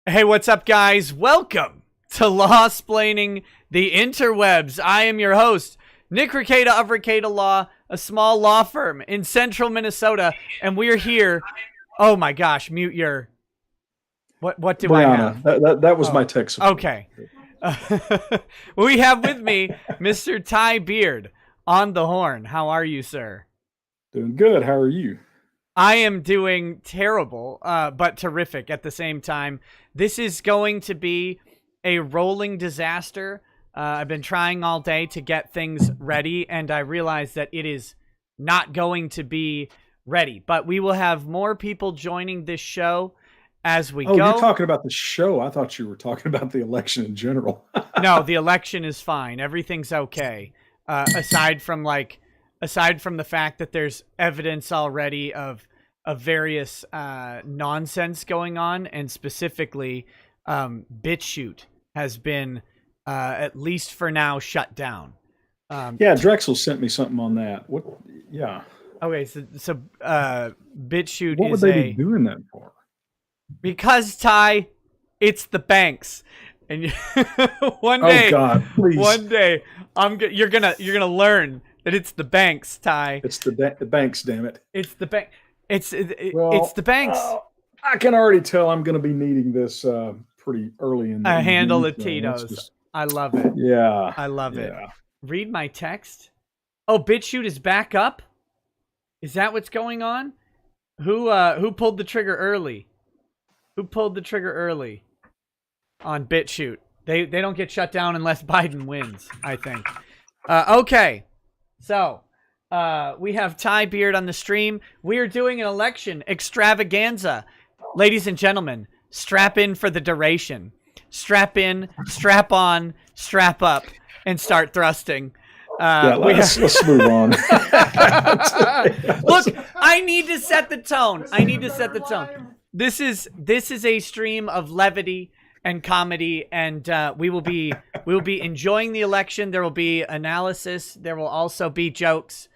Hey, what's up, guys? Welcome to Law-Splaining the Interwebs. I am your host, Nick Rekieta of Rekieta Law, a small law firm in central Minnesota, and we're here. Oh my gosh, mute your... What do Brianna, I have? That was my text support. Okay. We have with me Mr. Ty Beard on the horn. How are you, sir? Doing good. How are you? I am doing terrible, but terrific at the same time. This is going to be a rolling disaster. I've been trying all day to get things ready, and I realize that it is not going to be ready. But we will have more people joining this show as we go. Oh, you're talking about the show. I thought you were talking about the election in general. No, the election is fine. Everything's okay. Aside from the fact that there's evidence already of various nonsense going on, and specifically BitChute has been at least for now shut down. Yeah, Drexel sent me something on that. What? Yeah. Okay, so BitChute what would they be doing that for? Because, Ty, it's the banks, and one day, oh God, please. One day, you're gonna learn that it's the banks, Ty. It's the banks, damn it. It's the bank. It's the banks. I can already tell I'm going to be needing this pretty early in the a handle of Tito's. I love it. Yeah, I love it. Read my text. Oh, BitChute is back up. Is that what's going on? Who pulled the trigger early? Who pulled the trigger early on BitChute? They don't get shut down unless Biden wins, I think. Okay, so we have Ty Beard on the stream. We are doing an election extravaganza. Ladies and gentlemen, strap in for the duration. Strap in, strap on, strap up, and start thrusting. Let's move on. Look, I need to set the tone. This is a stream of levity and comedy, and we will be enjoying the election. There will be analysis. There will also be jokes,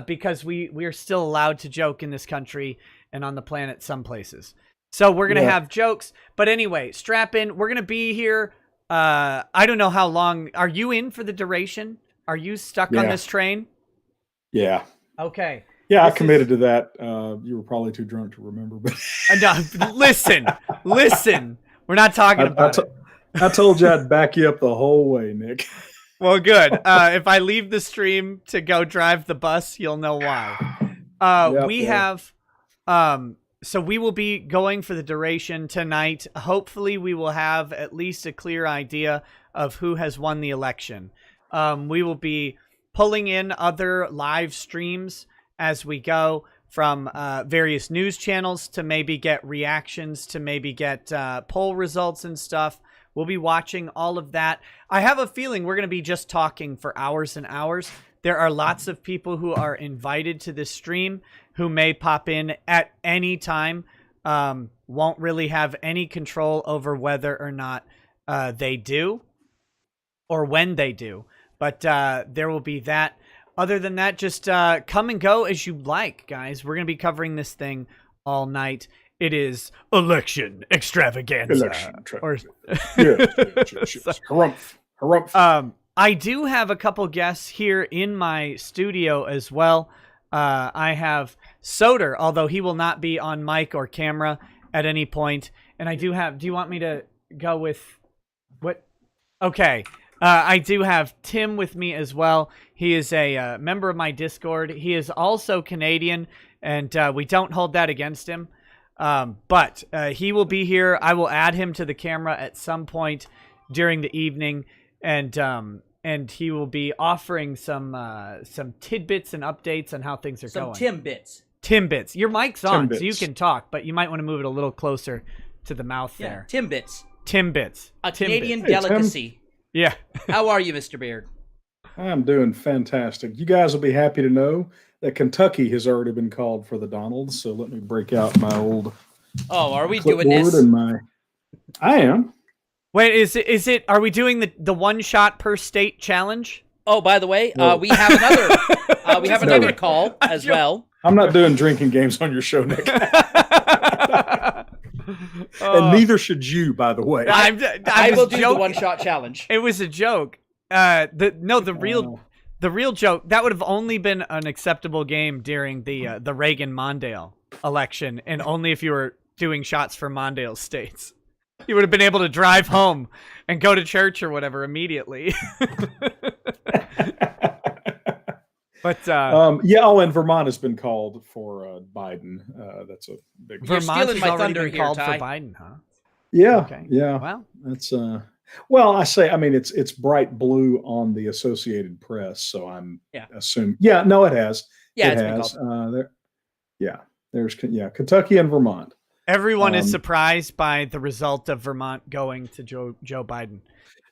because we are still allowed to joke in this country and on the planet some places. So we're gonna have jokes. But anyway, strap in. We're gonna be here. I don't know how long. Are you in for the duration? Are you stuck on this train? Yeah. Okay. Yeah, I committed to that. You were probably too drunk to remember, but no, listen. We're not talking about it. I told you I'd back you up the whole way, Nick. Well, good. If I leave the stream to go drive the bus, you'll know why. We have, so we will be going for the duration tonight. Hopefully we will have at least a clear idea of who has won the election. We will be pulling in other live streams as we go, from various news channels to maybe get reactions, to maybe get poll results and stuff. We'll be watching all of that. I have a feeling we're going to be just talking for hours and hours. There are lots of people who are invited to this stream who may pop in at any time. Won't really have any control over whether or not they do or when they do. But there will be that. Other than that, just come and go as you like, guys. We're going to be covering this thing all night. It is election extravaganza. Harumph. I do have a couple guests here in my studio as well. I have Soder, although he will not be on mic or camera at any point. And I do have... Do you want me to go with... What? Okay. I do have Tim with me as well. He is a member of my Discord. He is also Canadian, and we don't hold that against him. But he will be here. I will add him to the camera at some point during the evening, and he will be offering some tidbits and updates on how things are going. Some Timbits. Timbits. Your mic's on, so you can talk, but you might want to move it a little closer to the mouth there. Timbits. Timbits. A Canadian delicacy. Yeah. How are you, Mr. Beard? I'm doing fantastic. You guys will be happy to know that Kentucky has already been called for the Donalds. So let me break out my old. Oh, are we doing this? I am. Wait, is it? Are we doing the one shot per state challenge? Oh, by the way, we have another call as well. I'm not doing drinking games on your show, Nick. And neither should you, by the way. I will do the one-shot challenge. It was a joke. The real joke, that would have only been an acceptable game during the Reagan-Mondale election, and only if you were doing shots for Mondale states. You would have been able to drive home and go to church or whatever immediately. But and Vermont has been called for Biden. That's a big. Vermont stealing has my already thunder been here, called Ty. for Biden, huh? Yeah, Okay. yeah. Well, that's Well, I mean it's bright blue on the Associated Press, so I'm assuming. Yeah, no, it has. Yeah, it has. There's Kentucky and Vermont. everyone is surprised by the result of Vermont going to Joe Biden.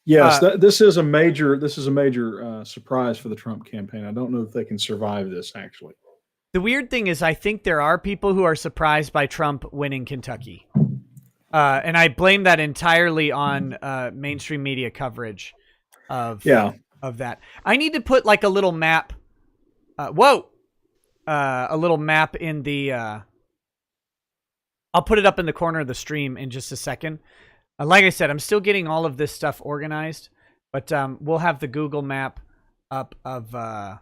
Yes, this is a major surprise for the Trump campaign. I don't know if they can survive this, actually. The weird thing is, I think there are people who are surprised by Trump winning Kentucky. And I blame that entirely on mainstream media coverage of that. I need to put like a little map. A little map in the... I'll put it up in the corner of the stream in just a second. Like I said, I'm still getting all of this stuff organized, but we'll have the Google map up of the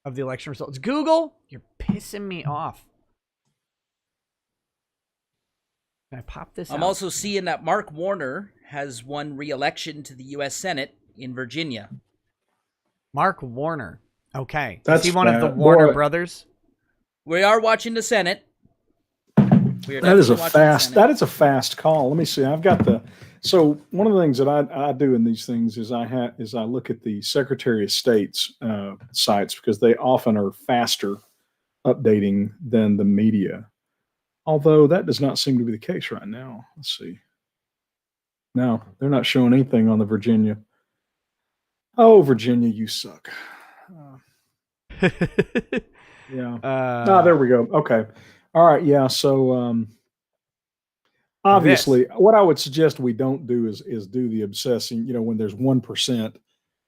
election results. Google, you're pissing me off. Can I pop this I'm out? also seeing that Mark Warner has won re-election to the U.S. Senate in Virginia. Mark Warner. Okay. That's is he one of the Warner brothers? We are watching the Senate. That is a fast call. Let me see. I've got so one of the things that I do in these things is I look at the Secretary of State's sites, because they often are faster updating than the media. Although that does not seem to be the case right now. Let's see. No, they're not showing anything on the Virginia. Oh, Virginia, you suck. Yeah. There we go. Okay. All right. Yeah. So obviously, what I would suggest we don't do is do the obsessing. When there's 1%.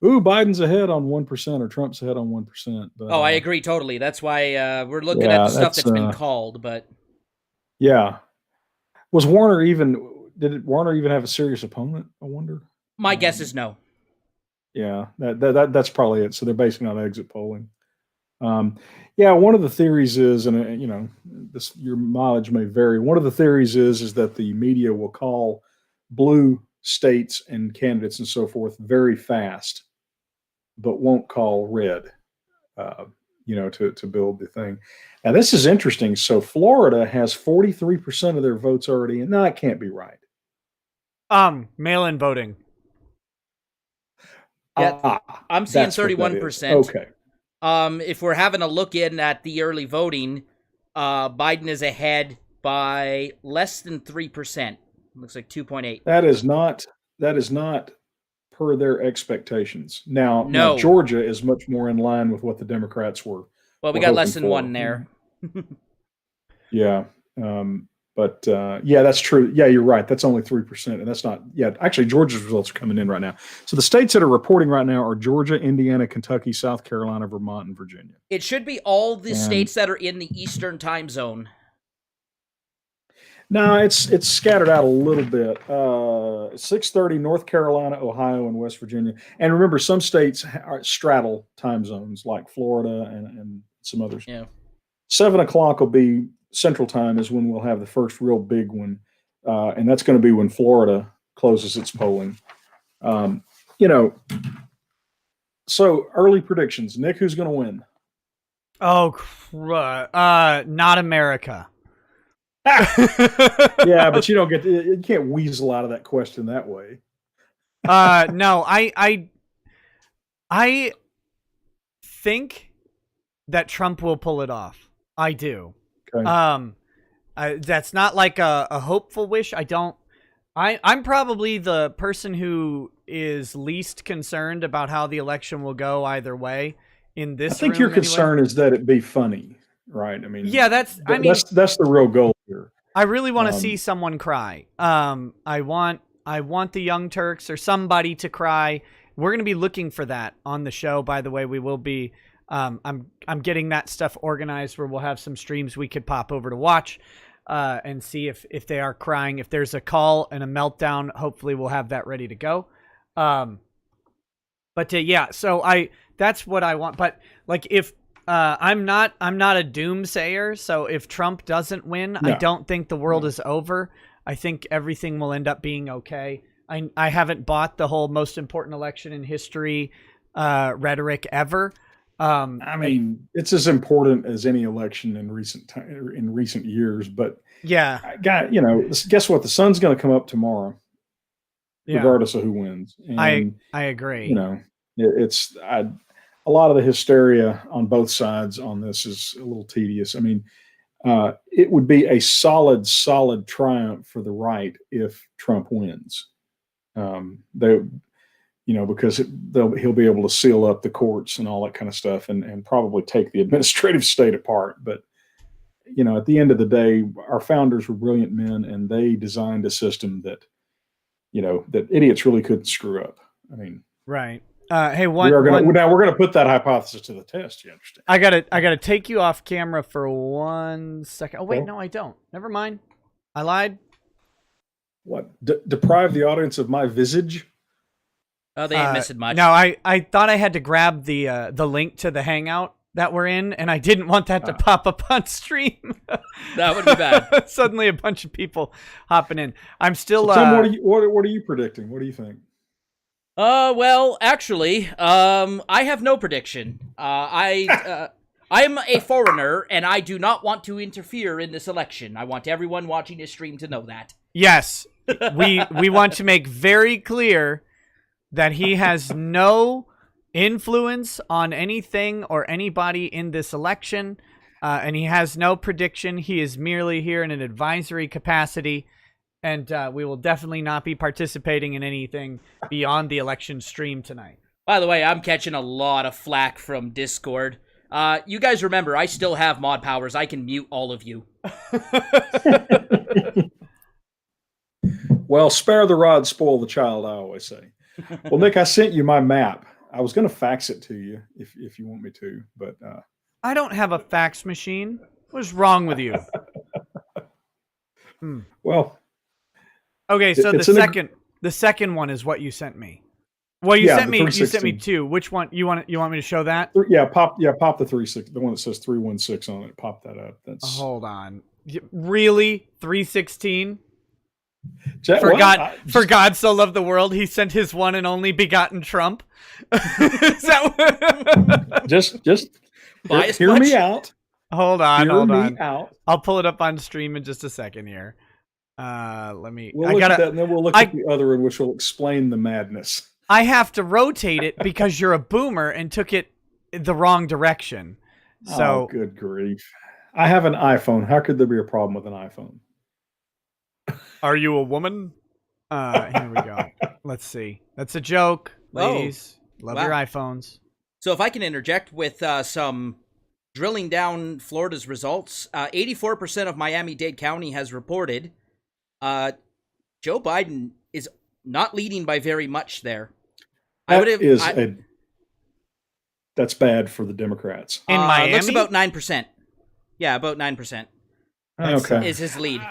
Ooh, Biden's ahead on 1% or Trump's ahead on 1%. But, I agree totally. That's why we're looking at the stuff that's been called. But yeah, was Warner even? Did Warner even have a serious opponent? I wonder. My guess is no. Yeah, that's probably it. So they're basing it on exit polling. One of the theories is, and your mileage may vary. One of the theories is that the media will call blue states and candidates and so forth very fast, but won't call red. To build the thing. Now this is interesting. So Florida has 43% of their votes already in. No, that can't be right. Mail-in voting. Yeah, I'm seeing 31%. Okay. If we're having a look in at the early voting, Biden is ahead by less than 3%. Looks like 2.8. That is not per their expectations. Now Georgia is much more in line with what the Democrats were. Well, we got less than one there. Yeah. That's true. Yeah, you're right. That's only 3%. And that's not yet. Actually, Georgia's results are coming in right now. So the states that are reporting right now are Georgia, Indiana, Kentucky, South Carolina, Vermont, and Virginia. It should be all the states that are in the Eastern time zone. No, it's scattered out a little bit. 6:30, North Carolina, Ohio, and West Virginia. And remember, some states straddle time zones, like Florida and some others. Yeah. 7 o'clock will be Central Time, is when we'll have the first real big one, and that's going to be when Florida closes its polling. So early predictions. Nick, who's going to win? Oh, not America. Yeah, but you can't weasel out of that question that way. No, I think that Trump will pull it off. I do. Okay. That's not like a hopeful wish. I'm probably the person who is least concerned about how the election will go either way in this. I think your concern is that it be funny, right? I mean, yeah, that's the real goal here. I really want to see someone cry. I want the Young Turks or somebody to cry. We're going to be looking for that on the show. By the way, we will be. I'm getting that stuff organized where we'll have some streams we could pop over to watch. and see if they are crying. If there's a call and a meltdown, hopefully we'll have that ready to go. Yeah, so that's what I want. But like, if I'm not a doomsayer, so if Trump doesn't win, I don't think the world is over. I think everything will end up being okay. I haven't bought the whole most important election in history rhetoric ever. I mean, it's as important as any election in recent years. But yeah, guess what? The sun's going to come up tomorrow, regardless of who wins. And, I agree. You know, it's a lot of the hysteria on both sides on this is a little tedious. I mean, it would be a solid triumph for the right if Trump wins. Because he'll be able to seal up the courts and all that kind of stuff, and probably take the administrative state apart. But at the end of the day, our founders were brilliant men, and they designed a system that that idiots really couldn't screw up. I mean, right. Hey, we're gonna put that hypothesis to the test. You understand? I gotta take you off camera for 1 second. Oh wait, no, I don't. Never mind. I lied. What? Deprive the audience of my visage? Oh, they ain't missing much. No, I thought I had to grab the link to the Hangout that we're in, and I didn't want that to pop up on stream. That would be bad. Suddenly, a bunch of people hopping in. I'm still. So Tim, what are you predicting? What do you think? Well, actually, I have no prediction. I am a foreigner, and I do not want to interfere in this election. I want everyone watching this stream to know that. Yes, we want to make very clear that he has no influence on anything or anybody in this election, and he has no prediction. He is merely here in an advisory capacity, and we will definitely not be participating in anything beyond the election stream tonight. By the way, I'm catching a lot of flack from Discord. You guys remember, I still have mod powers. I can mute all of you. Well, spare the rod, spoil the child, I always say. Well, Nick, I sent you my map. I was going to fax it to you if you want me to, but I don't have a fax machine. What's wrong with you? Well, okay. So the second one is what you sent me. Well, you sent me two. Which one you want me to show that? Yeah, pop the 316, the one that says 316 on it. Pop that up. That's hold on. Really, 316. For God so loved the world, he sent his one and only begotten Trump. Is that just hear me out. Hold on. Hear me out. I'll pull it up on stream in just a second here. Let me. We'll look at that, and then we'll look at the other one, which will explain the madness. I have to rotate it because you're a boomer and took it the wrong direction. So good grief! I have an iPhone. How could there be a problem with an iPhone? Are you a woman? Here we go. Let's see. That's a joke, ladies. Love your iPhones. So if I can interject with some drilling down Florida's results, 84% of Miami-Dade County has reported Joe Biden is not leading by very much there. That's bad for the Democrats. In Miami? It looks about 9%. Yeah, about 9%. Okay. Is his lead.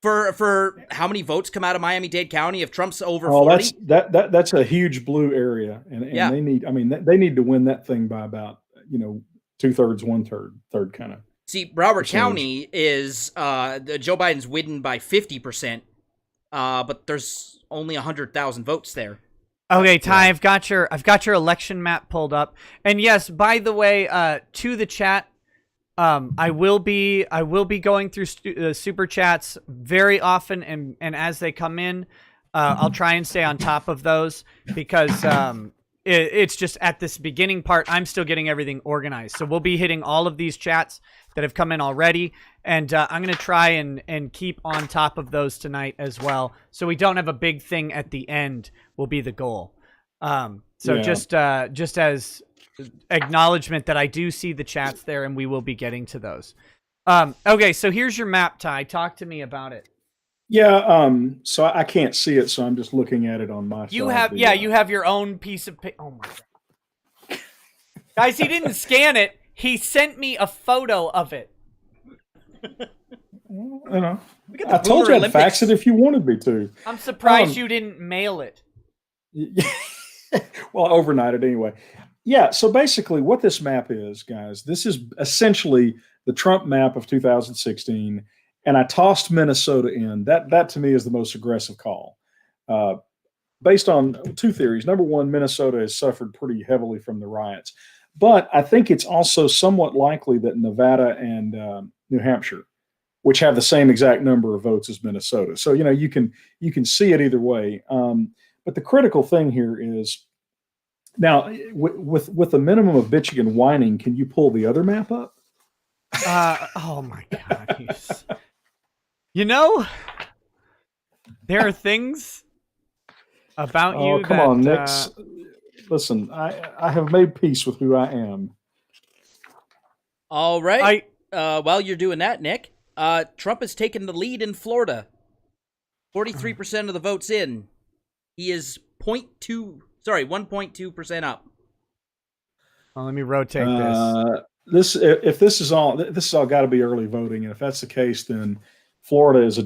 For how many votes come out of Miami-Dade County if Trump's over 40? That's a huge blue area, and they need. I mean, they need to win that thing by about 2/3, 1/3 kind of. See, Broward County is Joe Biden's winning by 50%, but there's only 100,000 votes there. Okay, Ty, I've got your election map pulled up, and yes, by the way, to the chat. I will be going through super chats very often, and as they come in, I'll try and stay on top of those because it's just at this beginning part, I'm still getting everything organized. So we'll be hitting all of these chats that have come in already, and I'm going to try and keep on top of those tonight as well. So we don't have a big thing at the end will be the goal. Just as acknowledgement that I do see the chats there, and we will be getting to those. Okay, so here's your map, Ty. Talk to me about it. Yeah, so I can't see it, so I'm just looking at it on my you have your own piece of paper. Oh my god. Guys, he didn't scan it. He sent me a photo of it. You know, We got the I told you Boomer I'd fax it Olympics. if you wanted me to. I'm surprised you didn't mail it. Well, overnight it anyway. Yeah, so basically what this map is, guys, this is essentially the Trump map of 2016, and I tossed Minnesota in. That to me is the most aggressive call. Based on two theories. Number one, Minnesota has suffered pretty heavily from the riots, but I think it's also somewhat likely that Nevada and New Hampshire, which have the same exact number of votes as Minnesota, so you can see it either way. But the critical thing here is now with a minimum of bitching and whining, can you pull the other map up? Oh my God. You know, there are things about you. Oh, come that, on, Nix. Listen, I have made peace with who I am. All right. While you're doing that, Nick, Trump has taken the lead in Florida. 43% of the votes in. He is 1.2% up. Well, let me rotate this. This is all got to be early voting, and if that's the case, then Florida has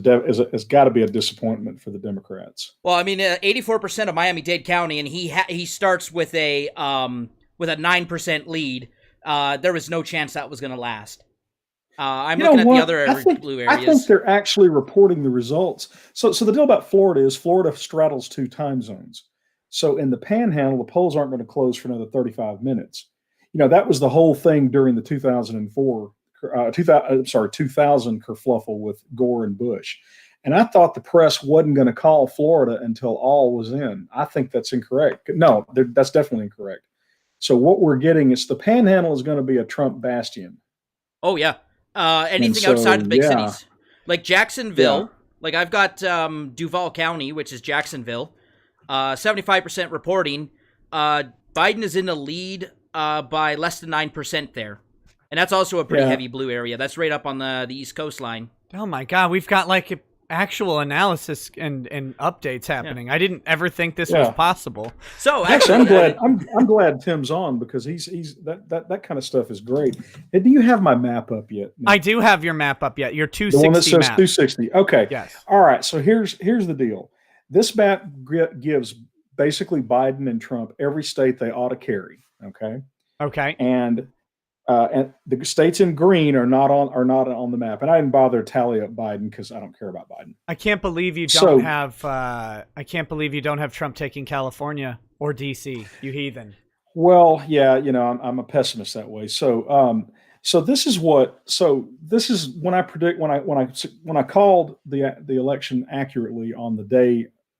got to be a disappointment for the Democrats. Well, I mean, 84% of Miami-Dade County, and he starts with a 9% lead. There was no chance that was going to last. I'm looking at the other blue areas. I think they're actually reporting the results. So the deal about Florida is Florida straddles two time zones. So in the Panhandle, the polls aren't going to close for another 35 minutes. That was the whole thing during the 2000 kerfluffle with Gore and Bush. And I thought the press wasn't going to call Florida until all was in. I think that's incorrect. No, that's definitely incorrect. So what we're getting is the Panhandle is going to be a Trump bastion. Oh, yeah. Anything outside of the big cities. Like Jacksonville. Yeah. Like I've got Duval County, which is Jacksonville. 75% reporting. Biden is in the lead by less than 9% there. And that's also a pretty heavy blue area. That's right up on the East Coast line. Oh, my God. We've got like actual analysis and updates happening. I didn't ever think this was possible. So actually, I'm glad Tim's on because he's that kind of stuff is great. Hey, do you have my map up yet? No. I do have your map up yet. Your 260 the one that says map. 260. Okay. Yes. All right. So here's the deal. This map gives basically Biden and Trump every state they ought to carry. Okay. Okay. And the states in green are not on the map, and I didn't bother to tally up Biden because I don't care about Biden. I can't believe you don't have Trump taking California or DC. You heathen. Well, yeah, I'm a pessimist that way. So this is when I predict when I called the election accurately on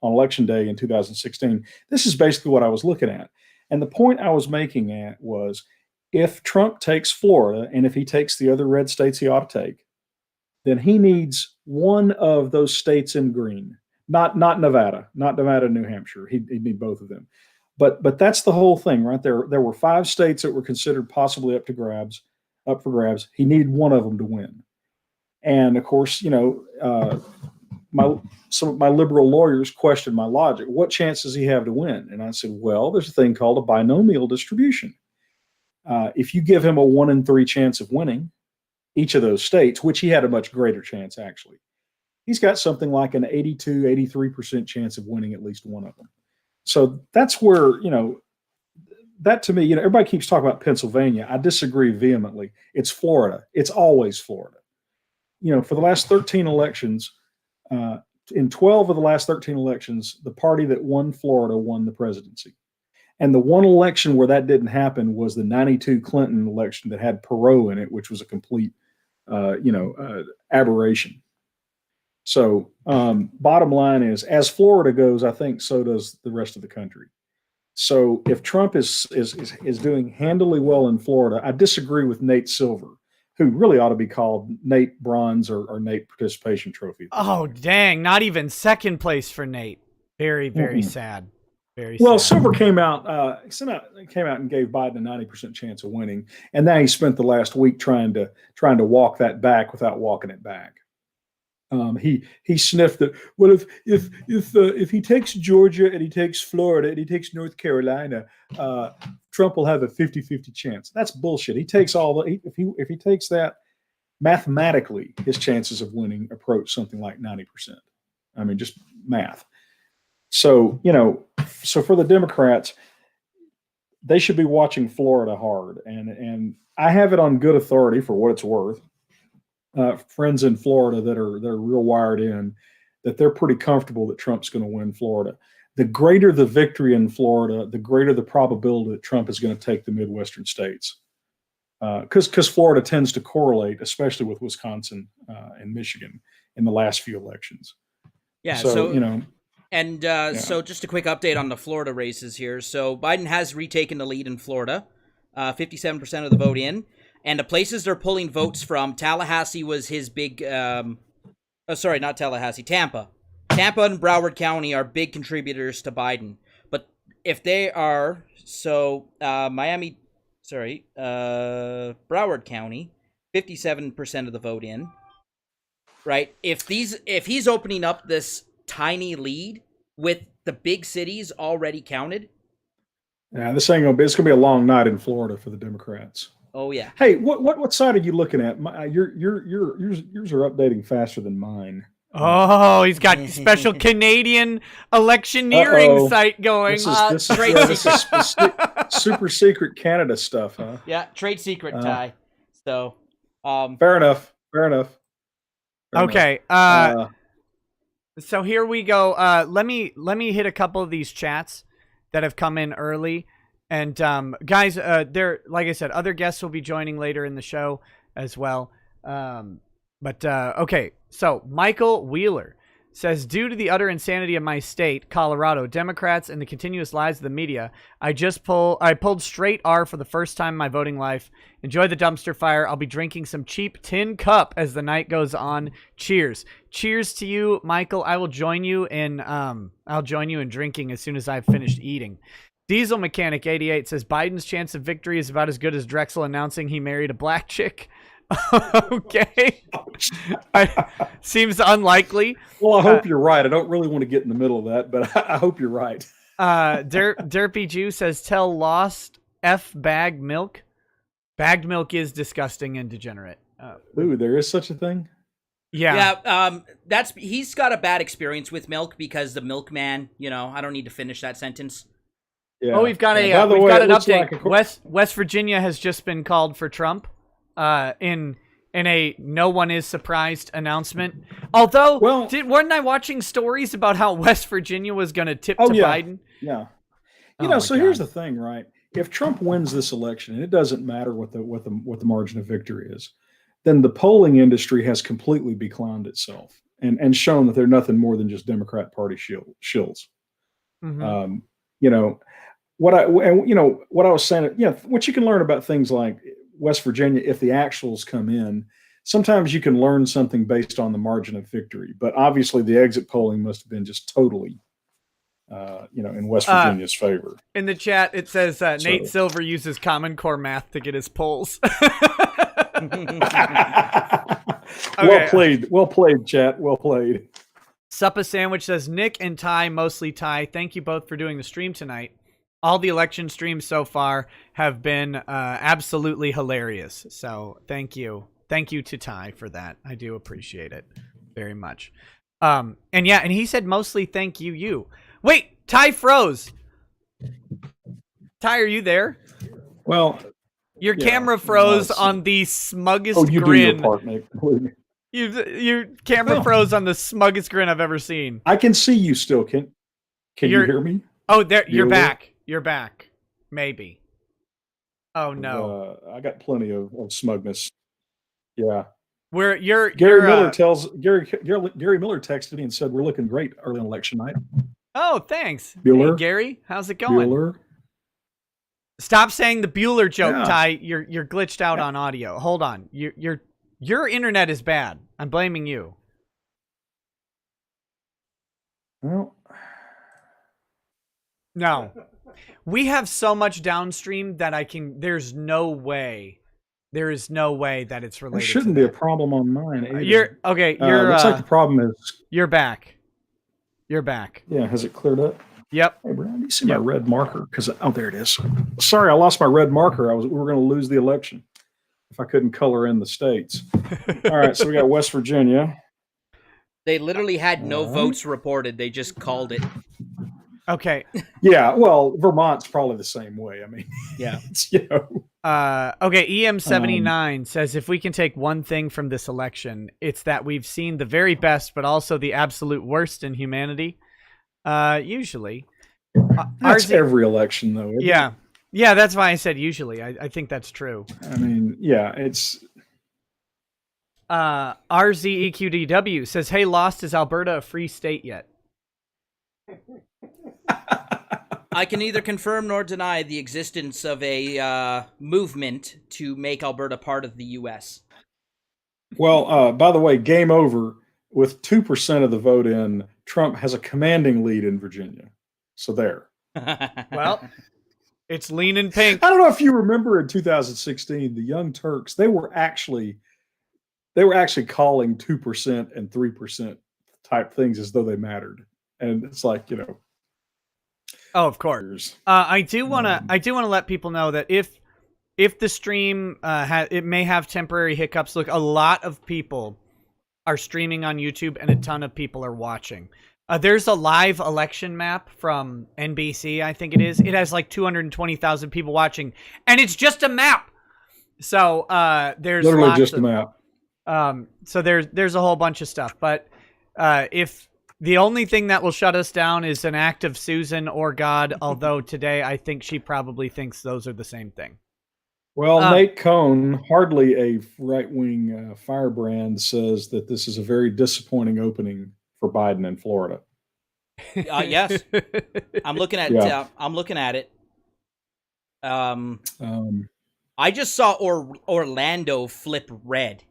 election day in 2016. This is basically what I was looking at, and the point I was making was. If Trump takes Florida and if he takes the other red states he ought to take, then he needs one of those states in green, not Nevada, New Hampshire. He'd need both of them. But that's the whole thing, right? There were 5 states that were considered possibly up for grabs. He needed one of them to win. And of course, some of my liberal lawyers questioned my logic. What chance does he have to win? And I said, well, there's a thing called a binomial distribution. If you give him a 1 in 3 chance of winning each of those states, which he had a much greater chance, actually, he's got something like an 82, 83% chance of winning at least one of them. So that's where, that to me, everybody keeps talking about Pennsylvania. I disagree vehemently. It's Florida. It's always Florida. For the last 13 elections, in 12 of the last 13 elections, the party that won Florida won the presidency. And the one election where that didn't happen was the 92 Clinton election that had Perot in it, which was a complete, aberration. So bottom line is, as Florida goes, I think so does the rest of the country. So if Trump is doing handily well in Florida, I disagree with Nate Silver, who really ought to be called Nate Bronze or Nate Participation Trophy. Oh, dang. Not even second place for Nate. Very, very sad. Well, Silver came out and gave Biden a 90% chance of winning, and now he spent the last week trying to walk that back without walking it back. He sniffed it. Well, if he takes Georgia and he takes Florida and he takes North Carolina, Trump will have a 50-50 chance. That's bullshit. He takes if he takes that mathematically, his chances of winning approach something like 90%. I mean, just math. So, so for the Democrats, they should be watching Florida hard. And I have it on good authority, for what it's worth, friends in Florida that are real wired in, that they're pretty comfortable that Trump's going to win Florida. The greater the victory in Florida, the greater the probability that Trump is going to take the Midwestern states. Because Florida tends to correlate, especially with Wisconsin and Michigan in the last few elections. Yeah, so So just a quick update on the Florida races here. So Biden has retaken the lead in Florida, 57% of the vote in. And the places they're pulling votes from, Tallahassee was his big, not Tallahassee, Tampa. Tampa and Broward County are big contributors to Biden. But if they are, Broward County, 57% of the vote in, right? If he's opening up this tiny lead with the big cities already counted. Yeah, this ain't gonna be. It's gonna be a long night in Florida for the Democrats. Oh yeah. Hey, what side are you looking at? Yours are updating faster than mine. Oh, he's got special Canadian electioneering site going. This is super secret Canada stuff, huh? Yeah, trade secret, Ty. So, fair enough. Okay. So here we go. Let me hit a couple of these chats that have come in early. And guys, there, like I said, other guests will be joining later in the show as well. Okay. So Michael Wheeler says, due to the utter insanity of my state, Colorado, Democrats, and the continuous lies of the media, I pulled straight R for the first time in my voting life. Enjoy the dumpster fire. I'll be drinking some cheap tin cup as the night goes on. Cheers. Cheers to you, Michael. I will join you in drinking as soon as I've finished eating. Diesel Mechanic 88 says Biden's chance of victory is about as good as Drexel announcing he married a black chick. Okay. Seems unlikely. Well, I hope you're right. I don't really want to get in the middle of that, but I hope you're right. Derpy Jew says, tell Lost F bagged milk. Bagged milk is disgusting and degenerate. Ooh, there is such a thing? Yeah. He's got a bad experience with milk because the milkman, I don't need to finish that sentence. Yeah. Oh, we've got an update. Like West Virginia has just been called for Trump. In a no one is surprised announcement. Although, weren't I watching stories about how West Virginia was going to tip to Biden? Yeah. Here's the thing, right? If Trump wins this election, and it doesn't matter what the margin of victory is, then the polling industry has completely beclowned itself and shown that they're nothing more than just Democrat Party shills. Mm-hmm. What I was saying, what you can learn about things like West Virginia, if the actuals come in, sometimes you can learn something based on the margin of victory. But obviously, the exit polling must have been just totally, in West Virginia's favor. In the chat, it says Nate Silver uses Common Core math to get his polls. Okay. Well played, chat. Well played. Suppa Sandwich says, Nick and Ty, mostly Ty, thank you both for doing the stream tonight. All the election streams so far have been absolutely hilarious. So thank you. Thank you to Ty for that. I do appreciate it very much. And he said mostly thank you. Wait, Ty froze. Ty, are you there? Well, your camera froze on the smuggest grin. Do your part, Nick. Your camera froze on the smuggest grin I've ever seen. I can see you still. Can you hear me? Oh, there you're back. You're back. Maybe. Oh no. I got plenty of smugness. Yeah. Gary Miller texted me and said we're looking great early on election night. Oh, thanks. Bueller. Hey, Gary, how's it going? Bueller. Stop saying the Bueller joke, Ty. You're glitched out on audio. Hold on. Your internet is bad. I'm blaming you. Well, no. We have so much downstream that there's no way. There is no way that it's related. There shouldn't be a problem on mine either. Looks like the problem is you're back. You're back. Yeah, has it cleared up? Yep. Hey, Brad, you see my red marker? There it is. Sorry, I lost my red marker. We were going to lose the election. if I couldn't color in the states. All right, so we got West Virginia. They literally had no votes reported. They just called it. Okay. Yeah, well, Vermont's probably the same way. I mean, yeah. Okay, EM79 says if we can take one thing from this election, it's that we've seen the very best, but also the absolute worst in humanity. Usually. That's every election, though. Yeah. Yeah, that's why I said usually. I think that's true. I mean, yeah, it's... RZEQDW says, hey, Lost, is Alberta a free state yet? I can neither confirm nor deny the existence of a movement to make Alberta part of the U.S. Well, by the way, game over. With 2% of the vote in, Trump has a commanding lead in Virginia. So there. Well, it's leaning pink. I don't know if you remember in 2016, the Young Turks, they were actually calling 2% and 3% type things as though they mattered. And it's like, Oh, of course. I do want to let people know that if the stream it may have temporary hiccups. Look, a lot of people are streaming on YouTube, and a ton of people are watching. There's a live election map from NBC, I think it is. It has like 220,000 people watching, and it's just a map. So there's literally just a map. So there's a whole bunch of stuff, but if the only thing that will shut us down is an act of Susan or God, although today I think she probably thinks those are the same thing. Well, Nate Cohn, hardly a right-wing firebrand, says that this is a very disappointing opening for Biden in Florida. Yes, I'm looking at. I'm looking at it. I just saw Orlando flip red.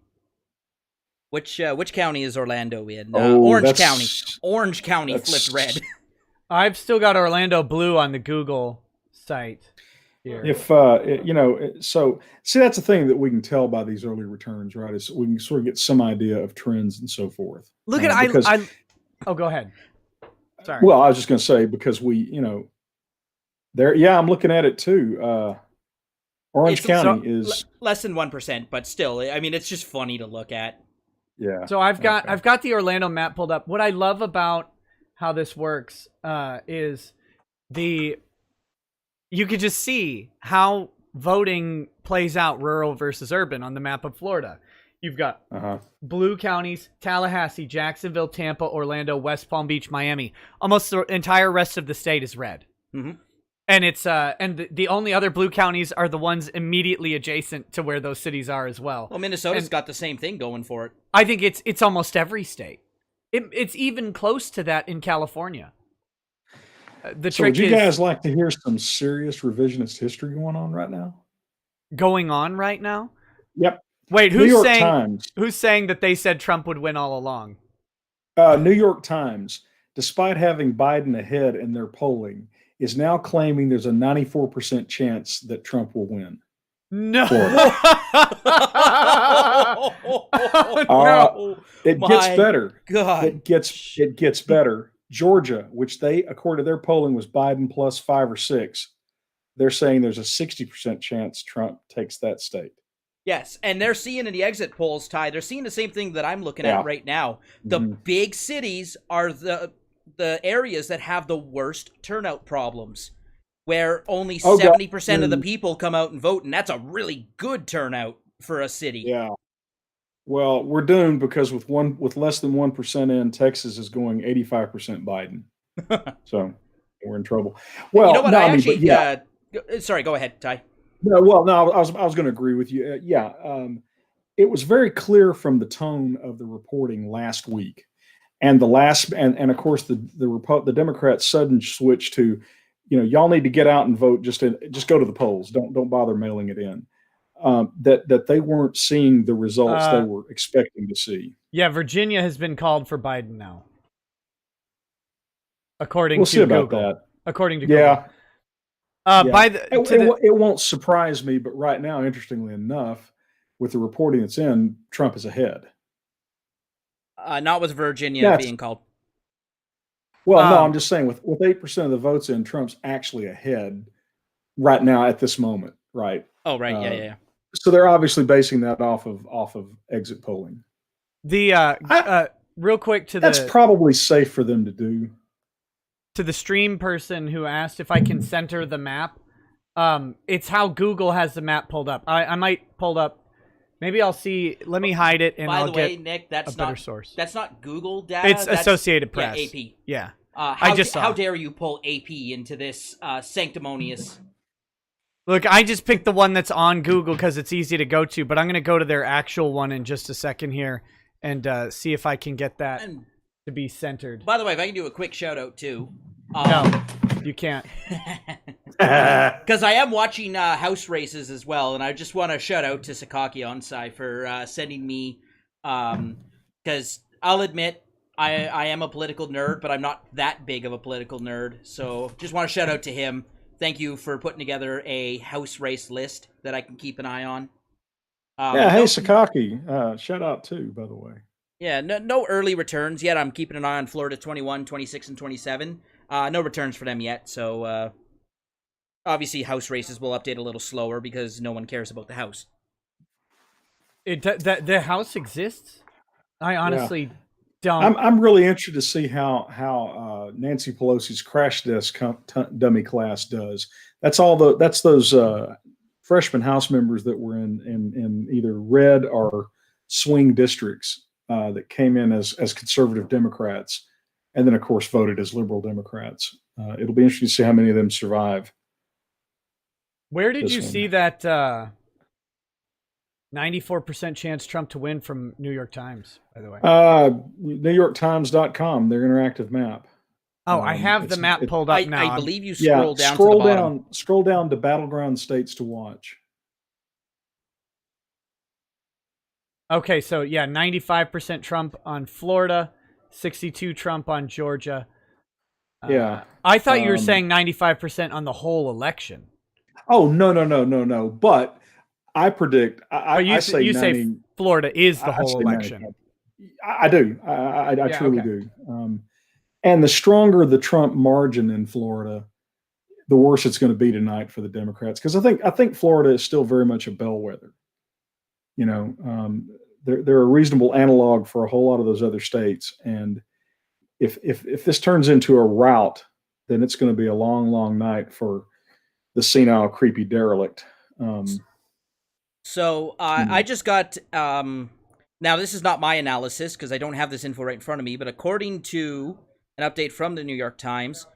Which county is Orlando in? Orange County. Orange County flipped red. I've still got Orlando blue on the Google site here. If so see, that's the thing that we can tell by these early returns, right? Is we can sort of get some idea of trends and so forth. Look at oh, go ahead. Sorry. Well, I was just going to say, because there. Yeah, I'm looking at it too. Orange County is less than 1%, but still, I mean, it's just funny to look at. Yeah. So I've got the Orlando map pulled up. What I love about how this works is you could just see how voting plays out rural versus urban on the map of Florida. You've got blue counties: Tallahassee, Jacksonville, Tampa, Orlando, West Palm Beach, Miami. Almost the entire rest of the state is red. Mm-hmm. And it's and the only other blue counties are the ones immediately adjacent to where those cities are as well. Well, Minnesota's got the same thing going for it. I think it's almost every state. It's even close to that in California. Would you guys like to hear some serious revisionist history going on right now? Going on right now? Yep. Wait, who's saying that they said Trump would win all along? New York Times, despite having Biden ahead in their polling, is now claiming there's a 94% chance that Trump will win. No. No. It gets better. God. It gets better. Georgia, which according to their polling, was Biden plus 5 or 6. They're saying there's a 60% chance Trump takes that state. Yes, and they're seeing in the exit polls, Ty, they're seeing the same thing that I'm looking at right now. The big cities are the areas that have the worst turnout problems, where only 70% of the people come out and vote, and that's a really good turnout for a city. Yeah. Well, we're doomed, because with less than 1% in, Texas is going 85% Biden. So we're in trouble. Well, you know what? Sorry, go ahead, Ty. No, I was going to agree with you. It was very clear from the tone of the reporting last week, and and of course the Democrats' sudden switch to, y'all need to get out and vote. Just go to the polls. Don't bother mailing it in. That they weren't seeing the results they were expecting to see. Yeah, Virginia has been called for Biden now, according to we'll see about Google. that. According to Google. It won't surprise me, but right now, interestingly enough, with the reporting that's in, Trump is ahead. Not with Virginia being called. Well, no, I'm just saying with 8% of the votes in, Trump's actually ahead right now at this moment, right? Oh, right, yeah. So they're obviously basing that off of exit polling. The real quick that's probably safe for them to do. To the stream person who asked if I can center the map, it's how Google has the map pulled up. I might pull up. Maybe I'll see. Let me hide it, and By I'll the way, get Nick, that's a better not source. That's not Google data. It's that's Associated Press. Yeah, AP. Yeah. I just saw. How dare you pull AP into this sanctimonious? Look, I just picked the one that's on Google because it's easy to go to, but I'm going to go to their actual one in just a second here and see if I can get that to be centered. By the way, if I can do a quick shout out too. No, you can't. Because I am watching house races as well, and I just want to shout out to Sakaki Onsai for sending me, because I'll admit I am a political nerd, but I'm not that big of a political nerd, so just want to shout out to him. Thank you for putting together a house race list that I can keep an eye on. Hey, Sakaki, shout out too, by the way. Yeah, no early returns yet. I'm keeping an eye on Florida 21, 26, and 27. No returns for them yet, so obviously house races will update a little slower because no one cares about the house. The house exists? I honestly don't. I'm really interested to see how Nancy Pelosi's crash desk dummy class does. That's those freshman House members that were in either red or swing districts that came in as conservative Democrats, and then of course voted as liberal Democrats. It'll be interesting to see how many of them survive. Where did you see that 94% chance Trump to win from New York Times, by the way? NewYorkTimes.com, their interactive map. Oh, I have the map pulled up now. I believe you scroll down to the bottom. Scroll down to battleground states to watch. Okay, so yeah, 95% Trump on Florida, 62 Trump on Georgia. Yeah. I thought you were saying 95% on the whole election. Oh, no. But I predict, I say Florida is the whole election. I do. I truly do. And the stronger the Trump margin in Florida, the worse it's going to be tonight for the Democrats. Because I think Florida is still very much a bellwether. You know, they're a reasonable analog for a whole lot of those other states. And if this turns into a rout, then it's going to be a long, long night for the senile, creepy derelict. I just got, now this is not my analysis because I don't have this info right in front of me, but according to an update from the New York Times,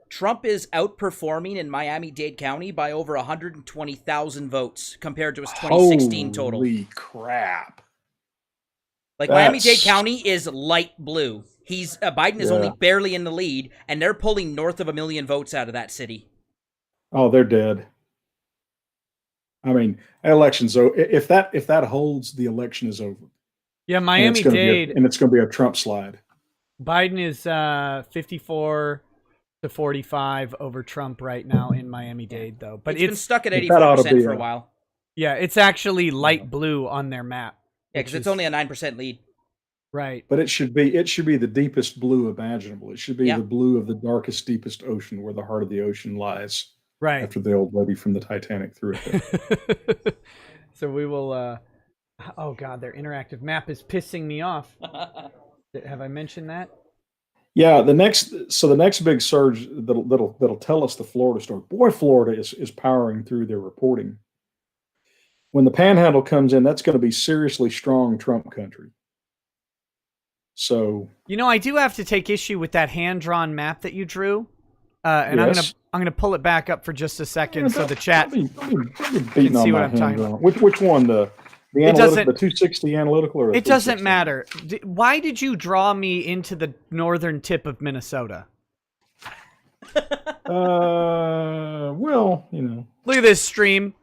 Trump is outperforming in Miami-Dade County by over 120,000 votes compared to his 2016 total. Holy crap. Like, Miami-Dade County is light blue. Biden is only barely in the lead, and they're pulling north of 1 million votes out of that city. Oh, they're dead. I mean, election's over. If that holds, the election is over. Yeah, Miami-Dade. And it's going to be a Trump slide. Biden is 54 to 45 over Trump right now in Miami-Dade, though. But it's been stuck at 84% for a while. Yeah, it's actually light blue on their map. Yeah, because it's only a 9% lead. Right. But it should be the deepest blue imaginable. It should be the blue of the darkest, deepest ocean where the heart of the ocean lies. Right. After the old lady from the Titanic threw it there. So we will oh god, their interactive map is pissing me off. Have I mentioned that? Yeah, the next big surge that'll tell us the Florida story. Boy, Florida is powering through their reporting. When the Panhandle comes in, that's going to be seriously strong Trump country. So, I do have to take issue with that hand-drawn map that you drew, and yes. I'm gonna pull it back up for just a second so the chat can see what I'm talking about. Which one? The 260 analytical? Or it doesn't matter. Why did you draw me into the northern tip of Minnesota? Well, Look at this stream.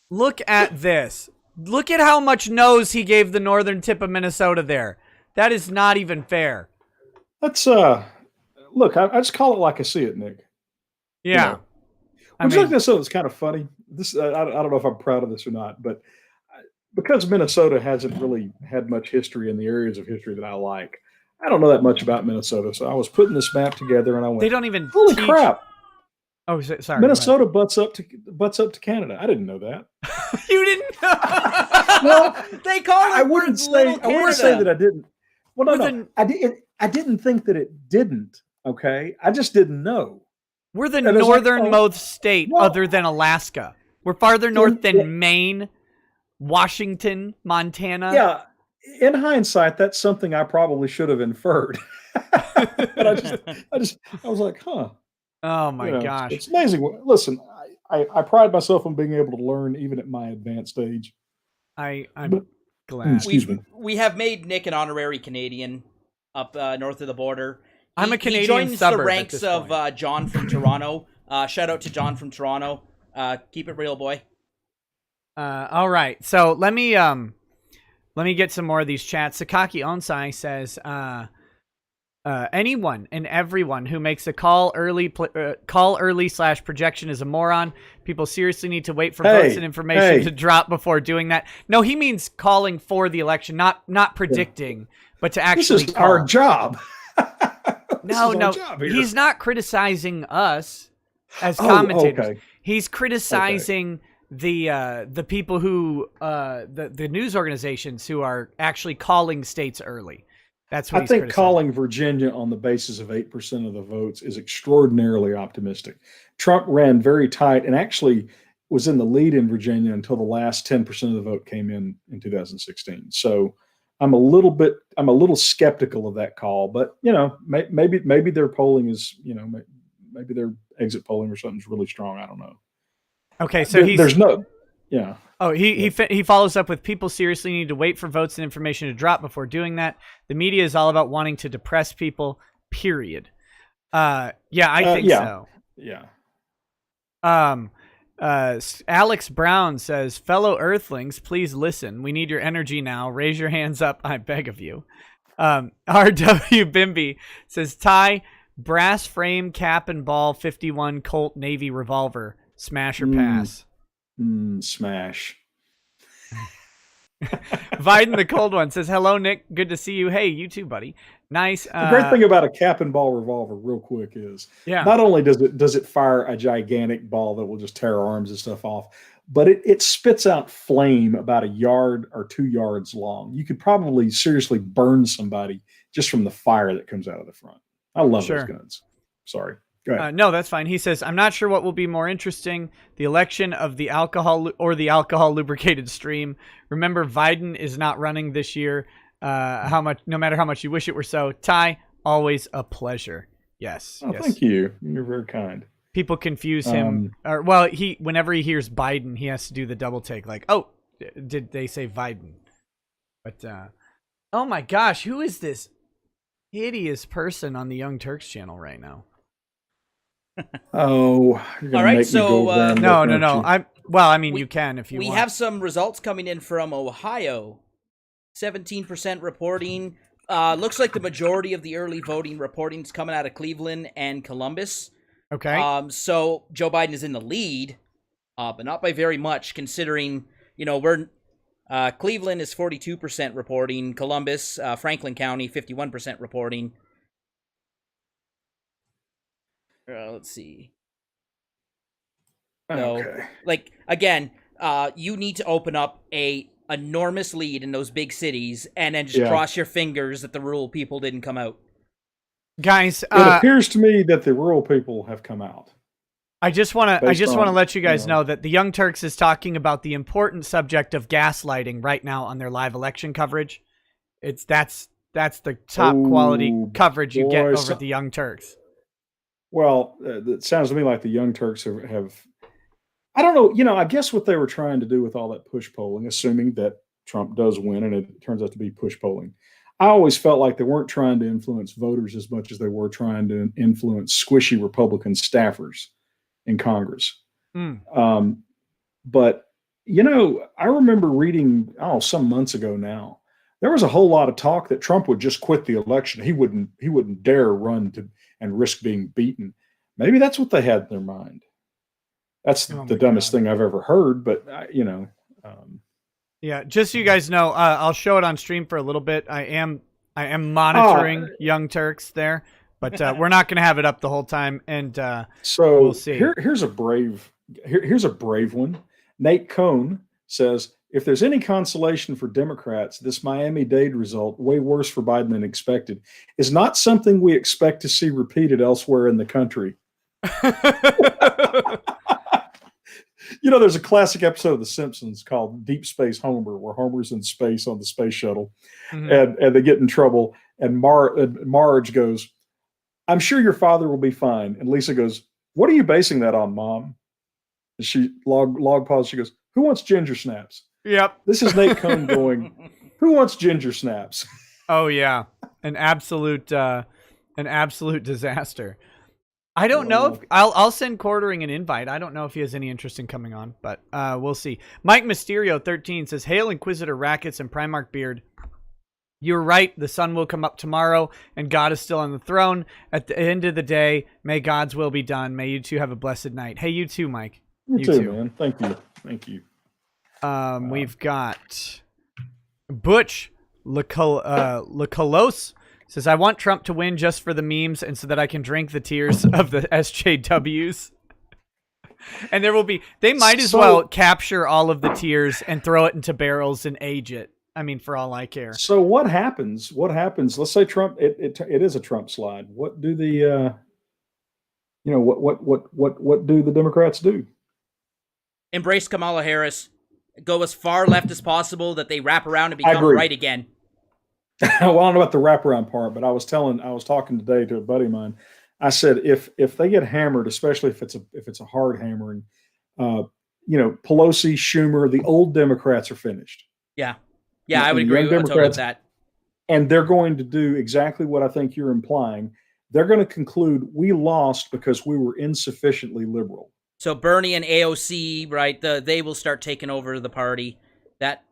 Look at this. Look at how much nose he gave the northern tip of Minnesota there. That is not even fair. That's look, I just call it like I see it, Nick. Yeah. Would you like to say it's kind of funny? This I don't know if I'm proud of this or not, but because Minnesota hasn't really had much history in the areas of history that I like, I don't know that much about Minnesota. So I was putting this map together and I went, they don't even holy crap. Oh, sorry. Minnesota butts up to Canada. I didn't know that. You didn't know? Well, They call it I wouldn't say that I didn't. Well, no. I didn't think that it didn't. Okay, I just didn't know. We're the northernmost state other than Alaska. We're farther north than Maine, Washington, Montana. Yeah, in hindsight, that's something I probably should have inferred. But I was like, huh. Oh my gosh. It's amazing. Listen, I pride myself on being able to learn even at my advanced age. I'm glad. We have made Nick an honorary Canadian up north of the border. I'm a Canadian He joins suburb the ranks of John from Toronto. Shout out to John from Toronto. Keep it real, boy. All right. So let me get some more of these chats. Sakaki Onsai says, anyone and everyone who makes a call early / projection is a moron. People seriously need to wait for votes and information to drop before doing that. No, he means calling for the election, not predicting, but to actually This is our job. No, he's not criticizing us as commentators. Okay. He's criticizing the people who the news organizations who are actually calling states early. That's what I think calling Virginia on the basis of 8% of the votes is extraordinarily optimistic. Trump ran very tight and actually was in the lead in Virginia until the last 10% of the vote came in 2016. So I'm a little skeptical of that call, but maybe their polling is, maybe their exit polling or something's really strong. I don't know. Okay, so Oh, he follows up with people seriously need to wait for votes and information to drop before doing that. The media is all about wanting to depress people. Period. I think so. Yeah. Alex Brown says, fellow Earthlings, please listen. We need your energy now. Raise your hands up, I beg of you. R.W. Bimby says, Ty, brass frame cap and ball 51 Colt Navy revolver. Smash or pass? Smash. Biden the cold one says, hello, Nick. Good to see you. Hey, you too, buddy. Nice. The great thing about a cap and ball revolver, real quick, is not only does it fire a gigantic ball that will just tear arms and stuff off, but it spits out flame about 1 yard or 2 yards long. You could probably seriously burn somebody just from the fire that comes out of the front. I love those guns. Sorry. Go ahead. No, that's fine. He says, I'm not sure what will be more interesting, the election of the alcohol or the alcohol lubricated stream. Remember, Biden is not running this year. No matter how much you wish it were so. Ty, always a pleasure. Yes. Oh, thank you. You're very kind. People confuse him. Whenever he hears Biden, he has to do the double take. Like, oh, did they say Biden? But, oh my gosh, who is this hideous person on the Young Turks channel right now? Oh, you're gonna make me go over there and no. You can if you want. We have some results coming in from Ohio. 17% reporting. Looks like the majority of the early voting reporting is coming out of Cleveland and Columbus. Okay. So Joe Biden is in the lead, but not by very much, considering we're Cleveland is 42% reporting, Columbus, Franklin County 51% reporting. Let's see. Okay. So, again, you need to open up a enormous lead in those big cities and then just cross your fingers that the rural people didn't come out. Guys, it appears to me that the rural people have come out. I just want to let you guys know that the Young Turks is talking about the important subject of gaslighting right now on their live election coverage. That's the top quality coverage you get over at the Young Turks. Well, it sounds to me like the Young Turks have I don't know, I guess what they were trying to do with all that push polling, assuming that Trump does win and it turns out to be push polling. I always felt like they weren't trying to influence voters as much as they were trying to influence squishy Republican staffers in Congress. But, I remember reading, some months ago now, there was a whole lot of talk that Trump would just quit the election. He wouldn't dare run and risk being beaten. Maybe that's what they had in their mind. That's the dumbest thing I've ever heard, but yeah, just so you guys know, I'll show it on stream for a little bit. I am monitoring Young Turks there. But we're not going to have it up the whole time, and so we'll see. Here's a brave one. Nate Cohn says, if there's any consolation for Democrats, this Miami-Dade result, way worse for Biden than expected, is not something we expect to see repeated elsewhere in the country. There's a classic episode of The Simpsons called Deep Space Homer, where Homer's in space on the space shuttle, and they get in trouble, and Marge goes, I'm sure your father will be fine. And Lisa goes, what are you basing that on, Mom? And she log pause. She goes, who wants ginger snaps? Yep. This is Nate Cohn going, who wants ginger snaps? Oh yeah. An absolute disaster. I don't know if I'll send Quartering an invite. I don't know if he has any interest in coming on, but we'll see. Mike Mysterio 13 says, Hail Inquisitor Rackets and Primarch Beard. You're right. The sun will come up tomorrow, and God is still on the throne. At the end of the day, may God's will be done. May you two have a blessed night. Hey, you too, Mike. You too, man. Thank you. We've got Butch Lacolos says, I want Trump to win just for the memes and so that I can drink the tears of the SJWs. And they might as well capture all of the tears and throw it into barrels and age it. I mean, for all I care. So what happens? Let's say Trump, it is a Trump slide. What do the, what do the Democrats do? Embrace Kamala Harris. Go as far left as possible that they wrap around and become right again. Well, I don't know about the wraparound part, but I was talking today to a buddy of mine. I said, if they get hammered, especially if it's a hard hammering, Pelosi, Schumer, the old Democrats are finished. Yeah. Yeah, I would agree with that. And they're going to do exactly what I think you're implying. They're going to conclude we lost because we were insufficiently liberal. So Bernie and AOC, right? They will start taking over the party. That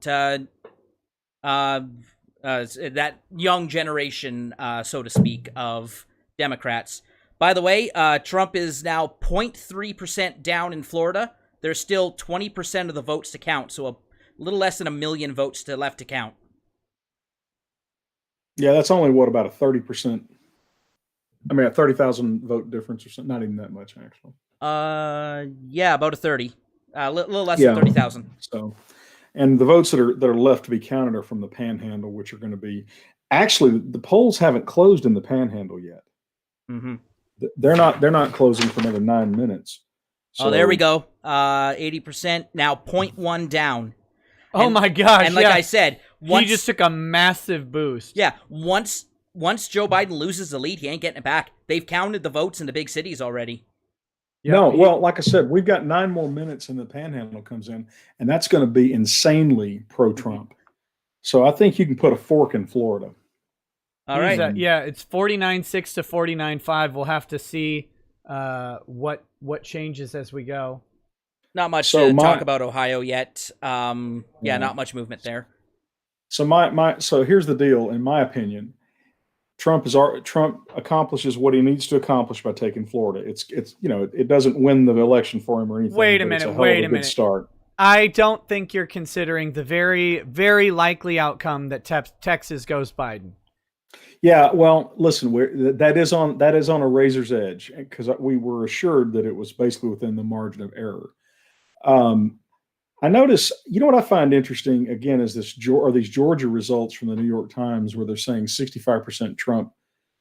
young generation, so to speak, of Democrats. By the way, Trump is now 0.3% down in Florida. There's still 20% of the votes to count, so a little less than 1 million votes left to count. Yeah, that's only about a 30%. I mean, a 30,000 vote difference or something. Not even that much, actually. Yeah, about a 30. A little less than 30,000. So, and the votes that are left to be counted are from the Panhandle, which are going to be. Actually, the polls haven't closed in the Panhandle yet. Mm-hmm. They're not closing for another 9 minutes. So, there we go. 80% now, 0.1 down. Oh my gosh! And like I said, he just took a massive boost. Yeah, once Joe Biden loses the lead, he ain't getting it back. They've counted the votes in the big cities already. Yep. Well, like I said, we've got 9 more minutes and the Panhandle comes in, and that's going to be insanely pro-Trump. So I think you can put a fork in Florida. All right. It's 49-6 to 49-5. We'll have to see what changes as we go. Not much to talk about Ohio yet. Not much movement there. So so here's the deal. In my opinion, Trump accomplishes what he needs to accomplish by taking Florida. It doesn't win the election for him or anything. Wait a minute. Good start. I don't think you're considering the very, very likely outcome that Texas goes Biden. Yeah, well, listen, that is on a razor's edge because we were assured that it was basically within the margin of error. I notice, what I find interesting again is these Georgia results from the New York Times where they're saying 65%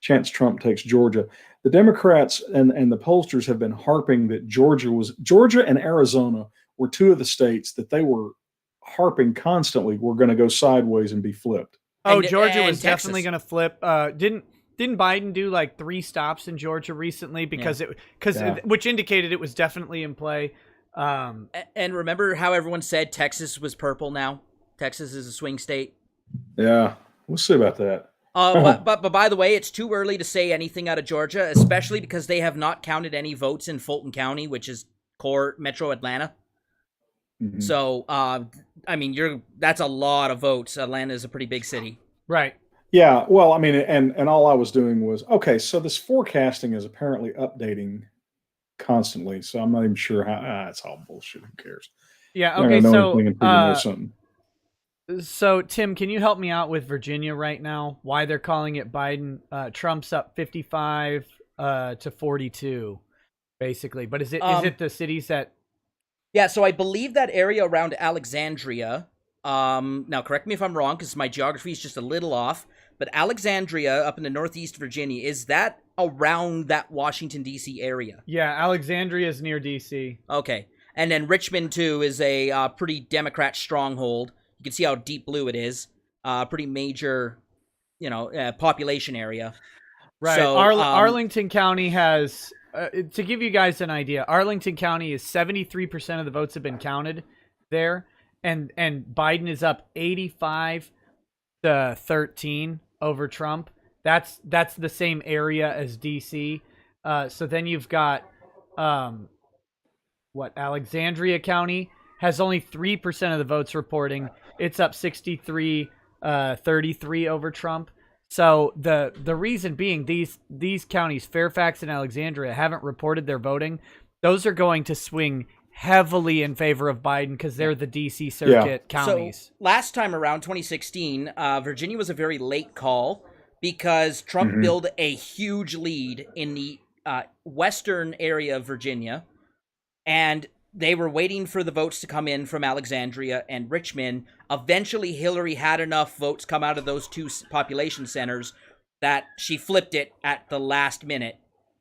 chance Trump takes Georgia. The Democrats and the pollsters have been harping that Georgia and Arizona were 2 of the states that they were harping constantly were going to go sideways and be flipped. Oh, Georgia was definitely going to flip. Didn't Biden do like 3 stops in Georgia recently which indicated it was definitely in play. And remember how everyone said Texas was purple now? Texas is a swing state. Yeah, we'll see about that. But by the way, it's too early to say anything out of Georgia, especially because they have not counted any votes in Fulton County, which is core Metro Atlanta. Mm-hmm. So, that's a lot of votes. Atlanta is a pretty big city. Right. Yeah, well, I mean, and all I was doing was, okay, so this forecasting is apparently updating constantly, so I'm not even sure how. It's all bullshit. Who cares? Yeah. Okay. So, So, Tim, can you help me out with Virginia right now? Why they're calling it Biden? Trump's up 55 to 42, basically. But is it the cities that? Yeah, so I believe that area around Alexandria. Now correct me if I'm wrong, because my geography is just a little off. But Alexandria, up in the northeast Virginia, is that around that Washington D.C. area? Yeah, Alexandria is near D.C. Okay, and then Richmond too is a pretty Democrat stronghold. You can see how deep blue it is. Pretty major, population area. Right. So, Arlington County has, to give you guys an idea, Arlington County is 73% of the votes have been counted there, and Biden is up 85 to 13 over Trump. That's the same area as DC. So then you've got Alexandria County has only 3% of the votes reporting. It's up 63-33 over Trump. So the reason being these counties, Fairfax and Alexandria, haven't reported their voting. Those are going to swing heavily in favor of Biden because they're the DC circuit counties. So last time around, 2016, Virginia was a very late call because Trump built a huge lead in the western area of Virginia, and they were waiting for the votes to come in from Alexandria and Richmond. Eventually, Hillary had enough votes come out of those two population centers that she flipped it at the last minute.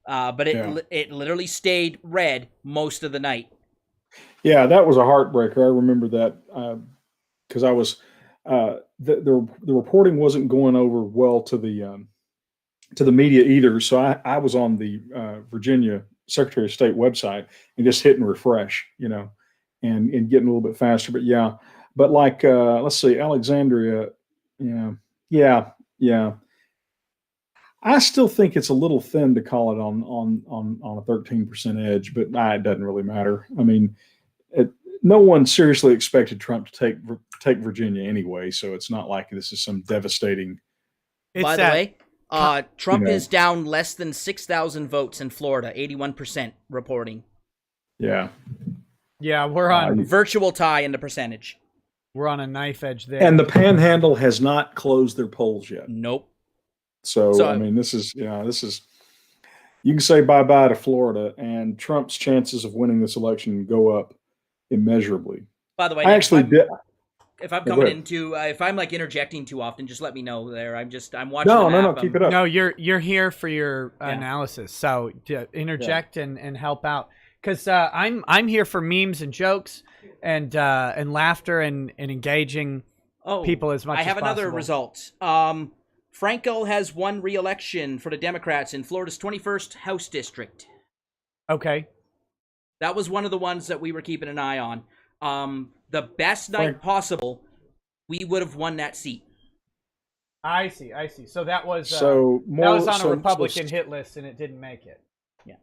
But it literally stayed red most of the night. Yeah, that was a heartbreaker. I remember that because I was the reporting wasn't going over well to the media either. So I was on the Virginia Secretary of State website and just hitting refresh, and getting a little bit faster. But like let's see, Alexandria, yeah. I still think it's a little thin to call it on a 13% edge, but it doesn't really matter. I mean, no one seriously expected Trump to take Virginia anyway, so it's not like this is some devastating. By the way, Trump is down less than 6,000 votes in Florida, 81% reporting. Yeah. Yeah, we're on virtual tie in the percentage. We're on a knife edge there. And the Panhandle has not closed their polls yet. Nope. So I mean, this is you can say bye-bye to Florida, and Trump's chances of winning this election go up immeasurably. By the way, I actually did. If I'm coming into, if I'm like interjecting too often, just let me know there. I'm watching. No, keep it up. No, you're here for your analysis, so interject and help out, because I'm here for memes and jokes and laughter and engaging people as much as possible. I have another result. Franco has won re-election for the Democrats in Florida's 21st House District. Okay. That was one of the ones that we were keeping an eye on. The best night possible, we would have won that seat. I see. So that was on a Republican hit list, and it didn't make it. Yeah.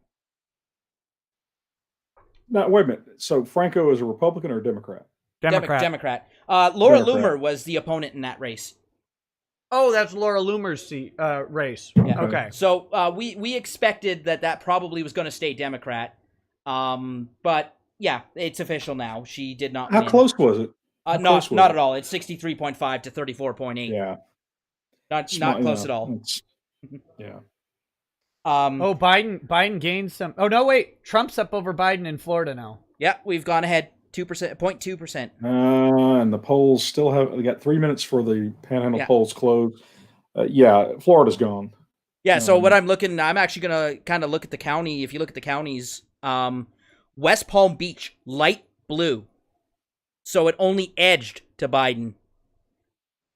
Now, wait a minute. So Franco is a Republican or a Democrat? Democrat. Laura Loomer was the opponent in that race. Oh, that's Laura Loomer's race. Yeah. Okay. So we expected that probably was going to stay Democrat. But yeah, it's official now. She did not win. How close was it? Not at all. It's 63.5 to 34.8. Yeah. Not close at all. Yeah. Biden gained some. Oh no, wait. Trump's up over Biden in Florida now. Yeah, we've gone ahead 0.2%. And the polls still we got 3 minutes for the Panhandle polls closed. Florida's gone. Yeah, so what I'm actually going to kind of look at the county. If you look at the counties, West Palm Beach, light blue. So it only edged to Biden.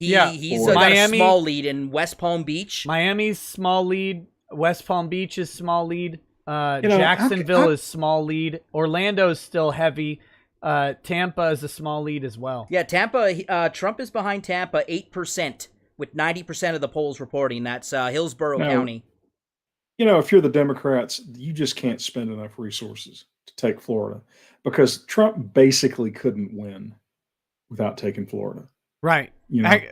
He's got a small lead in West Palm Beach. Miami's small lead. West Palm Beach is small lead. Jacksonville is small lead. Orlando's still heavy. Tampa is a small lead as well. Yeah, Tampa. Trump is behind Tampa 8%, with 90% of the polls reporting. That's Hillsborough County. If you're the Democrats, you just can't spend enough resources to take Florida, because Trump basically couldn't win without taking Florida. Right. I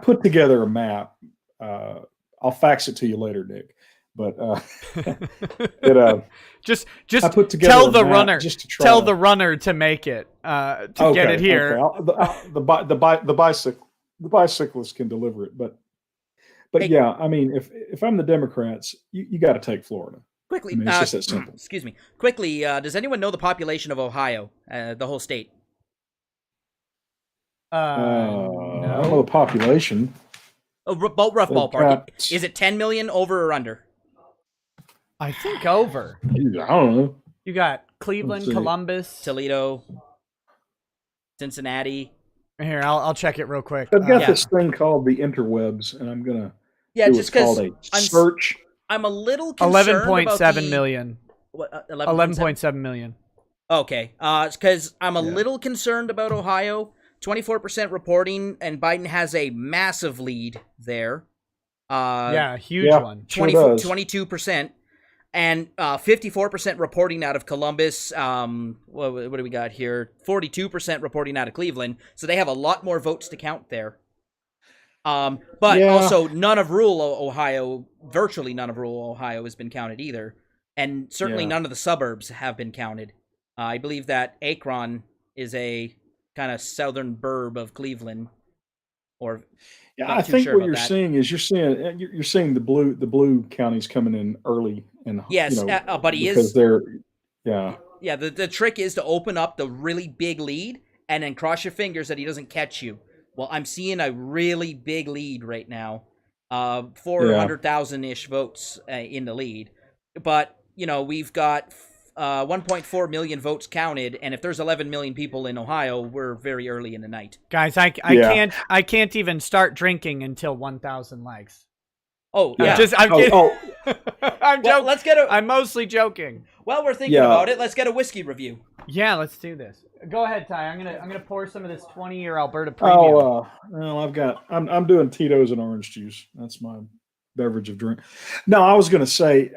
put together a map. I'll fax it to you later, Nick. But it just I put together tell a the map runner just to try tell to- the runner to make it to get it here. Okay. The bicyclist can deliver it, but Hey. yeah, I mean, if I'm the Democrats, you got to take Florida. Quickly, I mean, it's just that simple. Excuse me. Quickly, does anyone know the population of Ohio, the whole state? I don't know No. the population. Oh, rough They've ballpark. got- Is it 10 million over or under? I think over. I don't know. You got Cleveland, Let's see. Columbus. Toledo, Cincinnati. Here, I'll check it real quick. I've got Yeah. this thing called the interwebs, and I'm gonna Yeah, do just what's called because a search. I'm a little concerned 11.7 about million. What, 11.7 million. Okay, because I'm a Yeah. little concerned about Ohio. 24% reporting, and Biden has a massive lead there. Yeah, huge yeah. one. Sure does. 22%. And 54% reporting out of Columbus. What do we got here? 42% reporting out of Cleveland. So they have a lot more votes to count there. But Yeah. also none of rural Ohio, virtually none of rural Ohio has been counted either. And certainly Yeah. none of the suburbs have been counted. I believe that Akron is a kind of southern burb of Cleveland. Or Yeah, not I too think sure what about you're that. seeing is you're seeing the blue counties coming in early, and Yes, but he because is. they're yeah. Yeah, the trick is to open up the really big lead and then cross your fingers that he doesn't catch you. Well, I'm seeing a really big lead right now. 400,000-ish votes in the lead. But, we've got 1.4 million votes counted, and if there's 11 million people in Ohio, we're very early in the night. Guys, I can't even start drinking until 1,000 likes. Oh, Yeah. yeah. I'm kidding. I'm Well, joking. I'm mostly joking. While we're thinking Yeah. about it, let's get a whiskey review. Yeah, let's do this. Go ahead, Ty. I'm gonna pour some of this 20-year Alberta Premium. Well, I'm doing Tito's and orange juice. That's my beverage of drink. No, I was going to say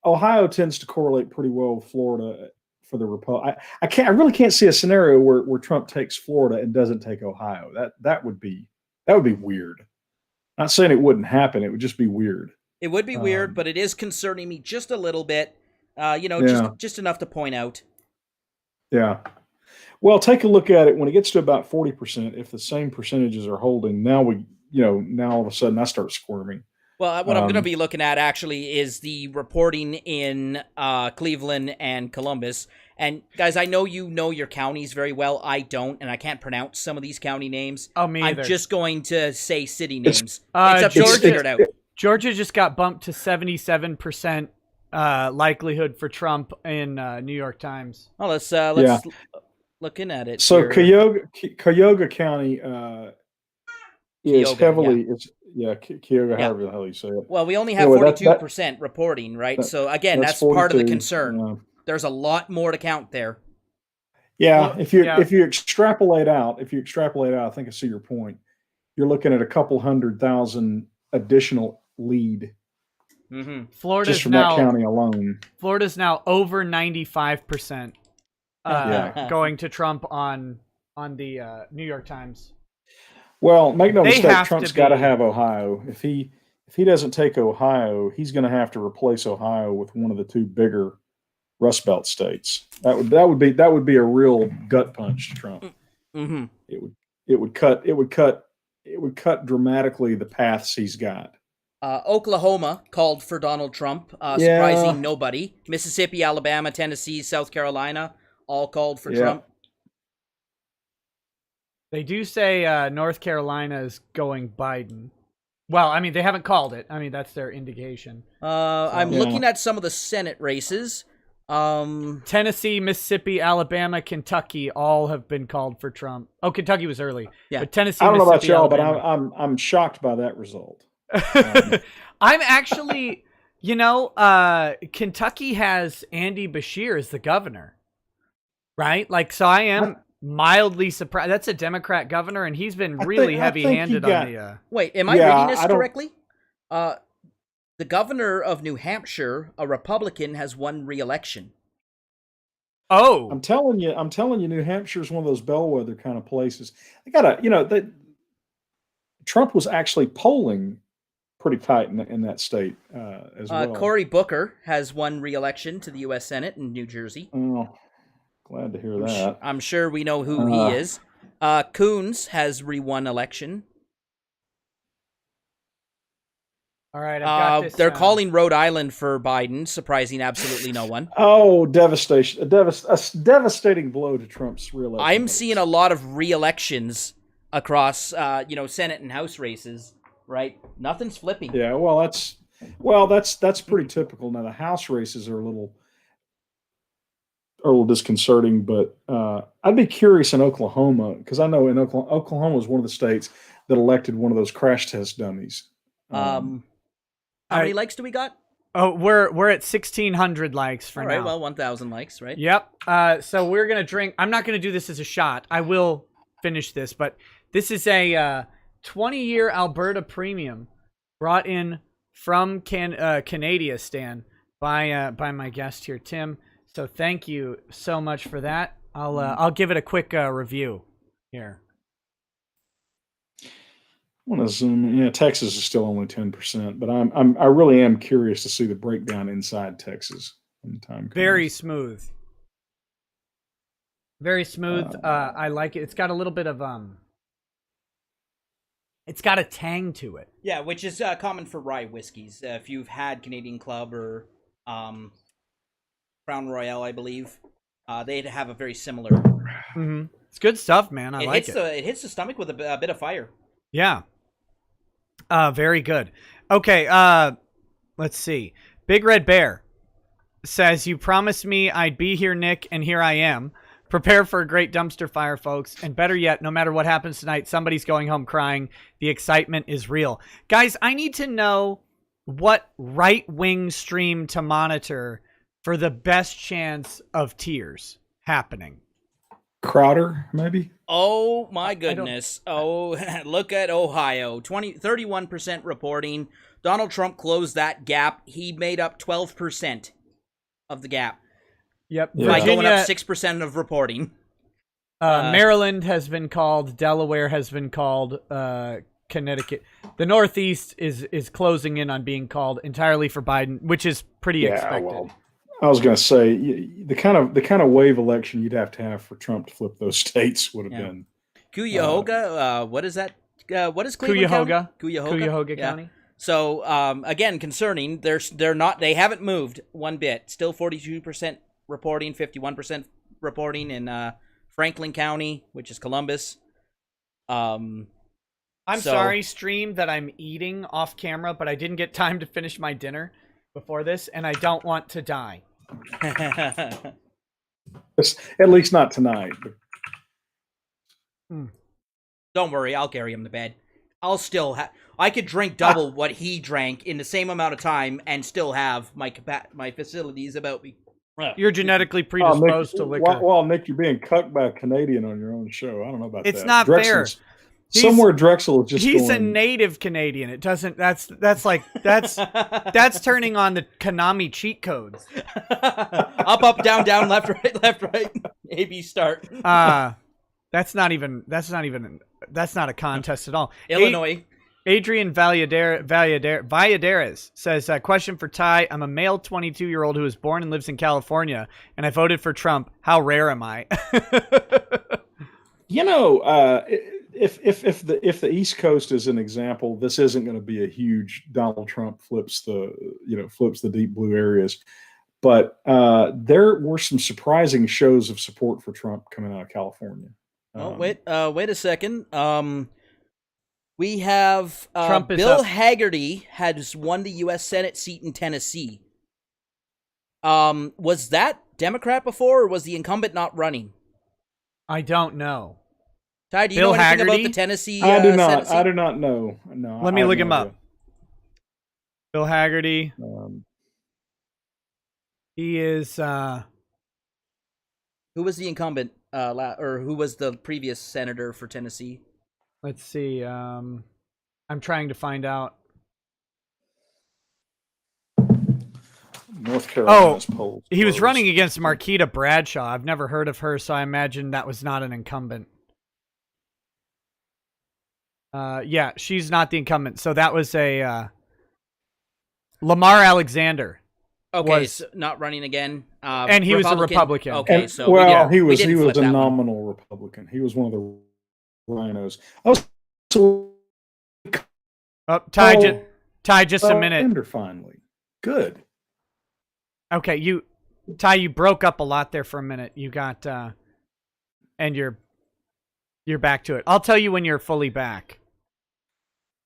Ohio tends to correlate pretty well with Florida for the I really can't see a scenario where Trump takes Florida and doesn't take Ohio. That would be weird. Not saying it wouldn't happen. It would just be weird. It would be weird, but it is concerning me just a little bit. Just enough to point out. Yeah. Well, take a look at it when it gets to about 40%. If the same percentages are holding, now all of a sudden I start squirming. Well, what I'm going to be looking at actually is the reporting in Cleveland and Columbus. And guys, I know you know your counties very well. I don't, and I can't pronounce some of these county names. Oh, me either. I'm just going to say city names. It's Georgia Georgia figured out. Georgia just got bumped to 77% likelihood for Trump in New York Times. Oh, let's looking at it. So here. Cuyahoga County is heavily Cuyahoga, Yeah. however the hell you say it. Well, we only have Anyway, 42% reporting, right? So again, that's part of the 42, concern. There's a lot more to count there. Yeah, Well, if you extrapolate out, I think I see your point. You're looking at a couple 100,000 additional lead Mm-hmm. just from that county alone. Florida's now over 95% going to Trump on the New York Times. Well, make no They mistake, have Trump's to got to be- have Ohio. If he doesn't take Ohio, he's going to have to replace Ohio with one of the two bigger Rust Belt states. That would be a real gut punch to Trump. Mm-hmm. It would cut dramatically the paths he's got. Oklahoma called for Donald Trump, surprising nobody. Mississippi, Alabama, Tennessee, South Carolina, all called for Trump. They do say North Carolina is going Biden. Well, I mean, they haven't called it. I mean, that's their indication. I'm looking at some of the Senate races. Tennessee, Mississippi, Alabama, Kentucky all have been called for Trump. Oh, Kentucky was early. Yeah. But Tennessee, I don't know about Mississippi, y'all, but Alabama. I'm shocked by that result. I'm actually, Kentucky has Andy Beshear as the governor, right? Like, so I am mildly surprised. That's a Democrat governor, and he's been really heavy-handed on the. Wait, am I reading this correctly? The governor of New Hampshire, a Republican, has won re-election. Oh, I'm telling you, New Hampshire is one of those bellwether kind of places. They got Trump was actually polling pretty tight in that state as well. Cory Booker has won re-election to the U.S. Senate in New Jersey. Oh, glad to hear that. I'm sure we know who he is. Coons has re-won election. All right, I've got this. They're calling Rhode Island for Biden, surprising absolutely no one. Oh, devastation! A devastating blow to Trump's reelection. I'm seeing a lot of re-elections across, Senate and House races. Right, nothing's flipping. Yeah, that's pretty typical. Now the House races are a little disconcerting, but I'd be curious in Oklahoma because I know in Oklahoma was one of the states that elected one of those crash test dummies. How many likes do we got? Oh, we're at 1,600 likes for now. All right, well, 1,000 likes, right? Yep. So we're gonna drink. I'm not gonna do this as a shot. I will finish this, but this is a 20-year Alberta Premium brought in from Canada, Stan, by my guest here, Tim. So thank you so much for that. I'll give it a quick review here. I want to zoom in. Yeah, Texas is still only 10%, but I really am curious to see the breakdown inside Texas when the time comes. Very smooth. Very smooth. I like it. It's got a little bit of it's got a tang to it. Yeah, which is common for rye whiskeys. If you've had Canadian Club or Crown Royal, I believe, they'd have a very similar. Mm-hmm. It's good stuff, man. I like it. It hits the stomach with a bit of fire. Yeah. Very good. Okay, let's see. Big Red Bear says, "You promised me I'd be here, Nick, and here I am. Prepare for a great dumpster fire, folks. And better yet, no matter what happens tonight, somebody's going home crying. The excitement is real." Guys, I need to know what right-wing stream to monitor for the best chance of tears happening. Crowder, maybe? Oh, my goodness. Oh, look at Ohio. 31% reporting. Donald Trump closed that gap. He made up 12% of the gap. Yep. Yeah. By going up 6% of reporting. Maryland has been called. Delaware has been called. Connecticut. The Northeast is closing in on being called entirely for Biden, which is pretty expected. Well, I was going to say the kind of wave election you'd have to have for Trump to flip those states would have been. Cuyahoga. What is that? What is Cleveland County? Cuyahoga County. So again, concerning. They're not. They haven't moved one bit. Still 42% reporting, 51% reporting in Franklin County, which is Columbus. I'm sorry, stream, that I'm eating off camera, but I didn't get time to finish my dinner before this, and I don't want to die. At least not tonight. Don't worry, I'll carry him to bed. I'll still have. I could drink double what he drank in the same amount of time and still have my facilities about me. You're genetically predisposed to liquor. Well, Nick, you're being cucked by a Canadian on your own show. I don't know about that. It's not fair. Somewhere Drexel is just he's a native Canadian. It doesn't that's turning on the Konami cheat codes. Up, down, left, right. A-B start. That's not a contest at all. Illinois. Adrian Valladares says, question for Ty. I'm a male 22-year-old who was born and lives in California, and I voted for Trump. How rare am I? If the East Coast is an example, this isn't going to be a huge Donald Trump flips the deep blue areas. But there were some surprising shows of support for Trump coming out of California. Wait a second. We have Trump Bill Hagerty has won the U.S. Senate seat in Tennessee. Was that Democrat before, or was the incumbent not running? I don't know. Ty, do you know anything about the Tennessee? I do not. Senate seat? I do not know. No. Let me look him up. Bill Hagerty. He is. Who was the incumbent? Or who was the previous senator for Tennessee? Let's see. I'm trying to find out. North Carolina's polls. He was running against Marquita Bradshaw. I've never heard of her, so I imagine that was not an incumbent. Yeah, she's not the incumbent. So that was a Lamar Alexander. Okay, Was- so not running again. And he was a Republican. Okay, And, so well, we he was didn't a flip that one. nominal Republican. He was one of the rhinos. Also, Oh, Ty, just a minute. Finally, good. Okay, Ty, you broke up a lot there for a minute. You got, and you're back to it. I'll tell you when you're fully back.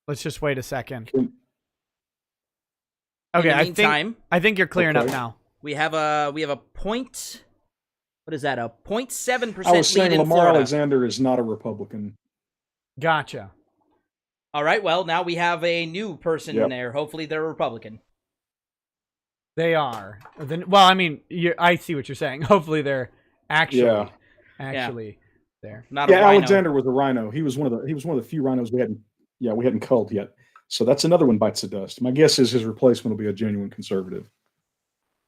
Let's just wait a second. Okay, In the meantime, I think you're clearing up now. we have a point. What is that? A 0.7% I was saying lead in Lamar Florida. Alexander is not a Republican. Gotcha. All right. Well, now we have a new person Yep. in there. Hopefully, they're a Republican. They are. Well, I mean, I see what you're saying. Hopefully, they're actually there. Not a Yeah, rhino. Alexander was a rhino. He was one of the few rhinos we hadn't culled yet. So that's another one bites the dust. My guess is his replacement will be a genuine conservative.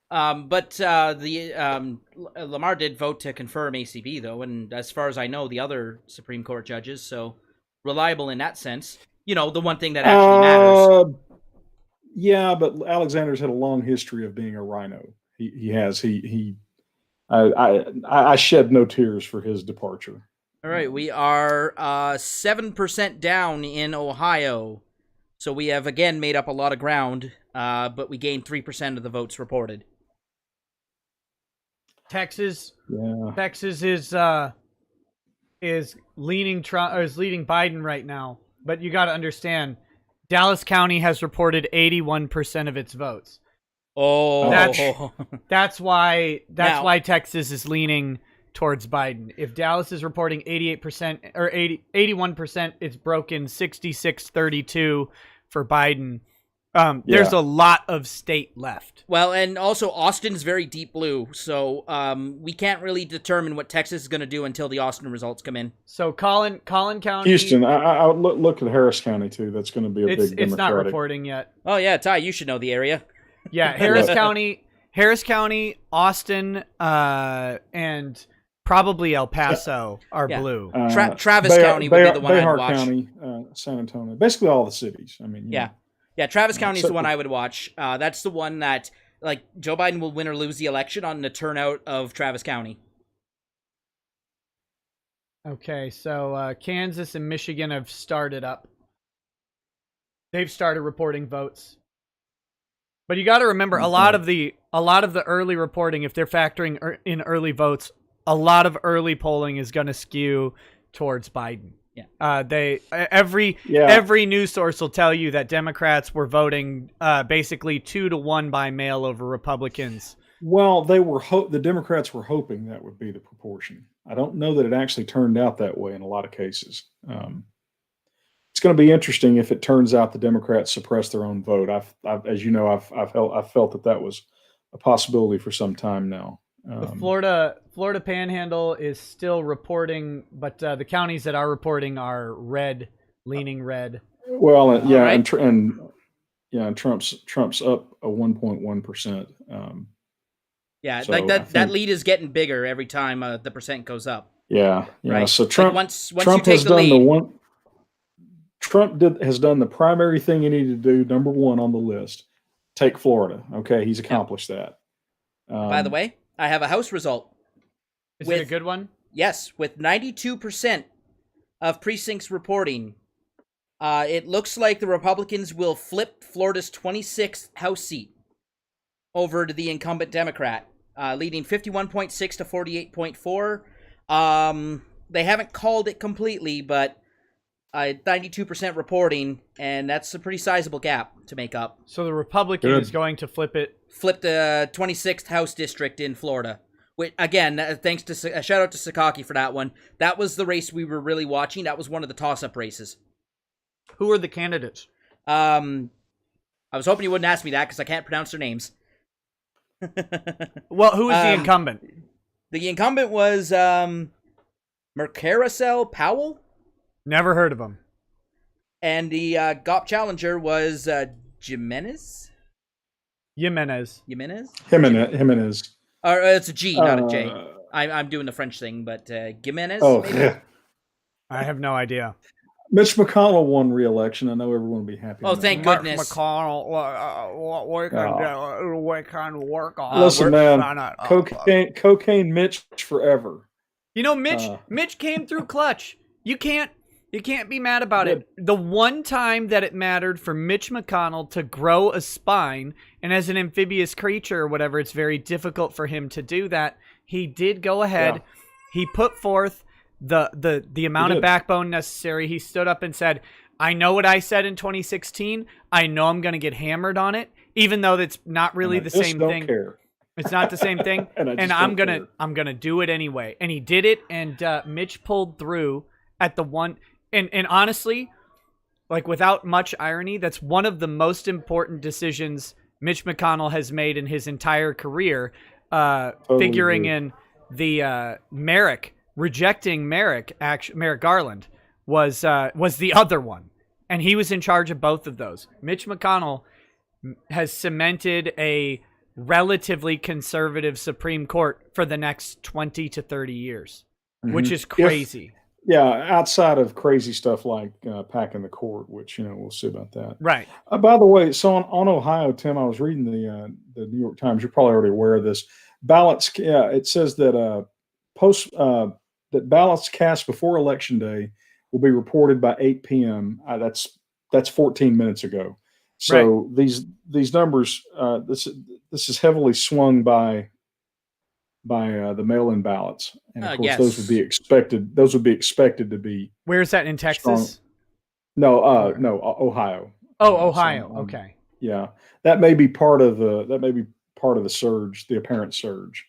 But Lamar did vote to confirm ACB though, and as far as I know, the other Supreme Court judges, so reliable in that sense. You know, the one thing that actually matters. Yeah, but Alexander's had a long history of being a rhino. He has. I shed no tears for his departure. All right, we are 7% down in Ohio, so we have again made up a lot of ground, but we gained 3% of the votes reported. Texas Yeah. is leaning Biden right now, but you got to understand, Dallas County has reported 81% of its votes. Oh, That's why Now- Texas is leaning towards Biden. If Dallas is reporting 88% or 81%, it's broken 66-32 for Biden. There's a lot of state left. Well, and also Austin's very deep blue, so we can't really determine what Texas is going to do until the Austin results come in. So Collin County, Houston. I would look at Harris County too. That's going to be a big Democratic. it's not reporting yet. Oh yeah, Ty, you should know the area. Yeah, Harris County, Austin, and probably El Paso are blue. Travis County would be the one I'd Bayhart watch. County, San Antonio, basically all the cities. I mean, Yeah, Travis County is the one I would watch. That's the one that, like, Joe Biden will win or lose the election on the turnout of Travis County. Okay, so Kansas and Michigan have started up. They've started reporting votes. But you got to remember, a lot of the early reporting, if they're factoring in early votes, a lot of early polling is going to skew towards Biden. Yeah. Every news source will tell you that Democrats were voting basically 2-1 by mail over Republicans. Well, the Democrats were hoping that would be the proportion. I don't know that it actually turned out that way in a lot of cases. It's going to be interesting if it turns out the Democrats suppress their own vote. As you know, I've felt that was a possibility for some time now. The Florida Panhandle is still reporting, but the counties that are reporting are red, leaning red. Well, right. and Trump's up a 1.1%. Yeah, So like I that think- lead is getting bigger every time the percent goes up. Yeah. Right. So Like Trump once Trump you take has the done lead, has done the primary thing he needed to do. Number one on the list, take Florida. Okay, he's accomplished that. by the way, I have a House result. Is it a good one? Yes, with 92% of precincts reporting, it looks like the Republicans will flip Florida's 26th House seat over to the incumbent Democrat, leading 51.6 to 48.4. They haven't called it completely, but 92% reporting, and that's a pretty sizable gap to make up. So the Republican is going to flip it. Flip the 26th House district in Florida. Which, again, thanks to shout out to Sakaki for that one. That was the race we were really watching. That was one of the toss-up races. Who are the candidates? I was hoping you wouldn't ask me that because I can't pronounce their names. Well, who is the incumbent? The incumbent was Mercaricel Powell, Never heard of him. and the GOP challenger was Jimenez. Jimenez. Jimenez. Or it's a G, not a J. I'm doing the French thing, but Jimenez. Oh, maybe? yeah. I have no idea. Mitch McConnell won re-election. I know everyone will be happy. Oh, thank goodness. McConnell, we can work on. Listen, man, cocaine Mitch forever. You know, Mitch came through clutch. You can't be mad about it. The one time that it mattered for Mitch McConnell to grow a spine, and as an amphibious creature or whatever, it's very difficult for him to do that. He did go ahead. Yeah. He put forth the amount of backbone necessary. He stood up and said, I know what I said in 2016. I know I'm going to get hammered on it, even though that's not really the same thing. Care. It's not the same thing. and I'm gonna do it anyway. And he did it, and Mitch pulled through at the one. And honestly, like without much irony, that's one of the most important decisions Mitch McConnell has made in his entire career. Figuring in the rejecting Merrick Garland was the other one, and he was in charge of both of those. Mitch McConnell has cemented a relatively conservative Supreme Court for the next 20 to 30 years, which is crazy. Outside of crazy stuff like packing the court, which, we'll see about that. Right. By the way, so on Ohio, Tim, I was reading the New York Times. You're probably already aware of this. Ballots, it says that that ballots cast before Election Day will be reported by 8 p.m. That's 14 minutes ago. So these numbers, this is heavily swung by the mail-in ballots, and of course those would be expected. Those would be expected to be. Where is that in Texas? Strong. No, Ohio. Oh, Ohio. Okay. Yeah, that may be part of the surge, the apparent surge.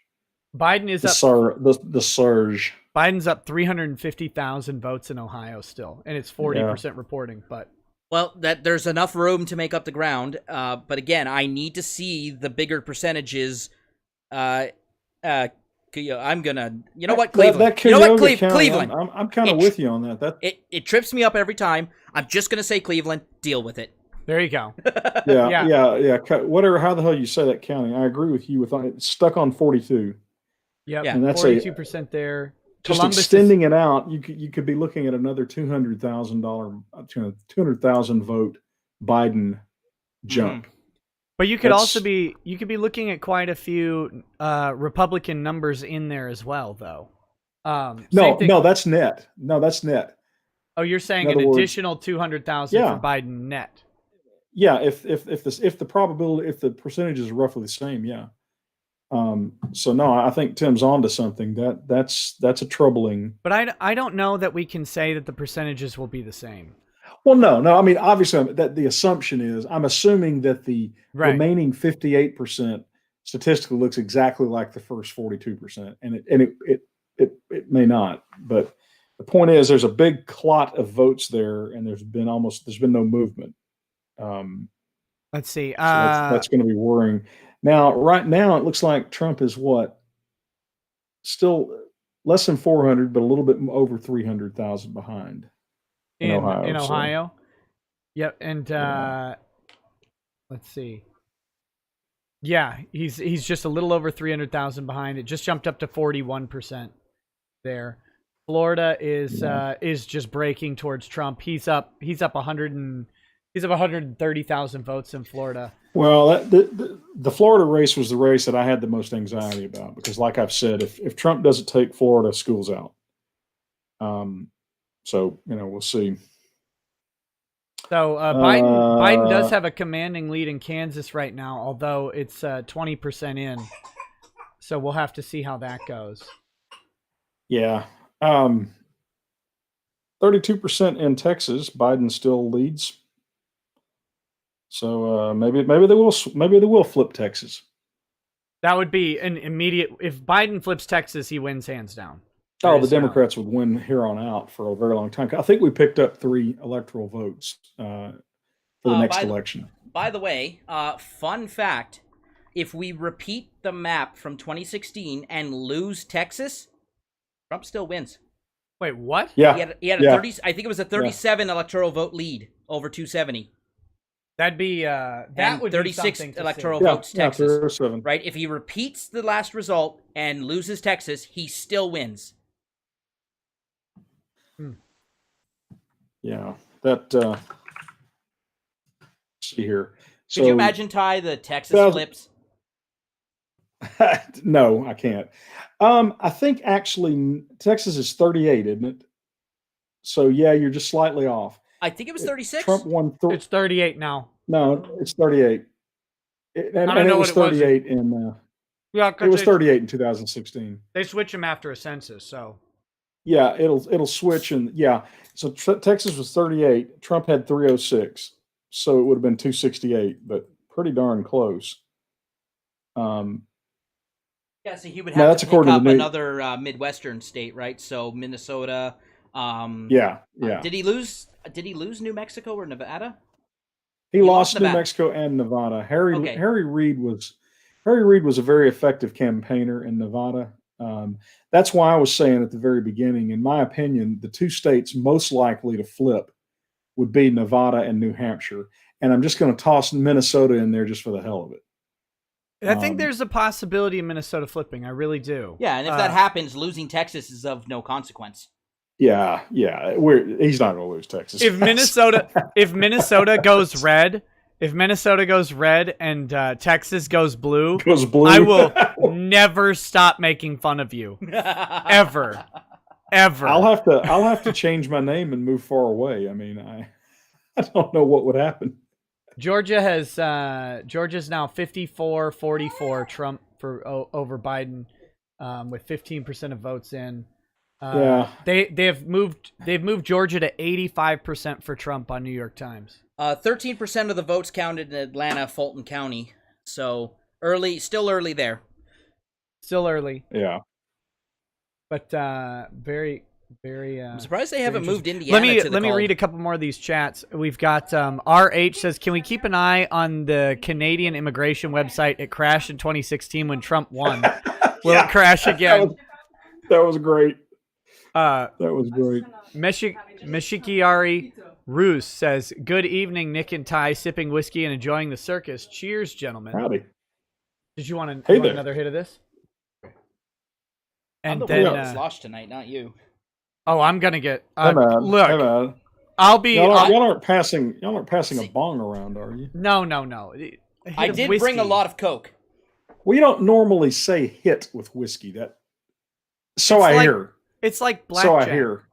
Biden is the surge. Biden's up 350,000 votes in Ohio still, and it's 40% reporting. But there's enough room to make up the ground. But again, I need to see the bigger percentages. I'm gonna, you know what, Cleveland. Cleveland. I'm kind of with you on that. It trips me up every time. I'm just gonna say Cleveland. Deal with it. There you go. Yeah. Whatever, how the hell you say that counting? I agree with you. It's stuck on 42. Yep. Yeah, and that's 42% there. Just Columbus extending it out, you could be looking at another $200,000 vote Biden jump. But you could be looking at quite a few Republican numbers in there as well, though. No, that's net. Oh, you're saying an additional 200,000 for Biden net? Yeah, if the percentage is roughly the same, yeah. So no, I think Tim's onto something. That's a troubling. But I don't know that we can say that the percentages will be the same. Well, no. I mean, obviously, that the assumption is I'm assuming that the remaining 58% statistically looks exactly like the first 42%, and it may not. But the point is, there's a big clot of votes there, and there's been no movement. Let's see. So that's going to be worrying. Now, right now, it looks like Trump is still less than 400, but a little bit over 300,000 behind in Ohio. In Ohio? So. Yep. And let's see. Yeah, he's just a little over 300,000 behind. It just jumped up to 41% there. Florida is just breaking towards Trump. He's up 130,000 votes in Florida. Well, the Florida race was the race that I had the most anxiety about because, like I've said, if Trump doesn't take Florida, school's out. So we'll see. So Biden does have a commanding lead in Kansas right now, although it's 20% in. So we'll have to see how that goes. Yeah. 32% in Texas. Biden still leads. So maybe they will flip Texas. That would be an immediate. If Biden flips Texas, he wins hands down. The Democrats would win here on out for a very long time. I think we picked up 3 electoral votes for the next election. By the way, fun fact: if we repeat the map from 2016 and lose Texas, Trump still wins. Wait, what? Yeah, he had a 30. I think it was a 37 electoral vote lead over 270. That'd be that would 36 be electoral votes Texas. 37. Right? If he repeats the last result and loses Texas, he still wins. Yeah, that. Let's see here. So, Could you imagine, Ty, the Texas flips? No, I can't. I think actually Texas is 38, isn't it? So yeah, you're just slightly off. I think it was 36. Trump won. It's 38 now. No, it's 38. And it was 38 in. Yeah, it was 38 in 2016. They switch them after a census, so. Yeah, it'll switch, and yeah. So Texas was 38. Trump had 306, so it would have been 268, but pretty darn close. Yeah, so he would have to pick up another Midwestern state, right? So Minnesota. Yeah. Did he lose New Mexico or Nevada? He lost New Mexico and Nevada. Harry Reid was a very effective campaigner in Nevada. That's why I was saying at the very beginning, in my opinion, the two states most likely to flip would be Nevada and New Hampshire. And I'm just going to toss Minnesota in there just for the hell of it. I think there's a possibility of Minnesota flipping. I really do. Yeah, and if that happens, losing Texas is of no consequence. Yeah. He's not going to lose Texas. If Minnesota goes red, and Texas goes blue, I will never stop making fun of you, ever. I'll have to change my name and move far away. I mean, I don't know what would happen. Georgia's now 54-44 Trump over Biden, with 15% of votes in. They've moved Georgia to 85% for Trump on New York Times. 13% of the votes counted in Atlanta, Fulton County. So still early there. Still early. Yeah. But very. I'm surprised they haven't moved Indiana. Let me read a couple more of these chats. We've got RH says, "Can we keep an eye on the Canadian immigration website? It crashed in 2016 when Trump won. Will it crash again?" That was great. That was great. Meshikiari Roos says, "Good evening, Nick and Ty, sipping whiskey and enjoying the circus. Cheers, gentlemen." Howdy. Did you want want another hit of this? And I'm the one that slosh tonight, not you. Oh, I'm gonna get. Hey man, look, I'll be. Y'all aren't passing a bong around, are you? No. I did bring a lot of Coke. We don't normally say hit with whiskey. I hear. It's like blackjack. So I hear.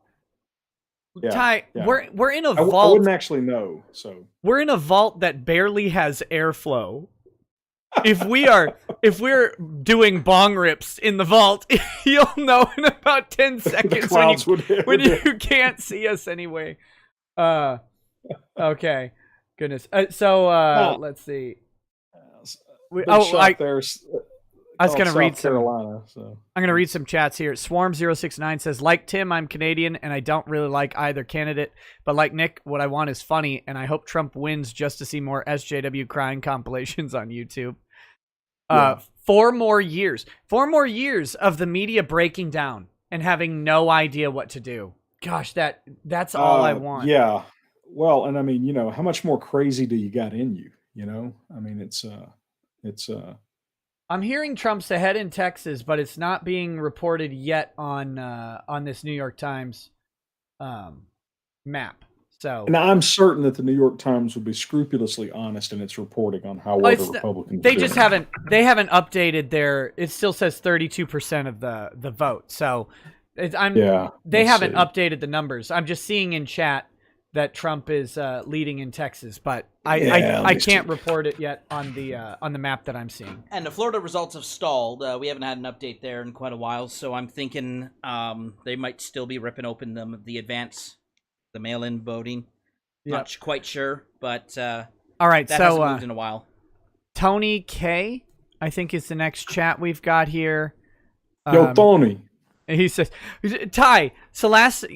Yeah, Ty, yeah. We're in a vault. I wouldn't actually know. So we're in a vault that barely has airflow. If we're doing bong rips in the vault, you'll know in about 10 seconds when you can't see us anyway. Okay. Goodness. Let's see. I was going to read Carolina, I'm going to read some chats here. Swarm069 says, "Like Tim, I'm Canadian and I don't really like either candidate, but like Nick, what I want is funny and I hope Trump wins just to see more SJW crying compilations on YouTube." 4 more years of the media breaking down and having no idea what to do. Gosh, that's all I want. Yeah. Well, and I mean, how much more crazy do you got in you? I mean, it's I'm hearing Trump's ahead in Texas, but it's not being reported yet on this New York Times map. So, and I'm certain that the New York Times would be scrupulously honest in its reporting on how well the Republicans. They just haven't updated their. It still says 32% of the vote. So, they haven't updated the numbers. I'm just seeing in chat that Trump is leading in Texas, but I can't report it yet on the map that I'm seeing. And the Florida results have stalled. We haven't had an update there in quite a while, so I'm thinking they might still be ripping open the mail-in voting. Yep. Not quite sure, but all right. That hasn't moved in a while. Tony K, I think is the next chat we've got here. Yo, Tony. He says, "Ty, so last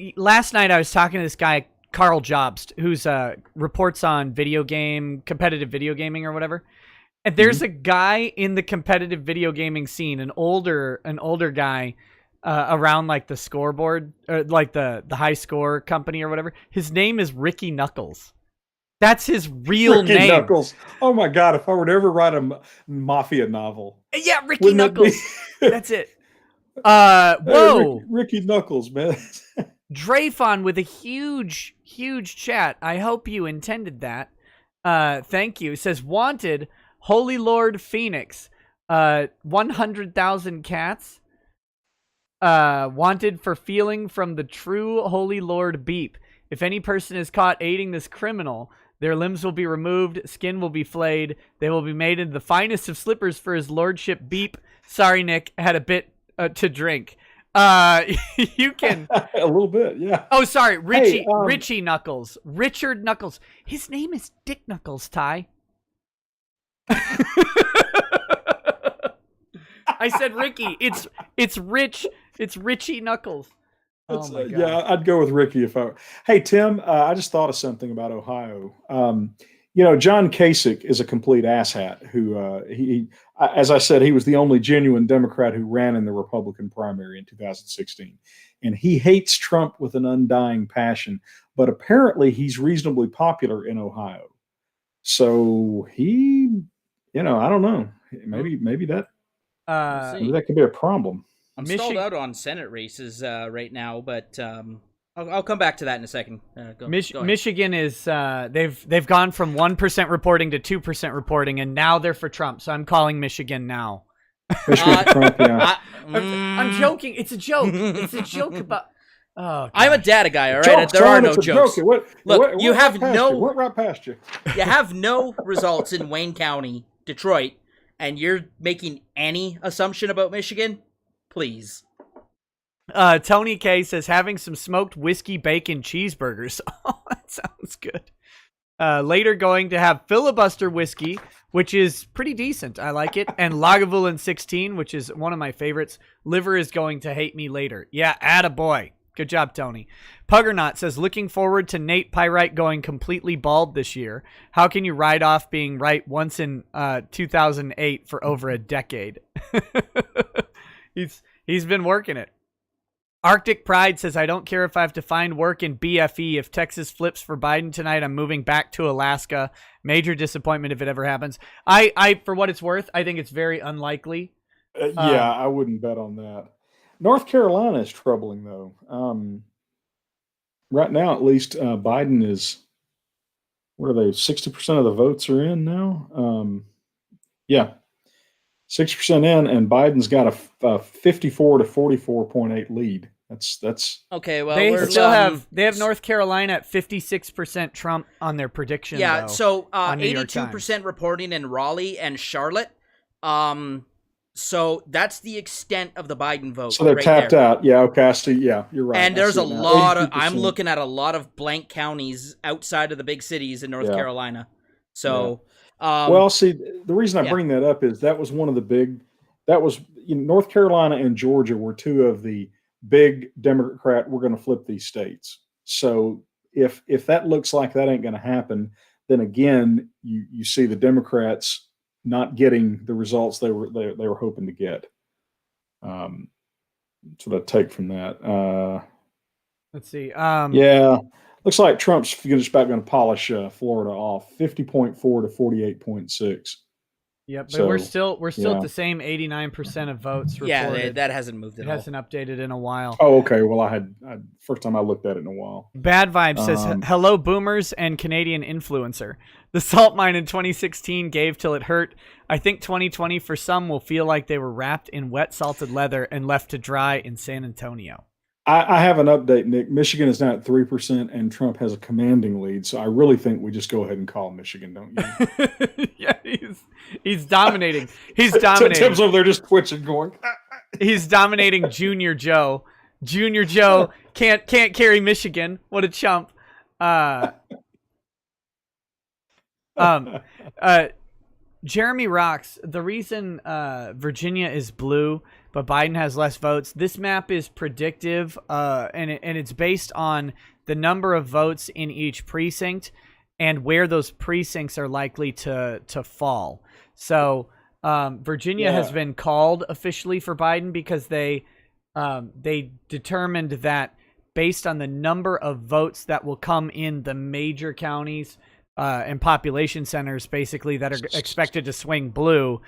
night I was talking to this guy, Carl Jobst, who's reports on competitive video gaming or whatever. And there's a guy in the competitive video gaming scene, an older guy around like the scoreboard or like the high score company or whatever. His name is Ricky Knuckles. That's his real name. Ricky Knuckles. Oh my God! If I were to ever write a mafia novel, yeah, Ricky Knuckles. That's it. Whoa, Ricky Knuckles, man. Dreyfon with a huge huge chat. I hope you intended that. Thank you. It says, wanted, Holy Lord Phoenix, 100,000 cats. Wanted for feeling from the true Holy Lord Beep. If any person is caught aiding this criminal, their limbs will be removed, skin will be flayed, they will be made into the finest of slippers for his lordship Beep. Sorry, Nick, had a bit to drink. You can a little bit, yeah. Oh, sorry, Richie. Hey, Richie Knuckles. Richard Knuckles. His name is Dick Knuckles, Ty. I said Ricky. It's Rich. It's Richie Knuckles. Oh my God. Yeah, I'd go with Ricky if I. Hey Tim, I just thought of something about Ohio. You know, John Kasich is a complete asshat. Who as I said, he was the only genuine Democrat who ran in the Republican primary in 2016, and he hates Trump with an undying passion. But apparently, he's reasonably popular in Ohio. So he, I don't know. Maybe that could be a problem. I'm stalled out on Senate races right now, but I'll come back to that in a second. Go Michigan is they've gone from 1% reporting to 2% reporting, and now they're for Trump. So I'm calling Michigan now. Trump, yeah. I'm joking. It's a joke. It's a joke about. Oh, I'm a data guy, all right? There are no jokes. Look, you have no. Went right past you. You have no results in Wayne County, Detroit, and you're making any assumption about Michigan. Please. Tony K says having some smoked whiskey bacon cheeseburgers. Oh, that sounds good. Later going to have filibuster whiskey, which is pretty decent. I like it. And Lagavulin 16, which is one of my favorites. Liver is going to hate me later. Yeah, attaboy. Good job, Tony. Puggernaut says, looking forward to Nate Pyrite going completely bald this year. How can you ride off being right once in 2008 for over a decade? He's been working it. Arctic Pride says, I don't care if I have to find work in BFE. If Texas flips for Biden tonight, I'm moving back to Alaska. Major disappointment if it ever happens. I for what it's worth, I think it's very unlikely. Yeah, I wouldn't bet on that. North Carolina is troubling, though. Right now, at least, Biden is, what are they, 60% of the votes are in now? Yeah, 6% in, and Biden's got a 54 to 44.8 lead. That's okay. Well, they have North Carolina at 56% Trump on their prediction. Yeah, though, so 82% reporting in Raleigh and Charlotte. So that's the extent of the Biden vote. So they're tapped out. Yeah, okay, I see. Yeah, you're right. And there's a lot of, I'm looking at a lot of blank counties outside of the big cities in North Carolina. So, well, see, the reason I bring that up is that was one of the big, North Carolina and Georgia were two of the big Democrat, we're going to flip these states. So if that looks like that ain't going to happen, then again, you see the Democrats not getting the results they were hoping to get. That's what I take from that. Let's see. Looks like Trump's just about going to polish Florida off, 50.4 to 48.6. Yep, but we're still at the same 89% of votes reported. Yeah, that hasn't moved at all. It hasn't updated in a while. Oh, okay. Well, I first time I looked at it in a while. Bad Vibe says, hello, boomers and Canadian influencer. The salt mine in 2016 gave till it hurt. I think 2020 for some will feel like they were wrapped in wet salted leather and left to dry in San Antonio. I have an update, Nick. Michigan is now at 3%, and Trump has a commanding lead. So I really think we just go ahead and call Michigan, don't you? Yeah, he's dominating. He's dominating. Tim's over there just twitching, going. He's dominating Junior Joe. Junior Joe can't carry Michigan. What a chump. Jeremy Rocks, the reason Virginia is blue but Biden has less votes, this map is predictive and it's based on the number of votes in each precinct and where those precincts are likely to fall. So Virginia has been called officially for Biden because they determined that based on the number of votes that will come in the major counties and population centers, basically, that are expected to swing blue,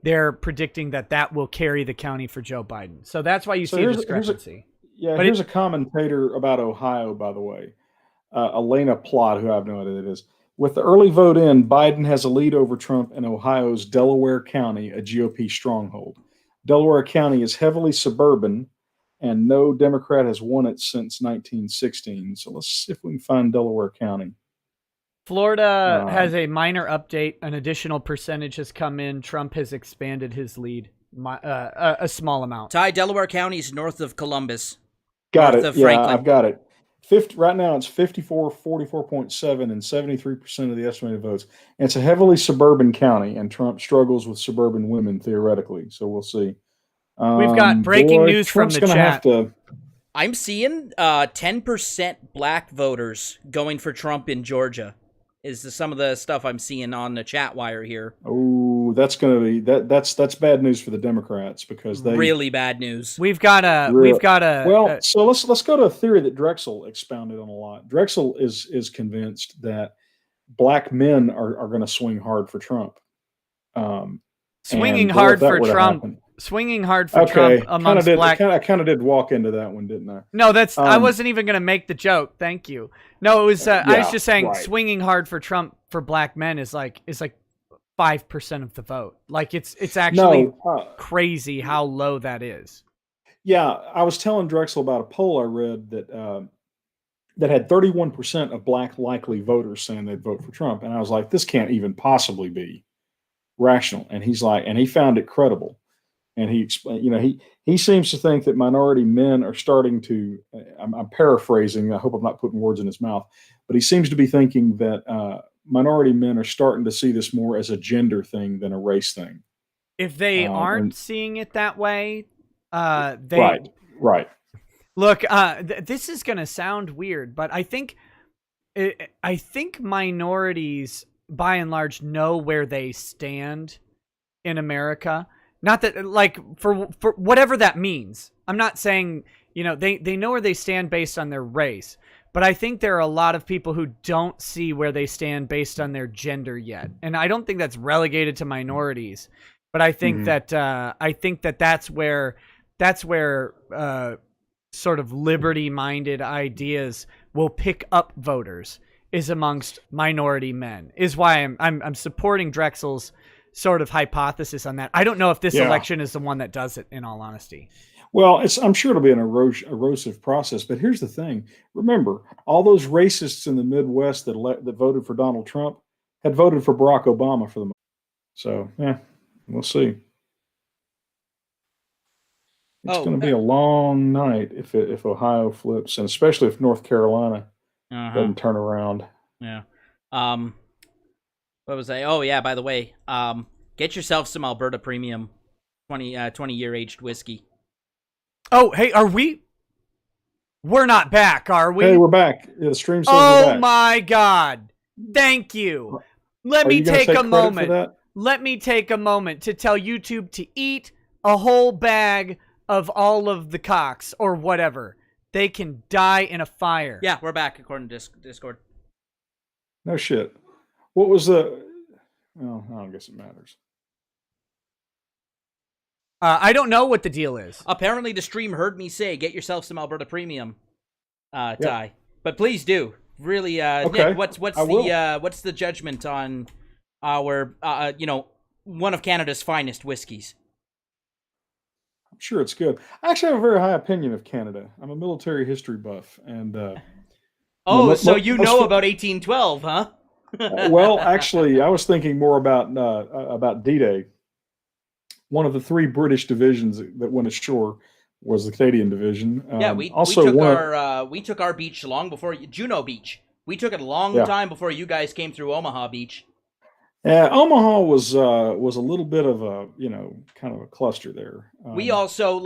they're predicting that will carry the county for Joe Biden. So that's why you see a discrepancy. Here's a commentator about Ohio, by the way. Elena Plott, who I have no idea who it is. With the early vote in, Biden has a lead over Trump in Ohio's Delaware County, a GOP stronghold. Delaware County is heavily suburban, and no Democrat has won it since 1916. So let's see if we can find Delaware County. Florida has a minor update. An additional percentage has come in. Trump has expanded his lead a small amount. Ty, Delaware County is north of Columbus. Got north it. Of yeah, Franklin. I've got it. Right now it's 54, 44.7, and 73% of the estimated votes. And it's a heavily suburban county, and Trump struggles with suburban women theoretically. So we'll see. We've got breaking news Trump's from the chat. I'm seeing 10% black voters going for Trump in Georgia. Is some of the stuff I'm seeing on the chat wire here. Oh, that's going to be that's bad news for the Democrats because they really bad news. We've got a so let's go to a theory that Drexel expounded on a lot. Drexel is convinced that black men are going to swing hard for Trump. Swinging hard for Trump. Swinging hard for Trump amongst black. I kind of did walk into that one, didn't I? No, that's I wasn't even going to make the joke. Thank you. No, it was. I was just saying, swinging hard for Trump for black men is like 5% of the vote. Like it's actually crazy how low that is. Yeah, I was telling Drexel about a poll I read that had 31% of black likely voters saying they'd vote for Trump, and I was like, this can't even possibly be rational. And he's like, and he found it credible. And he explained, he seems to think that minority men are starting to, I'm paraphrasing, I hope I'm not putting words in his mouth, but he seems to be thinking that minority men are starting to see this more as a gender thing than a race thing. If they aren't seeing it that way, they... Right. Look, this is going to sound weird, but I think minorities, by and large, know where they stand in America. Not that, like, for whatever that means. I'm not saying, they know where they stand based on their race. But I think there are a lot of people who don't see where they stand based on their gender yet. And I don't think that's relegated to minorities. But I think that's where sort of liberty-minded ideas will pick up voters, is amongst minority men. Is why I'm supporting Drexel's sort of hypothesis on that. I don't know if this election is the one that does it, in all honesty. Well, I'm sure it'll be an erosive process, but here's the thing. Remember, all those racists in the Midwest that voted for Donald Trump had voted for Barack Obama for the most. So, we'll see. It's going to be a long night if Ohio flips, and especially if North Carolina doesn't turn around. Yeah. What was I? Oh, yeah, by the way, get yourself some Alberta Premium 20-year aged whiskey. Oh, hey, we're not back, are we? Hey, we're back. Yeah, the stream says we're back. My God. Thank you. Let me take a moment. Let me take a moment to tell YouTube to eat a whole bag of all of the cocks or whatever. They can die in a fire. Yeah, we're back according to Discord. No shit. What was the... Well, I don't guess it matters. I don't know what the deal is. Apparently the stream heard me say, get yourself some Alberta Premium, Ty. But please do. Really, okay. Nick, what's the judgment on our, one of Canada's finest whiskeys? I'm sure it's good. I actually have a very high opinion of Canada. I'm a military history buff. And so you know about 1812, huh? Well, actually, I was thinking more about D-Day. One of the 3 British divisions that went ashore was the Canadian division. We took our beach long before Juno Beach. We took it a long time before you guys came through Omaha Beach. Yeah, Omaha was a little bit of a kind of a cluster there. We also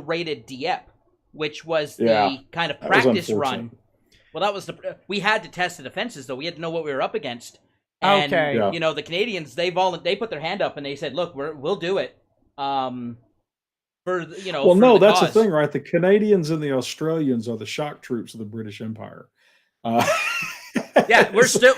raided Dieppe, which was the kind of practice run. Well, we had to test the defenses though. We had to know what we were up against. And, the Canadians, they put their hand up and they said, look, we'll do it. Well, no, that's the thing, right? The Canadians and the Australians are the shock troops of the British Empire. Yeah, we're still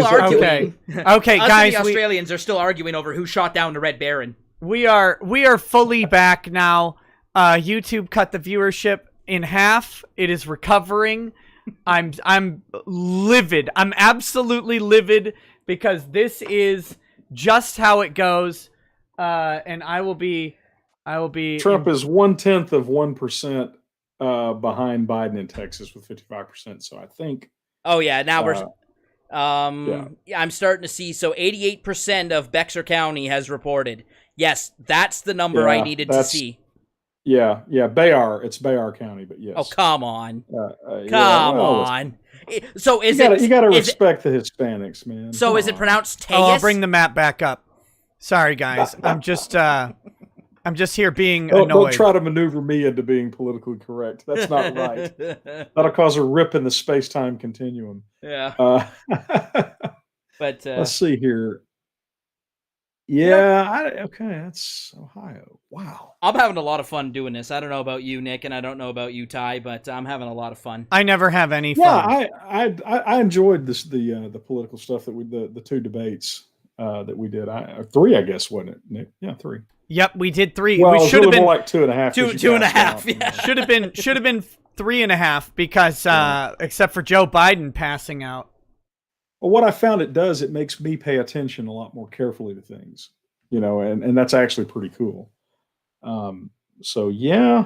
arguing. Okay, guys, the Australians are still arguing over who shot down the Red Baron. We are fully back now. YouTube cut the viewership in half. It is recovering. I'm livid. I'm absolutely livid because this is just how it goes. And I will be. Trump is 0.1% behind Biden in Texas with 55%. So I think. Oh yeah, now we're. Yeah. I'm starting to see. So 88% of Bexar County has reported. Yes, that's the number I needed to see. Yeah, Bayard. It's Bayard County, but yes. Oh, come on. Come on. So you got to respect the Hispanics, man. So is it pronounced Tejas? Oh, I'll bring the map back up. Sorry, guys. I'm just here being annoyed. Don't try to maneuver me into being politically correct. That's not right. That'll cause a rip in the space-time continuum. Yeah. But let's see here. Yeah, okay, that's Ohio. Wow. I'm having a lot of fun doing this. I don't know about you, Nick, and I don't know about you, Ty, but I'm having a lot of fun. I never have any fun. Yeah, I enjoyed the political stuff that the 2 debates that we did. 3, I guess, wasn't it, Nick? Yeah, 3. Yep, we did 3. Well, we should have been more like 2.5. 2.5. Yeah. Should have been 3.5 because except for Joe Biden passing out. Well, what I found it does, it makes me pay attention a lot more carefully to things, and that's actually pretty cool. So yeah.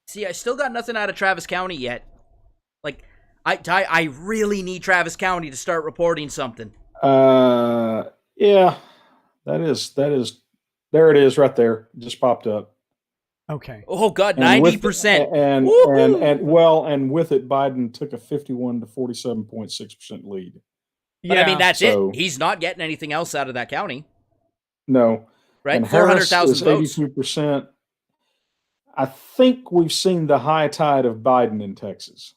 See, I still got nothing out of Travis County yet. Like, I really need Travis County to start reporting something. Yeah, that is, there it is right there. It just popped up. Okay. Oh God, 90%. And with it, Biden took a 51 to 47.6% lead. But I mean, that's it. He's not getting anything else out of that county. No. Right? 400,000 votes. 82%. I think we've seen the high tide of Biden in Texas.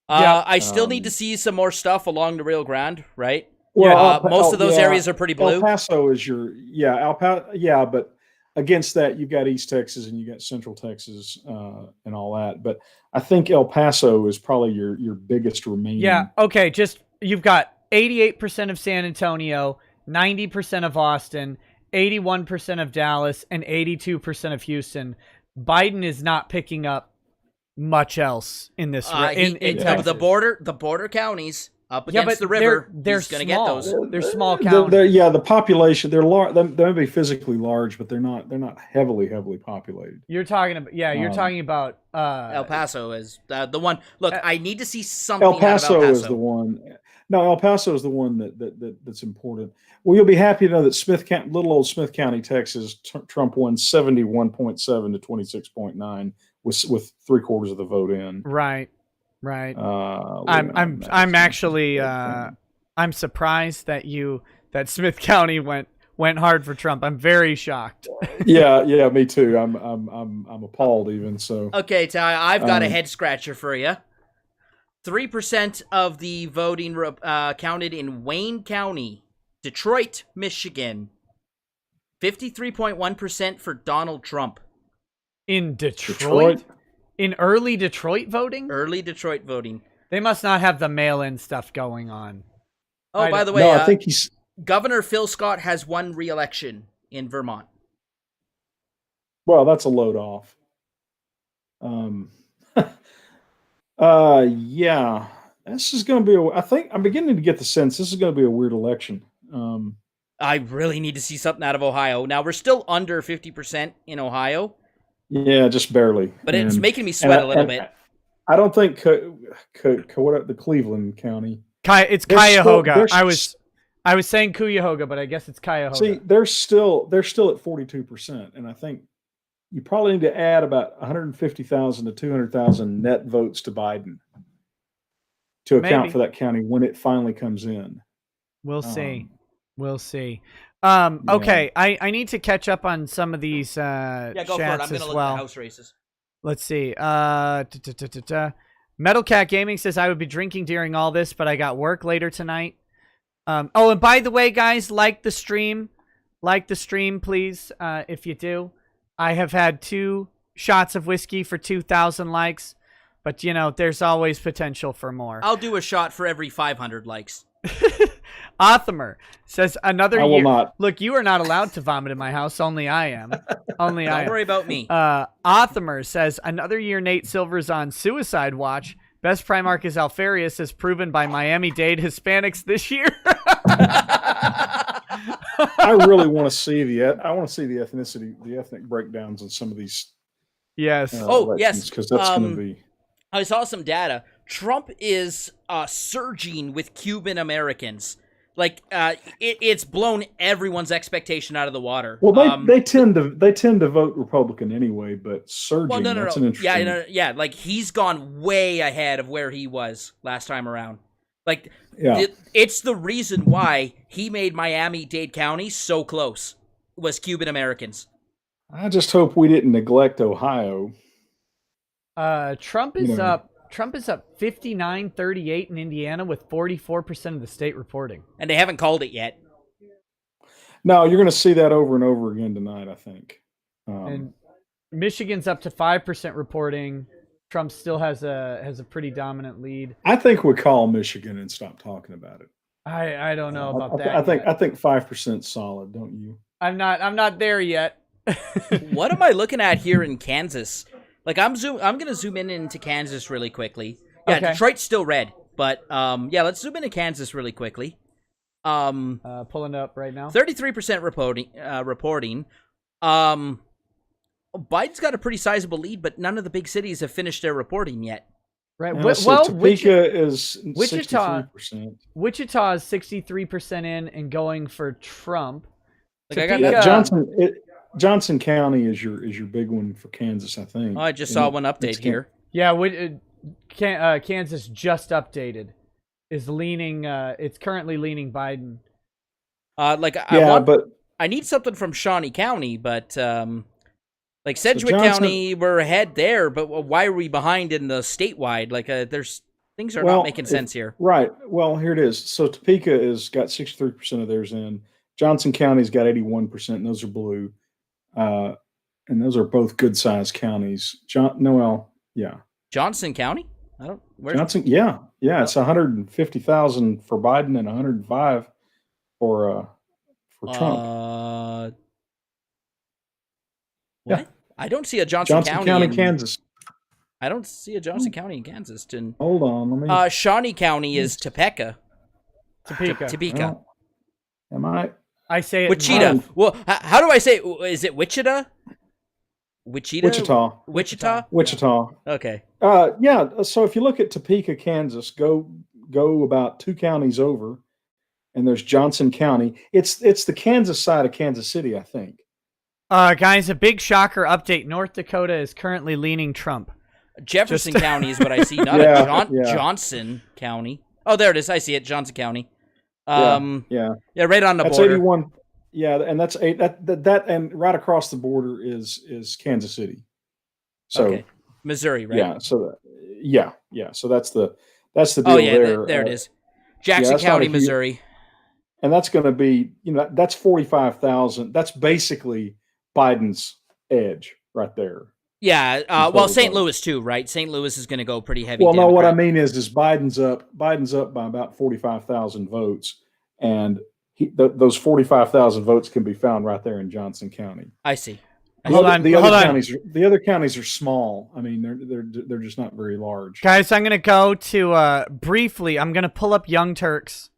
I still need to see some more stuff along the Rio Grande, right? Well, most of those areas are pretty blue. El Paso is but against that, you've got East Texas and you got Central Texas and all that. But I think El Paso is probably your biggest remaining. Yeah, okay, you've got 88% of San Antonio, 90% of Austin, 81% of Dallas, and 82% of Houston. Biden is not picking up much else in this. The border counties up against the river. They're going to get those. They're small counties. The population. They're large. They may be physically large, but they're not heavily populated. You're talking about you're talking about El Paso is the one. Look, I need to see something. El Paso, out of El Paso is the one. No, El Paso is the one that's important. Well, you'll be happy to know that little old Smith County, Texas, Trump won 71.7 to 26.9 with 3/4 of the vote in. Right. I'm actually I'm surprised that Smith County went hard for Trump. I'm very shocked. yeah, me too. I'm appalled even. So okay, Ty, I've got a head scratcher for you. 3% of the voting counted in Wayne County, Detroit, Michigan. 53.1% for Donald Trump. In Detroit? In early Detroit voting? Early Detroit voting. They must not have the mail-in stuff going on. Oh, by the way, no, I think Governor Phil Scott has won re-election in Vermont. Well, that's a load off. Yeah, this is going to be. I think I'm beginning to get the sense this is going to be a weird election. I really need to see something out of Ohio. Now we're still under 50% in Ohio. Yeah, just barely. But it's making me sweat a little bit. I don't think the Cleveland County. It's Cuyahoga. I was saying Cuyahoga, but I guess it's Cuyahoga. See, they're still at 42%, and I think you probably need to add about 150,000 to 200,000 net votes to Biden to account for that county when it finally comes in. We'll see. Okay, I need to catch up on some of these go for it. I'm going to look at the house races. Let's see. Metal Cat Gaming says, I would be drinking during all this, but I got work later tonight. And by the way, guys, like the stream. Like the stream, please, if you do. I have had 2 shots of whiskey for 2,000 likes, but, there's always potential for more. I'll do a shot for every 500 likes. Othamer says another I will year. not. Look, you are not allowed to vomit in my house. Only I am. Only I am. Don't worry about me. Othamer says another year Nate Silver's on suicide watch. Best Primarch is Alfarius, as proven by Miami-Dade Hispanics this year. I really want to see the ethnic breakdowns in some of these. Yes. Yes, because that's going to be. I saw some data. Trump is surging with Cuban Americans. Like it's blown everyone's expectation out of the water. Well, they tend to vote Republican anyway, but surging. Well, no. That's an interesting. Yeah. Like he's gone way ahead of where he was last time around. Like, it's the reason why he made Miami-Dade County so close. Was Cuban Americans. I just hope we didn't neglect Ohio. Trump is up. Trump is up 59-38 in Indiana with 44% of the state reporting. And they haven't called it yet. No, you're going to see that over and over again tonight, I think. And Michigan's up to 5% reporting. Trump still has a pretty dominant lead. I think we call Michigan and stop talking about it. I don't know about that. I think 5% solid, don't you? I'm not there yet. What am I looking at here in Kansas? Like I'm gonna zoom in into Kansas really quickly. Yeah, okay. Detroit's still red, but let's zoom into Kansas really quickly. Pulling up right now. 33% reporting. Biden's got a pretty sizable lead, but none of the big cities have finished their reporting yet. Right. So Topeka is Wichita. 63%. Wichita is 63% in and going for Trump. Like Johnson County is your big one for Kansas, I think. Oh, I just saw one update here. Yeah, Kansas just updated. Is leaning. It's currently leaning Biden. I need something from Shawnee County, but like Sedgwick County, we're ahead there. But why are we behind in the statewide? Like, there's things are not making sense here. Right. Well, here it is. So Topeka has got 63% of theirs in. Johnson County's got 81%, and those are blue. And those are both good-sized counties. Johnson County? Johnson, it's 150,000 for Biden and 105 for Trump. What? I don't see a Johnson County, Kansas. I don't see a Johnson County in Kansas. Hold on, let me. Shawnee County is Topeka. Topeka. Am I? I say it. Wichita. Well, how do I say? Is it Wichita? Wichita. Okay. So if you look at Topeka, Kansas, go about 2 counties over, and there's Johnson County. It's the Kansas side of Kansas City, I think. Guys, a big shocker update. North Dakota is currently leaning Trump. Jefferson County is what I see, not Johnson County. Oh, there it is. I see it. Johnson County. Right on the that's border. 81. Yeah, and that's that and right across the border is Kansas City. So Missouri, right? Yeah. So So that's the deal there. There it is. Jackson County, Missouri. And that's going to be, that's 45,000. That's basically Biden's edge right there. Yeah. St. Louis too, right? St. Louis is going to go pretty heavy. Well, no, what I mean is Biden's up by about 45,000 votes, and those 45,000 votes can be found right there in Johnson County. I see. The other counties are small. I mean, they're just not very large. Guys, I'm going to go to briefly. I'm going to pull up Young Turks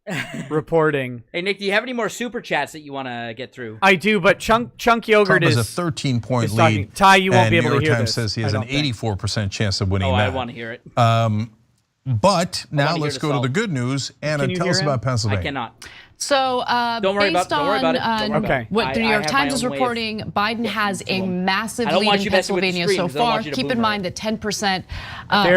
reporting. Hey, Nick, do you have any more super chats that you want to get through? I do, but Chunk Yogurt Trump has a 13-point lead. Talking. Ty, you won't be able to hear New York Times this. says he has an 84% chance of winning that. I want to hear it. But now let's go to the good news. Anna, tell us about Pennsylvania. I cannot. So, don't worry about it. What the New York Times is reporting, Biden has a massive lead in Pennsylvania so far. Keep in mind that 10%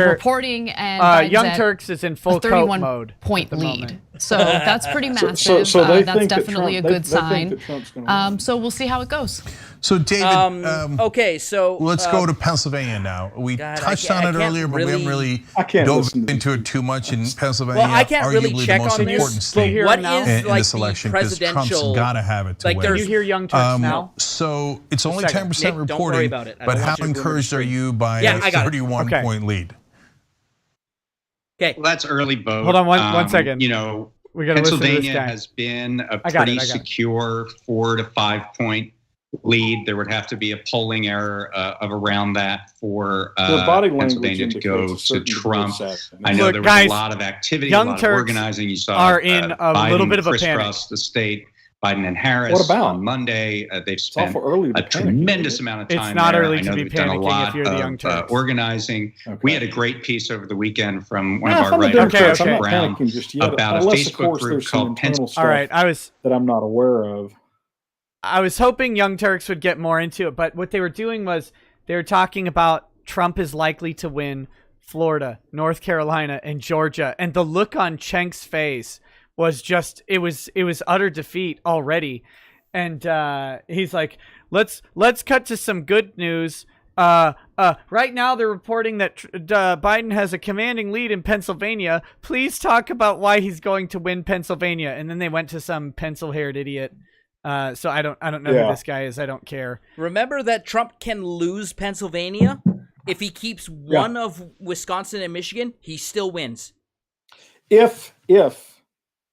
reporting and Young Turks is in full coat mode. 31-point lead. So that's pretty massive. So they that's think definitely a good sign. That so we'll see how it goes. So David, so let's go to Pennsylvania now. We touched on it earlier, but we haven't really dove into it too much in Pennsylvania. Well, I can't really arguably check the most on important this. state What is in this election, because Trump's got to have it to win. Can you hear Young Turks now? So it's only 10% reporting. Don't worry about it. But how encouraged are you by a 31-point lead? Okay, well, that's early vote. Hold on one second. We got to listen to this guy. Pennsylvania has been a pretty secure 4 to 5 point lead. There would have to be a polling error of around that for Pennsylvania to go to Trump. I know there was a lot of activity, a lot of organizing. You saw are in a Biden little bit of a panic. crisscross the state. Biden and Harris on Monday. They've spent a tremendous amount of time. It's not early I know to be they've done a panicking lot if you're the Young Turks. Organizing. Okay. We had a great piece over the weekend from one of our writers, Brown, about a Facebook group called Pencil. All right, that I'm not aware of. I was hoping Young Turks would get more into it, but what they were doing was they were talking about Trump is likely to win Florida, North Carolina, and Georgia, and the look on Cenk's face was just it was utter defeat already. And he's like, let's cut to some good news. Right now they're reporting that Biden has a commanding lead in Pennsylvania. Please talk about why he's going to win Pennsylvania. And then they went to some pencil-haired idiot. So I don't know who this guy is. I don't care. Remember that Trump can lose Pennsylvania if he keeps one of Wisconsin and Michigan. He still wins.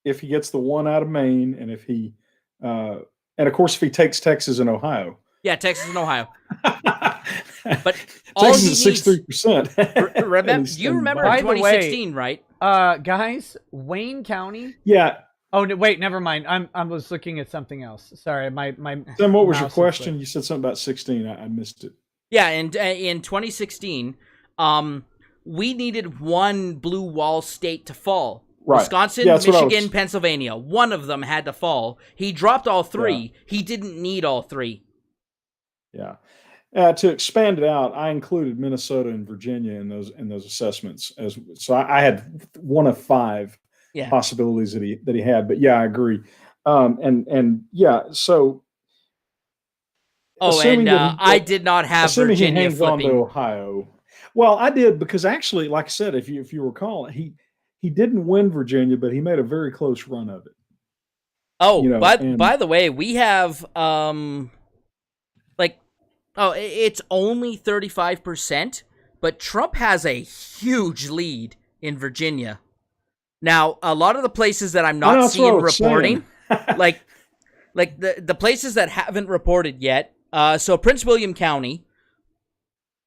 If he gets the one out of Maine, and if he, and of course, if he takes Texas and Ohio. Yeah, Texas and Ohio. But Texas is 63%. Remember, you remember 2016, right? Guys, Wayne County. Yeah. Oh no, wait, never mind. I was looking at something else. Sorry, my. Then what was your question? You said something about 16. I missed it. Yeah, and in 2016, we needed one blue wall state to fall. Right. Wisconsin, Michigan, Pennsylvania. One of them had to fall. He dropped all three. Yeah. He didn't need all three. Yeah. To expand it out, I included Minnesota and Virginia in those assessments. So I had one of 5 possibilities that he had. But yeah, I agree. And yeah, so. Oh, and I did not have Virginia he hangs flipping. On to Ohio. Well, I did because actually, like I said, if you recall, he didn't win Virginia, but he made a very close run of it. Oh, by the way, we have it's only 35%, but Trump has a huge lead in Virginia. Now, a lot of the places that I'm not seeing reporting, like the places that haven't reported yet. So Prince William County.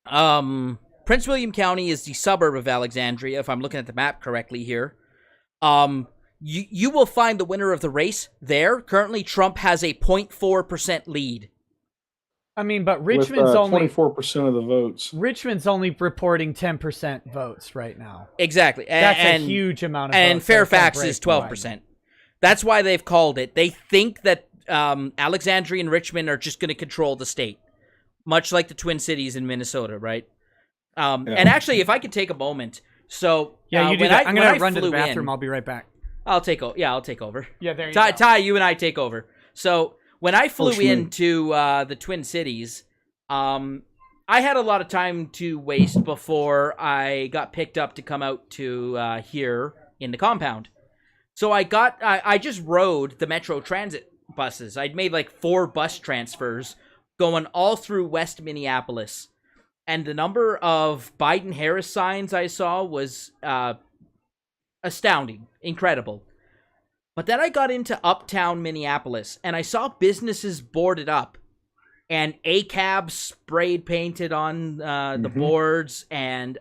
Prince William County is the suburb of Alexandria, if I'm looking at the map correctly here. You will find the winner of the race there. Currently, Trump has a 0.4% lead. I mean, but Richmond's only 24% of the votes. Richmond's only reporting 10% votes right now. Exactly. That's a huge amount of votes. And Fairfax is 12%. That's why they've called it. They think that Alexandria and Richmond are just going to control the state, much like the Twin Cities in Minnesota, right? And actually, if I could take a moment, so you do that. I'm going to run to the bathroom. I'll be right back. I'll take over. Yeah, I'll take over. Yeah, there you go. Ty, you and I take over. So when I flew into the Twin Cities, I had a lot of time to waste before I got picked up to come out to here in the compound. So I just rode the Metro Transit buses. I'd made like 4 bus transfers going all through West Minneapolis. And the number of Biden-Harris signs I saw was astounding, incredible. But then I got into uptown Minneapolis, and I saw businesses boarded up, and ACAB sprayed painted on the boards, and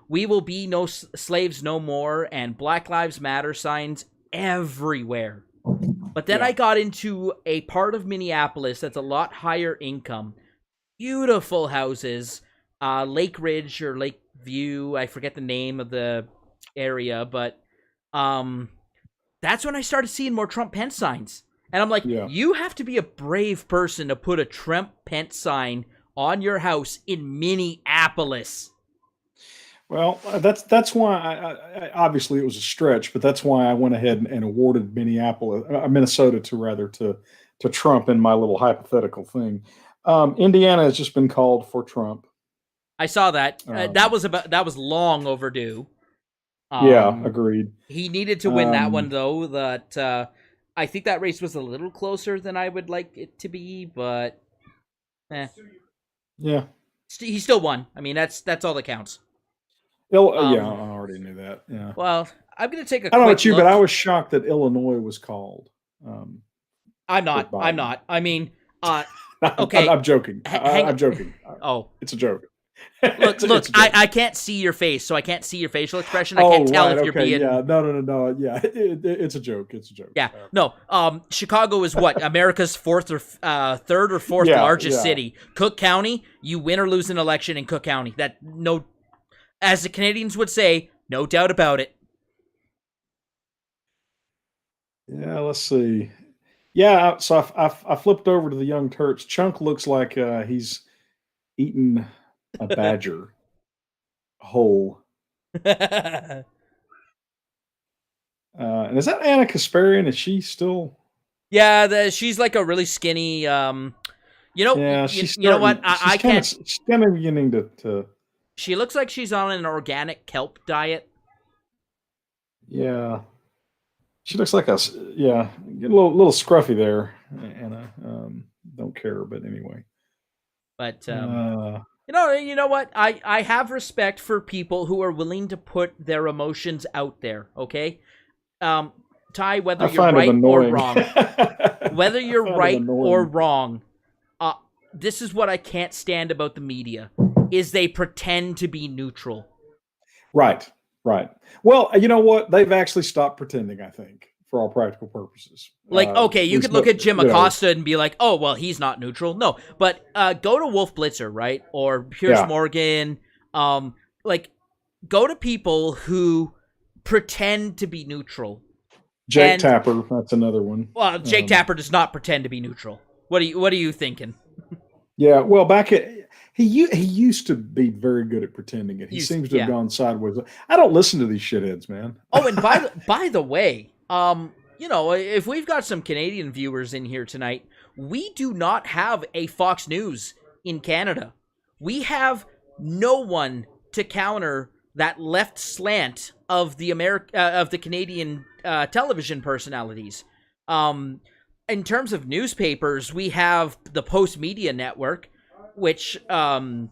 we will be no slaves no more, and Black Lives Matter signs everywhere. But then I got into a part of Minneapolis that's a lot higher income. Beautiful houses, Lake Ridge or Lake View. I forget the name of the area, but that's when I started seeing more Trump-Pence signs. And I'm like, you have to be a brave person to put a Trump-Pence sign on your house in Minneapolis. Well, that's why I obviously it was a stretch, but that's why I went ahead and awarded Minnesota to Trump in my little hypothetical thing. Indiana has just been called for Trump. I saw that. That was long overdue. Agreed. He needed to win that one though. That I think that race was a little closer than I would like it to be, but yeah, he still won. I mean, that's all that counts. I already knew that. Yeah. Well, I'm going to take a I don't know about you, look. but I was shocked that Illinois was called. I'm not. I mean, okay. I'm joking. I'm joking. Oh, it's a joke. Look. I can't see your face, so I can't see your facial expression. I can't tell if you're being. Yeah, no. Yeah, it's a joke. It's a joke. Yeah, no. Chicago is what, America's third or fourth largest city. Cook County, you win or lose an election in Cook County. As the Canadians would say, no doubt about it. Yeah, let's see. Yeah, so I flipped over to the Young Turks. Chunk looks like he's eaten a badger whole. And is that Anna Kasparian? Is she still? Yeah, she's like a really skinny. You know what? I can't. She's kind of beginning to. She looks like she's on an organic kelp diet. Yeah, she looks like get a little scruffy there, Anna. Don't care, but anyway. But you know what? I have respect for people who are willing to put their emotions out there. Okay, Ty, whether you're right or wrong, this is what I can't stand about the media: is they pretend to be neutral. Right. Well, you know what? They've actually stopped pretending, I think, for all practical purposes. Like, okay, you could look at Jim Acosta and be like, oh, well, he's not neutral. No, but go to Wolf Blitzer, right? Or Piers Morgan. Go to people who pretend to be neutral. Jake Tapper, that's another one. Well, Jake Tapper does not pretend to be neutral. What are you thinking? Yeah, well, he used to be very good at pretending it. He seems to have gone sideways. I don't listen to these shitheads, man. Oh, and by the way, if we've got some Canadian viewers in here tonight, we do not have a Fox News in Canada. We have no one to counter that left slant of the Canadian television personalities. In terms of newspapers, we have the Post Media Network, which their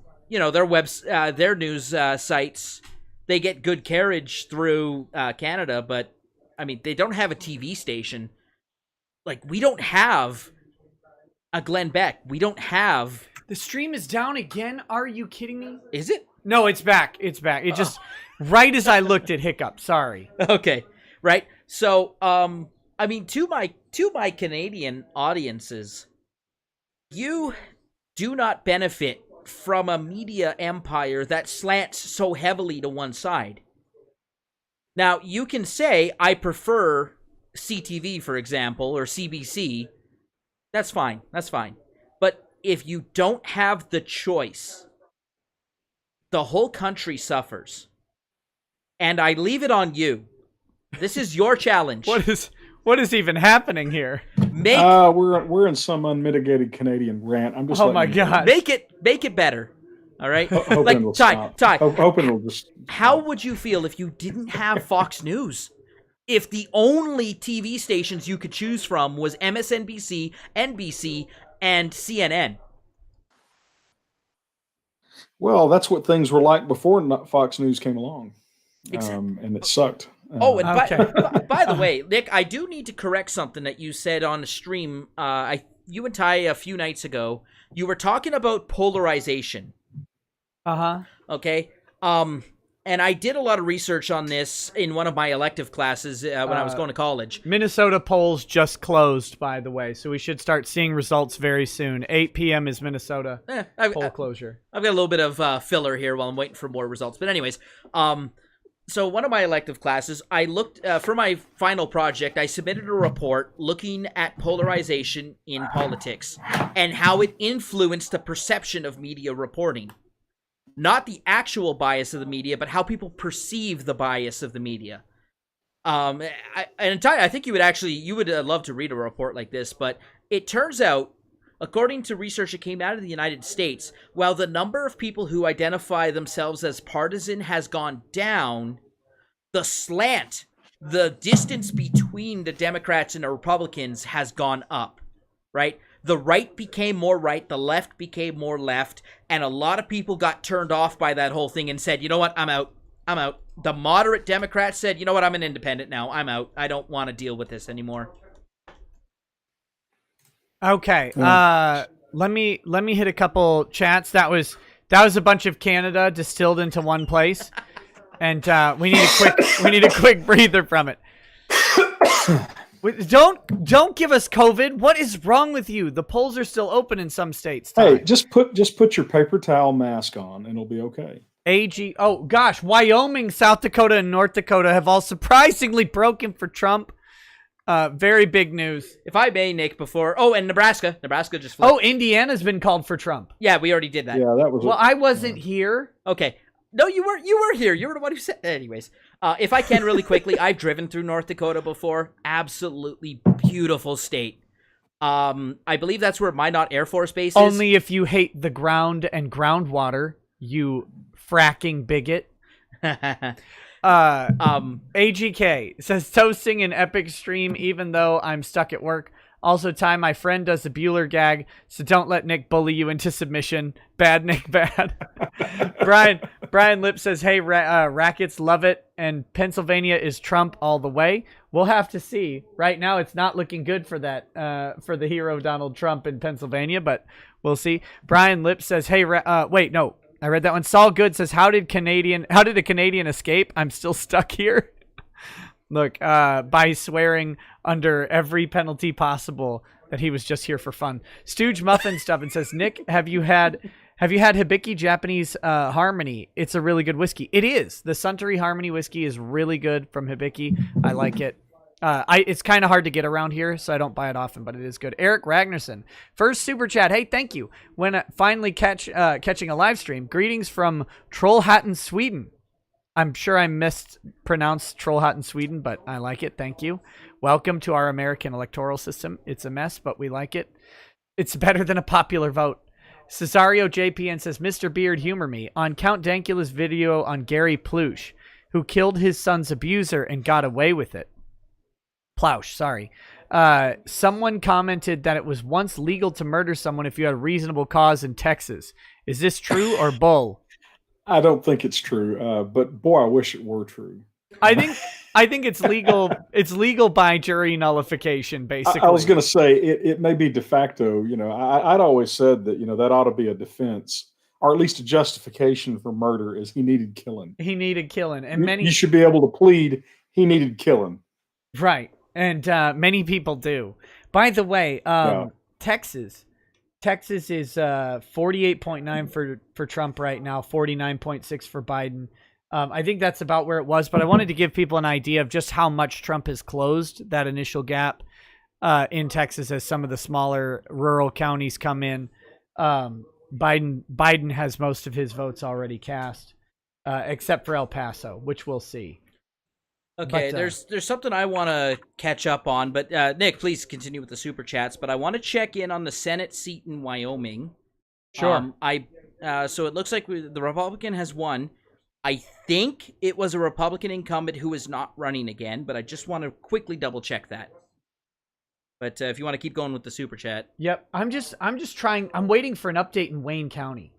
news sites, they get good carriage through Canada, but I mean, they don't have a TV station. Like, we don't have a Glenn Beck. We don't have... The stream is down again? Are you kidding me? Is it? No, it's back. It's back. It just... Right as I looked at hiccup. Sorry. Okay. Right. So, I mean, to my Canadian audiences, you do not benefit from a media empire that slants so heavily to one side. Now, you can say, I prefer CTV, for example, or CBC. That's fine. But if you don't have the choice, the whole country suffers. And I leave it on you. This is your challenge. What is even happening here? We're in some unmitigated Canadian rant. I'm just. Oh my God! Make it better. All right. Like Ty. Hoping it'll just. How would you feel if you didn't have Fox News? If the only TV stations you could choose from was MSNBC, NBC, and CNN? Well, that's what things were like before Fox News came along. Exactly. And it sucked. Oh, and by the way, Nick, I do need to correct something that you said on the stream. You and Ty a few nights ago, you were talking about polarization. Okay. And I did a lot of research on this in one of my elective classes when I was going to college. Minnesota polls just closed, by the way, so we should start seeing results very soon. 8 p.m. is Minnesota poll closure. I've got a little bit of filler here while I'm waiting for more results. But anyways, so one of my elective classes, I looked, for my final project, I submitted a report looking at polarization in politics and how it influenced the perception of media reporting. Not the actual bias of the media, but how people perceive the bias of the media. I think you would love to read a report like this, but it turns out, according to research that came out of the United States, while the number of people who identify themselves as partisan has gone down, the slant, the distance between the Democrats and the Republicans has gone up, right? The right became more right, the left became more left, and a lot of people got turned off by that whole thing and said, you know what, I'm out. The moderate Democrats said, you know what, I'm an independent now. I'm out. I don't want to deal with this anymore. Okay. Let me hit a couple chats. That was a bunch of Canada distilled into one place. And we need a quick breather from it. Don't give us COVID. What is wrong with you? The polls are still open in some states. Hey, just put your paper towel mask on and it'll be okay. Oh gosh, Wyoming, South Dakota, and North Dakota have all surprisingly broken for Trump. Very big news. If I may, Nick, and Nebraska just flipped. Oh, Indiana's been called for Trump. Yeah, we already did that. Yeah, that was. Well, I wasn't here. Okay. No, you were here. You were the one who said. Anyways, if I can really quickly, I've driven through North Dakota before. Absolutely beautiful state. I believe that's where Minot Air Force Base is. Only if you hate the ground and groundwater, you fracking bigot. AGK says toasting an epic stream even though I'm stuck at work. Also, Ty, my friend does the Bueller gag, so don't let Nick bully you into submission. Bad Nick, bad. Brian Lip says, hey, rackets, love it. And Pennsylvania is Trump all the way. We'll have to see. Right now, it's not looking good for that, for the hero Donald Trump in Pennsylvania, but we'll see. Brian Lip says, hey, wait, no. I read that one. Saul Good says, how did a Canadian escape? I'm still stuck here. Look, by swearing under every penalty possible that he was just here for fun. Stooge Muffin Stubbin says, Nick, have you had Hibiki Japanese Harmony? It's a really good whiskey. It is. The Suntory Harmony whiskey is really good from Hibiki. I like it. It's kind of hard to get around here, so I don't buy it often, but it is good. Eric Ragnarsson, first super chat. Hey, thank you. When finally catching a live stream, greetings from Trollhättan, Sweden. I'm sure I mispronounced Trollhättan, Sweden, but I like it. Thank you. Welcome to our American electoral system. It's a mess, but we like it. It's better than a popular vote. Cesario JPN says, Mr. Beard, humor me. On Count Dankula's video on Gary Plouche, who killed his son's abuser and got away with it. Plouche, sorry. Someone commented that it was once legal to murder someone if you had a reasonable cause in Texas. Is this true or bull? I don't think it's true, but boy, I wish it were true. I think it's legal. It's legal by jury nullification, basically. I was going to say it may be de facto. You know, I'd always said that that ought to be a defense, or at least a justification for murder. Is he needed killing? He needed killing, and you should be able to plead he needed killing. Right, and many people do. By the way, Texas is 48.9 for Trump right now, 49.6 for Biden. I think that's about where it was, but I wanted to give people an idea of just how much Trump has closed that initial gap in Texas as some of the smaller rural counties come in. Biden has most of his votes already cast, except for El Paso, which we'll see. Okay, but, there's something I want to catch up on, but Nick, please continue with the super chats. But I want to check in on the Senate seat in Wyoming. Sure. So it looks like the Republican has won. I think it was a Republican incumbent who is not running again, but I just want to quickly double check that. But if you want to keep going with the super chat. Yep, I'm just trying. I'm waiting for an update in Wayne County.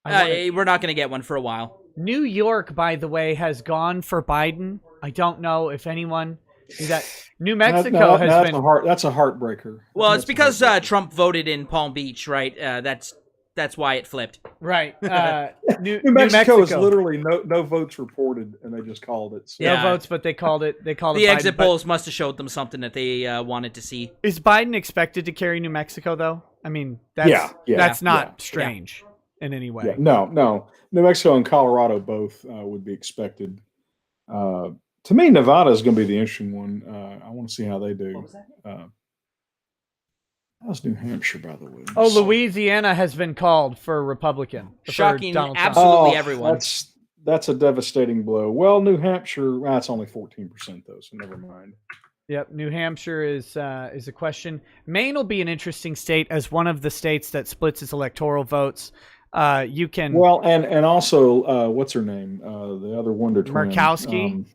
We're not going to get one for a while. New York, by the way, has gone for Biden. I don't know if anyone knew that. New Mexico has been. That's a heartbreaker. Well, it's because Trump voted in Palm Beach, right? That's why it flipped. Right. New Mexico is literally no votes reported, and they just called it. So. Yeah. No votes, but they called it. The exit polls must have showed them something that they wanted to see. Is Biden expected to carry New Mexico, though? I mean, that's not strange in any way. Yeah. No. New Mexico and Colorado both would be expected. To me, Nevada is going to be the interesting one. I want to see how they do. What was that? How's New Hampshire, by the way? Louisiana has been called for Republican. Shocking, absolutely everyone. That's a devastating blow. Well, New Hampshire, that's only 14% though, so never mind. Yep, New Hampshire is a question. Maine will be an interesting state as one of the states that splits its electoral votes. You can and also what's her name? The other Wonder Twin. Murkowski.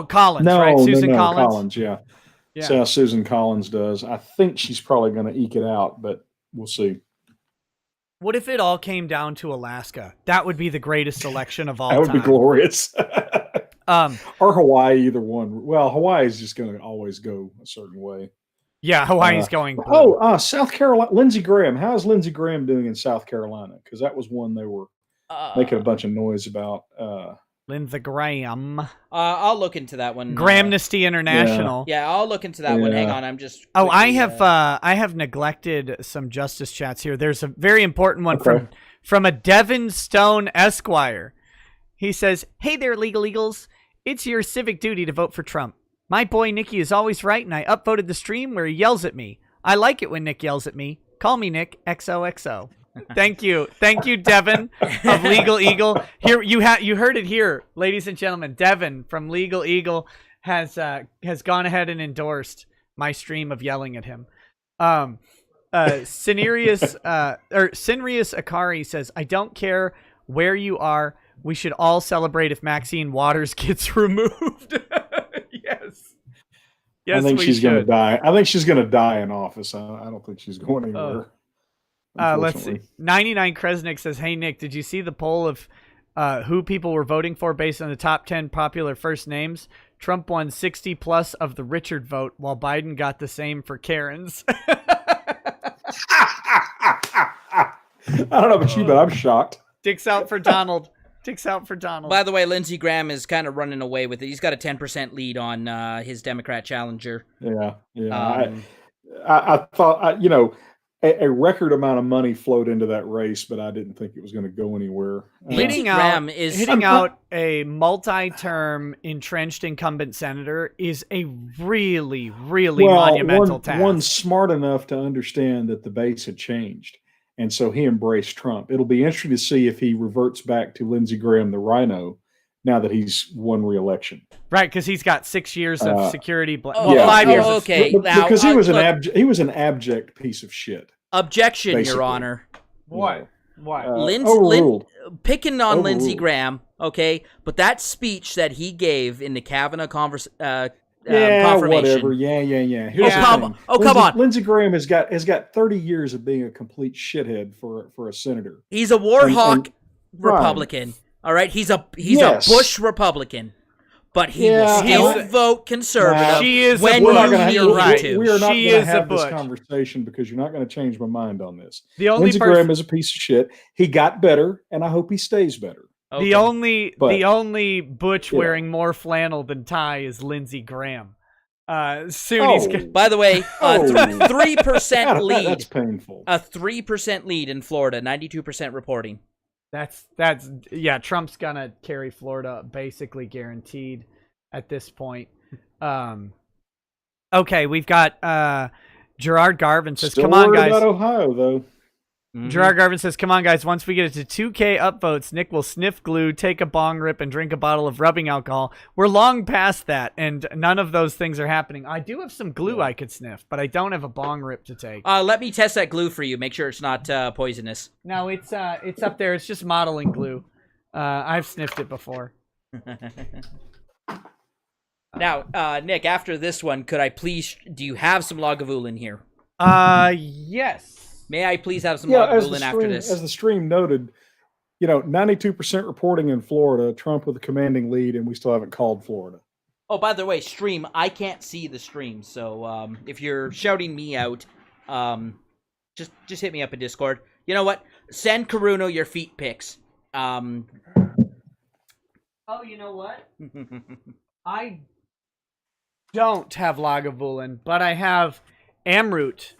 Collins. Right? Susan Collins. Collins, yeah. See how Susan Collins does. I think she's probably going to eke it out, but we'll see. What if it all came down to Alaska? That would be the greatest election of all time. That would be glorious. Or Hawaii, either one. Well, Hawaii is just going to always go a certain way. Yeah, Hawaii's going blue. South Carolina. Lindsey Graham. How is Lindsey Graham doing in South Carolina? Because that was one they were making a bunch of noise about. Lindsey Graham. I'll look into that one. Gramnesty International. Yeah, I'll look into that one. Hang on, I'm just. Quickly, I have neglected some justice chats here. There's a very important one from a Devin Stone Esquire. He says, "Hey there, legal eagles. It's your civic duty to vote for Trump. My boy Nicky is always right, and I upvoted the stream where he yells at me. I like it when Nick yells at me. Call me Nick XOXO." Thank you, Devin of Legal Eagle. Here you heard it here, ladies and gentlemen. Devin from Legal Eagle has gone ahead and endorsed my stream of yelling at him. Sinrius Akari says, "I don't care where you are. We should all celebrate if Maxine Waters gets removed." Yes. I think she's going to die. I think she's going to die in office. I don't think she's going anywhere. Let's see. 99 Kresnik says, "Hey, Nick, did you see the poll of who people were voting for based on the top 10 popular first names? Trump won 60 plus of the Richard vote, while Biden got the same for Karens." I don't know about you, but I'm shocked. Dicks out for Donald. Dicks out for Donald. By the way, Lindsey Graham is kind of running away with it. He's got a 10% lead on his Democrat challenger. Yeah. I thought, a record amount of money flowed into that race, but I didn't think it was going to go anywhere. Hitting out a multi-term entrenched incumbent senator is a really, really monumental task. One smart enough to understand that the base had changed, and so he embraced Trump. It'll be interesting to see if he reverts back to Lindsey Graham, the rhino, now that he's won re-election. Right, because he's got 6 years of security. 5 years. Okay, because he was an abject piece of shit. Objection, basically. Your Honor. What? Picking on Lindsey Graham, okay, but that speech that he gave in the Kavanaugh confirmation. Whatever. Yeah. Come on. Lindsey Graham has got 30 years of being a complete shithead for a senator. He's a war hawk Republican. All right, he's a Bush Republican, but he will still vote conservative. She is when we're not going to. We are not going to have this Bush conversation because you're not going to change my mind on this. Lindsey Graham is a piece of shit. He got better, and I hope he stays better. Okay. The only Butch wearing more flannel than tie is Lindsey Graham. Soon by the way, 3% lead. That's painful. A 3% lead in Florida, 92% reporting. That's Trump's gonna carry Florida basically guaranteed at this point. Okay, we've got Gerard Garvin says, Still "Come on, guys." About Ohio though. Mm-hmm. Gerard Garvin says, "Come on, guys. Once we get it to 2K upvotes, Nick will sniff glue, take a bong rip, and drink a bottle of rubbing alcohol. We're long past that, and none of those things are happening. I do have some glue I could sniff, but I don't have a bong rip to take. Let me test that glue for you. Make sure it's not poisonous." No, it's up there. It's just modeling glue. I've sniffed it before. Now, Nick, after this one, could I please? Do you have some Lagavulin here? Yes. May I please have some Lagavulin after this? As the stream noted, 92% reporting in Florida, Trump with a commanding lead, and we still haven't called Florida. Oh, by the way, stream, I can't see the stream, so if you're shouting me out, just hit me up in Discord. You know what? Send Karuno your feet pics. Oh, you know what? I don't have Lagavulin, but I have Amrut,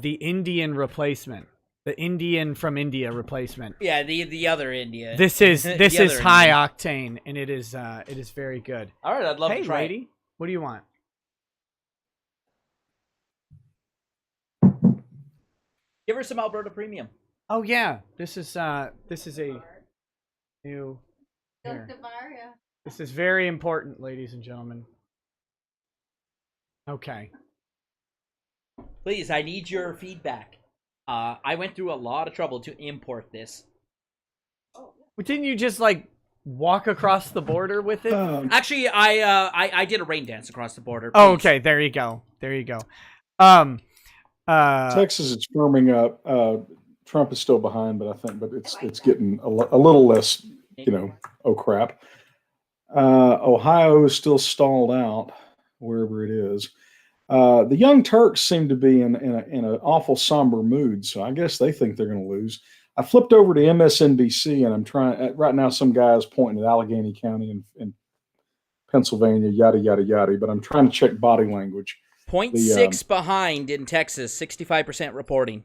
the Indian replacement, the Indian from India replacement. Yeah, the other India. This is high octane, and it is very good. All right, I'd love to try. Hey, lady, what do you want? Give her some Alberta Premium. Oh yeah, this is a new. Here. This is very important, ladies and gentlemen. Okay. Please, I need your feedback. I went through a lot of trouble to import this. Didn't you just walk across the border with it? Actually, I did a rain dance across the border. Please. Oh, okay. There you go. Texas is firming up. Trump is still behind, but it's getting a little less. Oh crap. Ohio is still stalled out wherever it is. The Young Turks seem to be in an awful somber mood, so I guess they think they're going to lose. I flipped over to MSNBC, and I'm trying right now. Some guy's pointing at Allegheny County in Pennsylvania, yada yada yada. But I'm trying to check body language. 0.6 behind in Texas, 65% reporting.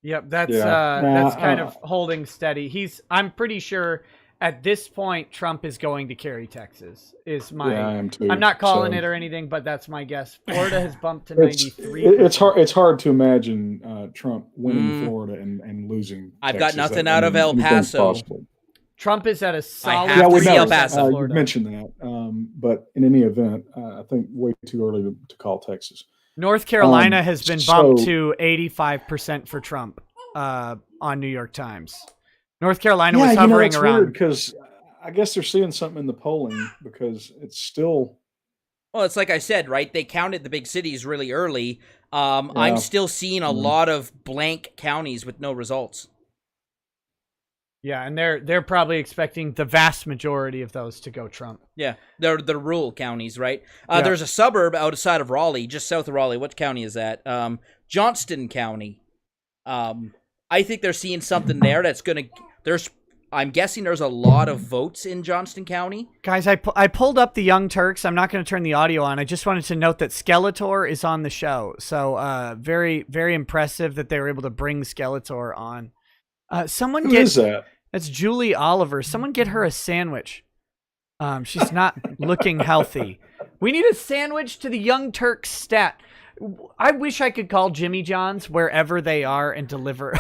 Yep, that's kind of holding steady. I'm pretty sure at this point Trump is going to carry Texas. I am too. I'm not calling it or anything, but that's my guess. Florida has bumped to 93. It's hard to imagine Trump winning Florida and losing. I've got nothing out of El Paso. Trump is at a solid. El Paso. You mentioned that, but in any event, I think way too early to call Texas. North Carolina has been bumped to 85% for Trump on New York Times. North Carolina was hovering around because I guess they're seeing something in the polling because it's still. Well, it's like I said, right? They counted the big cities really early. I'm still seeing a lot of blank counties with no results. Yeah, and they're probably expecting the vast majority of those to go Trump. Yeah, they're the rural counties, right? There's a suburb outside of Raleigh, just south of Raleigh. What county is that? Johnston County. I think they're seeing something there that's going to... I'm guessing there's a lot of votes in Johnston County. Guys, I pulled up the Young Turks. I'm not going to turn the audio on. I just wanted to note that Skeletor is on the show. So very, very impressive that they were able to bring Skeletor on. Who is that? That's Julie Oliver. Someone get her a sandwich. She's not looking healthy. We need a sandwich to the Young Turks stat. I wish I could call Jimmy John's wherever they are and deliver.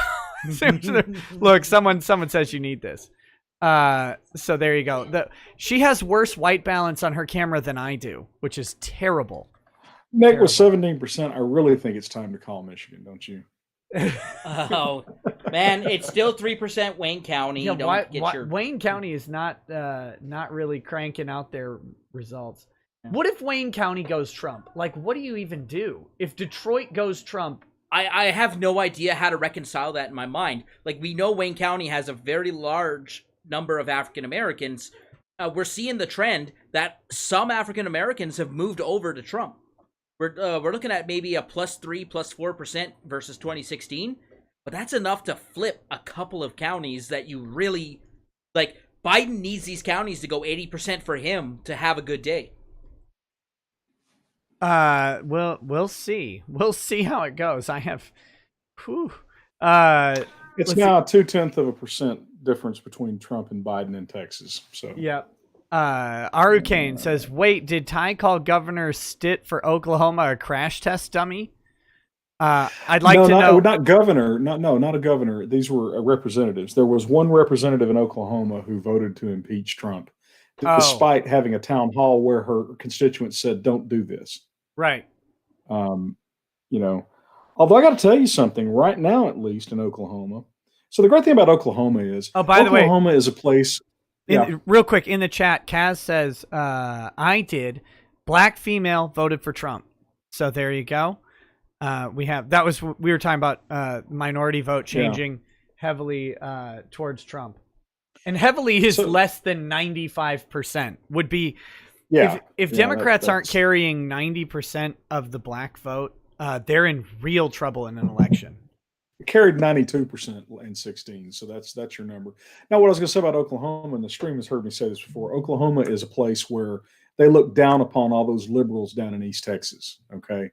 Look, someone says you need this. So there you go. She has worse white balance on her camera than I do, which is terrible. Nick, with 17%, I really think it's time to call Michigan, don't you? Oh man, it's still 3% Wayne County. Yeah, Wayne County is not really cranking out their results. Yeah. What if Wayne County goes Trump? Like, what do you even do if Detroit goes Trump? I have no idea how to reconcile that in my mind. Like, we know Wayne County has a very large number of African Americans. We're seeing the trend that some African Americans have moved over to Trump. We're looking at maybe a +3, +4% versus 2016, but that's enough to flip a couple of counties that you really like. Biden needs these counties to go 80% for him to have a good day. We'll see. We'll see how it goes. I have, it's now 0.2% difference between Trump and Biden in Texas. So yeah. Arukane says, wait, did Ty call Governor Stitt for Oklahoma a crash test dummy? I'd like to know. Not governor. Not a governor. These were representatives. There was one representative in Oklahoma who voted to impeach Trump, despite having a town hall where her constituents said, don't do this. Right. Although I got to tell you something right now, at least in Oklahoma. So the great thing about Oklahoma is, Oklahoma is a place. Real quick, in the chat, Kaz says, I did. Black female voted for Trump. So there you go. We were talking about minority vote changing heavily towards Trump. And heavily is less than 95% would be. Yeah. If Democrats aren't carrying 90% of the black vote, they're in real trouble in an election. It carried 92% in 16, so that's your number. Now, what I was going to say about Oklahoma, and the stream has heard me say this before, Oklahoma is a place where they look down upon all those liberals down in East Texas, okay?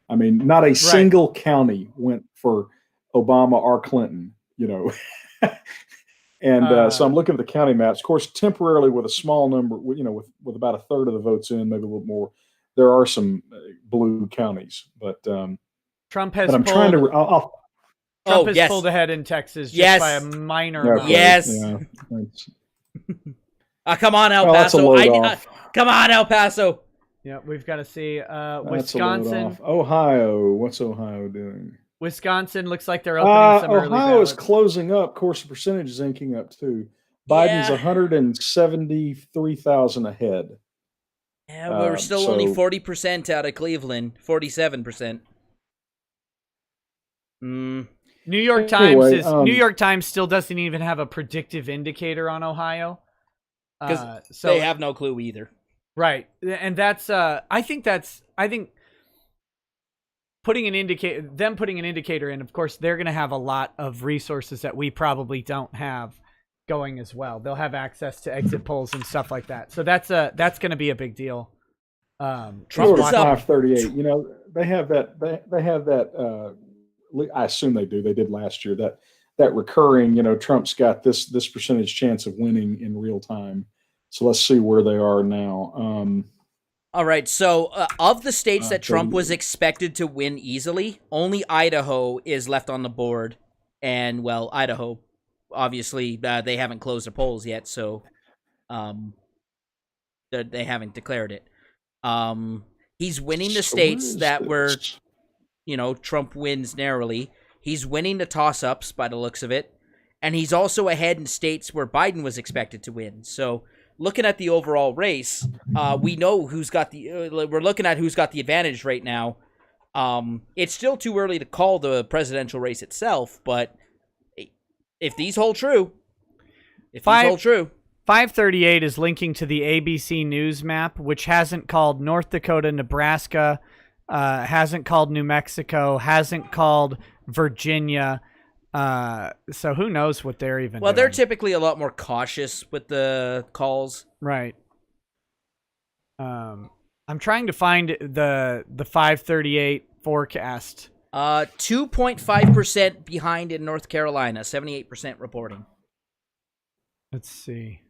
I mean, not a single county went for Obama or Clinton, And so I'm looking at the county maps. Of course, temporarily with a small number, with about a third of the votes in, maybe a little more, there are some blue counties. But Trump has pulled ahead in Texas just by a minor amount. Yes. Yeah, come on, El Paso. Come on, El Paso. Yeah, we've got to see Wisconsin. Ohio. What's Ohio doing? Wisconsin looks like they're opening some early Ohio is closing up. Of course, the percentage is inking up too. Biden's 173,000 ahead. Yeah, we're still only 40% out of Cleveland. 47%. New York Times New York Times still doesn't even have a predictive indicator on Ohio. Because they have no clue either. Right. And that's, I think putting an indicator in, of course, they're going to have a lot of resources that we probably don't have going as well. They'll have access to exit polls and stuff like that. So that's going to be a big deal. Trump 538. You know, they have that. They have that. I assume they do. They did last year. That recurring. You know, Trump's got this percentage chance of winning in real time. So let's see where they are now. All right. So of the states that Trump was expected to win easily, only Idaho is left on the board, and well, Idaho. Obviously, they haven't closed their polls yet, so they haven't declared it. He's winning the states that were, you know, Trump wins narrowly. He's winning the toss-ups by the looks of it, and he's also ahead in states where Biden was expected to win. So, looking at the overall race, we know who's got the. We're looking at who's got the advantage right now. It's still too early to call the presidential race itself, but. If these hold true, 538 is linking to the ABC News map, which hasn't called North Dakota, Nebraska, hasn't called New Mexico, hasn't called Virginia. So who knows what they're even doing. They're typically a lot more cautious with the calls. Right. I'm trying to find the 538 forecast. 2.5% behind in North Carolina, 78% reporting. Let's see.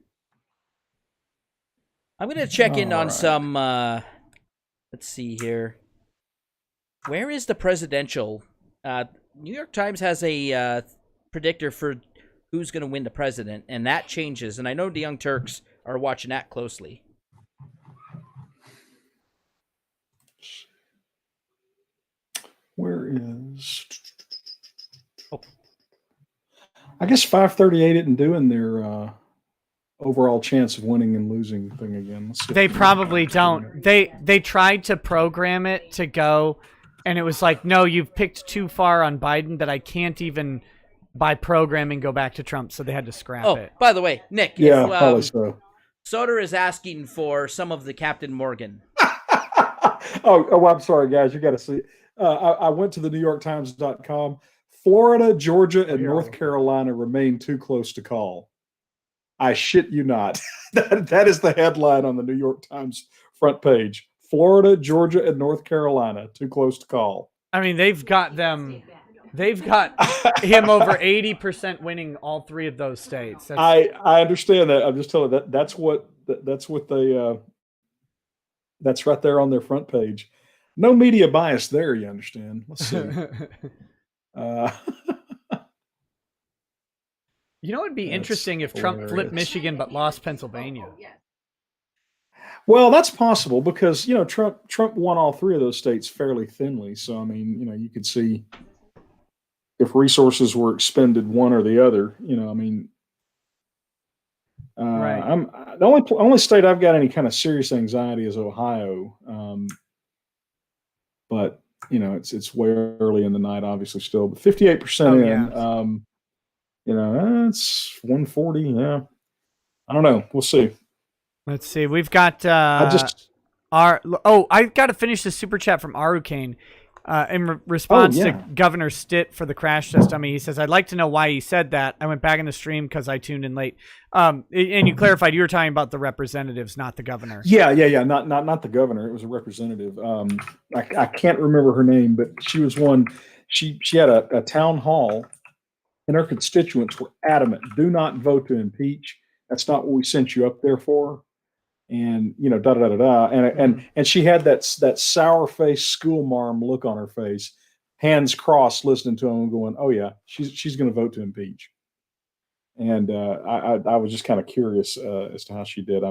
I'm going to check in on some, let's see here. Where is the presidential? New York Times has a predictor for who's going to win the president, and that changes. And I know the Young Turks are watching that closely. Where is? I guess 538 isn't doing their overall chance of winning and losing thing again. They probably don't. They tried to program it to go, and it was like, no, you've picked too far on Biden that I can't even, by programming, go back to Trump. So they had to scrap it. By the way, Nick, yeah, probably so. Soder is asking for some of the Captain Morgan. Oh, I'm sorry, guys. You got to see. I went to the NewYorkTimes.com. Florida, Georgia, and North Carolina remain too close to call. I shit you not. That is the headline on the New York Times front page. Florida, Georgia, and North Carolina too close to call. I mean, they've got him over 80% winning all three of those states. I understand that. I'm just telling you that's what they. That's right there on their front page. No media bias there, you understand. Let's see. You know, it'd be interesting if Trump flipped Michigan but lost Pennsylvania. Well, that's possible because, you know, Trump won all three of those states fairly thinly. So, I mean, you know, you could see if resources were expended one or the other, you know, I mean, right. I'm the only state I've got any kind of serious anxiety is Ohio. But you know, it's way early in the night, obviously still, but 58% in, yeah. You know, it's 140. Yeah. I don't know. We'll see. Let's see. We've got, I've got to finish the super chat from Arukane. In response to Governor Stitt for the crash test dummy, he says, I'd like to know why he said that. I went back in the stream because I tuned in late. And you clarified you were talking about the representatives, not the governor. Yeah. Not the governor. It was a representative. I can't remember her name, but she was one. She had a town hall, and her constituents were adamant, do not vote to impeach. That's not what we sent you up there for. And, you know, and she had that sour face school marm look on her face, hands crossed, listening to him, going, "Oh yeah, she's going to vote to impeach." And I was just kind of curious as to how she did.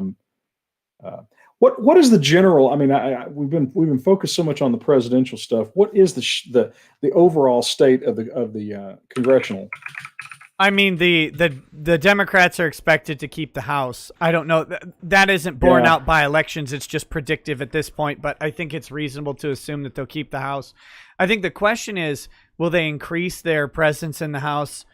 What is the general? I mean, we've been focused so much on the presidential stuff. What is the overall state of the congressional? I mean, the Democrats are expected to keep the House. I don't know. That isn't borne out by elections. It's just predictive at this point, but I think it's reasonable to assume that they'll keep the House. I think the question is, will they increase their presence in the House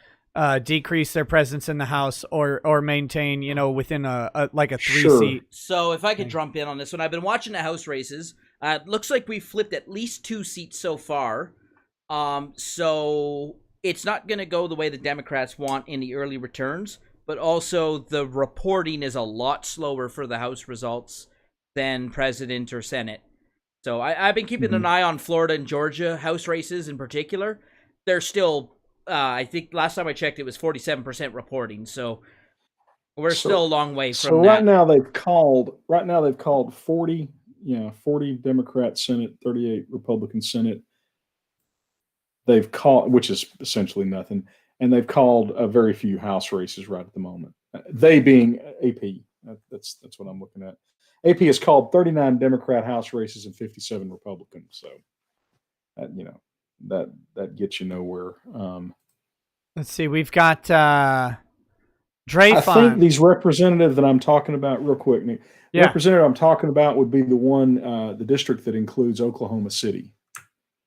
decrease their presence in the House or maintain, within a 3 seat. So if I could jump in on this one, I've been watching the House races. It looks like we flipped at least 2 seats so far. So it's not going to go the way the Democrats want in the early returns, but also the reporting is a lot slower for the House results than President or Senate. So I've been keeping an eye on Florida and Georgia House races in particular. They're still, I think last time I checked, it was 47% reporting. So we're still a long way from that. So right now they've called 40 Democrat Senate, 38 Republican Senate. They've called, which is essentially nothing, and they've called very few House races right at the moment. They being AP. That's what I'm looking at. AP has called 39 Democrat House races and 57 Republican. So, that gets you nowhere. Let's see. We've got Dreyfus. I think these representatives that I'm talking about, real quick, Nick. The representative I'm talking about would be the one, the district that includes Oklahoma City.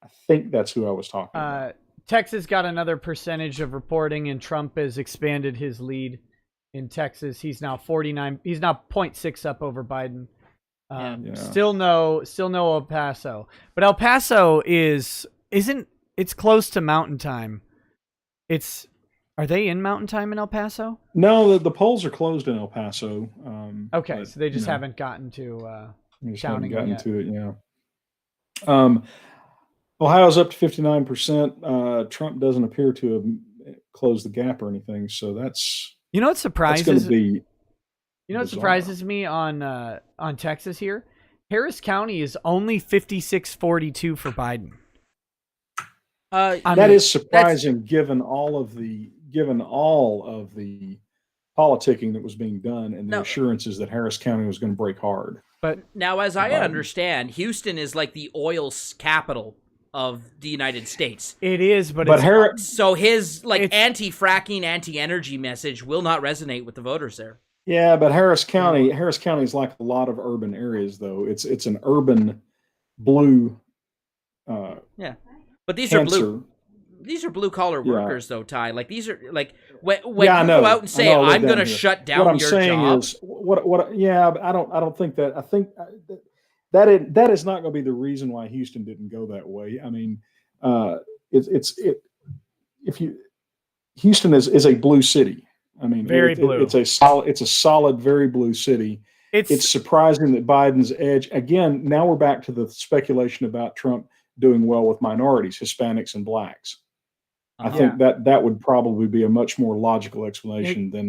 I think that's who I was talking about. Texas got another percentage of reporting, and Trump has expanded his lead in Texas. He's now 49. He's now 0.6 up over Biden. Still no El Paso, but El Paso it's close to Mountain Time. Are they in Mountain Time in El Paso? No, the polls are closed in El Paso. Okay, but, so they just haven't gotten to counting yet. Ohio's up to 59%. Trump doesn't appear to have closed the gap or anything, so that's. What surprises me on Texas here? Harris County is only 56-42 for Biden. That is surprising given all of the politicking that was being done and the assurances that Harris County was going to break hard. But now, as I understand, Houston is like the oil capital of the United States. It is, so his anti-fracking, anti-energy message will not resonate with the voters there. Yeah, but Harris County is like a lot of urban areas, though. It's an urban blue. But these are blue. These are blue collar workers, though, Ty. Like these are like when you go out and say, "I'm going to shut down your job." But I don't think that. I think that is not going to be the reason why Houston didn't go that way. I mean, Houston is a blue city. I mean, very blue. It's a solid, very blue city. It's surprising that Biden's edge again. Now we're back to the speculation about Trump doing well with minorities, Hispanics, and blacks. I think that would probably be a much more logical explanation than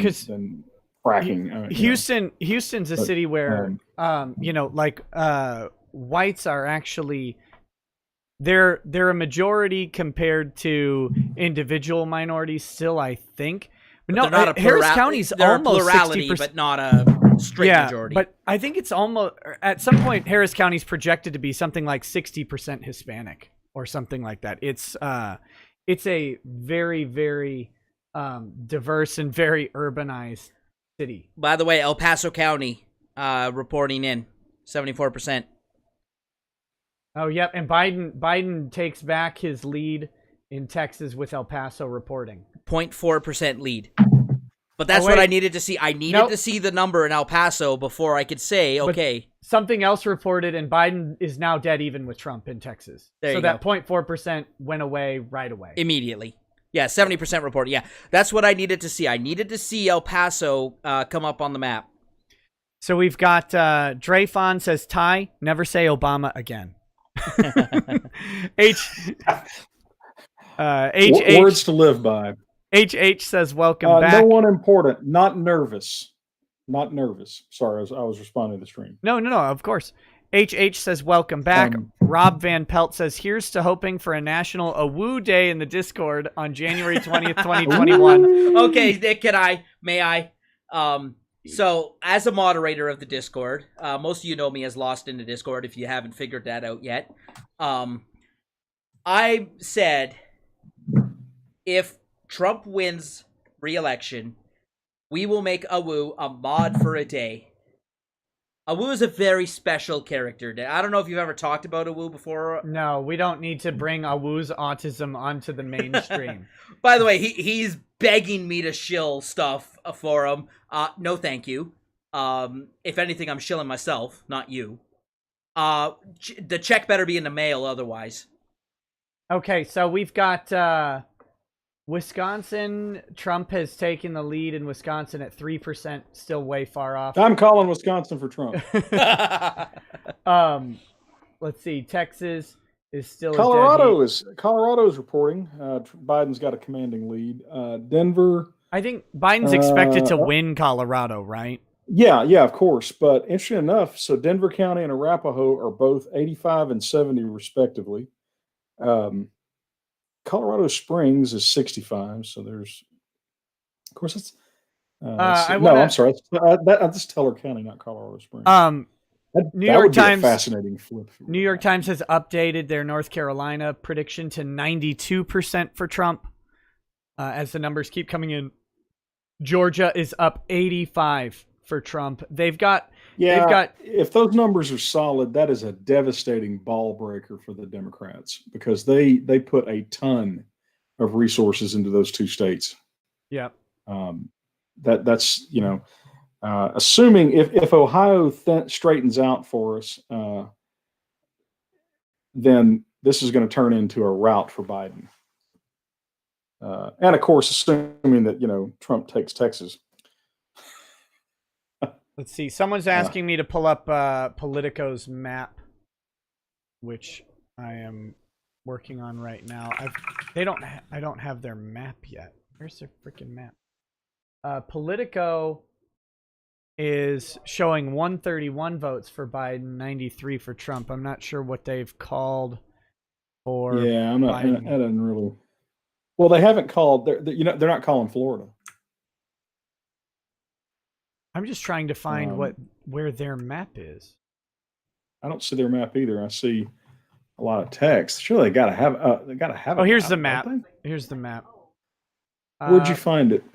fracking. Houston's a city where whites are actually they're a majority compared to individual minorities still, I think. But no, Harris County's almost plurality, 60%, but not a straight majority. But I think it's almost at some point Harris County's projected to be something like 60% Hispanic or something like that. It's a very, very diverse and very urbanized city. By the way, El Paso County reporting in 74%. Oh, yep. And Biden takes back his lead in Texas with El Paso reporting. 0.4% lead. But that's what I needed to see. I needed to see the number in El Paso before I could say, okay. But something else reported, and Biden is now dead even with Trump in Texas. So that 0.4% went away right away. Immediately. Yeah, 70% report. Yeah, that's what I needed to see. I needed to see El Paso come up on the map. So we've got Dreyfus says, Ty, never say Obama again. Words to live by. HH says, welcome back. No one important. Not nervous. Sorry, I was responding to the stream. No, of course. HH says, welcome back. Rob Van Pelt says, here's to hoping for a national AWOO day in the Discord on January 20th, 2021. Okay, Nick, may I? So, as a moderator of the Discord, most of you know me as Lost in the Discord if you haven't figured that out yet. I said, if Trump wins re-election, we will make AWOO a mod for a day. AWOO is a very special character. I don't know if you've ever talked about AWOO before. No, we don't need to bring AWOO's autism onto the mainstream. By the way, he's begging me to shill stuff for him. No, thank you. If anything, I'm shilling myself, not you. The check better be in the mail, otherwise. Okay, so we've got Wisconsin. Trump has taken the lead in Wisconsin at 3%, still way far off. I'm calling Wisconsin for Trump. Let's see. Texas is still Colorado is reporting Biden's got a commanding lead. Denver. I think Biden's expected to win Colorado, right? Yeah, of course. But interesting enough, so Denver County and Arapahoe are both 85 and 70 respectively. Colorado Springs is 65. So there's, of course, it's. I'm sorry. That's Teller County, not Colorado Springs. New York Times. Fascinating flip. New York Times has updated their North Carolina prediction to 92% for Trump. As the numbers keep coming in, Georgia is up 85 for Trump. They've got. If those numbers are solid, that is a devastating ball breaker for the Democrats because they put a ton of resources into those two states. Yeah. That's assuming if Ohio straightens out for us, then this is going to turn into a rout for Biden. And of course, assuming that Trump takes Texas. Let's see. Someone's asking me to pull up Politico's map, which I am working on right now. I don't have their map yet. Where's their freaking map? Politico is showing 131 votes for Biden, 93 for Trump. I'm not sure what they've called for. Yeah, I'm not. That doesn't really. Well, they haven't called. They're not calling Florida. I'm just trying to find where their map is. I don't see their map either. I see a lot of text. Surely they gotta have. Oh, here's the map. Here's the map. Where'd you find it?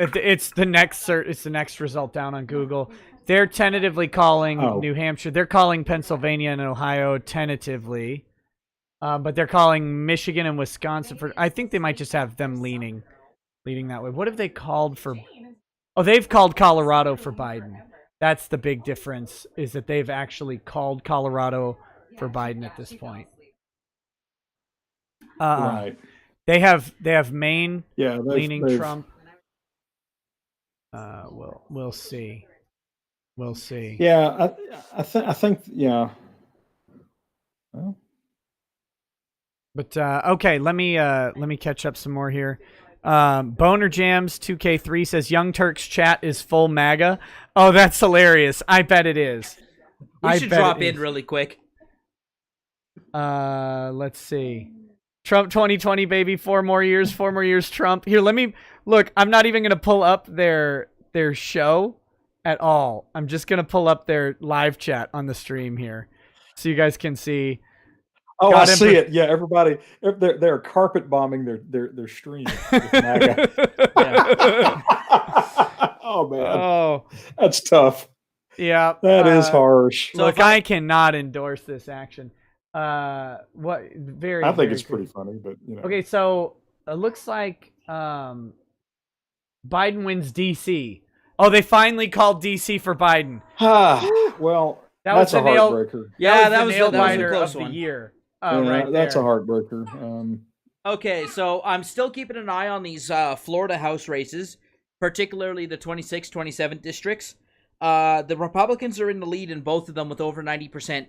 It's the next It's the next result down on Google. They're tentatively calling New Hampshire. They're calling Pennsylvania and Ohio tentatively, but they're calling Michigan and Wisconsin for. I think they might just have them leaning that way. What have they called for? Oh, they've called Colorado for Biden. That's the big difference, is that they've actually called Colorado for Biden at this point. Right. They have Maine leaning Trump. We'll see. We'll see. Yeah, I think yeah. Well. But okay, let me catch up some more here. Boner Jams 2K3 says Young Turk's chat is full MAGA. Oh, that's hilarious. I bet it is. We should drop in really quick. Let's see. Trump 2020, baby. 4 more years. Trump. Here, let me look. I'm not even gonna pull up their show at all. I'm just gonna pull up their live chat on the stream here, so you guys can see. Oh, I see it. Yeah, everybody, they're carpet bombing their stream. With MAGA. Oh man. Oh, that's tough. Yeah, that is harsh. So look, I cannot endorse this action. I think it's pretty funny, but Okay, so it looks like Biden wins DC. Oh, they finally called DC for Biden. Well, that's a heartbreaker. Yeah, that was the nail-biter of the year. Right, that's a heartbreaker. Okay, so I'm still keeping an eye on these Florida House races, particularly the 26, 27 districts. The Republicans are in the lead in both of them with over 90%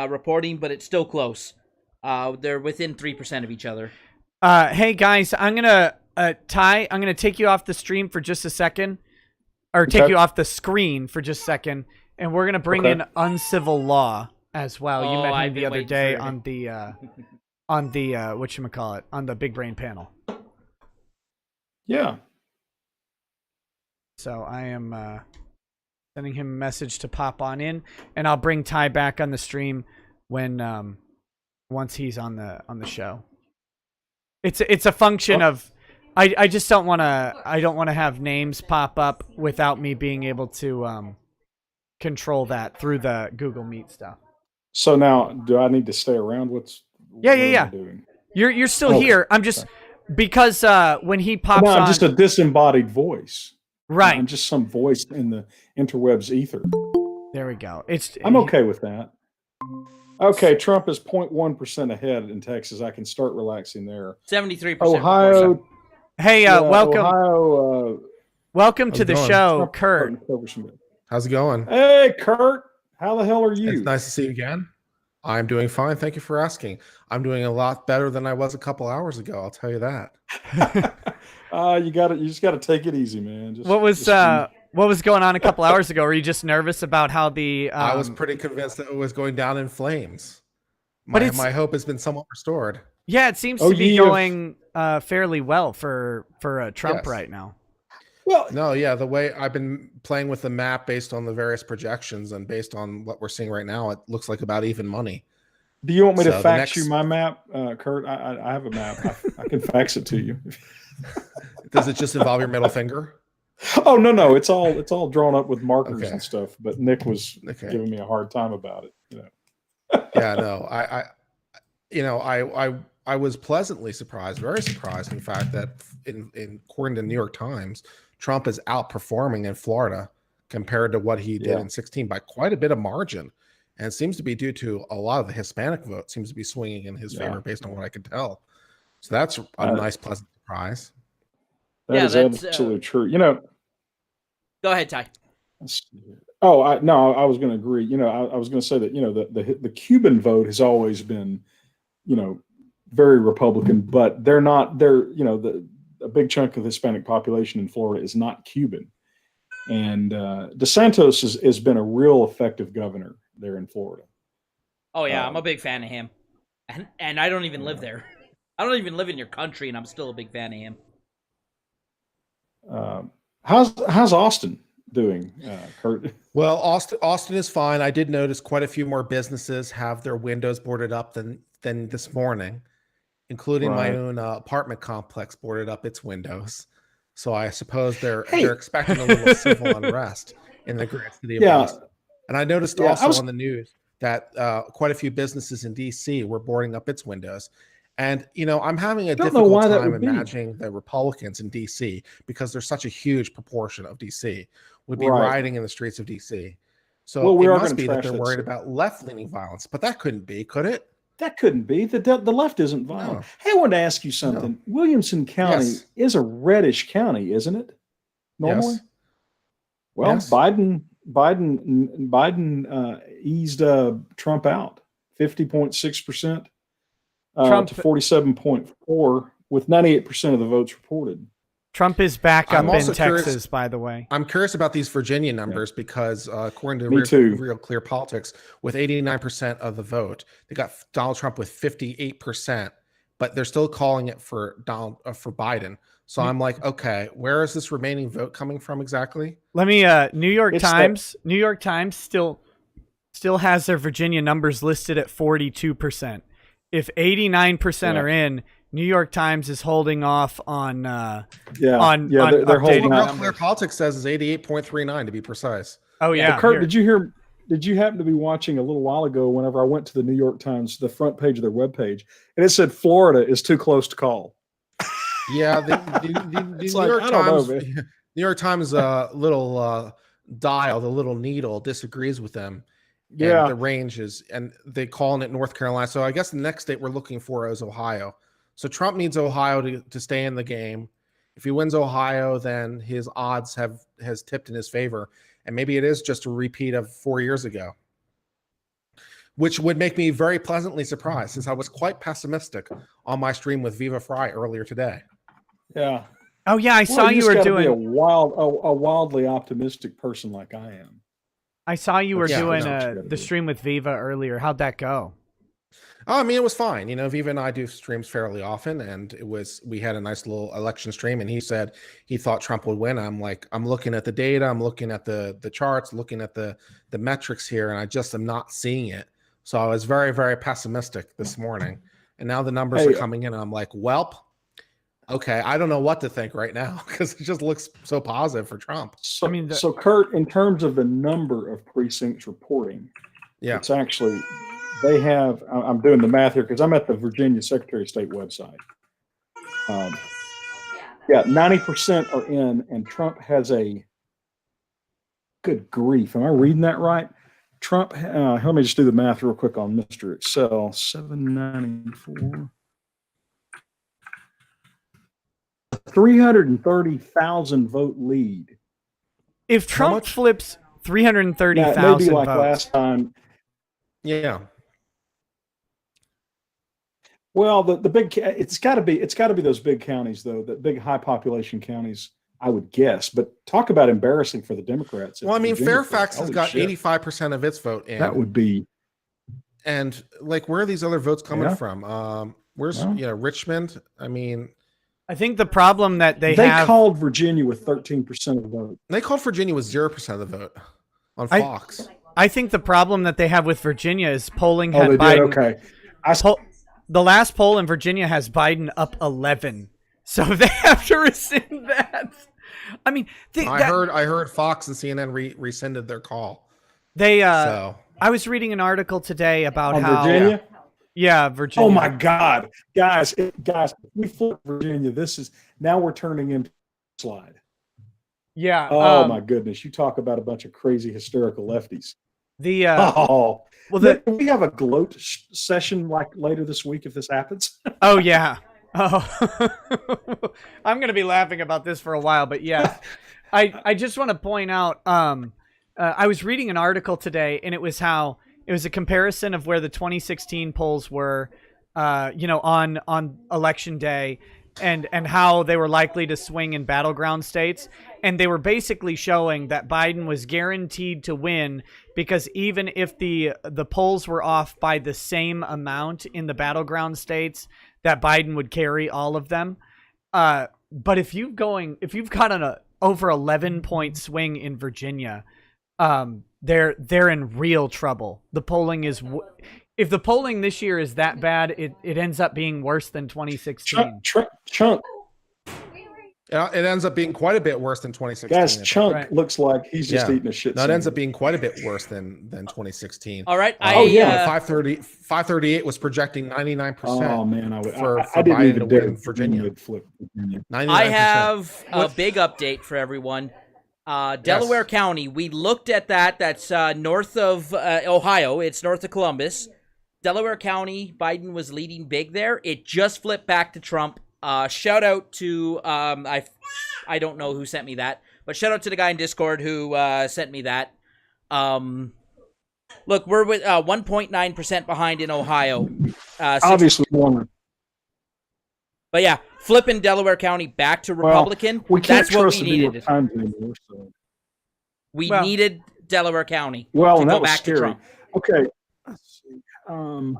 reporting, but it's still close. They're within 3% of each other. Hey guys, I'm gonna Ty, I'm gonna take you off the stream for just a second, or take you off the screen for just a second, and we're gonna bring in Uncivil Law as well. You met him the other day on the whatchamacallit, on the Big Brain panel. Yeah. So I am sending him a message to pop on in, and I'll bring Ty back on the stream when once he's on the show. It's a function of I just don't want to have names pop up without me being able to control that through the Google Meet stuff. So now, do I need to stay around? What am I doing? You're still here. I'm just Because when he pops on, I'm just a disembodied voice. Right. I'm just some voice in the interwebs ether. There we go. I'm okay with that. Okay, Trump is 0.1% ahead in Texas. I can start relaxing there. 73%. Ohio. Hey, welcome. Ohio. Welcome to the show, Trump, Kurt. How's it going? Hey, Kurt. How the hell are you? It's nice to see you again. I'm doing fine. Thank you for asking. I'm doing a lot better than I was a couple hours ago. I'll tell you that. You just got to take it easy, man. What was going on a couple hours ago? Were you just nervous about how the? I was pretty convinced that it was going down in flames. My hope has been somewhat restored. Yeah, it seems to be going fairly well for Trump right now. Well, no, yeah, the way I've been playing with the map based on the various projections and based on what we're seeing right now, it looks like about even money. Do you want me to fax you my map, Kurt? I have a map. I can fax it to you. Does it just involve your middle finger? Oh no, it's all drawn up with markers and stuff. But Nick was giving me a hard time about it. Yeah, no, I was pleasantly surprised, very surprised, in fact, that according to the New York Times, Trump is outperforming in Florida compared to what he did in 2016 by quite a bit of margin. And it seems to be due to a lot of the Hispanic vote seems to be swinging in his favor based on what I could tell. So that's a nice, pleasant surprise. That's absolutely true. Go ahead, Ty. Oh, I was going to agree. I was going to say that, the Cuban vote has always been, very Republican, but a big chunk of the Hispanic population in Florida is not Cuban. And DeSantis has been a real effective governor there in Florida. Oh, yeah, I'm a big fan of him. And I don't even live there. I don't even live in your country, and I'm still a big fan of him. How's Austin doing, Kurt? Well, Austin is fine. I did notice quite a few more businesses have their windows boarded up than this morning, including my own apartment complex boarded up its windows. So I suppose they're expecting a little civil unrest in the great city of Austin. And I noticed also on the news that quite a few businesses in D.C. were boarding up its windows. And, I'm having a difficult time imagining the Republicans in D.C. because there's such a huge proportion of D.C. would be rioting in the streets of D.C. So it must be that they're worried about left-leaning violence. But that couldn't be, could it? That couldn't be. The left isn't violent. No. Hey, I wanted to ask you something. No. Williamson County is a reddish county, isn't it? Normally? Yes. Well, Biden eased Trump out 50.6%. Trump to 47.4 with 98% of the votes reported. Trump is back up in Texas, by the way. I'm curious about these Virginia numbers because according to Real Clear Politics, with 89% of the vote, they got Donald Trump with 58%, but they're still calling it for Biden. So I'm like, okay, where is this remaining vote coming from exactly? Let me New York Times still has their Virginia numbers listed at 42%. If 89% are in, New York Times is holding off on. They're holding off. Clear Politics says is 88.39 to be precise. Oh yeah, Kurt, did you happen to be watching a little while ago? Whenever I went to the New York Times, the front page of their webpage, and it said Florida is too close to call. Yeah, the New York Times little dial, the little needle disagrees with them. Yeah, and the range is, and they calling it North Carolina. So I guess the next state we're looking for is Ohio. So Trump needs Ohio to stay in the game. If he wins Ohio, then his odds has tipped in his favor, and maybe it is just a repeat of 4 years ago, which would make me very pleasantly surprised, since I was quite pessimistic on my stream with Viva Fry earlier today. Yeah. Oh yeah, I saw you were doing a wildly optimistic person like I am. I saw you were doing the stream with Viva earlier. How'd that go? Oh, I mean, it was fine. Viva and I do streams fairly often, and we had a nice little election stream, and he said he thought Trump would win. I'm like, I'm looking at the data, I'm looking at the charts, looking at the metrics here, and I just am not seeing it. So I was very, very pessimistic this morning. And now the numbers are coming in, and I'm like, welp. Okay, I don't know what to think right now because it just looks so positive for Trump. So Kurt, in terms of the number of precincts reporting, it's actually, they have, I'm doing the math here because I'm at the Virginia Secretary of State website. Yeah, 90% are in, and Trump has a. Good grief! Am I reading that right? Trump. Let me just do the math real quick on Mr. Excel. 794. 330,000 vote lead. If Trump flips 330,000 maybe like votes. Last time. Yeah. Well, the big it's got to be those big counties though, the big high population counties, I would guess. But talk about embarrassing for the Democrats. Well, I mean, Fairfax has got 85% of its vote in. That would be. And like, where are these other votes coming from? Where's Richmond? I mean, I think the problem that they called Virginia with 13% of the vote. They called Virginia with 0% of the vote on Fox. I think the problem that they have with Virginia is polling had Biden. Okay. The last poll in Virginia has Biden up 11, so they have to rescind that. I mean, I heard Fox and CNN rescinded their call. I was reading an article today about how Virginia. Yeah, Virginia. Oh my God, guys! We flip Virginia. Now we're turning into a slide. Yeah. Oh my goodness! You talk about a bunch of crazy hysterical lefties. We have a gloat session like later this week if this happens. Oh yeah. Oh, I'm going to be laughing about this for a while, but yeah, I just want to point out. I was reading an article today, and it was a comparison of where the 2016 polls were, on election day, and how they were likely to swing in battleground states. And they were basically showing that Biden was guaranteed to win because even if the polls were off by the same amount in the battleground states, that Biden would carry all of them. But if you've got an over 11-point swing in Virginia, they're in real trouble. The polling is. If the polling this year is that bad, it ends up being worse than 2016. Chunk. It ends up being quite a bit worse than 2016. Guys, Chunk looks like he's just eating a shit. No, it ends up being quite a bit worse than 2016. All right. 538 was projecting 99%. Oh man, I didn't Biden even dare Virginia. Flip Virginia. 99%. I have a big update for everyone. Delaware County. We looked at that. That's north of Ohio. It's north of Columbus. Delaware County. Biden was leading big there. It just flipped back to Trump. Shout out to I don't know who sent me that, but shout out to the guy in Discord who sent me that. Look, we're with 1.9% behind in Ohio. Obviously, one. But yeah, flipping Delaware County back to Republican. That's what we needed. Anymore, so. We needed Delaware County. Well, to and go that was back scary. To Trump. Okay. Let's see. I'm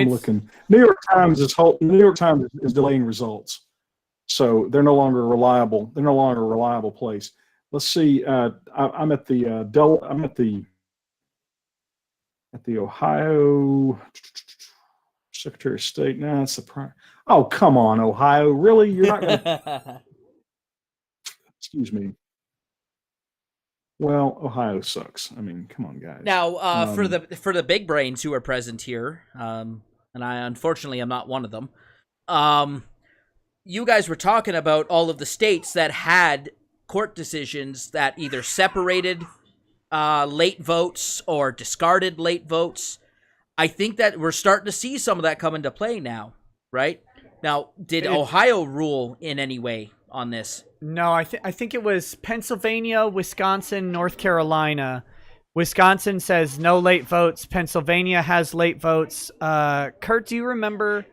looking. New York Times is delaying results, so they're no longer reliable. They're no longer a reliable place. Let's see. I'm at the Ohio Secretary of State. Nah, that's the prime. Oh, come on, Ohio. Really? You're not going to. Excuse me. Well, Ohio sucks. I mean, come on, guys. Now, for the big brains who are present here, and I unfortunately am not one of them. You guys were talking about all of the states that had court decisions that either separated late votes or discarded late votes. I think that we're starting to see some of that come into play now, right? Now, did Ohio rule in any way on this? No, I think it was Pennsylvania, Wisconsin, North Carolina. Wisconsin says no late votes. Pennsylvania has late votes. Kurt, do you remember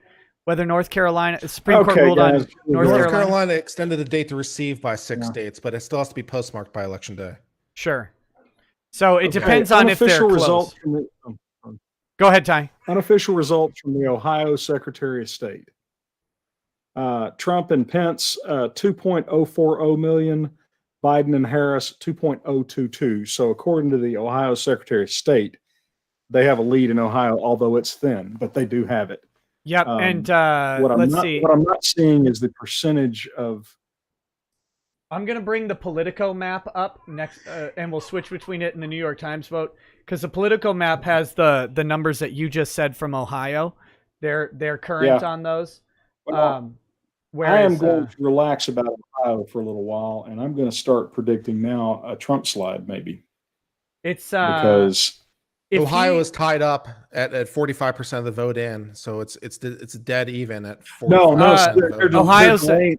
whether North Carolina, the Supreme Court ruled on North Carolina extended the date to receive by 6 states, but it still has to be postmarked by Election Day. Sure. So it depends on if they're close. Go ahead, Ty. Unofficial results from the Ohio Secretary of State. Trump and Pence, 2.040 million. Biden and Harris, 2.022. So according to the Ohio Secretary of State, they have a lead in Ohio, although it's thin, but they do have it. Yep, and let's see. What I'm not seeing is the percentage of. I'm going to bring the Politico map up next, and we'll switch between it and the New York Times vote, because the Politico map has the numbers that you just said from Ohio. They're current on those. I am going to relax about Ohio for a little while, and I'm going to start predicting now a Trump slide, maybe. It's because Ohio is tied up at 45% of the vote in, so it's dead even at 45%.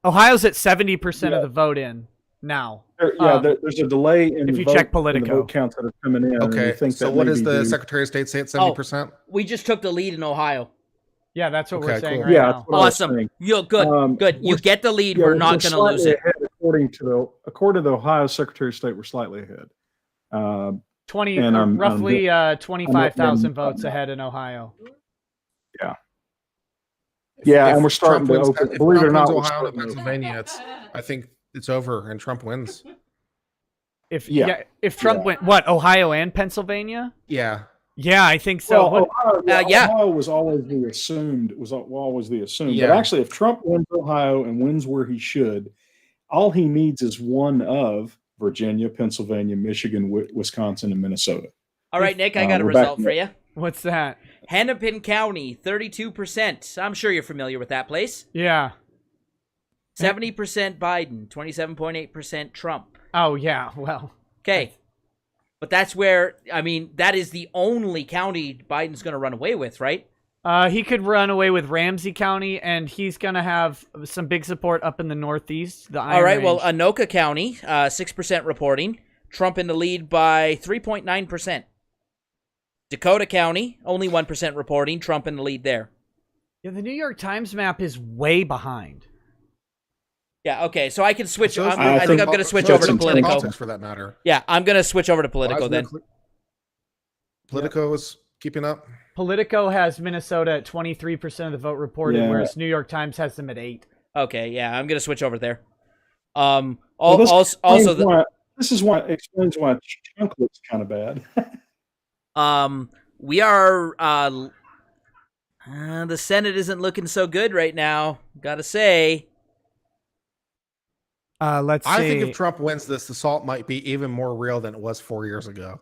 Ohio's at 70% of the vote in now. There's a delay in if you check Politico vote counts that are coming in. Okay, so what does the Secretary of State say at 70%? We just took the lead in Ohio. Yeah, that's what we're saying right now. Awesome. Good. You get the lead. We're not going to lose it. According to the Ohio Secretary of State, we're slightly ahead. Roughly 25,000 votes ahead in Ohio. Yeah, and we're starting to open. Believe it or not, Ohio and Pennsylvania, I think it's over and Trump wins. If Trump went, what, Ohio and Pennsylvania? Yeah. Yeah, I think so. Well, Ohio was always the assumed. But actually, if Trump wins Ohio and wins where he should, all he needs is one of Virginia, Pennsylvania, Michigan, Wisconsin, and Minnesota. All right, Nick, I got a result for you. What's that? Hennepin County, 32%. I'm sure you're familiar with that place. Yeah. 70% Biden, 27.8% Trump. Oh, yeah, well. Okay. But that's where, that is the only county Biden's going to run away with, right? He could run away with Ramsey County, and he's going to have some big support up in the Northeast. All right, well, Anoka County, 6% reporting. Trump in the lead by 3.9%. Dakota County, only 1% reporting. Trump in the lead there. Yeah, the New York Times map is way behind. Yeah, okay, so I can switch. I think I'm going to switch over to Politico. For that matter. Yeah, I'm going to switch over to Politico then. Politico is keeping up. Politico has Minnesota at 23% of the vote reported, whereas New York Times has them at 8%. Okay, yeah, I'm going to switch over there. This is why it explains why Chunk looks kind of bad. We are the Senate isn't looking so good right now, gotta say. Let's see. I think if Trump wins this, the salt might be even more real than it was 4 years ago.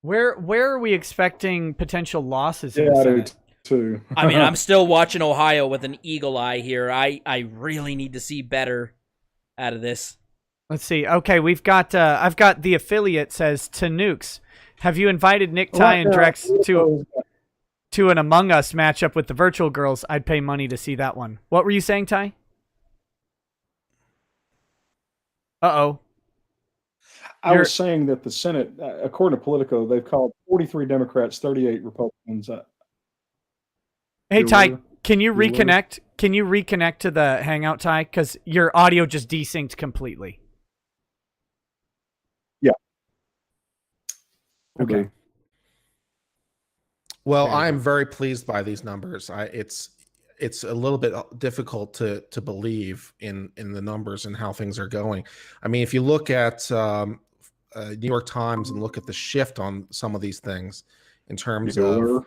Where are we expecting potential losses in the Senate? Too. I'm still watching Ohio with an eagle eye here. I really need to see better out of this. Let's see. Okay, we've got I've got the affiliate says to Nukes. Have you invited Nick, Ty, and Drex to an Among Us matchup with the virtual girls? I'd pay money to see that one. What were you saying, Ty? Uh-oh. I was saying that the Senate, according to Politico, they've called 43 Democrats, 38 Republicans. Hey, Ty, can you reconnect? Can you reconnect to the Hangout, Ty? Because your audio just desynced completely. Yeah. Okay. Well, I'm very pleased by these numbers. It's a little bit difficult to believe in the numbers and how things are going. I mean, if you look at New York Times and look at the shift on some of these things in terms of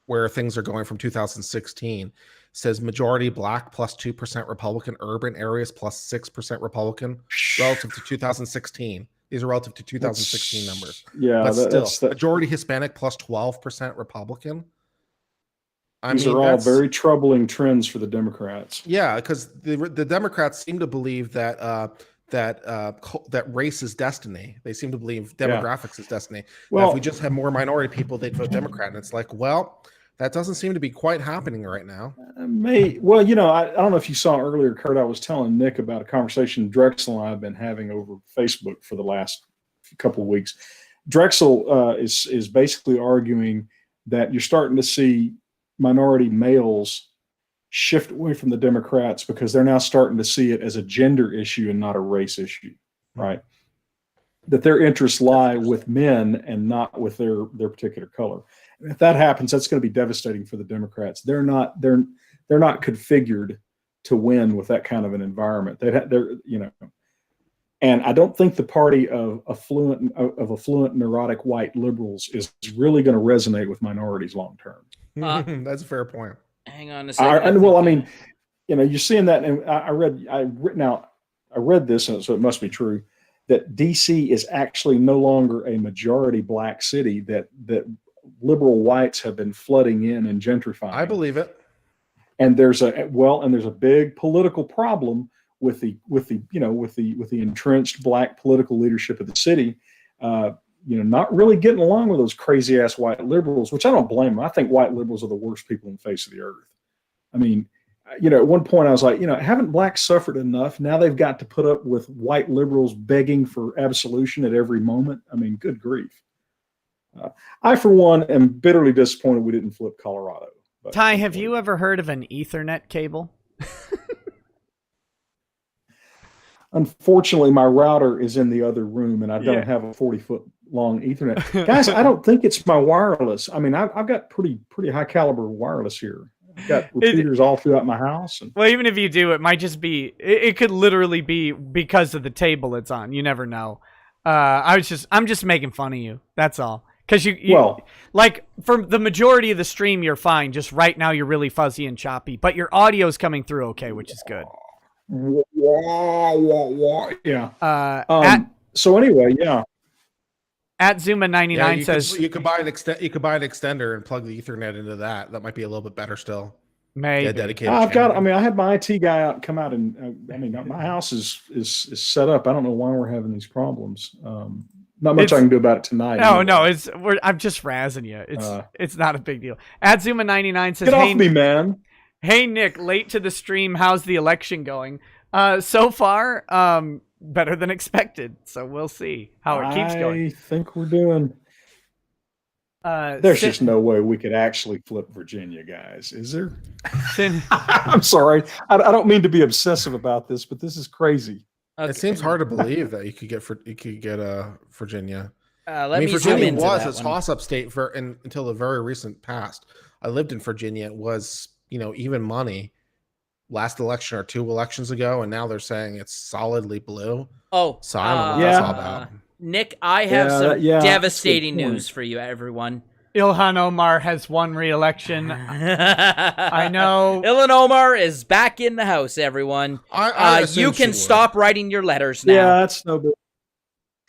where things are going from 2016, says majority black plus 2% Republican, urban areas plus 6% Republican relative to 2016. These are relative to 2016 numbers. Yeah, but still, majority Hispanic plus 12% Republican. These are all very troubling trends for the Democrats. Yeah, because the Democrats seem to believe that that race is destiny. They seem to believe demographics is destiny. Well, if we just have more minority people, they'd vote Democrat. And it's like, well, that doesn't seem to be quite happening right now. Well, I don't know if you saw earlier, Kurt, I was telling Nick about a conversation Drexel and I have been having over Facebook for the last couple of weeks. Drexel is basically arguing that you're starting to see minority males shift away from the Democrats because they're now starting to see it as a gender issue and not a race issue, right? That their interests lie with men and not with their particular color. And if that happens, that's going to be devastating for the Democrats. They're not configured to win with that kind of an environment. And I don't think the party of affluent neurotic white liberals is really going to resonate with minorities long term. That's a fair point. Hang on a second. You're seeing that, and I read this, and so it must be true, that DC is actually no longer a majority black city, that liberal whites have been flooding in and gentrifying. I believe it. And there's a big political problem with the entrenched black political leadership of the city, not really getting along with those crazy ass white liberals, which I don't blame them. I think white liberals are the worst people on the face of the earth. I mean, at one point I was like, haven't blacks suffered enough? Now they've got to put up with white liberals begging for absolution at every moment. I mean, good grief. I, for one, am bitterly disappointed we didn't flip Colorado. But Ty, have you ever heard of an Ethernet cable? Unfortunately, my router is in the other room, and I don't have a 40-foot long Ethernet. Guys, I don't think it's my wireless. I mean, I've got pretty high caliber wireless here. I've got repeaters all throughout my house. Well, even if you do, it might just be. It could literally be because of the table it's on. You never know. I'm just making fun of you. That's all. Because like for the majority of the stream, you're fine. Just right now, you're really fuzzy and choppy, but your audio's coming through okay, which is good. Yeah. So anyway, yeah. At Zuma99 says you could buy an extender and plug the Ethernet into that. That might be a little bit better still. Maybe. Dedicated. I had my IT guy come out and my house is set up. I don't know why we're having these problems. Not much I can do about it tonight. No, I'm just razzing you. It's not a big deal. At Zuma99 says, "Get off me, man." Hey Nick, late to the stream. How's the election going? So far, better than expected. So we'll see how it keeps going. I think we're doing. There's just no way we could actually flip Virginia, guys. Is there? I'm sorry. I don't mean to be obsessive about this, but this is crazy. Okay. It seems hard to believe that you could get Virginia. Virginia was a toss-up state until the very recent past. I lived in Virginia. It was, even money last election or 2 elections ago, and now they're saying it's solidly blue. Oh, so I don't know what that's all about. Nick, I have some devastating news for you, everyone. Ilhan Omar has won re-election. I know. Ilhan Omar is back in the house, everyone. You can stop writing your letters now. Yeah, that's no good.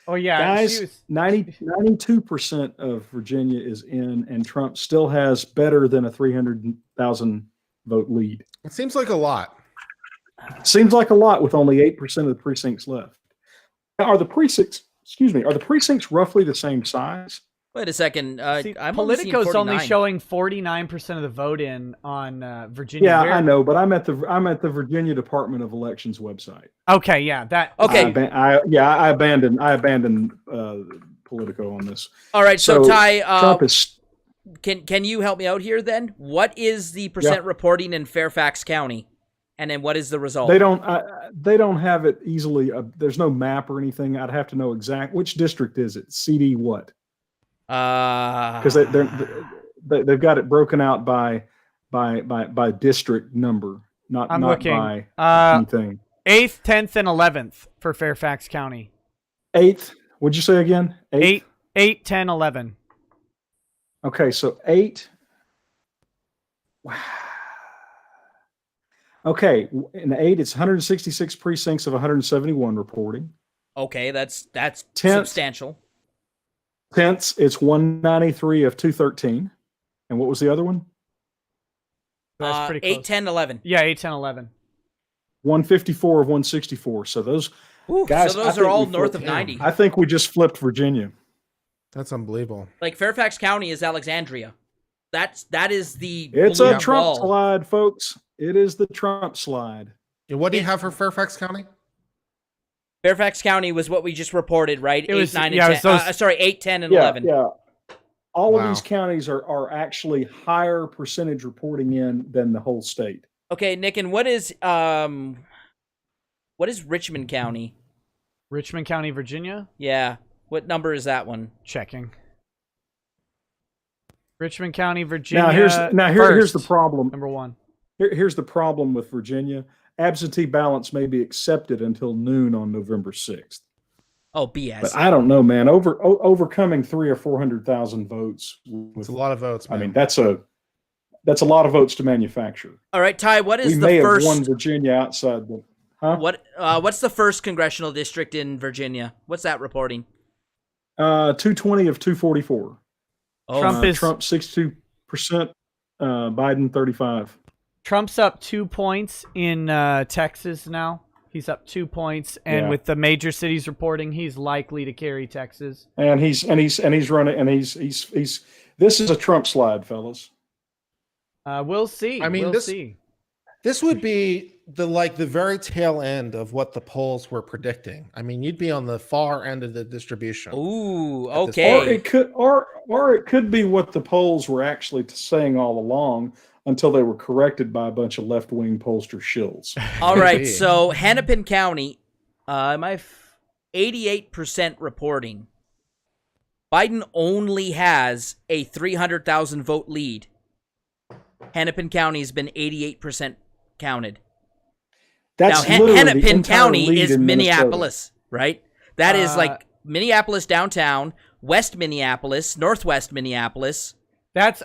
Oh, yeah. Guys, 92% of Virginia is in, and Trump still has better than a 300,000 vote lead. It seems like a lot. Seems like a lot with only 8% of the precincts left. Now, are the precincts roughly the same size? Wait a second. Politico's only showing 49% of the vote in on Virginia. Yeah, I know, but I'm at the Virginia Department of Elections website. Okay, yeah, that. Okay, I abandoned Politico on this. All right, so Ty, Trump is. Can you help me out here then? What is the percent reporting in Fairfax County, and then what is the result? They don't have it easily. There's no map or anything. I'd have to know which district is it. CD what? Because they've got it broken out by district number, not by anything. 8th, 10th, and 11th for Fairfax County. 8th. What'd you say again? 8, 10, 11. Okay, so 8. Wow. Okay, in 8, it's 166 precincts of 171 reporting. Okay, that's substantial. 10th, it's 193 of 213. And what was the other one? That's pretty close. 8, 10, 11. Yeah, 8, 10, 11. 154 of 164. So those guys, so those are all north of 90. I think we just flipped Virginia. That's unbelievable. Like Fairfax County is Alexandria. That is the. It's a Trump slide, folks. It is the Trump slide. And what do you have for Fairfax County? Fairfax County was what we just reported, right? It was 8, 9, and 10. 8, 10, and 11. Yeah. All of these counties are actually higher percentage reporting in than the whole state. Okay, Nick, and what is Richmond County? Richmond County, Virginia? Yeah. What number is that one? Checking. Richmond County, Virginia. Here's the problem. Number 1. Here's the problem with Virginia. Absentee ballots may be accepted until noon on November 6th. Oh, BS. But I don't know, man. Overcoming 300,000 or 400,000 votes. It's a lot of votes, man. I mean, that's a lot of votes to manufacture. All right, Ty, what is we the may first... have won Virginia outside the... Huh? What's the first congressional district in Virginia? What's that reporting? 220 of 244. Trump 62%, Biden 35. Trump's up 2 points in Texas now. He's up 2 points, and with the major cities reporting, he's likely to carry Texas. And he's running, and he's this is a Trump slide, fellas. We'll see. I mean, this would be the very tail end of what the polls were predicting. I mean, you'd be on the far end of the distribution. Ooh, okay. Or it could be what the polls were actually saying all along, until they were corrected by a bunch of left-wing pollster shills. All right, so Hennepin County, my 88% reporting. Biden only has a 300,000 vote lead. Hennepin County has been 88% counted. That's now, Hennepin County is Minneapolis, right? That is like Minneapolis downtown, West Minneapolis, Northwest Minneapolis. That's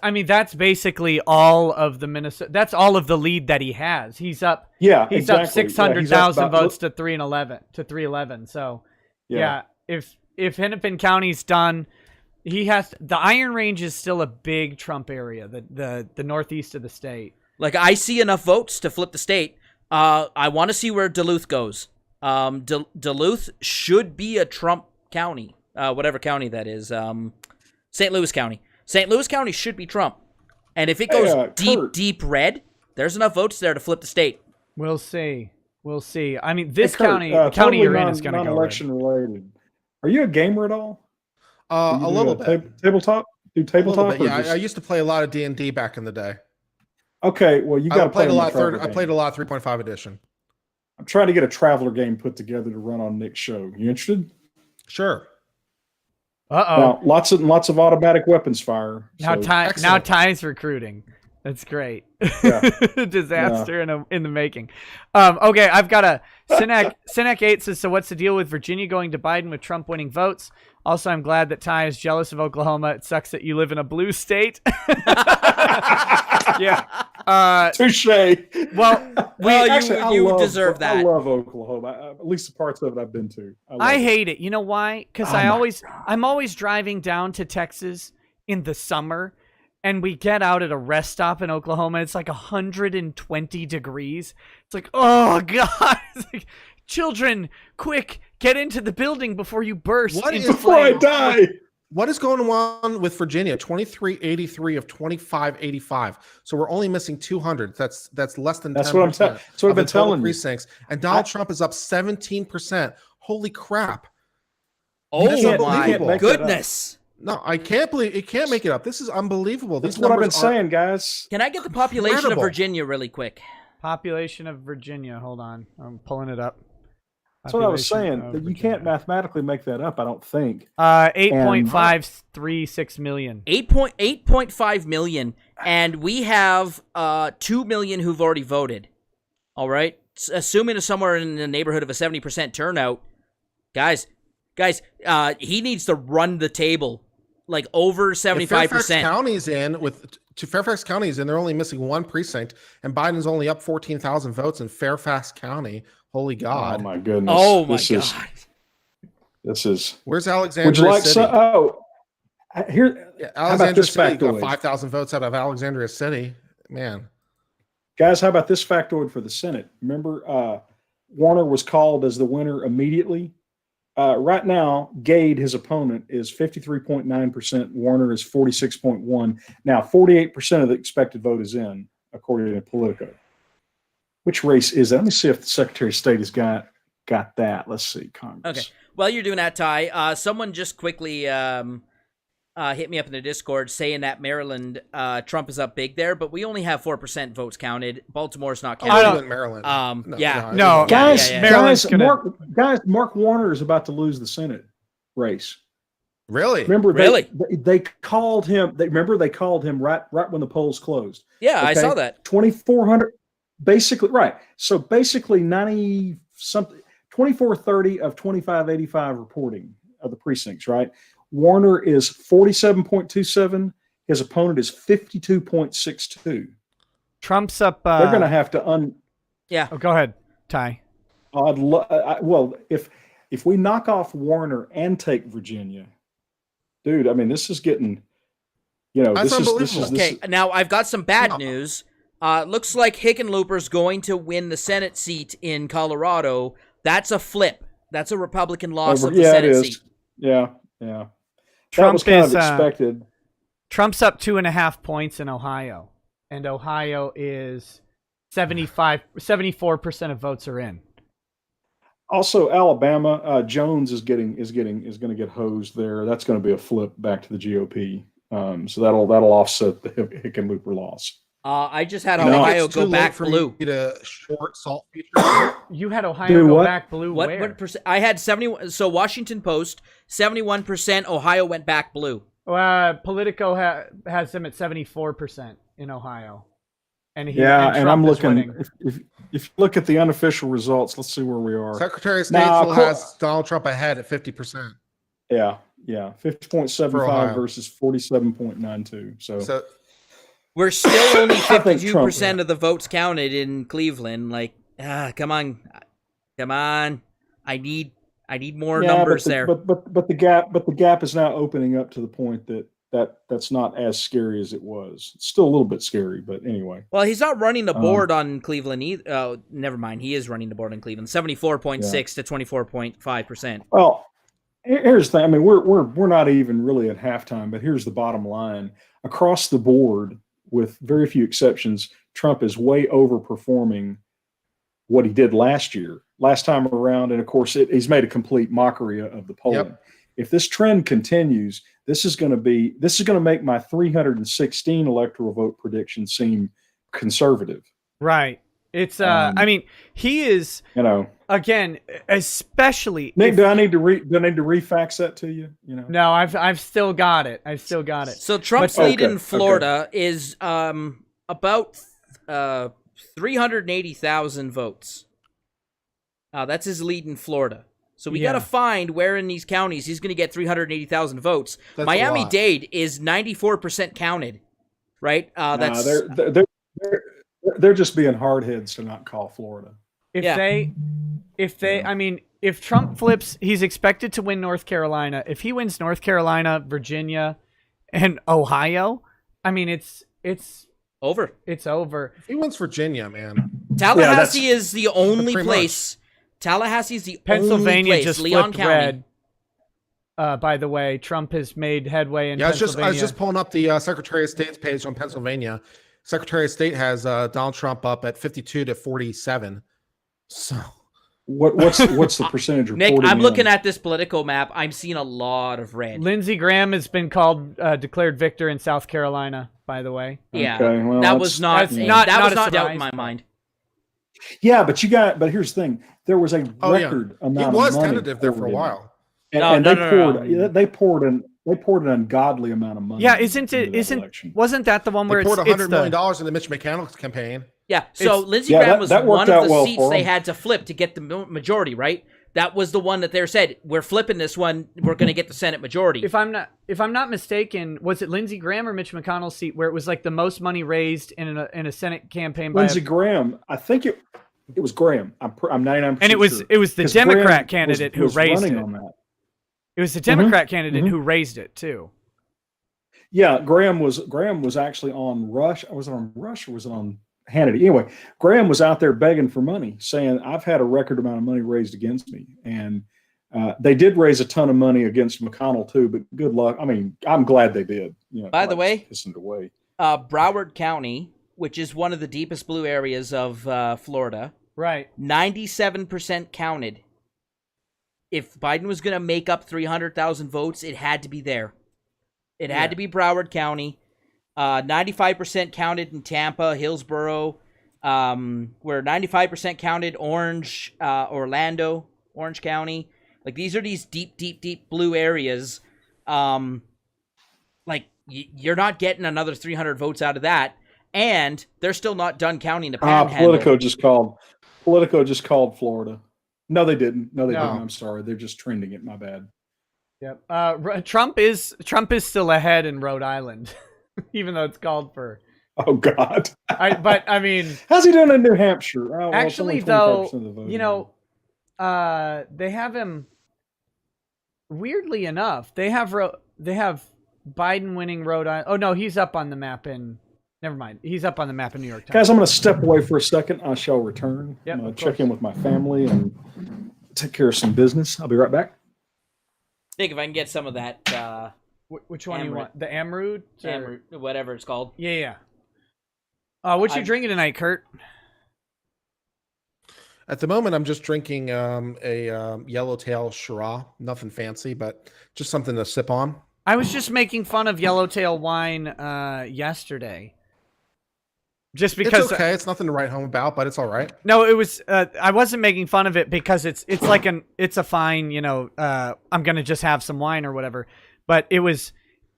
basically all of the Minnesota. That's all of the lead that he has. He's up. Yeah, he's exactly. up 600,000 votes to 311. So if Hennepin County's done, he has the Iron Range is still a big Trump area. The northeast of the state. Like I see enough votes to flip the state. I want to see where Duluth goes. Duluth should be a Trump county, whatever county that is. St. Louis County. St. Louis County should be Trump. And if it goes deep red, there's enough votes there to flip the state. We'll see. I mean, this county you're in is going to go non-election related. Are you a gamer at all? A little bit. Tabletop? Do tabletop? Yeah, I used to play a lot of D&D back in the day. Okay, well, you got to play a lot. I played a lot of 3.5 edition. I'm trying to get a Traveler game put together to run on Nick's show. You interested? Sure. Now, lots of automatic weapons fire. Now Ty's recruiting. That's great. Yeah. Disaster in the making. Okay, I've got a Sinek 8 says, so what's the deal with Virginia going to Biden with Trump winning votes? Also, I'm glad that Ty is jealous of Oklahoma. It sucks that you live in a blue state. Yeah. Touche. Well, you deserve that. I love Oklahoma. At least the parts of it I've been to. I hate it. You know why? Because I'm always driving down to Texas in the summer, and we get out at a rest stop in Oklahoma. It's like 120 degrees. It's like, oh God. It's like, children, quick, get into the building before you burst. Before I die. What is going on with Virginia? 2383 of 2585. So we're only missing 200. That's less than 10%. That's what I've been telling you. Precincts. And Donald Trump is up 17%. Holy crap. Oh my goodness. No, I can't believe it. Can't make it up. This is unbelievable. That's what I've been saying, guys. Can I get the population of Virginia really quick? Population of Virginia. Hold on. I'm pulling it up. That's what I was saying. That you can't mathematically make that up, I don't think. 8.536 million. 8.5 million, and we have 2 million who've already voted. All right, assuming it's somewhere in the neighborhood of a 70% turnout, guys, he needs to run the table like over 75%. Fairfax County's in. They're only missing one precinct, and Biden's only up 14,000 votes in Fairfax County. Holy God! Oh my goodness! Oh my God! This is. Where's Alexandria City? Here. Alexandria City got 5,000 votes out of Alexandria City. Man, guys, how about this factoid for the Senate? Remember, Warner was called as the winner immediately. Right now, Gade, his opponent, is 53.9%. Warner is 46.1%. Now, 48% of the expected vote is in, according to Politico. Which race is that? Let me see if the Secretary of State has got that. Let's see, Congress. Okay. While you're doing that, Ty, someone just quickly hit me up in the Discord saying that Maryland, Trump is up big there, but we only have 4% votes counted. Baltimore's not counted. Maryland. Mark Warner is about to lose the Senate race. Really? Remember, they called him. They called him right when the polls closed. Yeah, okay? I saw that. 2,400. Basically, right. So basically 2430 of 2585 reporting of the precincts, right? Warner is 47.27. His opponent is 52.62. Trump's up. They're going to have to Yeah. Oh, go ahead, Ty. Well, if we knock off Warner and take Virginia, dude, I mean, this is getting, That's unbelievable. Okay, now I've got some bad news. Looks like Hickenlooper's going to win the Senate seat in Colorado. That's a flip. That's a Republican loss of the Senate seat. Yeah. Trump was kind of expected. Trump's up 2.5 points in Ohio, and Ohio is 74% of votes are in. Also, Alabama, Jones is going to get hosed there. That's going to be a flip back to the GOP. So that'll offset the Hickenlooper loss. I just had Ohio go back blue. A short salt feature. You had Ohio go back blue. What percent? I had 71. So Washington Post 71%. Ohio went back blue. Politico has them at 74% in Ohio. And I'm looking. If you look at the unofficial results, let's see where we are. Secretary of State still has Donald Trump ahead at 50%. Yeah, 50.75 versus 47.92. So we're still only 52% of the votes counted in Cleveland. Like, come on. I need more numbers there. But the gap is now opening up to the point that's not as scary as it was. It's still a little bit scary, but anyway. Well, he's not running the board on Cleveland either. Oh, never mind. He is running the board on Cleveland. 74.6 to 24.5%. Well, here's the thing. I mean, we're not even really at halftime, but here's the bottom line. Across the board, with very few exceptions, Trump is way overperforming what he did last time around. And of course, he's made a complete mockery of the polling. Yep. If this trend continues, this is going to make my 316 electoral vote prediction seem conservative. Right. It's I mean, he is, again, especially Nick, do I need to refax that to you? No, I've still got it. So Trump's lead in Florida is about 380,000 votes. That's his lead in Florida. So we got to find where in these counties he's going to get 380,000 votes. Miami-Dade is 94% counted, right? They're just being hardheads to not call Florida. If Trump flips, he's expected to win North Carolina. If he wins North Carolina, Virginia, and Ohio, I mean, it's over. It's over. If he wins Virginia, man. Tallahassee is the only place. Tallahassee is the Pennsylvania only place. Just Leon flipped County. Red. By the way, Trump has made headway in Pennsylvania. I was just pulling up the Secretary of State's page on Pennsylvania. Secretary of State has Donald Trump up at 52 to 47. So what's the percentage reporting? Nick, I'm looking at this Politico map. I'm seeing a lot of red. Lindsey Graham has been declared victor in South Carolina, by the way. Yeah, okay, well, that was not doubt in my mind. Yeah, but here's the thing: there was a record amount. He was tentative there for a while, and they poured an ungodly amount of money. Yeah, wasn't that the one where they poured $100 million in the Mitch McConnell campaign? Yeah, so Lindsey Graham was one of the seats they had to flip to get the majority, right? That was the one that they said, we're flipping this one, we're going to get the Senate majority. If I'm not mistaken, was it Lindsey Graham or Mitch McConnell's seat where it was like the most money raised in a Senate campaign? Lindsey Graham, I think it was Graham. I'm 99%. And it was the Democrat candidate who raised it. It was the Democrat candidate who raised it too. Yeah, Graham was actually on Rush. Was it on Rush or was it on Hannity? Anyway, Graham was out there begging for money, saying, I've had a record amount of money raised against me. And they did raise a ton of money against McConnell too, but good luck. I mean, I'm glad they did. By the way, Broward County, which is one of the deepest blue areas of Florida, right? 97% counted. If Biden was going to make up 300,000 votes, it had to be there. It had to be Broward County. 95% counted in Tampa, Hillsborough, where 95% counted Orange, Orlando, Orange County. Like, these are these deep blue areas. Like, you're not getting another 300 votes out of that. And they're still not done counting the panhandle. Politico just called Florida. No, they didn't. I'm sorry. They're just trending it. My bad. Yep. Trump is still ahead in Rhode Island, even though it's called for. Oh God. But I mean, how's he doing in New Hampshire? Oh, actually, though, they have him. Weirdly enough, they have Biden winning Rhode Island. Oh no, he's up on the map in Never mind. He's up on the map in New York Times. Guys, I'm going to step away for a second. I shall return. Yep, I'm going to check in with my family and take care of some business. I'll be right back. I think if I can get some of that. Which one do you want? The Amrut? Amrut, whatever it's called. Yeah. What you drinking tonight, Kurt? At the moment, I'm just drinking a Yellowtail Shiraz. Nothing fancy, but just something to sip on. I was just making fun of Yellowtail wine yesterday. Just because it's okay, it's nothing to write home about, but it's all right. No, it was. I wasn't making fun of it because it's a fine. I'm gonna just have some wine or whatever. But it was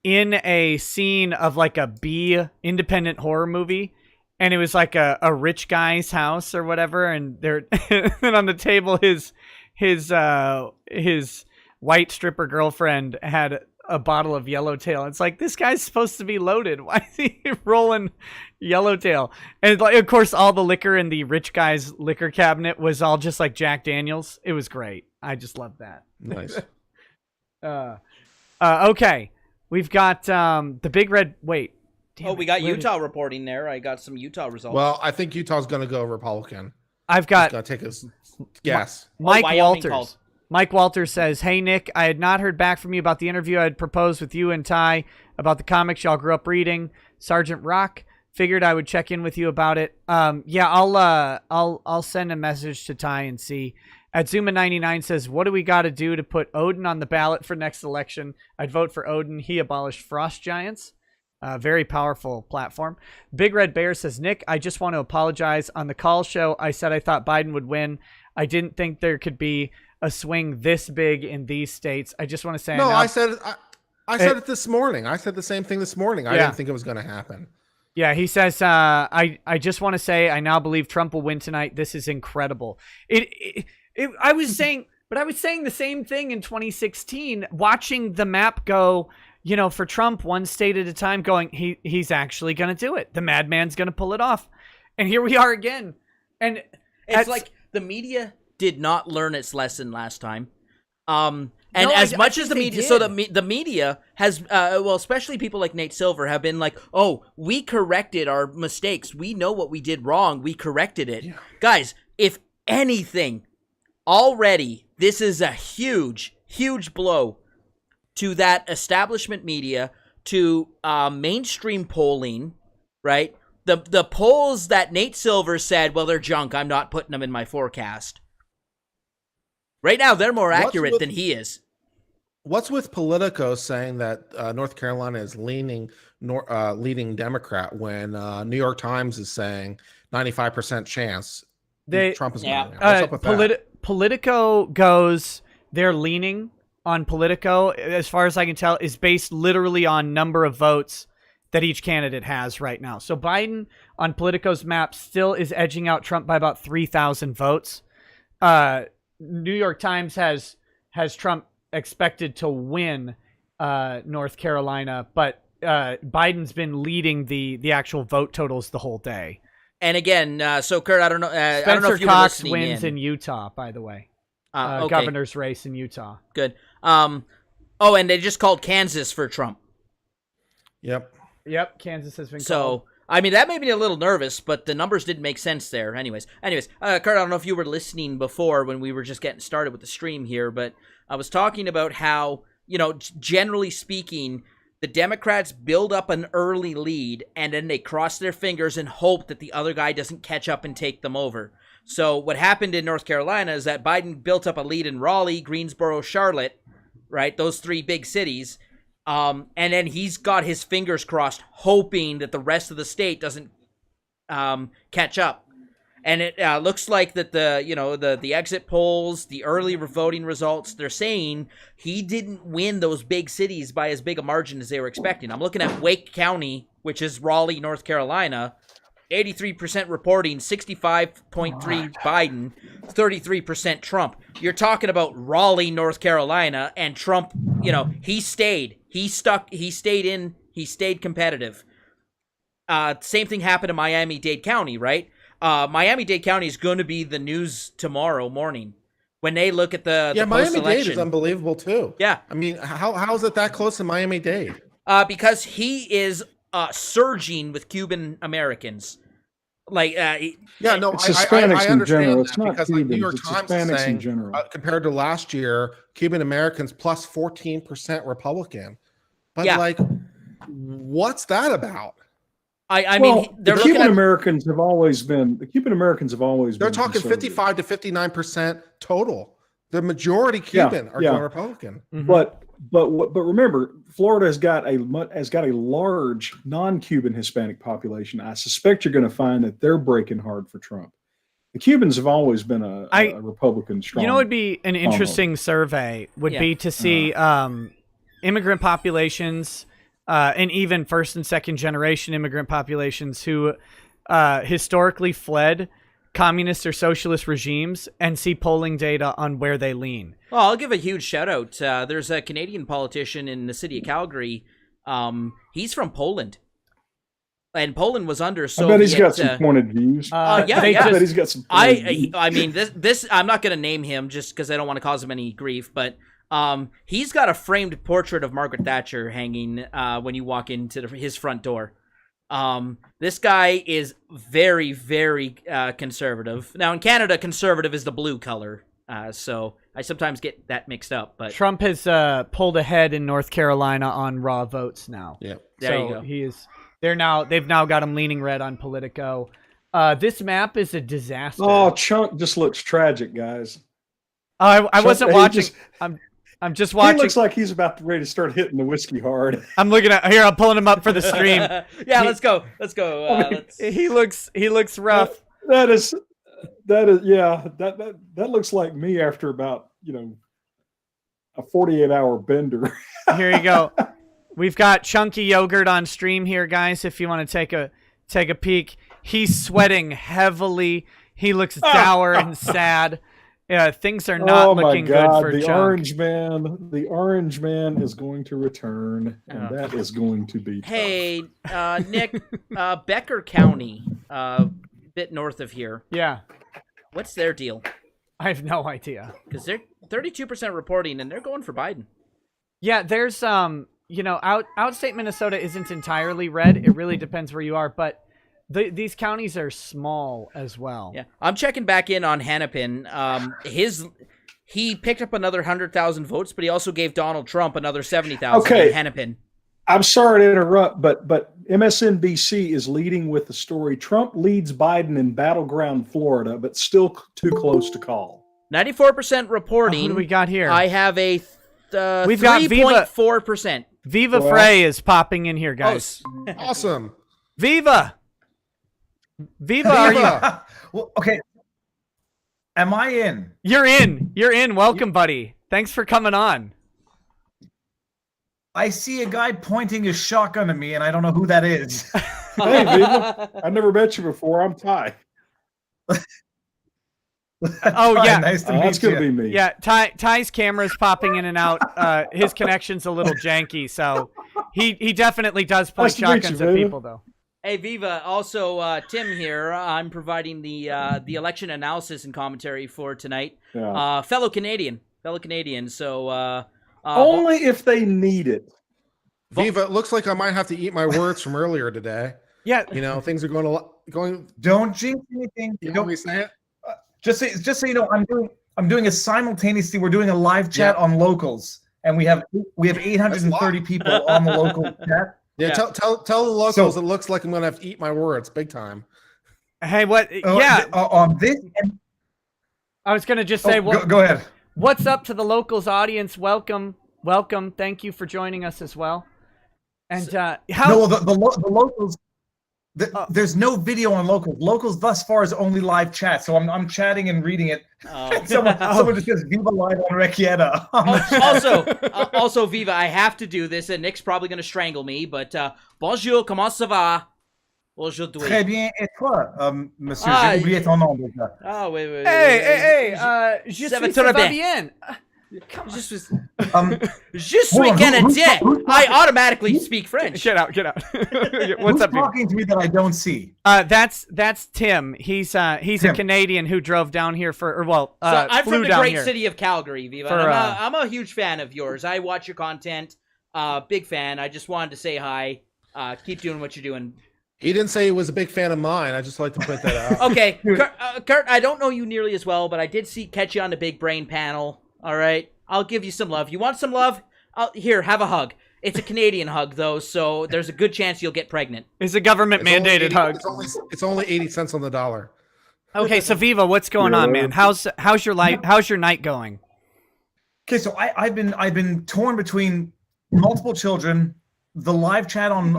in a scene of like a B independent horror movie, and it was like a rich guy's house or whatever, and there, and on the table his white stripper girlfriend had a bottle of Yellowtail. It's like, this guy's supposed to be loaded. Why is he rolling Yellowtail? And like, of course, all the liquor in the rich guy's liquor cabinet was all just like Jack Daniels. It was great. I just loved that. Nice. Okay, we've got the Big Red. Wait. We got Utah reporting there. I got some Utah results. Well, I think Utah's going to go Republican. I've got. He's going to take his gas. Mike Walters. Mike Walters says, "Hey, Nick, I had not heard back from you about the interview I had proposed with you and Ty about the comics y'all grew up reading. Sergeant Rock. Figured I would check in with you about it. Yeah, I'll send a message to Ty and see." Adzuma99 says, "What do we got to do to put Odin on the ballot for next election? I'd vote for Odin. He abolished frost giants." Very powerful platform. Big Red Bear says, "Nick, I just want to apologize. On the call show, I said I thought Biden would win. I didn't think there could be a swing this big in these states. I just want to say..." No, I said it this morning. I said the same thing this morning. I didn't think it was going to happen. Yeah, he says, I just want to say I now believe Trump will win tonight. This is incredible. I was saying the same thing in 2016, watching the map go, for Trump one state at a time, going, he's actually going to do it. The madman's going to pull it off. And here we are again. And it's like the media did not learn its lesson last time. The media, so the media has, especially people like Nate Silver have been like, "Oh, we corrected our mistakes. We know what we did wrong. We corrected it." Yeah. Guys, if anything, already this is a huge, huge blow to that establishment media, to mainstream polling, right? The polls that Nate Silver said, well, they're junk. I'm not putting them in my forecast. Right now, they're more accurate than he is. What's with Politico saying that North Carolina is leading Democrat when New York Times is saying 95% chance Trump is going to win? What's up with that? Politico goes, they're leaning on Politico, as far as I can tell, is based literally on number of votes that each candidate has right now. So Biden on Politico's map still is edging out Trump by about 3,000 votes. New York Times has Trump expected to win North Carolina, but Biden's been leading the actual vote totals the whole day. And again, so Kurt, I don't know. I don't know if you Cox wins in Utah, by the way. Okay. Governor's race in Utah. Good. And they just called Kansas for Trump. Yep. Kansas has been called. So, I mean, that made me a little nervous, but the numbers didn't make sense there. Anyways, Kurt, I don't know if you were listening before when we were just getting started with the stream here, but I was talking about how, generally speaking, the Democrats build up an early lead and then they cross their fingers and hope that the other guy doesn't catch up and take them over. So what happened in North Carolina is that Biden built up a lead in Raleigh, Greensboro, Charlotte, right? Those three big cities. And then he's got his fingers crossed, hoping that the rest of the state doesn't catch up. And it looks like that the exit polls, the early voting results, they're saying he didn't win those big cities by as big a margin as they were expecting. I'm looking at Wake County, which is Raleigh, North Carolina. 83% reporting, 65.3 Biden, 33% Trump. You're talking about Raleigh, North Carolina, and Trump, he stayed. He stayed competitive. Same thing happened in Miami-Dade County, right? Miami-Dade County is going to be the news tomorrow morning when they look at the Miami-Dade is unbelievable too. Yeah. I mean, how is it that close to Miami-Dade? Because he is surging with Cuban Americans. Like, it's Hispanics I understand in general. It's not because Cubans, New York Times is saying, in general. Compared to last year, Cuban Americans plus 14% Republican. But what's that about? I mean, the Cuban Americans have always been. They're talking 55 to 59% total. The majority Cuban are going Republican. Mm-hmm. But remember, Florida has got a large non-Cuban Hispanic population. I suspect you're going to find that they're breaking hard for Trump. The Cubans have always been a Republican strong. You know, what would be an interesting survey would be to see immigrant populations. And even first and second generation immigrant populations who historically fled communist or socialist regimes and see polling data on where they lean. Well, I'll give a huge shout out. There's a Canadian politician in the city of Calgary. He's from Poland. And Poland was under Soviet... I bet he's got some pointed views. I bet he's got some pointed views. I mean, this I'm not going to name him just because I don't want to cause him any grief, but... he's got a framed portrait of Margaret Thatcher hanging when you walk into his front door. This guy is very, very conservative. Now, in Canada, conservative is the blue color, so I sometimes get that mixed up. But Trump has pulled ahead in North Carolina on raw votes now. Yeah, there you go. They've now got him leaning red on Politico. This map is a disaster. Oh, Chunk just looks tragic, guys. I wasn't watching. I'm just watching. He looks like he's about ready to start hitting the whiskey hard. I'm looking at here. I'm pulling him up for the stream. Let's go. He looks rough. That looks like me after about a 48-hour bender. Here you go. We've got Chunky Yogurt on stream here, guys. If you want to take a peek, he's sweating heavily. He looks dour and sad. Yeah, things are not looking good for the Chunk. The orange man is going to return, and that is going to be tough. Hey, Nick, Becker County, bit north of here. Yeah. What's their deal? I have no idea. Because they're 32% reporting, and they're going for Biden. Yeah, there's outstate Minnesota isn't entirely red. It really depends where you are, but these counties are small as well. Yeah, I'm checking back in on Hennepin. He picked up another 100,000 votes, but he also gave Donald Trump another 70,000 in Hennepin. I'm sorry to interrupt, but MSNBC is leading with the story. Trump leads Biden in battleground Florida, but still too close to call. 94% reporting. Who do we got here? I have a we've got 3.4%. Viva Frey is popping in here, guys. Oh, awesome. Viva, are you? Well, okay. Am I in? You're in. Welcome, buddy. Thanks for coming on. I see a guy pointing his shotgun at me, and I don't know who that is. Hey, Viva. I've never met you before. I'm Ty. Oh, yeah. Nice to meet you. That's going to be me. Yeah, Ty's camera's popping in and out. His connection's a little janky, so he definitely does point shotguns at people, though. Hey, Viva. Also, Tim here. I'm providing the election analysis and commentary for tonight. Yeah. Fellow Canadian. So only if they need it. Viva, it looks like I might have to eat my words from earlier today. Yeah, things are going. Don't jinx anything. Don't we say it? Just so you know, I'm doing a simultaneously. We're doing a live chat on locals, and we have 830 people on the local chat. Yeah, tell the locals it looks like I'm going to have to eat my words big time. Hey, what? On this. I was going to just say, go ahead. What's up to the locals audience? Welcome. Thank you for joining us as well. And the locals. There's no video on locals. Locals thus far is only live chat, so I'm chatting and reading it. Someone just says Viva live on Requieta. Also, Viva, I have to do this, and Nick's probably going to strangle me. But bonjour, comment ça va? Aujourd'hui. Très bien, et toi, monsieur? J'ai oublié ton nom déjà. Ah oui. Hey, je suis ça va bien. Je suis Canadien. I automatically speak French. Get out. What's up, talking to me that I don't see? That's Tim. He's Tim. A Canadian who drove down here I'm flew from the down great here. city of Calgary, Viva. I'm a huge fan of yours. I watch your content. Big fan. I just wanted to say hi. Keep doing what you're doing. He didn't say he was a big fan of mine. I just like to point that out. Okay, Kurt, I don't know you nearly as well, but I did catch you on the Big Brain panel. All right, I'll give you some love. You want some love? Here, have a hug. It's a Canadian hug, though, so there's a good chance you'll get pregnant. It's a government-mandated hug. It's only 80 cents on the dollar. Okay, so Viva, what's going on, man? How's your life? How's your night going? Okay, so I've been torn between multiple children, the live chat on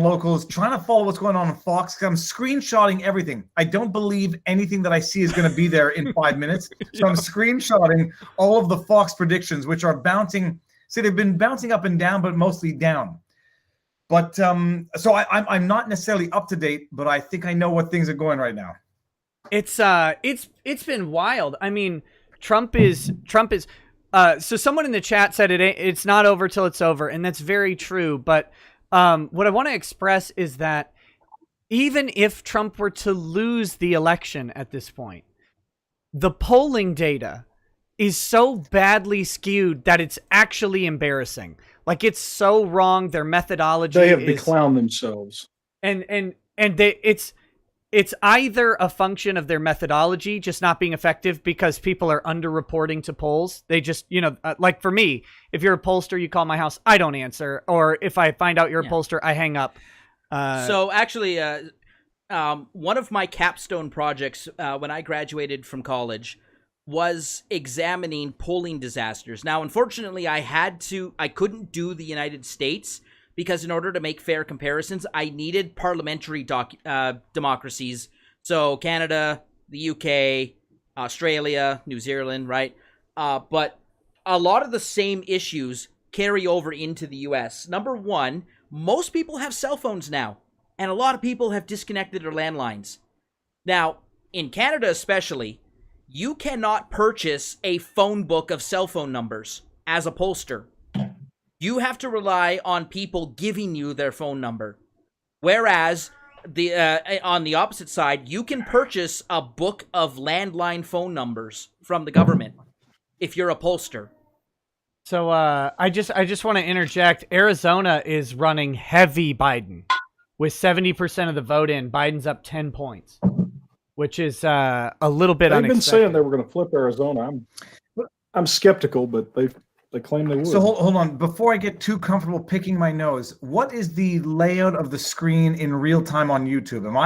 locals, trying to follow what's going on Fox. I'm screenshotting everything. I don't believe anything that I see is going to be there in 5 minutes. So I'm screenshotting all of the Fox predictions, which are bouncing. See, they've been bouncing up and down, but mostly down. But so I'm not necessarily up to date, but I think I know what things are going right now. It's been wild. I mean, Trump is. So someone in the chat said it's not over till it's over, and that's very true. But what I want to express is that even if Trump were to lose the election at this point, the polling data is so badly skewed that it's actually embarrassing. Like, it's so wrong. Their methodology. They have beclowned themselves. It's either a function of their methodology just not being effective because people are underreporting to polls. They just, like for me, if you're a pollster, you call my house, I don't answer. Or if I find out you're a pollster, I hang up. So actually, one of my capstone projects when I graduated from college was examining polling disasters. Now, unfortunately, I couldn't do the United States because in order to make fair comparisons, I needed parliamentary democracies. So Canada, the UK, Australia, New Zealand, right? But a lot of the same issues carry over into the US. Number one, most people have cell phones now, and a lot of people have disconnected their landlines. Now, in Canada especially, you cannot purchase a phone book of cell phone numbers as a pollster. You have to rely on people giving you their phone number. Whereas on the opposite side, you can purchase a book of landline phone numbers from the government if you're a pollster. So I just want to interject. Arizona is running heavy Biden with 70% of the vote in. Biden's up 10 points, which is a little bit unexpected. They've been saying they were going to flip Arizona. I'm skeptical, but they claim they would. So hold on. Before I get too comfortable picking my nose, what is the layout of the screen in real time on YouTube? Am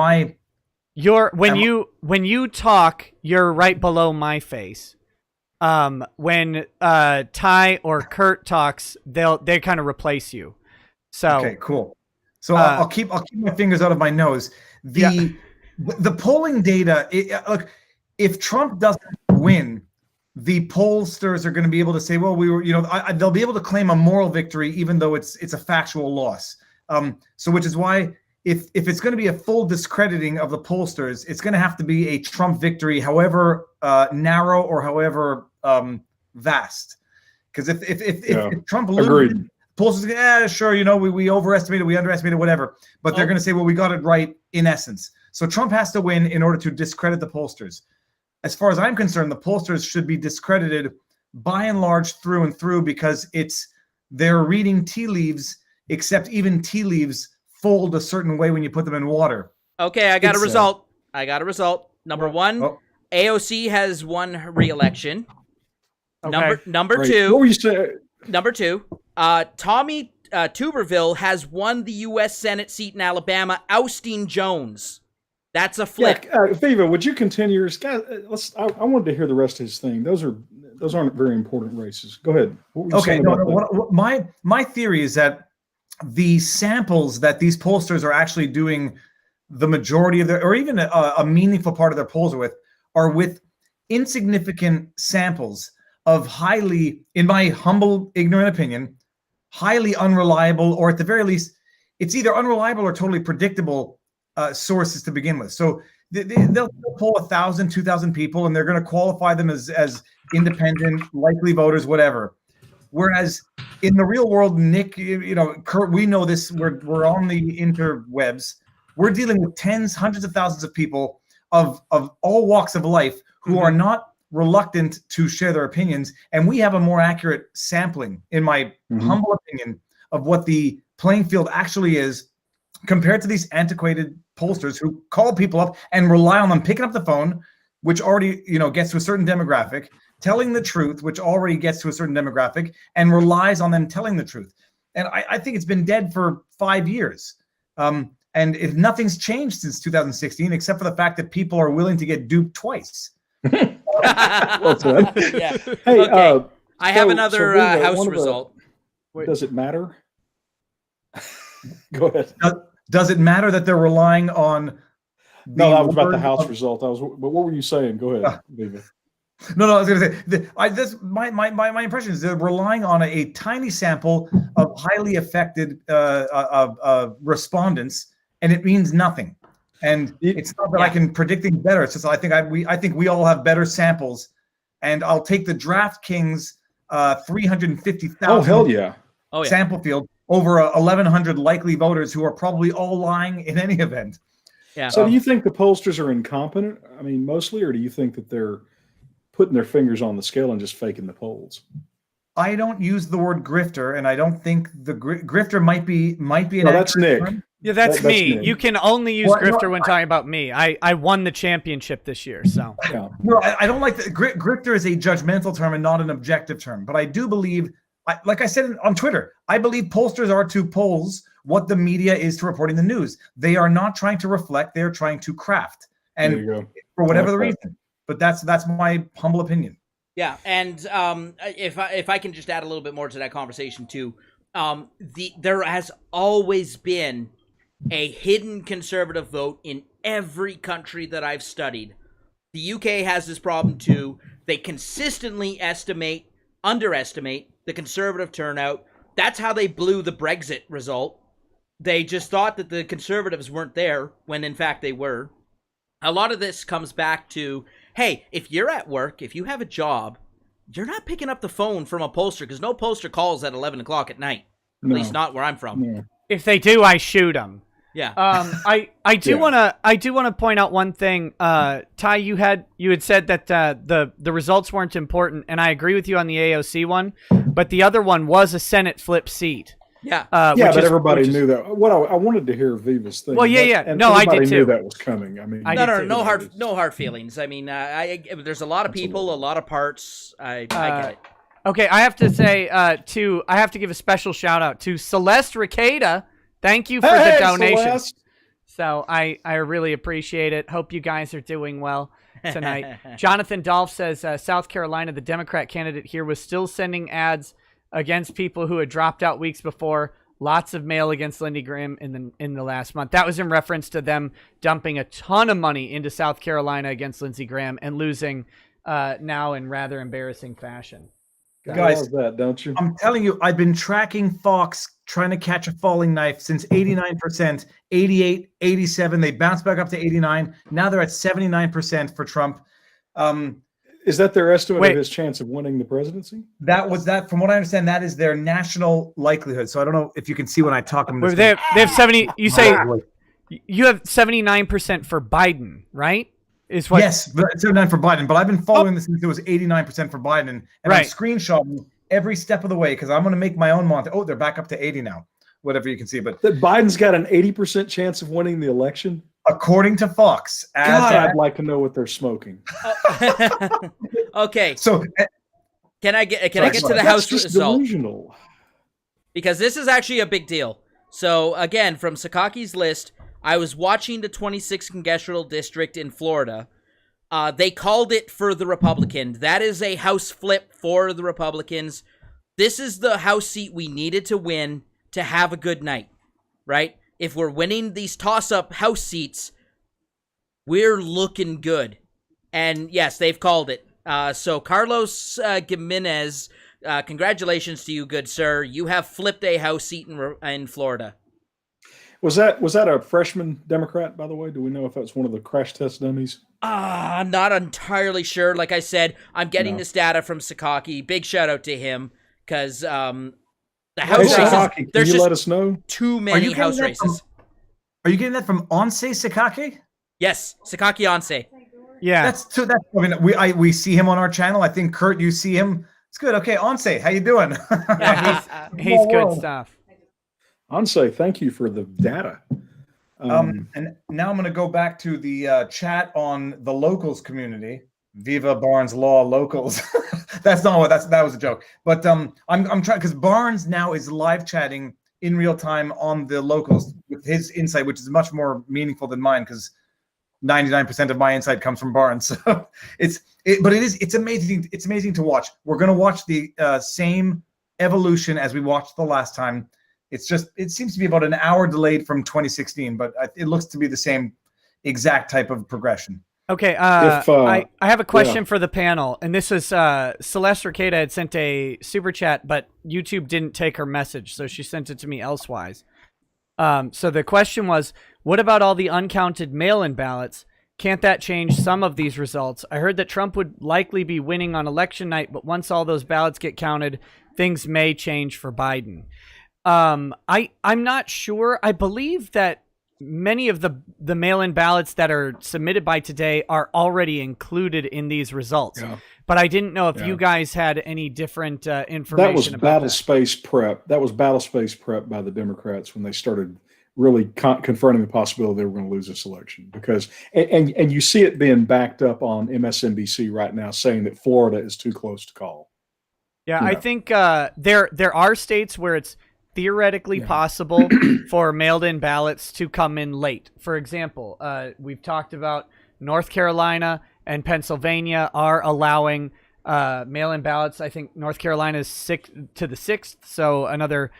I? When you talk, you're right below my face. When Ty or Kurt talks, they kind of replace you. So okay, cool. So I'll keep my fingers out of my nose. The polling data. Look, if Trump doesn't win, the pollsters are going to be able to say, well, we were, they'll be able to claim a moral victory, even though it's a factual loss. So which is why if it's going to be a full discrediting of the pollsters, it's going to have to be a Trump victory, however narrow or however vast. Because if Trump loses, pollsters, sure, we overestimated, we underestimated, whatever. But they're going to say, well, we got it right in essence. So Trump has to win in order to discredit the pollsters. As far as I'm concerned, the pollsters should be discredited by and large through and through because they're reading tea leaves, except even tea leaves fold a certain way when you put them in water. Okay, I got a result. Number one, AOC has won re-election. Okay. Number right. two. What were you saying? Number two, Tommy Tuberville has won the U.S. Senate seat in Alabama, ousting Jones. That's a flip. Yeah, Viva, would you continue? I wanted to hear the rest of his thing. Those aren't very important races. Go ahead. What were you saying about that? My theory is that the samples that these pollsters are actually doing the majority of or even a meaningful part of their polls are with insignificant samples of highly, in my humble, ignorant opinion, highly unreliable, or at the very least, it's either unreliable or totally predictable sources to begin with. So they'll poll 1,000, 2,000 people, and they're going to qualify them as independent, likely voters, whatever. Whereas in the real world, Nick, Kurt, we know this. We're on the interwebs. We're dealing with tens, hundreds of thousands of people of all walks of life who are not reluctant to share their opinions, and we have a more accurate sampling, in my humble opinion, of what the playing field actually is compared to these antiquated pollsters who call people up and rely on them picking up the phone, which already, gets to a certain demographic, telling the truth, which already gets to a certain demographic, and relies on them telling the truth. And I think it's been dead for 5 years. And if nothing's changed since 2016, except for the fact that people are willing to get duped twice. Well said. Yeah. Hey, okay. I have another House result. Does it matter? Go ahead. Does it matter that they're relying on? No, that was about the House result. But what were you saying? Go ahead, Viva. No, I was going to say, my impression is they're relying on a tiny sample of highly affected respondents, and it means nothing. And it's not that I can predict things better. It's just I think we all have better samples, and I'll take the DraftKings 350,000 sample field over 1,100 likely voters who are probably all lying in any event. Yeah. So do you think the pollsters are incompetent? I mean, mostly, or do you think that they're putting their fingers on the scale and just faking the polls? I don't use the word grifter, and I don't think the grifter might be an. No, that's Nick. Term. Yeah, that's me. Nick. You can only use grifter when talking about me. I won the championship this year, so. Yeah. No, I don't like grifter is a judgmental term and not an objective term. But I do believe, like I said on Twitter, I believe pollsters are to polls what the media is to reporting the news. They are not trying to reflect; they are trying to craft, and for whatever the reason. But that's my humble opinion. Yeah, and if I can just add a little bit more to that conversation too, there has always been a hidden conservative vote in every country that I've studied. The UK has this problem too. They consistently underestimate the conservative turnout. That's how they blew the Brexit result. They just thought that the conservatives weren't there when in fact they were. A lot of this comes back to, hey, if you're at work, if you have a job, you're not picking up the phone from a pollster because no pollster calls at 11 o'clock at night. At least not where I'm from. No. If they do, I shoot them. Yeah. I do want to point out one thing. Ty, you had said that the results weren't important, and I agree with you on the AOC one, but the other one was a Senate flip seat. Yeah. But everybody knew that. What I wanted to hear Viva's thing. Well, yeah. And no, I did too. Knew that was coming. I mean, no hard feelings. I mean, there's a lot of people, a lot of parts. I get it. Okay, I have to say, I have to give a special shout out to Celeste Ricada. Thank you for the donation. Celeste. So I really appreciate it. Hope you guys are doing well tonight. Jonathan Dolph says South Carolina, the Democrat candidate here, was still sending ads against people who had dropped out weeks before. Lots of mail against Lindsey Graham in the last month. That was in reference to them dumping a ton of money into South Carolina against Lindsey Graham and losing now in rather embarrassing fashion. Guys, that, don't you? I'm telling you, I've been tracking Fox trying to catch a falling knife since 89%, 88, 87. They bounced back up to 89. Now they're at 79% for Trump. Is that their estimate of his chance of winning the presidency? From what I understand, that is their national likelihood. So I don't know if you can see when I talk them. They have 70. You say you have 79% for Biden, right? Yes, 79 for Biden. But I've been following this since it was 89% for Biden, and I'm screenshotting every step of the way because I'm going to make my own month. Oh, they're back up to 80 now. Whatever you can see, but that Biden's got an 80% chance of winning the election. According to Fox. God, I'd like to know what they're smoking. Okay. So can I get to the House result? Delusional. Because this is actually a big deal. So again, from Sakaki's list, I was watching the 26th congressional district in Florida. They called it for the Republican. That is a House flip for the Republicans. This is the House seat we needed to win to have a good night, right? If we're winning these toss-up House seats, we're looking good. And yes, they've called it. So Carlos Gimenez, congratulations to you, good sir. You have flipped a House seat in Florida. Was that a freshman Democrat, by the way? Do we know if that was one of the crash test dummies? I'm not entirely sure. Like I said, I'm getting this data from Sakaki. Big shout out to him because the House races. There's just let us know? Too many House races. Are you getting that from Onse Sakaki? Yes, Sakaki Onse. Yeah, that's. I mean, we see him on our channel. I think Kurt, you see him. It's good. Okay, Onse, how you doing? Yeah, he's good stuff. Anse, thank you for the data. And now I'm going to go back to the chat on the locals community. Viva Barnes Law Locals. That's not what that was a joke. But I'm trying, because Barnes now is live chatting in real time on the locals with his insight, which is much more meaningful than mine, because 99% of my insight comes from Barnes. So it's amazing. It's amazing to watch. We're going to watch the same evolution as we watched the last time. It seems to be about an hour delayed from 2016, but it looks to be the same exact type of progression. Okay, I have a question for the panel, and this is Celeste Ricada had sent a super chat, but YouTube didn't take her message, so she sent it to me elsewise. So the question was, what about all the uncounted mail-in ballots? Can't that change some of these results? I heard that Trump would likely be winning on election night, but once all those ballots get counted, things may change for Biden. I'm not sure. I believe that many of the mail-in ballots that are submitted by today are already included in these results. Yeah. But I didn't know if you guys had any different information. That was battle space prep. That was battle space prep by the Democrats when they started really confronting the possibility they were going to lose this election. Because and you see it being backed up on MSNBC right now, saying that Florida is too close to call. Yeah, I think there are states where it's theoretically possible for mailed-in ballots to come in late. For example, we've talked about North Carolina and Pennsylvania are allowing mail-in ballots. I think North Carolina is 6th to the 6th, so another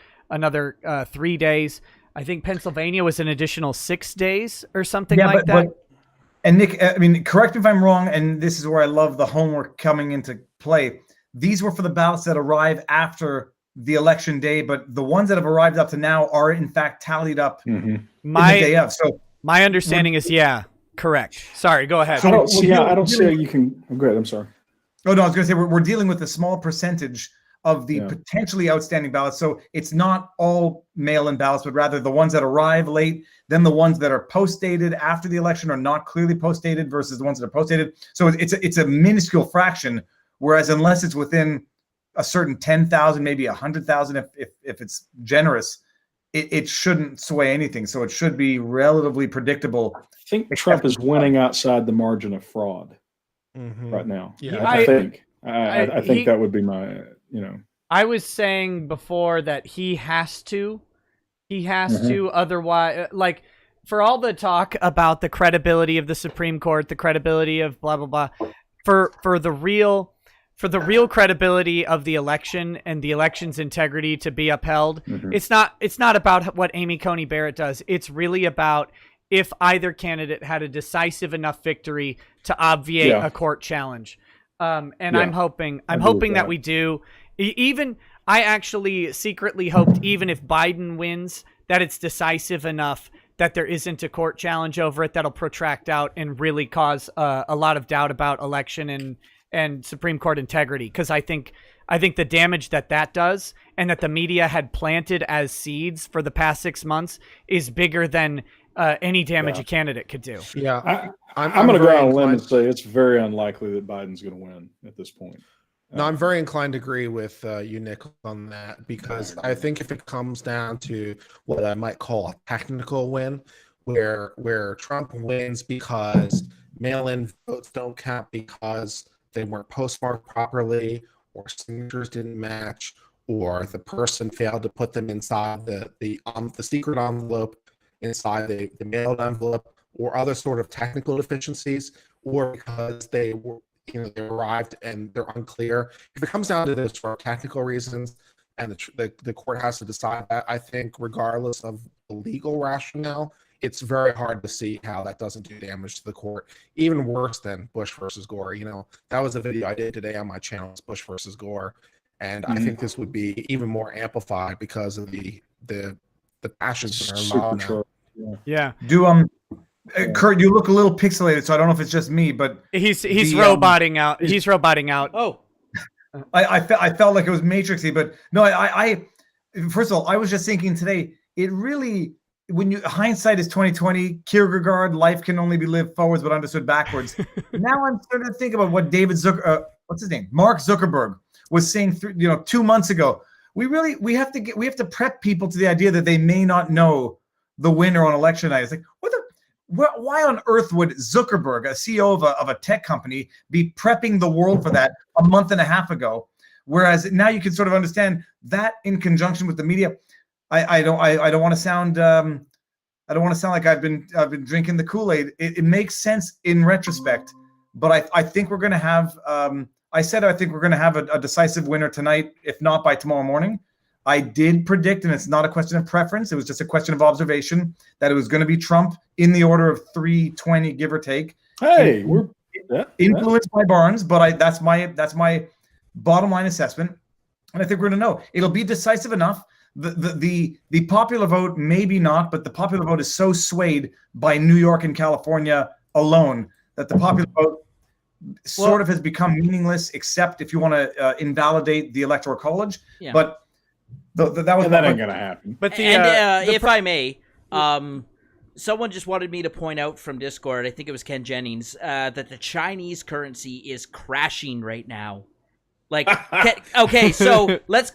3 days. I think Pennsylvania was an additional 6 days or something like that. And Nick, I mean, correct me if I'm wrong, and this is where I love the homework coming into play. These were for the ballots that arrive after the election day, but the ones that have arrived up to now are in fact tallied up in the day of. So my understanding is, correct. Sorry, go ahead. So I don't see how you can. Go ahead. I'm sorry. Oh no, I was going to say we're dealing with a small percentage of the potentially outstanding ballots. So it's not all mail-in ballots, but rather the ones that arrive late, then the ones that are post-dated after the election are not clearly post-dated versus the ones that are post-dated. So it's a minuscule fraction. Whereas unless it's within a certain 10,000, maybe 100,000, if it's generous, it shouldn't sway anything. So it should be relatively predictable. I think Trump is winning outside the margin of fraud right now. Yeah, I think that would be my, I was saying before that he has to, otherwise, like, for all the talk about the credibility of the Supreme Court, the credibility of blah, blah, blah, for the real credibility of the election and the election's integrity to be upheld, it's not about what Amy Coney Barrett does. It's really about if either candidate had a decisive enough victory to obviate a court challenge. I'm hoping that we do. Even I actually secretly hoped, even if Biden wins, that it's decisive enough that there isn't a court challenge over it that'll protract out and really cause a lot of doubt about election and Supreme Court integrity. Because I think the damage that does and that the media had planted as seeds for the past 6 months is bigger than any damage a candidate could do. Yeah, I'm going to go on a limb and say it's very unlikely that Biden's going to win at this point. No, I'm very inclined to agree with you, Nick, on that, because I think if it comes down to what I might call a technical win, where Trump wins because mail-in votes don't count because they weren't postmarked properly, or signatures didn't match, or the person failed to put them inside the secret envelope inside the mailed envelope, or other sort of technical deficiencies, or because they were, they arrived and they're unclear. If it comes down to this for technical reasons, and the court has to decide that, I think regardless of the legal rationale, it's very hard to see how that doesn't do damage to the court. Even worse than Bush versus Gore. That was a video I did today on my channel, it's Bush versus Gore, and I think this would be even more amplified because of the passions that are involved now. Yeah. Kurt, you look a little pixelated, so I don't know if it's just me, but he's roboting out. He's roboting out. Oh, I felt like it was Matrixy, but no, I first of all, I was just thinking today, it really, when hindsight is 2020, Kierkegaard, life can only be lived forwards but understood backwards. Now I'm starting to think about what Mark Zuckerberg was saying 2 months ago, we have to prep people to the idea that they may not know the winner on election night. It's like, why on earth would Zuckerberg, a CEO of a tech company, be prepping the world for that a month and a half ago? Whereas now you can sort of understand that in conjunction with the media. I don't want to sound like I've been drinking the Kool-Aid. It makes sense in retrospect, but I think we're going to have. I think we're going to have a decisive winner tonight, if not by tomorrow morning. I did predict, and it's not a question of preference. It was just a question of observation, that it was going to be Trump in the order of 320, give or take. Hey, influenced by Barnes, but that's my bottom line assessment, and I think we're going to know it'll be decisive enough. The popular vote, maybe not, but the popular vote is so swayed by New York and California alone that the popular vote sort of has become meaningless, except if you want to invalidate the Electoral College. Yeah. But that ain't gonna happen. But if I may, someone just wanted me to point out from Discord, I think it was Ken Jennings, that the Chinese currency is crashing right now. Like, okay, so let's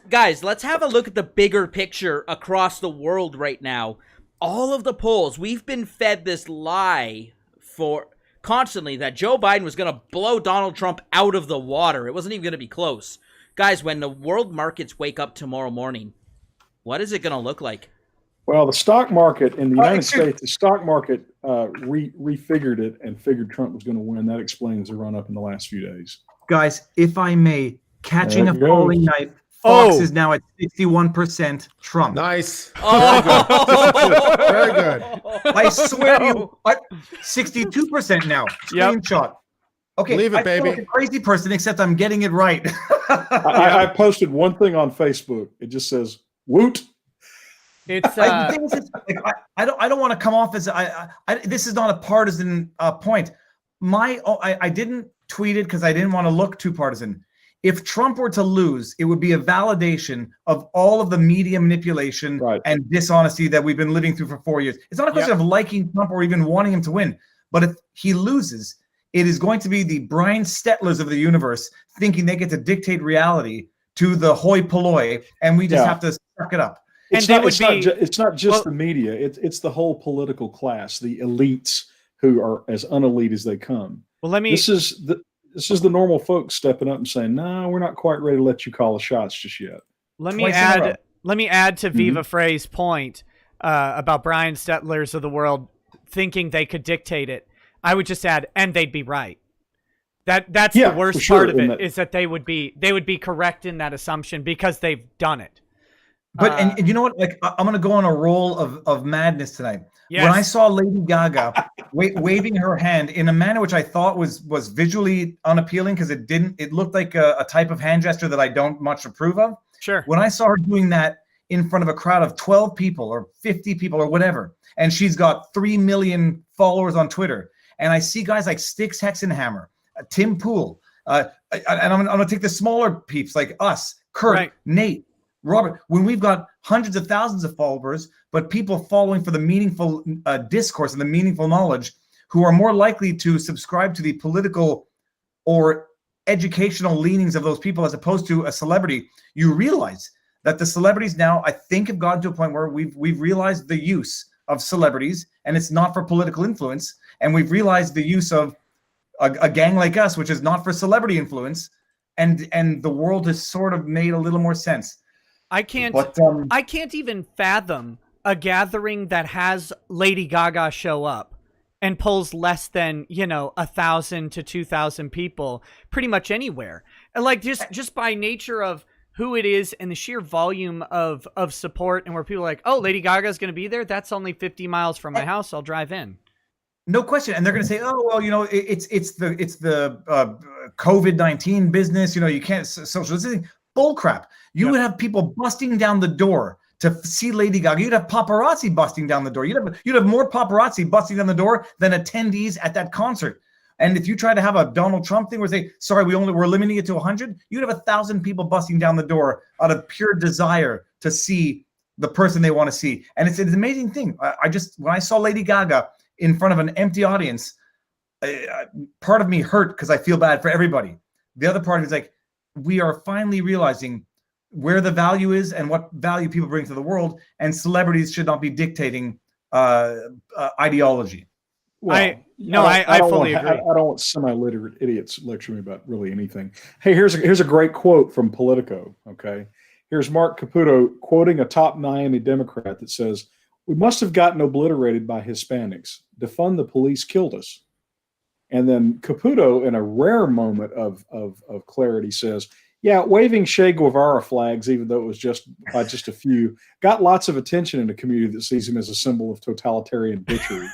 have a look at the bigger picture across the world right now. All of the polls, we've been fed this lie for constantly that Joe Biden was going to blow Donald Trump out of the water. It wasn't even going to be close. Guys, when the world markets wake up tomorrow morning, what is it going to look like? Well, the stock market in the United States, the stock market refigured it and figured Trump was going to win. That explains the run up in the last few days. Guys, if I may, catching a falling knife, Fox is now at 61% Trump. Nice. Oh. Very good. I swear to you, 62% now. Screenshot. Okay, leave it, I baby. feel like a crazy person, except I'm getting it right. I posted one thing on Facebook. It just says "woot." It's I don't want to come off as this is not a partisan point. I didn't tweet it because I didn't want to look too partisan. If Trump were to lose, it would be a validation of all of the media manipulation and dishonesty that we've been living through for 4 years. It's not a question of liking Trump or even wanting him to win. But if he loses, it is going to be the Brian Stetlers of the universe thinking they get to dictate reality to the hoi polloi, and we just have to suck it up. It's not just the media. It's the whole political class, the elites who are as unelite as they come. Well, This is the normal folks stepping up and saying, "No, we're not quite ready to let you call the shots just yet." Let me add to Viva Frey's point about Brian Stetlers of the world thinking they could dictate it. I would just add, and they'd be right. That's the worst part of it, is that they would be correct in that assumption because they've done it. But and you know what? Like, I'm going to go on a roll of madness tonight. Yes. When I saw Lady Gaga waving her hand in a manner which I thought was visually unappealing because it looked like a type of hand gesture that I don't much approve of. Sure. When I saw her doing that in front of a crowd of 12 people or 50 people or whatever, and she's got 3 million followers on Twitter, and I see guys like Styx Hexenhammer, Tim Pool, and I'm going to take the smaller peeps like us, Kurt, Nate, Robert, when we've got hundreds of thousands of followers, but people following for the meaningful discourse and the meaningful knowledge, who are more likely to subscribe to the political or educational leanings of those people as opposed to a celebrity, you realize that the celebrities now, I think, have gotten to a point where we've realized the use of celebrities, and it's not for political influence, and we've realized the use of a gang like us, which is not for celebrity influence, and the world has sort of made a little more sense. I can't even fathom a gathering that has Lady Gaga show up and pulls less than 1,000 to 2,000 people pretty much anywhere. And like just by nature of who it is and the sheer volume of support, and where people are like, oh, Lady Gaga's going to be there. That's only 50 miles from my house. I'll drive in. No question. And they're going to say, oh, well, it's the COVID-19 business. You can't social distancing. Bull crap. You would have people busting down the door to see Lady Gaga. You'd have paparazzi busting down the door. You'd have more paparazzi busting down the door than attendees at that concert. And if you try to have a Donald Trump thing where they say, sorry, we're limiting it to 100, you'd have 1,000 people busting down the door out of pure desire to see the person they want to see. And it's an amazing thing. When I saw Lady Gaga in front of an empty audience, part of me hurt because I feel bad for everybody. The other part is like, we are finally realizing where the value is and what value people bring to the world, and celebrities should not be dictating ideology. Well, I fully agree. I don't want semi-literate idiots lecturing me about really anything. Hey, here's a great quote from Politico. Okay, here's Mark Caputo quoting a top Miami Democrat that says, "We must have gotten obliterated by Hispanics. Defund the police killed us." And then Caputo, in a rare moment of clarity, says, "Yeah, waving Che Guevara flags, even though it was just a few, got lots of attention in a community that sees him as a symbol of totalitarian butchery."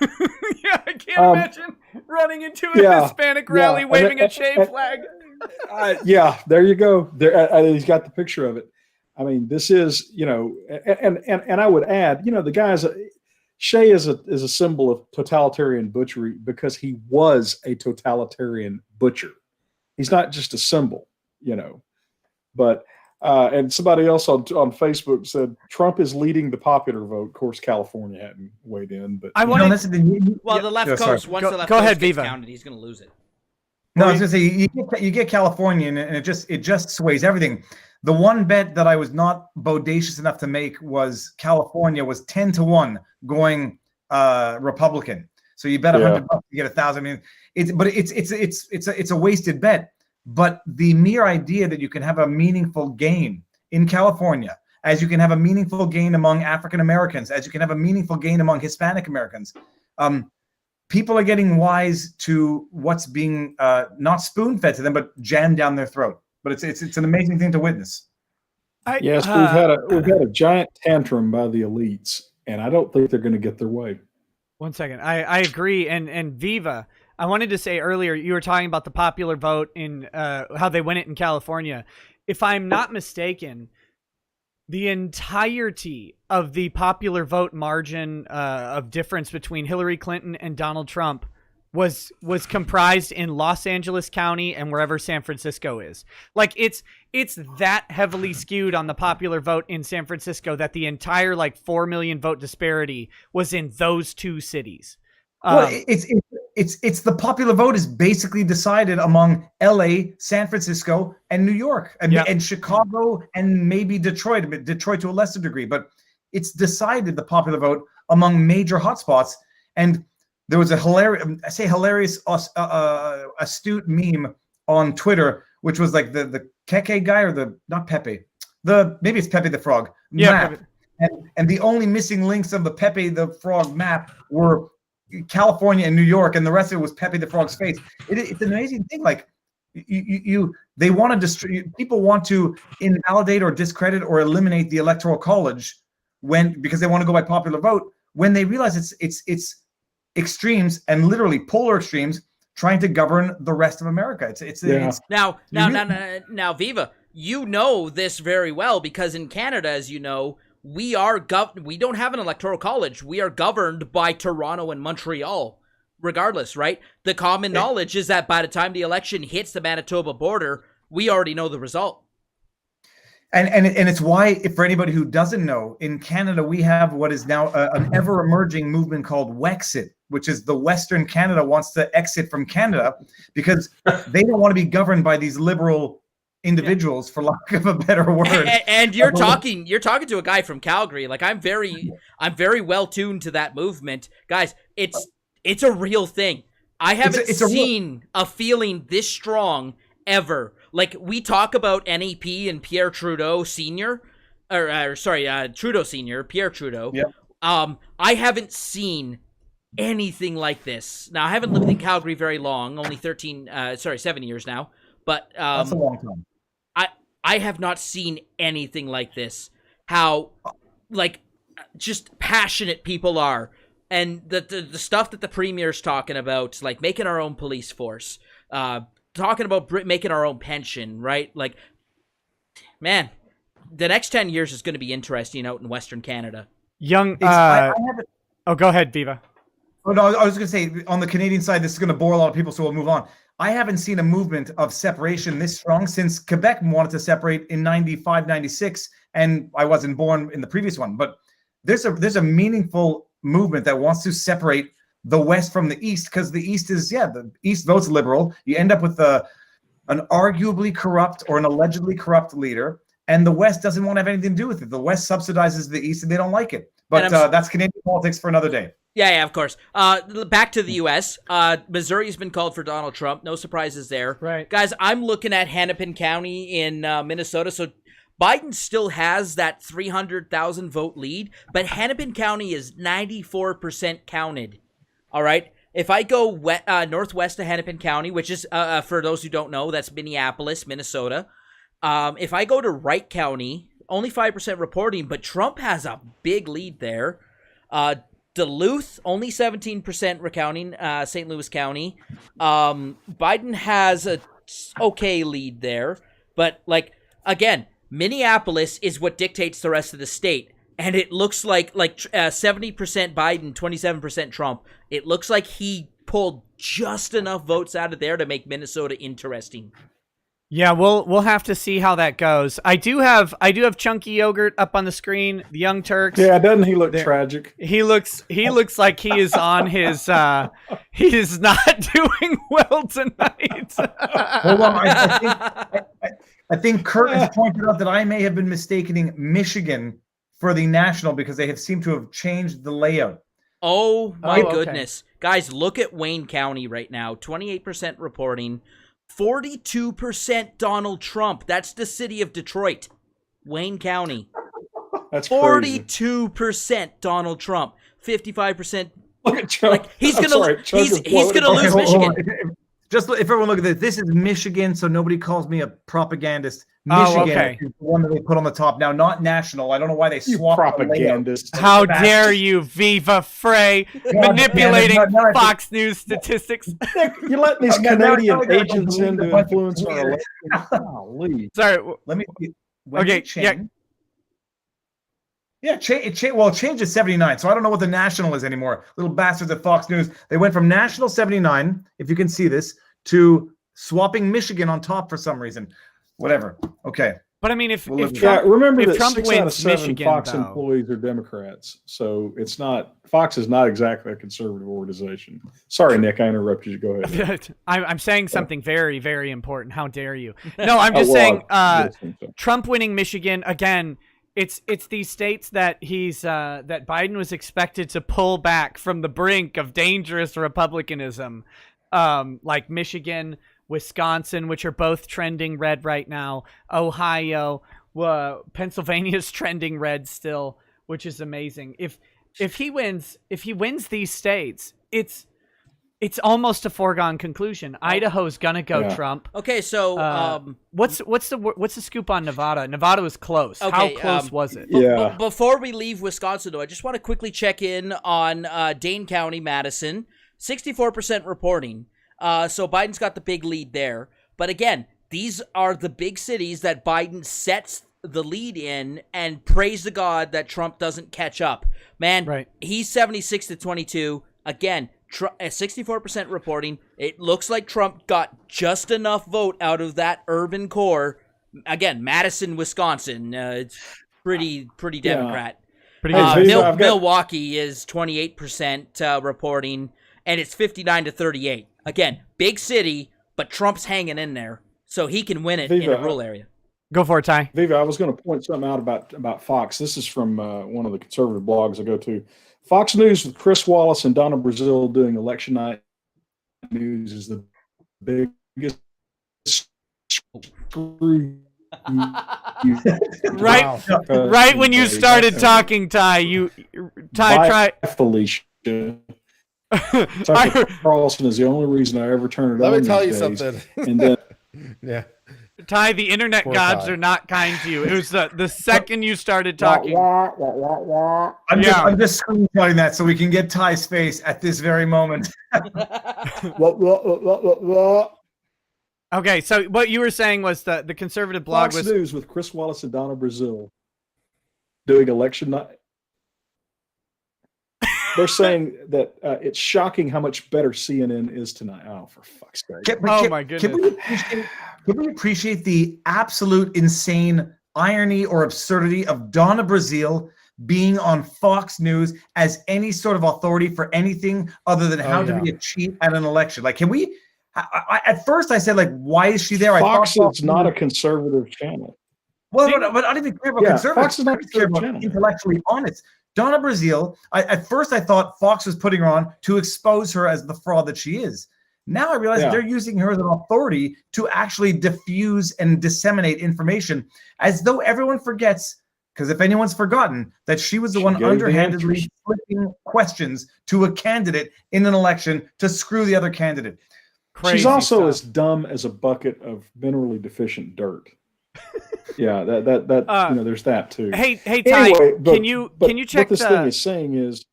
Yeah, I can't imagine running into a Hispanic rally waving a Che flag. Yeah, there you go. There, he's got the picture of it. I mean, this is, and I would add, the guy's Che is a symbol of totalitarian butchery because he was a totalitarian butcher. He's not just a symbol, But and somebody else on Facebook said Trump is leading the popular vote. Of course, California hadn't weighed in, but the left coast. Once the left coast gets counted, he's going to lose it. No, I was going to say you get California, and it just sways everything. The one bet that I was not bodacious enough to make was California was 10-1 going Republican. So you bet $100 to get 1,000. I mean, it's a wasted bet. But the mere idea that you can have a meaningful gain in California, as you can have a meaningful gain among African Americans, as you can have a meaningful gain among Hispanic Americans, people are getting wise to what's being not spoon-fed to them, but jammed down their throat. But it's an amazing thing to witness. Yes, we've had a giant tantrum by the elites, and I don't think they're going to get their way. 1 second, I agree, and Viva. I wanted to say earlier, you were talking about the popular vote in how they win it in California. If I'm not mistaken, the entirety of the popular vote margin of difference between Hillary Clinton and Donald Trump was comprised in Los Angeles County and wherever San Francisco is. Like it's that heavily skewed on the popular vote in San Francisco that the entire 4 million vote disparity was in those two cities. Well, it's the popular vote is basically decided among LA, San Francisco, and New York, and Chicago, and maybe Detroit to a lesser degree. But it's decided, the popular vote, among major hotspots. And there was a hilarious, astute meme on Twitter, which was like the Keke guy, or not Pepe, maybe it's Pepe the Frog map. And the only missing links of the Pepe the Frog map were California and New York, and the rest of it was Pepe the Frog's face. It's an amazing thing. Like they want to people want to invalidate or discredit or eliminate the Electoral College because they want to go by popular vote, when they realize it's extremes, and literally polar extremes, trying to govern the rest of America. Now, Viva, you know this very well, because in Canada, as you know, we don't have an Electoral College. We are governed by Toronto and Montreal, regardless, right? The common knowledge is that by the time the election hits the Manitoba border, we already know the result. And it's why, for anybody who doesn't know, in Canada, we have what is now an ever-emerging movement called Wexit, which is the Western Canada wants to exit from Canada because they don't want to be governed by these liberal individuals, for lack of a better word. And you're talking to a guy from Calgary. Like, I'm very well tuned to that movement, guys. It's a real thing. I haven't seen a feeling this strong ever. Like, we talk about NEP and Pierre Trudeau Senior, Trudeau Senior, Pierre Trudeau. Yep. I haven't seen anything like this. Now, I haven't lived in Calgary very long, only 7 years now. But that's a long time. I have not seen anything like this. How, just passionate people are. And the stuff that the Premier's talking about, like making our own police force, talking about making our own pension, right? Like, man, the next 10 years is going to be interesting out in Western Canada. Go ahead, Viva. Oh, no, I was going to say, on the Canadian side, this is going to bore a lot of people, so we'll move on. I haven't seen a movement of separation this strong since Quebec wanted to separate in 95, 96, and I wasn't born in the previous one. But there's a meaningful movement that wants to separate the West from the East, because the East is, the East votes liberal. You end up with an arguably corrupt or an allegedly corrupt leader, and the West doesn't want to have anything to do with it. The West subsidizes the East, and they don't like it. But that's Canadian politics for another day. Yeah, of course. Back to the U.S. Missouri has been called for Donald Trump. No surprises there. Right. Guys, I'm looking at Hennepin County in Minnesota. So Biden still has that 300,000 vote lead, but Hennepin County is 94% counted. All right. If I go northwest of Hennepin County, which is, for those who don't know, that's Minneapolis, Minnesota. If I go to Wright County, only 5% reporting, but Trump has a big lead there. Duluth, only 17% recounting, St. Louis County. Biden has a okay lead there. But, again, Minneapolis is what dictates the rest of the state. And it looks like 70% Biden, 27% Trump. It looks like he pulled just enough votes out of there to make Minnesota interesting. Yeah, we'll have to see how that goes. I do have Chunky Yogurt up on the screen. The Young Turks. Yeah, doesn't he look tragic? He looks like he is on his. He is not doing well tonight. Hold on, I think Kurt has pointed out that I may have been mistaking Michigan for the national because they have seemed to have changed the layout. Oh my goodness, guys! Look at Wayne County right now. 28% reporting. 42% Donald Trump. That's the city of Detroit. Wayne County. That's 42% Donald Trump. 55%. Look at Trump. He's gonna lose Michigan. Just if everyone look at this is Michigan, so nobody calls me a propagandist. Michigan is the one that they put on the top now, not national. I don't know why they swapped propagandist. How dare you, Viva Frey, manipulating Fox News statistics? You let these Canadian agents in to influence our election. Sorry, let me. Okay, it changed to 79, so I don't know what the national is anymore. Little bastards at Fox News. They went from national 79, if you can see this, to swapping Michigan on top for some reason. Whatever. Okay. But I mean, if Trump, remember that Trump 6 wins out of 7 Michigan, Fox employees are Democrats, so it's not Fox is not exactly a conservative organization. Sorry, Nick, I interrupted you. Go ahead. I'm saying something very, very important. How dare you? No, I'm just saying. Trump winning Michigan again. It's these states that that Biden was expected to pull back from the brink of dangerous republicanism, like Michigan, Wisconsin, which are both trending red right now. Ohio, Pennsylvania's trending red still, which is amazing. If he wins these states, it's almost a foregone conclusion. Idaho's gonna go Trump. Okay, so what's the scoop on Nevada? Nevada was close. Okay, how close was it? Before we leave Wisconsin, though, I just want to quickly check in on Dane County, Madison. 64% reporting. So Biden's got the big lead there. But again, these are the big cities that Biden sets the lead in, and praise to God that Trump doesn't catch up. Man, he's 76-22. Again, 64% reporting. It looks like Trump got just enough vote out of that urban core. Again, Madison, Wisconsin. It's pretty Democrat. Milwaukee is 28% reporting, and it's 59-38. Again, big city, but Trump's hanging in there, so he can win it in a rural area. Go for it, Ty. Viva, I was going to point something out about Fox. This is from one of the conservative blogs I go to. Fox News with Chris Wallace and Donna Brazile doing election night news is the biggest screw. Right when you started talking, Ty, tried. Felicia. Tucker Carlson is the only reason I ever turn it on. Let me tell you something. And then, Ty, the internet gods are not kind to you. It was the second you started talking. I'm just screenshotting that so we can get Ty's face at this very moment. Okay, so what you were saying was the conservative blog Fox News with Chris Wallace and Donna Brazile doing election night. They're saying that it's shocking how much better CNN is tonight. Oh, for fuck's sake! My goodness! Can we appreciate the absolute insane irony or absurdity of Donna Brazile being on Fox News as any sort of authority for anything other than how to be a cheat at an election? Like, can we? At first, I said, like, why is she there? Fox is not a conservative channel. Well, but I don't even care about conservatives. Fox is not care about intellectually honest. Donna Brazile, at first I thought Fox was putting her on to expose her as the fraud that she is. Now I realize they're using her as an authority to actually diffuse and disseminate information, as though everyone forgets, because if anyone's forgotten, that she was the one underhandedly flipping questions to a candidate in an election to screw the other candidate. Crazy She's also stuff. As dumb as a bucket of minerally deficient dirt. Yeah, that there's that too. Hey, Ty, anyway, can you check what this thing is saying is?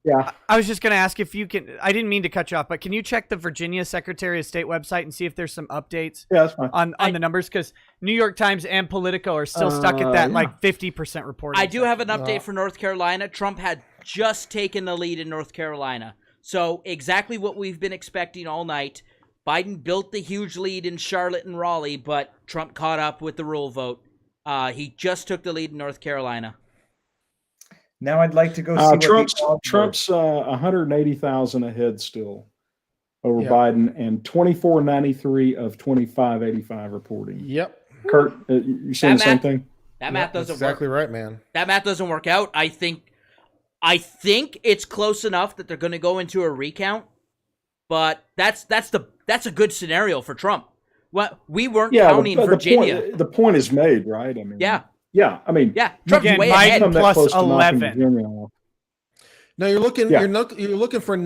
Yeah, I was just going to ask if you can. I didn't mean to cut you off, but can you check the Virginia Secretary of State website and see if there's some updates? Yeah, that's fine. On the numbers, because New York Times and Politico are still stuck at that like 50% reporting. I do have an update for North Carolina. Trump had just taken the lead in North Carolina, so exactly what we've been expecting all night. Biden built the huge lead in Charlotte and Raleigh, but Trump caught up with the rule vote. He just took the lead in North Carolina. Now I'd like to go see Trump's 180,000 ahead still over Biden, and 2493 of 2585 reporting. Yep. Kurt, you saying the same thing? That math doesn't work. Exactly right, man. That math doesn't work out. I think it's close enough that they're going to go into a recount, but that's a good scenario for Trump. What we weren't counting Virginia. The point is made, right? I mean, yeah. Trump's way ahead. Biden plus 11. No, you're looking for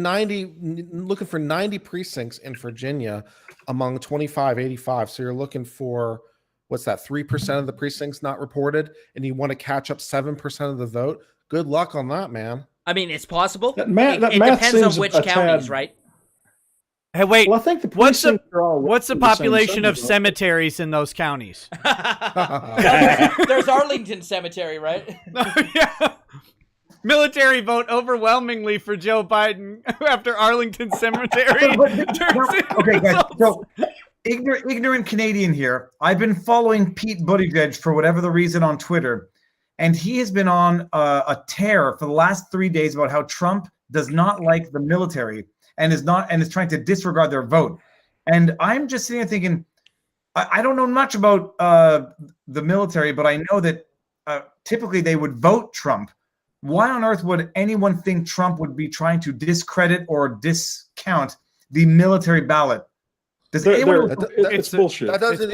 90 precincts in Virginia among 2585. So you're looking for what's that? 3% of the precincts not reported, and you want to catch up 7% of the vote. Good luck on that, man. I mean, it's possible. It depends on which counties, right? Hey, wait. Well, I think what's the population of cemeteries in those counties? There's Arlington Cemetery, right? Yeah. Military vote overwhelmingly for Joe Biden after Arlington Cemetery. Okay, guys. So, ignorant Canadian here. I've been following Pete Buttigieg for whatever the reason on Twitter, and he has been on a tear for the last 3 days about how Trump does not like the military. And is trying to disregard their vote. And I'm just sitting there thinking, I don't know much about the military, but I know that typically they would vote Trump. Why on earth would anyone think Trump would be trying to discredit or discount the military ballot? It's bullshit. That doesn't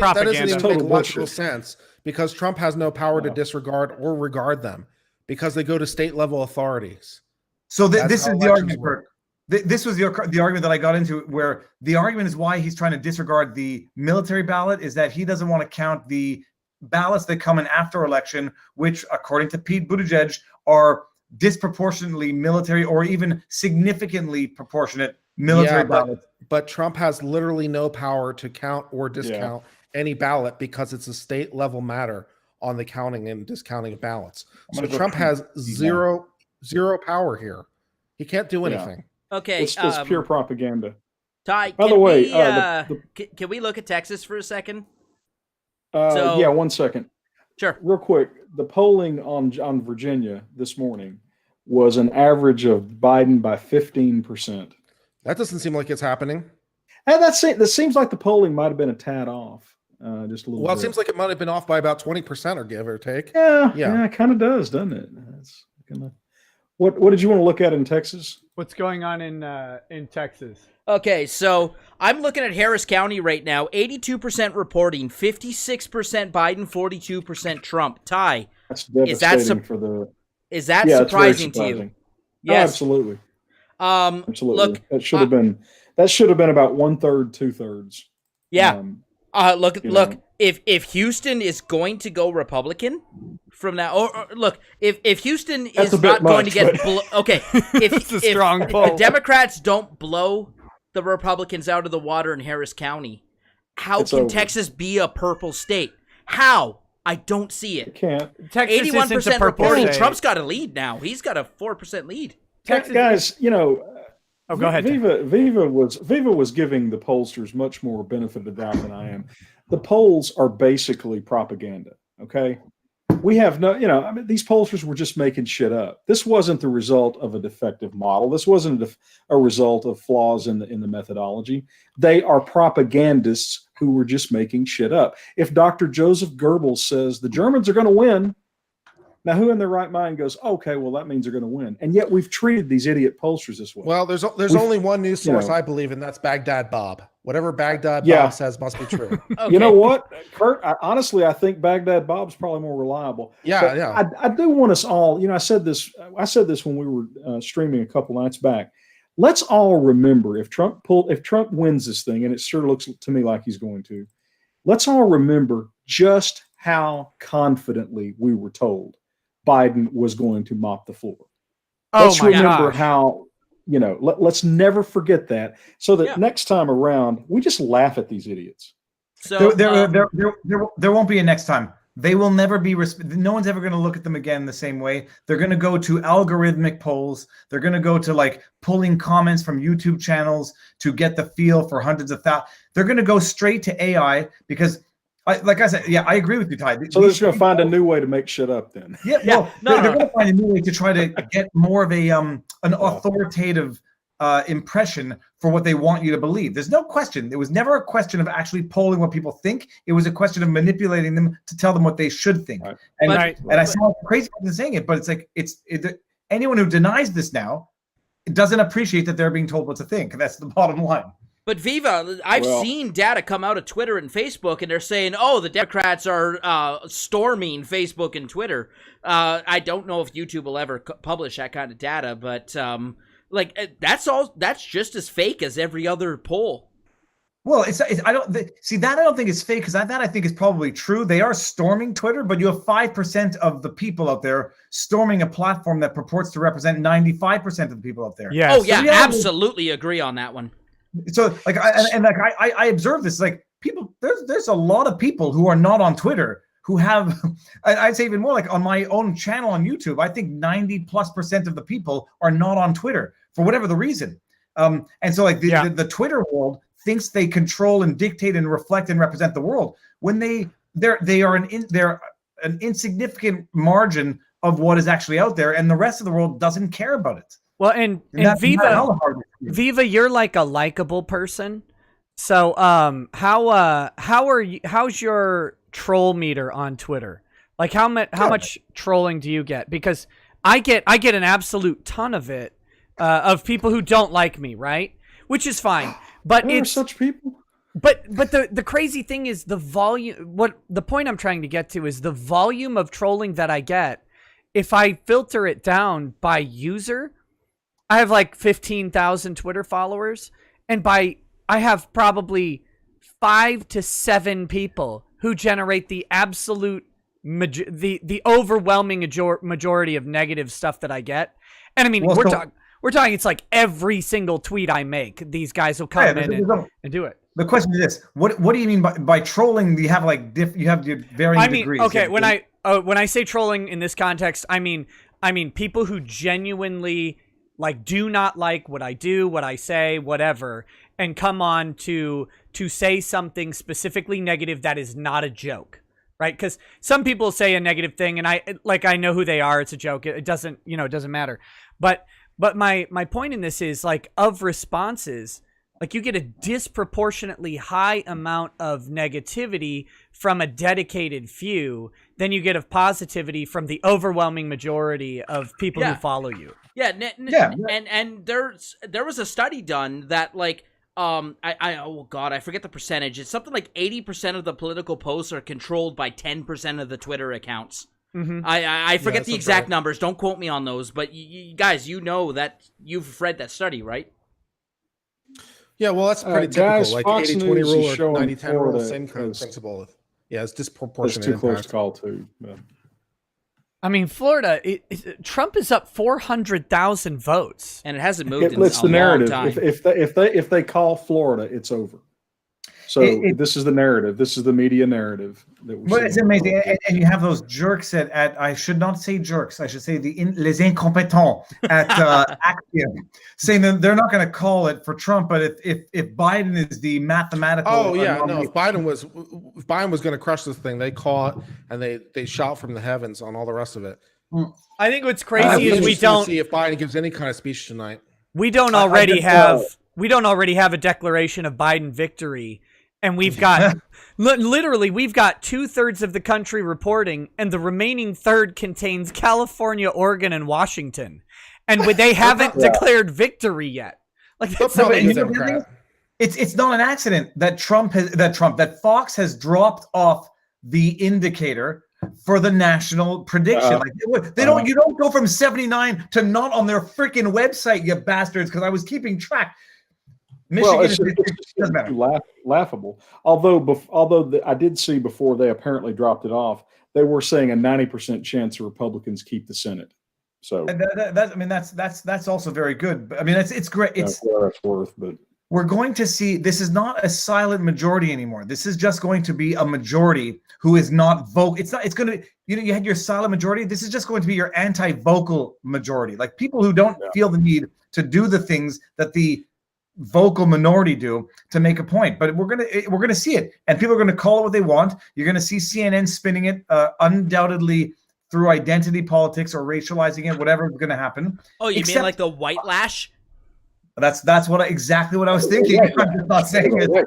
even make logical sense, because Trump has no power to disregard or regard them, because they go to state level authorities. So this is the argument. This was the argument that I got into, where the argument is why he's trying to disregard the military ballot is that he doesn't want to count the ballots that come in after election, which, according to Pete Buttigieg, are disproportionately military or even significantly proportionate military ballots. But Trump has literally no power to count or discount any ballot, because it's a state level matter on the counting and discounting of ballots. So Trump has zero power here. He can't do anything. Okay, it's pure propaganda. Ty, by the way, can we look at Texas for a second? 1 second. Sure. Real quick, the polling on Virginia this morning was an average of Biden by 15%. That doesn't seem like it's happening. And that seems like the polling might have been a tad off, just a little. Well, bit. It seems like it might have been off by about 20%, or give or take. Yeah, it kind of does, doesn't it? It's gonna. What did you want to look at in Texas? What's going on in Texas? Okay, so I'm looking at Harris County right now. 82% reporting, 56% Biden, 42% Trump. Ty, that's devastating is that surprising to you? Yes, absolutely. Absolutely. Look, that should have been about 1/3, 2/3. Yeah. Look. If Houston is going to go Republican from now, or look, if Houston is not going to get if Democrats don't blow the Republicans out of the water in Harris County, how can Texas be a purple state? How? I don't see it. It can't. 81% reporting. Trump's got a lead now. He's got a 4% lead. Texas, guys, go ahead. Viva was giving the pollsters much more benefit of the doubt than I am. The polls are basically propaganda. Okay, we have these pollsters were just making shit up. This wasn't the result of a defective model. This wasn't a result of flaws in the methodology. They are propagandists who were just making shit up. If Dr. Joseph Goebbels says the Germans are going to win, now who in their right mind goes, okay, well, that means they're going to win? And yet we've treated these idiot pollsters this way. Well, there's only one news source I believe in, that's Baghdad Bob. Whatever Baghdad Bob says must be true. Okay. You know what, Kurt? Honestly, I think Baghdad Bob's probably more reliable. Yeah. I do want us all. I said this when we were streaming a couple nights back. Let's all remember if Trump wins this thing, and it sure looks to me like he's going to. Let's all remember just how confidently we were told Biden was going to mop the floor. Let's remember how. Let's never forget that, so that next time around we just laugh at these idiots. So there won't be a next time. They will never be. No one's ever going to look at them again the same way. They're going to go to algorithmic polls. They're going to go to like pulling comments from YouTube channels to get the feel for hundreds of thousands. They're going to go straight to AI because. Like I said, I agree with you, Ty. So they're just going to find a new way to make shit up then. They're going to find a new way to try to get more of an authoritative impression for what they want you to believe. There's no question. It was never a question of actually polling what people think. It was a question of manipulating them to tell them what they should think. Right. And I sound crazy for saying it, but it's like anyone who denies this now doesn't appreciate that they're being told what to think. That's the bottom line. But Viva, I've seen data come out of Twitter and Facebook, and they're saying, the Democrats are storming Facebook and Twitter. I don't know if YouTube will ever publish that kind of data, but that's just as fake as every other poll. Well, I don't think it's fake because that I think is probably true. They are storming Twitter, but you have 5% of the people out there storming a platform that purports to represent 95% of the people out there. Yes. Oh yeah, absolutely agree on that one. So I observe this, like people, there's a lot of people who are not on Twitter who have, I'd say even more, like on my own channel on YouTube, I think 90+% of the people are not on Twitter for whatever the reason. And so like the Twitter world thinks they control and dictate and reflect and represent the world when they're an insignificant margin of what is actually out there, and the rest of the world doesn't care about it. Well, and Viva, you're like a likable person. So, how's your troll meter on Twitter? Like, how much trolling do you get? Because I get an absolute ton of it, of people who don't like me, right? Which is fine, but there are such people. But the crazy thing is the volume. What the point I'm trying to get to is the volume of trolling that I get. If I filter it down by user, I have like 15,000 Twitter followers, and I have probably 5 to 7 people who generate the absolute the overwhelming majority of negative stuff that I get. And I mean, we're talking. It's like every single tweet I make, these guys will come in and do it. The question is this: What do you mean by trolling? You have like you have your varying degrees. Okay, when I say trolling in this context, I mean people who genuinely like do not like what I do, what I say, whatever, and come on to say something specifically negative that is not a joke, right? Because some people say a negative thing, and I know who they are. It's a joke. It doesn't matter. But my point in this is like of responses, like you get a disproportionately high amount of negativity from a dedicated few than you get of positivity from the overwhelming majority of people who follow you. Yeah, and there was a study done that like I forget the percentage. It's something like 80% of the political posts are controlled by 10% of the Twitter accounts. Mm-hmm. I forget the exact numbers. Don't quote me on those, but you guys, that you've read that study, right? Yeah, well, that's pretty typical. Like 80-20 rule or 90-10 rule, same kind of principle. Yeah, it's disproportionate. It's too close to call too. Yeah. I mean, Florida, Trump is up 400,000 votes, and it hasn't moved in a long narrative. time. If they call Florida, it's over. So this is the narrative. This is the media narrative. But it's amazing, and you have those jerks at I should not say jerks. I should say les incompetents at Axiom, saying that they're not going to call it for Trump, but if Biden is the mathematical. Oh yeah, no. If Biden was going to crush this thing, they call it and they shout from the heavens on all the rest of it. I think what's crazy is we don't see if Biden gives any kind of speech tonight. We don't already have a declaration of Biden victory. and we've got literally we've got 2/3 of the country reporting, and the remaining third contains California, Oregon, and Washington, and they haven't declared victory yet. Like it's not an accident that that Fox has dropped off the indicator for the national prediction. You don't go from 79 to not on their freaking website, you bastards, because I was keeping track. Michigan it's laughable. Although I did see before they apparently dropped it off, they were saying a 90% chance of Republicans keep the Senate. So that's also very good. I mean, it's great. It's worth, but we're going to see, this is not a silent majority anymore. This is just going to be a majority who is not vocal. It's going to, you had your silent majority. This is just going to be your anti-vocal majority. Like people who don't feel the need to do the things that the vocal minority do to make a point. But we're going to see it, and people are going to call it what they want. You're going to see CNN spinning it undoubtedly through identity politics or racializing it, whatever is going to happen. Oh, you mean like the white lash? That's exactly what I was thinking. I'm just not saying it.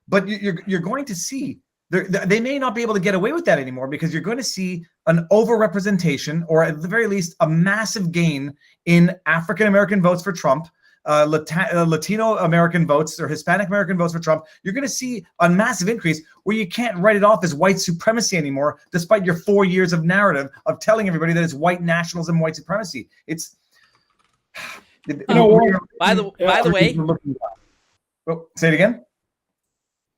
But you're going to see they may not be able to get away with that anymore, because you're going to see an overrepresentation, or at the very least a massive gain in African American votes for Trump, Latino American votes or Hispanic American votes for Trump. You're going to see a massive increase where you can't write it off as white supremacy anymore, despite your 4 years of narrative of telling everybody that it's white nationalism, white supremacy. It's by the way, say it again.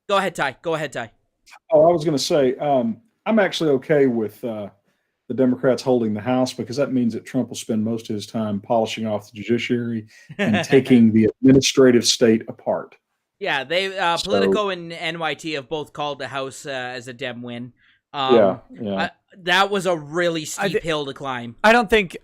Go ahead, Ty. Oh, I was going to say, I'm actually okay with the Democrats holding the House, because that means that Trump will spend most of his time polishing off the judiciary and taking the administrative state apart. Yeah, Politico and NYT have both called the House as a Dem win. That was a really steep hill to climb. I don't think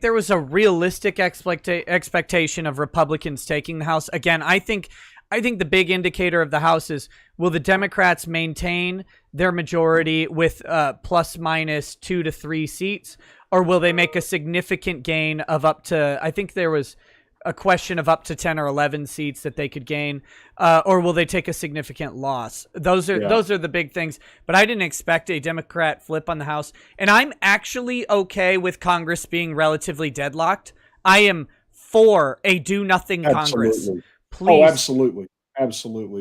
there was a realistic expectation of Republicans taking the House. Again, I think the big indicator of the House is, will the Democrats maintain their majority with plus minus 2 to 3 seats, or will they make a significant gain of up to, I think there was a question of up to 10 or 11 seats that they could gain, or will they take a significant loss? Those are the big things. But I didn't expect a Democrat flip on the House, and I'm actually okay with Congress being relatively deadlocked. I am for a do nothing Congress. Please. Oh, absolutely.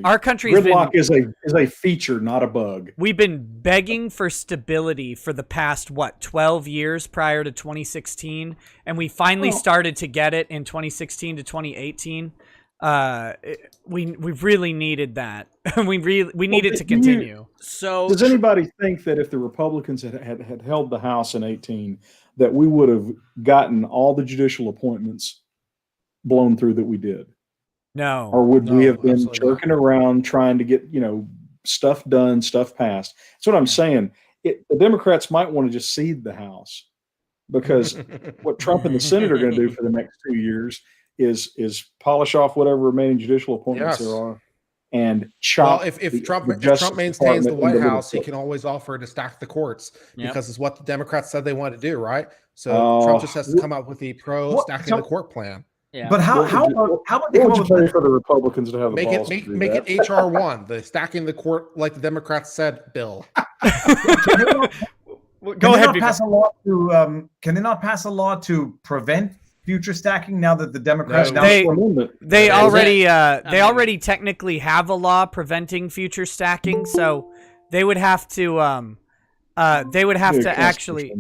Our country's gridlock is a feature, not a bug. We've been begging for stability for the past 12 years prior to 2016, and we finally started to get it in 2016 to 2018. We really needed that. we need it to continue. So does anybody think that if the Republicans had held the House in 18, that we would have gotten all the judicial appointments blown through that we did? No. Or would we have been jerking around trying to get, stuff done, stuff passed? That's what I'm saying. The Democrats might want to just cede the House, because what Trump and the Senate are going to do for the next 2 years is polish off whatever remaining judicial appointments there are and chop. Well, if Trump maintains the White House, he can always offer to stack the courts, because it's what the Democrats said they wanted to do, right? So Trump just has to come up with the stacking the court plan. Yeah. But how about they come up with for the Republicans to have make it HR 1, the stacking the court like the Democrats said bill. Go ahead. Can they not pass a law to prevent future stacking now that the Democrats they already technically have a law preventing future stacking, so they would have to actually.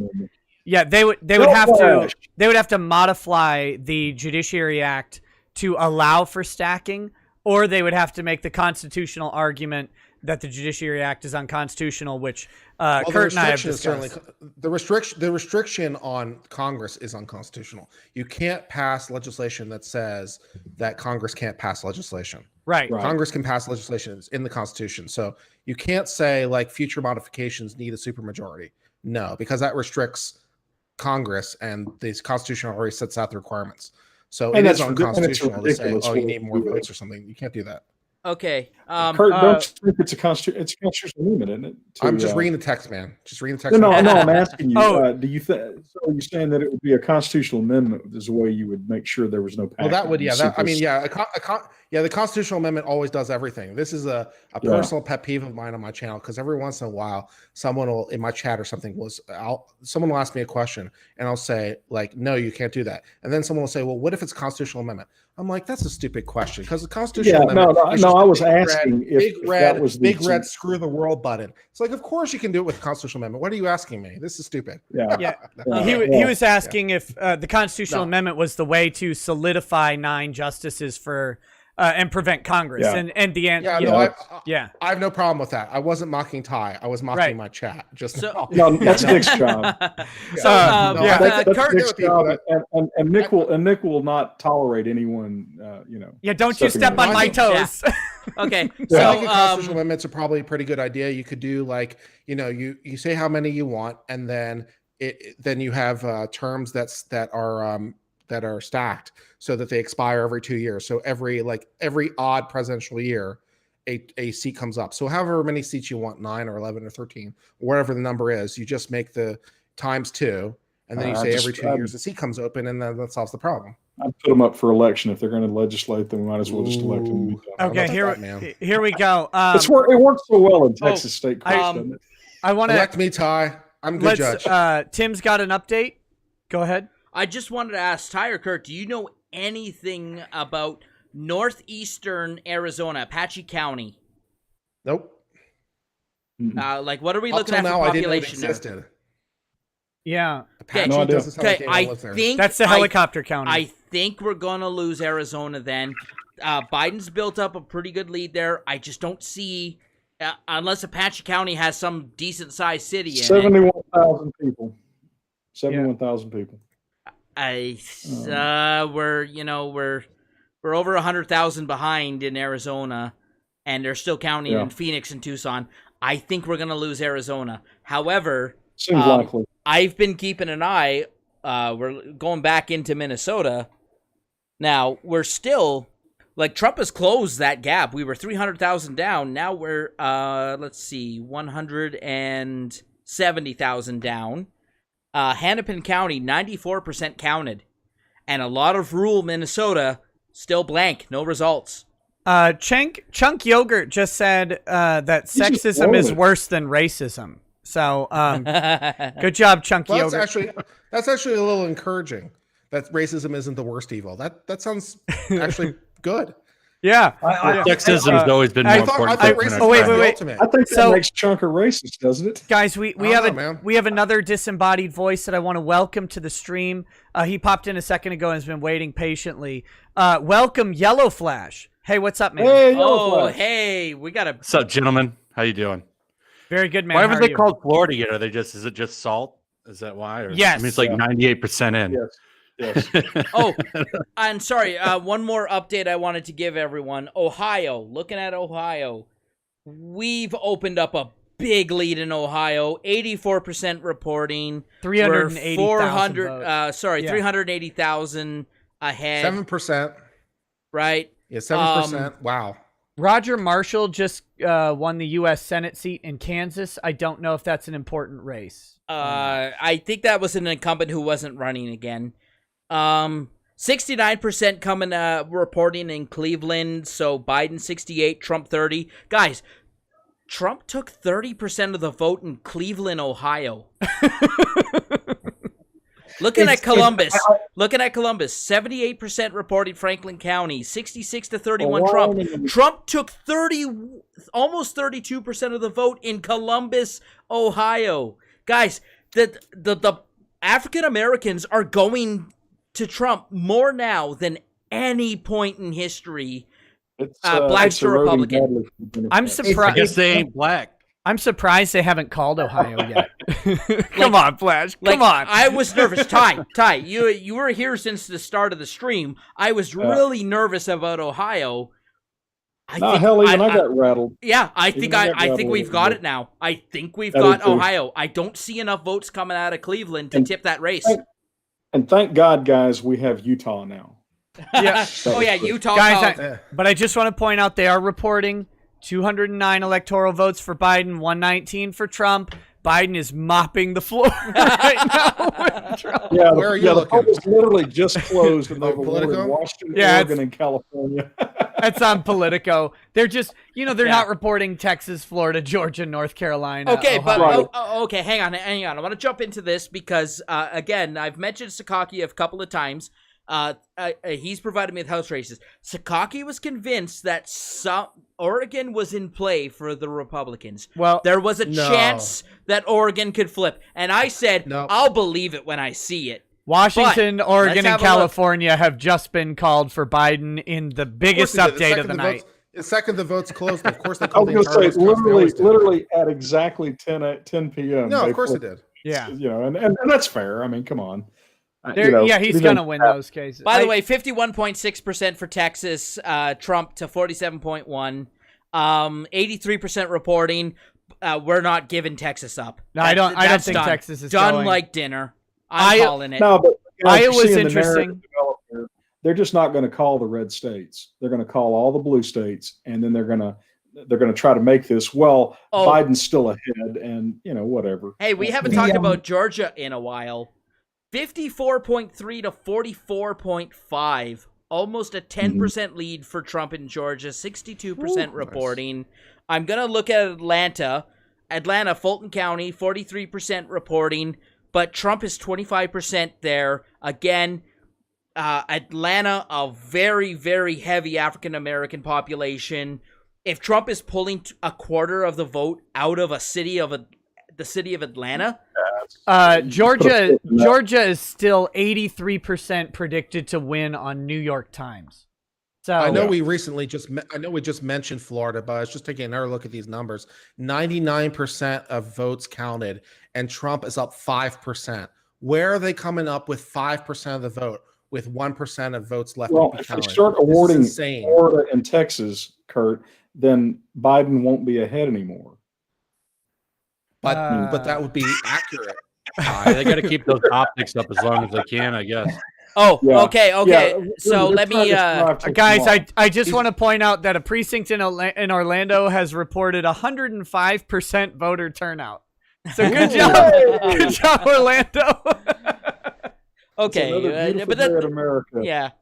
Yeah, they would have to modify the Judiciary Act to allow for stacking, or they would have to make the constitutional argument that the Judiciary Act is unconstitutional, which Kurt and I have discussed. The restriction on Congress is unconstitutional. You can't pass legislation that says that Congress can't pass legislation. Right. Congress can pass legislation in the Constitution. So you can't say like future modifications need a supermajority. No, because that restricts Congress, and the Constitution already sets out the requirements. So it is unconstitutional to say, you need more votes or something. You can't do that. Okay. Kurt, don't you think it's a constitutional limit, isn't it? I'm just reading the text, man. Just reading the text. No, I'm asking you. Do you think? So are you saying that it would be a constitutional amendment is the way you would make sure there was no pact? Well, that would, the constitutional amendment always does everything. This is a personal pet peeve of mine on my channel because every once in a while, someone will in my chat or something someone will ask me a question and I'll say like, no, you can't do that, and then someone will say, well, what if it's a constitutional amendment? I'm like, that's a stupid question because the constitutional amendment. No, I was asking if that was big red screw the world button. It's like, of course you can do it with the constitutional amendment. What are you asking me? This is stupid. He was asking if the constitutional amendment was the way to solidify 9 justices for and prevent Congress. And the answer, I have no problem with that. I wasn't mocking Ty. I was mocking my chat. Just that's Nick's job. That's Nick's job. And Nick will not tolerate anyone. Don't you step on my toes. Okay, I think constitutional amendments are probably a pretty good idea. You could do like, you say how many you want, and then you have terms that are stacked so that they expire every 2 years. So every odd presidential year, a seat comes up. So however many seats you want, 9 or 11 or 13, whatever the number is, you just make the times 2, and then you say every 2 years a seat comes open, and then that solves the problem. I'd put them up for election. If they're going to legislate, then we might as well just elect them. Okay, here we go. It works so well in Texas state courts, doesn't it? I want to elect me, Ty. I'm a good judge. Tim's got an update. Go ahead. I just wanted to ask Ty or Kurt, do you know anything about northeastern Arizona, Apache County? Nope. Like, what are we looking at for population there? Yeah. Okay, I think that's the helicopter county. I think we're going to lose Arizona then. Biden's built up a pretty good lead there. I just don't see, unless Apache County has some decent-sized city in 71,000 people. 71,000 people. We're over 100,000 behind in Arizona, and they're still counting in Phoenix and Tucson. I think we're going to lose Arizona. However, seems likely. I've been keeping an eye. We're going back into Minnesota. Now, we're still, Trump has closed that gap. We were 300,000 down. Now we're, 170,000 down. Hennepin County, 94% counted. And a lot of rural Minnesota, still blank, no results. Chunk Yogurt just said that sexism is worse than racism. So, good job, Chunk Yogurt. That's actually a little encouraging. That racism isn't the worst evil. That sounds actually good. Yeah. Sexism has always been more important. Wait. I think that makes Chunk a racist, doesn't it? Guys, we have another disembodied voice that I want to welcome to the stream. He popped in a second ago and has been waiting patiently. Welcome, Yellow Flash. Hey, what's up, man? Hey, Yellow Flash. Hey, we got a... What's up, gentlemen? How you doing? Very good, man. Why haven't they called Florida yet? Is it just salt? Is that why? Or, yes. I mean, it's like 98% in. Yes. Oh, I'm sorry. One more update I wanted to give everyone. Ohio. Looking at Ohio. We've opened up a big lead in Ohio. 84% reporting. 380,000 380,000 ahead. 7%. Right? Yeah, 7%. Wow. Roger Marshall just won the U.S. Senate seat in Kansas. I don't know if that's an important race. I think that was an incumbent who wasn't running again. 69% coming reporting in Cleveland. So Biden 68, Trump 30. Guys, Trump took 30% of the vote in Cleveland, Ohio. Looking at Columbus, 78% reported Franklin County, 66 to 31 Trump. Trump took almost 32% of the vote in Columbus, Ohio. Guys, the African Americans are going to Trump more now than any point in history. Black to Republican. I'm surprised. I guess they ain't black. I'm surprised they haven't called Ohio yet. Come on, Flash. Come on. I was nervous. Ty, you were here since the start of the stream. I was really nervous about Ohio. I got rattled. Yeah, I think we've got it now. I think we've got Ohio. I don't see enough votes coming out of Cleveland to tip that race. And thank God, guys, we have Utah now. Yeah. Oh yeah, Utah. Guys, but I just want to point out they are reporting 209 electoral votes for Biden, 119 for Trump. Biden is mopping the floor right now. Yeah, where are you looking? The polls literally just closed in Washington, Oregon, and California. That's on Politico. They're just, they're not reporting Texas, Florida, Georgia, North Carolina. Okay, Ohio. but okay, hang on. I want to jump into this because again, I've mentioned Sakaki a couple of times. He's provided me with house races. Sakaki was convinced that Oregon was in play for the Republicans. Well, there was a chance that Oregon could flip, and I said, I'll believe it when I see it. Washington, Oregon, and California have just been called for Biden in the biggest update of the night. The second the votes closed, of course they I called was going to say, literally at exactly 10 p.m. No, of course it did. Yeah. And that's fair. I mean, come on. He's going to win those cases. By the way, 51.6% for Texas, Trump to 47.1%, 83% reporting. We're not giving Texas up. No, I don't think done. Texas is done going. Like dinner. I'm calling it. No, but Iowa's interesting. They're just not going to call the red states. They're going to call all the blue states, and then they're going to try to make this. Well, Biden's still ahead, and whatever. Hey, we haven't talked about Georgia in a while. 54.3 to 44.5. Almost a 10% lead for Trump in Georgia. 62% reporting. Nice. I'm going to look at Atlanta. Fulton County, 43% reporting. But Trump is 25% there. Again, Atlanta, a very, very heavy African-American population. If Trump is pulling a quarter of the vote out of the city of Atlanta... Georgia is still 83% predicted to win on New York Times. So I know we just mentioned Florida, but I was just taking another look at these numbers. 99% of votes counted, and Trump is up 5%. Where are they coming up with 5% of the vote, with 1% of votes left to be counted? If they start awarding Florida and Texas, Kurt, then Biden won't be ahead anymore. But that would be accurate. They got to keep those optics up as long as they can, I guess. Okay. Yeah. So let me, guys. I just want to point out that a precinct in Orlando has reported 105% voter turnout. So good job, Orlando. Okay, but that's America. Yeah.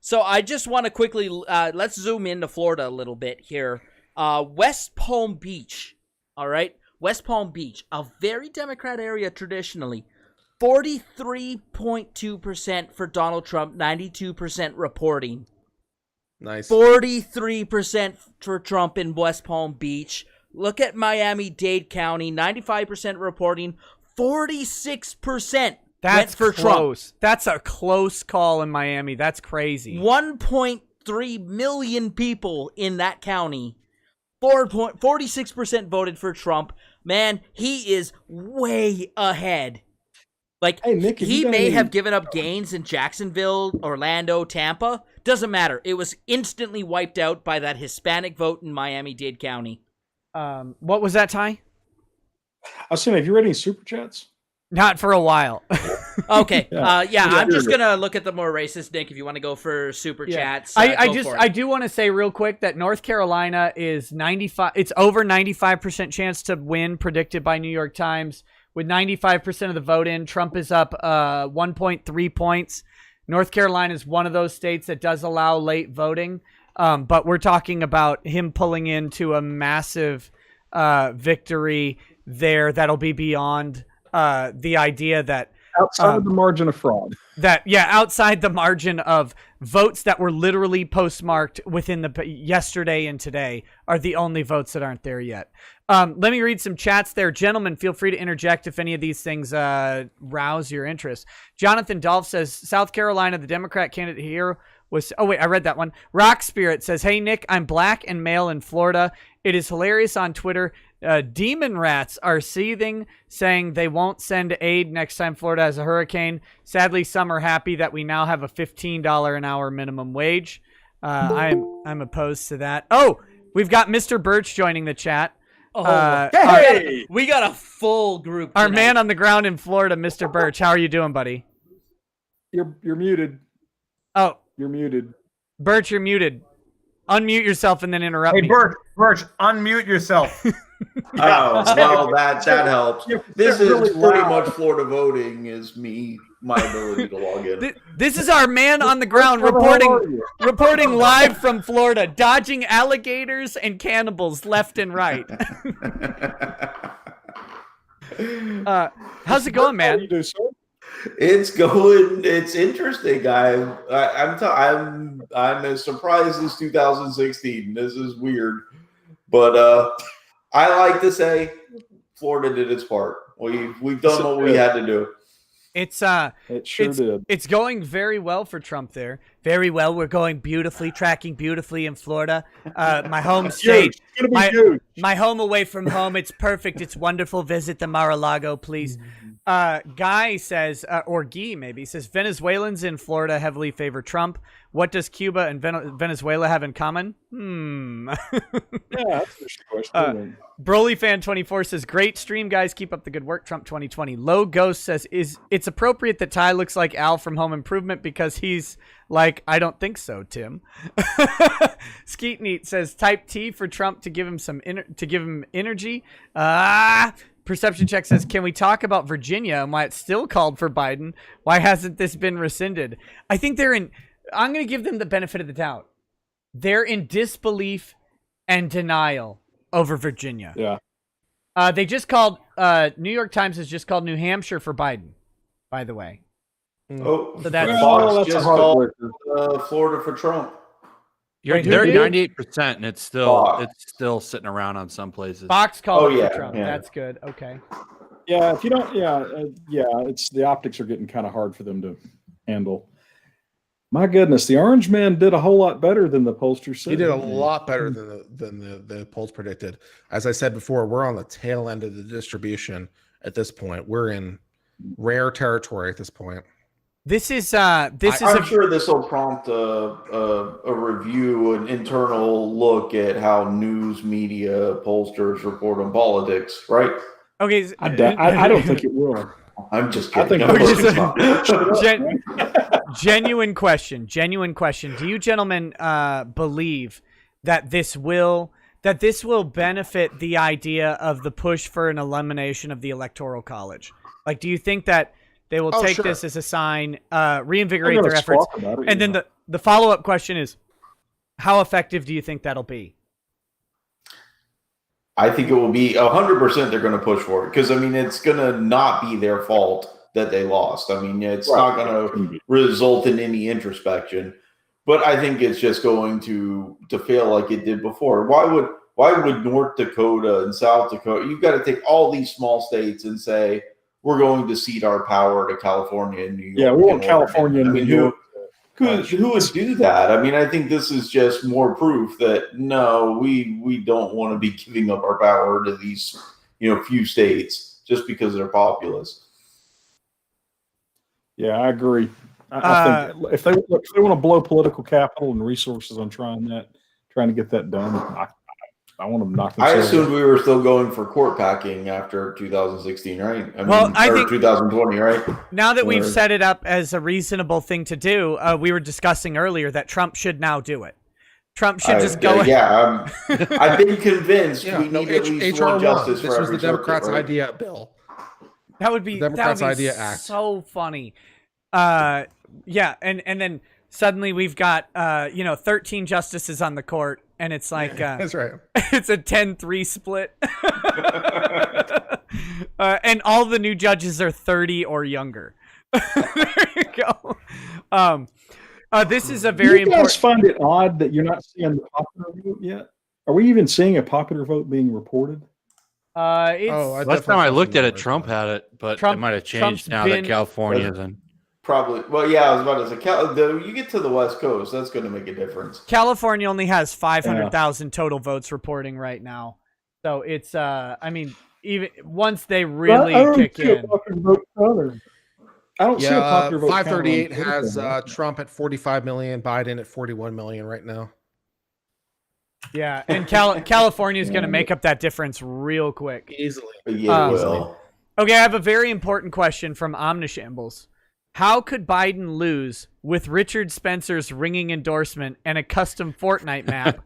So I just want to quickly let's zoom into Florida a little bit here. West Palm Beach. All right. West Palm Beach, a very Democrat area traditionally. 43.2% for Donald Trump, 92% reporting. Nice. 43% for Trump in West Palm Beach. Look at Miami-Dade County, 95% reporting, 46% went for close. Trump. That's a close call in Miami. That's crazy. 1.3 million people in that county. 46% voted for Trump. Man, he is way ahead. Like, hey, Nick, he may have given up gains in Jacksonville, Orlando, Tampa. Doesn't matter. It was instantly wiped out by that Hispanic vote in Miami-Dade County. What was that, Ty? I was saying, have you read any super chats? Not for a while. Okay. I'm just going to look at the more racist, Nick, if you want to go for super chats. I do want to say real quick that North Carolina is 95. It's over 95% chance to win, predicted by New York Times. With 95% of the vote in, Trump is up 1.3 points. North Carolina is one of those states that does allow late voting. But we're talking about him pulling into a massive victory there that'll be beyond the idea that outside the margin of fraud. Outside the margin of votes that were literally postmarked within the yesterday and today are the only votes that aren't there yet. Let me read some chats there. Gentlemen, feel free to interject if any of these things rouse your interest. Jonathan Dolph says, South Carolina, the Democrat candidate here was... Oh, wait, I read that one. Rock Spirit says, hey, Nick, I'm black and male in Florida. It is hilarious on Twitter. Demon rats are seething, saying they won't send aid next time Florida has a hurricane. Sadly, some are happy that we now have a $15 an hour minimum wage. I'm opposed to that. Oh, we've got Mr. Birch joining the chat. Hey! We got a full group tonight. Our man on the ground in Florida, Mr. Birch. How are you doing, buddy? You're muted. Oh, You're muted. Birch, you're muted. Unmute yourself and then interrupt me. Birch, unmute yourself. Oh, well, that helps. This is pretty much Florida voting is my ability to log in. This is our man on the ground reporting live from Florida, dodging alligators and cannibals left and right. How's it going, man? It's going. It's interesting. I'm as surprised as 2016. This is weird, but I like to say Florida did its part. We've done what we had to do. It sure did. It's going very well for Trump there. Very well. We're going beautifully, tracking beautifully in Florida. My home state. My home away from home. It's perfect. It's wonderful. Visit the Mar-a-Lago, please. Guy says, or Guy maybe, says, Venezuelans in Florida heavily favor Trump. What does Cuba and Venezuela have in common? Yeah, that's a question. Broly Fan 24 says, great stream, guys. Keep up the good work. Trump 2020. Low Ghost says, it's appropriate that Ty looks like Al from Home Improvement because he's like, I don't think so, Tim. Skeet Neat says, type T for Trump to give him energy. Perception Check says, can we talk about Virginia and why it's still called for Biden? Why hasn't this been rescinded? I think I'm going to give them the benefit of the doubt. They're in disbelief and denial over Virginia. Yeah. They just called, New York Times has just called New Hampshire for Biden, by the way. Oh, so that's just called Florida for Trump. They're 98%, and it's still sitting around on some places. Fox called for Trump. Yeah. That's good. Okay. Yeah, if you don't, it's the optics are getting kind of hard for them to handle. My goodness, the Orange Man did a whole lot better than the pollsters said. He did a lot better than the polls predicted. As I said before, we're on the tail end of the distribution at this point. We're in rare territory at this point. I'm sure this will prompt a review, an internal look at how news media pollsters report on politics, right? Okay, I don't think it will. I'm just kidding. I think genuine question. Do you gentlemen believe that this will benefit the idea of the push for an elimination of the Electoral College? Like, do you think that they will take this as a sign, reinvigorate their efforts? And then the follow-up question is, how effective do you think that'll be? I think it will be 100% they're going to push for it. Because, I mean, it's going to not be their fault that they lost. I mean, it's not going to result in any introspection. But I think it's just going to fail like it did before. Why would North Dakota and South Dakota, you've got to take all these small states and say, we're going to cede our power to California and New York. Yeah, we want California and New York. Who would do that? I mean, I think this is just more proof that no, we don't want to be giving up our power to these, few states just because they're populous. Yeah, I agree. I think if they want to blow political capital and resources on trying to get that done, I want them to knock themselves out. I assumed we were still going for court packing after 2016, right? I think 2020, right? Now that we've set it up as a reasonable thing to do, we were discussing earlier that Trump should now do it. Trump should just go. I've been convinced we need at least one justice for every circuit. This was the Democrats' idea, Bill. That would be Democrats' idea act. So funny. And then suddenly we've got 13 justices on the court. And it's like that's right. It's a 10-3 split. And all the new judges are 30 or younger. There you go. This is a very important. You guys find it odd that you're not seeing the popular vote yet? Are we even seeing a popular vote being reported? Last time I looked at it, Trump had it, but it might have changed now that California's in. Probably. Well, yeah, I was about to say, you get to the West Coast, that's going to make a difference. California only has 500,000 total votes reporting right now. So it's, even once they really kick in. I don't see a popular vote. 538 has Trump at 45 million, Biden at 41 million right now. Yeah, and California is going to make up that difference real quick. Easily. Yeah, it will. Okay, I have a very important question from Omnishambles. How could Biden lose with Richard Spencer's ringing endorsement and a custom Fortnite map?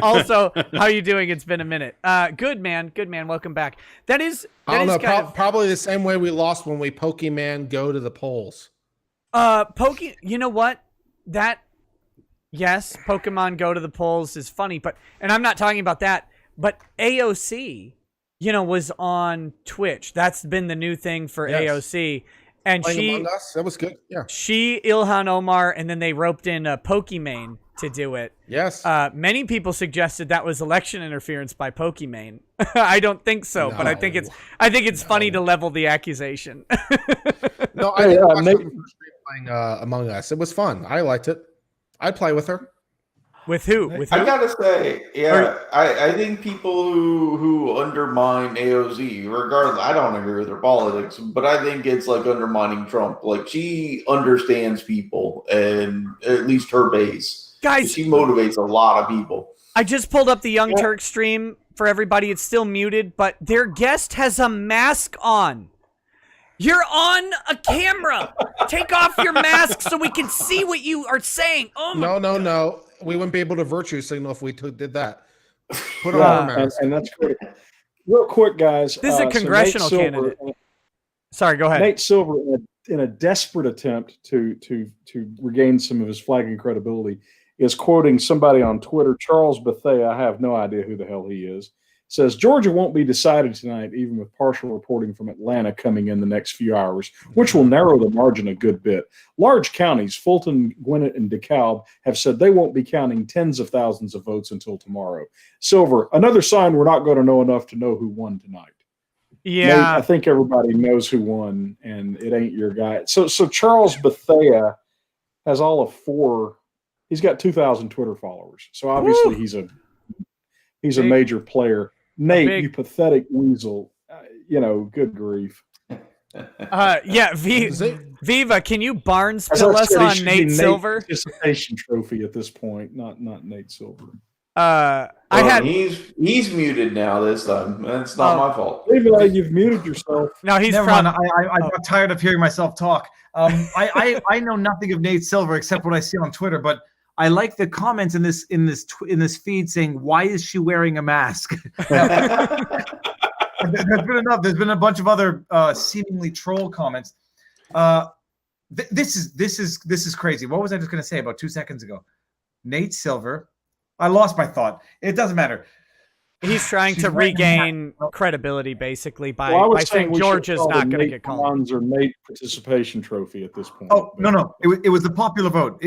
Also, how you doing? It's been a minute. Good man. Welcome back. I don't know. Probably the same way we lost when we Pokemon Go to the polls. You know what? Yes, Pokemon Go to the polls is funny, and I'm not talking about that, but AOC, was on Twitch. That's been the new thing for AOC. And that was good. Yeah. She, Ilhan Omar, and then they roped in Pokimane to do it. Yes. Many people suggested that was election interference by Pokimane. I don't think so, but I think it's funny to level the accusation. No, I didn't watch playing Among Us. It was fun. I liked it. I'd play with her. With who? I gotta say, I think people who undermine AOC, regardless, I don't agree with her politics, but I think it's like undermining Trump. Like, she understands people, and at least her base. Guys, she motivates a lot of people. I just pulled up the Young Turk stream for everybody. It's still muted, but their guest has a mask on. You're on a camera. Take off your mask so we can see what you are saying. Oh my No. We wouldn't be able to virtue signal if we did that. Put on our mask. And that's great. Real quick, guys. This is a congressional candidate. Sorry, go ahead. Nate Silver, in a desperate attempt to regain some of his flagging credibility, is quoting somebody on Twitter, Charles Bethea. I have no idea who the hell he is. Says Georgia won't be decided tonight, even with partial reporting from Atlanta coming in the next few hours, which will narrow the margin a good bit. Large counties, Fulton, Gwinnett, and DeKalb, have said they won't be counting tens of thousands of votes until tomorrow. Silver, another sign we're not going to know enough to know who won tonight. Yeah, Nate, I think everybody knows who won, and it ain't your guy. So Charles Bethea has all of 4. He's got 2,000 Twitter followers. So obviously he's a major player. Nate, you pathetic weasel. Good grief. Viva, can you Barnes fill us on Nate Silver? Participation trophy at this point, not Nate Silver. He's muted now this time. That's not my fault. Viva, you've muted yourself. No, he's never mind. I got tired of hearing myself talk. I know nothing of Nate Silver except what I see on Twitter, but I like the comments in this feed saying, "Why is she wearing a mask?" There's been enough. There's been a bunch of other seemingly troll comments. This is crazy. What was I just going to say about 2 seconds ago? Nate Silver. I lost my thought. It doesn't matter. He's trying to regain credibility, basically, by saying Georgia's not going to get called. Or Nate participation trophy at this point. Oh no! It was the popular vote.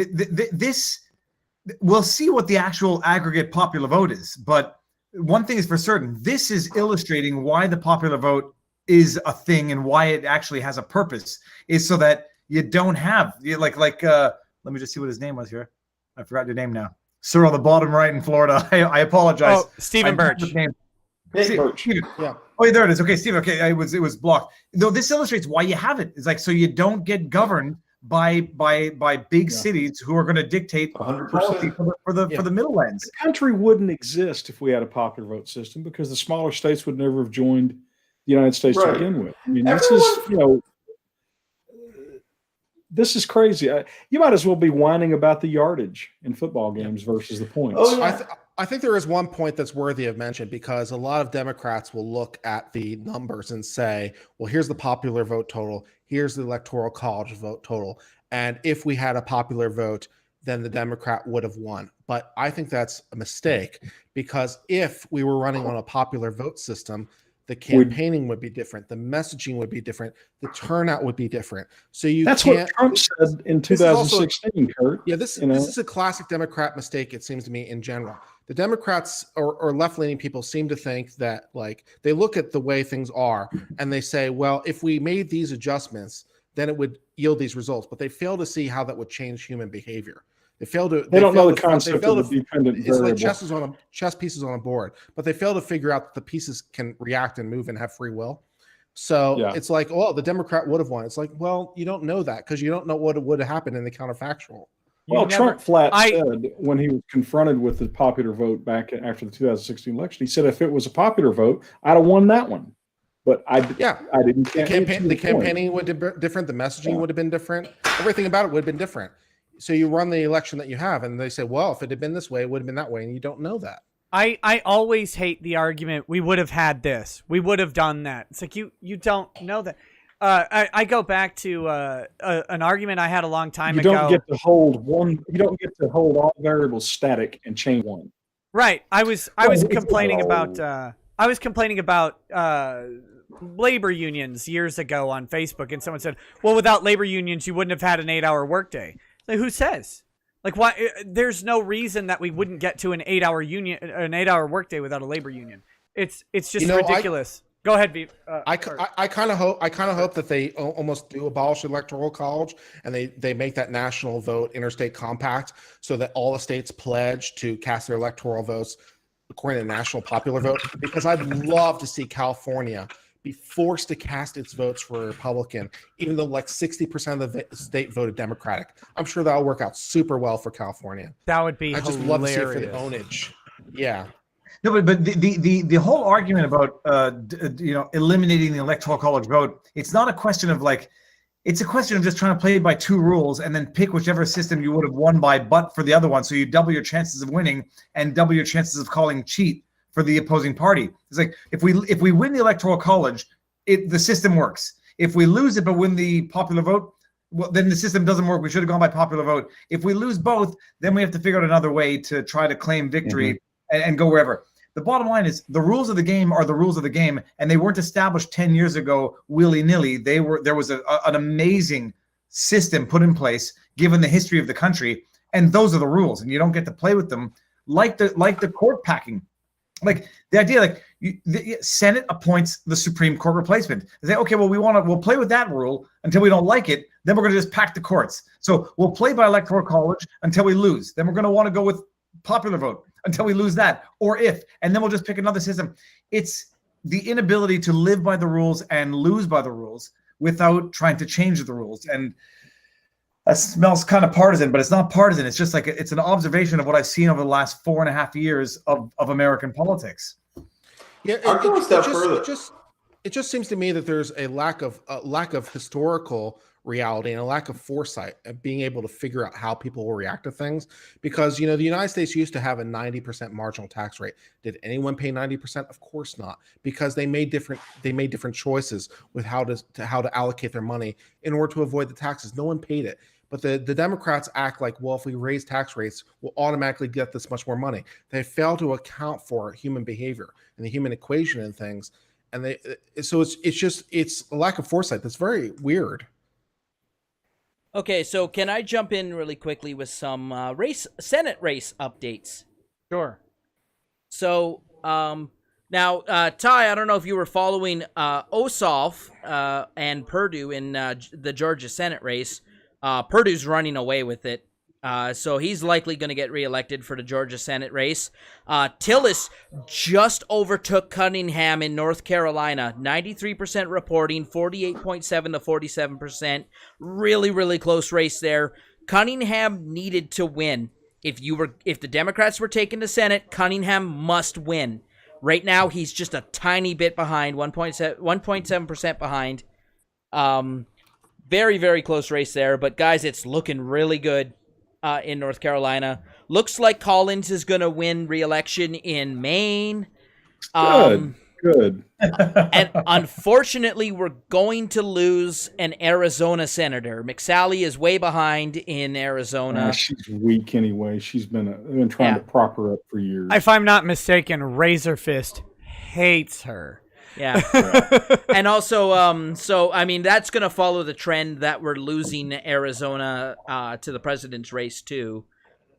We'll see what the actual aggregate popular vote is, but one thing is for certain: this is illustrating why the popular vote is a thing and why it actually has a purpose. Is so that you don't have let me just see what his name was here. I forgot your name now. Sir on the bottom right in Florida. I apologize. Oh, Stephen Birch. Birch. Yeah. Oh, there it is. Okay, Stephen. Okay, it was blocked. Though this illustrates why you have it. It's like so you don't get governed by big cities who are going to dictate 100% for the middlelands. The country wouldn't exist if we had a popular vote system because the smaller states would never have joined the United States to begin with. I mean, this is crazy. You might as well be whining about the yardage in football games versus the points. Oh, yeah. I think there is one point that's worthy of mention because a lot of Democrats will look at the numbers and say, well, here's the popular vote total. Here's the electoral college vote total. And if we had a popular vote, then the Democrat would have won. But I think that's a mistake because if we were running on a popular vote system, the campaigning would be different. The messaging would be different. The turnout would be different. So that's what Trump said in 2016, Kurt. Yeah, this is a classic Democrat mistake, it seems to me, in general. The Democrats or left-leaning people seem to think that, like, they look at the way things are and they say, well, if we made these adjustments, then it would yield these results. But they fail to see how that would change human behavior. They don't know the concept of the dependent variable. It's like chess pieces on a board, but they fail to figure out that the pieces can react and move and have free will. So it's like, well, the Democrat would have won. It's like, well, you don't know that because you don't know what would have happened in the counterfactual. Well, Trump said when he was confronted with the popular vote back after the 2016 election, he said, if it was a popular vote, I'd have won that one. But I didn't campaign. The campaigning would have been different. The messaging would have been different. Everything about it would have been different. So you run the election that you have, and they say, well, if it had been this way, it would have been that way, and you don't know that. I always hate the argument, we would have had this, we would have done that. It's like, you don't know that. I go back to an argument I had a long time ago. You don't get to hold all variables static and change one. Right. I was complaining about labor unions years ago on Facebook, and someone said, well, without labor unions, you wouldn't have had an 8-hour workday. Like, who says? Like, why? There's no reason that we wouldn't get to an 8-hour workday without a labor union. It's just ridiculous. Go ahead, Beef. I kind of hope that they almost do abolish electoral college, and they make that national vote interstate compact, so that all the states pledge to cast their electoral votes according to the national popular vote. Because I'd love to see California be forced to cast its votes for Republican, even though like 60% of the state voted Democratic. I'm sure that'll work out super well for California. That would be hilarious. I just love to see it for the ownage. Yeah. No, but the whole argument about eliminating the electoral college vote, it's not a question of like, it's a question of just trying to play by two rules and then pick whichever system you would have won by but for the other one. So you double your chances of winning and double your chances of calling cheat for the opposing party. It's like, if we win the electoral college, the system works. If we lose it but win the popular vote, well, then the system doesn't work. We should have gone by popular vote. If we lose both, then we have to figure out another way to try to claim victory and go wherever. The bottom line is the rules of the game are the rules of the game, and they weren't established 10 years ago willy-nilly. There was an amazing system put in place given the history of the country, and those are the rules, and you don't get to play with them like the court packing. Like the idea, like the Senate appoints the Supreme Court replacement. They say, okay, well, we'll play with that rule until we don't like it. Then we're going to just pack the courts. So we'll play by electoral college until we lose. Then we're going to want to go with popular vote until we lose that, and then we'll just pick another system. It's the inability to live by the rules and lose by the rules without trying to change the rules. And that smells kind of partisan, but it's not partisan. It's just like, it's an observation of what I've seen over the last 4.5 years of American politics. Yeah, it just seems to me that there's a lack of historical reality and a lack of foresight of being able to figure out how people will react to things. Because the United States used to have a 90% marginal tax rate. Did anyone pay 90%? Of course not, because they made different choices with how to allocate their money in order to avoid the taxes. No one paid it. But the Democrats act like, well, if we raise tax rates, we'll automatically get this much more money. They fail to account for human behavior and the human equation and things. And so it's a lack of foresight that's very weird. Okay, so can I jump in really quickly with some Senate race updates? Sure. So now, Ty, I don't know if you were following Ossoff and Perdue in the Georgia Senate race. Perdue's running away with it. So he's likely going to get reelected for the Georgia Senate race. Tillis just overtook Cunningham in North Carolina. 93% reporting, 48.7 to 47%. Really, really close race there. Cunningham needed to win. If the Democrats were taking the Senate, Cunningham must win. Right now, he's just a tiny bit behind, 1.7% behind. Very, very close race there. But guys, it's looking really good. In North Carolina. Looks like Collins is going to win re-election in Maine. Good. And unfortunately, we're going to lose an Arizona senator. McSally is way behind in Arizona. She's weak anyway. She's been trying to prop her up for years. If I'm not mistaken, Razor Fist hates her. Yeah. And also, so, I mean, that's going to follow the trend that we're losing Arizona to the president's race, too.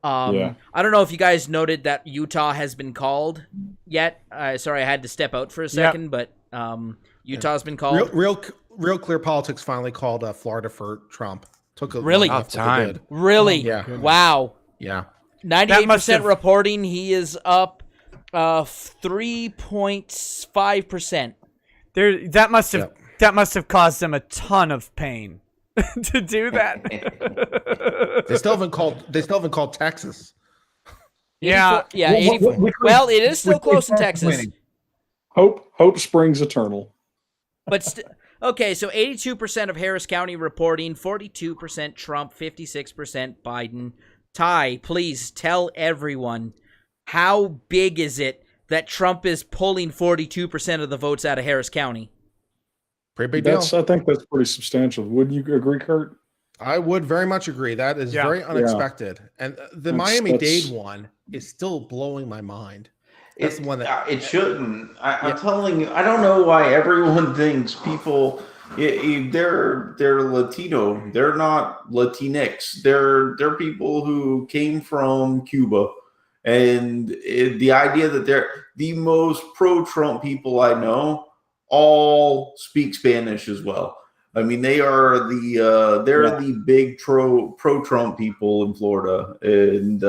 I don't know if you guys noted that Utah has been called yet. Sorry, I had to step out for a second, but Utah's been called. Real Clear Politics finally called Florida for Trump. Took a really long time. Really? Yeah. Wow. Yeah. 98% reporting. He is up 3.5%. That must have caused them a ton of pain to do that. They still haven't called Texas. Yeah. Yeah. 84. Well, it is still close in Texas. Hope springs eternal. But okay, so 82% of Harris County reporting, 42% Trump, 56% Biden. Ty, please tell everyone, how big is it that Trump is pulling 42% of the votes out of Harris County? Pretty big deal. I think that's pretty substantial. Wouldn't you agree, Kurt? I would very much agree. That is very unexpected. And the Miami-Dade one is still blowing my mind. That's the one that it shouldn't. I'm telling you, I don't know why everyone thinks people they're Latino. They're not Latinx. They're people who came from Cuba, and the idea that they're the most pro-Trump people I know all speak Spanish as well. I mean, they are the big pro-Trump people in Florida, and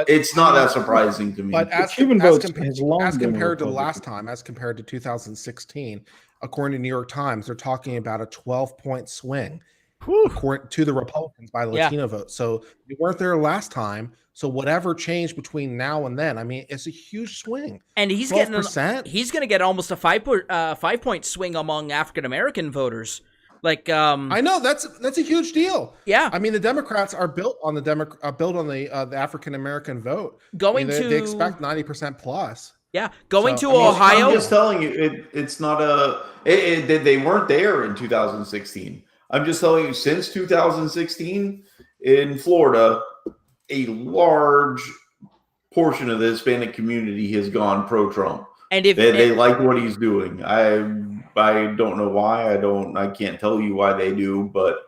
it's not that surprising to me. But as compared to last time, as compared to 2016, according to New York Times, they're talking about a 12-point swing according to the Republicans by Latino votes. So you weren't there last time. So whatever changed between now and then, I mean, it's a huge swing. And he's 12%? He's going to get almost a 5-point swing among African American voters. Like I know that's a huge deal. Yeah, I mean the Democrats are built on the African American vote. They expect 90% plus. Yeah, to Ohio. I'm just telling you, it's not they weren't there in 2016. I'm just telling you, since 2016 in Florida, a large portion of the Hispanic community has gone pro-Trump, and if they like what he's doing, I don't know why. I can't tell you why they do, but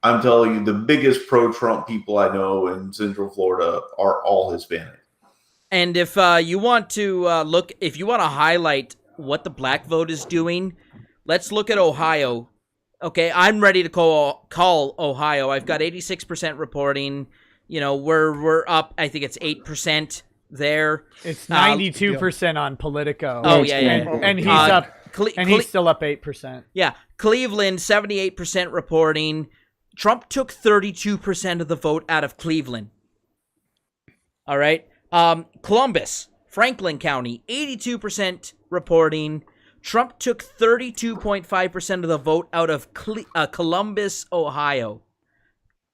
I'm telling you, the biggest pro-Trump people I know in Central Florida are all Hispanic. And if you want to if you want to highlight what the black vote is doing, let's look at Ohio. Okay, I'm ready to call Ohio. I've got 86% reporting. You know, we're up. I think it's 8% there. It's 92% on Politico. Oh yeah. And he's up. He's still up 8%. Yeah. Cleveland, 78% reporting. Trump took 32% of the vote out of Cleveland. All right. Columbus, Franklin County, 82% reporting. Trump took 32.5% of the vote out of Columbus, Ohio.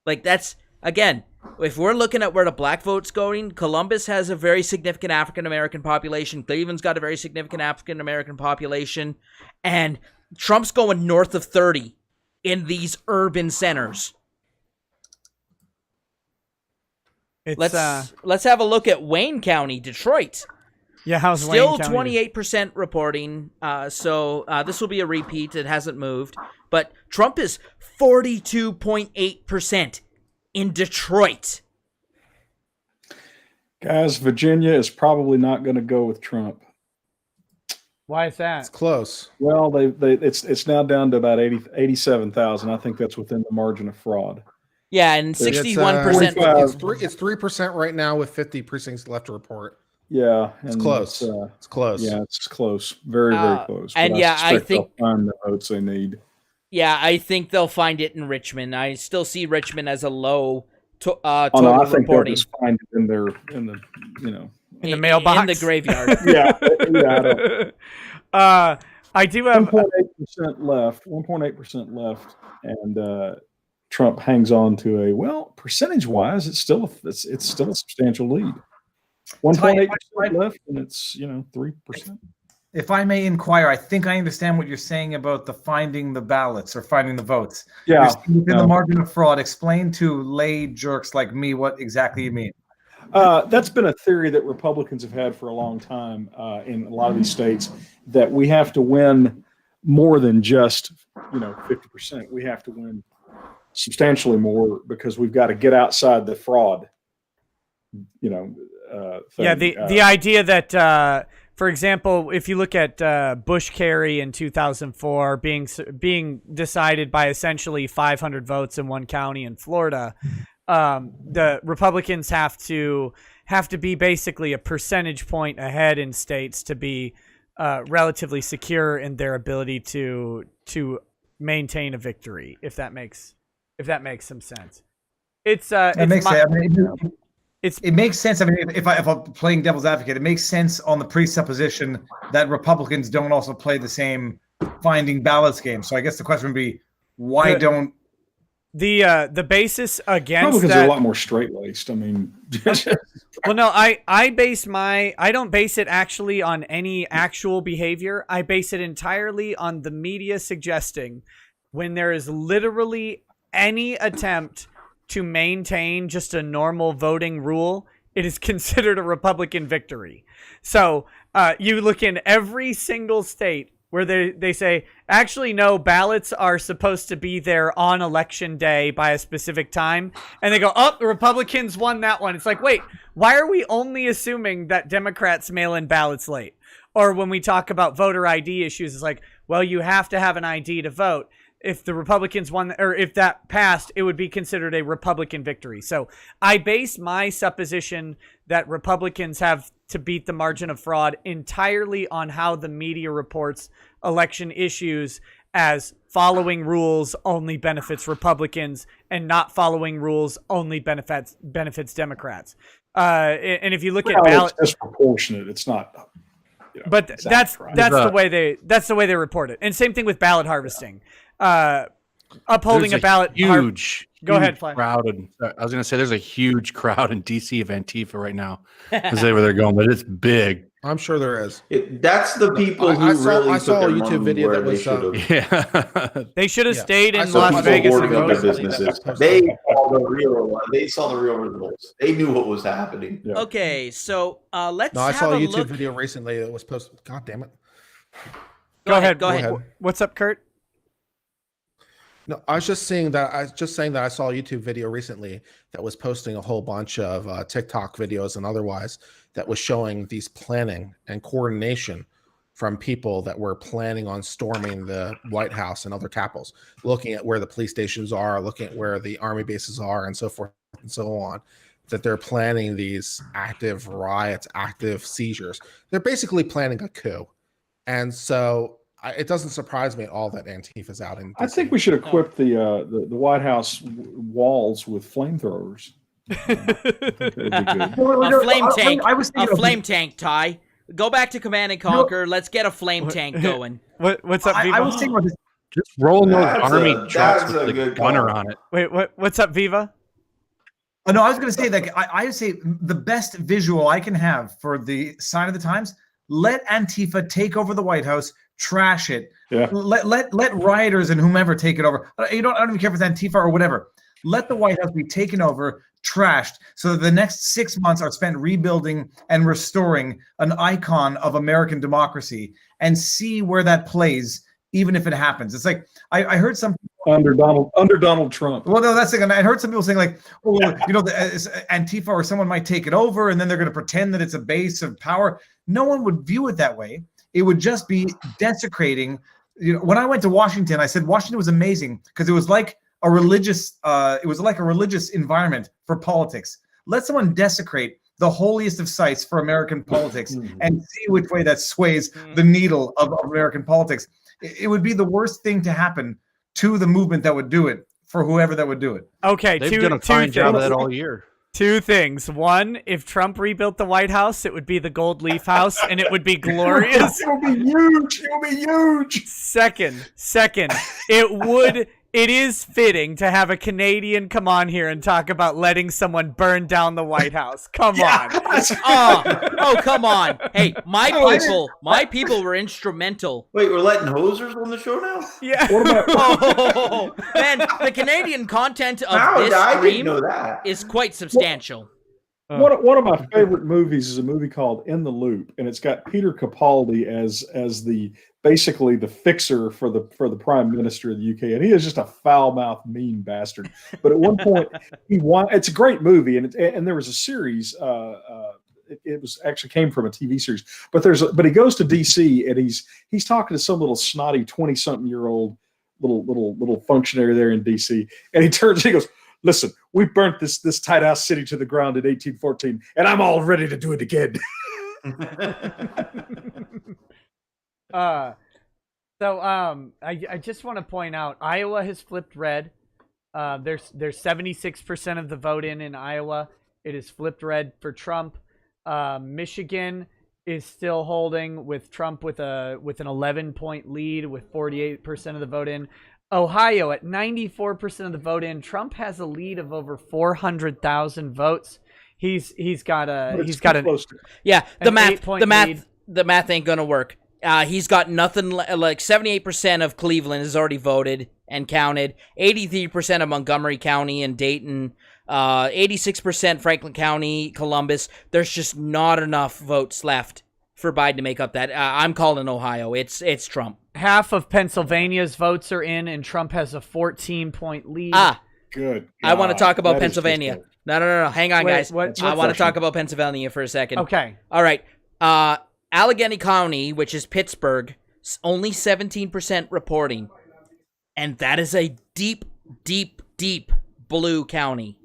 Like, that's, again, if we're looking at where the black vote's going, Columbus has a very significant African-American population. Cleveland's got a very significant African-American population. And Trump's going north of 30 in these urban centers. Let's have a look at Wayne County, Detroit. Yeah, how's Still Wayne County? 28% reporting. So this will be a repeat. It hasn't moved. But Trump is 42.8% in Detroit. Guys, Virginia is probably not going to go with Trump. Why is that? It's close. Well, it's now down to about 87,000. I think that's within the margin of fraud. Yeah, and 61%. It's 3% right now with 50 precincts left to report. Yeah, it's close. It's close. Yeah, it's close. Very, very close. And I think they'll find the votes they need. Yeah, I think they'll find it in Richmond. I still see Richmond as a low total I think reporting. They'll just find it in the mailbox, in the graveyard. I do have 1.8% left. 1.8% left, and Trump hangs on to percentage-wise, it's still a substantial lead. 1.8% left, and it's 3%. If I may inquire, I think I understand what you're saying about the finding the ballots or finding the votes. Yeah, within the margin of fraud. Explain to lay jerks like me what exactly you mean. That's been a theory that Republicans have had for a long time in a lot of these states, that we have to win more than just 50%. We have to win substantially more because we've got to get outside the fraud. Thing. The idea that, for example, if you look at Bush-Kerry in 2004 being decided by essentially 500 votes in one county in Florida, the Republicans have to be basically a percentage point ahead in states to be relatively secure in their ability to maintain a victory. If that makes some sense. It makes sense. I mean, if I'm playing devil's advocate, it makes sense on the presupposition that Republicans don't also play the same finding ballots game. So I guess the question would be, why don't the basis against probably because that, they're a lot more straight-laced. I mean, well, no, I don't base it actually on any actual behavior. I base it entirely on the media suggesting when there is literally any attempt to maintain just a normal voting rule, it is considered a Republican victory. So you look in every single state where they say, actually, no, ballots are supposed to be there on election day by a specific time. And they go, oh, the Republicans won that one. It's like, wait, why are we only assuming that Democrats mail in ballots late? Or when we talk about voter ID issues, it's like, well, you have to have an ID to vote. If the Republicans won, or if that passed, it would be considered a Republican victory. So I base my supposition that Republicans have to beat the margin of fraud entirely on how the media reports election issues as following rules only benefits Republicans and not following rules only benefits Democrats. And if you look at ballot, it's disproportionate. It's not. But that's the way they report it. And same thing with ballot harvesting. Upholding a ballot huge ahead, Fly. Crowd. I was going to say there's a huge crowd in DC of Antifa right now because they where they're going, but it's big. I'm sure there is. That's the people who I saw a YouTube video that was they should have stayed in Las Vegas and go to businesses. They saw the real results. They knew what was happening. Yeah. Okay, so let's. No, I saw a YouTube video recently that was posted. God damn it! Go ahead. What's up, Kurt? No, I was just saying that I saw a YouTube video recently that was posting a whole bunch of TikTok videos and otherwise that was showing these planning and coordination from people that were planning on storming the White House and other capitals, looking at where the police stations are, looking at where the army bases are, and so forth and so on, that they're planning these active riots, active seizures. They're basically planning a coup. And so it doesn't surprise me at all that Antifa's out in DC. I think we should equip the White House walls with flamethrowers. A flame tank, Ty. Go back to Command and Conquer. Let's get a flame tank going. What's up, Viva? I was thinking about this. Just rolling those army trucks with the gunner on it. Wait, what's up, Viva? Oh, no, I was going to say that I would say the best visual I can have for the sign of the times. Let Antifa take over the White House, trash it. Yeah. Let rioters and whomever take it over. I don't even care if it's Antifa or whatever. Let the White House be taken over, trashed, so that the next 6 months are spent rebuilding and restoring an icon of American democracy, and see where that plays, even if it happens. It's like I heard some under Donald Trump. Well, no, that's the thing. I heard some people saying like, "Oh, Antifa or someone might take it over, and then they're going to pretend that it's a base of power." No one would view it that way. It would just be desecrating. When I went to Washington, I said Washington was amazing because it was like a religious. It was like a religious environment for politics. Let someone desecrate the holiest of sites for American politics and see which way that sways the needle of American politics. It would be the worst thing to happen to the movement that would do it, for whoever that would do it. Okay, they've done a fine job of that all year. Two things. One, if Trump rebuilt the White House, it would be the gold leaf house, and it would be glorious. It would be huge. It would be huge. Second, it is fitting to have a Canadian come on here and talk about letting someone burn down the White House. Come on. Oh, come on. Hey, my people were instrumental. Wait, we're letting hosers on the show now? Yeah. Man, the Canadian content of this stream is quite substantial. One of my favorite movies is a movie called In the Loop, and it's got Peter Capaldi as the basically the fixer for the Prime Minister of the UK, and he is just a foul-mouthed, mean bastard. But at one point, it's a great movie, and there was a series. It was actually came from a TV series, but he goes to DC and he's talking to some little snotty 20-something-year-old little functionary there in DC, and he goes, "Listen, we burnt this tight house city to the ground in 1814, and I'm all ready to do it again." I just want to point out Iowa has flipped red. There's 76% of the vote in Iowa. It is flipped red for Trump. Michigan is still holding with Trump with an 11-point lead with 48% of the vote in. Ohio at 94% of the vote in. Trump has a lead of over 400,000 votes. He's got the math ain't gonna work. He's got nothing like 78% of Cleveland has already voted and counted. 83% of Montgomery County and Dayton. 86% Franklin County, Columbus. There's just not enough votes left for Biden to make up that. I'm calling Ohio. It's Trump. Half of Pennsylvania's votes are in, and Trump has a 14-point lead. Good. I want to talk about Pennsylvania. No. Hang on, guys. I want to talk about Pennsylvania for a second. Okay. All right. Allegheny County, which is Pittsburgh, only 17% reporting. And that is a deep, deep, deep blue county.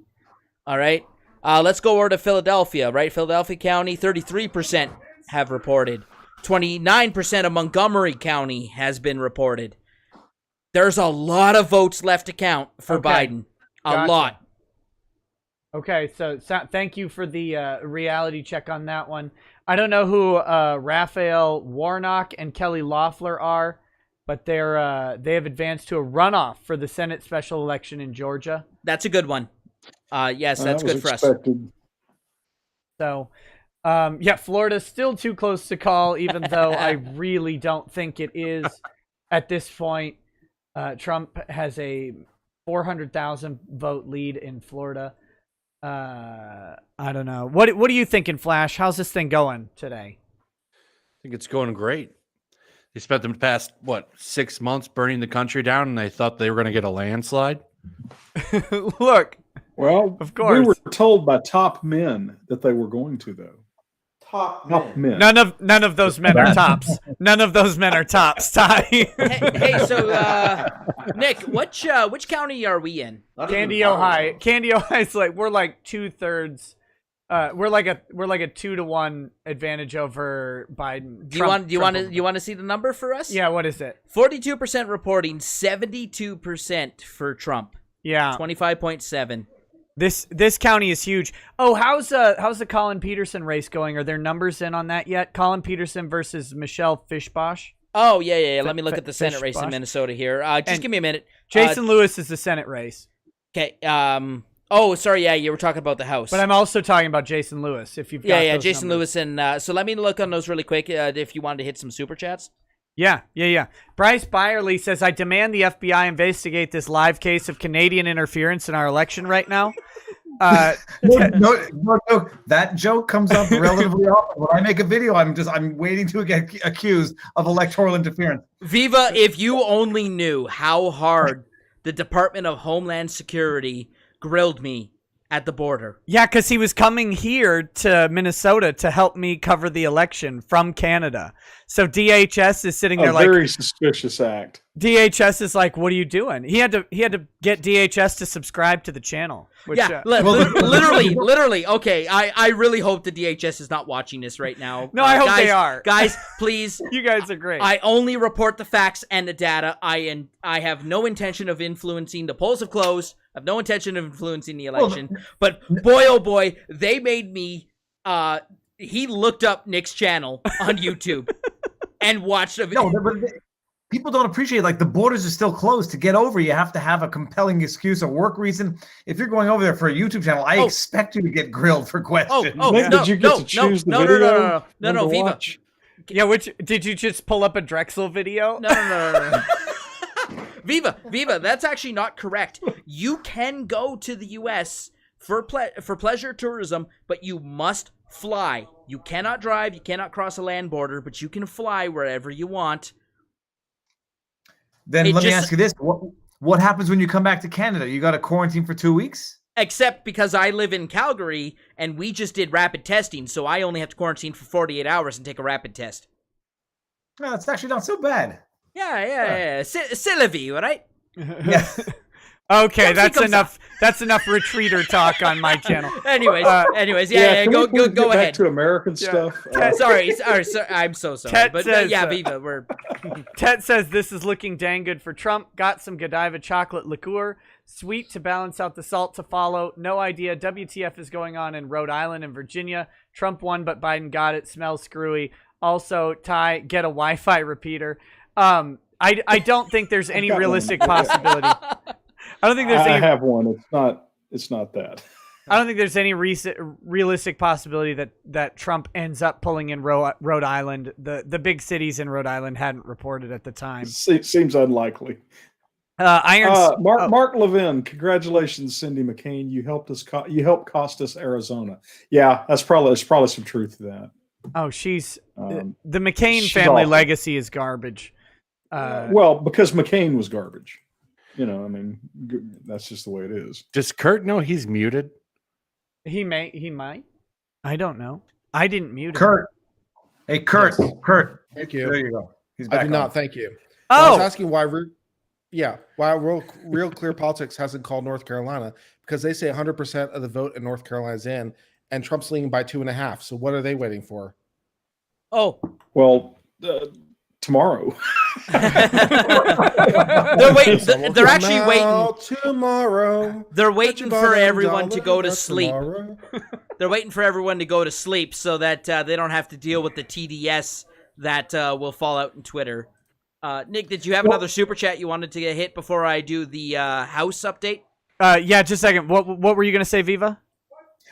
All right. Let's go over to Philadelphia, right? Philadelphia County, 33% have reported. 29% of Montgomery County has been reported. There's a lot of votes left to count for Biden. A lot. Okay, so thank you for the reality check on that one. I don't know who Raphael Warnock and Kelly Loeffler are, but they have advanced to a runoff for the Senate special election in Georgia. That's a good one. Yes, that's good for us. So, Florida's still too close to call, even though I really don't think it is at this point. Trump has a 400,000 vote lead in Florida. I don't know. What are you thinking, Flash? How's this thing going today? I think it's going great. They spent the past 6 months burning the country down, and they thought they were going to get a landslide. Look, well, of course, we were told by top men that they were going to, though. Top men. None of those men are tops. None of those men are tops, Ty. hey, so Nick, which county are we in? Candy, Ohio. Candy, Ohio's we're like 2/3. We're like a 2-to-1 advantage over Biden. Do you want to see the number for us? Yeah, what is it? 42% reporting, 72% for Trump. Yeah, 25.7. This county is huge. Oh, how's the Colin Peterson race going? Are there numbers in on that yet? Colin Peterson versus Michelle Fischbach. Oh yeah. Let me look at the Senate race in Minnesota here. Just give me a minute. Jason Lewis is the Senate race. Okay. Oh, sorry. Yeah, you were talking about the House. But I'm also talking about Jason Lewis. If you've got those Jason numbers. Lewis and so let me look on those really quick. If you wanted to hit some super chats. Yeah. Bryce Byerly says, I demand the FBI investigate this live case of Canadian interference in our election right now. No, that joke comes up relatively often. When I make a video, I'm waiting to get accused of electoral interference. Viva, if you only knew how hard the Department of Homeland Security grilled me at the border. Yeah, because he was coming here to Minnesota to help me cover the election from Canada. So DHS is sitting there very suspicious act. DHS is like, what are you doing? He had to get DHS to subscribe to the channel. Which, literally. Okay, I really hope the DHS is not watching this right now. No, I hope they are. Guys, please. You guys are great. I only report the facts and the data. I have no intention of influencing. The polls have closed. I have no intention of influencing the election. But boy, oh boy, they made me. He looked up Nick's channel on YouTube and watched a video. No, but people don't appreciate the borders are still closed. To get over, you have to have a compelling excuse, a work reason. If you're going over there for a YouTube channel, I expect you to get grilled for questions. Did you get to choose the video? No, Viva. Yeah, did you just pull up a Drexel video? No. Viva, that's actually not correct. You can go to the U.S. for pleasure tourism, but you must fly. You cannot drive, you cannot cross a land border, but you can fly wherever you want. Then let me ask you this. What happens when you come back to Canada? You got to quarantine for 2 weeks? Except because I live in Calgary, and we just did rapid testing, so I only have to quarantine for 48 hours and take a rapid test. No, it's actually not so bad. Yeah. C'est la vie, right? Yeah. Okay, that's enough. That's enough retreater talk on my channel. Anyways, go ahead. Back to American stuff. Sorry, I'm so sorry. Tet but says, Viva, we're. Tet says this is looking dang good for Trump. Got some Godiva chocolate liqueur, sweet to balance out the salt to follow. No idea WTF is going on in Rhode Island and Virginia. Trump won, but Biden got it. Smells screwy. Also, Ty, get a Wi-Fi repeater. I don't think there's any realistic possibility. I don't think there's. I have one. It's not that. I don't think there's any realistic possibility that Trump ends up pulling in Rhode Island. The big cities in Rhode Island hadn't reported at the time. Seems unlikely. Mark Levin, congratulations, Cindy McCain. You helped us. You helped cost us Arizona. Yeah, there's probably some truth to that. Oh, the McCain family legacy is garbage. Well, because McCain was garbage. I mean, that's just the way it is. Does Kurt know he's muted? He might. I don't know. I didn't mute Kurt. him. Hey, Kurt. Thank you. There you go. He's back. I did not. Thank you. Oh, I was asking why Real Clear Politics hasn't called North Carolina, because they say 100% of the vote in North Carolina is in, and Trump's leading by 2.5. So what are they waiting for? Oh, well, tomorrow. They're waiting. They're actually waiting tomorrow. They're waiting for everyone to go to sleep. They're waiting for everyone to go to sleep so that they don't have to deal with the TDS that will fall out in Twitter. Nick, did you have another super chat you wanted to get hit before I do the House update? Yeah, just a second. What were you going to say, Viva?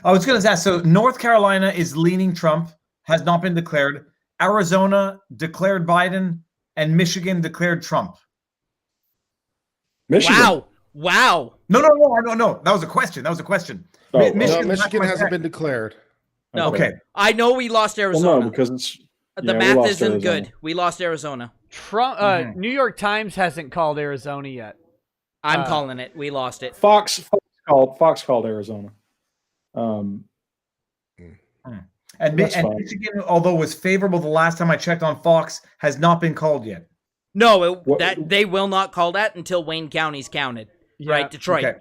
I was going to ask. So North Carolina is leaning Trump, has not been declared. Arizona declared Biden, and Michigan declared Trump. Michigan. Wow. No. That was a question. Oh, Michigan hasn't been declared. No. Okay. I know we lost Arizona. Well, no, because it's the math isn't good. We lost Arizona. Trump. New York Times hasn't called Arizona yet. I'm calling it. We lost it. Fox called Arizona. And Michigan, although was favorable the last time I checked on Fox, has not been called yet. No, they will not call that until Wayne County's counted. Yeah. Right, Detroit. Okay.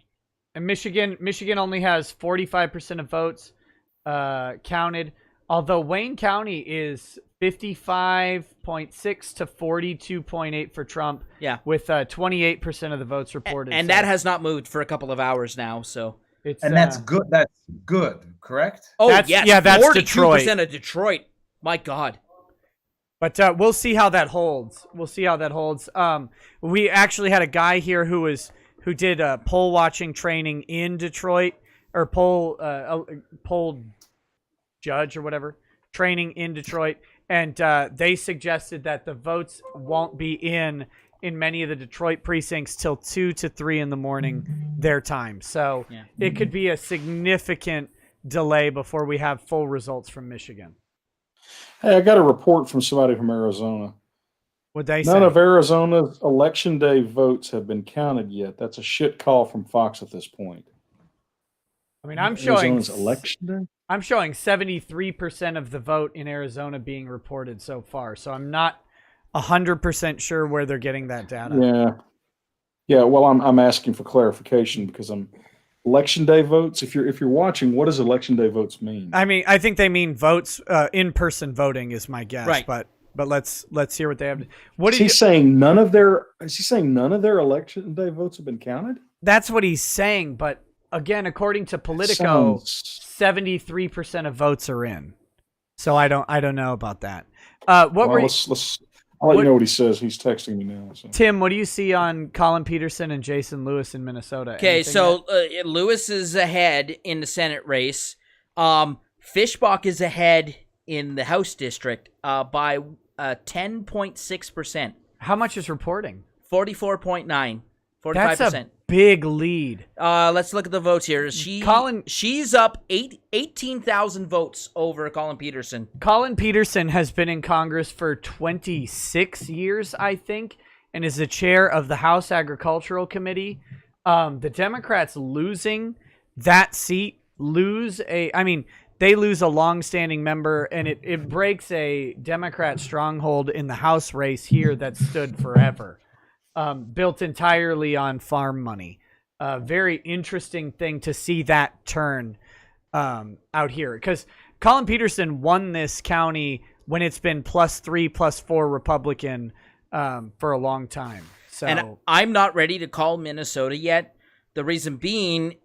And Michigan only has 45% of votes counted, although Wayne County is 55.6 to 42.8 for Trump. Yeah, with 28% of the votes reported. And that has not moved for a couple of hours now. So that's good. That's good, correct? Oh, yes. Yeah, that's 42% Detroit. of Detroit. My God. But we'll see how that holds. We actually had a guy here who did poll watching training in Detroit, or poll judge or whatever training in Detroit, and they suggested that the votes won't be in many of the Detroit precincts till 2 to 3 in the morning their time. So it could be a significant delay before we have full results from Michigan. Hey, I got a report from somebody from Arizona. What'd they say? None of Arizona's election day votes have been counted yet. That's a shit call from Fox at this point. I mean, I'm showing Arizona's election day. I'm showing 73% of the vote in Arizona being reported so far. So I'm not 100% sure where they're getting that data. Yeah. Well, I'm asking for clarification because election day votes. If you're watching, what does election day votes mean? I mean, I think they mean votes. In-person voting is my guess. Right. But let's hear what they have. Is he saying none of their election day votes have been counted? That's what he's saying. But again, according to Politico, 73% of votes are in. So I don't know about that. I'll let you know what he says. He's texting me now. So. Tim, what do you see on Colin Peterson and Jason Lewis in Minnesota? Okay, so Lewis is ahead in the Senate race. Fishbach is ahead in the House district by 10.6%. How much is reporting? 44.9. 45%. That's a big lead. Let's look at the votes here. She's up 18,000 votes over Colin Peterson. Colin Peterson has been in Congress for 26 years, I think, and is the chair of the House Agricultural Committee. The Democrats losing that seat they lose a long-standing member, and it breaks a Democrat stronghold in the House race here that stood forever. Built entirely on farm money. Very interesting thing to see that turn out here. Because Colin Peterson won this county when it's been +3, +4 Republican for a long time. So, and I'm not ready to call Minnesota yet. The reason being,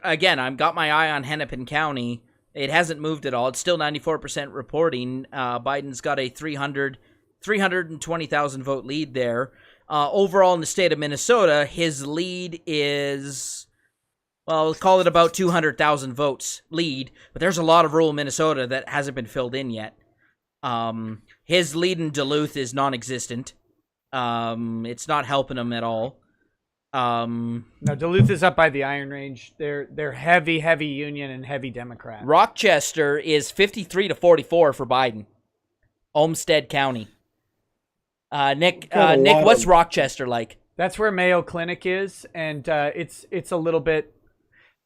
I've got my eye on Hennepin County It hasn't moved at all. It's still 94% reporting. Biden's got a 320,000 vote lead there. Overall in the state of Minnesota, his lead is, well, call it about 200,000 votes lead, but there's a lot of rural Minnesota that hasn't been filled in yet. His lead in Duluth is non-existent. It's not helping him at all. No, Duluth is up by the Iron Range. They're heavy Union and heavy Democrat. Rochester is 53-44 for Biden. Olmsted County. Nick, what's Rochester like? That's where Mayo Clinic is, and it's a little bit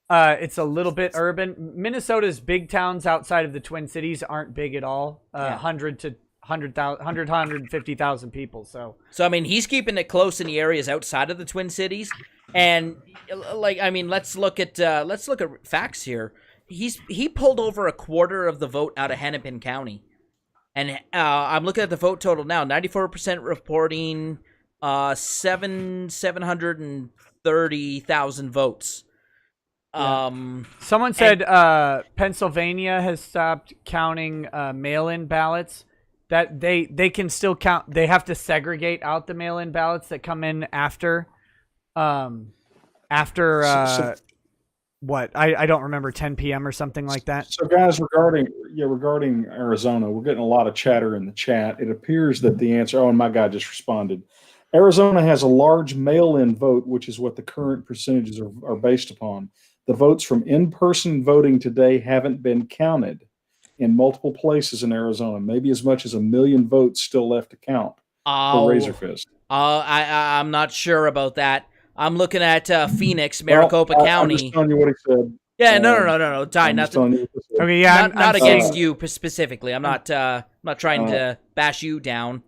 urban. Minnesota's big towns outside of the Twin Cities aren't big at all. 150,000 people. So I mean, he's keeping it close in the areas outside of the Twin Cities, and let's look at facts here. He pulled over a quarter of the vote out of Hennepin County. And I'm looking at the vote total now. 94% reporting 730,000 votes. Someone said Pennsylvania has stopped counting mail-in ballots. That they can still count. They have to segregate out the mail-in ballots that come in after what? I don't remember, 10 p.m. or something like that. So guys, regarding Arizona, we're getting a lot of chatter in the chat. It appears that the answer, and my guy just responded. Arizona has a large mail-in vote, which is what the current percentages are based upon. The votes from in-person voting today haven't been counted in multiple places in Arizona. Maybe as much as 1 million votes still left to count for Razor Fist. I'm not sure about that. I'm looking at Phoenix, Maricopa County. I'm just telling you what he said. Yeah, no, Ty, nothing. Okay, yeah, not against you specifically. I'm not trying to bash you down.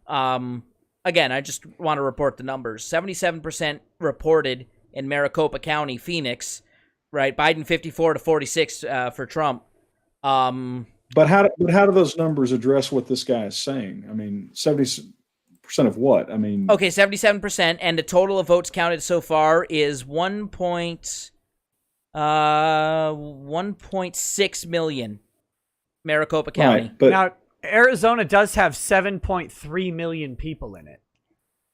Again, I just want to report the numbers. 77% reported in Maricopa County, Phoenix. Right, Biden 54-46 for Trump. But how do those numbers address what this guy is saying? I mean, 70% of what? I mean, okay, 77%, and the total of votes counted so far is 1.6 million. Maricopa County. Right, but now Arizona does have 7.3 million people in it.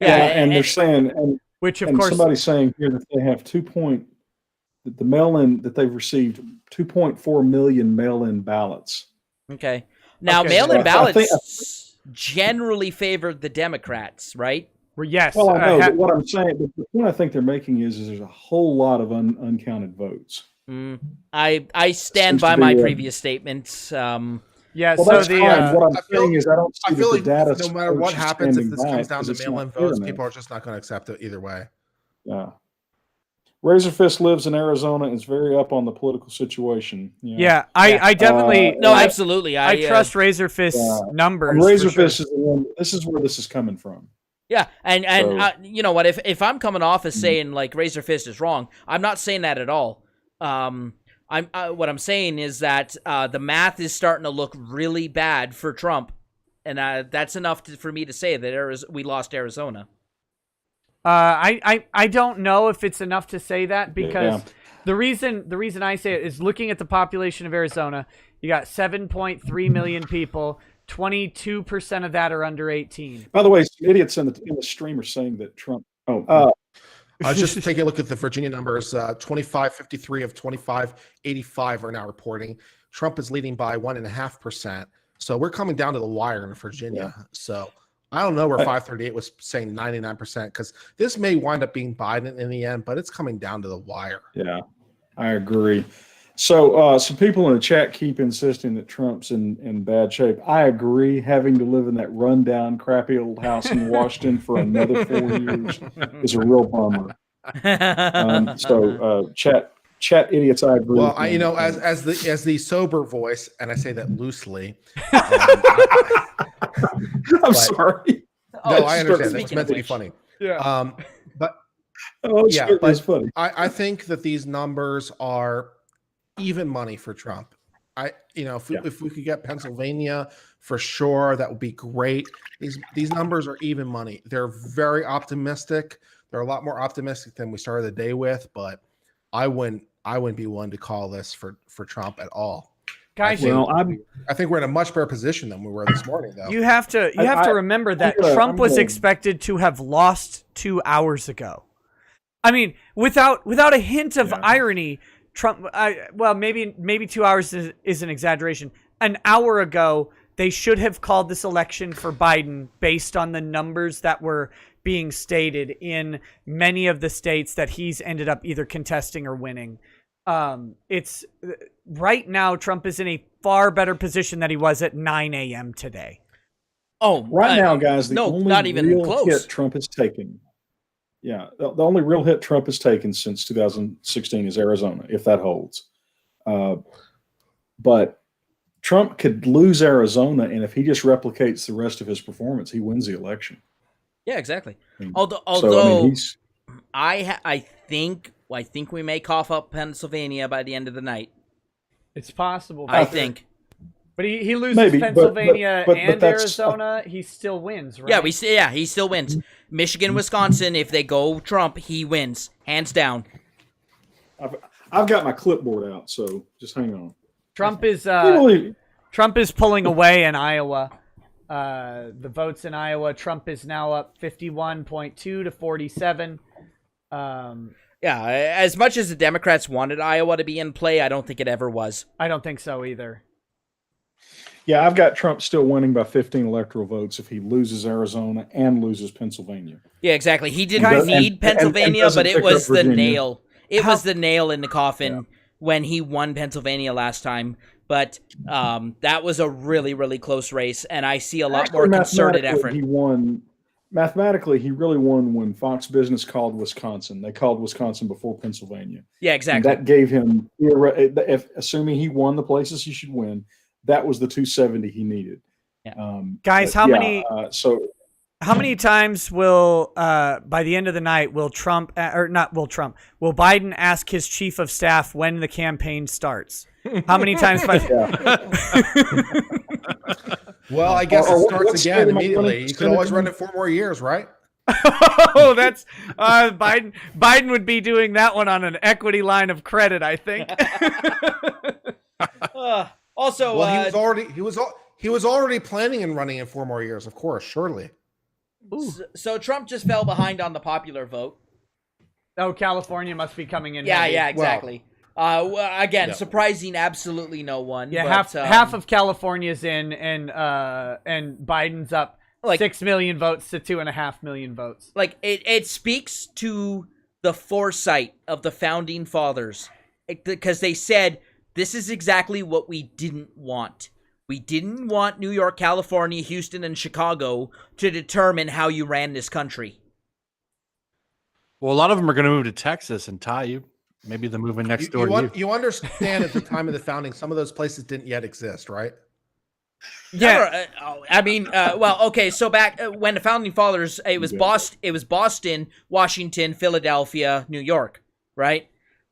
Yeah, and they're saying, which of course somebody's saying here that they have the mail-in that they've received 2.4 million mail-in ballots. Okay. Now, mail-in ballots generally favored the Democrats, right? Well, yes. Well, I know, but what I'm saying, the point I think they're making is there's a whole lot of uncounted votes. I stand by my previous statements. Yeah, well, so that's fine. What I'm saying is I don't see feel the data. No matter what happens, if this comes down to mail-in votes, people are just not going to accept it either way. Yeah. Razor Fist lives in Arizona and is very up on the political situation. Yeah, I definitely absolutely. I trust Razor Fist numbers. And Razor Fist is the one. This is where this is coming from. Yeah, and you know what? If I'm coming off as saying like Razor Fist is wrong, I'm not saying that at all. What I'm saying is that the math is starting to look really bad for Trump, and that's enough for me to say that we lost Arizona. I don't know if it's enough to say that, because the reason I say it is looking at the population of Arizona. You got 7.3 million people. 22% of that are under 18. By the way, some idiots in the stream are saying that Trump. Just take a look at the Virginia numbers. 2553 of 2585 are now reporting. Trump is leading by 1.5%. So we're coming down to the wire in Virginia. Yeah. So I don't know where 538 was saying 99%, because this may wind up being Biden in the end, but it's coming down to the wire. Yeah, I agree. So some people in the chat keep insisting that Trump's in bad shape. I agree. Having to live in that rundown, crappy old house in Washington for another 4 years is a real bummer. Chat idiots, I agree. Well, as the sober voice, and I say that loosely. I'm sorry. No, I understand. It's meant to be funny. Yeah. It's funny. I think that these numbers are even money for Trump. If we could get Pennsylvania for sure, that would be great. These numbers are even money. They're very optimistic. They're a lot more optimistic than we started the day with, but I wouldn't be one to call this for Trump at all. Guys, I think we're in a much better position than we were this morning, though. You have to remember that Trump was expected to have lost 2 hours ago. I mean, without a hint of irony, Trump. Maybe 2 hours is an exaggeration. An hour ago, they should have called this election for Biden based on the numbers that were being stated in many of the states that he's ended up either contesting or winning. It's right now Trump is in a far better position than he was at 9 a.m. today. Oh, right now, guys, the only not even real close. hit Trump has taken. Yeah, the only real hit Trump has taken since 2016 is Arizona, if that holds. But Trump could lose Arizona, and if he just replicates the rest of his performance, he wins the election. Yeah, exactly. I think we may cough up Pennsylvania by the end of the night. It's possible. I think. But he loses Pennsylvania and Arizona, he still wins, right? Yeah, he still wins. Michigan, Wisconsin, if they go Trump, he wins, hands down. I've got my clipboard out, so just hang on. Trump is pulling away in Iowa. The votes in Iowa, Trump is now up 51.2 to 47. As much as the Democrats wanted Iowa to be in play, I don't think it ever was. I don't think so either. Yeah, I've got Trump still winning by 15 electoral votes if he loses Arizona and loses Pennsylvania. Yeah, exactly. He didn't need Pennsylvania, but it was the nail. It was the nail in the coffin when he won Pennsylvania last time. But that was a really, really close race, and I see a lot more concerted effort. He won. Mathematically, he really won when Fox Business called Wisconsin. They called Wisconsin before Pennsylvania. Yeah, exactly. And that gave him, assuming he won the places he should win, that was the 270 he needed. Yeah. Guys, how many times will by the end of the night will Biden ask his chief of staff when the campaign starts? How many times Well, I guess it starts again immediately. You can always run it 4 more years, right? Oh, that's Biden. Biden would be doing that one on an equity line of credit, I think. Also, he was already planning on running in 4 more years, of course, surely. So Trump just fell behind on the popular vote. Oh, California must be coming in. Yeah, exactly. Again, surprising absolutely no one. Yeah, but, half of California's in, and Biden's up 6 million votes to 2.5 million votes. Like it speaks to the foresight of the founding fathers, because they said this is exactly what we didn't want. We didn't want New York, California, Houston, and Chicago to determine how you ran this country. Well, a lot of them are going to move to Texas and you. Maybe they're moving next door to you. You understand at the time of the founding, some of those places didn't yet exist, right? Yeah. Okay. So back when the founding fathers, it was Boston, Washington, Philadelphia, New York, right?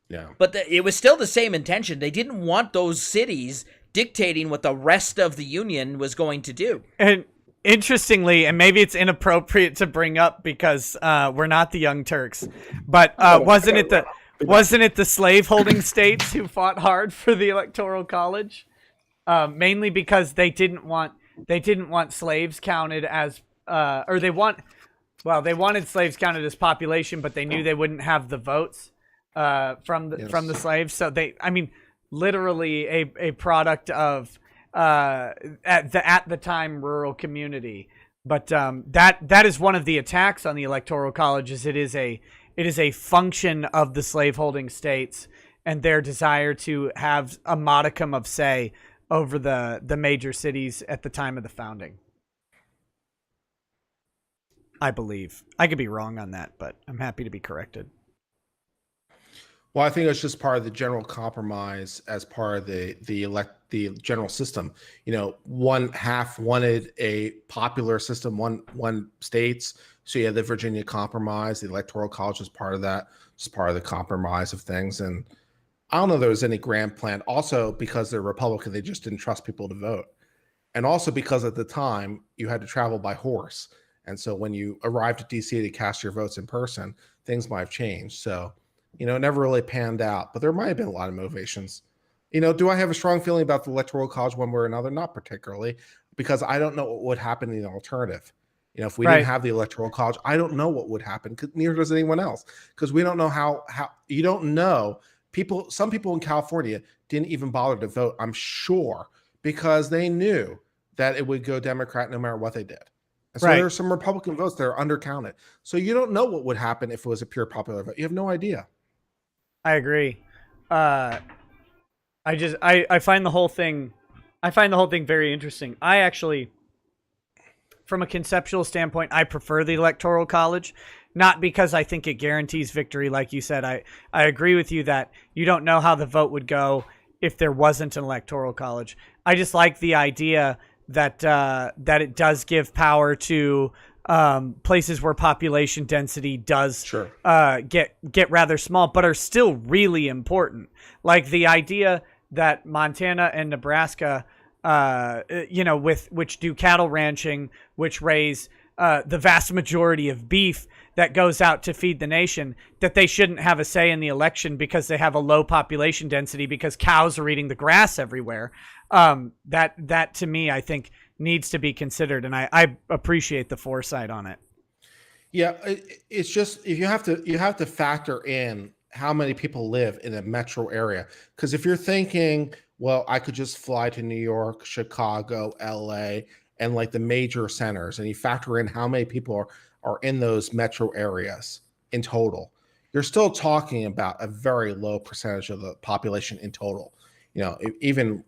Yeah. But it was still the same intention. They didn't want those cities dictating what the rest of the Union was going to do. And interestingly, and maybe it's inappropriate to bring up because we're not the Young Turks, but wasn't it the slaveholding states who fought hard for the Electoral College? Mainly because they didn't want slaves counted as they wanted slaves counted as population, but they knew they wouldn't have the votes from the slaves. So literally a product of at the time rural community. But that is one of the attacks on the Electoral College. Is it is a function of the slaveholding states and their desire to have a modicum of say over the major cities at the time of the founding. I believe. I could be wrong on that, but I'm happy to be corrected. Well, I think it's just part of the general compromise as part of the general system. One half wanted a popular system, one states. So you had the Virginia Compromise. The Electoral College was part of that. It's part of the compromise of things. And I don't know if there was any grand plan. Also, because they're Republican, they just didn't trust people to vote. And also because at the time, you had to travel by horse. And so when you arrived at D.C. to cast your votes in person, things might have changed. So, it never really panned out. But there might have been a lot of motivations. Do I have a strong feeling about the Electoral College one way or another? Not particularly, because I don't know what would happen in the alternative. If we didn't have the Electoral College, I don't know what would happen. Neither does anyone else, because we don't know how you don't know. Some people in California didn't even bother to vote, I'm sure, because they knew that it would go Democrat no matter what they did. And so there are some Republican votes that are undercounted. So you don't know what would happen if it was a pure popular vote. You have no idea. I agree. I find the whole thing very interesting. I actually, from a conceptual standpoint, I prefer the Electoral College, not because I think it guarantees victory. Like you said, I agree with you that you don't know how the vote would go if there wasn't an Electoral College. I just like the idea that it does give power to places where population density does get rather small, but are still really important. Like the idea that Montana and Nebraska, which do cattle ranching, which raise the vast majority of beef that goes out to feed the nation, that they shouldn't have a say in the election because they have a low population density because cows are eating the grass everywhere. That to me, I think needs to be considered, and I appreciate the foresight on it. Yeah, it's just you have to factor in how many people live in a metro area, because if you're thinking, well, I could just fly to New York, Chicago, LA, and like the major centers, and you factor in how many people are in those metro areas in total, you're still talking about a very low percentage of the population in total. Even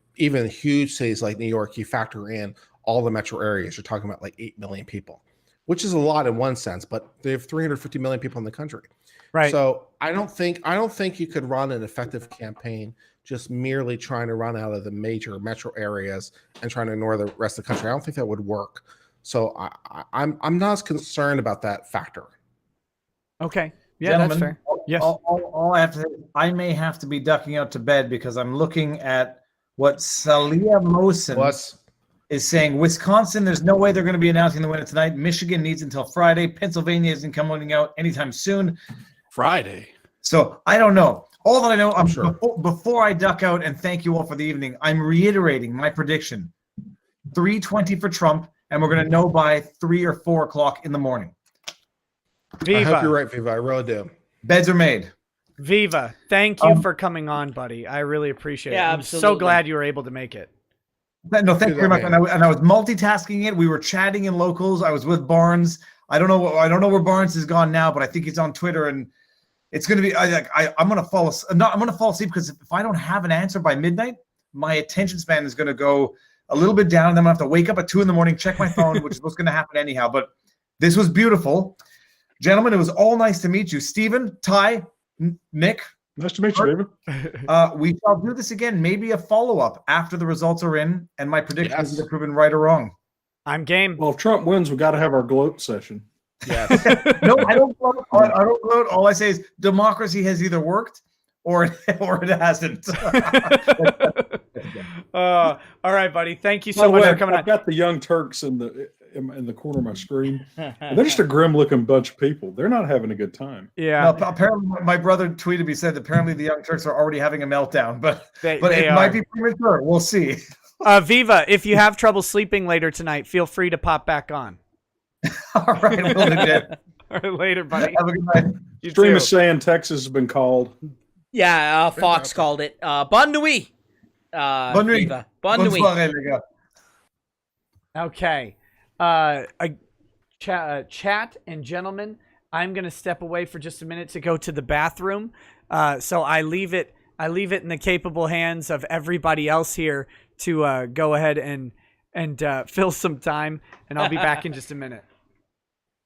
huge cities like New York, you factor in all the metro areas, you're talking about like 8 million people, which is a lot in one sense, but they have 350 million people in the country. Right. So I don't think you could run an effective campaign just merely trying to run out of the major metro areas and trying to ignore the rest of the country. I don't think that would work. So I'm not as concerned about that factor. Okay. Yeah, Gentlemen, that's fair. Yes. All I have to say, I may have to be ducking out to bed because I'm looking at what Salia Mosen is saying. Wisconsin, there's no way they're going to be announcing the winner tonight. Michigan needs until Friday. Pennsylvania isn't coming out anytime soon. Friday. So I don't know. All that I know, I'm sure. Before I duck out and thank you all for the evening, I'm reiterating my prediction: 3:20 for Trump, and we're going to know by 3 or 4 o'clock in the morning. Viva. I hope you're right, Viva. I really do. Beds are made. Viva, thank you for coming on, buddy. I really appreciate it. I'm so glad you were able to make it. No, thank you very much. And I was multitasking it. We were chatting in locals. I was with Barnes. I don't know where Barnes has gone now, but I think he's on Twitter, and it's going to be. I'm going to fall. I'm going to fall asleep because if I don't have an answer by midnight, my attention span is going to go a little bit down. And then I'm going to have to wake up at 2 a.m, check my phone, which is what's going to happen anyhow. But this was beautiful, gentlemen. It was all nice to meet you, Stephen, Ty, Nick. Nice to meet you, David. We shall do this again, maybe a follow-up after the results are in and my predictions are proven right or wrong. I'm game. Well, if Trump wins, we got to have our gloat session. Yes. No, I don't gloat. I don't gloat. All I say is democracy has either worked or it hasn't. All right, buddy. Thank you so much for coming on. I've got the Young Turks in the corner of my screen. They're just a grim-looking bunch of people. They're not having a good time. Yeah. No, apparently, my brother tweeted me, said that apparently the Young Turks are already having a meltdown, but they might be premature. We'll see. Viva, if you have trouble sleeping later tonight, feel free to pop back on. All right, we'll do that. All right, later, buddy. Have a good night. Stream is saying Texas has been called. Yeah, Fox called it. Bonne nuit. Bonne nuit. Viva. Bonne nuit. Soirée, les gars. Okay. Chat and gentlemen, I'm going to step away for just a minute to go to the bathroom. So I leave it in the capable hands of everybody else here to go ahead and fill some time, and I'll be back in just a minute.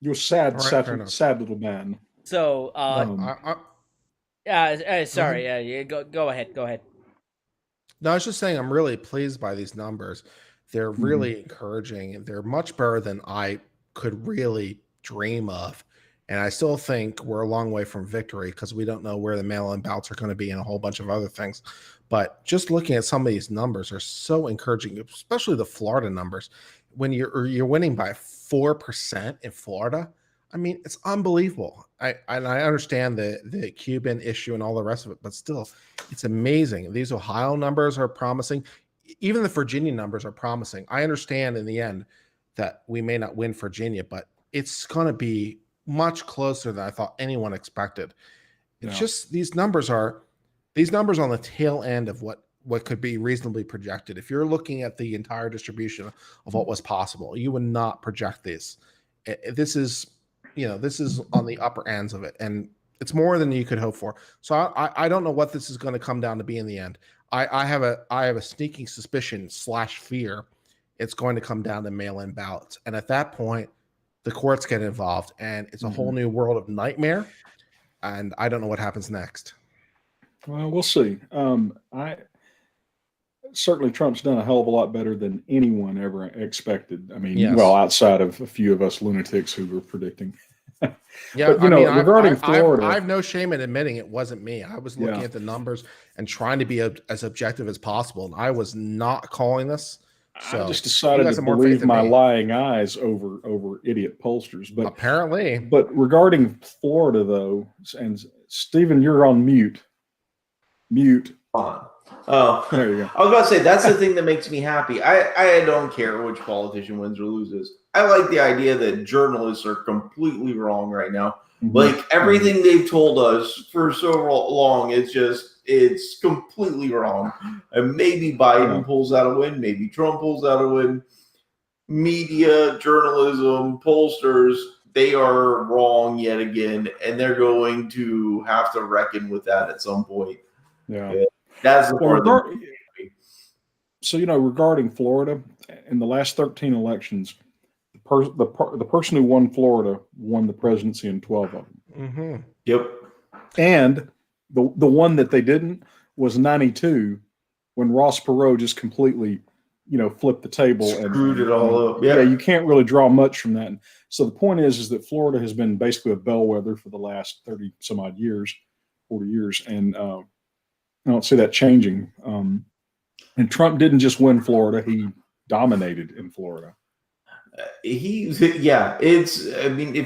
You're sad little man. So, sorry. Yeah, go ahead. Go ahead. No, I was just saying I'm really pleased by these numbers. They're really encouraging. They're much better than I could really dream of. And I still think we're a long way from victory because we don't know where the mail-in ballots are going to be and a whole bunch of other things. But just looking at some of these numbers are so encouraging, especially the Florida numbers. When you're winning by 4% in Florida, I mean, it's unbelievable. I understand the Cuban issue and all the rest of it, but still, it's amazing. These Ohio numbers are promising. Even the Virginia numbers are promising. I understand in the end that we may not win Virginia, but it's going to be much closer than I thought anyone expected. It's just these numbers on the tail end of what could be reasonably projected. If you're looking at the entire distribution of what was possible, you would not project this. This is on the upper ends of it, and it's more than you could hope for. So I don't know what this is going to come down to be in the end. I have a sneaking suspicion / fear it's going to come down to mail-in ballots, and at that point, the courts get involved, and it's a whole new world of nightmare. And I don't know what happens next. Well, we'll see. Certainly Trump's done a hell of a lot better than anyone ever expected. I mean, well, outside of a few of us lunatics who were predicting. Yeah, but, regarding Florida, I have no shame in admitting it wasn't me. I was looking at the numbers and trying to be as objective as possible, and I was not calling this. So I just decided to believe my lying eyes over idiot pollsters. But apparently, regarding Florida, though, and Stephen, you're on mute. Mute. Oh, there you go. I was about to say that's the thing that makes me happy. I don't care which politician wins or loses. I like the idea that journalists are completely wrong right now. Like everything they've told us for so long, it's completely wrong. And maybe Biden pulls out a win, maybe Trump pulls out a win. Media, journalism, pollsters, they are wrong yet again, and they're going to have to reckon with that at some point. Yeah. That's the part. So, regarding Florida, in the last 13 elections, the person who won Florida won the presidency in 12 of them. Yep. And the one that they didn't was 92, when Ross Perot just completely, flipped the table and screwed it all up. Yeah, you can't really draw much from that. And so the point is that Florida has been basically a bellwether for the last 30 some odd years, 40 years, and I don't see that changing. And Trump didn't just win Florida; he dominated in Florida. If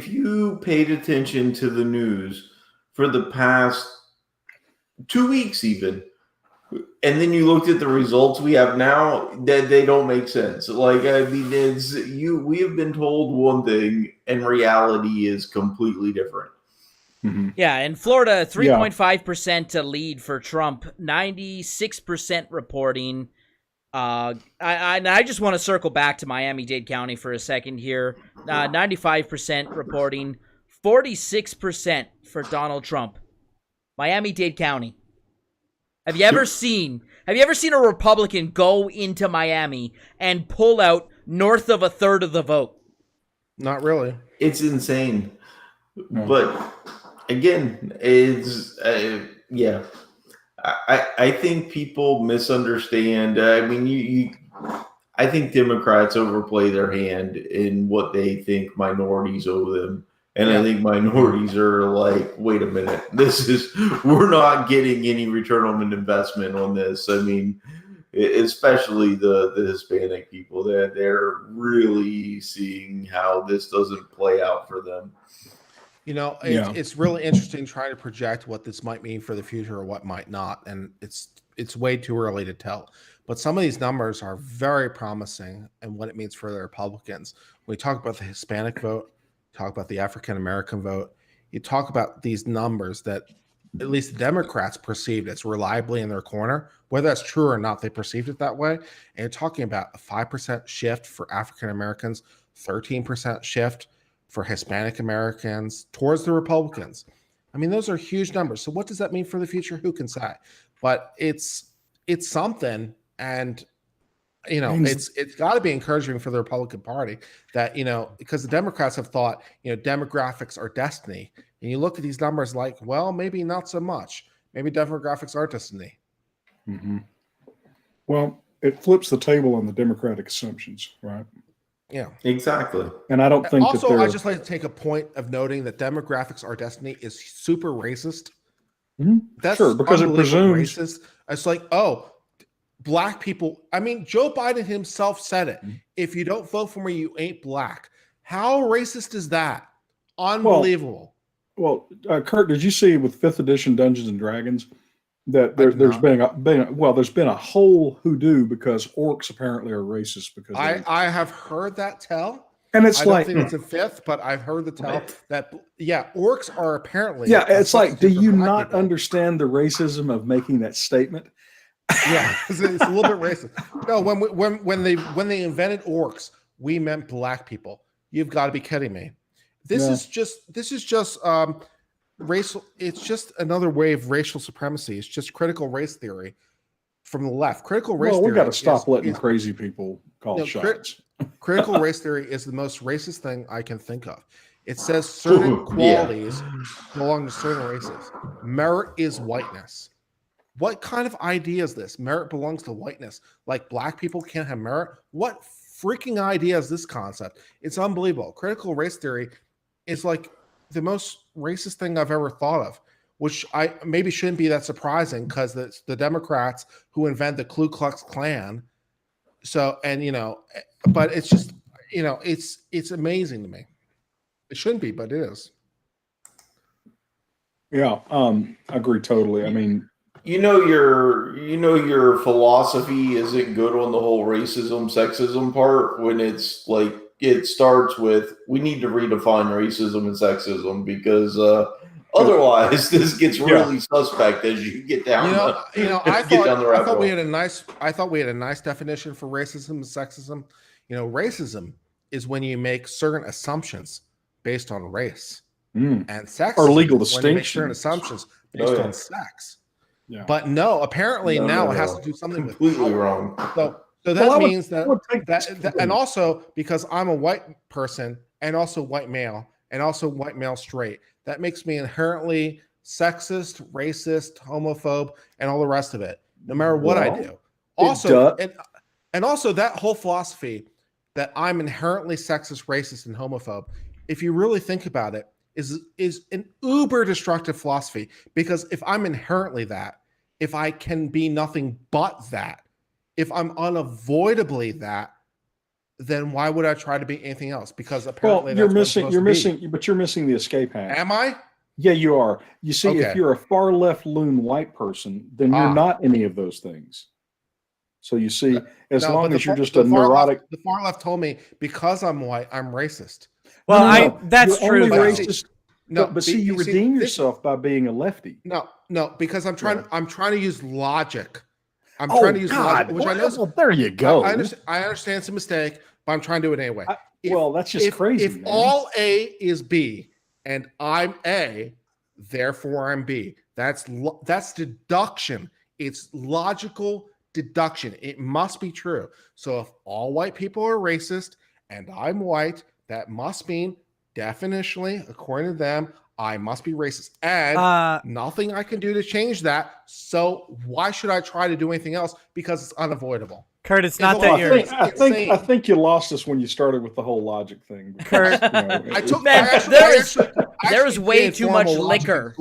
you paid attention to the news for the past 2 weeks even, and then you looked at the results we have now, that they don't make sense. We have been told one thing and reality is completely different. Yeah, in Florida, 3.5% lead for Trump, 96% reporting. I just want to circle back to Miami-Dade County for a second here. 95% reporting, 46% for Donald Trump. Miami-Dade County. Have you ever seen a Republican go into Miami and pull out north of a third of the vote? Not really. It's insane. But again, it's I think people misunderstand. I think Democrats overplay their hand in what they think minorities owe them. And I think minorities are like, wait a minute, we're not getting any return on investment on this. I mean, especially the Hispanic people, they're really seeing how this doesn't play out for them. It's really interesting trying to project what this might mean for the future or what might not. And it's way too early to tell. But some of these numbers are very promising and what it means for the Republicans. When we talk about the Hispanic vote, talk about the African-American vote, you talk about these numbers that at least the Democrats perceived as reliably in their corner. Whether that's true or not, they perceived it that way. And you're talking about a 5% shift for African-Americans, 13% shift for Hispanic Americans towards the Republicans. I mean, those are huge numbers. So what does that mean for the future? Who can say? But it's something, and it's got to be encouraging for the Republican Party that, because the Democrats have thought, demographics are destiny. And you look at these numbers like, well, maybe not so much. Maybe demographics are destiny. Mm-hmm. Well, it flips the table on the Democratic assumptions, right? Yeah, exactly. And I don't think also, I just like to take a point of noting that demographics are destiny is super racist. Mm-hmm. That's sure, because it presumes racist. It's like, black people. I mean, Joe Biden himself said it. If you don't vote for me, you ain't black. How racist is that? Unbelievable. Well, Kurt, did you see with 5th edition Dungeons and Dragons that there's been a whole hoodoo because orcs apparently are racist because I have heard that tell. And it's I don't think it's a 5th, but I've heard the tell that orcs are apparently it's like, do you not understand the racism of making that statement? Yeah, it's a little bit racist. No, when they invented orcs, we meant black people. You've got to be kidding me. This is just racial. It's just another way of racial supremacy. It's just critical race theory from the left. Critical race theory. We got to stop letting crazy people call shots. Critical race theory is the most racist thing I can think of. It says certain qualities belong to certain races. Merit is whiteness. What kind of idea is this? Merit belongs to whiteness. Like black people can't have merit? What freaking idea is this concept? It's unbelievable. Critical race theory is like the most racist thing I've ever thought of, which I maybe shouldn't be that surprising because the Democrats who invent the Ku Klux Klan. So, but it's just, it's amazing to me. It shouldn't be, but it is. Yeah, I agree totally. I mean, your philosophy isn't good on the whole racism, sexism part when it's like it starts with we need to redefine racism and sexism because otherwise this gets really suspect as you get down. I thought we had a nice definition for racism and sexism. Racism is when you make certain assumptions based on race, and sexism or legal is when you make certain assumptions based on sex. Yeah. But no, apparently now it has to do something completely wrong. So that means that and also because I'm a white person and also white male and also white male straight, that makes me inherently sexist, racist, homophobe, and all the rest of it, no matter what I do. Also, and also that whole philosophy that I'm inherently sexist, racist, and homophobe, if you really think about it, is an uber destructive philosophy, because if I'm inherently that, if I can be nothing but that, if I'm unavoidably that, then why would I try to be anything else? Because apparently you're missing the escape hatch. Am I? Yeah, you are. You see, if you're a far left loon white person, then you're not any of those things. So you see, as long as you're just a neurotic. The far left told me because I'm white, I'm racist. Well, that's true. Racist, but see, you redeem yourself by being a lefty. No, because I'm trying to use logic. I'm trying to use logic, which I know. Well, there you go. I understand it's a mistake, but I'm trying to do it anyway. That's just crazy. If all A is B and I'm A, therefore I'm B. That's deduction. It's logical deduction. It must be true. So if all white people are racist and I'm white, that must mean definitionally, according to them, I must be racist. And nothing I can do to change that. So why should I try to do anything else? Because it's unavoidable. Kurt, it's not that you're. I think you lost us when you started with the whole logic thing. Kurt, there's way too much liquor.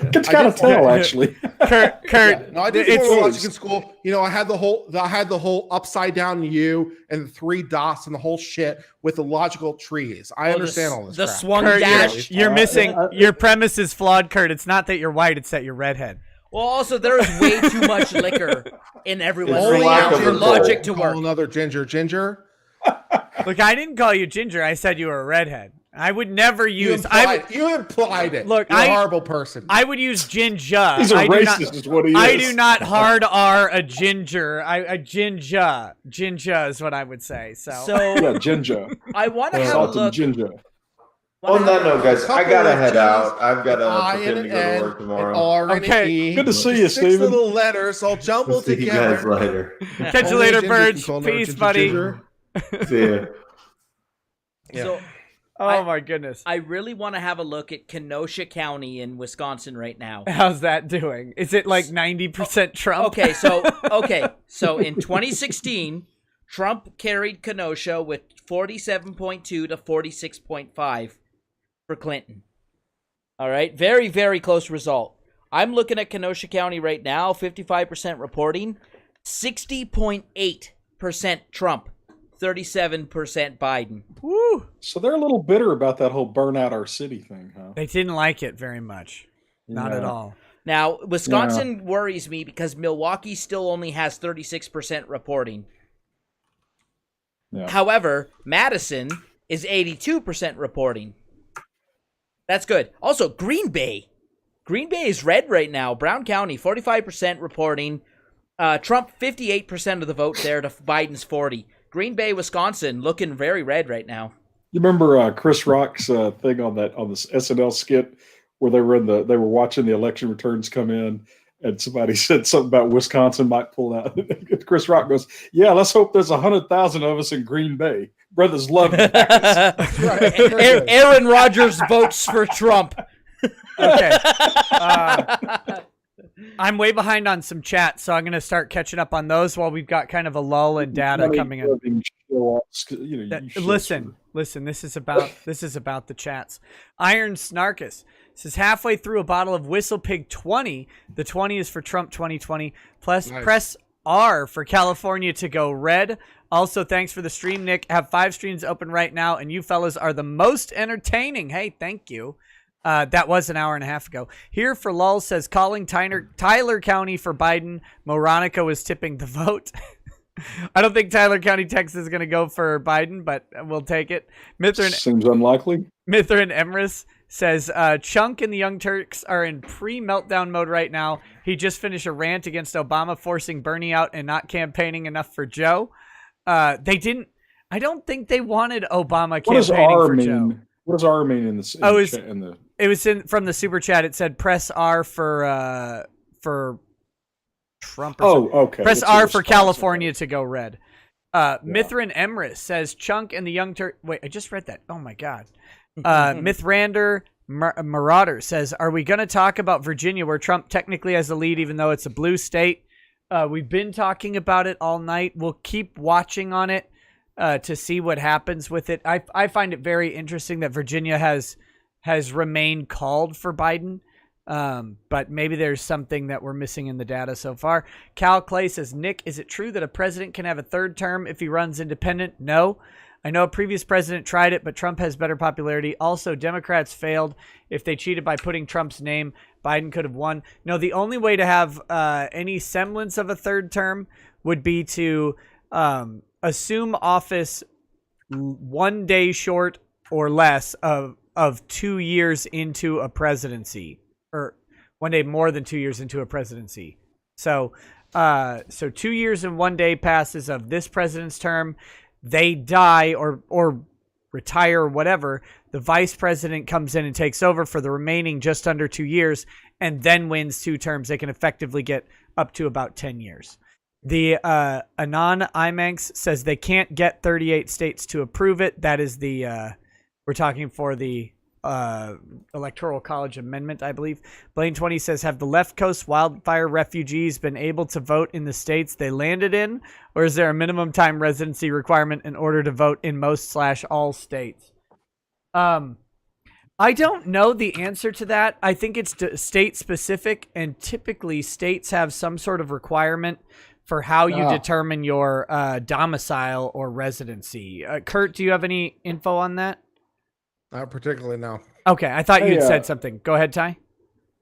It's kind of tell, actually. Kurt. No, I did logic in school. I had the whole upside down U and the 3 dots and the whole shit with the logical trees. I understand all this. The crap. swung Kurt, dash. You're missing. Your premise is flawed, Kurt. It's not that you're white; it's that you're redhead. Well, also there is way too much liquor in everyone's for logic to work. Another ginger. Look, I didn't call you ginger. I said you were a redhead. I would never use. You implied it. Look, you're a horrible person. I would use ginger. He's a racist, is what he is. I do not hard R a ginger. A ginger. Ginger is what I would say. So yeah, ginger. I want to have a look. Ginger. On that note, guys, I gotta head out. I've got to pretend to go to work tomorrow. Okay, good to see you, Steven. 6 little letters all jumbled together. See you guys later. Catch you later, birds. Peace, buddy. See ya. Yeah. So, oh my goodness. I really want to have a look at Kenosha County in Wisconsin right now. How's that doing? Is it like 90% Trump? Okay, so in 2016, Trump carried Kenosha with 47.2 to 46.5 for Clinton. All right, very, very close result. I'm looking at Kenosha County right now, 55% reporting, 60.8% Trump, 37% Biden. Woo! So they're a little bitter about that whole burn out our city thing, huh? They didn't like it very much. Not at all. Now, Wisconsin worries me because Milwaukee still only has 36% reporting. Yeah. However, Madison is 82% reporting. That's good. Also, Green Bay. Green Bay is red right now. Brown County, 45% reporting. Trump, 58% of the vote there to Biden's 40%. Green Bay, Wisconsin, looking very red right now. You remember Chris Rock's thing on this SNL skit where they were watching the election returns come in, and somebody said something about Wisconsin might pull out. Chris Rock goes, "Yeah, let's hope there's 100,000 of us in Green Bay. Brothers love it." Aaron Rodgers votes for Trump. Okay. I'm way behind on some chat, so I'm going to start catching up on those while we've got kind of a lull in data coming in. Listen. This is about the chats. Iron Snarkus says halfway through a bottle of Whistle Pig 20. The 20 is for Trump 2020. Plus, nice. Press R for California to go red. Also, thanks for the stream, Nick. Have 5 streams open right now, and you fellas are the most entertaining. Hey, thank you. That was an hour and a half ago. Here for lulz says calling Tyler County for Biden. Moronica was tipping the vote. I don't think Tyler County, Texas is going to go for Biden, but we'll take it. Seems unlikely. Mithrin Emrys says Chunk and the Young Turks are in pre-meltdown mode right now. He just finished a rant against Obama forcing Bernie out and not campaigning enough for Joe. They didn't. I don't think they wanted Obama campaigning for Joe. What does R mean in the? It was from the super chat. It said press R for Trump. Okay. Press R for California to go red. Mithrin Emrys says Chunk and the Young Turk. Wait, I just read that. Oh my God. Mithrander Marauder says, are we going to talk about Virginia where Trump technically has the lead even though it's a blue state? We've been talking about it all night. We'll keep watching on it to see what happens with it. I find it very interesting that Virginia has remained called for Biden. But maybe there's something that we're missing in the data so far. Cal Clay says, Nick, is it true that a president can have a third term if he runs independent? No. I know a previous president tried it, but Trump has better popularity. Also, Democrats failed. If they cheated by putting Trump's name, Biden could have won. No, the only way to have any semblance of a third term would be to assume office 1 day short or less of 2 years into a presidency. Or 1 day more than 2 years into a presidency. So 2 years and 1 day passes of this president's term. They die or retire or whatever. The vice president comes in and takes over for the remaining just under 2 years and then wins 2 terms. They can effectively get up to about 10 years. The Anon Imanx says they can't get 38 states to approve it. That is the we're talking for the Electoral College Amendment, I believe. Blaine 20 says, have the left coast wildfire refugees been able to vote in the states they landed in, or is there a minimum time residency requirement in order to vote in most/all states? I don't know the answer to that. I think it's state specific, and typically states have some sort of requirement for how you determine your domicile or residency. Kurt, do you have any info on that? Not particularly, no. Okay, I thought you had said something. Go ahead, Ty.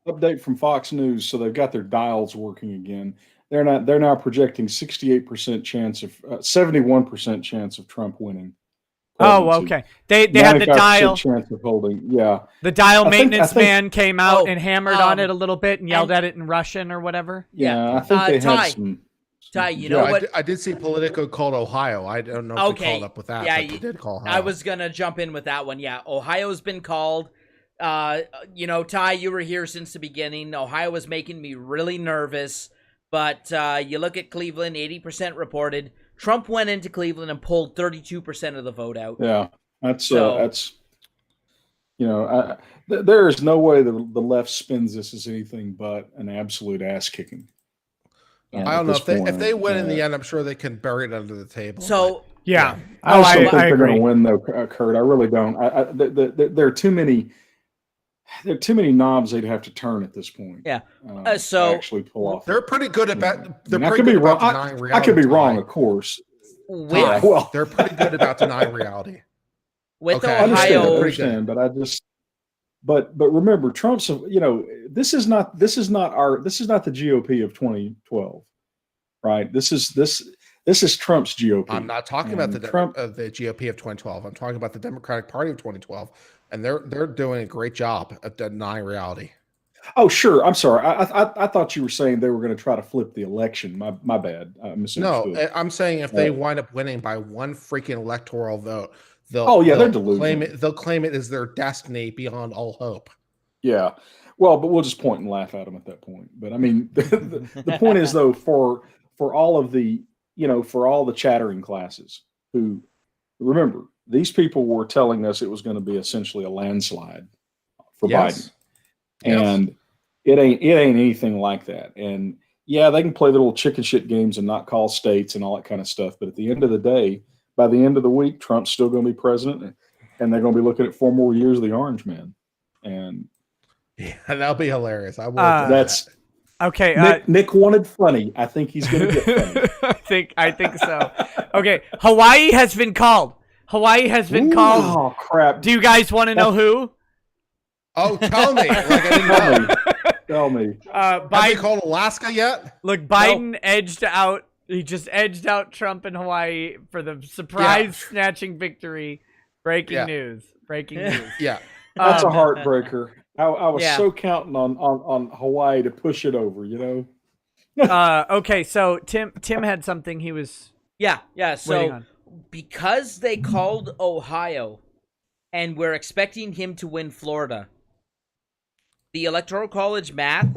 Update from Fox News. So they've got their dials working again. They're now projecting 68% chance of 71% chance of Trump winning. Oh, okay. They had the dial chance of holding. Yeah. The dial maintenance man came out and hammered on it a little bit and yelled at it in Russian or whatever. Yeah, I think they had some. Ty, you know what? I did see Politico called Ohio. I don't know if they called up with that. Yeah, they did call Ohio. I was gonna jump in with that one. Yeah, Ohio's been called. Ty, you were here since the beginning. Ohio was making me really nervous. But you look at Cleveland, 80% reported. Trump went into Cleveland and pulled 32% of the vote out. Yeah, there is no way the left spins this as anything but an absolute ass kicking. I don't know if they win in the end. I'm sure they can bury it under the table. So yeah, I don't think they're going to win though, Kurt. I really don't. There are too many. There are too many knobs they'd have to turn at this point. Yeah. To actually pull off. They're pretty good at I could be wrong. I could be wrong, of course. They're pretty good about denying reality. With I understand, but I just, but remember, Trump's. This is not the GOP of 2012, right? This is Trump's GOP. I'm not talking about the GOP of 2012. I'm talking about the Democratic Party of 2012, and they're doing a great job at denying reality. Oh, sure. I'm sorry. I thought you were saying they were going to try to flip the election. My bad. No, I'm saying if they wind up winning by one freaking electoral vote, they're delusional. They'll claim it as their destiny beyond all hope. Yeah. Well, but we'll just point and laugh at them at that point. But I mean, the point is though, for all of the, for all the chattering classes who, remember, these people were telling us it was going to be essentially a landslide for Biden. And it ain't anything like that. And yeah, they can play the little chicken shit games and not call states and all that kind of stuff. But at the end of the day, by the end of the week, Trump's still going to be president, and they're going to be looking at 4 more years of the Orange Man. And that'll be hilarious. I will. That's okay. Nick wanted funny. I think he's going to get funny. I think so. Okay, Hawaii has been called. Called. Oh crap! Do you guys want to know who? Oh, tell me. Like I didn't know. Tell me. Have they called Alaska yet? Look, Biden edged out. He just edged out Trump in Hawaii for the surprise snatching victory. Breaking news. Yeah. That's a heartbreaker. I was so counting on Hawaii to push it over, Okay, so Tim had something he was So because they called Ohio and we're expecting him to win Florida, the Electoral College math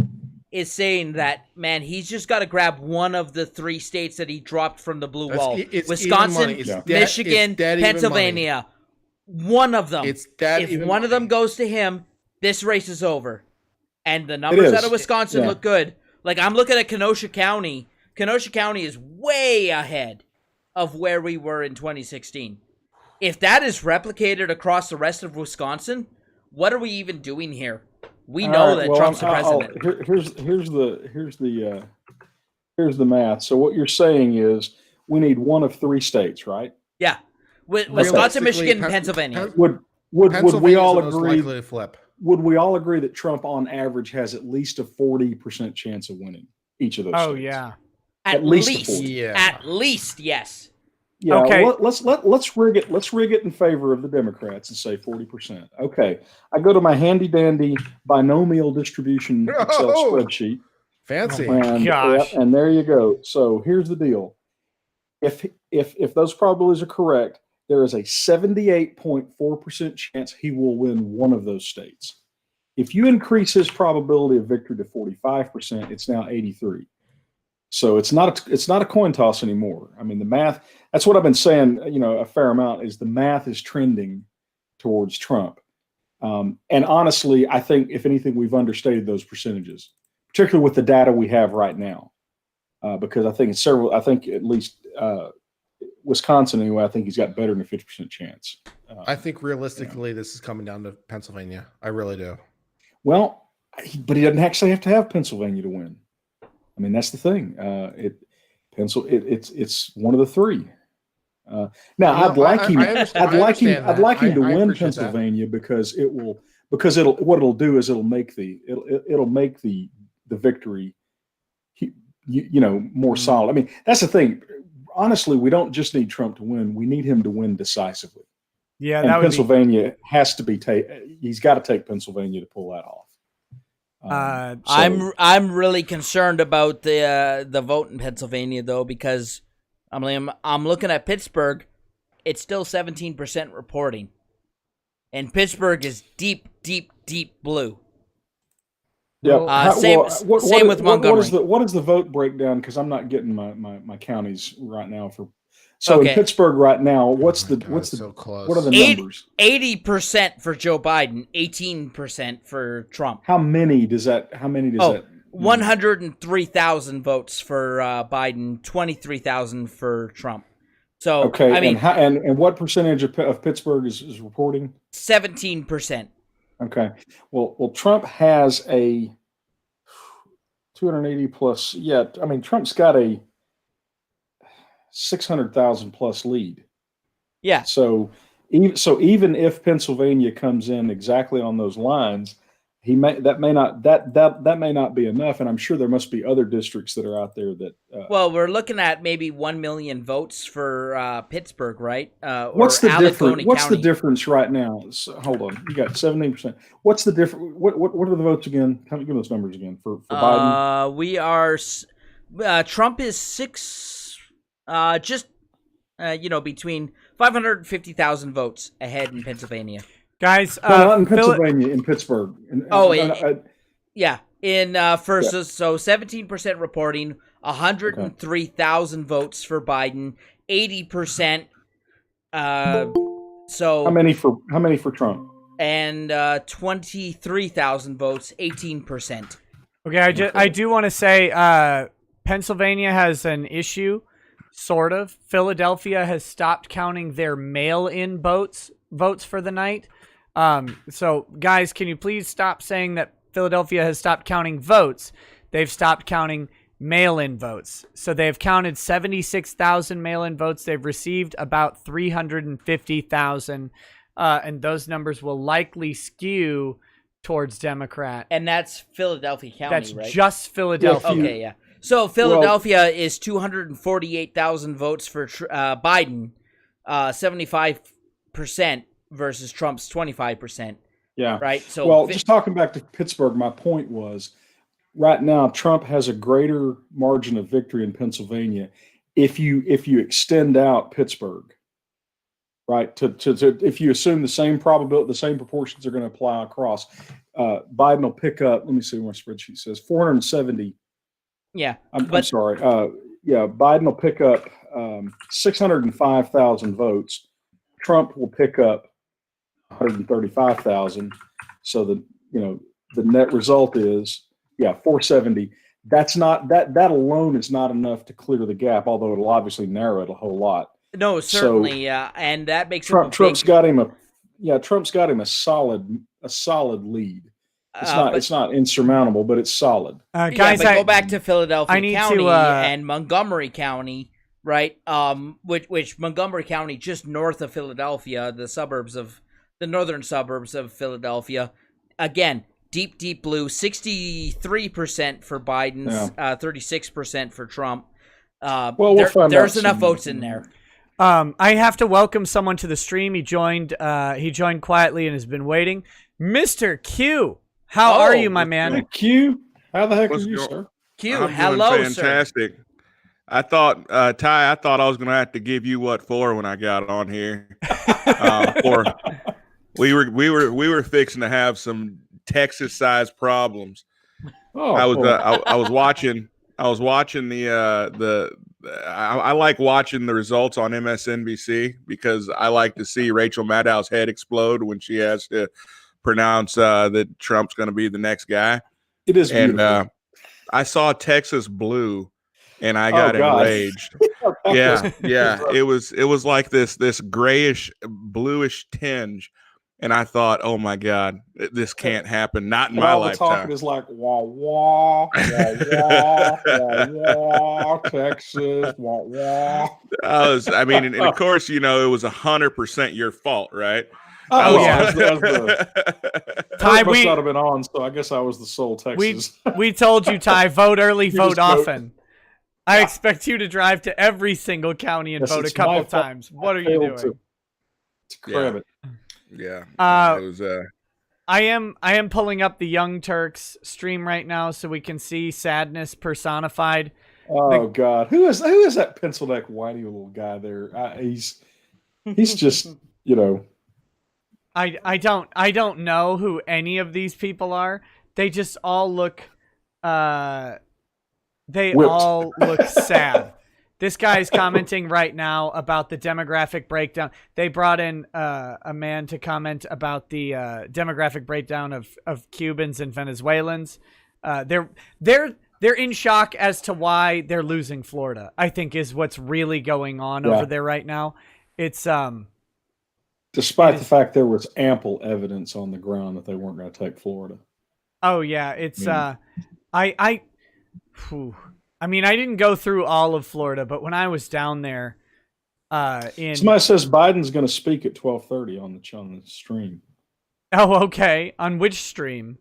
is saying that, man, he's just got to grab one of the 3 states that he dropped from the blue wall. Wisconsin, Michigan, Pennsylvania. One of them. If one of them goes to him, this race is over. And the numbers out of Wisconsin look good. Like, I'm looking at Kenosha County. Kenosha County is way ahead of where we were in 2016. If that is replicated across the rest of Wisconsin, what are we even doing here? We know that Trump's the president. Here's the math. So what you're saying is we need one of 3 states, right? Yeah, Wisconsin, Michigan, and Pennsylvania. Would we all agree? To flip. Would we all agree that Trump, on average, has at least a 40% chance of winning each of those? Oh states? Yeah, at least. At least, yes. Yeah, okay. Let's rig it. Let's rig it in favor of the Democrats and say 40%. Okay, I go to my handy dandy binomial distribution Excel spreadsheet. Fancy. And, and there you go. So here's the deal: if those probabilities are correct, there is a 78.4% chance he will win one of those states. If you increase his probability of victory to 45%, it's now 83. So it's not a coin toss anymore. I mean, the math, that's what I've been saying, a fair amount, is the math is trending towards Trump. And honestly, I think, if anything, we've understated those percentages, particularly with the data we have right now. Because I think at least Wisconsin, anyway, I think he's got better than a 50% chance. I think realistically, this is coming down to Pennsylvania. I really do. Well, but he doesn't actually have to have Pennsylvania to win. I mean, that's the thing. It's one of the 3. I'd like him to win Pennsylvania because what it'll do is it'll make the victory, more solid. I mean, that's the thing. Honestly, we don't just need Trump to win; we need him to win decisively. Yeah, and Pennsylvania has to be he's got to take Pennsylvania to pull that off. I'm really concerned about the vote in Pennsylvania, though, because I'm looking at Pittsburgh. It's still 17% reporting, and Pittsburgh is deep blue. Yeah. Same with Montgomery. What is the vote breakdown? Because I'm not getting my counties right now for. So in Pittsburgh right now, what are the numbers? 80% for Joe Biden, 18% for Trump. How many does that? 103,000 votes for Biden, 23,000 for Trump. So okay, I mean, and what percentage of Pittsburgh is reporting? 17%. Okay, well, Trump has a 280 plus. Yeah, I mean, Trump's got a. 600,000 plus lead. Yeah. So even if Pennsylvania comes in exactly on those lines, that may not be enough, and I'm sure there must be other districts that are out there that. Well, we're looking at maybe 1 million votes for Pittsburgh, right? What's the difference? What's County. The difference right now? So, hold on, you got 17%. What's the difference? What are the votes again? Give me those numbers again for Biden. We are. Trump is 6. Between 550,000 votes ahead in Pennsylvania. Guys, not in Pennsylvania, in Pittsburgh. Yeah. In so 17% reporting, 103,000 votes for Biden, 80%. So how many for Trump? And 23,000 votes, 18%. Okay, I do want to say Pennsylvania has an issue, sort of. Philadelphia has stopped counting their mail-in votes for the night. So, guys, can you please stop saying that Philadelphia has stopped counting votes? They've stopped counting mail-in votes. So they've counted 76,000 mail-in votes. They've received about 350,000, and those numbers will likely skew towards Democrat. And that's Philadelphia County, that's right? That's just Philadelphia. Okay, yeah. So Philadelphia is 248,000 votes for Biden, 75% versus Trump's 25%. Yeah. Right. So just talking back to Pittsburgh, my point was right now Trump has a greater margin of victory in Pennsylvania if you extend out Pittsburgh, right? To if you assume the same probability, the same proportions are going to apply across, Biden will pick up. Let me see what my spreadsheet says. 470. Yeah. I'm sorry. Biden will pick up 605,000 votes. Trump will pick up 135,000. So the net result is 470. That's not that alone is not enough to clear the gap, although it'll obviously narrow it a whole lot. No, certainly, and that makes Trump's got him a solid lead. It's not insurmountable, but it's solid. Guys, go back to Philadelphia County and Montgomery County, right? Which Montgomery County, just north of Philadelphia, the northern suburbs of Philadelphia. Again, deep blue, 63% for Biden's, 36% for Trump. We'll find there's enough votes in there. I have to welcome someone to the stream. He joined quietly and has been waiting. Mr. Q, how are you, my man? Hey, Q, how the heck are you, sir? Q, I'm hello, doing fantastic. Sir. I thought, Ty, I was going to have to give you what for when I got on here. We were fixing to have some Texas-sized problems. Oh, I was watching I like watching the results on MSNBC because I like to see Rachel Maddow's head explode when she has to pronounce that Trump's going to be the next guy. It is beautiful. And I saw Texas blue, and I got enraged. Yeah. It was like this grayish, bluish tinge. And I thought, oh my God, this can't happen. Not in my lifetime. All the talking is like wah wah wah wah wah Texas wah wah. And of course, it was 100% your fault, right? Ty, we not have been on, so I guess I was the sole Texas. We told you, Ty, vote early, vote often. I expect you to drive to every single county and vote a couple times. What are you doing? To grab it. Yeah, it was. I am pulling up the Young Turks stream right now so we can see sadness personified. Oh God, who is that pencil neck whiny little guy there? He's just I don't know who any of these people are. They just all look. All look sad. This guy's commenting right now about the demographic breakdown. They brought in a man to comment about the demographic breakdown of Cubans and Venezuelans. They're in shock as to why they're losing Florida, I think is what's really going on over there right now. It's despite the fact there was ample evidence on the ground that they weren't going to take Florida. Oh yeah, it's I mean, I didn't go through all of Florida, but when I was down there, somebody says Biden's going to speak at 12:30 on the stream. Oh, okay. On which stream?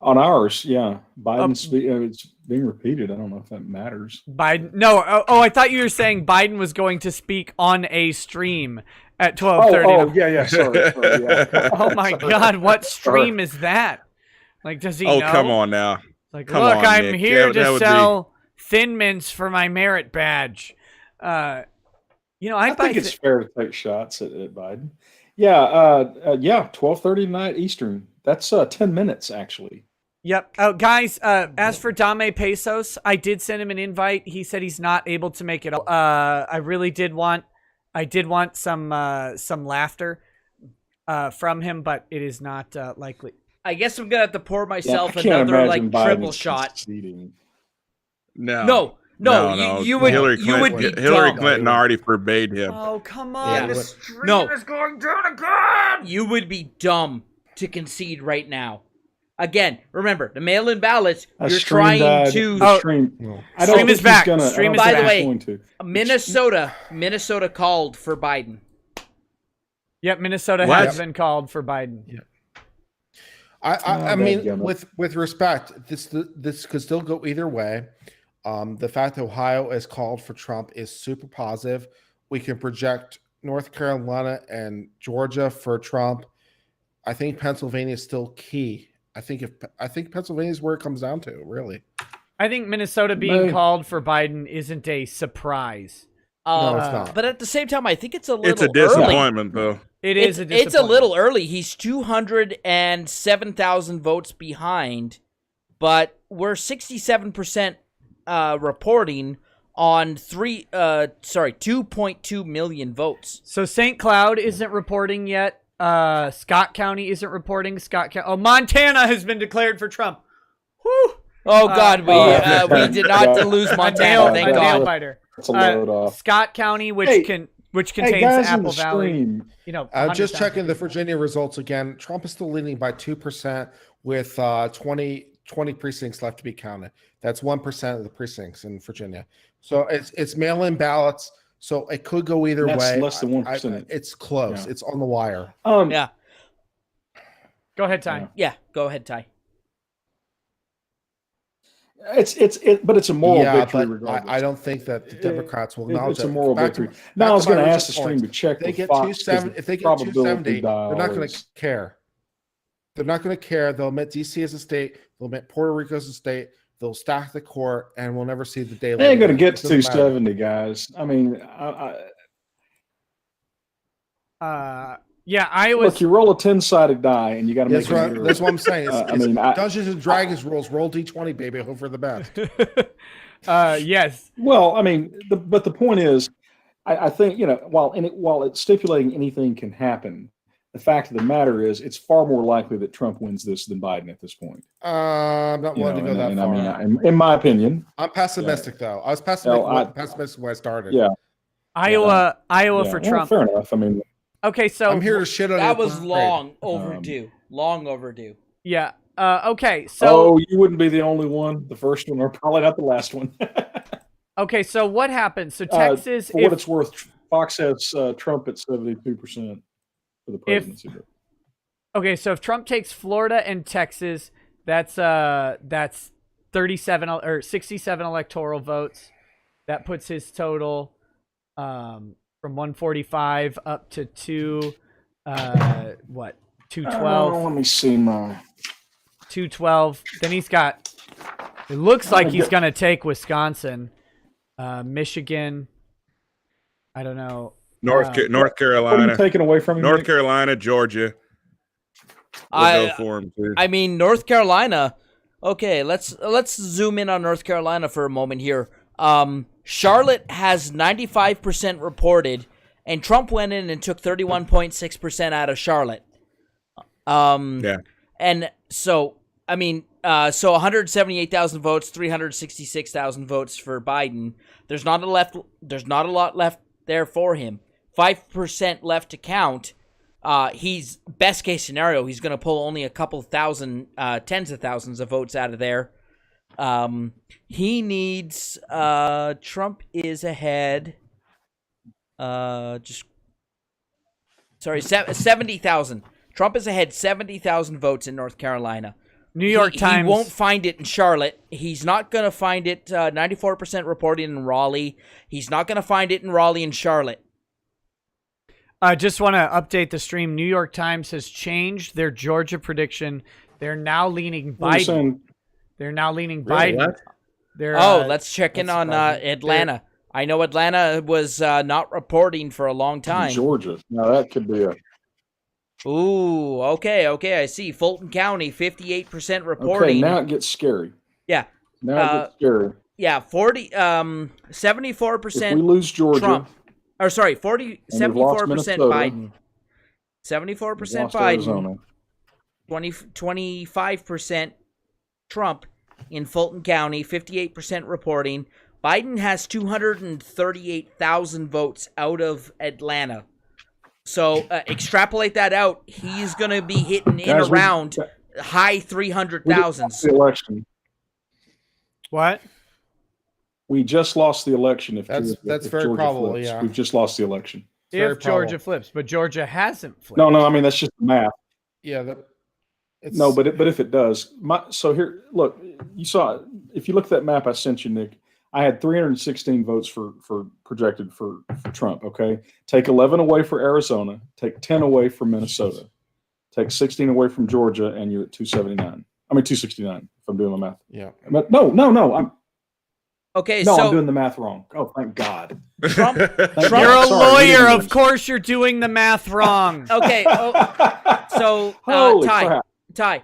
On ours, yeah. Biden's it's being repeated. I don't know if that matters. Biden? No. Oh, I thought you were saying Biden was going to speak on a stream at 12:30. Oh, yeah. Sorry. Yeah. Oh my God, what stream is that? Like, does he know? Oh, come on now. Like, come look, on, I'm Nick. here to sell Thin Mints for my merit badge. I think it's fair to take shots at Biden. Yeah, 12:30 tonight Eastern. That's 10 minutes actually. Yep. Oh, guys, as for Dame Pesos, I did send him an invite. He said he's not able to make it. I did want some laughter from him, but it is not likely. I guess I'm gonna have to pour myself another triple shot. No. You would. Hillary Clinton already forbade him. Oh, come on! The stream is going down again. You would be dumb to concede right now. Again, remember the mail-in ballots. You're trying to. Stream is back. Stream is back. By the way, Minnesota called for Biden. Yep, Minnesota has been called for Biden. Yeah. I mean, with respect, this could still go either way. The fact that Ohio is called for Trump is super positive. We can project North Carolina and Georgia for Trump. I think Pennsylvania is still key. I think Pennsylvania is where it comes down to, really. I think Minnesota being called for Biden isn't a surprise. No, it's not. But at the same time, I think it's a little It's a disappointment, though. It's a disappointment. It's a little early. He's 207,000 votes behind, but we're 67% reporting on 2.2 million votes. So St. Cloud isn't reporting yet. Scott County isn't reporting. Montana has been declared for Trump. Whew. Oh God, we did not lose Montana. Thank God. Fighter. Scott County, which contains Apple Valley. Just checking the Virginia results again. Trump is still leading by 2% with 20 precincts left to be counted. That's 1% of the precincts in Virginia. So it's mail-in ballots. So it could go either way. That's less than 1%. It's close. Yeah. It's on the wire. Yeah. Go ahead, Ty. Yeah, go ahead, Ty. But it's a moral victory. Regardless. I don't think that the Democrats will acknowledge it's a moral victory. Now I was going to ask the stream to check. If they get 270, they're not going to care. They're not going to care. They'll admit DC as a state. They'll admit Puerto Rico as a state. They'll stack the court, and we'll never see the day. They ain't going to get to 270, guys. I mean, Look, you roll a 10-sided die, and you got to make it. That's what I'm saying. Dungeons and Dragons rules. Roll D20, baby. Hope for the best. Yes. Well, I mean, but the point is, I think while it's stipulating anything can happen, the fact of the matter is, it's far more likely that Trump wins this than Biden at this point. I'm not willing to go that far. I mean, in my opinion, I'm pessimistic though. I was pessimistic when I started. Yeah. Iowa for Trump. Fair enough. I mean, okay, so I'm here to shit on that was long overdue. Long overdue. Yeah. Okay. So you wouldn't be the only one. The first one, or probably not the last one. Okay. So what happened? So Texas, for what it's worth, Fox has Trump at 72%. For the presidency. Okay, so if Trump takes Florida and Texas, that's 37 or 67 electoral votes. That puts his total from 145 up to 212. Let me see my 212. Then he's got. It looks like he's gonna take Wisconsin, Michigan. I don't know. North Carolina, taken away from you, North Carolina, Georgia. Go for him too. I mean, North Carolina. Okay, let's zoom in on North Carolina for a moment here. Charlotte has 95% reported, and Trump went in and took 31.6% out of Charlotte. Yeah. And so, I mean, 178,000 votes, 366,000 votes for Biden. There's not a lot left there for him. 5% left to count. He's best case scenario. He's going to pull only a couple thousand, tens of thousands of votes out of there. He needs Trump is ahead. 70,000. Trump is ahead 70,000 votes in North Carolina. New York Times. He won't find it in Charlotte. He's not going to find it 94% reporting in Raleigh. He's not going to find it in Raleigh and Charlotte. I just want to update the stream. New York Times has changed their Georgia prediction. They're now leaning Biden. They're now leaning Biden. Let's check in on Atlanta. I know Atlanta was not reporting for a long time. Georgia. Now that could be a... Ooh, okay, I see. Fulton County, 58% reporting. Okay, now it gets scary. Yeah. Now it gets scary. Yeah, 74%. If we lose Georgia... Trump. Or sorry, 74% Biden. 74% Biden. 25% Trump in Fulton County, 58% reporting. Biden has 238,000 votes out of Atlanta. So extrapolate that out. He's going to be hitting around high 300,000s. Election. What? We just lost the election. If that's very Georgia probable. Flips. Yeah, we've just lost the election. If Georgia flips, but Georgia hasn't flipped. No. I mean that's just math. Yeah. But if it does, so here, look, you saw it. If you look at that map I sent you, Nick, I had 316 votes for projected for Trump. Okay, take 11 away for Arizona, take 10 away from Minnesota, take 16 away from Georgia, and you're at 279. I mean 269. If I'm doing my math. Yeah. But no. I'm so doing the math wrong. Oh, thank God. Trump you're a lawyer. Of course you're doing the math wrong. Okay. So Ty.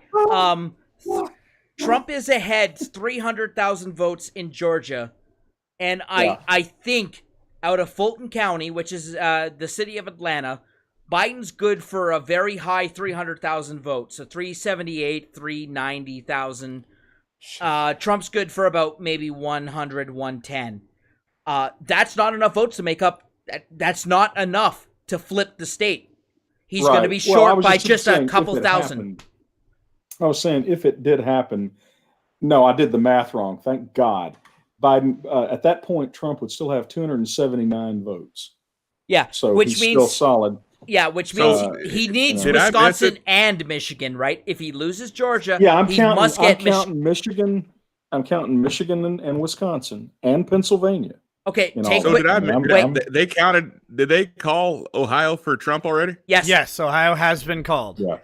Trump is ahead 300,000 votes in Georgia. And I think out of Fulton County, which is the city of Atlanta, Biden's good for a very high 300,000 votes. So 378, 390,000. Trump's good for about maybe 100, 110. That's not enough votes to make up. That's not enough to flip the state. He's going to be short by just a couple thousand. I was saying if it did happen, no, I did the math wrong. Thank God. Biden, at that point, Trump would still have 279 votes. Yeah, so which he's means still solid. Yeah, which means he needs Wisconsin and Michigan, right? If he loses Georgia, must get Michigan. I'm counting Michigan and Wisconsin and Pennsylvania. Okay, they counted. Did they call Ohio for Trump already? Yes, Ohio has been called. Yeah.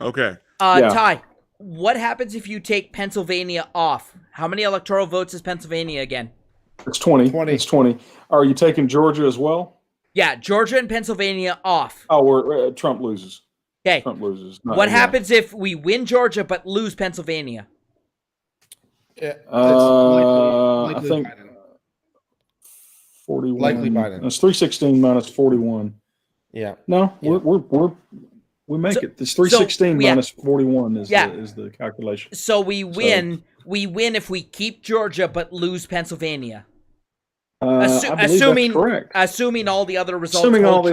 Okay. Ty, what happens if you take Pennsylvania off? How many electoral votes is Pennsylvania again? It's 20. It's 20. Are you taking Georgia as well? Yeah, Georgia and Pennsylvania off. Oh, Trump loses. Okay. Trump loses. What happens if we win Georgia but lose Pennsylvania? I think 41. Likely Biden. It's 316 minus 41. Yeah. No, we make it. It's 316 minus 41 is the calculation. So we win. We win if we keep Georgia but lose Pennsylvania. Assuming correct. Assuming all the other results. Assuming all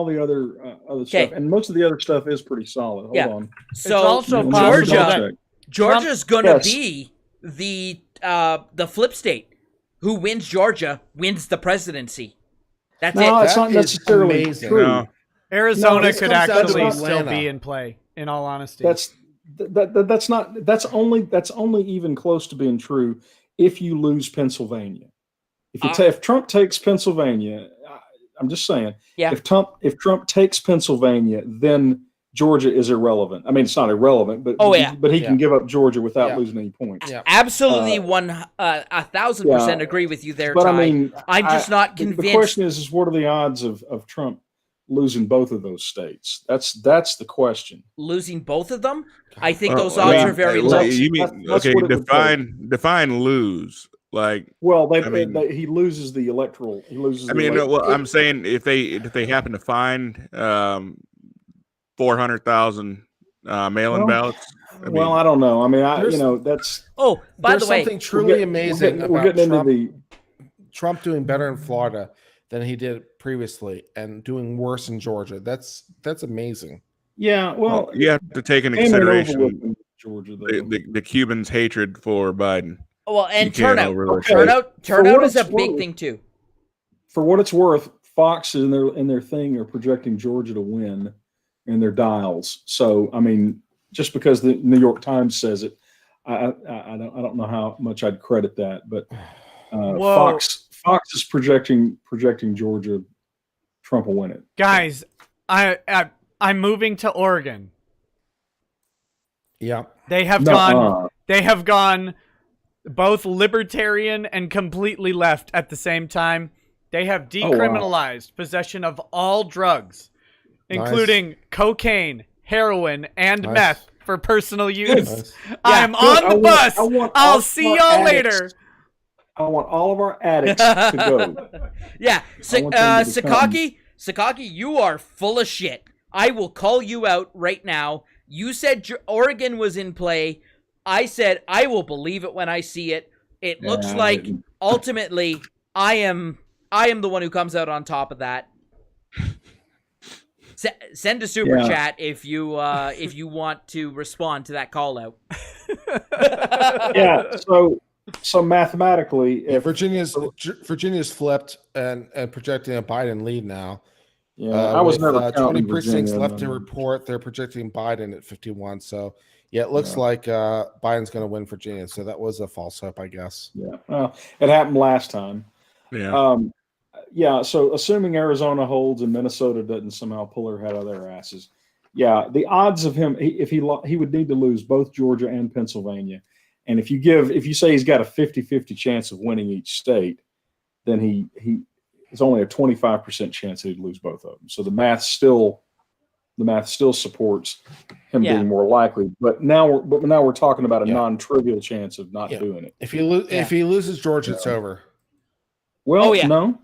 the other stuff, and most of the other stuff is pretty solid. Hold on. So also Georgia's going to be the flip state. Who wins Georgia wins the presidency. That's it. It's not necessarily amazing. true. No. Arizona could actually still be in play. In all honesty, that's only even close to being true if you lose Pennsylvania. If Trump takes Pennsylvania, I'm just saying. Yeah. If Trump takes Pennsylvania, then Georgia is irrelevant. I mean, it's not irrelevant, but he can give up Georgia without losing any points. Yeah. Absolutely, 1,000% agree with you there. But Ty. I mean, I'm just not convinced. The question is what are the odds of Trump losing both of those states? That's the question. Losing both of them? I think those odds are very low. You mean define lose? Like, well, he loses the electoral. He loses. I'm saying if they happen to find 400,000 mail-in ballots. I don't know. I mean, that's. Oh, by the way, something truly amazing about Trump doing better in Florida than he did previously, and doing worse in Georgia. That's amazing. Yeah, well, you have to take into consideration Georgia, though. The Cubans' hatred for Biden. Well, and turnout is a big thing too. For what it's worth, Fox in their thing are projecting Georgia to win in their dials. So I mean, just because the New York Times says it, I don't know how much I'd credit that, but Fox is projecting Georgia. Trump will win it. Guys, I'm moving to Oregon. Yeah. They have gone both libertarian and completely left at the same time. They have decriminalized possession of all drugs, including cocaine, heroin, and meth for personal use. I'm on the bus. I'll see y'all later. I want all of our addicts to go. Yeah. Sakaki, you are full of shit. I will call you out right now. You said Oregon was in play. I said I will believe it when I see it. It looks like ultimately I am the one who comes out on top of that. Send a super chat if you want to respond to that call out. Yeah. So mathematically, if Virginia's flipped and projecting a Biden lead now. Yeah, I was never 20 precincts left to report. They're projecting Biden at 51. So yeah, it looks like Biden's going to win Virginia. So that was a false hope, I guess. Yeah, well, it happened last time. Yeah. So assuming Arizona holds and Minnesota doesn't somehow pull their head out of their asses, the odds of him he would need to lose both Georgia and Pennsylvania. And if you say he's got a 50-50 chance of winning each state, then it's only a 25% chance he'd lose both of them. So the math still supports him being more likely. But now we're talking about a non-trivial chance of not doing it. If he loses Georgia, it's over. Well, no.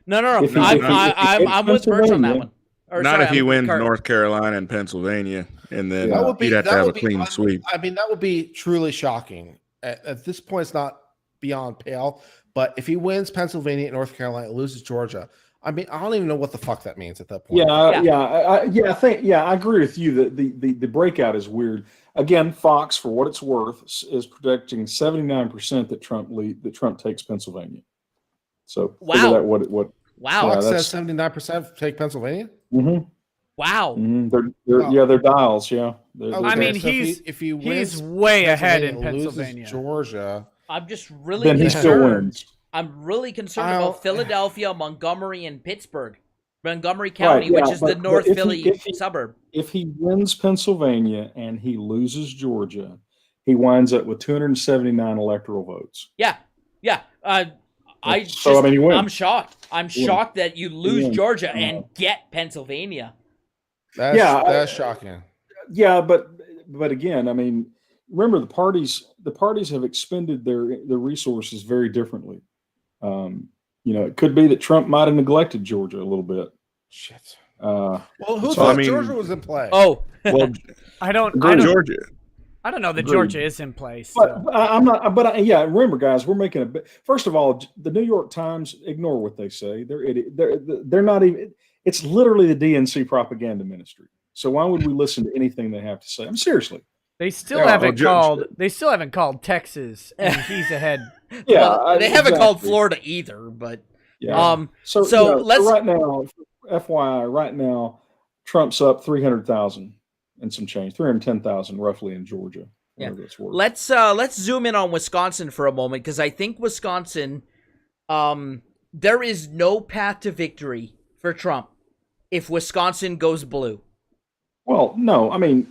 I'm with Birch on that one. If he wins North Carolina and Pennsylvania, and then he'd have to have a clean sweep. I mean, that would be truly shocking. At this point, it's not beyond pale. But if he wins Pennsylvania and North Carolina, loses Georgia, I mean, I don't even know what the fuck that means at that point. I agree with you that the breakout is weird. Again, Fox, for what it's worth, is predicting 79% that Trump takes Pennsylvania. So figure that what Fox says 79% take Pennsylvania. Mm-hmm. Wow. Mm-hmm. They're dials. Yeah. I mean, he's way ahead in Pennsylvania. Georgia. I'm just really concerned. He still wins. I'm really concerned about Philadelphia, Montgomery, and Pittsburgh. Montgomery County, which is the North Philly suburb. If he wins Pennsylvania and he loses Georgia, he winds up with 279 electoral votes. Yeah. I'm shocked. I'm shocked that you lose Georgia and get Pennsylvania. That's shocking. Yeah, but again, I mean, remember the parties have expended their resources very differently. It could be that Trump might have neglected Georgia a little bit. Shit. Who thought Georgia was in play? Oh, well, I don't Georgia. I don't know that Georgia is in place. But I'm not. But remember, guys, we're making a. First of all, the New York Times, ignore what they say. They're not even. It's literally the DNC propaganda ministry. So why would we listen to anything they have to say? I'm seriously. They still haven't called. They still haven't called Texas, and he's ahead. Yeah, they haven't called Florida either. But So let's right now, FYI, right now, Trump's up 300,000 and some change, 310,000 roughly in Georgia. Yeah. Let's zoom in on Wisconsin for a moment, because I think Wisconsin, there is no path to victory for Trump if Wisconsin goes blue. Well, no, I mean.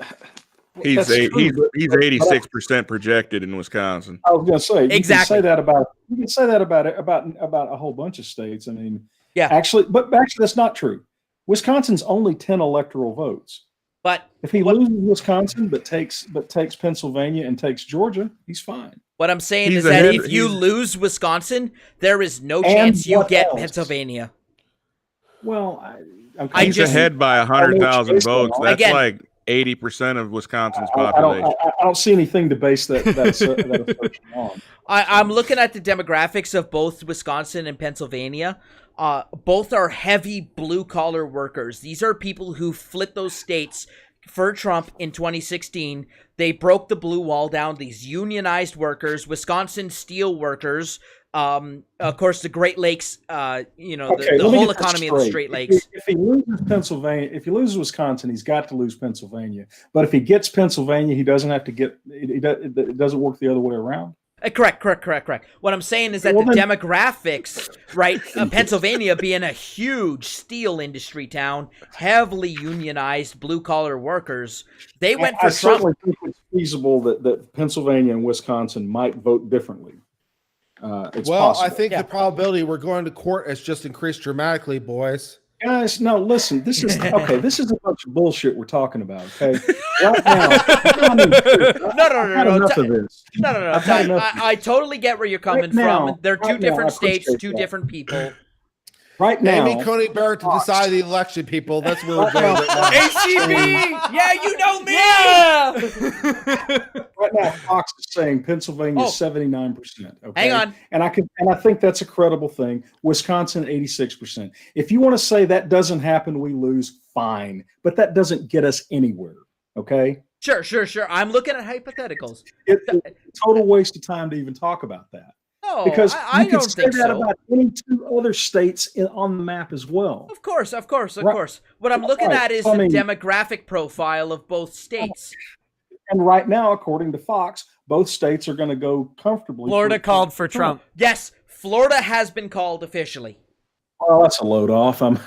He's 86% projected in Wisconsin. I was going to say exactly. You can say that about a whole bunch of states. I mean, actually, that's not true. Wisconsin's only 10 electoral votes. But if he loses Wisconsin, but takes Pennsylvania and takes Georgia, he's fine. What I'm saying is that if you lose Wisconsin, there is no chance you get Pennsylvania. Well, he's ahead by 100,000 votes. That's like 80% of Wisconsin's population. I don't see anything to base that assertion on. I'm looking at the demographics of both Wisconsin and Pennsylvania. Both are heavy blue-collar workers. These are people who fled those states for Trump in 2016. They broke the blue wall down. These unionized workers, Wisconsin steel workers, of course, the Great Lakes, the whole economy of the Great Lakes. If he loses Pennsylvania, if he loses Wisconsin, he's got to lose Pennsylvania. But if he gets Pennsylvania, he doesn't have to get. It doesn't work the other way around. Correct. What I'm saying is that the demographics, right? Pennsylvania being a huge steel industry town, heavily unionized blue-collar workers, they went for Trump. I certainly think it's feasible that Pennsylvania and Wisconsin might vote differently. It's possible. I think the probability we're going to court has just increased dramatically, boys. Guys, no, listen, this is okay. This is a bunch of bullshit we're talking about, okay? Right now, No. I totally get where you're coming from. They're two different states, two different people. Right now, Amy Coney Barrett to decide the election, people. That's where we're going. ACB! Yeah, you know me! Yeah! Right now, Fox is saying Pennsylvania 79%. Okay? Hang on. And I think that's a credible thing. Wisconsin, 86%. If you want to say that doesn't happen, we lose, fine. But that doesn't get us anywhere. Okay? Sure. I'm looking at hypotheticals. It's a total waste of time to even talk about that. No, because I don't think so. About any two other states on the map as well. Of course. What I'm looking at is the demographic profile of both states. And right now, according to Fox, both states are going to go comfortably. Florida called for Trump. Yes, Florida has been called officially. Well, that's a load off. I'm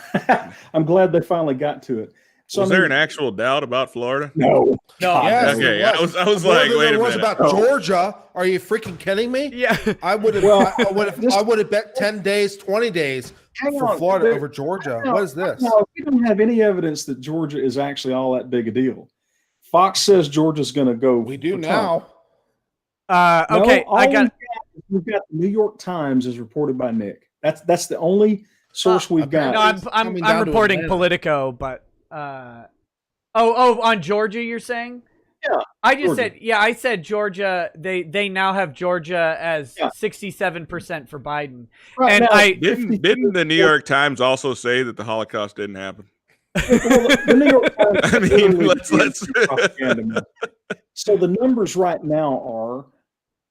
glad they finally got to it. So, was there an actual doubt about Florida? No. Yes, okay. I was like, wait a minute. Was about Georgia. Are you freaking kidding me? Yeah. I would have bet 10 days, 20 days for Florida over Georgia. What is this? No, we don't have any evidence that Georgia is actually all that big a deal. Fox says Georgia's going to go. We do now. Okay, we've got the New York Times as reported by Nick. That's the only source we've got. No, I'm reporting Politico, but on Georgia, you're saying? Yeah. I said Georgia. They now have Georgia as 67% for Biden. Right, and didn't the New York Times also say that the Holocaust didn't happen? The New York Times. I mean, let's. So the numbers right now are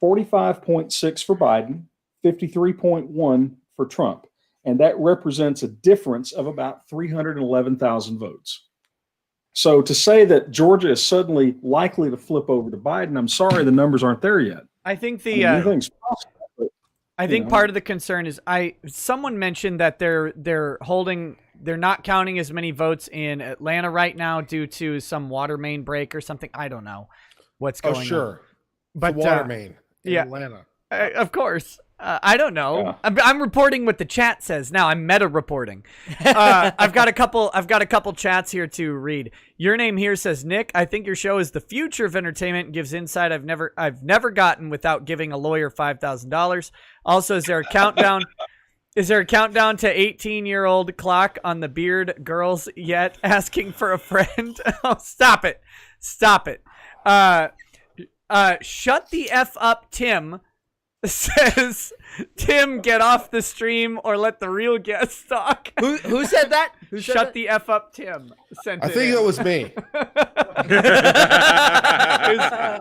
45.6 for Biden, 53.1 for Trump. And that represents a difference of about 311,000 votes. So to say that Georgia is suddenly likely to flip over to Biden, I'm sorry, the numbers aren't there yet. I think anything's possible. But, I think part of the concern is someone mentioned that they're not counting as many votes in Atlanta right now due to some water main break or something. I don't know what's going on. Oh, sure. But the water main in Atlanta. Of course. I don't know. Yeah. I'm reporting what the chat says now. I'm meta reporting. I've got a couple chats here to read. Your name here says, Nick, I think your show is the future of entertainment and gives insight I've never gotten without giving a lawyer $5,000. Also, is there a countdown? Is there a countdown to 18-year-old clock on the beard girls yet asking for a friend? Oh, stop it. Shut the F up, Tim. Says, Tim, get off the stream or let the real guest talk. Who said that? Shut the F up, Tim. I think it was me.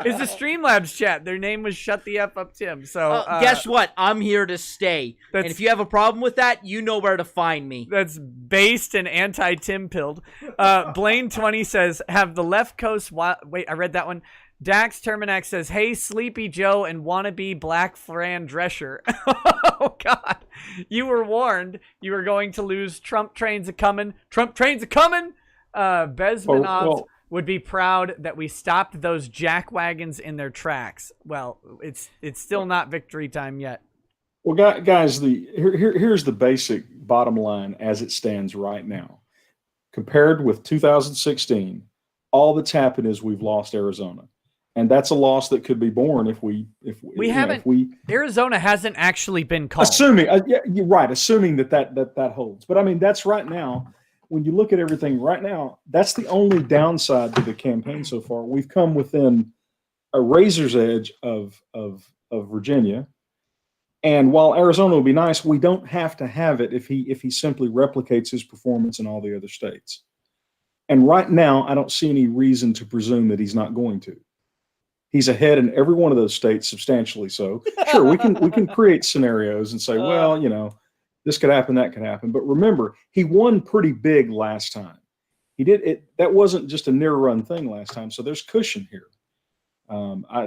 It's the Streamlabs chat. Their name was Shut the F up, Tim. So guess what? I'm here to stay. And if you have a problem with that, you know where to find me. That's based and anti-Tim pilled. Blaine20 says, have the left coast... Wait, I read that one. Dax Terminax says, hey, Sleepy Joe and wannabe Black Fran Drescher. Oh, God. You were warned you were going to lose. Trump trains a-coming. Bezmanov would be proud that we stopped those jackwagons in their tracks. Well, it's still not victory time yet. Well, guys, here's the basic bottom line as it stands right now. Compared with 2016, all that's happened is we've lost Arizona. And that's a loss that could be borne if Arizona hasn't actually been called. Assuming, you're right. Assuming that holds. But I mean, that's right now. When you look at everything right now, that's the only downside to the campaign so far. We've come within a razor's edge of Virginia, and while Arizona will be nice, we don't have to have it if he simply replicates his performance in all the other states. And right now, I don't see any reason to presume that he's not going to. He's ahead in every one of those states, substantially so. Sure, we can create scenarios and say, well, you know, this could happen, that could happen. But remember, he won pretty big last time. He did it. That wasn't just a near run thing last time. So there's cushion here.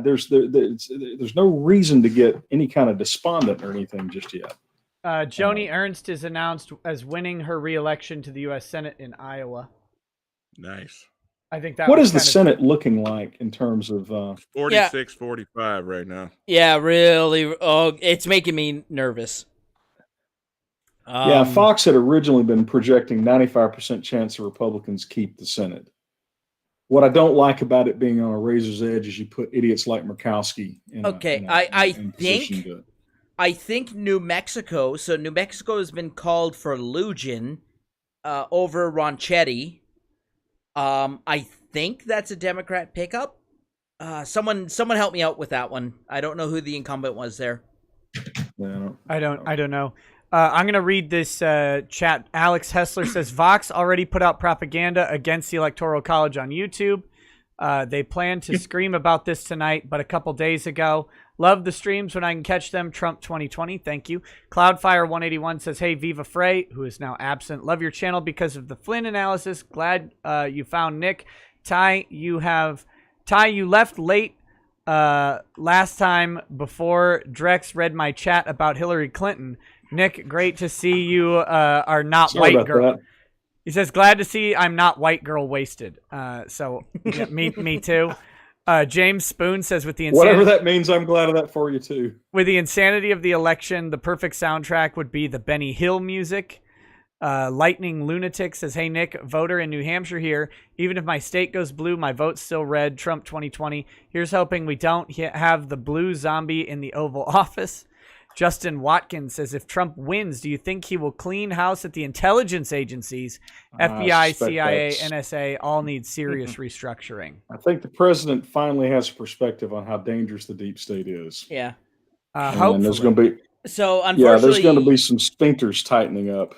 There's no reason to get any kind of despondent or anything just yet. Joni Ernst is announced as winning her re-election to the U.S. Senate in Iowa. Nice. I think that. What is the Senate looking like in terms of 46-45 right now? Yeah, really. Oh, it's making me nervous. Yeah, Fox had originally been projecting 95% chance the Republicans keep the Senate. What I don't like about it being on a razor's edge is you put idiots like Murkowski in. I think New Mexico. So New Mexico has been called for Lugin over Ronchetti. I think that's a Democrat pickup. Someone help me out with that one. I don't know who the incumbent was there. Yeah, I don't know. I'm going to read this chat. Alex Hessler says, Vox already put out propaganda against the Electoral College on YouTube. They plan to scream about this tonight, but a couple days ago. Love the streams when I can catch them. Trump 2020. Thank you. Cloudfire181 says, hey, Viva Frey, who is now absent. Love your channel because of the Flynn analysis. Glad you found Nick. Ty, you left late last time before Drex read my chat about Hillary Clinton. Nick, great to see you are not Sorry white girl. That. He says, glad to see I'm not white girl wasted. So yeah, me too. James Spoon says, with the insanity, whatever that means, I'm glad of that for you too. With the insanity of the election, the perfect soundtrack would be the Benny Hill music. Lightning Lunatic says, hey, Nick, voter in New Hampshire here. Even if my state goes blue, my vote's still red. Trump 2020. Here's hoping we don't have the blue zombie in the Oval Office. Justin Watkins says, if Trump wins, do you think he will clean house at the intelligence agencies? FBI, CIA, NSA all need serious restructuring. I think the president finally has a perspective on how dangerous the deep state is. Yeah. Hopefully. There's going to be there's going to be some sphincters tightening up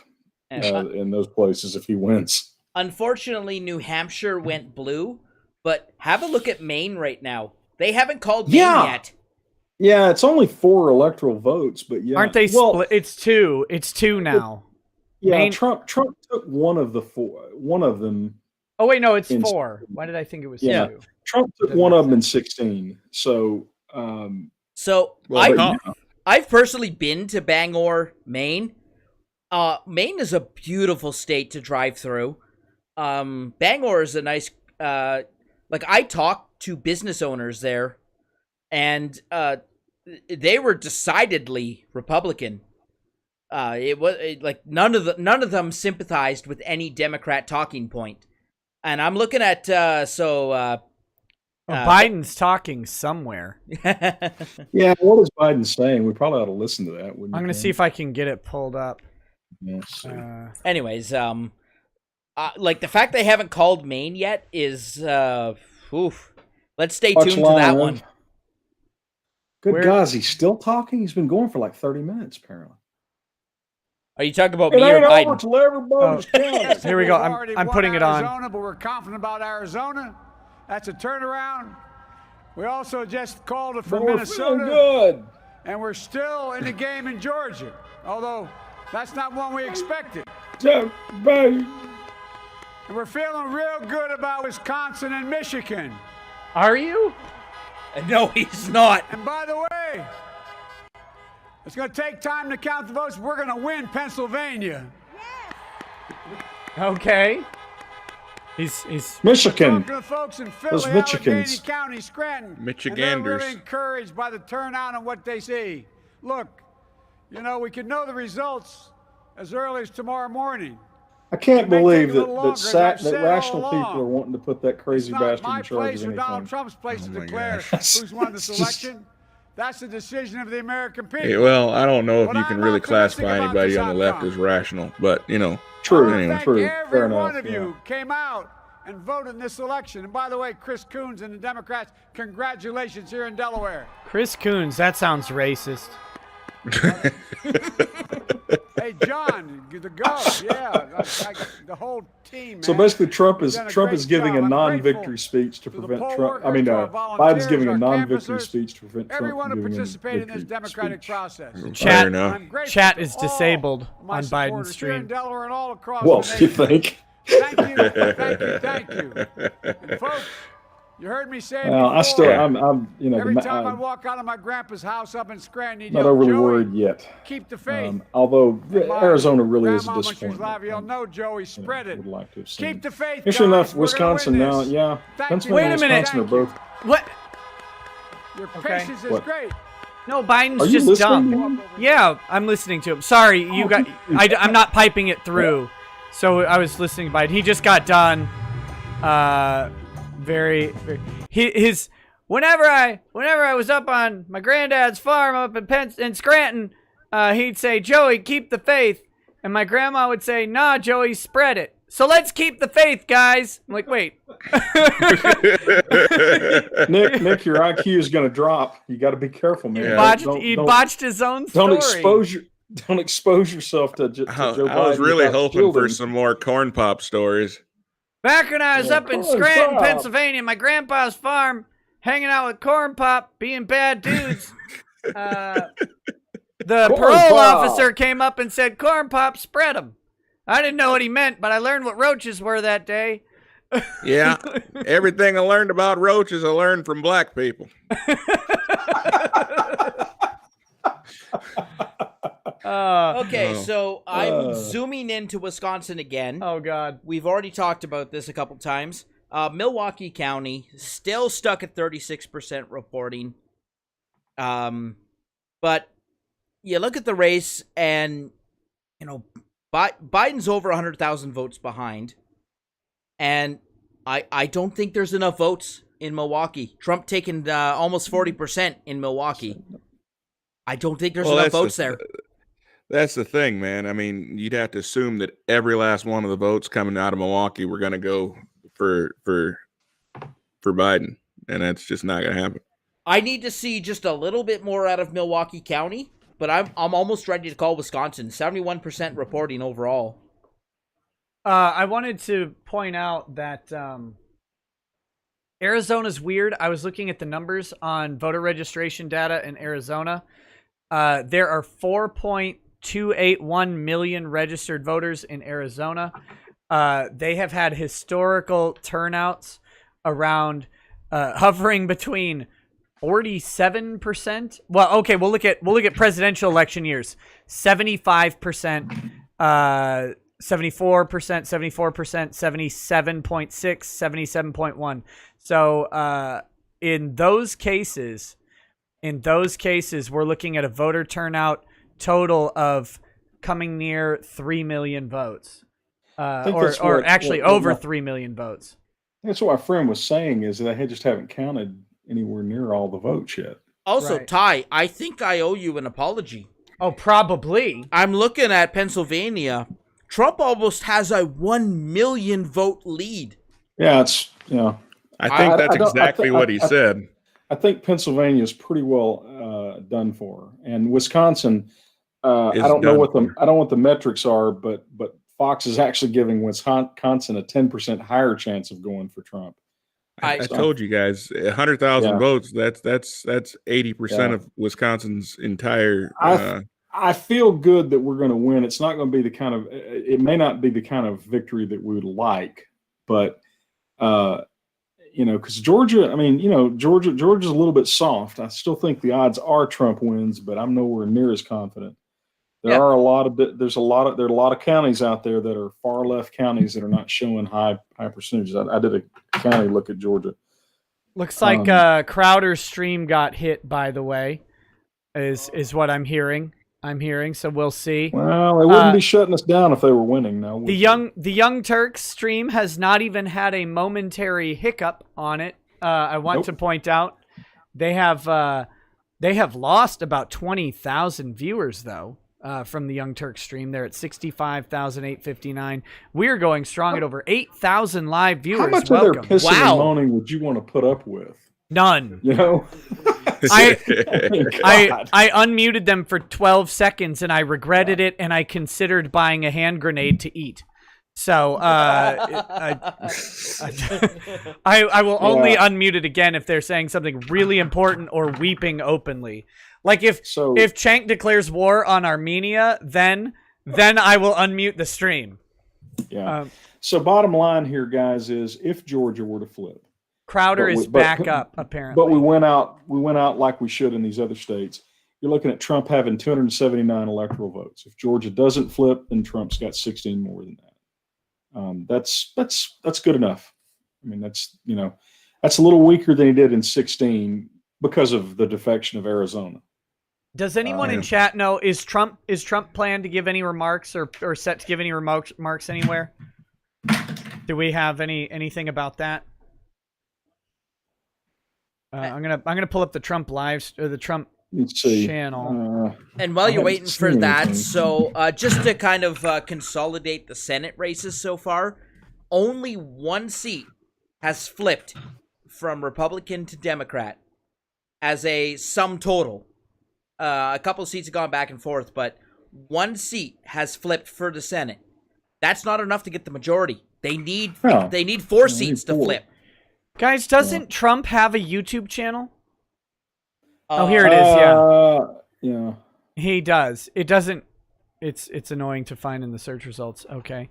in those places if he wins. Unfortunately, New Hampshire went blue, but have a look at Maine right now. They haven't called Maine yet. Yeah, it's only 4 electoral votes, but yeah. Aren't they split? It's 2. It's 2 now. Yeah, Maine... Trump took one of them. Oh, wait, no, it's 4. Why did I think it was 2? Trump took one of them in 16. So, I've personally been to Bangor, Maine. Maine is a beautiful state to drive through. Bangor is a nice, I talked to business owners there, and they were decidedly Republican. It was none of them sympathized with any Democrat talking point. And I'm looking at Biden's talking somewhere. Yeah, what is Biden saying? We probably ought to listen to that. I'm going to see if I can get it pulled up. Yes. Anyways, the fact they haven't called Maine yet is Let's stay tuned to that one. Good guys, he's still talking? He's been going for like 30 minutes, apparently. Are you talking about me or Biden? Here we go. I'm putting it on. Arizona, but we're confident about Arizona. That's a turnaround. We also just called it for Minnesota. Good. And we're still in the game in Georgia, although that's not one we expected. Yeah, baby. And we're feeling real good about Wisconsin and Michigan. Are you? No, he's not. And by the way, it's going to take time to count the votes. We're going to win Pennsylvania. Okay. He's Michigan. To the folks in Philly, those Michigans. Allegheny County, Scranton. Michiganders. And they're really encouraged by the turnout and what they see. Look, we could know the results as early as tomorrow morning. I can't believe that rational people are wanting to put that crazy bastard in charge of anything. It's not my place or Donald Trump's place to declare who's won this election. That's the decision of the American people. Yeah, well, I don't know if you can really classify anybody on the left as rational, but True. Anyway. Every one of you came out and voted in this election. And by the way, Chris Coons and the Democrats, congratulations here in Delaware. Chris Coons, that sounds racist. Hey, John, the GOAT, yeah, the whole team, man. So basically, Trump is giving a non-victory speech to prevent Trump. I mean, Biden's giving a non-victory speech to prevent Trump everyone from who giving participated in this victory democratic speech. process. Chat is disabled on Biden's stream. And all across Well, the you nation. think? Thank you. And folks, you heard me say Well, before. I'm Every time I walk out of my grandpa's house up in Scranton, not overly worried yet. Keep the faith. Although Arizona really is a Grandma, when she was disappointment. alive, you'll know, Joey, spread it. Would like to have seen. Keep the faith, Interesting guys. enough, Wisconsin now, yeah. Pennsylvania and Wisconsin are both. What? Your patience is great. No, Biden's Are you just listening to dumb. him? Yeah, I'm listening to him. Sorry, you got. I'm not piping it through, so I was listening to Biden. He just got done. His whenever I was up on my granddad's farm up in Scranton, he'd say, "Joey, keep the faith," and my grandma would say, "Nah, Joey, spread it." So let's keep the faith, guys. I'm like, wait. Nick, your IQ is going to drop. You got to be careful, man. He botched his own story. Don't expose yourself to Joe Biden. I was really hoping for some more corn pop stories. Back when I was up in Scranton, Pennsylvania, my grandpa's farm, hanging out with corn pop, being bad dudes. The parole officer came up and said, "Corn pop, spread them." I didn't know what he meant, but I learned what roaches were that day. Yeah, everything I learned about roaches, I learned from black people. Okay, so I'm zooming into Wisconsin again. Oh, God. We've already talked about this a couple times. Milwaukee County, still stuck at 36% reporting. But you look at the race and, Biden's over 100,000 votes behind. And I don't think there's enough votes in Milwaukee. Trump taking almost 40% in Milwaukee. I don't think there's enough votes there. That's the thing, man. I mean, you'd have to assume that every last one of the votes coming out of Milwaukee were going to go for Biden, and that's just not going to happen. I need to see just a little bit more out of Milwaukee County, but I'm almost ready to call Wisconsin. 71% reporting overall. I wanted to point out that Arizona's weird. I was looking at the numbers on voter registration data in Arizona. There are 4.281 million registered voters in Arizona. They have had historical turnouts around hovering between 47%. Well, okay, we'll look at presidential election years. 75%, 74%, 77.6, 77.1. So in those cases, we're looking at a voter turnout total of coming near 3 million votes, or actually over 3 million votes. That's what my friend was saying, is that they just haven't counted anywhere near all the votes yet. Also, Right. Ty, I think I owe you an apology. Oh, probably. I'm looking at Pennsylvania. Trump almost has a 1 million vote lead. Yeah, I think that's exactly what he said. I think Pennsylvania is pretty well done for, and Wisconsin. I don't know what the metrics are, but Fox is actually giving Wisconsin a 10% higher chance of going for Trump. I told you guys, 100,000 votes. That's 80% of Wisconsin's entire. I feel good that we're going to win. It's not going to be it may not be the kind of victory that we would like, but because Georgia, Georgia's a little bit soft. I still think the odds are Trump wins, but I'm nowhere near as confident. There are a lot of counties out there that are far left counties that are not showing high percentages. I did a county look at Georgia. Looks like Crowder's stream got hit, by the way, is what I'm hearing. So we'll see. Well, they wouldn't be shutting us down if they were winning. No. The Young Turks stream has not even had a momentary hiccup on it. I want to point out they have lost about 20,000 viewers though. From the Young Turks stream. They're at 65,859. We're going strong at over 8,000 live viewers. How much of their pissing and moaning would you want to put up with? None. I unmuted them for 12 seconds and I regretted it, and I considered buying a hand grenade to eat. So I will only unmute it again if they're saying something really important or weeping openly. Like if Cenk declares war on Armenia, then I will unmute the stream. Yeah. So bottom line here, guys, is if Georgia were to flip, Crowder is back up apparently. But we went out like we should in these other states. You're looking at Trump having 279 electoral votes. If Georgia doesn't flip, then Trump's got 16 more than that. That's good enough. I mean, that's a little weaker than he did in 16 because of the defection of Arizona. Does anyone in chat know, is Trump planned to give any remarks or set to give any remarks anywhere? Do we have anything about that? I'm gonna pull up the Trump lives or the Trump channel. And while you're waiting for that, so just to kind of consolidate the Senate races so far, only one seat has flipped from Republican to Democrat as a sum total. A couple of seats have gone back and forth, but one seat has flipped for the Senate. That's not enough to get the majority. They need 4 seats to flip. Guys, doesn't Trump have a YouTube channel? Oh, here it is. Yeah. He does. It doesn't. It's annoying to find in the search results. Okay.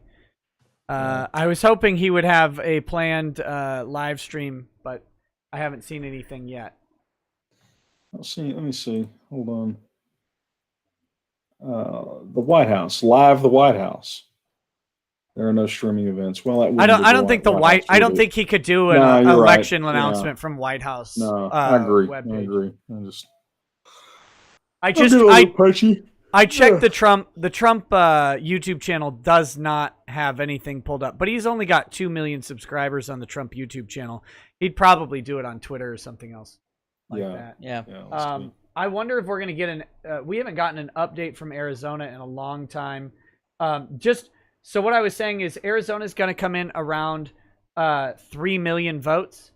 I was hoping he would have a planned live stream, but I haven't seen anything yet. Let me see. Hold on. The White House, live the White House. There are no streaming events. Well, I don't think I don't think he could do an election announcement from White House. No, I agree. Webpage. I agree. I checked the Trump YouTube channel does not have anything pulled up, but he's only got 2 million subscribers on the Trump YouTube channel. He'd probably do it on Twitter or something else like that. Yeah. I wonder if we're going to get we haven't gotten an update from Arizona in a long time. So what I was saying is Arizona's going to come in around 3 million votes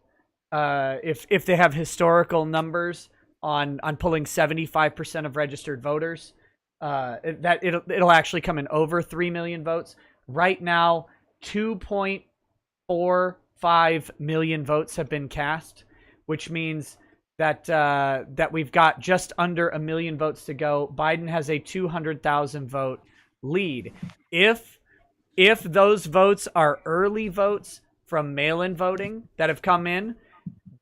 if they have historical numbers on pulling 75% of registered voters. It'll actually come in over 3 million votes. Right now, 2.45 million votes have been cast, which means that we've got just under 1 million votes to go. Biden has a 200,000 vote lead. If those votes are early votes from mail-in voting that have come in,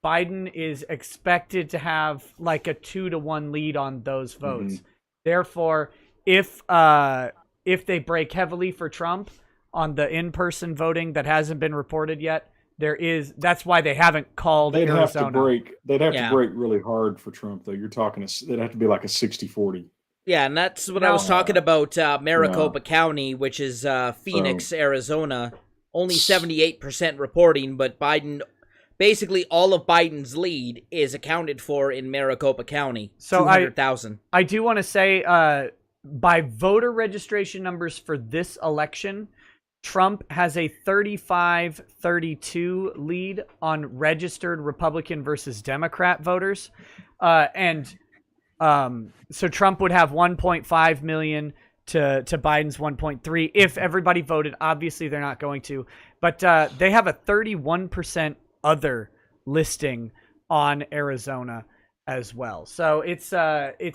Biden is expected to have like a 2-to-1 lead on those votes. Mm-hmm. Therefore, if they break heavily for Trump on the in-person voting that hasn't been reported yet, that's why they haven't called Arizona. They'd have to break really hard for Trump, though. You're talking, they'd have to be like a 60-40. Yeah, and that's what I was talking about. Maricopa County, which is Phoenix, Arizona, only 78% reporting, but Biden, basically all of Biden's lead is accounted for in Maricopa County. So 200,000. I do want to say, by voter registration numbers for this election, Trump has a 35-32 lead on registered Republican versus Democrat voters, so Trump would have 1.5 million to Biden's 1.3 if everybody voted. Obviously, they're not going to, but they have a 31% other listing on Arizona as well. So it's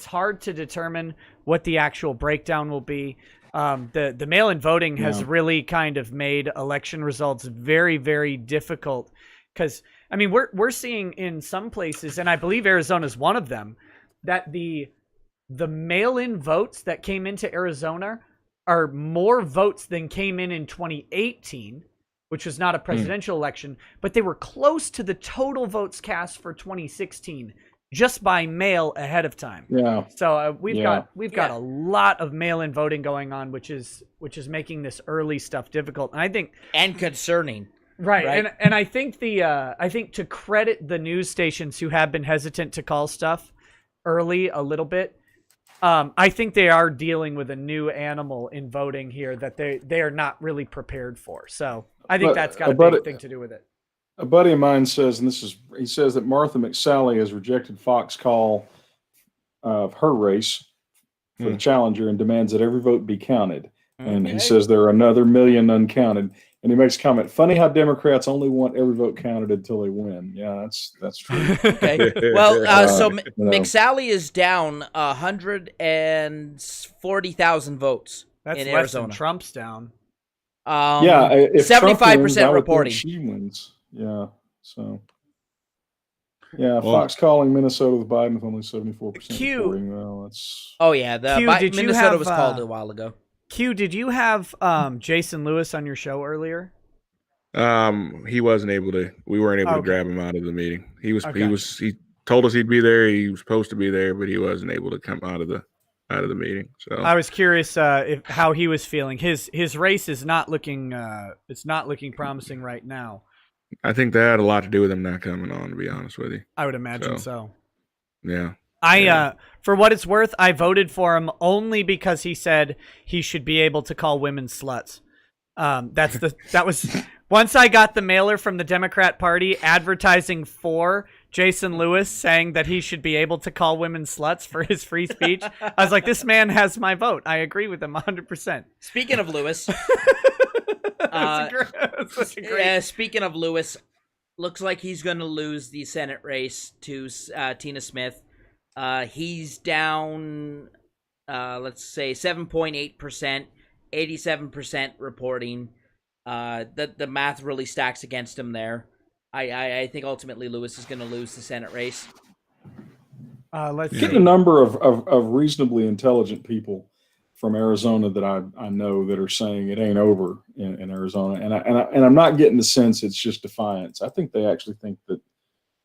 hard to determine what the actual breakdown will be. The mail-in voting has really kind of made election results very, very difficult because I mean we're seeing in some places, and I believe Arizona is one of them, that the mail-in votes that came into Arizona are more votes than came in 2018, which was not a presidential election, but they were close to the total votes cast for 2016 just by mail ahead of time. Yeah. So we've got a lot of mail-in voting going on, which is making this early stuff difficult, and I think concerning. Right. And I think I think to credit the news stations who have been hesitant to call stuff early a little bit, I think they are dealing with a new animal in voting here that they are not really prepared for. So I think that's got a big thing to do with it. A buddy of mine says, and he says that Martha McSally has rejected Fox call of her race for the challenger and demands that every vote be counted. And he says there are another million uncounted. And he makes a comment, funny how Democrats only want every vote counted until they win. Yeah, that's true. Okay. Well, so McSally is down 140,000 votes in Arizona. Less than Trump's down. If 75% reporting. She wins. Yeah. So. Yeah, Fox calling Minnesota with Biden with only 74% reporting. Well, that's. Oh yeah, Minnesota was called a while ago. Q, did you have Jason Lewis on your show earlier? He wasn't able to. We weren't able to grab him out of the meeting. He told us he'd be there. He was supposed to be there, but he wasn't able to come out of the meeting. So I was curious how he was feeling. His race is not looking promising right now. I think that had a lot to do with him not coming on, to be honest with you. I would imagine so. Yeah. For what it's worth, I voted for him only because he said he should be able to call women sluts. That was once I got the mailer from the Democrat Party advertising for Jason Lewis saying that he should be able to call women sluts for his free speech. I was like, this man has my vote. I agree with him 100%. Speaking of Lewis, speaking of Lewis, looks like he's going to lose the Senate race to Tina Smith. He's down, let's say 7.8%, 87% reporting. The math really stacks against him there. I think ultimately Lewis is going to lose the Senate race. Let's get a number of reasonably intelligent people from Arizona that I know that are saying it ain't over in Arizona, and I'm not getting the sense it's just defiance. I think they actually think that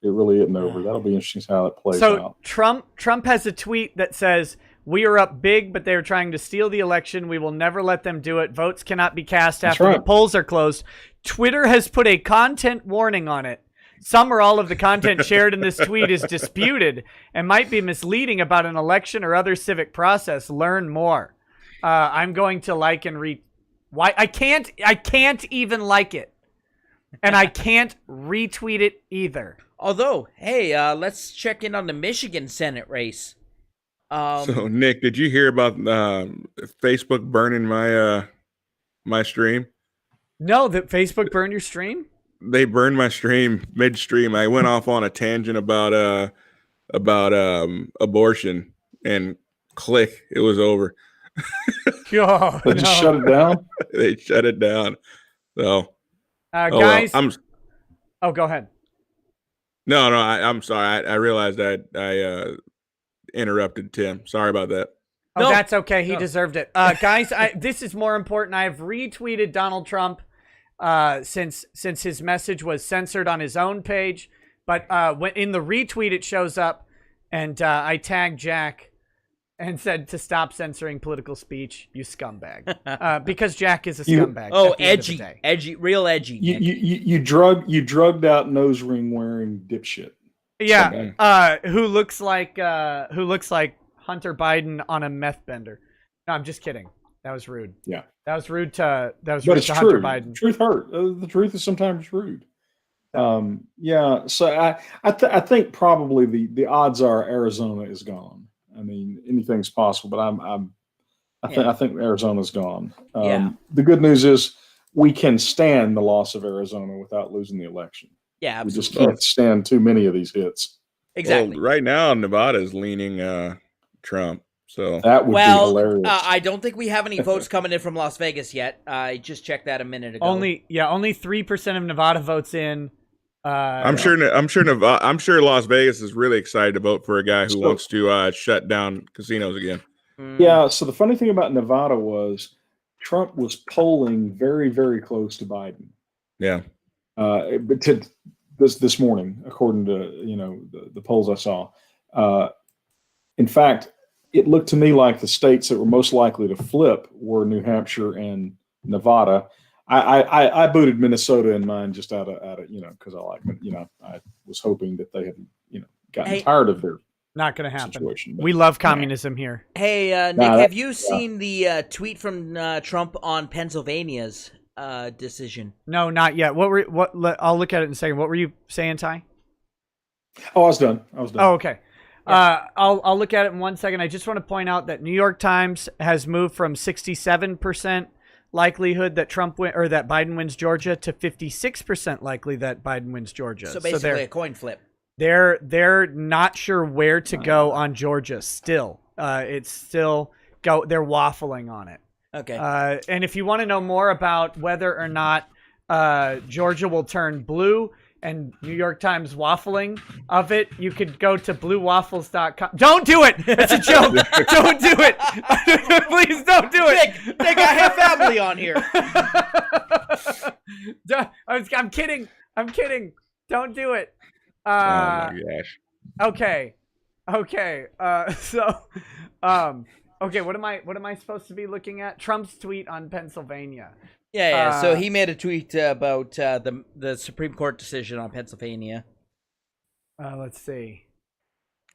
it really isn't over. That'll be interesting how it plays out. So Trump has a tweet that says, "We are up big, but they are trying to steal the election. We will never let them do it. Votes cannot be cast after the polls are closed." Twitter has put a content warning on it. Some or all of the content shared in this tweet is disputed and might be misleading about an election or other civic process. Learn more. I'm going to like and read. Why I can't even like it, and I can't retweet it either. Although, hey, let's check in on the Michigan Senate race. So, Nick, did you hear about Facebook burning my stream? No, that Facebook burned your stream? They burned my stream midstream. I went off on a tangent about abortion, and click, it was over. God, they just shut it down. They shut it down. So, guys, oh, go ahead. No, I'm sorry. I realized that I interrupted Tim. Sorry about that. Oh, no, that's okay. He deserved it. Guys, this is more important. I've retweeted Donald Trump since his message was censored on his own page. But when in the retweet, it shows up, and I tagged Jack and said to stop censoring political speech, you scumbag. Because Jack is a scumbag. Oh, edgy, real edgy. You drugged out nose ring wearing dipshit. Yeah, who looks like Hunter Biden on a meth bender. No, I'm just kidding. That was rude. Yeah, that was rude to Hunter Biden. Truth hurt. The truth is sometimes rude. Yeah. So I think probably the odds are Arizona is gone. I mean, anything's possible, but I think Arizona's gone. The good news is we can stand the loss of Arizona without losing the election. Yeah, absolutely. We just can't stand too many of these hits. Exactly. Well, right now, Nevada is leaning Trump. So that would be hilarious. I don't think we have any votes coming in from Las Vegas yet. I just checked that a minute ago. Only 3% of Nevada votes in. I'm sure Las Vegas is really excited to vote for a guy who wants to shut down casinos again. Yeah. So the funny thing about Nevada was Trump was polling very, very close to Biden. Yeah. But to this morning, according to the polls I saw, in fact, it looked to me like the states that were most likely to flip were New Hampshire and Nevada. I booted Minnesota in mine just out of because I like it. I was hoping that they had gotten tired of their not going to happen. Situation, we love communism here. Hey Nick, have you seen the tweet from Trump on Pennsylvania's decision. No, not yet. I'll look at it in a second. What were you saying, Ty? Oh, I was done. Oh, okay. Yeah. I'll look at it in 1 second. I just want to point out that New York Times has moved from 67% likelihood that that Biden wins Georgia to 56% likely that Biden wins Georgia. So basically a coin flip. They're not sure where to go on Georgia still. It's still they're waffling on it. Okay. And if you want to know more about whether or not Georgia will turn blue and New York Times waffling of it, you could go to bluewaffles.com. Don't do it! It's a joke! Don't do it! Please don't do it! Nick, I have family on here. I'm kidding. I'm kidding. Don't do it. Oh my gosh. Okay. Okay. Okay, what am I supposed to be looking at? Trump's tweet on Pennsylvania. Yeah. So he made a tweet about the Supreme Court decision on Pennsylvania. Let's see.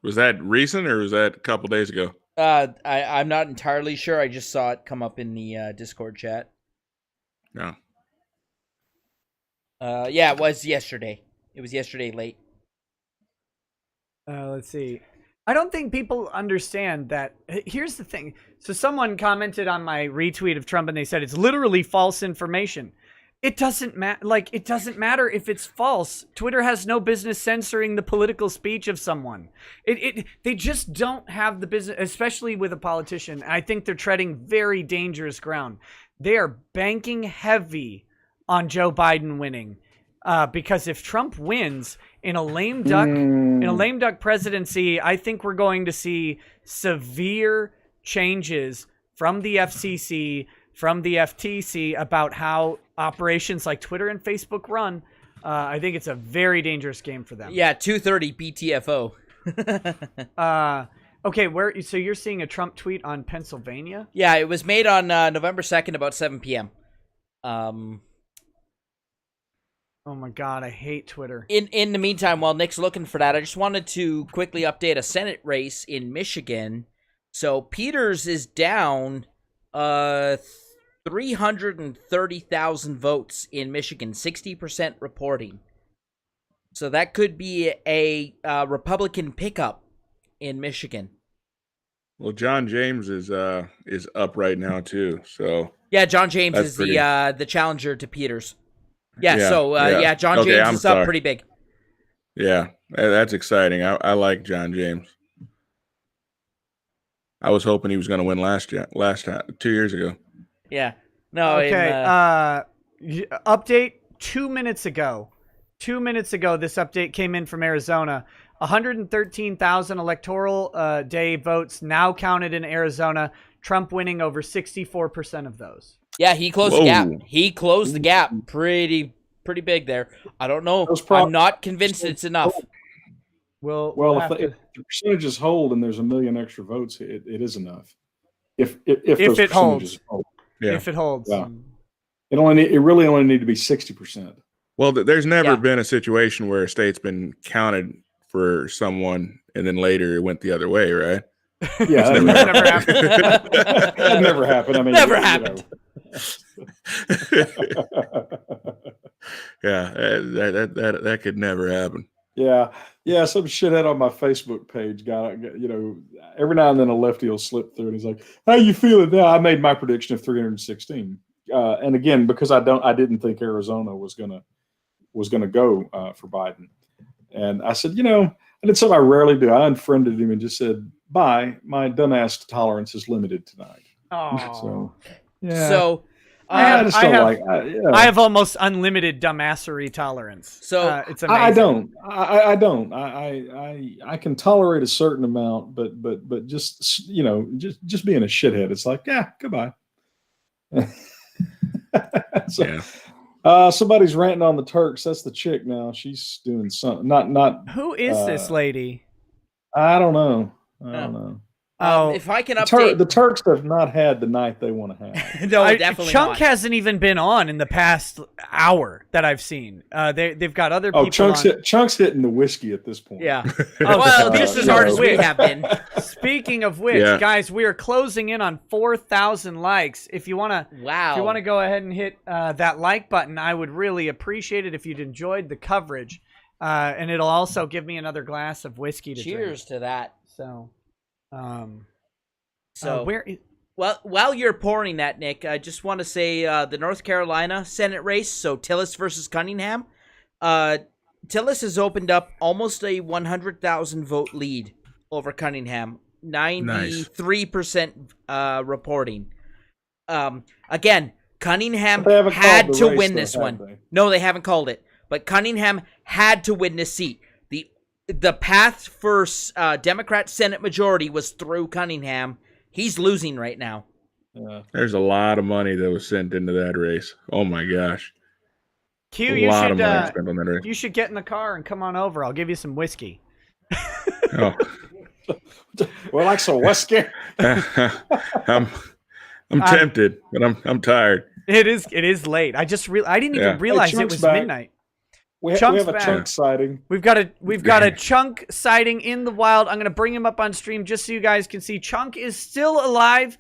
Was that recent or was that a couple days ago? I'm not entirely sure. I just saw it come up in the Discord chat. No. Yeah, it was yesterday. It was yesterday late. Let's see. I don't think people understand that. Here's the thing. So someone commented on my retweet of Trump and they said it's literally false information. It doesn't matter. It doesn't matter if it's false. Twitter has no business censoring the political speech of someone. They just don't have the business, especially with a politician. I think they're treading very dangerous ground. They are banking heavy on Joe Biden winning. Because if Trump wins in a lame duck presidency, I think we're going to see severe changes from the FCC, from the FTC about how operations like Twitter and Facebook run. I think it's a very dangerous game for them. Yeah, 2:30 BTFO. Okay, so you're seeing a Trump tweet on Pennsylvania? Yeah, it was made on November 2nd, about 7 p.m. Oh my God, I hate Twitter. In the meantime, while Nick's looking for that, I just wanted to quickly update a Senate race in Michigan. So Peters is down 330,000 votes in Michigan, 60% reporting. So that could be a Republican pickup in Michigan. Well, John James is up right now too. So yeah, John James is the challenger to Peters. Yeah, John James is up pretty big. Yeah, that's exciting. I like John James. I was hoping he was going to win last time, 2 years ago. Yeah. No. Okay. Update 2 minutes ago. 2 minutes ago, this update came in from Arizona. 113,000 electoral day votes now counted in Arizona. Trump winning over 64% of those. Yeah, he closed the gap. He closed the gap pretty big there. I don't know. I'm not convinced it's enough. Well, if the percentages hold and there's a million extra votes, it is enough. If it holds. Yeah. If it holds. Yeah. It really only need to be 60%. Well, there's never been a situation where a state's been counted for someone and then later it went the other way, right? Yeah, that never happened. That never happened. I mean, never happened. Yeah, that could never happen. Yeah. Some shithead on my Facebook page got every now and then a lefty will slip through and he's like, "How you feeling now?" I made my prediction of 316, and again because I didn't think Arizona was gonna go for Biden, and I said, I did something I rarely do. I unfriended him and just said, "Bye, my dumbass tolerance is limited tonight." Oh, so yeah. So. I have almost unlimited dumbassery tolerance. So it's amazing. I don't. I can tolerate a certain amount, but just just being a shithead, it's like, yeah, goodbye. Somebody's ranting on the Turks. That's the chick now. She's doing something. Not. Who is this lady? I don't know. I don't know. If I can update, the Turks have not had the night they want to have. No, definitely Chunk not. hasn't even been on in the past hour that I've seen. They've got other people. Chunk's hitting the whiskey at this point. Yeah. Well, just as hard as we have been. Speaking of which, guys, we are closing in on 4,000 likes. If you want to, go ahead and hit that like button, I would really appreciate it if you'd enjoyed the coverage, and it'll also give me another glass of whiskey to Cheers drink. to that. While you're pouring that, Nick, I just want to say the North Carolina Senate race, so Tillis versus Cunningham. Tillis has opened up almost a 100,000 vote lead over Cunningham, 93% reporting. Again, Cunningham had to win this one. No, they haven't called it, but Cunningham had to win this seat. The path for Democrat Senate majority was through Cunningham. He's losing right now. Yeah. There's a lot of money that was sent into that race. Oh my gosh. Q, you should get in the car and come on over. I'll give you some whiskey. Oh. Well, like some whiskey. I'm tempted, but I'm tired. It is late. I didn't even realize it was midnight. We have a Chunk sighting. We've got a Chunk sighting in the wild. I'm going to bring him up on stream just so you guys can see. Chunk is still alive.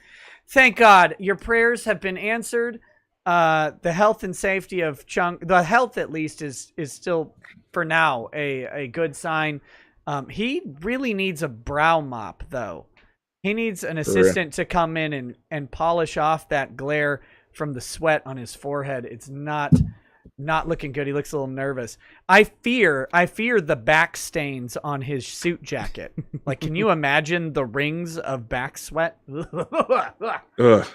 Thank God. Your prayers have been answered. The health and safety of Chunk, the health at least, is still, for now, a good sign. He really needs a brow mop, though. He needs an assistant to come in and polish off that glare from the sweat on his forehead. It's not looking good. He looks a little nervous. I fear the back stains on his suit jacket. Like, can you imagine the rings of back sweat? Ugh.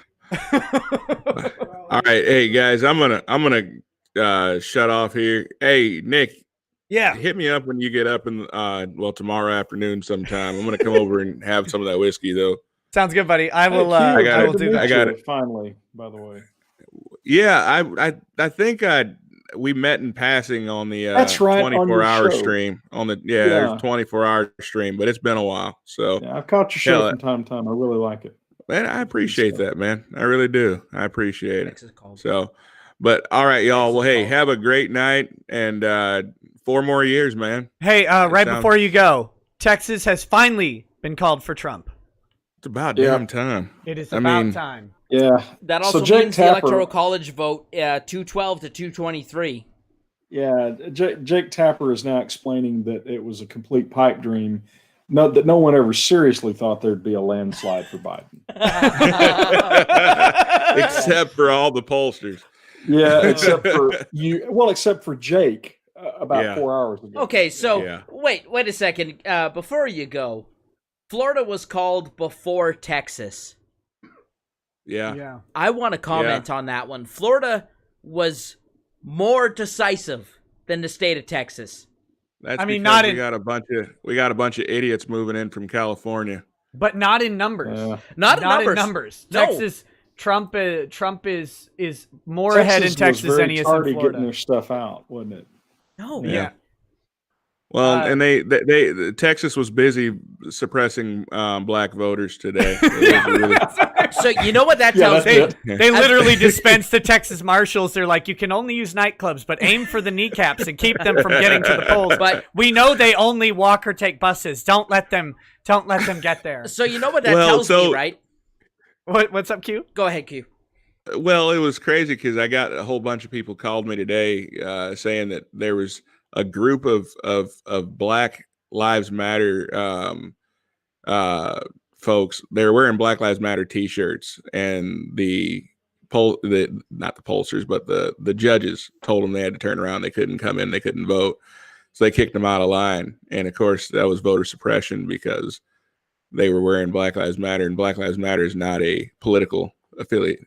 All right, hey guys, I'm gonna shut off here. Hey Nick, hit me up when you get up in tomorrow afternoon sometime. I'm gonna come over and have some of that whiskey though. Sounds good, buddy. I will. I will do that. I got it finally. By the way. Yeah, I think we met in passing on the 24-hour stream on the there's a 24-hour stream, but it's been a while. So I've caught your show from time to time. I really like it. Man, I appreciate that, man. I really do. I appreciate it. So, but all right, y'all. Well, hey, have a great night and 4 more years, man. Hey, before you go, Texas has finally been called for Trump. It's about damn time. It is about time. Yeah. That also means the Electoral College vote 212 to 223. Yeah, Jake Tapper is now explaining that it was a complete pipe dream. That no one ever seriously thought there'd be a landslide for Biden. Except for all the pollsters. Yeah, except for you. Well, except for Jake about 4 hours ago. Okay, so wait a second. Before you go, Florida was called before Texas. Yeah. I want to comment on that one. Florida was more decisive than the state of Texas. That's because we got a bunch of idiots moving in from California, but not in numbers. Not in numbers. No. Texas, Trump is more ahead in Texas than he is in Florida. Getting their stuff out, wasn't it? No. Yeah. Well, and they Texas was busy suppressing black voters today. So you know what that tells me? They literally dispensed the Texas Marshals. They're like, you can only use nightclubs, but aim for the kneecaps and keep them from getting to the polls. But we know they only walk or take buses. Don't let them get there. So you know what that tells me, right? What's up, Q? Go ahead, Q. Well, it was crazy because I got a whole bunch of people called me today saying that there was a group of Black Lives Matter folks. They're wearing Black Lives Matter T-shirts, and not the pollsters, but the judges told them they had to turn around. They couldn't come in. They couldn't vote, so they kicked them out of line. And of course, that was voter suppression because they were wearing Black Lives Matter, and Black Lives Matter is not a political affiliate.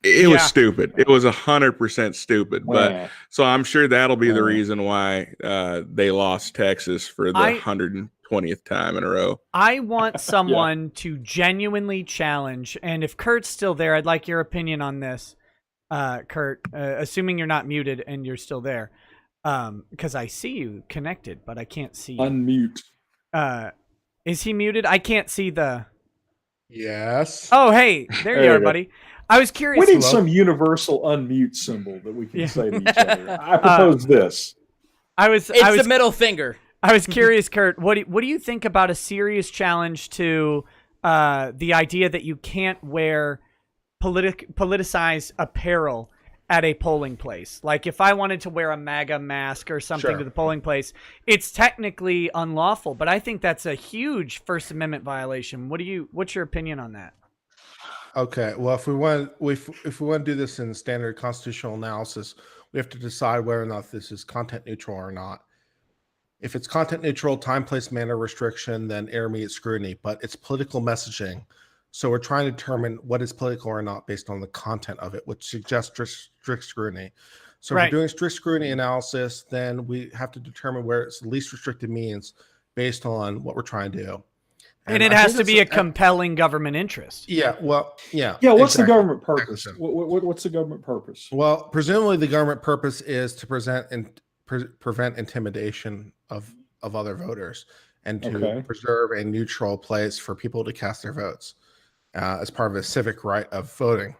It was stupid. It was 100% stupid. But so I'm sure that'll be the reason why they lost Texas for the 120th time in a row. I want someone to genuinely challenge, and if Kurt's still there, I'd like your opinion on this, Kurt, assuming you're not muted and you're still there, because I see you connected, but I can't see you. Unmute. Is he muted? I can't see the. Yes. Oh, hey, there you are, buddy. I was curious. We need some universal unmute symbol that we can say to each other. I propose this. It's the middle finger. I was curious, Kurt. What do you think about a serious challenge to the idea that you can't wear politicized apparel at a polling place? Like, if I wanted to wear a MAGA mask or something to the polling place, it's technically unlawful. But I think that's a huge First Amendment violation. What's your opinion on that? Okay, well, if we want to do this in standard constitutional analysis, we have to decide whether or not this is content neutral or not. If it's content neutral, time, place, manner restriction, then intermediate scrutiny. But it's political messaging, so we're trying to determine what is political or not based on the content of it, which suggests strict scrutiny. So if we're doing strict scrutiny analysis, then we have to determine where it's the least restrictive means based on what we're trying to do. And it has to be a compelling government interest. Yeah, well, yeah. Yeah, what's the government purpose? What's the government purpose? Well, presumably the government purpose is to prevent intimidation of other voters and to preserve a neutral place for people to cast their votes as part of a civic right of voting.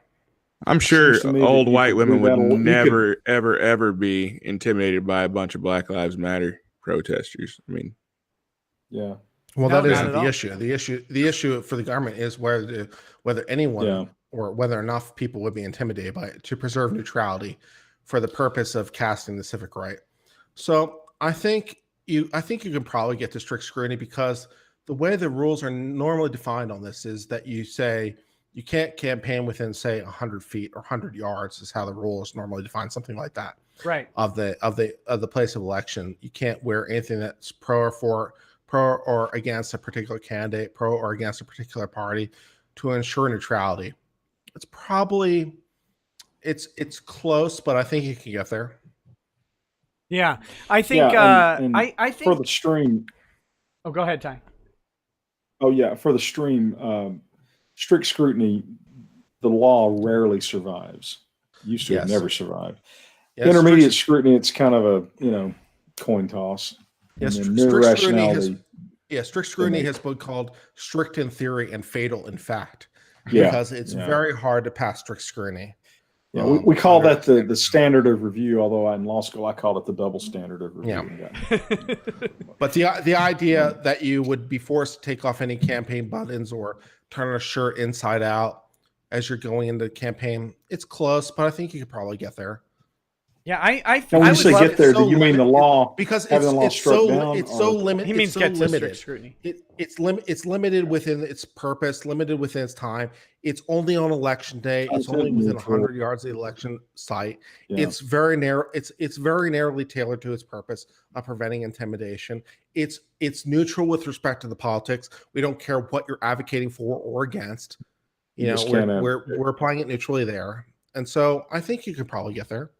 I'm sure old white women would never, ever be intimidated by a bunch of Black Lives Matter protesters. I mean, yeah. Well, that isn't the issue. The issue for the government is whether anyone or whether enough people would be intimidated by it to preserve neutrality for the purpose of casting the civic right. So I think you can probably get to strict scrutiny because the way the rules are normally defined on this is that you say you can't campaign within, say, 100 feet or 100 yards is how the rule is normally defined, something like that. Right. Of the place of election. You can't wear anything that's pro or against a particular candidate, pro or against a particular party to ensure neutrality. It's probably it's close, but I think you can get there. Yeah, I think I think for the stream. Oh, go ahead, Ty. Oh yeah, for the stream, strict scrutiny, the law rarely survives. Used to have never survived. Yes, intermediate scrutiny, it's kind of a coin toss. Yes, strict scrutiny has been called strict in theory and fatal in fact, because it's very hard to pass strict scrutiny. Yeah, we call that the standard of review, although in law school I called it the double standard of review. Yeah. But the idea that you would be forced to take off any campaign buttons or turn a shirt inside out as you're going into the campaign, it's close, but I think you could probably get there. Yeah, I when you say get there, do you mean the law? Because it's so limited. He means get to strict scrutiny. It's limited within its purpose, limited within its time. It's only on election day. It's only within 100 yards of the election site. Yeah. It's very narrow. It's very narrowly tailored to its purpose of preventing intimidation. It's neutral with respect to the politics. We don't care what you're advocating for or against. We're applying it neutrally there, and so I think you could probably get there.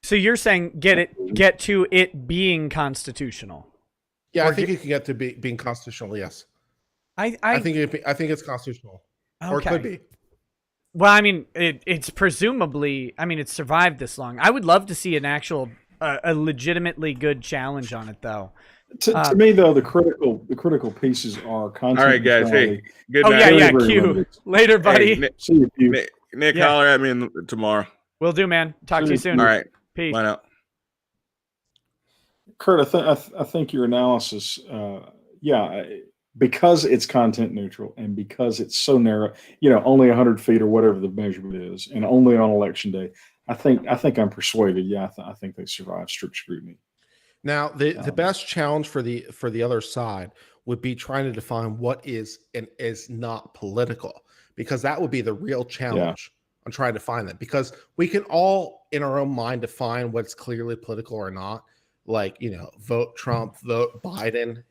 So you're saying get to it being constitutional? Yeah, I think you can get to being constitutional. Yes, I think it's constitutional, or it could be. Well, I mean, it's presumably. I mean, it's survived this long. I would love to see an actual, a legitimately good challenge on it, though. To me, though, the critical pieces are content. All right, guys. Hey, good night. Oh yeah, Q. Later, buddy. Hey, Nick, holler at me tomorrow. Will do, man. Talk to you soon. All right. Peace. Line out. Kurt, I think your analysis, because it's content neutral and because it's so narrow, only 100 feet or whatever the measurement is, and only on election day, I think I'm persuaded. Yeah, I think they survive strict scrutiny. Now, the best challenge for the other side would be trying to define what is and is not political, because that would be the real challenge. On trying to find that, because we can all in our own mind define what's clearly political or not, like vote Trump, vote Biden,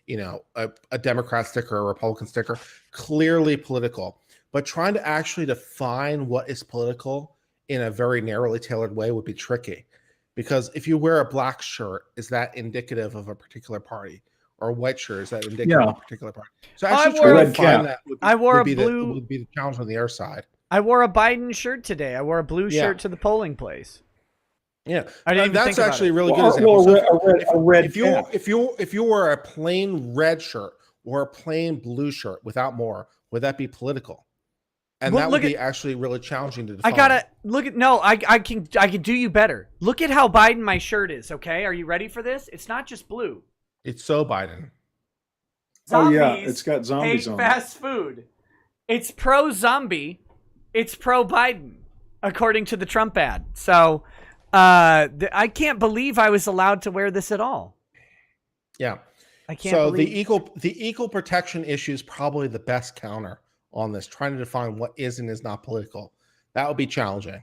a Democrat sticker, a Republican sticker, clearly political. But trying to actually define what is political in a very narrowly tailored way would be tricky, because if you wear a black shirt, is that indicative of a particular party? Or a white shirt, is that indicative of a particular party? So actually trying to find that would be the challenge on the other side. I wore a Biden shirt today. I wore a blue shirt to the polling place. Yeah, that's actually a really good example. If you wore a plain red shirt or a plain blue shirt without more, would that be political? And that would be actually really challenging to define. I gotta look at I can do you better. Look at how Biden my shirt is. Okay, are you ready for this? It's not just blue. It's so Biden. Zombies it's got zombies hate on fast food. It's pro-zombie. It's pro-Biden, according to the Trump ad. So I can't believe I was allowed to wear this at all. Yeah. I can't believe. The equal protection issue is probably the best counter on this, trying to define what is and is not political. That would be challenging.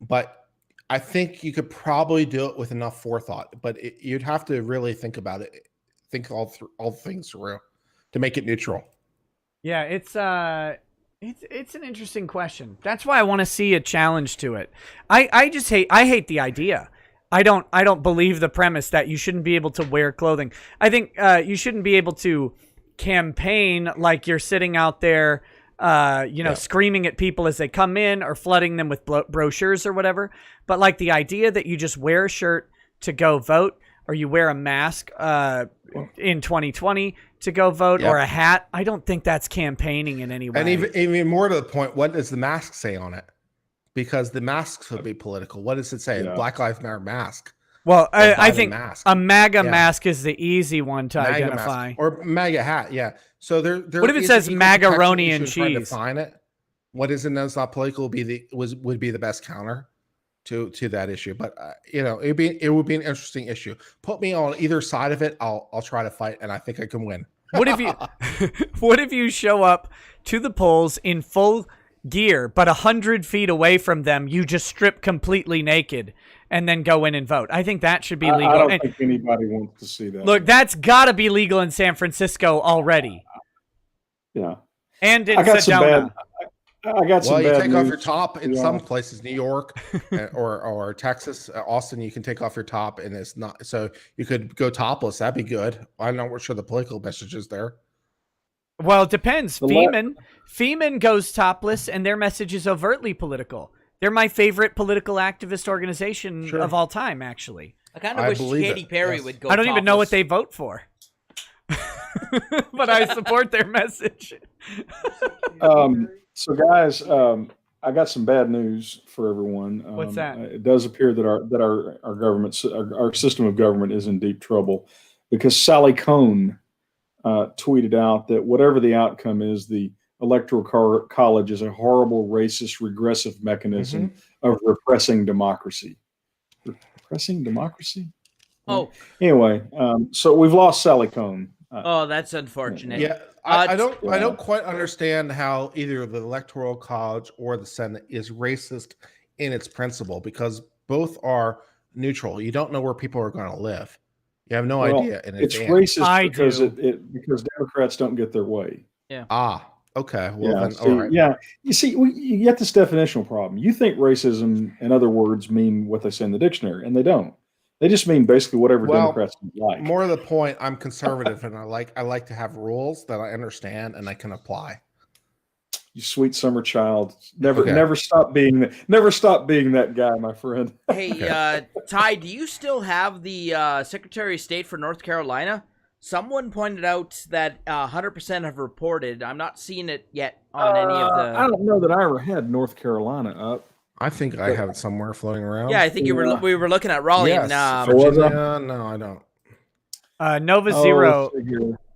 But I think you could probably do it with enough forethought. But you'd have to really think about it. Think all things through to make it neutral. Yeah, it's an interesting question. That's why I want to see a challenge to it. I hate the idea. I don't believe the premise that you shouldn't be able to wear clothing. I think you shouldn't be able to campaign like you're sitting out there screaming at people as they come in or flooding them with brochures or whatever. But like the idea that you just wear a shirt to go vote, or you wear a mask in 2020 to go vote, or a hat, I don't think that's campaigning in any way. And even more to the point, what does the mask say on it? Because the masks would be political. What does it say? Black Lives Matter mask. Well, I think a MAGA mask is the easy one to MAGA identify. Mask. Or MAGA hat, yeah. So there what if it says macaroni and cheese? Define it. What is it that's not political would be the best counter to that issue. But it would be an interesting issue. Put me on either side of it. I'll try to fight, and I think I can win. What if you show up to the polls in full gear, but 100 feet away from them, you just strip completely naked and then go in and vote? I think that should be legal. I don't think anybody wants to see that. Look, that's got to be legal in San Francisco already. Yeah. And in Sedona. I got some bad you take news. off your top in some places, New York or Texas, Austin. You can take off your top, and it's not so you could go topless. That'd be good. I'm not sure the political message is there. Well, it depends. Feeman goes topless, and their message is overtly political. They're my favorite political activist organization of all time, actually. I kind of wish Katy Perry would go. I don't topless. even know what they vote for, but I support their message. So, guys, I got some bad news for everyone. What's that? It does appear that our government, our system of government, is in deep trouble because Sally Kohn tweeted out that whatever the outcome is, the Electoral College is a horrible, racist, regressive mechanism of repressing democracy. Repressing democracy? Oh. Anyway, so we've lost Sally Kohn. Oh, that's unfortunate. Yeah, I don't quite understand how either the Electoral College or the Senate is racist in its principle, because both are neutral. You don't know where people are going to live. You have no idea. It's racist because Democrats don't get their way. Yeah. Okay. Well, then, all right. Yeah. You see, you get this definitional problem. You think racism and other words mean what they say in the dictionary, and they don't. They just mean basically whatever Democrats like. More to the point, I'm conservative, and I like to have rules that I understand and I can apply. You sweet summer child. Never stop being that guy, my friend. Hey, Ty, do you still have the Secretary of State for North Carolina? Someone pointed out that 100% have reported. I'm not seeing it yet on any of the. I don't know that I ever had North Carolina up. I think I have it somewhere floating around. Yeah, I think we were looking at Raleigh and Virginia. No, I don't. Nova Zero.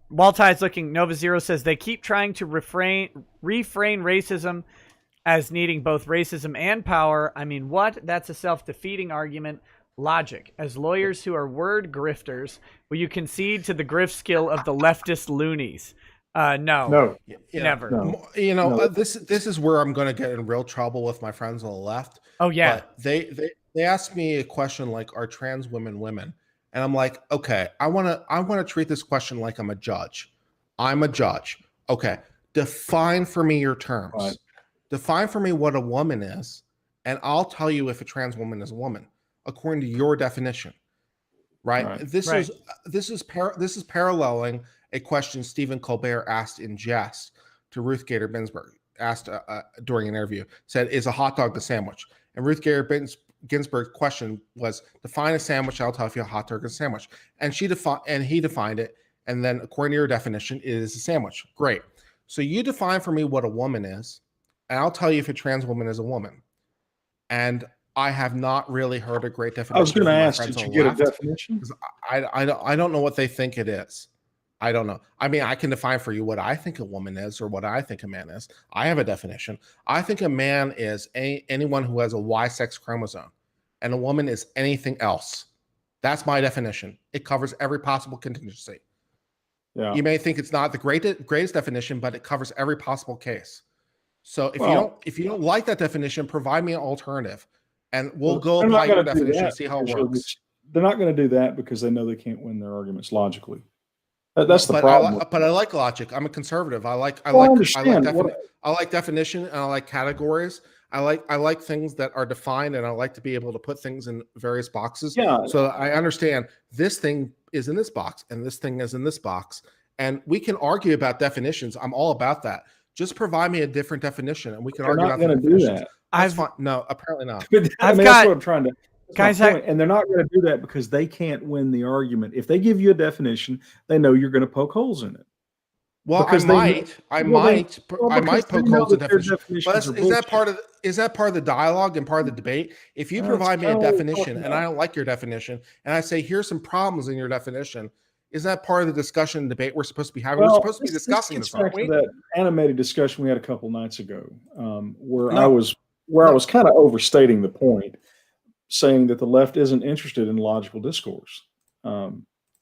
While Ty's looking, Nova Zero says they keep trying to reframe racism as needing both racism and power. I mean, what? That's a self-defeating argument. Logic. As lawyers who are word grifters, will you concede to the grift skill of the leftist loonies? No, never. No. This is where I'm going to get in real trouble with my friends on the left. Oh yeah, but they asked me a question like, "Are trans women women?" And I'm like, okay, I want to treat this question like I'm a judge. I'm a judge. Okay, define for me your terms. Right. Define for me what a woman is, and I'll tell you if a trans woman is a woman according to your definition. Right? This is paralleling a question Stephen Colbert asked in jest to Ruth Gator Ginsburg, asked during an interview, said, is a hot dog a sandwich? And Ruth Gator Ginsburg's question was, define a sandwich, I'll tell you a hot dog is a sandwich. And he defined it And then according to your definition, it is a sandwich. Great. So you define for me what a woman is, and I'll tell you if a trans woman is a woman. And I have not really heard a great definition. I was going to ask, did you get a definition? I don't know what they think it is. I don't know. I mean, I can define for you what I think a woman is or what I think a man is. I have a definition. I think a man is anyone who has a Y sex chromosome, and a woman is anything else. That's my definition. It covers every possible contingency. Yeah. You may think it's not the greatest definition, but it covers every possible case. So if you don't like that definition, provide me an alternative. And we'll go apply your definition and see how it works. They're not going to do that because they know they can't win their arguments logically. That's the problem. But I like logic. I'm a conservative. I like definition, and I like categories. I like things that are defined, and I like to be able to put things in various boxes. Yeah. So I understand this thing is in this box, and this thing is in this box, and we can argue about definitions. I'm all about that. Just provide me a different definition, and we can argue about the definitions. No, apparently not. That's what I'm trying to. Guys, and they're not going to do that because they can't win the argument. If they give you a definition, they know you're going to poke holes in it. Well, I might poke holes in definition. But is that part of the dialogue and part of the debate? If you provide me a definition and I don't like your definition, and I say here's some problems in your definition, is that part of the discussion and debate we're supposed to be having? We're supposed to be discussing this, aren't we? That animated discussion we had a couple nights ago, where I was kind of overstating the point, saying that the left isn't interested in logical discourse. But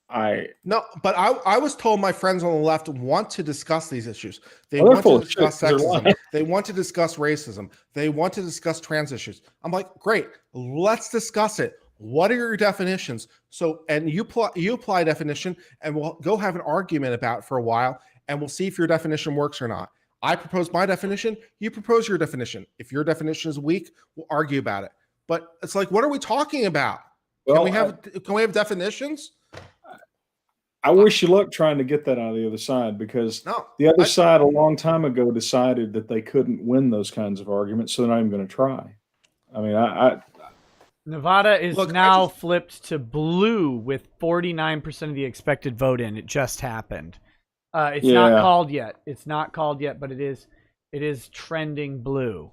I was told my friends on the left want to discuss these issues. They want to discuss sexism. They want to discuss racism. They want to discuss trans issues. I'm like, great, let's discuss it. What are your definitions? So, and you apply a definition, and we'll go have an argument about it for a while, and we'll see if your definition works or not. I propose my definition. You propose your definition. If your definition is weak, we'll argue about it. But it's like, what are we talking about? Can we have definitions? I wish you luck trying to get that out of the other side, because the other side a long time ago decided that they couldn't win those kinds of arguments, so they're not even going to try. I mean, Nevada is now flipped to blue with 49% of the expected vote in. It just happened. It's not called yet. It's not called yet, but it is trending blue.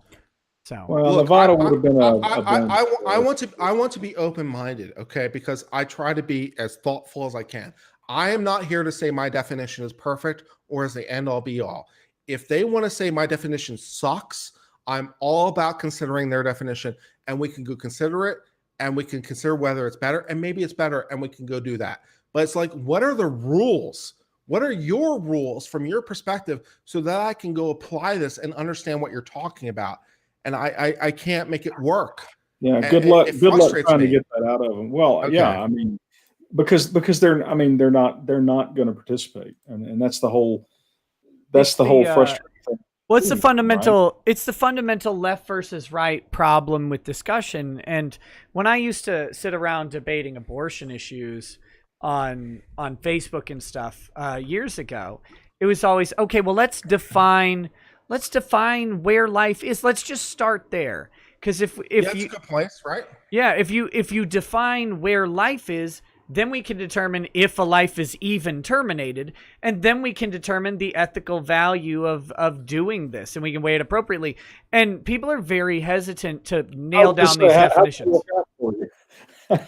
So Nevada would have been I want to be open-minded, okay? Because I try to be as thoughtful as I can. I am not here to say my definition is perfect or is the end-all be-all. If they want to say my definition sucks, I'm all about considering their definition, and we can go consider it, and we can consider whether it's better, and maybe it's better, and we can go do that. But it's like, what are the rules? What are your rules from your perspective so that I can go apply this and understand what you're talking about? And I can't make it work. Yeah, good luck trying to get that out of them. Well, okay. Yeah, I mean, because they're not going to participate, and that's the whole frustrating thing. Well, it's the fundamental. Right? It's the fundamental left versus right problem with discussion. And when I used to sit around debating abortion issues on Facebook and stuff years ago, it was always okay. Well, let's define where life is. Let's just start there, because if that's a good place, right? Yeah, if you define where life is, then we can determine if a life is even terminated, and then we can determine the ethical value of doing this, and we can weigh it appropriately. And people are very hesitant to nail down these definitions.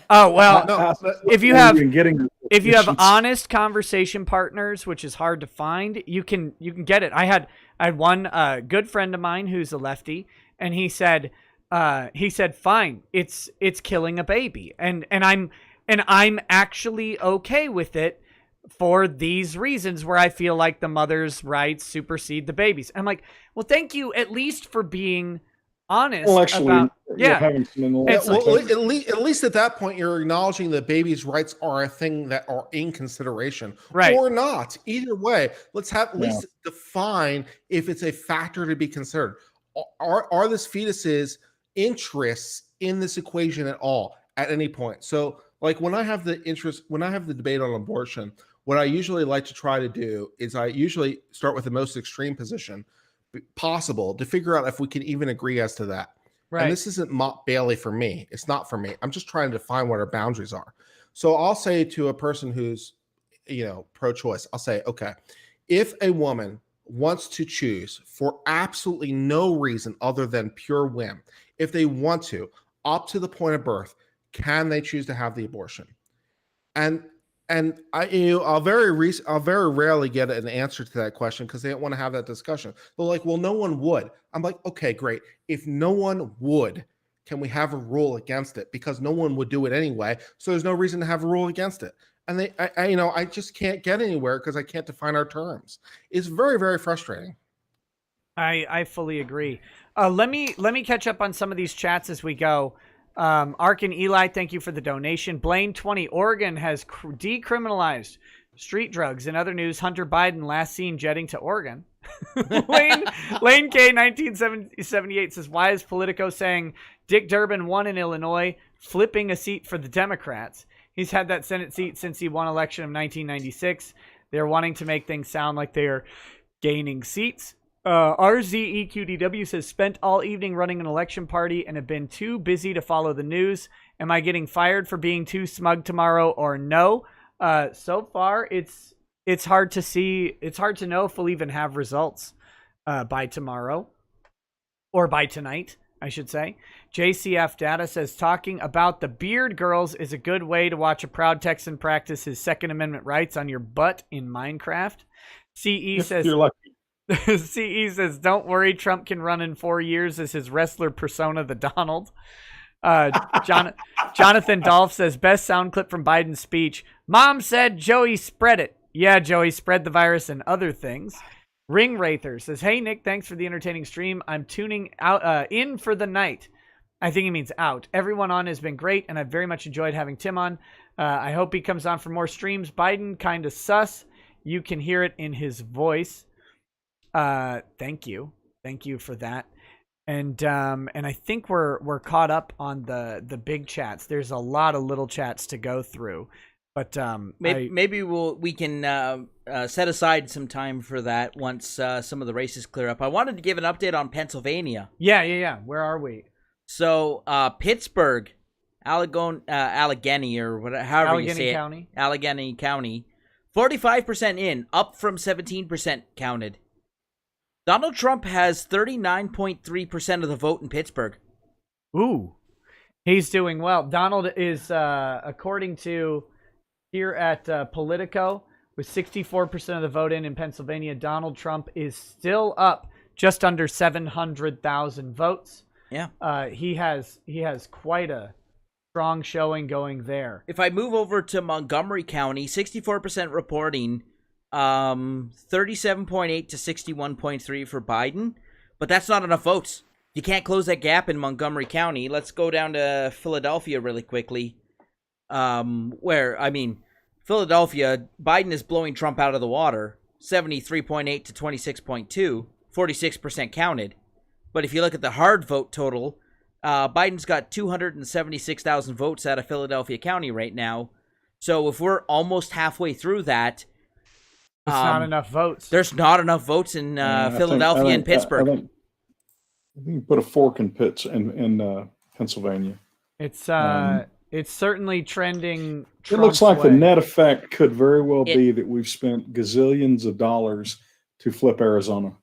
Oh well, if you have honest conversation partners, which is hard to find, you can get it. I had one good friend of mine who's a lefty, and he said, fine, it's killing a baby, and I'm actually okay with it for these reasons, where I feel like the mother's rights supersede the baby's. I'm like, well, thank you at least for being honest about at least at that point you're acknowledging that babies' rights are a thing that are in consideration, right? Or not. Either way, let's have at least define if it's a factor to be considered. Are this fetus's interests in this equation at all at any point? So, like when I have the debate on abortion, what I usually like to try to do is I usually start with the most extreme position possible to figure out if we can even agree as to that. Right. And this isn't Mott Bailey for me. It's not for me. I'm just trying to define what our boundaries are. So I'll say to a person who's pro-choice, I'll say, okay, if a woman wants to choose for absolutely no reason other than pure whim, if they want to, up to the point of birth, can they choose to have the abortion? And I'll very rarely get an answer to that question because they don't want to have that discussion. They're like, well, no one would. I'm like, okay, great. If no one would, can we have a rule against it? Because no one would do it anyway, so there's no reason to have a rule against it. And I just can't get anywhere because I can't define our terms. It's very, very frustrating. I fully agree. Let me catch up on some of these chats as we go. Ark and Eli, thank you for the donation. Blaine 20, Oregon has decriminalized street drugs. In other news, Hunter Biden last seen jetting to Oregon. Lane K 1978 says, why is Politico saying Dick Durbin won in Illinois, flipping a seat for the Democrats? He's had that Senate seat since he won election of 1996. They're wanting to make things sound like they're gaining seats. RZEQDW says, spent all evening running an election party and have been too busy to follow the news. Am I getting fired for being too smug tomorrow or no? So far, it's hard to see. It's hard to know if we'll even have results by tomorrow or by tonight, I should say. JCF Data says, talking about the beard girls is a good way to watch a proud Texan practice his Second Amendment rights on your butt in Minecraft. CE says, you're lucky. CE says, don't worry, Trump can run in 4 years as his wrestler persona, the Donald. Jonathan Dolph says, best sound clip from Biden's speech. Mom said Joey spread it. Yeah, Joey spread the virus and other things. Ring Wraither says, hey, Nick, thanks for the entertaining stream. I'm tuning out in for the night. I think he means out. Everyone on has been great, and I've very much enjoyed having Tim on. I hope he comes on for more streams. Biden kind of sus. You can hear it in his voice. Thank you for that. And I think we're caught up on the big chats. There's a lot of little chats to go through, but maybe we can set aside some time for that once some of the races clear up. I wanted to give an update on Pennsylvania. Yeah. Where are we? So Pittsburgh, Allegheny or whatever, however you say it, Allegheny County, 45% in, up from 17% counted. Donald Trump has 39.3% of the vote in Pittsburgh. Ooh, he's doing well. Donald is, according to here at Politico, with 64% of the vote in Pennsylvania, Donald Trump is still up just under 700,000 votes. Yeah. He has quite a strong showing going there. If I move over to Montgomery County, 64% reporting, 37.8 to 61.3 for Biden, but that's not enough votes. You can't close that gap in Montgomery County. Let's go down to Philadelphia really quickly. Philadelphia, Biden is blowing Trump out of the water, 73.8 to 26.2, 46% counted. But if you look at the hard vote total, Biden's got 276,000 votes out of Philadelphia County right now. So if we're almost halfway through that, it's not enough votes. There's not enough votes in Philadelphia and Pittsburgh. I think you put a fork in Pennsylvania. It's certainly trending. It looks like the net effect could very well be that we've spent gazillions of dollars to flip Arizona.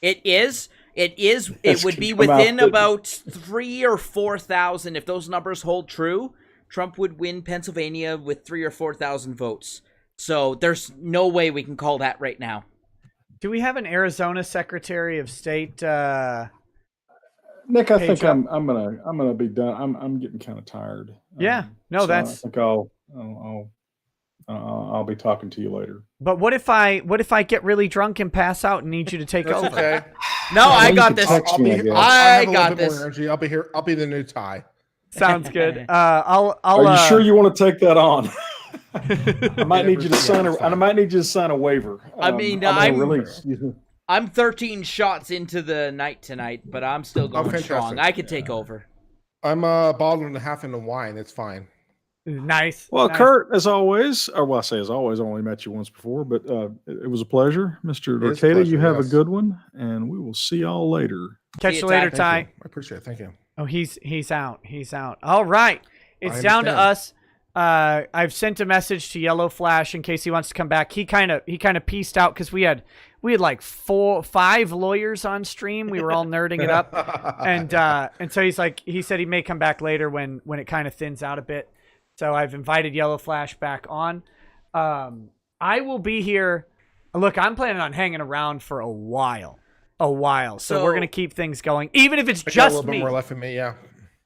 It is. It would be within about 3,000 or 4,000. If those numbers hold true, Trump would win Pennsylvania with 3,000 or 4,000 votes. So there's no way we can call that right now. Do we have an Arizona Secretary of State? Nick, I think I'm gonna be done. I'm getting kind of tired. Yeah, I think I'll be talking to you later. But what if I get really drunk and pass out and need you to take over? Okay. No, I got this. I got this. Energy. I'll be here. I'll be the new Ty. Sounds good. Are you sure you want to take that on? I might need you to sign a waiver. I'm 13 shots into the night tonight, but I'm still going strong. I could take over. I'm a bottle and a half into wine. It's fine. Nice. Well, nice. Kurt, as always, I only met you once before, but it was a pleasure. Mr. Arcata, you have a good one, and we will see y'all later. Catch you later, Ty. I appreciate it. Thank you. Oh, he's out. He's out. All right. It's down to us. I've sent a message to Yellow Flash in case he wants to come back. He kind of pieced out because we had like 5 lawyers on stream. We were all nerding it up, and so he said he may come back later when it kind of thins out a bit. So I've invited Yellow Flash back on. I will be here. Look, I'm planning on hanging around for a while. So we're gonna keep things going, even if it's just a little me. bit more left in me, yeah.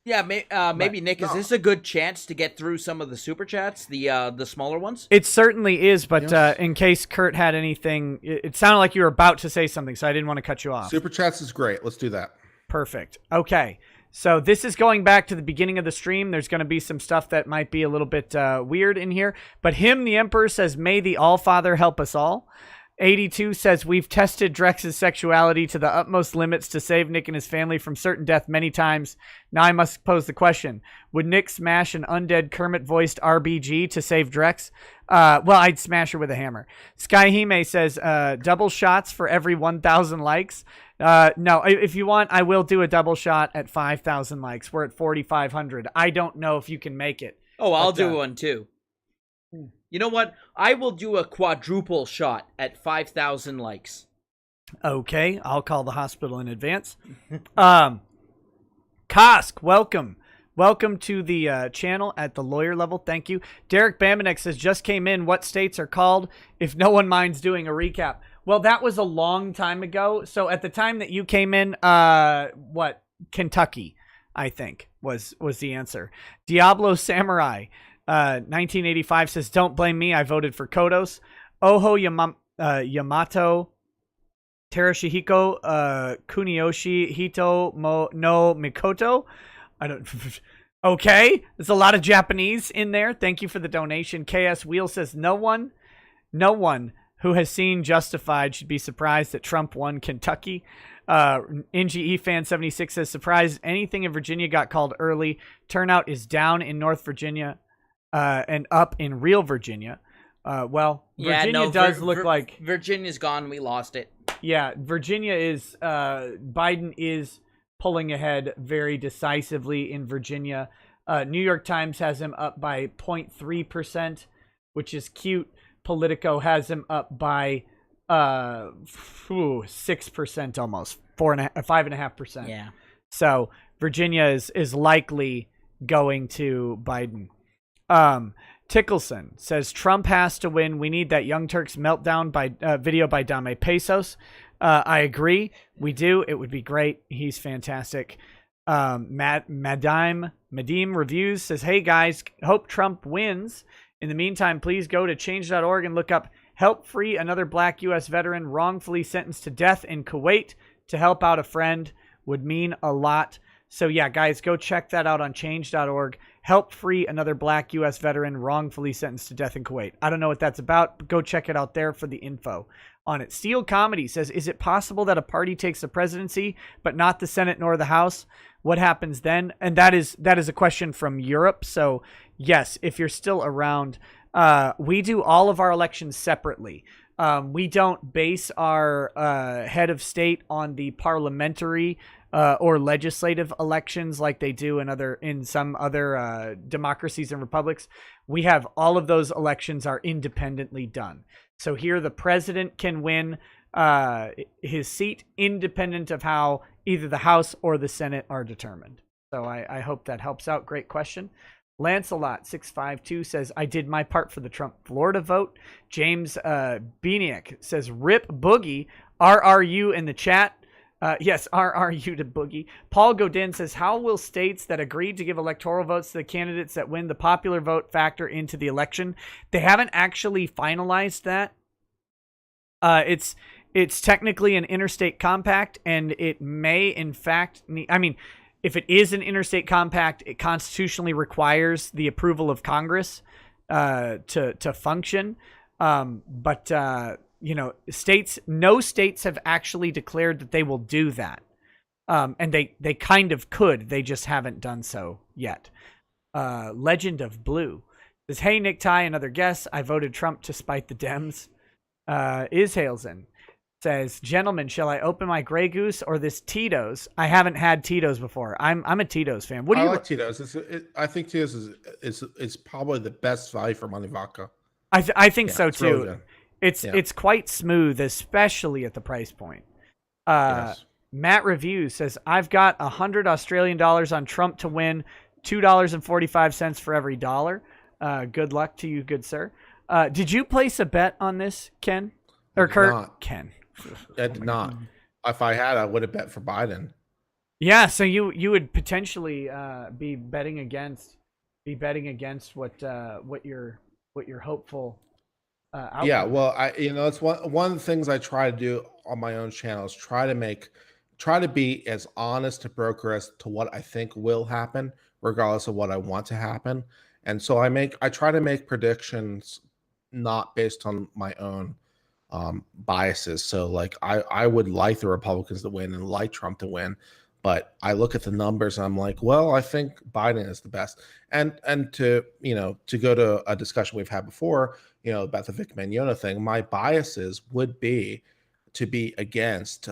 Yeah, maybe Nick. Is this a good chance to get through some of the super chats, the smaller ones? It certainly is, but in case Kurt had anything, it sounded like you were about to say something, so I didn't want to cut you off. Super chats is great. Let's do that. Perfect. Okay, so this is going back to the beginning of the stream. There's going to be some stuff that might be a little bit weird in here, but the Emperor says, "May the All-Father help us all." 82 says, "We've tested Drex's sexuality to the utmost limits to save Nick and his family from certain death many times. Now I must pose the question. Would Nick smash an undead Kermit-voiced RBG to save Drex?" Well, I'd smash her with a hammer. Skyhime says, "Double shots for every 1,000 likes." No, if you want, I will do a double shot at 5,000 likes. We're at 4,500. I don't know if you can make it. Oh, I'll do one too. You know what? I will do a quadruple shot at 5,000 likes. Okay, I'll call the hospital in advance. Kosk, welcome. Welcome to the channel at the lawyer level. Thank you. Derek Bamenek says, "Just came in. What states are called? If no one minds doing a recap." Well, that was a long time ago. So at the time that you came in, Kentucky, I think, was the answer. Diablo Samurai. 1985 says, "Don't blame me. I voted for Kodos." Oho Yamato Terashihiko Kuniyoshi Hito no Mikoto. I don't. Okay, there's a lot of Japanese in there. Thank you for the donation. KS Wheel says, no one who has seen Justified should be surprised that Trump won Kentucky. NGE Fan 76 says, "Surprised anything in Virginia got called early. Turnout is down in North Virginia. And up in real Virginia." Virginia does look like Virginia's gone. We lost it. Yeah, Virginia is Biden is pulling ahead very decisively in Virginia. New York Times has him up by 0.3%, which is cute. Politico has him up by 6% almost, 5.5%. Yeah. So Virginia is likely going to Biden. Tickleson says, "Trump has to win. We need that Young Turks meltdown by video by Dame Pesos." I agree. We do. It would be great. He's fantastic. Madim Reviews says, "Hey guys, hope Trump wins. In the meantime, please go to change.org and look up help free another black U.S. veteran wrongfully sentenced to death in Kuwait. To help out a friend would mean a lot." So yeah, guys, go check that out on change.org. Help free another black U.S. veteran wrongfully sentenced to death in Kuwait. I don't know what that's about, but go check it out there for the info on it. Steel Comedy says, "Is it possible that a party takes the presidency, but not the Senate nor the House? What happens then?" And that is a question from Europe. So yes, if you're still around, we do all of our elections separately. We don't base our head of state on the parliamentary or legislative elections like they do in some other democracies and republics. We have all of those elections are independently done. So here the president can win his seat independent of how either the House or the Senate are determined. So I hope that helps out. Great question. Lancelot 652 says, "I did my part for the Trump Florida vote." James Beniak says, "Rip Boogie, RRU in the chat." Yes, RRU to Boogie. Paul Godin says, "How will states that agreed to give electoral votes to the candidates that win the popular vote factor into the election?" They haven't actually finalized that. It's technically an interstate compact, and it may in fact if it is an interstate compact, it constitutionally requires the approval of Congress to function. But no states have actually declared that they will do that. And they kind of could. They just haven't done so yet. Legend of Blue says, "Hey, Nick Ty, another guess. I voted Trump to spite the Dems." Is Haleson. says, "Gentlemen, shall I open my Grey Goose or this Tito's? I haven't had Tito's before. I'm a Tito's fan. What do you like Tito's? I think Tito's is probably the best value for money vodka. I think so too. Really it's quite smooth, especially at the price point." Yes. Matt Reviews says, "I've got $100 Australian on Trump to win, $2.45 for every dollar. Good luck to you, good sir." Did you place a bet on this, Ken? Or Kurt? Not. Ken. I did not. If I had, I would have bet for Biden. Yeah, so you would potentially be betting against what your hopeful outcome. Yeah, well, it's one of the things I try to do on my own channel is try to be as honest to broker as to what I think will happen, regardless of what I want to happen. And so I try to make predictions not based on my own biases. So like I would like the Republicans to win and like Trump to win, but I look at the numbers and I'm like, well, I think Biden is the best. And to go to a discussion we've had before, about the Vic Mignogna thing, my biases would be to be against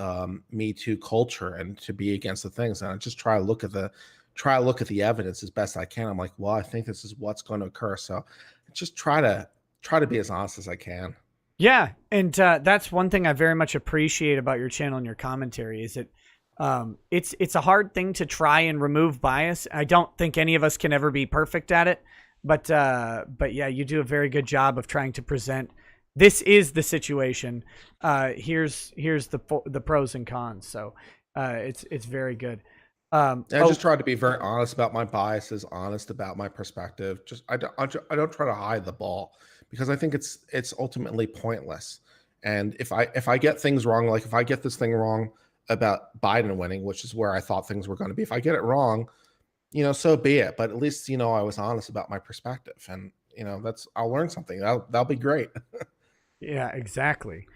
Me Too culture and to be against the things. And I just try to look at the evidence as best I can. I'm like, well, I think this is what's going to occur. So just try to be as honest as I can. Yeah, and that's one thing I very much appreciate about your channel and your commentary is that it's a hard thing to try and remove bias. I don't think any of us can ever be perfect at it, but yeah, you do a very good job of trying to present. This is the situation. Here's the pros and cons. So it's very good. I just try to be very honest about my biases, honest about my perspective. Just I don't try to hide the ball because I think it's ultimately pointless. And if I get things wrong, like if I get this thing wrong about Biden winning, which is where I thought things were going to be, if I get it wrong, so be it. But at least I was honest about my perspective, and I'll learn something. That'll be great. Yeah, exactly.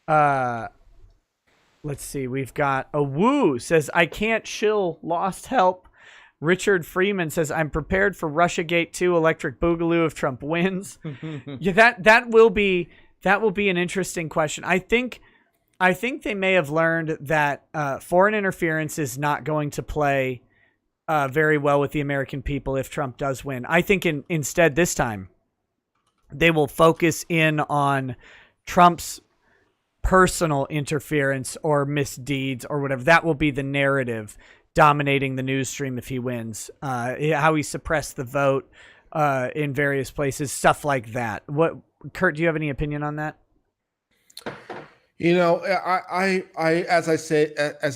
Let's see. We've got a Woo says, "I can't shill lost help." Richard Freeman says, "I'm prepared for Russiagate 2 electric boogaloo if Trump wins." Yeah, that will be an interesting question. I think they may have learned that foreign interference is not going to play very well with the American people if Trump does win. I think instead this time they will focus in on Trump's personal interference or misdeeds or whatever. That will be the narrative dominating the news stream if he wins. How he suppressed the vote in various places, stuff like that. What, Kurt, do you have any opinion on that? I as I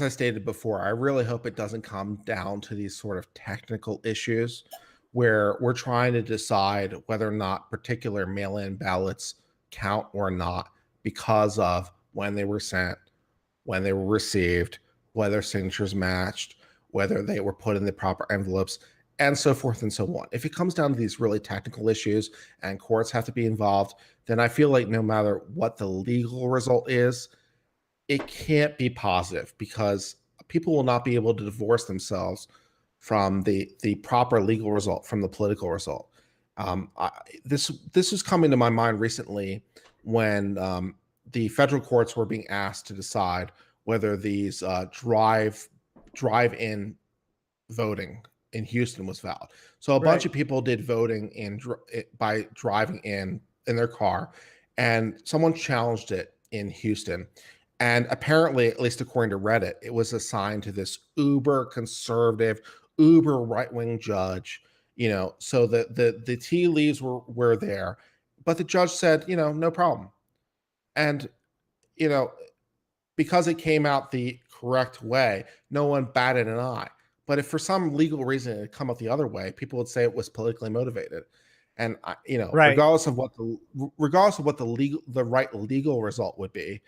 stated before, I really hope it doesn't come down to these sort of technical issues where we're trying to decide whether or not particular mail-in ballots count or not because of when they were sent, when they were received, whether signatures matched, whether they were put in the proper envelopes, and so forth and so on. If it comes down to these really technical issues and courts have to be involved, then I feel like no matter what the legal result is, it can't be positive because people will not be able to divorce themselves from the proper legal result from the political result. This was coming to my mind recently when the federal courts were being asked to decide whether these drive-in voting in Houston was valid. So a bunch of people did voting by driving in their car, and someone challenged it in Houston. And apparently, at least according to Reddit, it was assigned to this uber conservative, uber right-wing judge. So the tea leaves were there, but the judge said, no problem. And because it came out the correct way, no one batted an eye. But if for some legal reason it had come out the other way, people would say it was politically motivated. And right. regardless of what the right legal result would be,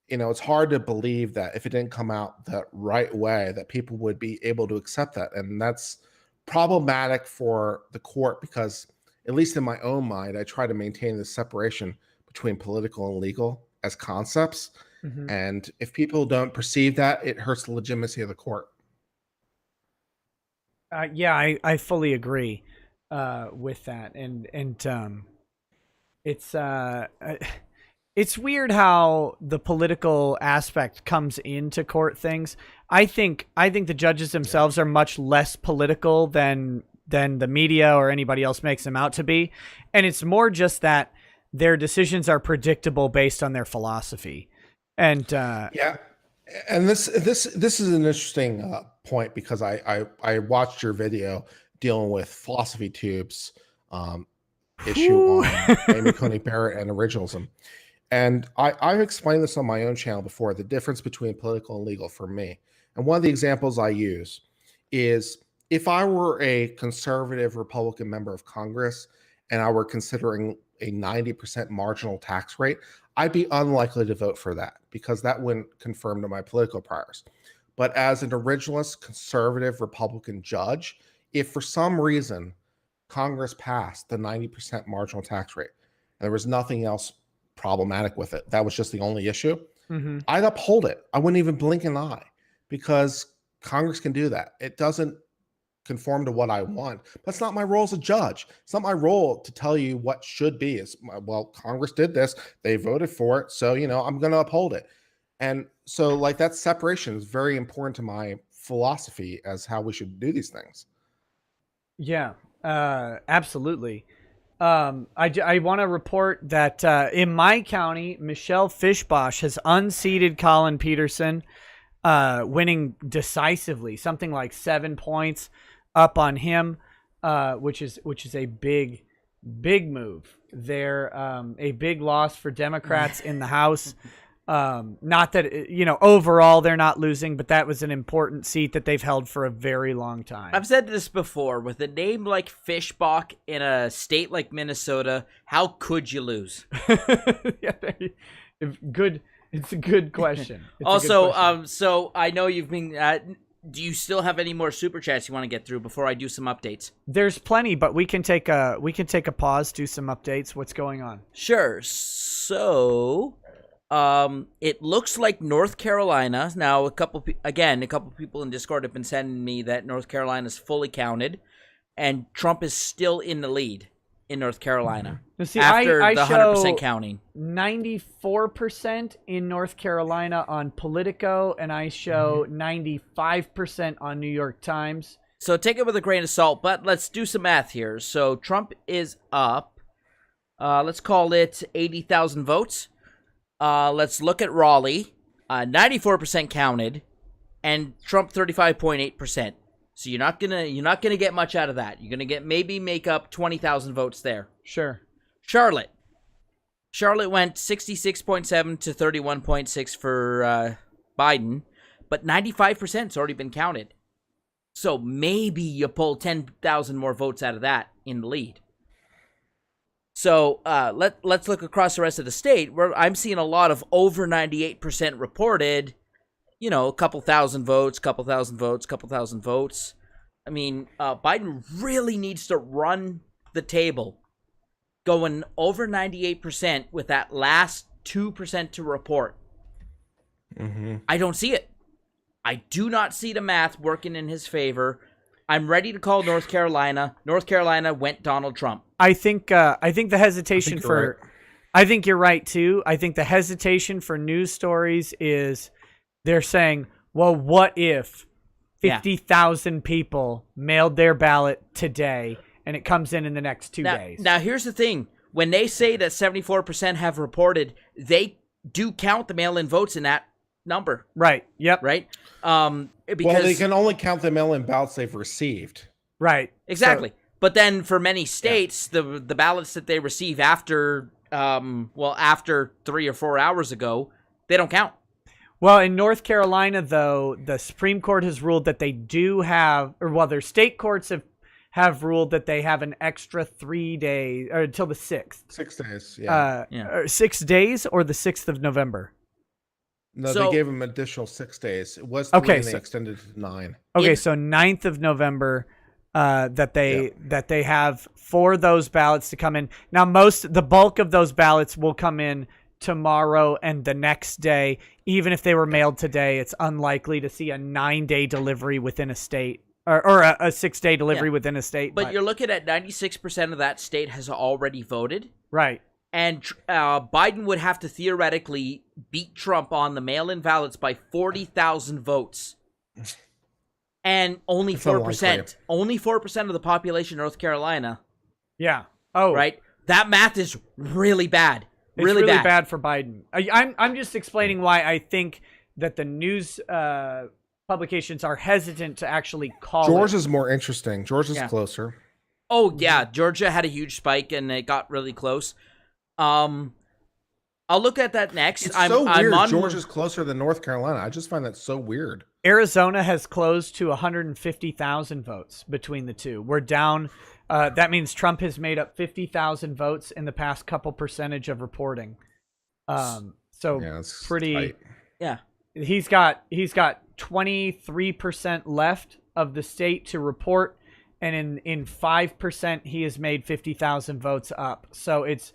it's hard to believe that if it didn't come out the right way, that people would be able to accept that. And that's problematic for the court because, at least in my own mind, I try to maintain this separation between political and legal as concepts. Mm-hmm. And if people don't perceive that, it hurts the legitimacy of the court. Yeah, I fully agree with that. And It's weird how the political aspect comes into court things. I think the judges themselves are much less political than the media or anybody else makes them out to be. And it's more just that their decisions are predictable based on their philosophy. And and this is an interesting point, because I watched your video dealing with Philosophy Tube's issue on Amy Coney Barrett and originalism. And I've explained this on my own channel before, the difference between political and legal for me. And one of the examples I use is, if I were a conservative Republican member of Congress and I were considering a 90% marginal tax rate, I'd be unlikely to vote for that, because that wouldn't conform to my political priors. But as an originalist, conservative Republican judge, if for some reason Congress passed the 90% marginal tax rate and there was nothing else problematic with it, that was just the only issue, I'd uphold it. I wouldn't even blink an eye, because Congress can do that. It doesn't conform to what I want, but it's not my role as a judge. It's not my role to tell you what should be. It's, well, Congress did this, they voted for it, so I'm going to uphold it. And so, like, that separation is very important to my philosophy as how we should do these things. Yeah, absolutely. I want to report that in my county, Michelle Fishbosh has unseated Colin Peterson, winning decisively, something like 7 points up on him, which is a big move there. A big loss for Democrats in the House. Not that, overall they're not losing, but that was an important seat that they've held for a very long time. I've said this before, with a name like Fishbach in a state like Minnesota, how could you lose? Good. It's a good question. So I know you've been, do you still have any more super chats you want to get through before I do some updates? There's plenty, but we can take a pause, do some updates. What's going on? Sure. So, it looks like North Carolina. Now, a couple people in Discord have been sending me that North Carolina is fully counted, and Trump is still in the lead in North Carolina after the 100% counting. 94% in North Carolina on Politico, and I show 95% on New York Times. So take it with a grain of salt, but let's do some math here. So Trump is up, let's call it 80,000 votes. Let's look at Raleigh, 94% counted, and Trump 35.8%. So you're not gonna get much out of that. You're gonna make up 20,000 votes there. Sure. Charlotte went 66.7 to 31.6 for Biden, but 95%'s already been counted. So maybe you pull 10,000 more votes out of that in the lead. So let's look across the rest of the state, where I'm seeing a lot of over 98% reported. A couple thousand votes. I mean, Biden really needs to run the table, going over 98% with that last 2% to report. I don't see it. I do not see the math working in his favor. I'm ready to call North Carolina. North Carolina went Donald Trump. I think the hesitation I think you're right too. I think the hesitation for news stories is they're saying, well, what if 50,000 people mailed their ballot today and it comes in the next 2 days? Now, here's the thing. When they say that 74% have reported, they do count the mail-in votes in that number. Right. Yep. Right? Because they can only count the mail-in ballots they've received. Right. Exactly. But then for many states, the ballots that they receive after 3 or 4 hours ago, they don't count. Well, in North Carolina, though, the Supreme Court has ruled that they do have, their state courts have ruled that they have an extra 3 days, or until the 6th. 6 days, 6 days or the 6th of November? No, they gave them additional 6 days. It was 3 and they extended to 9. Okay, so 9th of November that they have for those ballots to come in. Now, the bulk of those ballots will come in tomorrow and the next day. Even if they were mailed today, it's unlikely to see a 9-day delivery within a state or a 6-day delivery within a state. But you're looking at 96% of that state has already voted. Right. And Biden would have to theoretically beat Trump on the mail-in ballots by 40,000 votes. And only 4%. Only 4% of the population of North Carolina. Yeah. Oh. Right? That math is really bad. It's really bad for Biden. I'm just explaining why I think that the news publications are hesitant to actually call Georgia's more interesting. Georgia's closer. Oh, yeah. Georgia had a huge spike, and it got really close. I'll look at that next. It's so weird. Georgia's closer than North Carolina. I just find that so weird. Arizona has closed to 150,000 votes between the two. We're down. That means Trump has made up 50,000 votes in the past couple percentage of reporting. So it's pretty. tight. Yeah. He's got 23% left of the state to report, and in 5% he has made 50,000 votes up. So it's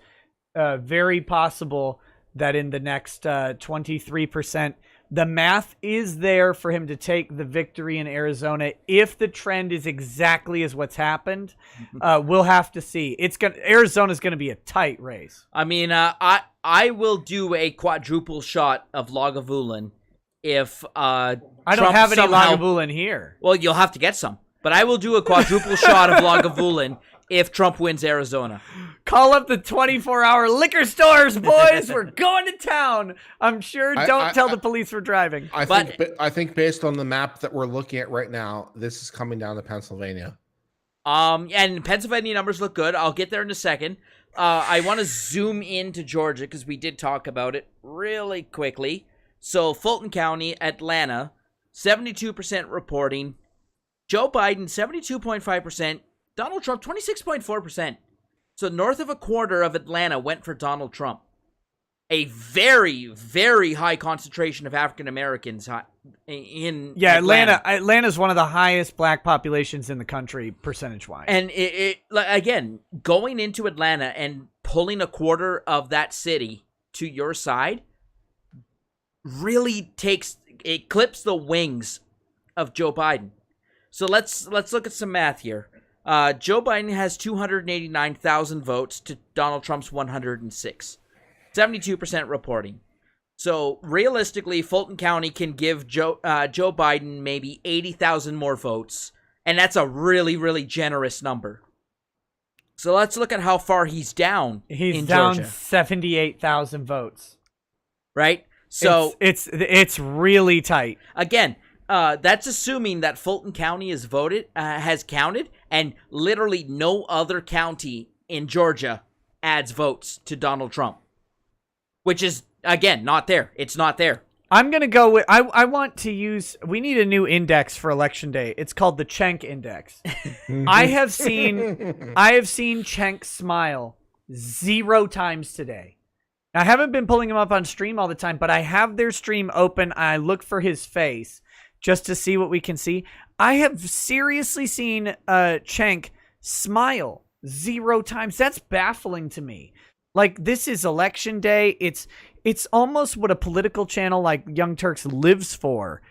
very possible that in the next 23%, the math is there for him to take the victory in Arizona. If the trend is exactly as what's happened, we'll have to see. Arizona's going to be a tight race. I mean, I will do a quadruple shot of Lagavulin if I don't have any Lagavulin here. Well, you'll have to get some. But I will do a quadruple shot of Lagavulin if Trump wins Arizona. Call up the 24-hour liquor stores, boys. We're going to town. I'm sure. Don't tell the police we're driving. I think based on the map that we're looking at right now, this is coming down to Pennsylvania. And Pennsylvania numbers look good. I'll get there in a second. I want to zoom into Georgia because we did talk about it really quickly. So Fulton County, Atlanta, 72% reporting. Joe Biden, 72.5%. Donald Trump, 26.4%. So north of a quarter of Atlanta went for Donald Trump. A very, very high concentration of African Americans in Atlanta. Atlanta's one of the highest black populations in the country, percentage-wise. And again, going into Atlanta and pulling a quarter of that city to your side really clips the wings of Joe Biden. So let's look at some math here. Joe Biden has 289,000 votes to Donald Trump's 106. 72% reporting. So realistically, Fulton County can give Joe Biden maybe 80,000 more votes, and that's a really, really generous number. So let's look at how far he's down. He's down Georgia. 78,000 votes. Right? So it's really tight. Again, that's assuming that Fulton County has counted, and literally no other county in Georgia adds votes to Donald Trump, which is, again, not there. It's not there. I'm going to go with, I want to use, we need a new index for Election Day. It's called the Cenk Index. I have seen Cenk smile 0 times today. I haven't been pulling him up on stream all the time, but I have their stream open. I look for his face just to see what we can see. I have seriously seen Cenk smile 0 times. That's baffling to me. Like, this is Election Day. It's almost what a political channel like Young Turks lives for.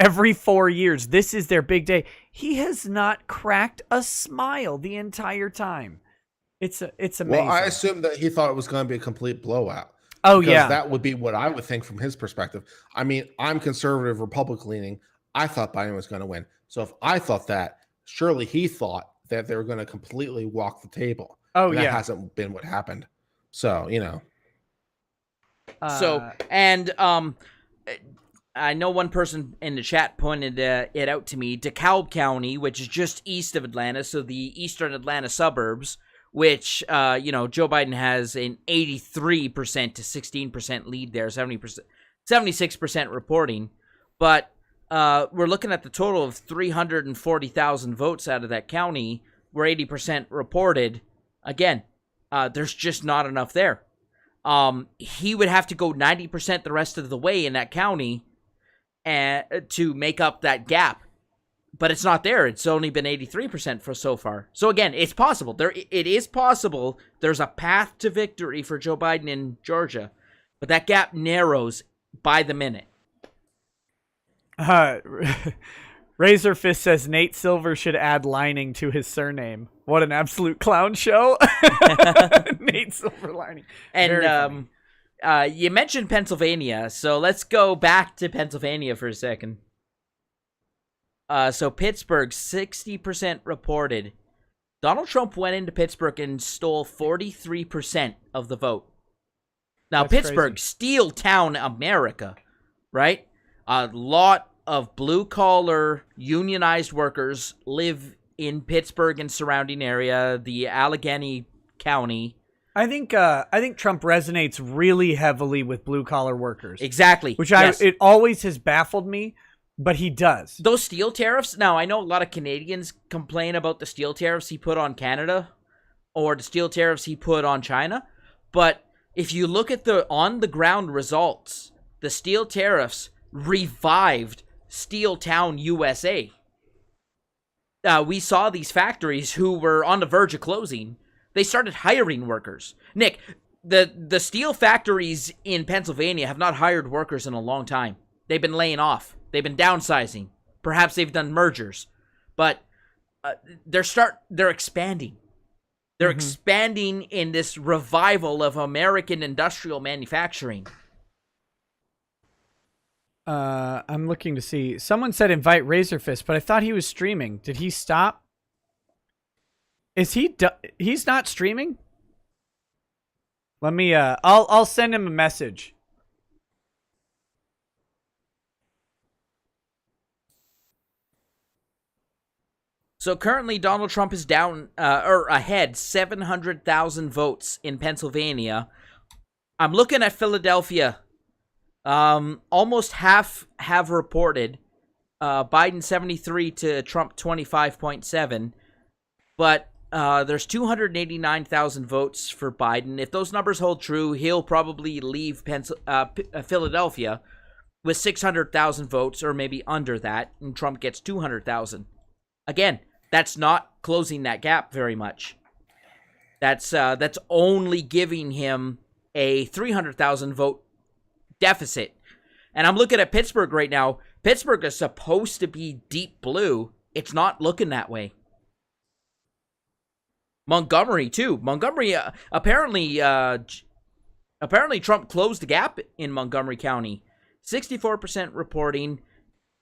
Every 4 years, this is their big day. He has not cracked a smile the entire time. It's amazing. Well, I assume that he thought it was going to be a complete blowout. Oh, because yeah. That would be what I would think from his perspective. I mean, I'm conservative, Republican leaning. I thought Biden was going to win. So if I thought that, surely he thought that they were going to completely walk the table. Oh, and yeah. That hasn't been what happened. So, you know. I know one person in the chat pointed it out to me. DeKalb County, which is just east of Atlanta, so the eastern Atlanta suburbs, which, Joe Biden has an 83% to 16% lead there, 76% reporting. But we're looking at the total of 340,000 votes out of that county, where 80% reported. Again, there's just not enough there. He would have to go 90% the rest of the way in that county to make up that gap. But it's not there. It's only been 83% for so far. So again, it's possible. It is possible. There's a path to victory for Joe Biden in Georgia, but that gap narrows by the minute. Razor Fist says Nate Silver should add lining to his surname. What an absolute clown show. Nate Silverlining. And you mentioned Pennsylvania, so let's go back to Pennsylvania for a second. So Pittsburgh, 60% reported. Donald Trump went into Pittsburgh and stole 43% of the vote. Now, that's Pittsburgh, crazy. Steel town America, right? A lot of blue-collar, unionized workers live in Pittsburgh and surrounding area, the Allegheny County. I think Trump resonates really heavily with blue-collar workers. Exactly. Which it always has baffled me, but he does. Those steel tariffs, now I know a lot of Canadians complain about the steel tariffs he put on Canada or the steel tariffs he put on China, but if you look at the on-the-ground results, the steel tariffs revived Steel Town, USA. We saw these factories who were on the verge of closing. They started hiring workers. Nick, the steel factories in Pennsylvania have not hired workers in a long time. They've been laying off. They've been downsizing. Perhaps they've done mergers. But they're expanding. They're expanding in this revival of American industrial manufacturing. I'm looking to see. Someone said invite Razorfist, but I thought he was streaming. Did he stop? Is he? He's not streaming? Let me. I'll send him a message. So currently, Donald Trump is down or ahead 700,000 votes in Pennsylvania. I'm looking at Philadelphia. Almost half have reported. Biden 73 to Trump 25.7. But there's 289,000 votes for Biden. If those numbers hold true, he'll probably leave Philadelphia with 600,000 votes, or maybe under that, and Trump gets 200,000. Again, that's not closing that gap very much. That's only giving him a 300,000 vote deficit. And I'm looking at Pittsburgh right now. Pittsburgh is supposed to be deep blue. It's not looking that way. Montgomery too. Montgomery apparently Trump closed the gap in Montgomery County. 64% reporting.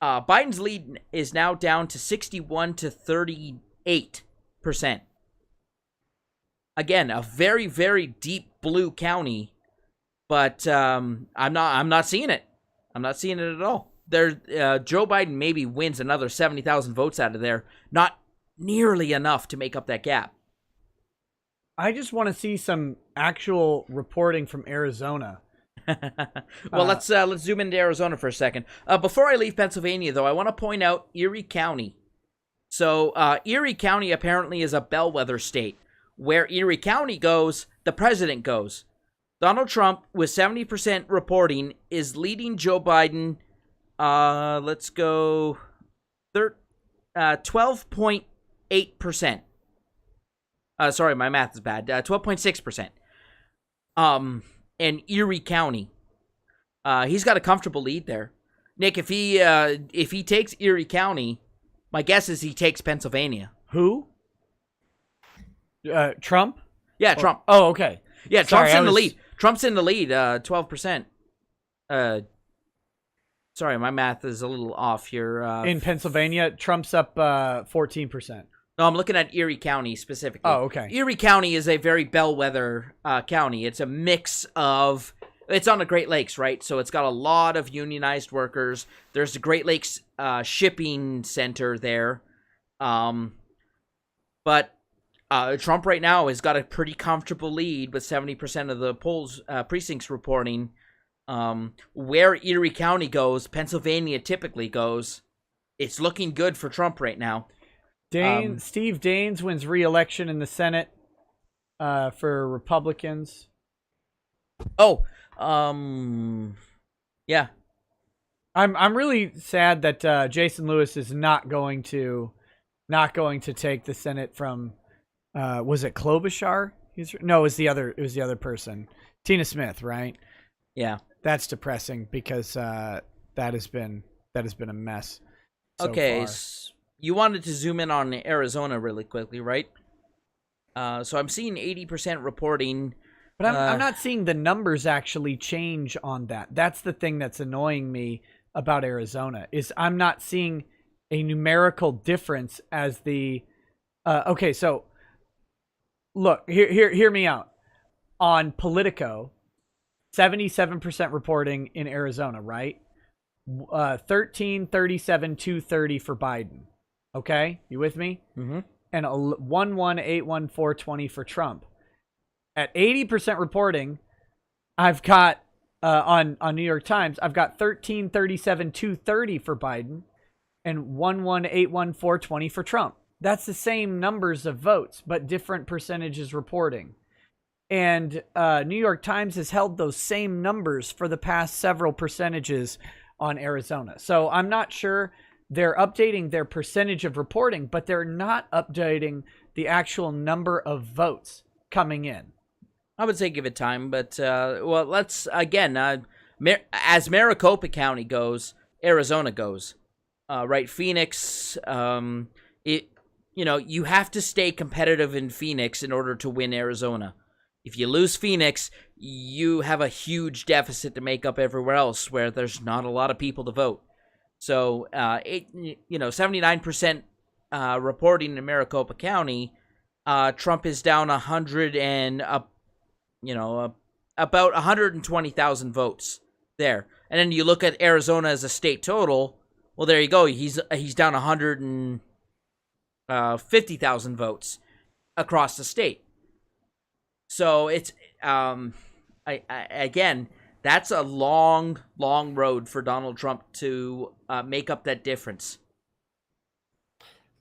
Biden's lead is now down to 61 to 38%. Again, a very, very deep blue county, but I'm not seeing it. I'm not seeing it at all. Joe Biden maybe wins another 70,000 votes out of there. Not nearly enough to make up that gap. I just want to see some actual reporting from Arizona. Well, let's zoom into Arizona for a second. Before I leave Pennsylvania, though, I want to point out Erie County. So Erie County apparently is a bellwether state. Where Erie County goes, the president goes. Donald Trump, with 70% reporting, is leading Joe Biden. Let's go 12.8%. Sorry, my math is bad. 12.6%. And Erie County, he's got a comfortable lead there. Nick, if he takes Erie County, my guess is he takes Pennsylvania. Who? Trump? Yeah, Trump. Oh, okay. Yeah, Trump's in the lead. Trump's in the lead, 12%. Sorry, my math is a little off here. In Pennsylvania, Trump's up 14%. No, I'm looking at Erie County specifically. Oh, okay. Erie County is a very bellwether county. It's a mix of... It's on the Great Lakes, right? So it's got a lot of unionized workers. There's the Great Lakes shipping center there. But Trump right now has got a pretty comfortable lead with 70% of the polls precincts reporting. Where Erie County goes, Pennsylvania typically goes. It's looking good for Trump right now. Steve Daines wins re-election in the Senate for Republicans. Oh, yeah. I'm really sad that Jason Lewis is not going to take the Senate from was it Klobuchar? No, it was the other person. Tina Smith, right? Yeah. That's depressing because that has been a mess. Okay. You wanted to zoom in on Arizona really quickly, right? So I'm seeing 80% reporting. But I'm not seeing the numbers actually change on that. That's the thing that's annoying me about Arizona, is I'm not seeing a numerical difference as the okay, so look, hear me out. On Politico, 77% reporting in Arizona, right? 13, 37, 230 for Biden. Okay? You with me? Mm-hmm. And 11, 81, 420 for Trump. At 80% reporting, I've got on New York Times, I've got 13, 37, 230 for Biden and 11, 81, 420 for Trump. That's the same numbers of votes, but different percentages reporting. And New York Times has held those same numbers for the past several percentages on Arizona. So I'm not sure they're updating their percentage of reporting, but they're not updating the actual number of votes coming in. I would say give it time, but well, let's again, as Maricopa County goes, Arizona goes, right? Phoenix, you have to stay competitive in Phoenix in order to win Arizona. If you lose Phoenix, you have a huge deficit to make up everywhere else where there's not a lot of people to vote. So, 79% reporting in Maricopa County, Trump is down 100 and about 120,000 votes there. And then you look at Arizona as a state total. Well, there you go. He's down 150,000 votes across the state. So it's again, that's a long road for Donald Trump to make up that difference.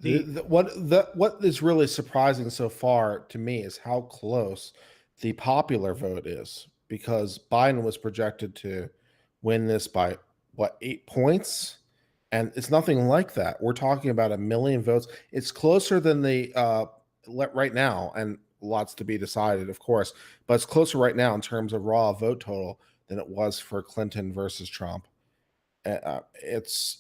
What is really surprising so far to me is how close the popular vote is, because Biden was projected to win this by 8 points, and it's nothing like that. We're talking about 1 million votes. It's closer than the right now, and lots to be decided, of course, but it's closer right now in terms of raw vote total than it was for Clinton versus Trump. It's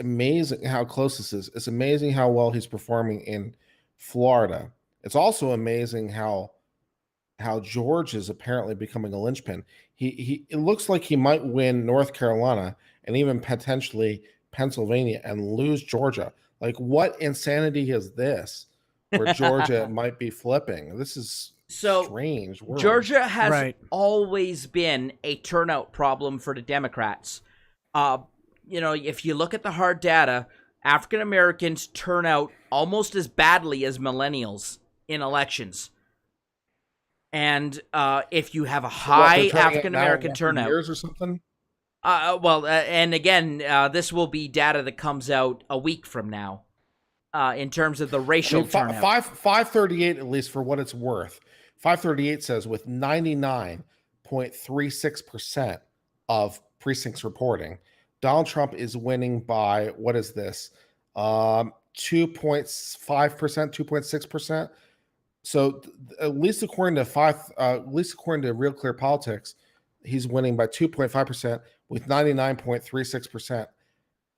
amazing how close this is. It's amazing how well he's performing in Florida. It's also amazing how George is apparently becoming a linchpin. It looks like he might win North Carolina and even potentially Pennsylvania and lose Georgia. Like, what insanity is this? Where Georgia might be flipping. This is strange. Georgia has always been a turnout problem for the Democrats. If you look at the hard data, African Americans turn out almost as badly as millennials in elections. And if you have a high African American turnout, years or something. And again, this will be data that comes out a week from now. In terms of the racial turnout. 538, at least for what it's worth. 538 says with 99.36% of precincts reporting, Donald Trump is winning by, what is this? 2.5%, 2.6%. So at least according to Real Clear Politics, he's winning by 2.5% with 99.36%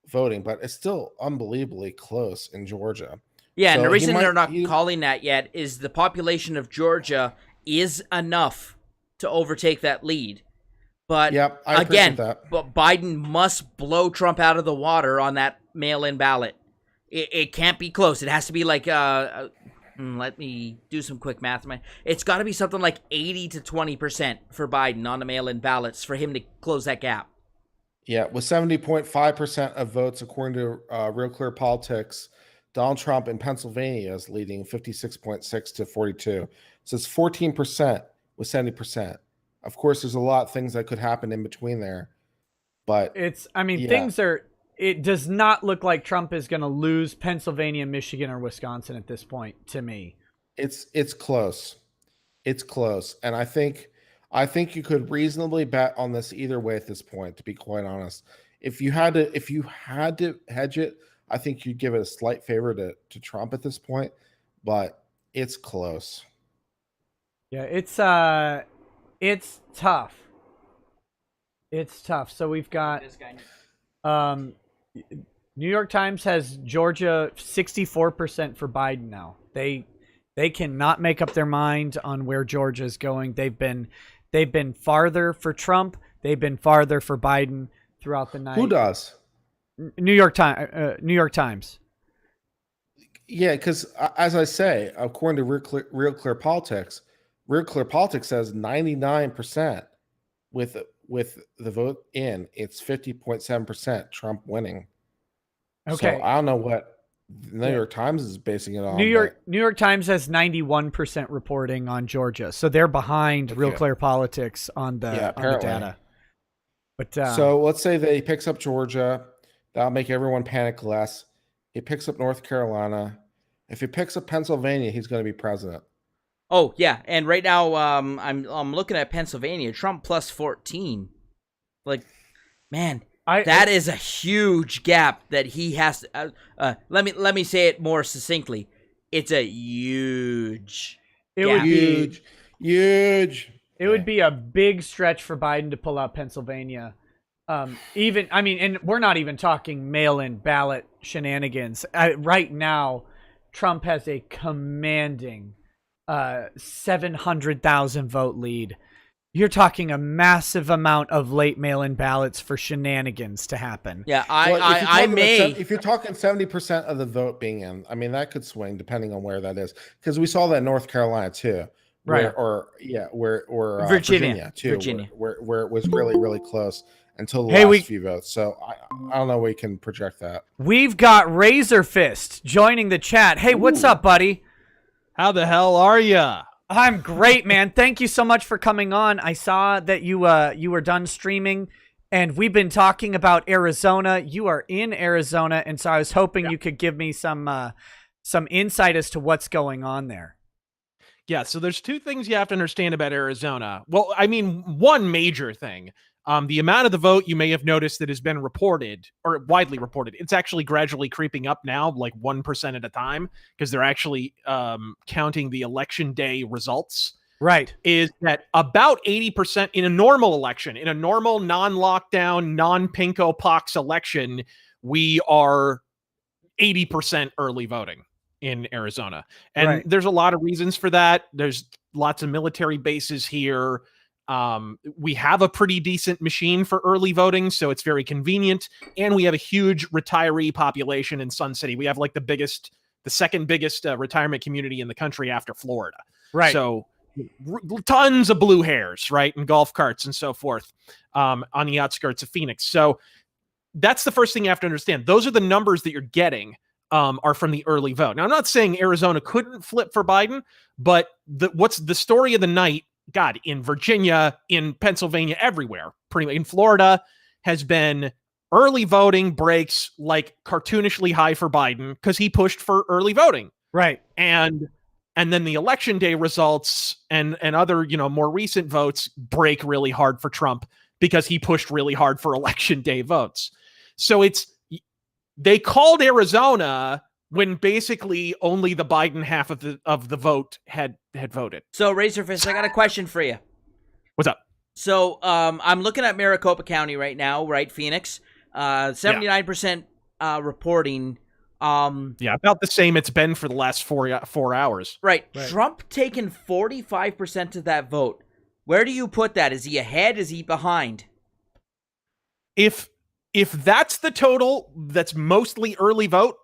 voting, but it's still unbelievably close in Georgia. Yeah, and the reason they're not calling that yet is the population of Georgia is enough to overtake that lead. But again, but Biden must blow Trump out of the water on that mail-in ballot. It can't be close. It has to be like, let me do some quick math. It's got to be something like 80 to 20% for Biden on the mail-in ballots for him to close that gap. Yeah, with 70.5% of votes, according to Real Clear Politics, Donald Trump in Pennsylvania is leading 56.6 to 42. So it's 14% with 70%. Of course, there's a lot of things that could happen in between there, but it does not look like Trump is going to lose Pennsylvania, Michigan, or Wisconsin at this point. To me, it's close. It's close, and I think you could reasonably bet on this either way at this point. To be quite honest, if you had to hedge it, I think you'd give it a slight favor to Trump at this point, but it's close. Yeah, it's tough. It's tough. So we've got New York Times has Georgia 64% for Biden now. They cannot make up their mind on where Georgia's going. They've been farther for Trump. They've been farther for Biden throughout the night. Who does? New York Times. Yeah, because as I say, according to Real Clear Politics says 99% with the vote in. It's 50.7% Trump winning. Okay, so I don't know what New York Times is basing it on. New York Times has 91% reporting on Georgia, so they're behind Real Clear Politics on the data. But so let's say that he picks up Georgia, that'll make everyone panic less. He picks up North Carolina. If he picks up Pennsylvania, he's going to be president. Oh yeah, and right now I'm looking at Pennsylvania, Trump plus 14. Like, man, that is a huge gap that he has to. Let me say it more succinctly. It's a huge. It gap. would be huge. It would be a big stretch for Biden to pull out Pennsylvania. And we're not even talking mail-in ballot shenanigans. Right now, Trump has a commanding 700,000 vote lead. You're talking a massive amount of late mail-in ballots for shenanigans to happen. Yeah, if you're talking 70% of the vote being in, I mean, that could swing depending on where that is. Because we saw that in North Carolina too. Right. Or Virginia too. Virginia. Where it was really, really close until the last few votes. So I don't know we can project that. We've got Razor Fist joining the chat. Hey, what's up, buddy? How the hell are ya? I'm great, man. Thank you so much for coming on. I saw that you were done streaming, and we've been talking about Arizona. You are in Arizona, and so I was hoping you could give me some insight as to what's going on there. Yeah, so there's two things you have to understand about Arizona. Well, I mean, one major thing. The amount of the vote you may have noticed that has been reported or widely reported, it's actually gradually creeping up now, like 1% at a time, because they're actually counting the election day results. Right. Is that about 80% in a normal election, in a normal non-lockdown, non-pinko pox election, we are 80% early voting in Arizona. And there's a lot of reasons for that. There's lots of military bases here. We have a pretty decent machine for early voting, so it's very convenient. And we have a huge retiree population in Sun City. We have like the second biggest retirement community in the country after Florida. Right. So tons of blue hairs, right? And golf carts and so forth on the outskirts of Phoenix. So that's the first thing you have to understand. Those are the numbers that you're getting are from the early vote. Now, I'm not saying Arizona couldn't flip for Biden, but what's the story of the night? God, in Virginia, in Pennsylvania, everywhere, pretty in Florida, has been early voting breaks like cartoonishly high for Biden because he pushed for early voting. Right. And then the election day results and other, more recent votes break really hard for Trump because he pushed really hard for election day votes. So they called Arizona when basically only the Biden half of the vote had voted. So Razorfist, I got a question for you. What's up? So I'm looking at Maricopa County right now, right? Phoenix, 79% reporting. Yeah, about the same it's been for the last 4 hours. Right. Trump taking 45% of that vote. Where do you put that? Is he ahead? Is he behind? If that's the total, that's mostly early vote,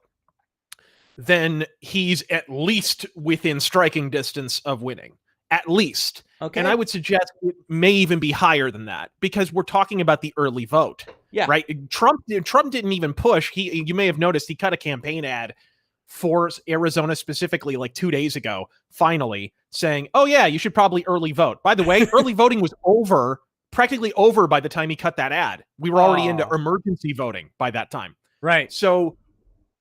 then he's at least within striking distance of winning. At least. Okay. And I would suggest it may even be higher than that because we're talking about the early vote. Yeah. Right? Trump didn't even push. You may have noticed he cut a campaign ad for Arizona specifically like 2 days ago, finally, saying, oh yeah, you should probably early vote. By the way, early voting was practically over by the time he cut that ad. We were already into emergency voting by that time. Right. So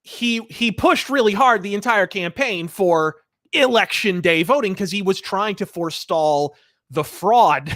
he pushed really hard the entire campaign for election day voting because he was trying to forestall the fraud.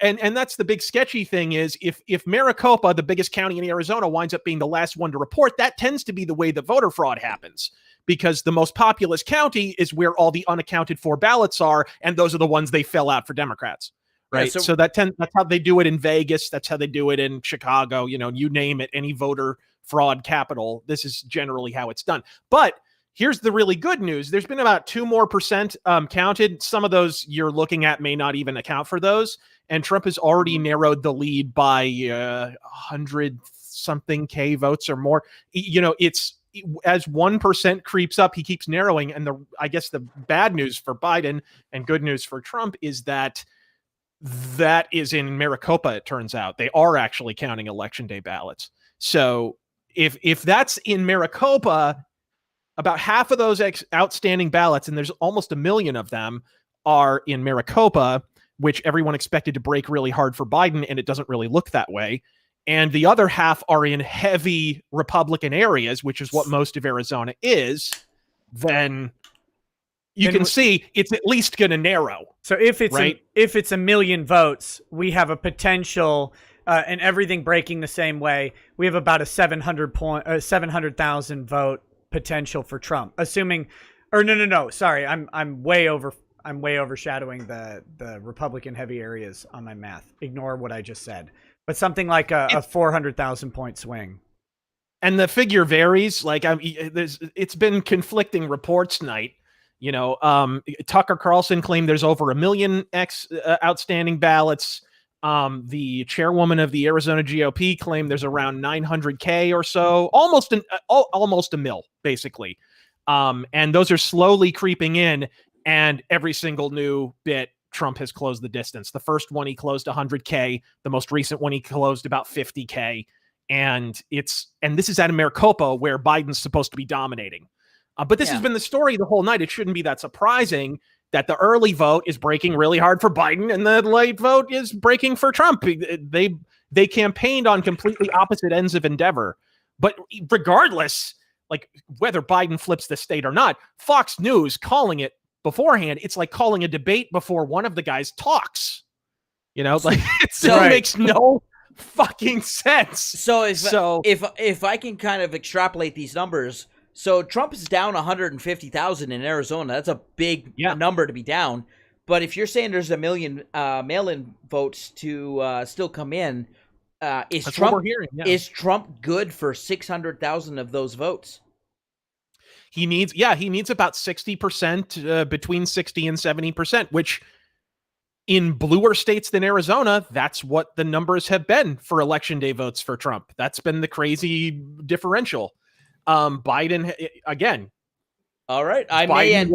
and that's the big sketchy thing is if Maricopa, the biggest county in Arizona, winds up being the last one to report, that tends to be the way the voter fraud happens because the most populous county is where all the unaccounted for ballots are, and those are the ones they fill out for Democrats. Right. Yeah, so that's how they do it in Vegas. That's how they do it in Chicago. You name it, any voter fraud capital. This is generally how it's done. But here's the really good news. There's been about 2% more counted. Some of those you're looking at may not even account for those. And Trump has already narrowed the lead by 100 something K votes or more. It's as 1% creeps up, he keeps narrowing. And I guess the bad news for Biden and good news for Trump is that is in Maricopa. It turns out they are actually counting election day ballots. So if that's in Maricopa, about half of those outstanding ballots, and there's almost 1 million of them, are in Maricopa, which everyone expected to break really hard for Biden, and it doesn't really look that way. And the other half are in heavy Republican areas, which is what most of Arizona is. Then you can see it's at least going to narrow. So if it's 1 million votes, we have a potential, and everything breaking the same way, we have about a 700,000 vote potential for Trump. Assuming, or no, sorry, I'm way overshadowing the Republican heavy areas on my math. Ignore what I just said. But something like a 400,000 point swing. And the figure varies. Like it's been conflicting reports tonight. Tucker Carlson claimed there's over 1 million outstanding ballots. The chairwoman of the Arizona GOP claimed there's around 900K or so, almost a mil, basically. And those are slowly creeping in. And every single new bit, Trump has closed the distance. The first one he closed 100K. The most recent one he closed about 50K. And this is out of Maricopa, where Biden's supposed to be dominating. But this has been the story the whole night. It shouldn't be that surprising that the early vote is breaking really hard for Biden and the late vote is breaking for Trump. They campaigned on completely opposite ends of endeavor. But regardless, like whether Biden flips the state or not, Fox News calling it beforehand, it's like calling a debate before one of the guys talks. It still makes no fucking sense. So if I can kind of extrapolate these numbers, so Trump is down 150,000 in Arizona. That's a big number to be down. But if you're saying there's 1 million mail-in votes to still come in, is Trump good for 600,000 of those votes? He needs about 60%, between 60 and 70%, which in bluer states than Arizona, that's what the numbers have been for election day votes for Trump. That's been the crazy differential. Biden, again. All right. I may end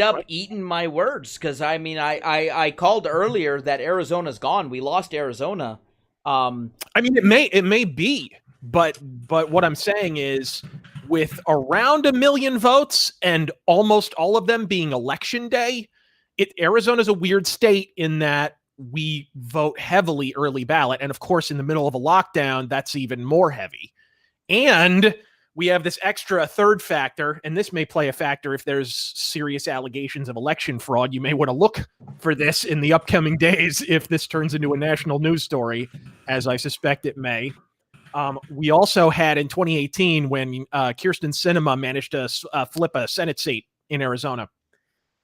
up eating my words, because I called earlier that Arizona's gone. We lost Arizona. It may be, but what I'm saying is, with around 1 million votes and almost all of them being election day, Arizona's a weird state in that we vote heavily early ballot. And of course, in the middle of a lockdown, that's even more heavy. And we have this extra third factor, and this may play a factor if there's serious allegations of election fraud. You may want to look for this in the upcoming days if this turns into a national news story, as I suspect it may. We also had in 2018 when Kyrsten Sinema managed to flip a Senate seat in Arizona.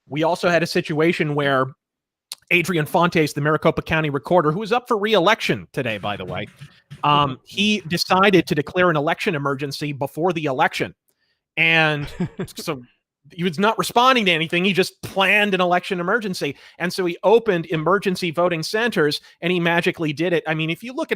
We also had a situation where Adrian Fontes, the Maricopa County recorder, who is up for re-election today, by the way, he decided to declare an election emergency before the election. And so he was not responding to anything. He just planned an election emergency. And so he opened emergency voting centers, and he magically did it. If you look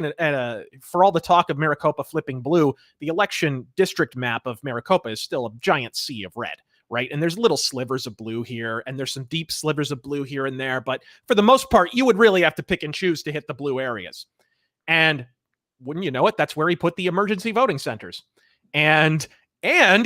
for all the talk of Maricopa flipping blue, the election district map of Maricopa is still a giant sea of red, right? And there's little slivers of blue here, and there's some deep slivers of blue here and there. But for the most part, you would really have to pick and choose to hit the blue areas. And wouldn't you know it, that's where he put the emergency voting centers. And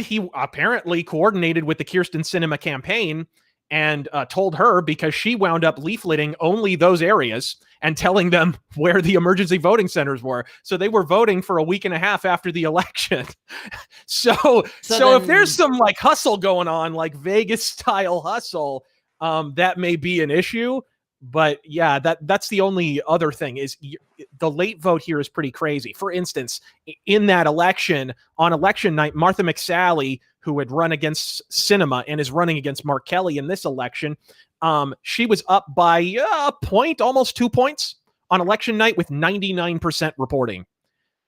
he apparently coordinated with the Kyrsten Sinema campaign and told her, because she wound up leafleting only those areas and telling them where the emergency voting centers were. So they were voting for a week and a half after the election. So if there's some like hustle going on, like Vegas style hustle, that may be an issue. But yeah, that's the only other thing is the late vote here is pretty crazy. For instance, in that election, on election night, Martha McSally, who had run against Sinema and is running against Mark Kelly in this election, she was up by a point, almost 2 points on election night with 99% reporting.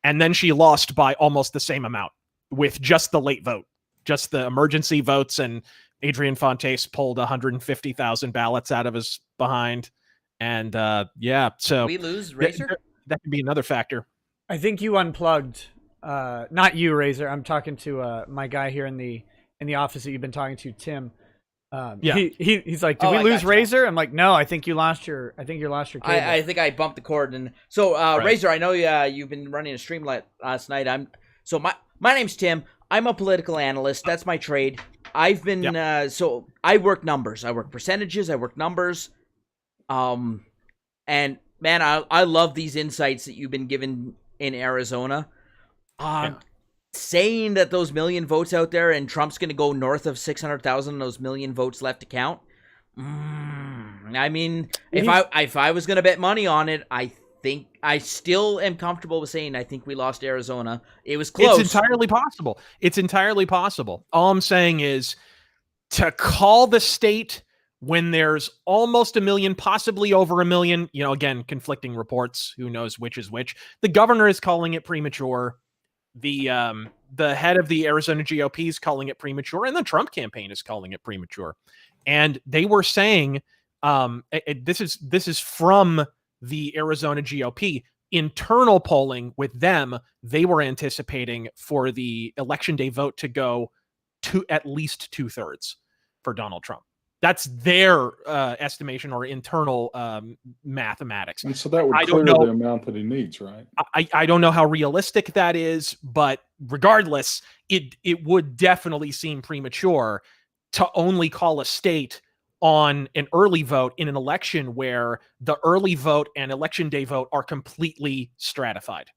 And then she lost by almost the same amount with just the late vote. just the emergency votes, and Adrian Fontes pulled 150,000 ballots out of his behind. And so we lose Razor? That could be another factor. I think you unplugged. Not you, Razor. I'm talking to my guy here in the office that you've been talking to, Tim. He's like, did we lose Razor? I'm like, no, I think you lost your cable. I think I bumped the cord. And so right. Razor, I know you've been running a stream last night. My name's Tim. I'm a political analyst. That's my trade. I've been so I work numbers. I work percentages. I work numbers. And man, I love these insights that you've been given in Arizona. Saying that those million votes out there and Trump's going to go north of 600,000, those million votes left to count. I mean, if I was going to bet money on it, I think I still am comfortable with saying I think we lost Arizona. It was close. It's entirely possible. It's entirely possible. All I'm saying is to call the state when there's almost 1 million, possibly over 1 million, again, conflicting reports, who knows which is which. The governor is calling it premature. The head of the Arizona GOP is calling it premature, and the Trump campaign is calling it premature. And they were saying, this is from the Arizona GOP internal polling with them. They were anticipating for the election day vote to go to at least 2/3 for Donald Trump. That's their estimation or internal mathematics. And so that would clear the amount that he needs, right? I don't know how realistic that is, but regardless, it would definitely seem premature to only call a state on an early vote in an election where the early vote and election day vote are completely stratified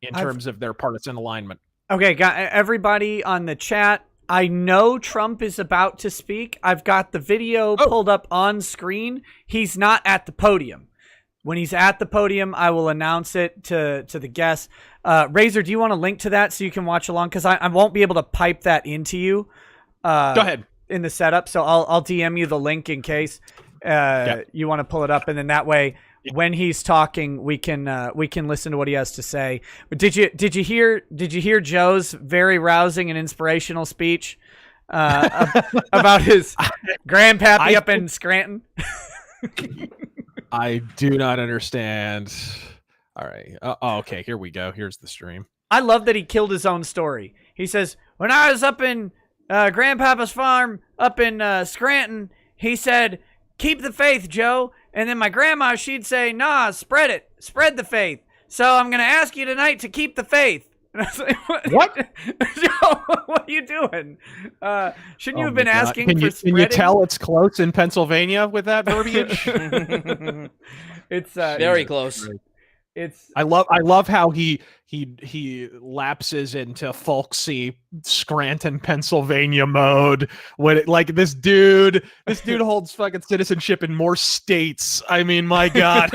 in terms of their partisan alignment. Okay, got everybody on the chat. I know Trump is about to speak. I've got the video pulled up on screen. He's not at the podium. When he's at the podium, I will announce it to the guests. Razor, do you want to link to that so you can watch along? Because I won't be able to pipe that into you. Go ahead. In the setup, so I'll DM you the link in case you want to pull it up, and then that way, when he's talking, we can listen to what he has to say. But did you hear Joe's very rousing and inspirational speech about his grandpappy up in Scranton? I do not understand. All right. Okay. Here we go. Here's the stream. I love that he killed his own story. He says, when I was up in Grandpapa's farm up in Scranton, he said, keep the faith, Joe. And then my grandma, she'd say, nah, spread it. Spread the faith. So I'm going to ask you tonight to keep the faith. And I was like, what? Joe, what are you doing? Shouldn't you have been asking for spreading? Can you tell it's close in Pennsylvania with that verbiage? It's very close. I love how he lapses into folksy Scranton, Pennsylvania mode when this dude holds fucking citizenship in more states. I mean, my God,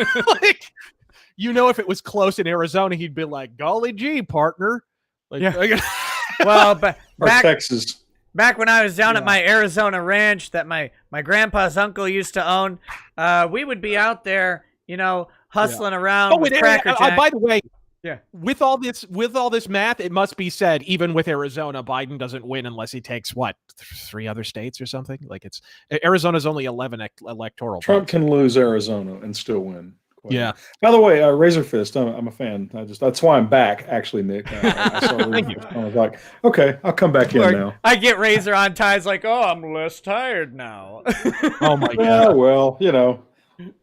if it was close in Arizona, he'd be like, golly gee, partner. Well, but Texas. Back when I was down at my Arizona ranch that my grandpa's uncle used to own, we would be out there, hustling around with Cracker Jack. By the way, with all this math, it must be said, even with Arizona, Biden doesn't win unless he takes 3 other states or something. Arizona's only 11 electoral. Trump votes. can lose Arizona and still win. Yeah. By the way, Razor Fist, I'm a fan. That's why I'm back. Actually, Nick, I saw I was like, okay, I'll come back in now. I get Razor on ties like, oh, I'm less tired now. Oh my God. Yeah, well, I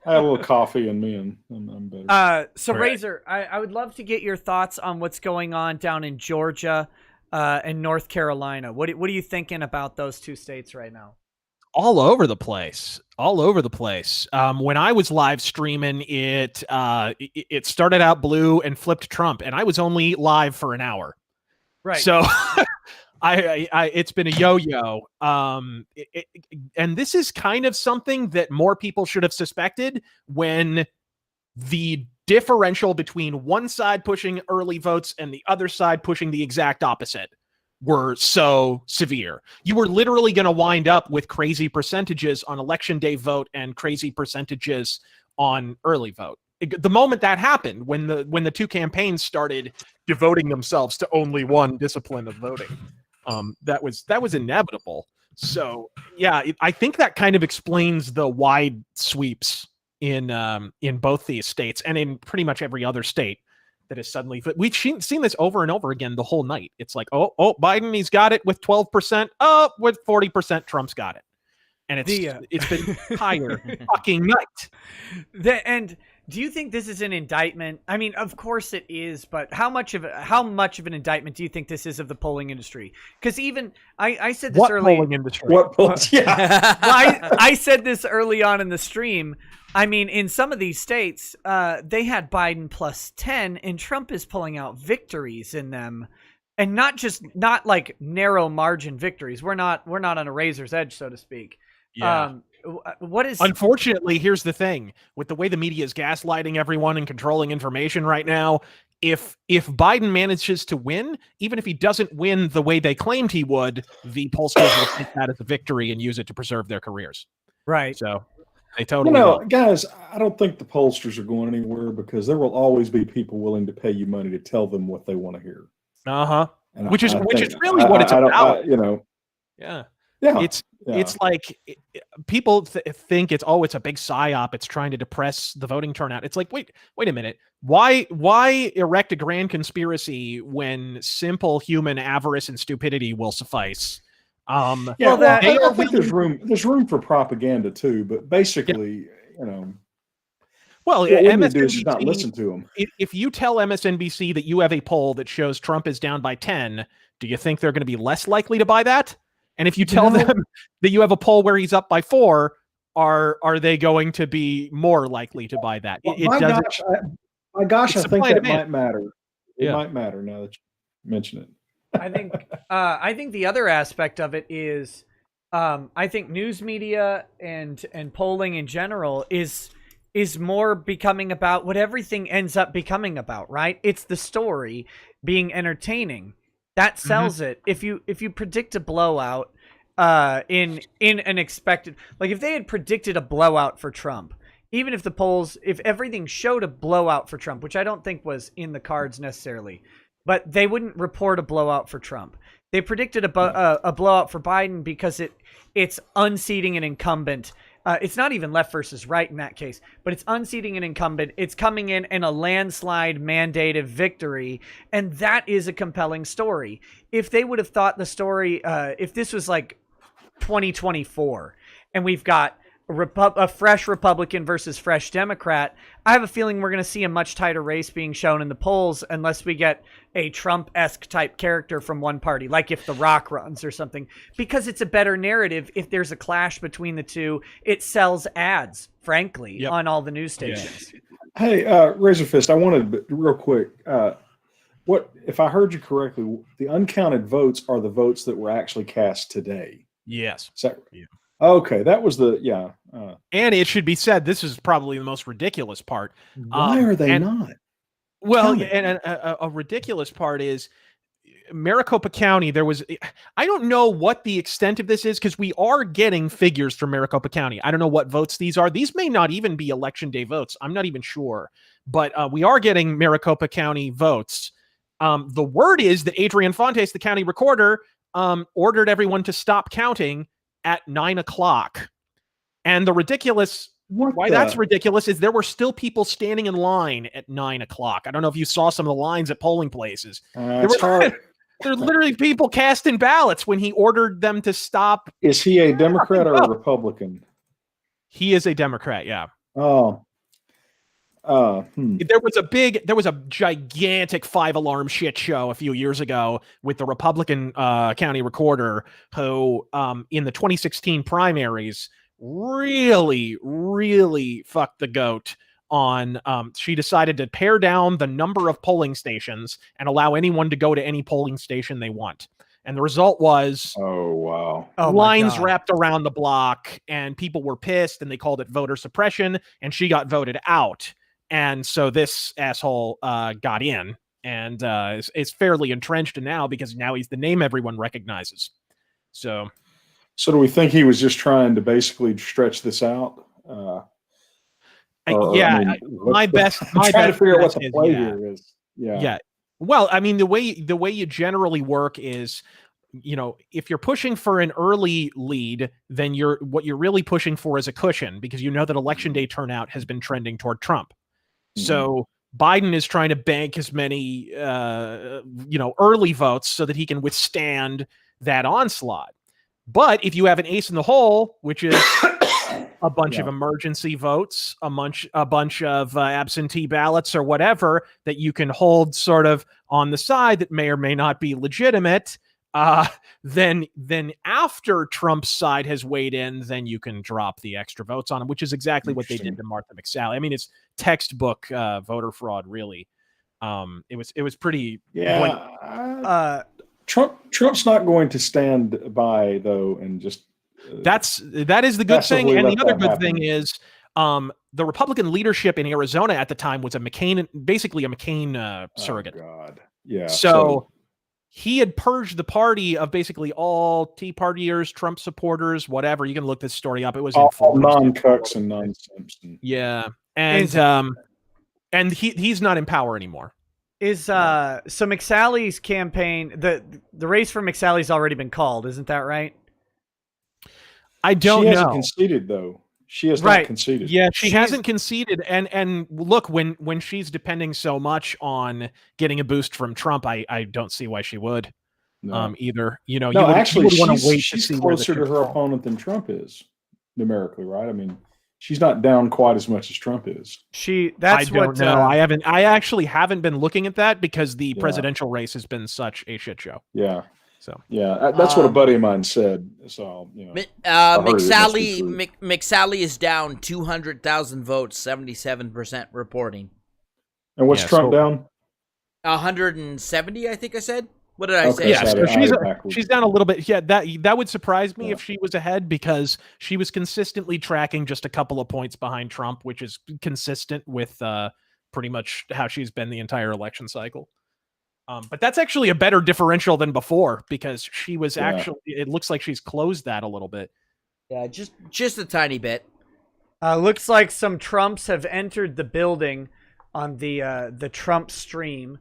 had a little coffee in me, and I'm better. So, Razor, I would love to get your thoughts on what's going on down in Georgia and North Carolina. What are you thinking about those 2 states right now? All over the place. When I was live streaming, it started out blue and flipped Trump, and I was only live for an hour. Right. So it's been a yo-yo. And this is kind of something that more people should have suspected when the differential between one side pushing early votes and the other side pushing the exact opposite were so severe. You were literally going to wind up with crazy percentages on election day vote and crazy percentages on early vote. The moment that happened, when the 2 campaigns started devoting themselves to only one discipline of voting. That was inevitable. So yeah, I think that kind of explains the wide sweeps in both these states and in pretty much every other state that is suddenly. We've seen this over and over again the whole night. It's like, oh, Biden, he's got it with 12%. Oh, with 40%, Trump's got it. And it's been entire fucking night. And do you think this is an indictment? I mean, of course it is, but how much of an indictment do you think this is of the polling industry? Because even I said this early. Polling industry? What polling? Yeah. Well, I said this early on in the stream. I mean, in some of these states, they had Biden plus 10, and Trump is pulling out victories in them, and not like narrow margin victories. We're not on a razor's edge, so to speak. Yeah. What is unfortunately, here's the thing with the way the media is gaslighting everyone and controlling information right now. If Biden manages to win, even if he doesn't win the way they claimed he would, the pollsters will take that as a victory and use it to preserve their careers. Right. So they totally will. Guys, I don't think the pollsters are going anywhere because there will always be people willing to pay you money to tell them what they want to hear. Which is really what it's about. Yeah. It's like people think it's a big psyop. It's trying to depress the voting turnout. It's like, wait a minute. Why erect a grand conspiracy when simple human avarice and stupidity will suffice? I think there's room for propaganda too, but basically, Well, what we need to do is just not listen to them. If you tell MSNBC that you have a poll that shows Trump is down by 10, do you think they're going to be less likely to buy that? And if you tell them that you have a poll where he's up by 4, are they going to be more likely to buy that? My gosh, I think that might matter. It might matter now that you mention it. I think the other aspect of it is, I think news media and polling in general is more becoming about what everything ends up becoming about, right? It's the story being entertaining. That sells it. If you predict a blowout in an expected, like if they had predicted a blowout for Trump, even if if everything showed a blowout for Trump, which I don't think was in the cards necessarily, but they wouldn't report a blowout for Trump. They predicted a blowout for Biden because it's unseating an incumbent. It's not even left versus right in that case, but it's unseating an incumbent. It's coming in a landslide mandated victory, and that is a compelling story. If they would have thought the story, if this was like 2024, and we've got a fresh Republican versus fresh Democrat, I have a feeling we're going to see a much tighter race being shown in the polls unless we get a Trump-esque type character from one party, like if The Rock runs or something, because it's a better narrative. If there's a clash between the two, it sells ads, frankly, on all the news stations. Hey, Razorfist, I wanted real quick, what if I heard you correctly, the uncounted votes are the votes that were actually cast today? Yes. Okay, that was and it should be said, this is probably the most ridiculous part. Why are they not? Well, and a ridiculous part is Maricopa County. I don't know what the extent of this is because we are getting figures from Maricopa County. I don't know what votes these are. These may not even be election day votes. I'm not even sure, but we are getting Maricopa County votes. The word is that Adrian Fontes, the county recorder, ordered everyone to stop counting at 9:00. And the ridiculous, that's ridiculous is there were still people standing in line at 9:00. I don't know if you saw some of the lines at polling places. There are literally people casting ballots when he ordered them to stop. Is he a Democrat or a Republican? He is a Democrat, yeah. There was a gigantic 5-alarm shit show a few years ago with the Republican county recorder who, in the 2016 primaries, really fucked the goat on. She decided to pare down the number of polling stations and allow anyone to go to any polling station they want. And the result was lines wrapped around the block, and people were pissed, and they called it voter suppression, and she got voted out. And so this asshole got in and is fairly entrenched now because now he's the name everyone recognizes. So do we think he was just trying to basically stretch this out? My best trying to figure out what the play here is. Yeah. Well, I mean, the way you generally work is if you're pushing for an early lead, then what you're really pushing for is a cushion, because you know that election day turnout has been trending toward Trump. Mm-hmm. So Biden is trying to bank as many, early votes so that he can withstand that onslaught. But if you have an ace in the hole, which is a bunch of emergency votes, a bunch of absentee ballots or whatever that you can hold sort of on the side that may or may not be legitimate, then after Trump's side has weighed in, then you can drop the extra votes on him, which is exactly what they did to Martha McSally. I mean, it's textbook voter fraud, really. It was pretty. Yeah. Trump's not going to stand by, though, and just. That is the good thing, and the other good thing is the Republican leadership in Arizona at the time was basically a McCain surrogate. Oh God, yeah. So he had purged the party of basically all Tea Partiers, Trump supporters, whatever. You can look this story up. It was all non-cucks and nonsense. Yeah, and he's not in power anymore. So McSally's campaign, the race for McSally's already been called, isn't that right? I don't know. She hasn't conceded, though. She has not conceded. Yeah, she hasn't conceded. And look, when she's depending so much on getting a boost from Trump, I don't see why she would either. You would want to wait to see she's closer to her opponent than Trump is numerically, right? I mean, she's not down quite as much as Trump is. I don't know. I actually haven't been looking at that because the presidential race has been such a shit show. Yeah. So that's what a buddy of mine said. So McSally is down 200,000 votes, 77% reporting. And what's Trump down? 170, I think I said. What did I say? Yeah, so she's down a little bit. Yeah, that would surprise me if she was ahead, because she was consistently tracking just a couple of points behind Trump, which is consistent with pretty much how she's been the entire election cycle. But that's actually a better differential than before, because she was it looks like she's closed that a little bit. Yeah, just a tiny bit. Looks like some Trumps have entered the building on the Trump stream.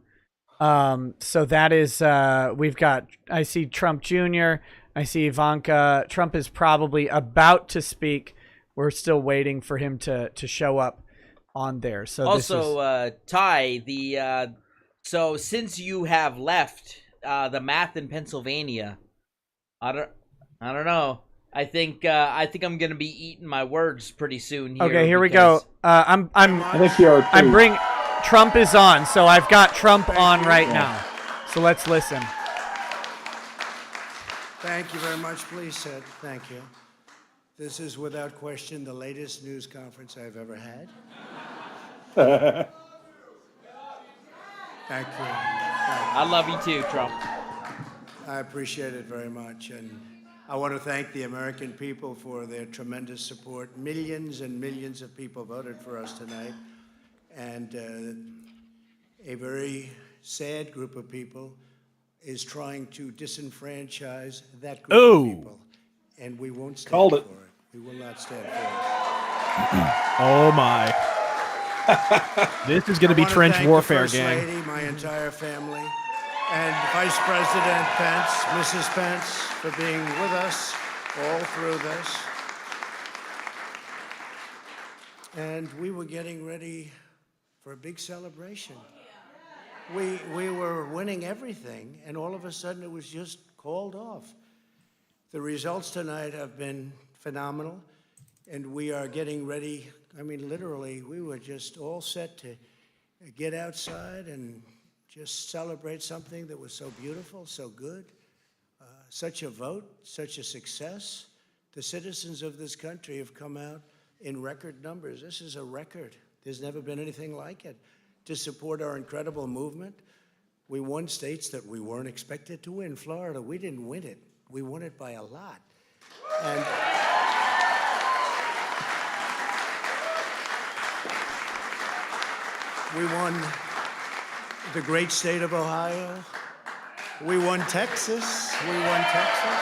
So that is, I see Trump Jr., I see Ivanka. Trump is probably about to speak. We're still waiting for him to show up on there. So also, Ty, so since you have left the math in Pennsylvania, I don't know. I think I'm gonna be eating my words pretty soon. Okay, here we go. I think you are too. Trump is on, so I've got Trump on right now. So let's listen. Thank you very much. Please sit. Thank you. This is without question the latest news conference I've ever had. Thank you. I love you too, Trump. I appreciate it very much. And I want to thank the American people for their tremendous support. Millions and millions of people voted for us tonight. And a very sad group of people is trying to disenfranchise that group of people. And we won't stand for it. We will not stand for it. Oh, my. This is going to be trench warfare, gang. Lady, my entire family, and Vice President Pence, Mrs. Pence, for being with us all through this. And we were getting ready for a big celebration. We were winning everything, and all of a sudden it was just called off. The results tonight have been phenomenal, and we are getting ready. I mean, literally, we were just all set to get outside and just celebrate something that was so beautiful, so good. Such a vote, such a success. The citizens of this country have come out in record numbers. This is a record. There's never been anything like it. To support our incredible movement, we won states that we weren't expected to win. Florida, we didn't win it. We won it by a lot. And we won the great state of Ohio. We won Texas. We won Texas.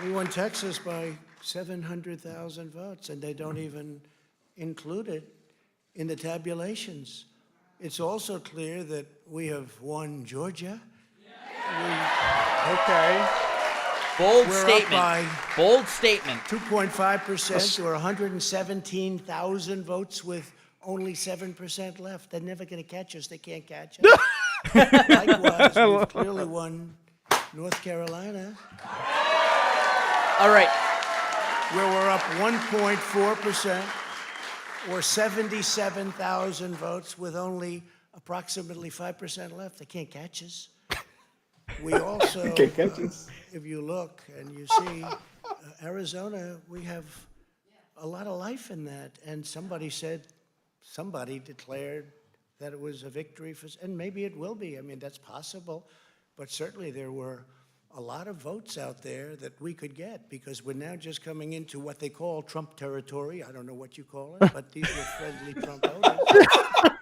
We won Texas by 700,000 votes, and they don't even include it in the tabulations. It's also clear that we have won Georgia. Okay. Bold We're statement. up by Bold statement. 2.5% or 117,000 votes with only 7% left. They're never going to catch us. They can't catch us. Likewise, we've clearly won North Carolina. All right. Where we're up 1.4% or 77,000 votes with only approximately 5% left. They can't catch us. We also, if you look and you see Arizona, we have a lot of life in that. And somebody declared that it was a victory for, and maybe it will be. I mean, that's possible. But certainly there were a lot of votes out there that we could get because we're now just coming into what they call Trump territory. I don't know what you call it, but these were friendly Trump voters.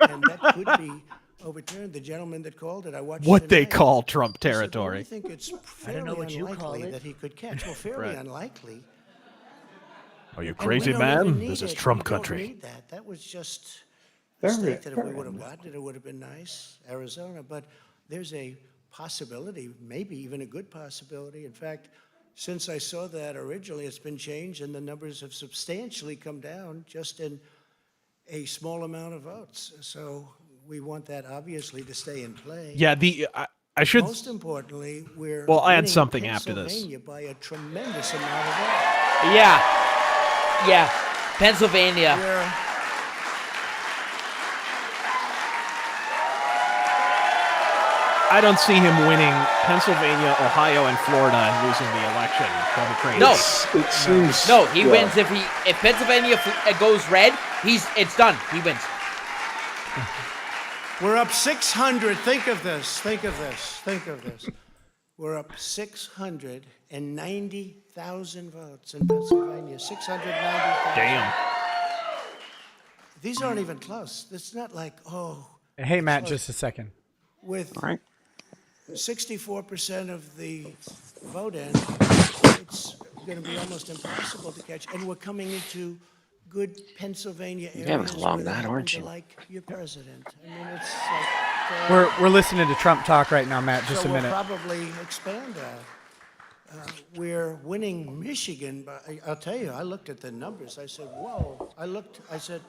And that could be overturned. The gentleman that called it, I watched what they tonight. call Trump He said, territory. "Well, I think it's fairly unlikely that he could catch." Well, fairly Right. unlikely. Are you And crazy, we don't even man? need This is it. Trump We country. Don't need that. That was just a state that if we would have gotten it, it would have been nice, Arizona. But there's a possibility, maybe even a good possibility. In fact, since I saw that originally, it's been changed and the numbers have substantially come down just in a small amount of votes. So we want that obviously to stay in play. Yeah, I should. Most importantly, we're Well, I had winning something after this. Pennsylvania by a tremendous amount of votes. Yeah. Pennsylvania. I don't see him winning Pennsylvania, Ohio, and Florida and losing the election. That'd be crazy. No, it seems. No, he wins if Pennsylvania goes red. It's done. He wins. We're up 600. Think of this. We're up 690,000 votes in Pennsylvania. 690,000. Damn. These aren't even close. It's not like, oh. Hey, Matt, just a second. With 64% of the vote in, it's going to be almost impossible to catch. And we're coming into good Pennsylvania areas. You're having a long night, aren't you? Like your president. I mean, it's like we're listening to Trump talk right now, Matt. Just a minute. We'll probably expand that. We're winning Michigan, but I'll tell you, I looked at the numbers. I said, whoa. I said,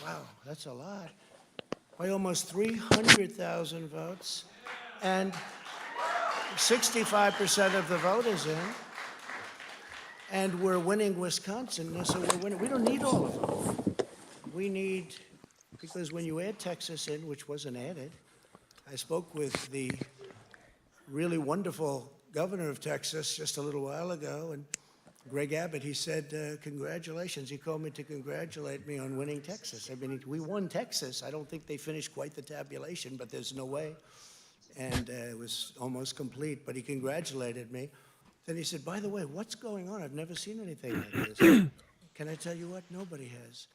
wow, that's a lot. By almost 300,000 votes, and 65% of the vote is in, and we're winning Wisconsin, so we're winning. We don't need all of them. We need, because when you add Texas in, which wasn't added, I spoke with the really wonderful governor of Texas just a little while ago, and Greg Abbott, he said, congratulations. He called me to congratulate me on winning Texas. I mean, we won Texas. I don't think they finished quite the tabulation, but there's no way. And it was almost complete, but he congratulated me. Then he said, by the way, what's going on? I've never seen anything like this. Can I tell you what? Nobody has.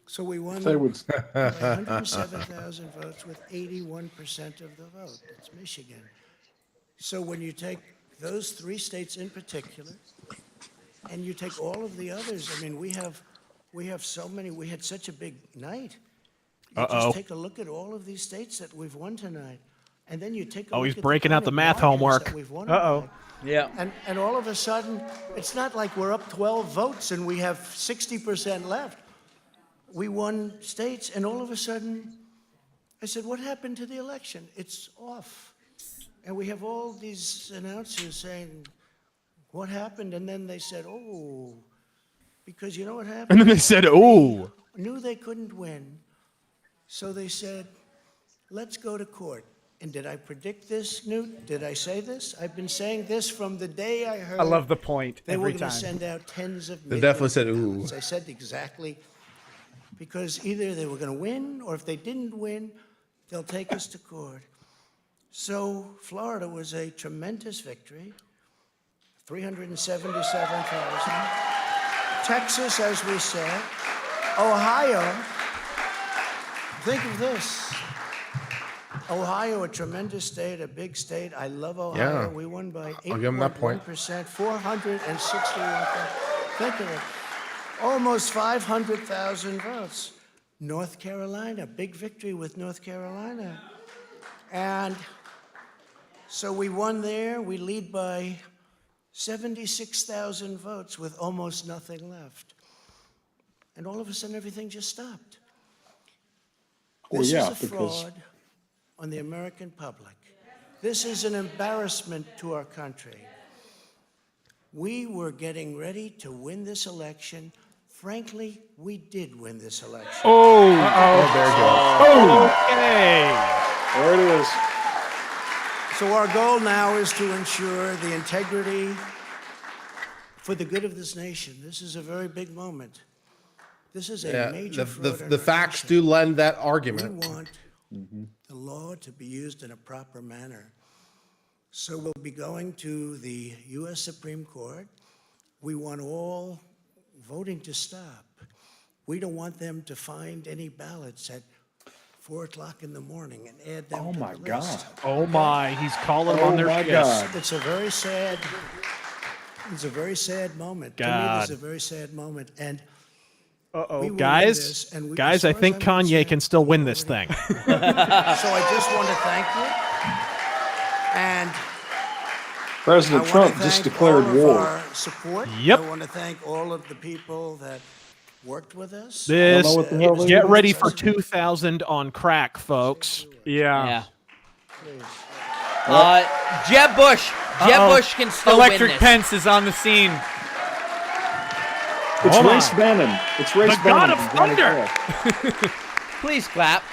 So we won by 107,000 votes with 81% of the vote. That's Michigan. So when you take those three states in particular, and you take all of the others, I mean, we have so many, we had such a big night. You just take a look at all of these states that we've won tonight. And then you take a look he's at breaking out the math homework. Yeah. And all of a sudden, it's not like we're up 12 votes and we have 60% left. We won states, and all of a sudden, I said, what happened to the election? It's off. And we have all these announcers saying, what happened? And then they said, oh, because you know what happened? And then they said, oh. They knew they couldn't win. So they said, let's go to court. And did I predict this, Newt? Did I say this? I've been saying this from the day I heard. I love the point they every were going time. to send out tens of They millions. definitely said, ooh. I said exactly, because either they were going to win, or if they didn't win, they'll take us to court. So Florida was a tremendous victory, 377,000. Texas, as we said. Ohio, think of this. Ohio, a tremendous state, a big state. I love Ohio. Yeah. We won by I'll give him that point. 8.1%, 461,000. Think of it. Almost 500,000 votes. North Carolina, big victory with North Carolina. And so we won there. We lead by 76,000 votes with almost nothing left. And all of a sudden, everything just stopped. This is a fraud on the American public. This is an embarrassment to our country. We were getting ready to win this election. Frankly, we did win this election. Oh, there you go. Okay. There it is. So our goal now is to ensure the integrity for the good of this nation. This is a very big moment. This is a major fraud. The facts do lend that argument. We want the law to be used in a proper manner. So we'll be going to the U.S. Supreme Court. We want all voting to stop. We don't want them to find any ballots at 4 o'clock in the morning and add them to the list. Oh my, he's calling on their shifts. It's a very sad moment. To me, this is a very sad moment. And guys, I think Kanye can still win this thing. So I just want to thank you. And President Trump just declared war. Our support. Yep. I want to thank all of the people that worked with us. Get ready for 2000 on crack, folks. Yeah. Jeb Bush. Jeb Bush can still Electric win this. Pence is on the scene. It's Race Bannon. It's Race The Bannon. God of Thunder. Please clap.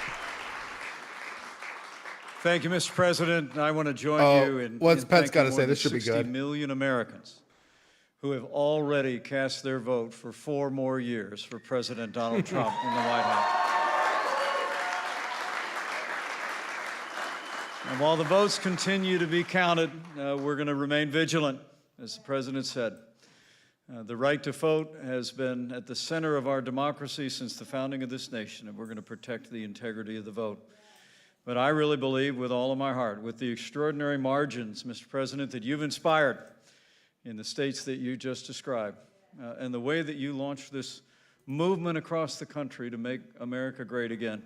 Thank you, Mr. President. I want to join you in what's Pence got to thanking say? more This than should be 60 good. million Americans who have already cast their vote for 4 more years for President Donald Trump in the White House. And while the votes continue to be counted, we're going to remain vigilant, as the President said. The right to vote has been at the center of our democracy since the founding of this nation, and we're going to protect the integrity of the vote. But I really believe with all of my heart, with the extraordinary margins, Mr. President, that you've inspired in the states that you just described, and the way that you launched this movement across the country to make America great again,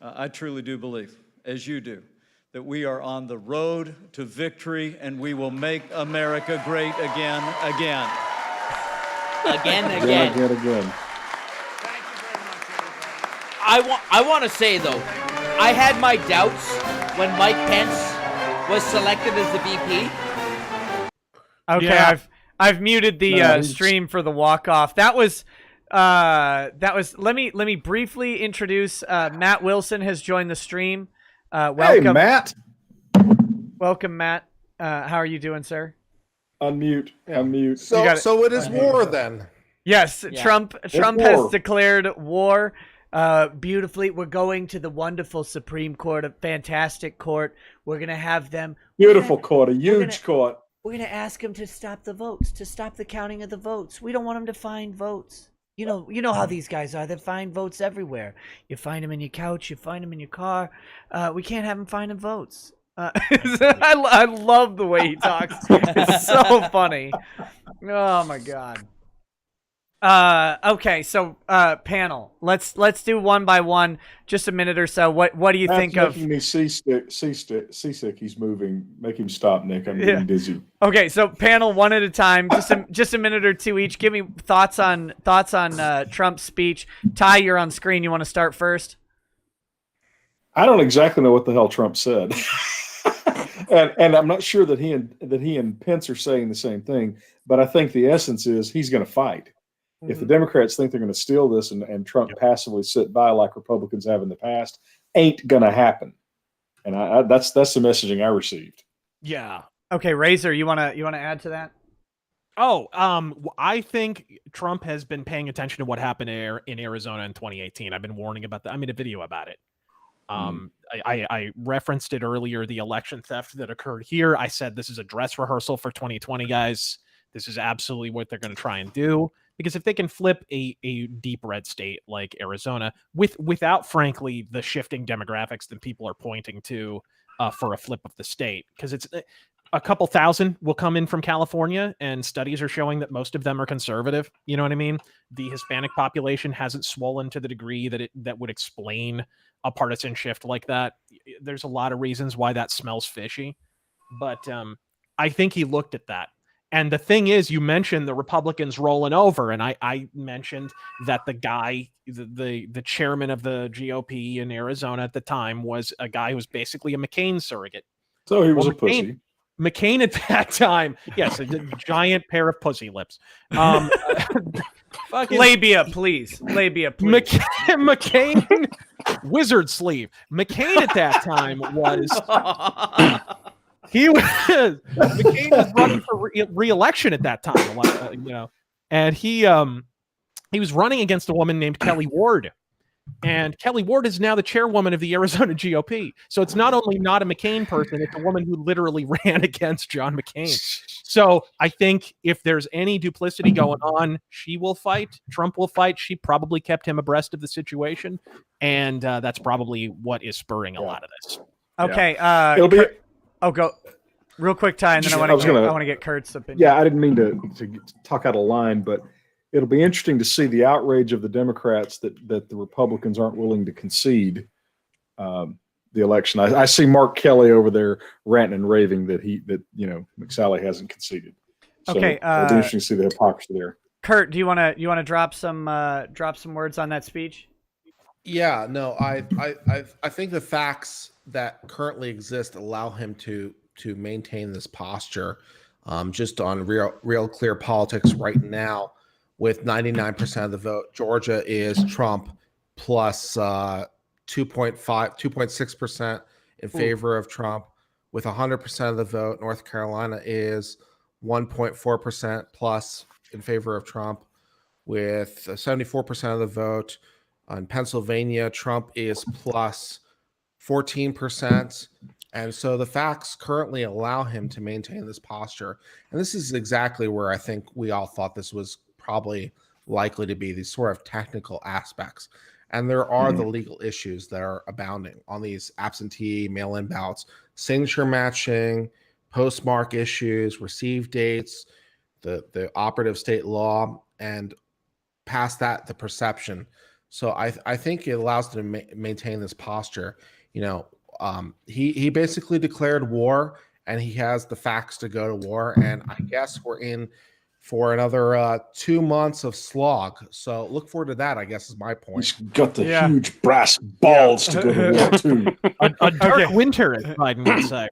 I truly do believe, as you do, that we are on the road to victory, and we will make America great again. Again. I want to say, though, I had my doubts when Mike Pence was selected as the VP. Okay, Yeah. I've muted the stream for the walk-off. That was let me briefly introduce Matt Wilson has joined the stream. Welcome. Hey, Matt. Welcome, Matt. How are you doing, sir? Unmute. Unmute. So it is war then. Yes, Yeah. Trump war. has declared war. Beautifully, we're going to the wonderful Supreme Court, a fantastic court. We're gonna have them. Beautiful court, a huge court. We're gonna ask them to stop the votes, to stop the counting of the votes. We don't want them to find votes. You know how these guys are. They find votes everywhere. You find them in your couch. You find them in your car. We can't have them finding votes. I love the way he talks. It's so funny. Oh my god. Okay, so panel. Let's do one by one, just a minute or so. What do you think of? Making me seasick. He's moving. Make him stop, Nick. I'm getting dizzy. Okay, so panel, one at a time, just a minute or two each. Give me thoughts on Trump's speech. Ty, you're on screen. You want to start first? I don't exactly know what the hell Trump said, and I'm not sure that he and Pence are saying the same thing. But I think the essence is he's going to fight. If the Democrats think they're going to steal this and Trump passively sit by like Republicans have in the past, ain't going to happen. And that's the messaging I received. Yeah. Okay, Razor, you wanna add to that? Oh, I think Trump has been paying attention to what happened in Arizona in 2018. I've been warning about that. I made a video about it. I referenced it earlier, the election theft that occurred here. I said this is a dress rehearsal for 2020, guys. This is absolutely what they're going to try and do. Because if they can flip a deep red state like Arizona without, frankly, the shifting demographics that people are pointing to for a flip of the state, because it's a couple thousand will come in from California, and studies are showing that most of them are conservative. You know what I mean? The Hispanic population hasn't swollen to the degree that would explain a partisan shift like that. There's a lot of reasons why that smells fishy, but I think he looked at that. And the thing is, you mentioned the Republicans rolling over, and I mentioned that the guy, the chairman of the GOP in Arizona at the time, was a guy who was basically a McCain surrogate. So he was a pussy. McCain at that time, yes, a giant pair of pussy lips. Labia, please. Labia, please. McCain, wizard sleeve. McCain at that time was... McCain was running for re-election at that time, and he was running against a woman named Kelly Ward, and Kelly Ward is now the chairwoman of the Arizona GOP. So it's not only not a McCain person; it's a woman who literally ran against John McCain. So I think if there's any duplicity going on, she will fight. Trump will fight. She probably kept him abreast of the situation, and that's probably what is spurring a lot of this. Okay, it'll be. Oh, go real quick, Ty, and then I want to get Kurt's opinion. Yeah, I didn't mean to talk out of line, but it'll be interesting to see the outrage of the Democrats that the Republicans aren't willing to concede the election. I see Mark Kelly over there ranting and raving that McSally hasn't conceded. So okay, it'll be interesting to see the hypocrisy there. Kurt, do you want to drop some words on that speech? Yeah, no, I think the facts that currently exist allow him to maintain this posture. Just on real clear politics right now, with 99% of the vote, Georgia is Trump plus 2.6% in favor of Trump. With 100% of the vote, North Carolina is 1.4% plus in favor of Trump. With 74% of the vote, on Pennsylvania, Trump is plus 14%. And so the facts currently allow him to maintain this posture. And this is exactly where I think we all thought this was probably likely to be, these sort of technical aspects. And there are the legal issues that are abounding on these absentee mail-in ballots, signature matching, postmark issues, receive dates, the operative state law, and past that, the perception. So I think it allows them to maintain this posture. He basically declared war, and he has the facts to go to war. And I guess we're in for another 2 months of slog. So look forward to that, I guess, is my point. He's got the huge brass balls to go to war, too. a dark winter, as Biden would say.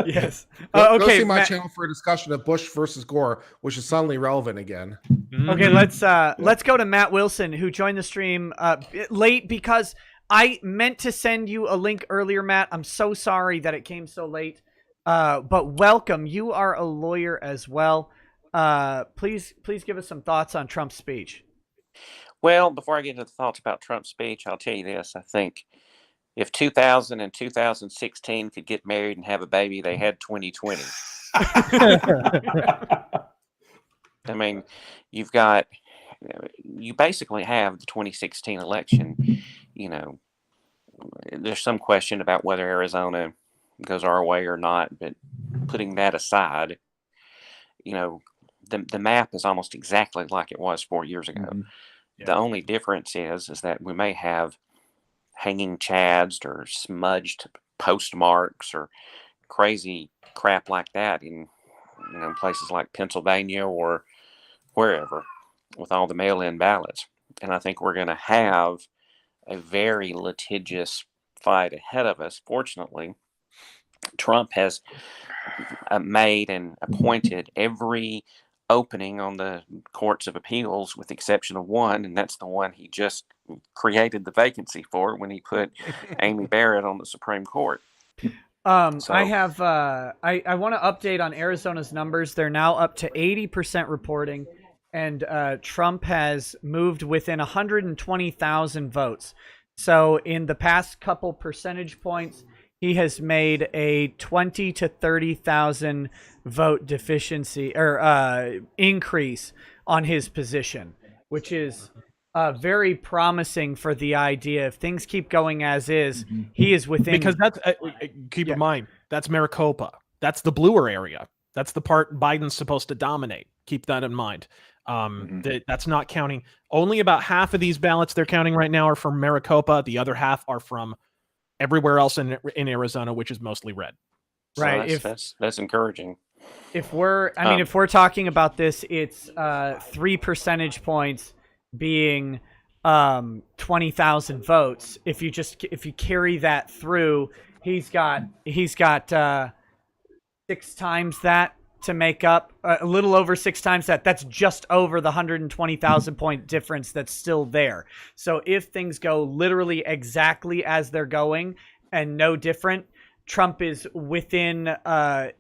Yes. Go see my channel for a discussion of Bush versus Gore, which is suddenly relevant again. Okay, let's go to Matt Wilson, who joined the stream late because I meant to send you a link earlier, Matt. I'm so sorry that it came so late. But welcome. You are a lawyer as well. Please give us some thoughts on Trump's speech. Well, before I get into the thoughts about Trump's speech, I'll tell you this. I think if 2000 and 2016 could get married and have a baby, they had 2020. I mean, you basically have the 2016 election. There's some question about whether Arizona goes our way or not, but putting that aside, the map is almost exactly like it was 4 years ago. Mm-hmm. Yeah. The only difference is that we may have hanging chads or smudged postmarks or crazy crap like that in places like Pennsylvania or wherever with all the mail-in ballots. And I think we're going to have a very litigious fight ahead of us. Fortunately, Trump has made and appointed every opening on the courts of appeals with the exception of one, and that's the one he just created the vacancy for when he put Amy Barrett on the Supreme Court. I want to update on Arizona's numbers. They're now up to 80% reporting, and Trump has moved within 120,000 votes. So in the past couple percentage points, he has made a 20 to 30,000 vote deficiency or increase on his position, which is very promising for the idea. If things keep going as is, he is within. Because that's keep in mind that's Maricopa. That's the bluer area. That's the part Biden's supposed to dominate. Keep that in mind. That's not counting. Only about half of these ballots they're counting right now are from Maricopa. The other half are from everywhere else in Arizona, which is mostly red. Right. So that's encouraging. If we're talking about this, it's 3 percentage points being 20,000 votes. If you carry that through, he's got 6 times that to make up, a little over 6 times that. That's just over the 120,000 point difference that's still there. So if things go literally exactly as they're going and no different, Trump is within a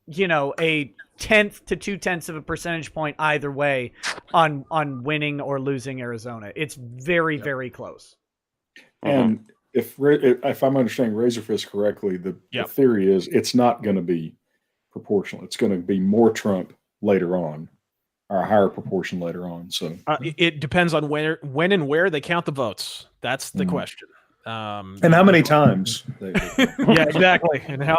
1/10 to 2/10 of a percentage point either way on winning or losing Arizona. It's very, very close. And if I'm understanding Razorfist correctly, the theory is it's not going to be proportional. It's going to be more Trump later on, or a higher proportion later on. So it depends on when and where they count the votes. That's the question. And how many times? Yeah, exactly. And how?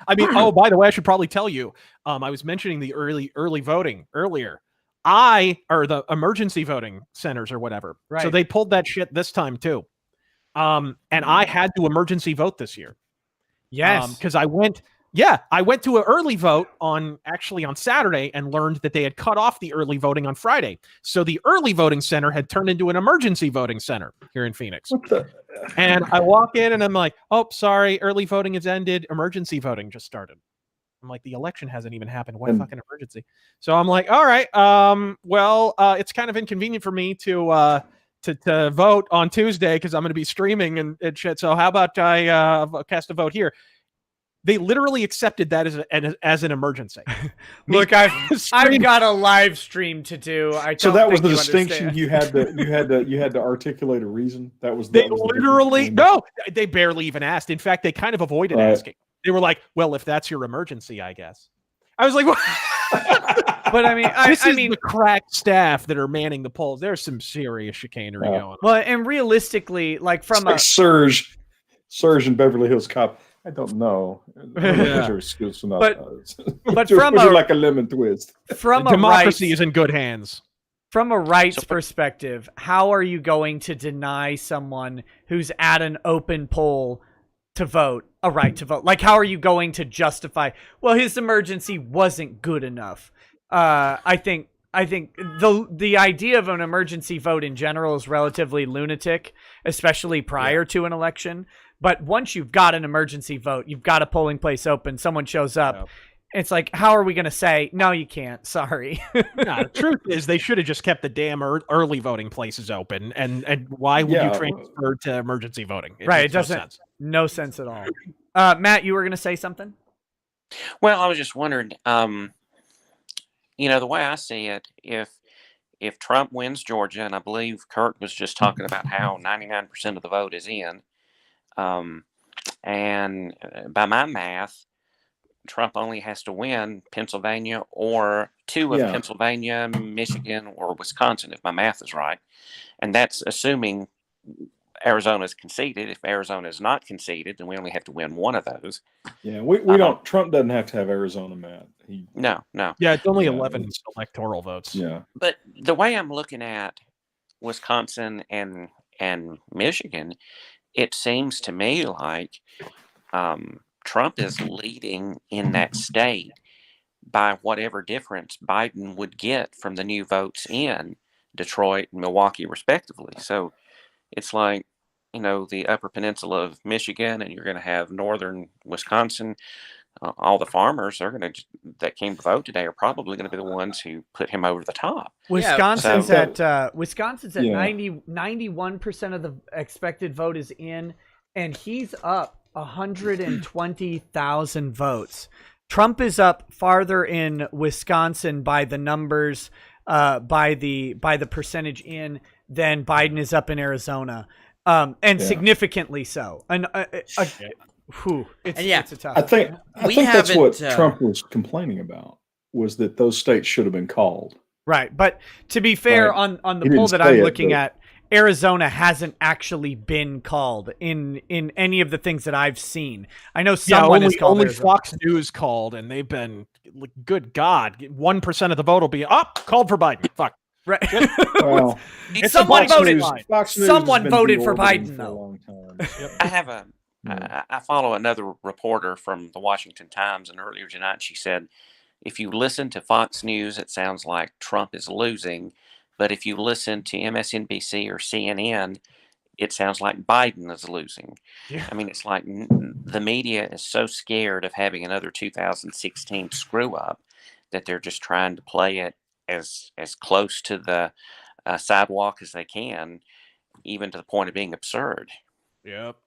I mean, oh, by the way, I should probably tell you. I was mentioning the early voting earlier. Or the emergency voting centers or whatever. Right. So they pulled that shit this time too. And I had to emergency vote this year. Yes. Because I went to an early vote on Saturday and learned that they had cut off the early voting on Friday. So the early voting center had turned into an emergency voting center here in Phoenix. And I walk in and I'm like, oh, sorry, early voting has ended. Emergency voting just started. I'm like, the election hasn't even happened. What fucking emergency? So I'm like, all right, it's kind of inconvenient for me to vote on Tuesday because I'm going to be streaming and shit. So how about I cast a vote here? They literally accepted that as an emergency. Look, I've got a live stream to do. So that was the distinction. You had to articulate a reason. They barely even asked. In fact, they kind of avoided asking. They were like, "Well, if that's your emergency, I guess." I was like, "What?" But I mean, I mean, the crack staff that are manning the polls. There's some serious chicanery going on. Well, and realistically, like from Surge in Beverly Hills Cop. I don't know. But from like a lemon twist. From democracy is in good hands. From a rights perspective, how are you going to deny someone who's at an open poll to vote a right to vote? Like, how are you going to justify? Well, his emergency wasn't good enough. I think the idea of an emergency vote in general is relatively lunatic, especially prior to an election. But once you've got an emergency vote, you've got a polling place open, someone shows up. Yep. It's like, how are we going to say, no, you can't, sorry. The truth is they should have just kept the damn early voting places open. And why would you transfer to emergency voting? It doesn't, no sense at all. Matt, you were going to say something? Well, I was just wondering, the way I see it, if Trump wins Georgia, and I believe Kurt was just talking about how 99% of the vote is in, and by my math, Trump only has to win Pennsylvania or 2 of Pennsylvania, Michigan, or Wisconsin, if my math is right. And that's assuming Arizona is conceded. If Arizona is not conceded, then we only have to win 1 of those. Yeah, we don't. Trump doesn't have to have Arizona, Matt. No. Yeah, it's only 11 electoral votes. Yeah. But the way I'm looking at Wisconsin and Michigan, it seems to me like Trump is leading in that state by whatever difference Biden would get from the new votes in Detroit and Milwaukee, respectively. So it's like, the Upper Peninsula of Michigan, and you're going to have northern Wisconsin. All the farmers that came to vote today are probably going to be the ones who put him over the top. Wisconsin's at 91% of the expected vote is in, and he's up 120,000 votes. Trump is up farther in Wisconsin by the numbers, by the percentage in, than Biden is up in Arizona, and significantly so. And it's a tough. I think that's what Trump was complaining about, was that those states should have been called. Right, but to be fair, on the poll that I'm looking at, Arizona hasn't actually been called in any of the things that I've seen. I know someone is called. Only Arizona. Fox News called, and they've been, good God, 1% of the vote will be called for Biden. Fuck. Right. Well, someone voted. Someone voted for Biden, though. A long time. I have I follow another reporter from the Washington Times, and earlier tonight she said, if you listen to Fox News, it sounds like Trump is losing, but if you listen to MSNBC or CNN, it sounds like Biden is losing. Yeah. I mean, it's like the media is so scared of having another 2016 screw up that they're just trying to play it as close to the sidewalk as they can, even to the point of being absurd. Yep.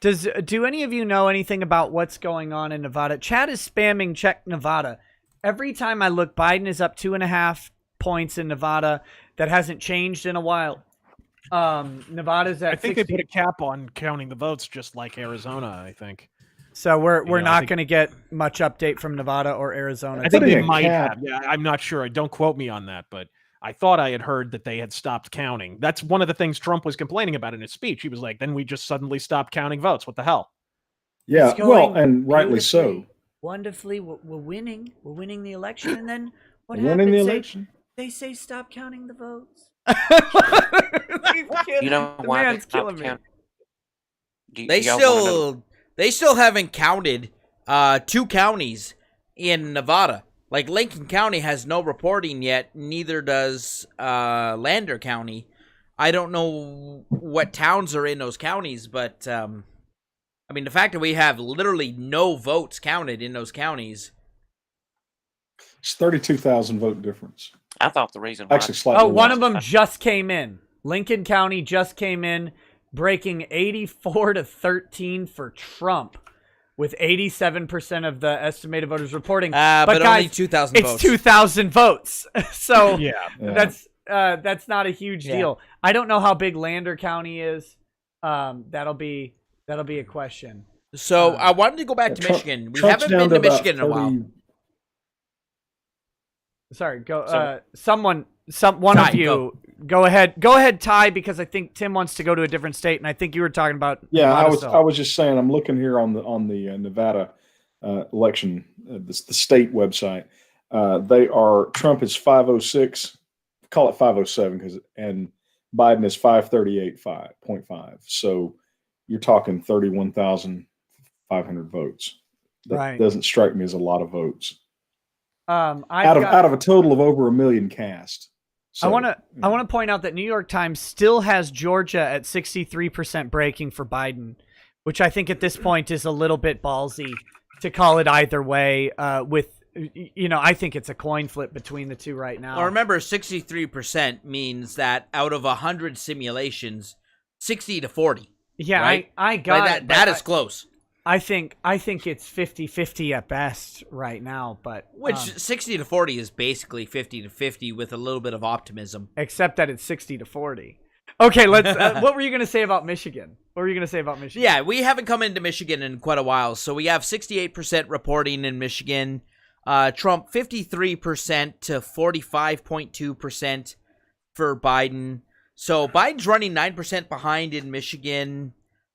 Do any of you know anything about what's going on in Nevada? Chad is spamming check Nevada. Every time I look, Biden is up 2.5 points in Nevada. That hasn't changed in a while. Nevada's at. I think 60. they put a cap on counting the votes, just like Arizona. I think. So we're not going to get much update from Nevada or Arizona. I think they might have. Yeah, I'm not sure. Don't quote me on that, but I thought I had heard that they had stopped counting. That's one of the things Trump was complaining about in his speech. He was like, then we just suddenly stopped counting votes. What the hell? Yeah, well, and rightly so. Wonderfully, we're winning. We're winning the election, and then what happens? Winning the election. They say stop counting the votes. You know why man's killing me. They still haven't counted 2 counties in Nevada. Like Lincoln County has no reporting yet, neither does Lander County. I don't know what towns are in those counties, but I mean, the fact that we have literally no votes counted in those counties. It's 32,000 vote difference. I thought the reason why. Actually, slightly one of them just came in. Lincoln County just came in, breaking 84-13 for Trump, with 87% of the estimated voters reporting. But guys, only 2,000 votes. It's 2,000 votes. So yeah. That's not a huge deal. I don't know how big Lander County is. That'll be a question. So I wanted to go back to Michigan. We haven't been to Michigan in a while. Sorry, go. One of you, go ahead, Ty, because I think Tim wants to go to a different state, and I think you were talking about. Yeah, I was just saying. I'm looking here on the Nevada election, the state website. Trump is 506. Call it 507 and Biden is 538.5. So you're talking 31,500 votes. That doesn't strike me as a lot of votes. Out of a total of over 1 million cast. So, I want to point out that New York Times still has Georgia at 63% breaking for Biden, which I think at this point is a little bit ballsy to call it either way. I think it's a coin flip between the two right now. Well, remember, 63% means that out of 100 simulations, 60-40. Yeah, right? I got like it. That is close. I think it's 50-50 at best right now, but 60-40 is basically 50-50 with a little bit of optimism. Except that it's 60-40. Okay, let's. What were you going to say about Michigan? Yeah, we haven't come into Michigan in quite a while, so we have 68% reporting in Michigan. Trump 53% to 45.2% for Biden. So Biden's running 9% behind in Michigan.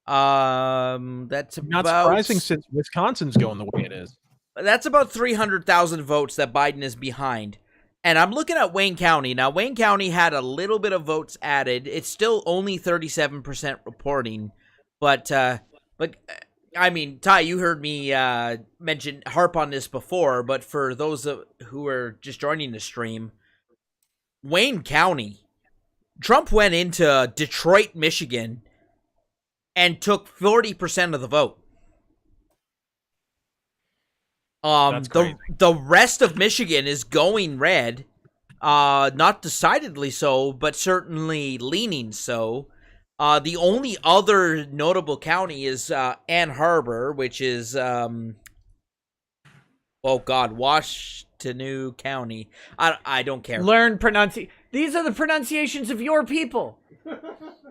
That's not surprising since Wisconsin's going the way it is. That's about 300,000 votes that Biden is behind. And I'm looking at Wayne County. Now, Wayne County had a little bit of votes added. It's still only 37% reporting. But I mean, Ty, you heard me harp on this before, but for those who are just joining the stream, Wayne County, Trump went into Detroit, Michigan, and took 40% of the vote. That's crazy. The rest of Michigan is going red. Not decidedly so, but certainly leaning so. The only other notable county is Ann Arbor, which is Washtenaw County. I don't care. Learn pronunciation. These are the pronunciations of your people.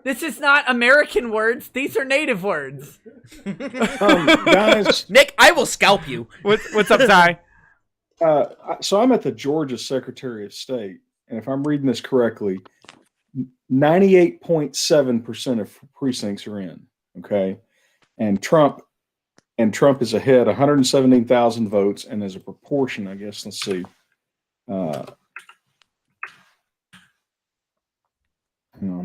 This is not American words. These are native words. Guys, Nick, I will scalp you. What's up, Ty? So I'm at the Georgia Secretary of State, and if I'm reading this correctly, 98.7% of precincts are in. Okay, and Trump is ahead 117,000 votes, and as a proportion, I guess, let's see. Hang on.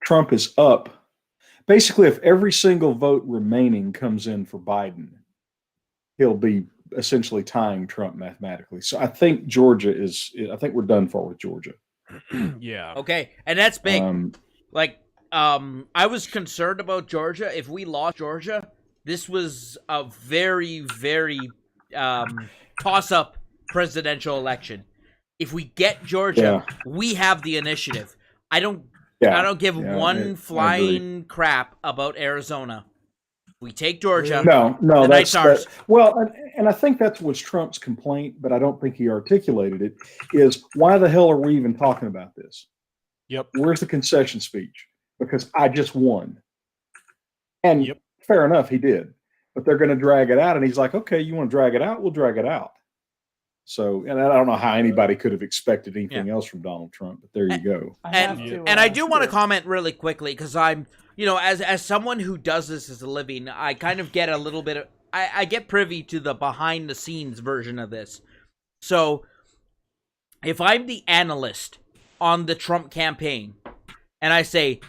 Trump is up. Basically, if every single vote remaining comes in for Biden, he'll be essentially tying Trump mathematically. So I think I think we're done for with Georgia. Yeah. Okay. And that's big. I was concerned about Georgia. If we lost Georgia, this was a very, very toss-up presidential election. If we get Georgia, we have the initiative. I don't give one flying crap about Arizona. We take Georgia. No, that's well, and I think that was Trump's complaint, but I don't think he articulated it. Is why the hell are we even talking about this? Yep. Where's the concession speech? Because I just won. And fair enough, he did. But they're going to drag it out, and he's like, "Okay, you want to drag it out? We'll drag it out." So, and I don't know how anybody could have expected anything else from Donald Trump, but there you go. And I do want to comment really quickly because I'm, as someone who does this as a living, I kind of get a little bit of, I get privy to the behind the scenes version of this. So if I'm the analyst on the Trump campaign and I say,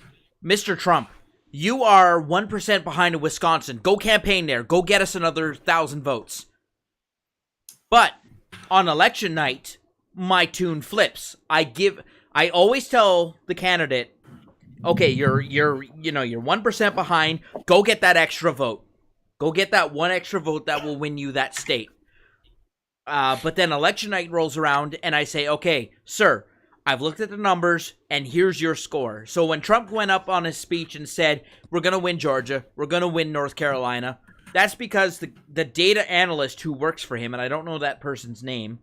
Mr. Trump, you are 1% behind in Wisconsin. Go campaign there. Go get us another 1,000 votes. But on election night, my tune flips. I always tell the candidate, okay, you're 1% behind. Go get that extra vote. Go get that one extra vote that will win you that state. But then election night rolls around and I say, okay, sir, I've looked at the numbers and here's your score. So when Trump went up on his speech and said, we're going to win Georgia, we're going to win North Carolina, that's because the data analyst who works for him, and I don't know that person's name,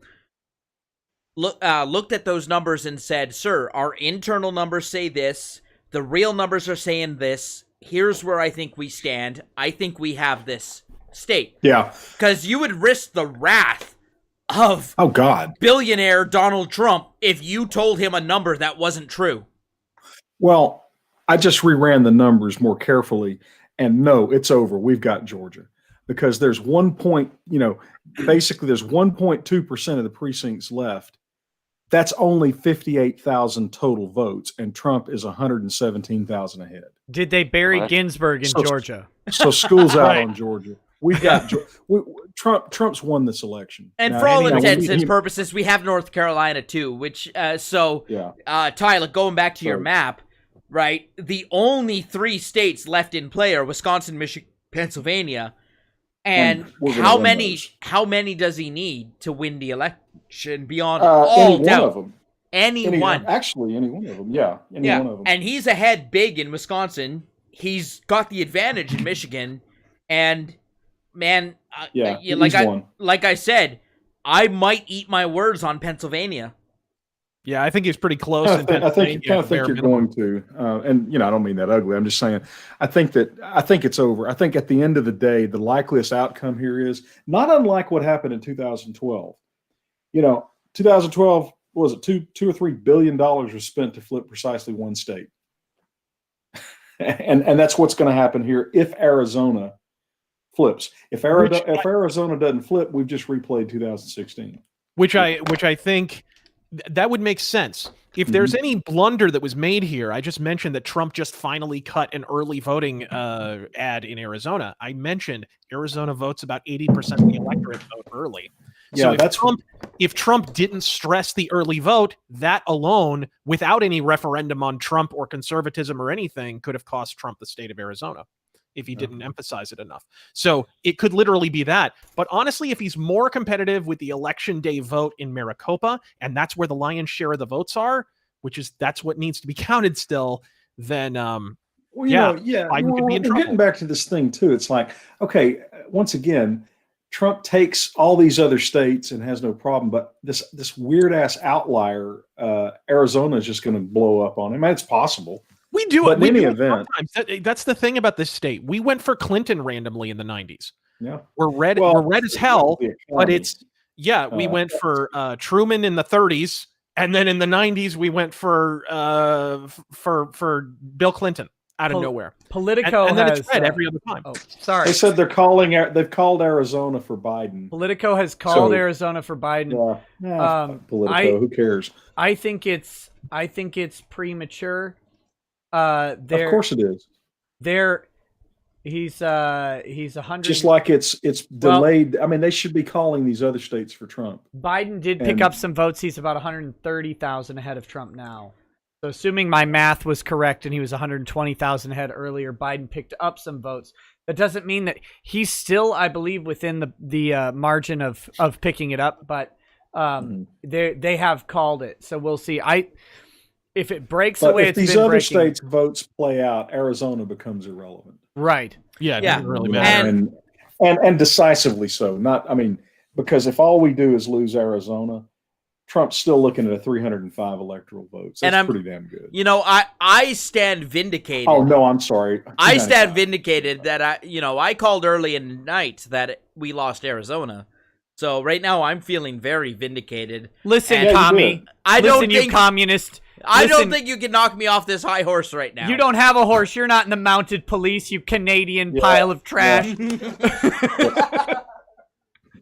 looked at those numbers and said, sir, our internal numbers say this. The real numbers are saying this. Here's where I think we stand. I think we have this state. Yeah. Because you would risk the wrath of billionaire Donald Trump if you told him a number that wasn't true. Well, I just reran the numbers more carefully. And no, it's over. We've got Georgia because there's basically there's 1.2% of the precincts left. That's only 58,000 total votes, and Trump is 117,000 ahead. Did they bury Ginsburg in Georgia? So school's out on Georgia. We've got Trump's won this election. And for all intents and purposes, we have North Carolina too, which Tyler, going back to your map, right? The only 3 states left in play are Wisconsin, Michigan, Pennsylvania. And how many does he need to win the election beyond all doubt? One of them. Any one. Actually, any one of them. Yeah. Any one of them. And he's ahead big in Wisconsin. He's got the advantage in Michigan. And man, like I said, I might eat my words on Pennsylvania. Yeah, I think he's pretty close. I think you're going to, and I don't mean that ugly. I'm just saying, I think it's over. I think at the end of the day, the likeliest outcome here is not unlike what happened in 2012. 2012 was it $2 or $3 billion was spent to flip precisely one state, and that's what's going to happen here if Arizona flips. If Arizona doesn't flip, we've just replayed 2016. Which I think. That would make sense. If there's any blunder that was made here, I just mentioned that Trump just finally cut an early voting ad in Arizona. I mentioned Arizona votes about 80% of the electorate vote early. So if Trump didn't stress the early vote, that alone, without any referendum on Trump or conservatism or anything, could have cost Trump the state of Arizona if he didn't emphasize it enough. So it could literally be that. But honestly, if he's more competitive with the election day vote in Maricopa, and that's where the lion's share of the votes are, that's what needs to be counted still, then Biden could be in trouble. Getting back to this thing too, it's like, okay, once again, Trump takes all these other states and has no problem, but this weird ass outlier, Arizona is just going to blow up on him. It's possible. We do But it. in any event, that's the thing about this state. We went for Clinton randomly in the 90s. Yeah, we're red as hell, but it's we went for Truman in the 30s, and then in the 90s we went for Bill Clinton out of nowhere. Politico and then has, it's red every other time. Oh, sorry. They said they've called Arizona for Biden. Politico has called Arizona for Biden. Politico, who cares? I think it's premature. Of course it is. He's 100. Just like it's delayed. I mean, they should be calling these other states for Trump. Biden did pick up some votes. He's about 130,000 ahead of Trump now. So assuming my math was correct and he was 120,000 ahead earlier, Biden picked up some votes. That doesn't mean that he's still, I believe, within the margin of picking it up, but they have called it. So we'll see. If it breaks the way it's been breaking. If these other states' votes play out, Arizona becomes irrelevant. Right. Yeah. It doesn't really matter. And decisively so. Because if all we do is lose Arizona, Trump's still looking at a 305 electoral votes. That's pretty damn good. You know, I stand vindicated. Oh no, I'm sorry. I stand vindicated that I called early in the night that we lost Arizona. So right now I'm feeling very vindicated. Listen, commie. I don't think you communist. I don't think you can knock me off this high horse right now. You don't have a horse. You're not in the mounted police, you Canadian pile of trash.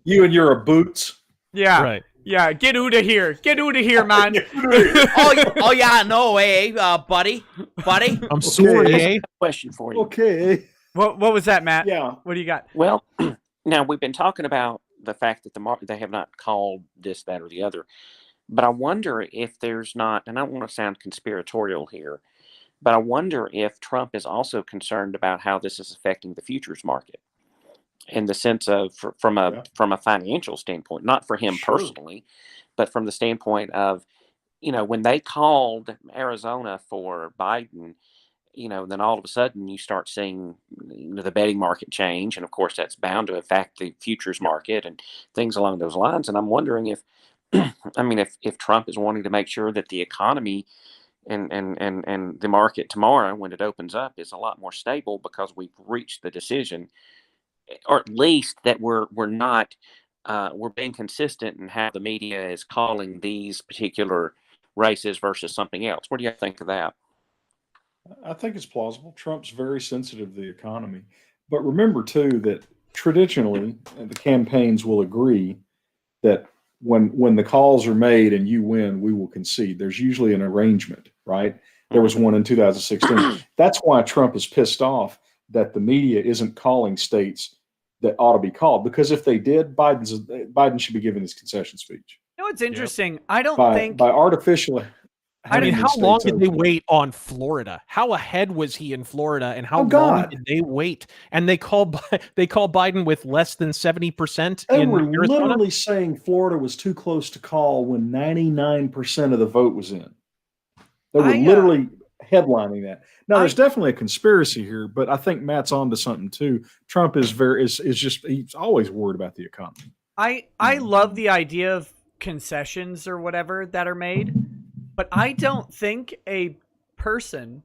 You and your boots. Yeah. Right. Yeah, get out of here. Get out of here, man. oh yeah, no way, buddy. I'm sorry. Question for you. Okay. What was that, Matt? Yeah. What do you got? Well, now we've been talking about the fact that they have not called this, that, or the other. But I wonder if there's not, and I don't want to sound conspiratorial here, but I wonder if Trump is also concerned about how this is affecting the futures market, in the sense of from a financial standpoint, not for him personally, but from the standpoint of, when they called Arizona for Biden, then all of a sudden you start seeing the betting market change, and of course that's bound to affect the futures market and things along those lines. And I'm wondering if Trump is wanting to make sure that the economy and the market tomorrow, when it opens up, is a lot more stable, because we've reached the decision, or at least that we're being consistent in how the media is calling these particular races versus something else. What do you think of that? I think it's plausible. Trump's very sensitive to the economy. But remember, too, that traditionally the campaigns will agree that when the calls are made and you win, we will concede. There's usually an arrangement, right? There was one in 2016. That's why Trump is pissed off that the media isn't calling states that ought to be called, because if they did, Biden should be giving his concession speech. You know what's interesting? I don't think by artificially. How long did they wait on Florida? How ahead was he in Florida, and how long did they wait? And they called Biden with less than 70%. They were literally saying Florida was too close to call when 99% of the vote was in. They were literally headlining that. Now, there's definitely a conspiracy here, but I think Matt's onto something too. Trump is he's always worried about the economy. I love the idea of concessions or whatever that are made. But I don't think a person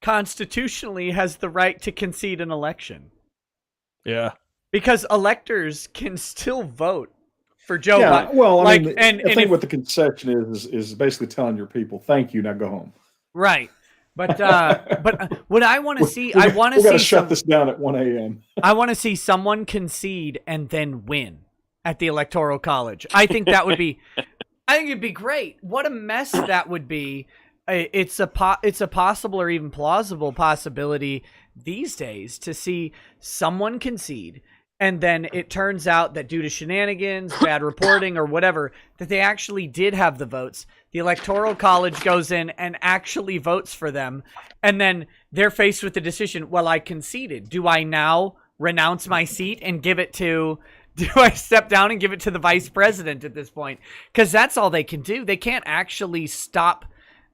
constitutionally has the right to concede an election. Yeah. Because electors can still vote for Joe Biden. Well, I think what the concession is basically telling your people, thank you, now go home. Right. But what I want to see, I want to see. We got to shut this down at 1 a.m. I want to see someone concede and then win at the Electoral College. I think that would be. I think it'd be great. What a mess that would be. It's a possible or even plausible possibility these days to see someone concede, and then it turns out that due to shenanigans, bad reporting, or whatever, that they actually did have the votes. The Electoral College goes in and actually votes for them, and then they're faced with the decision, well, I conceded. Do I now renounce my seat and give it to... Do I step down and give it to the vice president at this point? Because that's all they can do. They can't actually stop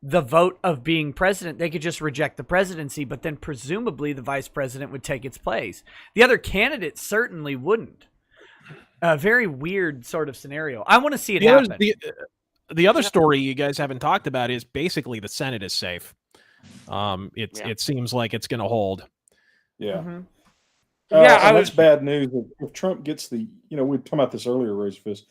the vote of being president. They could just reject the presidency, but then presumably the vice president would take its place. The other candidates certainly wouldn't. A very weird sort of scenario. I want to see it happen. The other story you guys haven't talked about is basically the Senate is safe. It seems like it's going to hold. Yeah. Mm-hmm. That's bad news. If Trump gets we were talking about this earlier, Razorfist.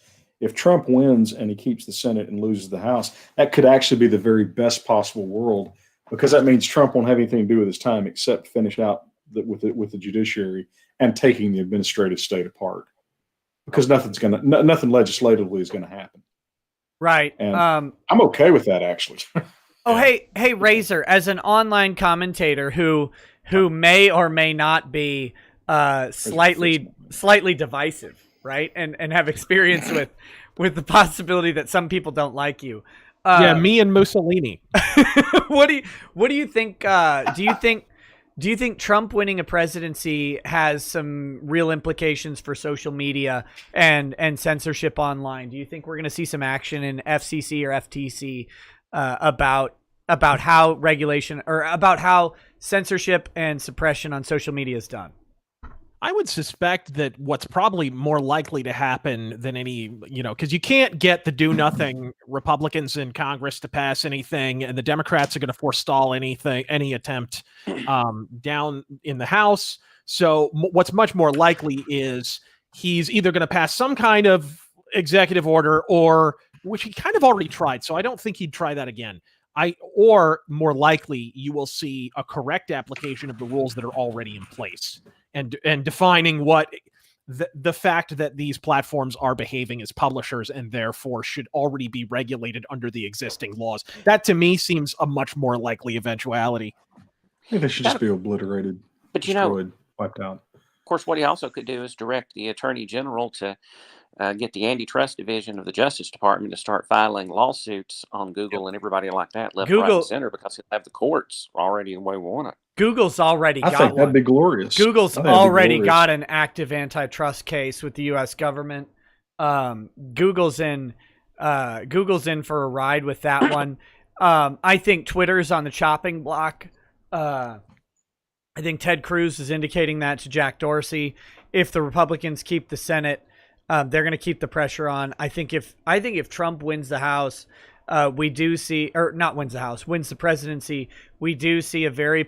If Trump wins and he keeps the Senate and loses the House, that could actually be the very best possible world, because that means Trump won't have anything to do with his time except finish out with the judiciary and taking the administrative state apart, because nothing legislatively is going to happen. Right. And I'm okay with that, actually. Oh, hey, Razor, as an online commentator who may or may not be slightly divisive, right, and have experience with the possibility that some people don't like you. Me and Mussolini. What do you think? Do you think Trump winning a presidency has some real implications for social media and censorship online? Do you think we're going to see some action in FCC or FTC about how regulation or about how censorship and suppression on social media is done? I would suspect that what's probably more likely to happen than any, because you can't get the do-nothing Republicans in Congress to pass anything, and the Democrats are going to forestall any attempt down in the House. So what's much more likely is he's either going to pass some kind of executive order, or which he kind of already tried. So I don't think he'd try that again. Or more likely, you will see a correct application of the rules that are already in place, and defining what the fact that these platforms are behaving as publishers and therefore should already be regulated under the existing laws. That to me seems a much more likely eventuality. I think they should just be obliterated, destroyed, wiped out. Of course, what he also could do is direct the Attorney General to get the antitrust division of the Justice Department to start filing lawsuits on Google and everybody like that, left, right, and center, because he'll have the courts already the way we want it. Google's already got one. I think that'd be glorious. Google's already got an active antitrust case with the U.S. government. Google's in for a ride with that one. I think Twitter's on the chopping block. I think Ted Cruz is indicating that to Jack Dorsey. If the Republicans keep the Senate, they're going to keep the pressure on. I think if Trump wins the House, wins the presidency, we do see a very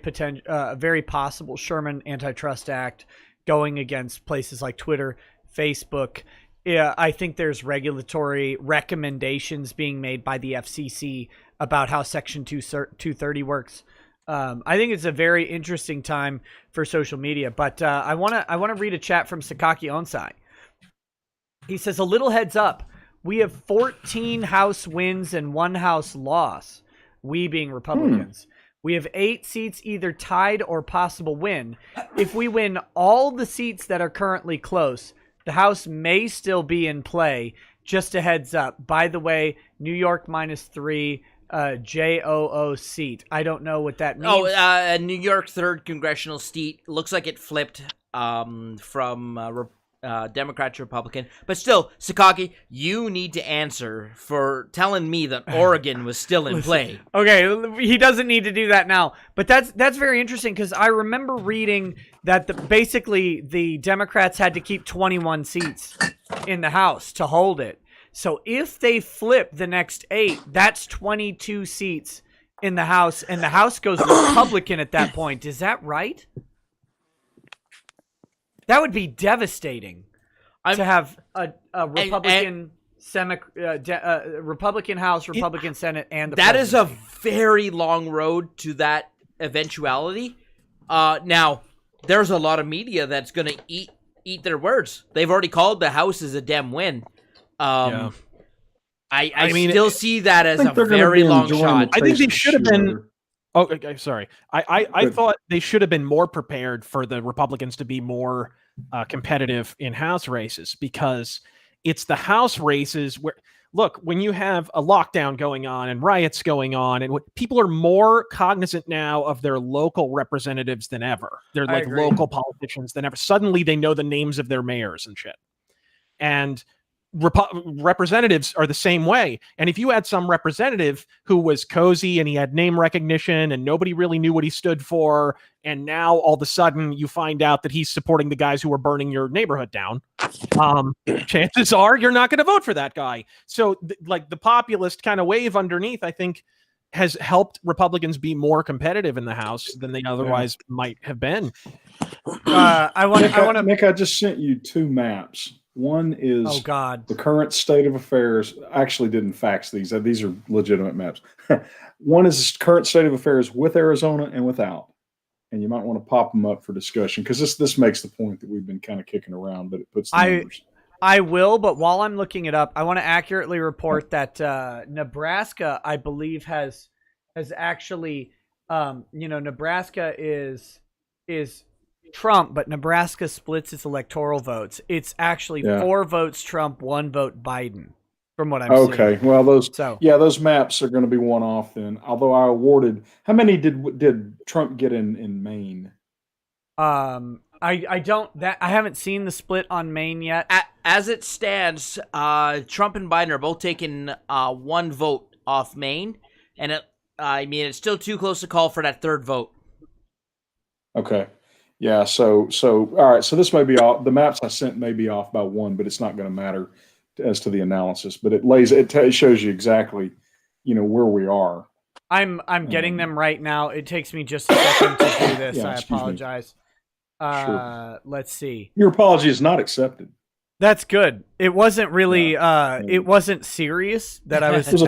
possible Sherman Antitrust Act going against places like Twitter, Facebook. Yeah, I think there's regulatory recommendations being made by the FCC about how Section 230 works. I think it's a very interesting time for social media. But I want to read a chat from Sakaki Onsai. He says, a little heads up. We have 14 House wins and 1 House loss, we being Republicans. We have 8 seats either tied or possible win. If we win all the seats that are currently close, the House may still be in play. Just a heads up. By the way, New York -3, JOO seat. I don't know what that means. New York 3rd congressional seat. Looks like it flipped from Democrat to Republican. But still, Sakaki, you need to answer for telling me that Oregon was still in play. Okay, he doesn't need to do that now. But that's very interesting, because I remember reading that basically the Democrats had to keep 21 seats in the House to hold it. So if they flip the next 8, that's 22 seats in the House, and the House goes Republican at that point. Is that right? That would be devastating to have a Republican Republican House, Republican Senate, and the that presidency. Is a very long road to that eventuality. Now, there's a lot of media that's going to eat their words. They've already called the House as a Dem win. I mean, still see that as a very long shot. I think they should have been. Oh, okay, sorry. I thought they should have been more prepared for the Republicans to be more competitive in House races, because it's the House races where, look, when you have a lockdown going on and riots going on, and people are more cognizant now of their local representatives than ever. They're like local politicians than ever. Suddenly they know the names of their mayors and shit. And representatives are the same way. And if you had some representative who was cozy and he had name recognition and nobody really knew what he stood for, and now all of a sudden you find out that he's supporting the guys who are burning your neighborhood down, chances are you're not going to vote for that guy. So like the populist kind of wave underneath, I think has helped Republicans be more competitive in the House than they otherwise might have been. Nick, I just sent you 2 maps. One is the current state of affairs. I actually didn't fax these. These are legitimate maps. One is the current state of affairs with Arizona and without. And you might want to pop them up for discussion because this makes the point that we've been kind of kicking around, but it puts the numbers. I will, but while I'm looking it up, I want to accurately report that Nebraska, I believe, has actually, Nebraska is Trump, but Nebraska splits its electoral votes. It's actually 4 votes Trump, 1 vote Biden, from what I'm seeing. Okay, well those maps are going to be one off then. Although I awarded, how many did Trump get in Maine? I haven't seen the split on Maine yet. As it stands, Trump and Biden are both taking 1 vote off Maine, and it's still too close to call for that 3rd vote. Okay. Yeah, so all right, so this may be off. The maps I sent may be off by 1, but it's not going to matter as to the analysis. But it shows you exactly, where we are. I'm getting them right now. It takes me just a second to do this. I apologize. Sure. Let's see. Your apology is not accepted. That's good. It wasn't really. It wasn't serious that I was it was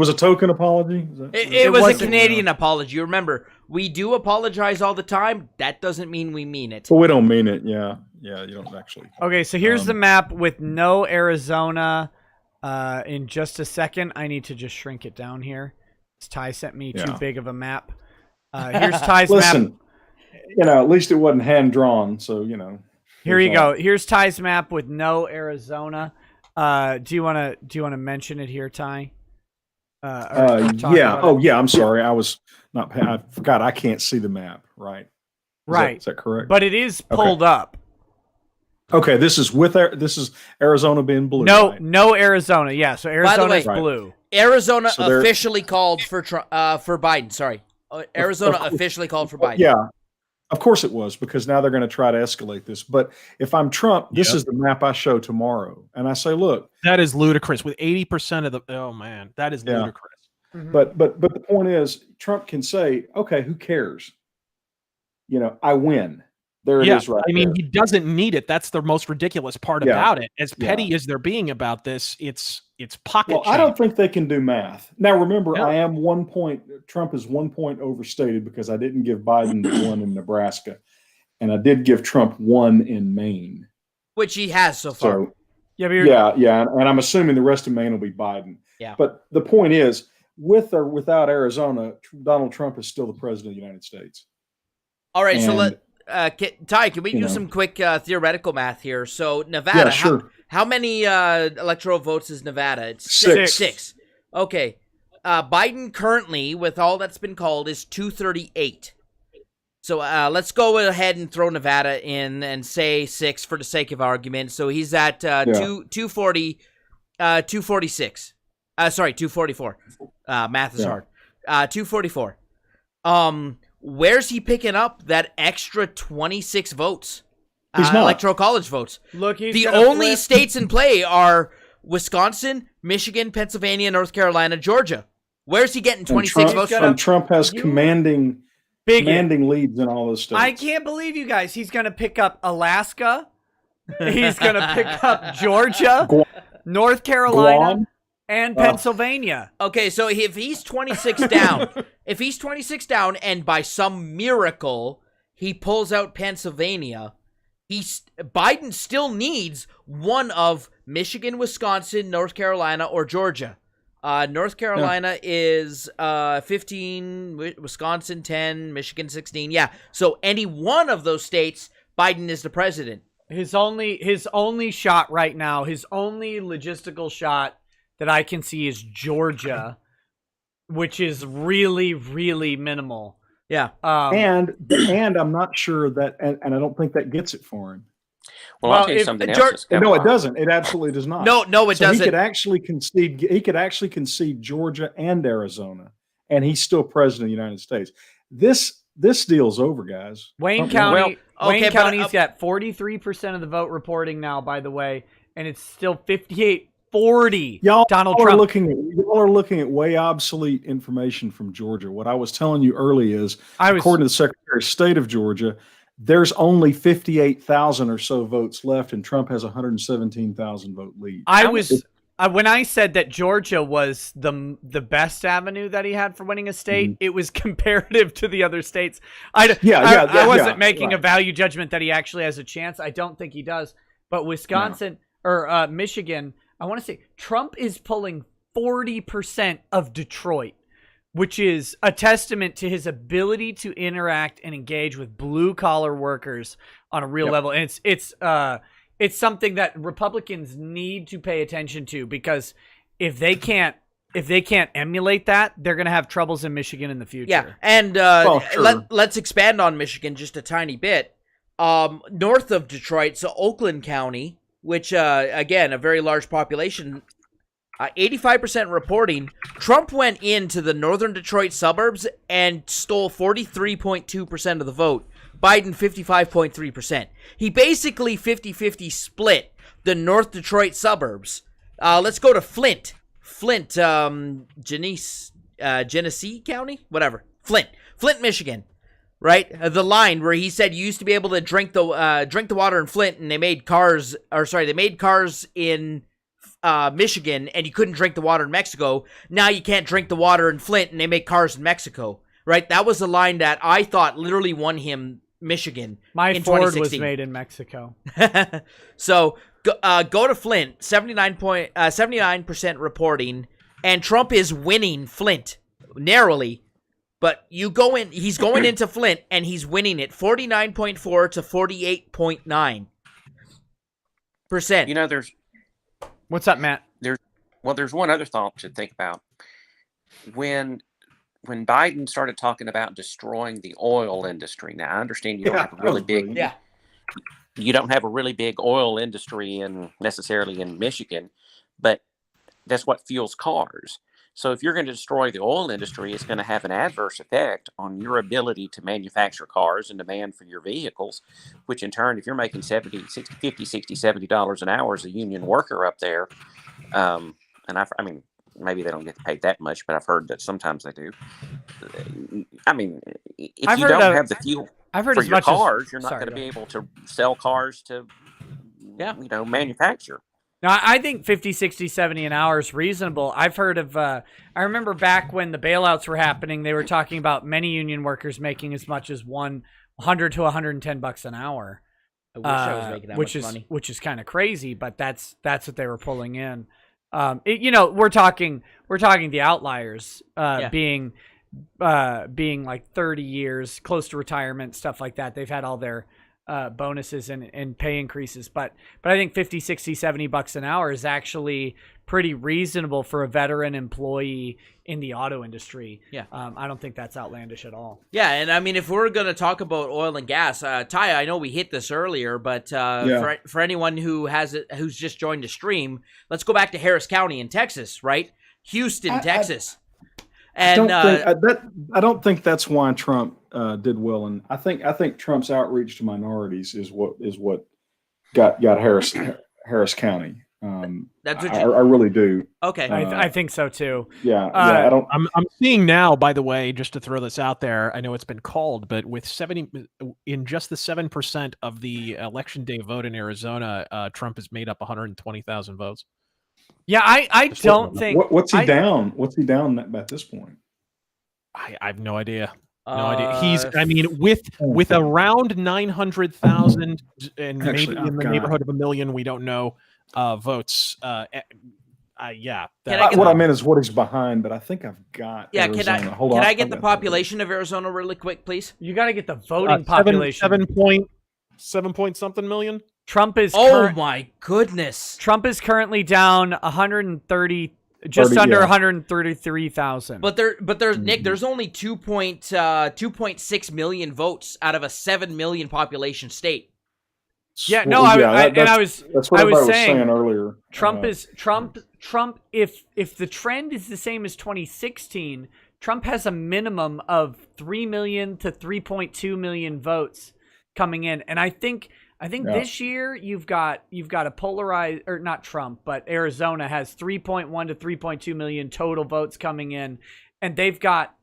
a token apology. It was a Canadian apology. Remember, we do apologize all the time. That doesn't mean we mean it. Well, we don't mean it. Yeah, you don't actually. Okay, so here's the map with no Arizona. In just a second, I need to just shrink it down here. Ty sent me too big of a map. Here's Ty's map. At least it wasn't hand drawn, so Here you go. Here's Ty's map with no Arizona. Do you want to mention it here, Ty? Yeah. Oh, yeah. I'm sorry. I was not. I forgot. I can't see the map. Right. Is that correct? But it is pulled up. Okay. This is Arizona being blue. No, right? no Arizona. Yeah. So Arizona is blue. Arizona officially called for Biden. Sorry, Arizona officially called for Biden. Yeah. Of course it was, because now they're going to try to escalate this. But if I'm Trump, this is the map I show tomorrow. And I say, look. That is ludicrous. With 80% of the, oh man, that is ludicrous. Mm-hmm. But the point is, Trump can say, okay, who cares? I win. There it is right I mean, there. he doesn't need it. That's the most ridiculous part about it. As petty as they're being about this, it's pocket change. I don't think they can do math. Now, remember, I am 1 point. Trump is 1 point overstated because I didn't give Biden 1 in Nebraska, and I did give Trump 1 in Maine, which he has so far. So, and I'm assuming the rest of Maine will be Biden. Yeah. But the point is, with or without Arizona, Donald Trump is still the president of the United States. All right, so Ty, can we do some quick theoretical math here? So Nevada, yeah, sure. How many electoral votes is Nevada? It's 6. Okay. Biden currently, with all that's been called, is 238. So let's go ahead and throw Nevada in and say 6 for the sake of argument. So he's at 240, 246. Sorry, 244. Math is hard. 244. Where's he picking up that extra 26 votes? Electoral college votes. Look, the only states in play are Wisconsin, Michigan, Pennsylvania, North Carolina, Georgia. Where's he getting 26 votes from? And Trump has commanding leads in all those states. I can't believe you guys. He's going to pick up Alaska. He's going to pick up Georgia, North Carolina, Guam, and Pennsylvania. Okay, so if he's 26 down, and by some miracle he pulls out Pennsylvania, Biden still needs one of Michigan, Wisconsin, North Carolina, or Georgia. North Carolina is 15, Wisconsin 10, Michigan 16. Yeah, so any one of those states, Biden is the president. His only shot right now, his only logistical shot that I can see is Georgia, which is really, really minimal. Yeah. And I'm not sure that, and I don't think that gets it for him. Well, I'll tell you something else. No, it doesn't. It absolutely does not. No, it doesn't. He could actually concede Georgia and Arizona, and he's still president of the United States. This deal's over, guys. Wayne County's got 43% of the vote reporting now, by the way, and it's still 48 40. Y'all Donald are Trump. y'all are looking at way obsolete information from Georgia. What I was telling you early is, according to the Secretary of State of Georgia, there's only 58,000 or so votes left, and Trump has 117,000 vote lead. When I said that Georgia was the best avenue that he had for winning a state, it was comparative to the other states. I wasn't making a value judgment that he actually has a chance. I don't think he does. But Wisconsin or Michigan, I want to say Trump is pulling 40% of Detroit, which is a testament to his ability to interact and engage with blue collar workers on a real level. And it's something that Republicans need to pay attention to, because if they can't emulate that, they're going to have troubles in Michigan in the future. Yeah, and let's expand on Michigan just a tiny bit. North of Detroit, so Oakland County, which again, a very large population, 85% reporting. Trump went into the northern Detroit suburbs and stole 43.2% of the vote. Biden 55.3%. He basically 50-50 split the North Detroit suburbs. Let's go to Flint, Genesee County, whatever. Flint, Michigan, right? The line where he said you used to be able to drink the water in Flint, and they made cars in Michigan, and you couldn't drink the water in Mexico. Now you can't drink the water in Flint, and they make cars in Mexico, right? That was the line that I thought literally won him Michigan. My in Ford 2016. was made in Mexico. So go to Flint, 79% reporting, and Trump is winning Flint narrowly. But he's going into Flint, and he's winning it 49.4 to 48.9%. You know, there's what's up, Matt? There's one other thought to think about. When Biden started talking about destroying the oil industry, now I understand you don't have a really big, you don't have a really big oil industry necessarily in Michigan, but that's what fuels cars. So if you're going to destroy the oil industry, it's going to have an adverse effect on your ability to manufacture cars and demand for your vehicles, which in turn, if you're making $50, $60, $70 an hour as a union worker up there, and I mean, maybe they don't get paid that much, but I've heard that sometimes they do. I mean, if you don't have the fuel for your cars, you're not going to be able to sell cars to, manufacture. Now, I think 50, 60, 70 an hour is reasonable. I've heard of, I remember back when the bailouts were happening, they were talking about many union workers making as much as $100 to $110 an hour. I wish I was making that much money. Which is kind of crazy, but that's what they were pulling in. We're talking the outliers being like 30 years, close to retirement, stuff like that. They've had all their bonuses and pay increases, but I think 50, 60, $70 an hour is actually pretty reasonable for a veteran employee in the auto industry. Yeah. I don't think that's outlandish at all. Yeah, and I mean, if we're going to talk about oil and gas, Ty, I know we hit this earlier, but for anyone who's just joined the stream, let's go back to Harris County in Texas, right? Houston, Texas. I don't think that's why Trump did well, and I think Trump's outreach to minorities is what got Harris County. That's what I really do. Okay, I think so too. Yeah. I don't. I'm seeing now, by the way, just to throw this out there, I know it's been called, but with 70 in just the 7% of the election day vote in Arizona, Trump has made up 120,000 votes. Yeah, I don't think. What's he down? What's he down at this point? I have no idea. No idea. He's, I mean, with around 900,000 and maybe in the neighborhood of 1 million, we don't know, votes. What I meant is what he's behind, but I think I've got. Yeah, Arizona. Can I get the population of Arizona really quick, please? You got to get the voting population. 7 point something million. Trump is. Oh my goodness! Trump is currently down 130, just under 133,000. But there's Nick. There's only 2.6 million votes out of a 7 million population state. Yeah, no, that's what I was saying earlier. Trump. If the trend is the same as 2016, Trump has a minimum of 3 million to 3.2 million votes coming in, and I think I think this year you've got a polarized, or not Trump, but Arizona has 3.1 to 3.2 million total votes coming in, and they've got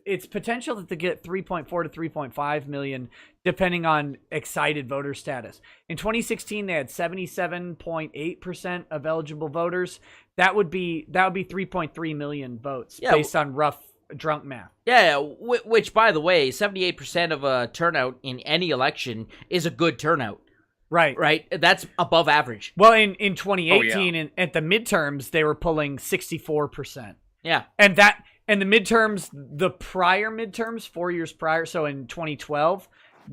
it's potential that they get 3.4 to 3.5 million depending on excited voter status. In 2016, they had 77.8% of eligible voters. That would be 3.3 million votes based on rough drunk math. Yeah, which, by the way, 78% of a turnout in any election is a good turnout. Right. That's above average. Well, in 2018, at the midterms, they were pulling 64%. Yeah. And the midterms, the prior midterms, 4 years prior, so in 2012,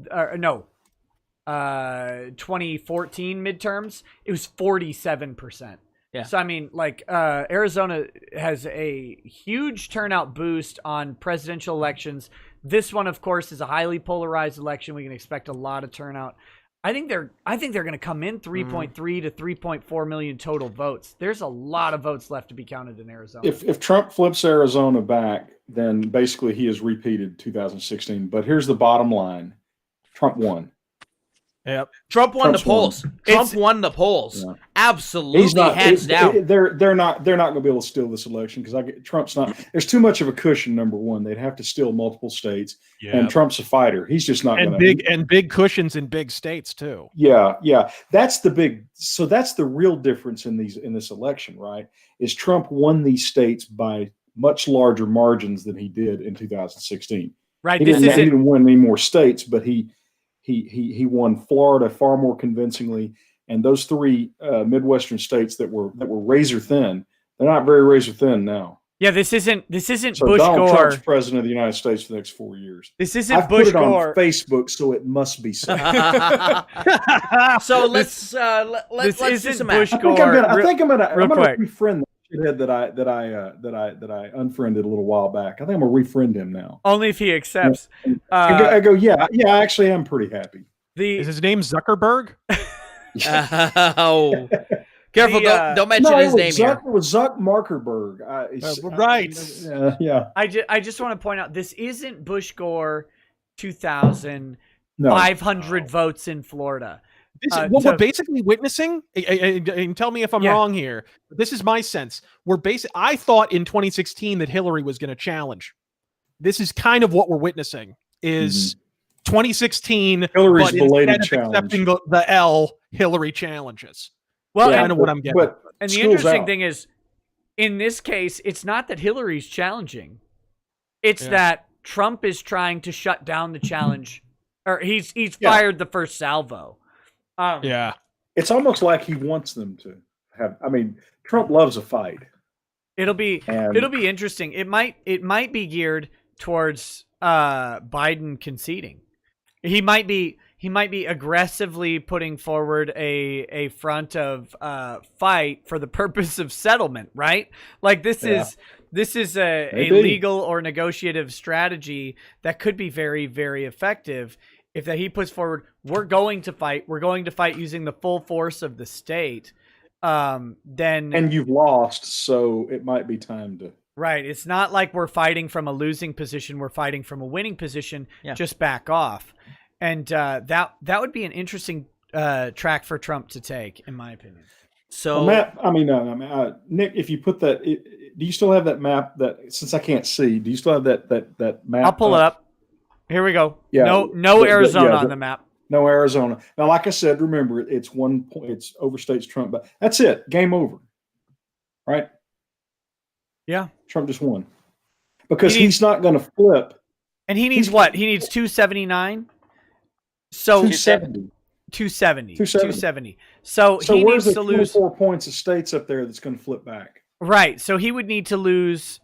2014 midterms, it was 47%. Yeah. So, I mean, like, Arizona has a huge turnout boost on presidential elections. This one, of course, is a highly polarized election. We can expect a lot of turnout. I think they're going to come in 3.3 to 3.4 million total votes. There's a lot of votes left to be counted in Arizona. If Trump flips Arizona back, then basically he has repeated 2016. But here's the bottom line: Trump won. Yep. Trump won the polls. Trump won the polls. Yeah. Absolutely, hands down. They're not going to be able to steal this election because Trump's not. There's too much of a cushion. Number one, they'd have to steal multiple states, and Trump's a fighter. He's just not going to. Big cushions in big states too. Yeah. That's the big. So that's the real difference in this election, right? Is Trump won these states by much larger margins than he did in 2016. Right. He didn't win any more states, but he won Florida far more convincingly, and those three Midwestern states that were razor thin, they're not very razor thin now. Yeah, this isn't so Bush Donald Gore. Trump's president of the United States for the next 4 years. This isn't I've Bush put it Gore on Facebook, so it must be so. So let's do some Bush math. Gore. I think I'm gonna quick. refriend the shithead that I unfriended a little while back. I think I'm gonna refriend him now. Only if he accepts. I go, yeah. I actually am pretty happy. Is his name Zuckerberg? Oh, careful! Don't mention his name here. It was Zuck Markerberg. Right. Yeah. I just want to point out this isn't Bush Gore 2,500 votes in Florida. What we're basically witnessing, and tell me if I'm wrong here, this is my sense. I thought in 2016 that Hillary was going to challenge. This is kind of what we're witnessing is 2016, Hillary's but belated instead of challenge. accepting the L, Hillary challenges. Well, kind of what I'm getting. And the interesting thing is, in this case, it's not that Hillary's challenging. It's that Trump is trying to shut down the challenge, or he's fired the first salvo. It's almost like he wants them to have. I mean, Trump loves a fight. It'll be interesting. It might be geared towards Biden conceding. He might be aggressively putting forward a front of fight for the purpose of settlement, right? Like this is a legal or negotiative strategy that could be very, very effective. If that he puts forward, we're going to fight using the full force of the state, then and you've lost, so it might be time to. Right. It's not like we're fighting from a losing position. We're fighting from a winning position. Yeah. Just back off. And that would be an interesting track for Trump to take, in my opinion. So, Matt, Nick, if you put that, do you still have that map? That since I can't see, do you still have that map? I'll pull it up. Here we go. Yeah. No Arizona on the map. No Arizona. Now, like I said, remember it's 1 point. It's overstates Trump, but that's it. Game over. Right. Yeah. Trump just won because he's not going to flip. And he needs what? He needs 279. So 270. 270. So he where's needs the to lose 4 points of states up there that's going to flip back. Right. So he would need to lose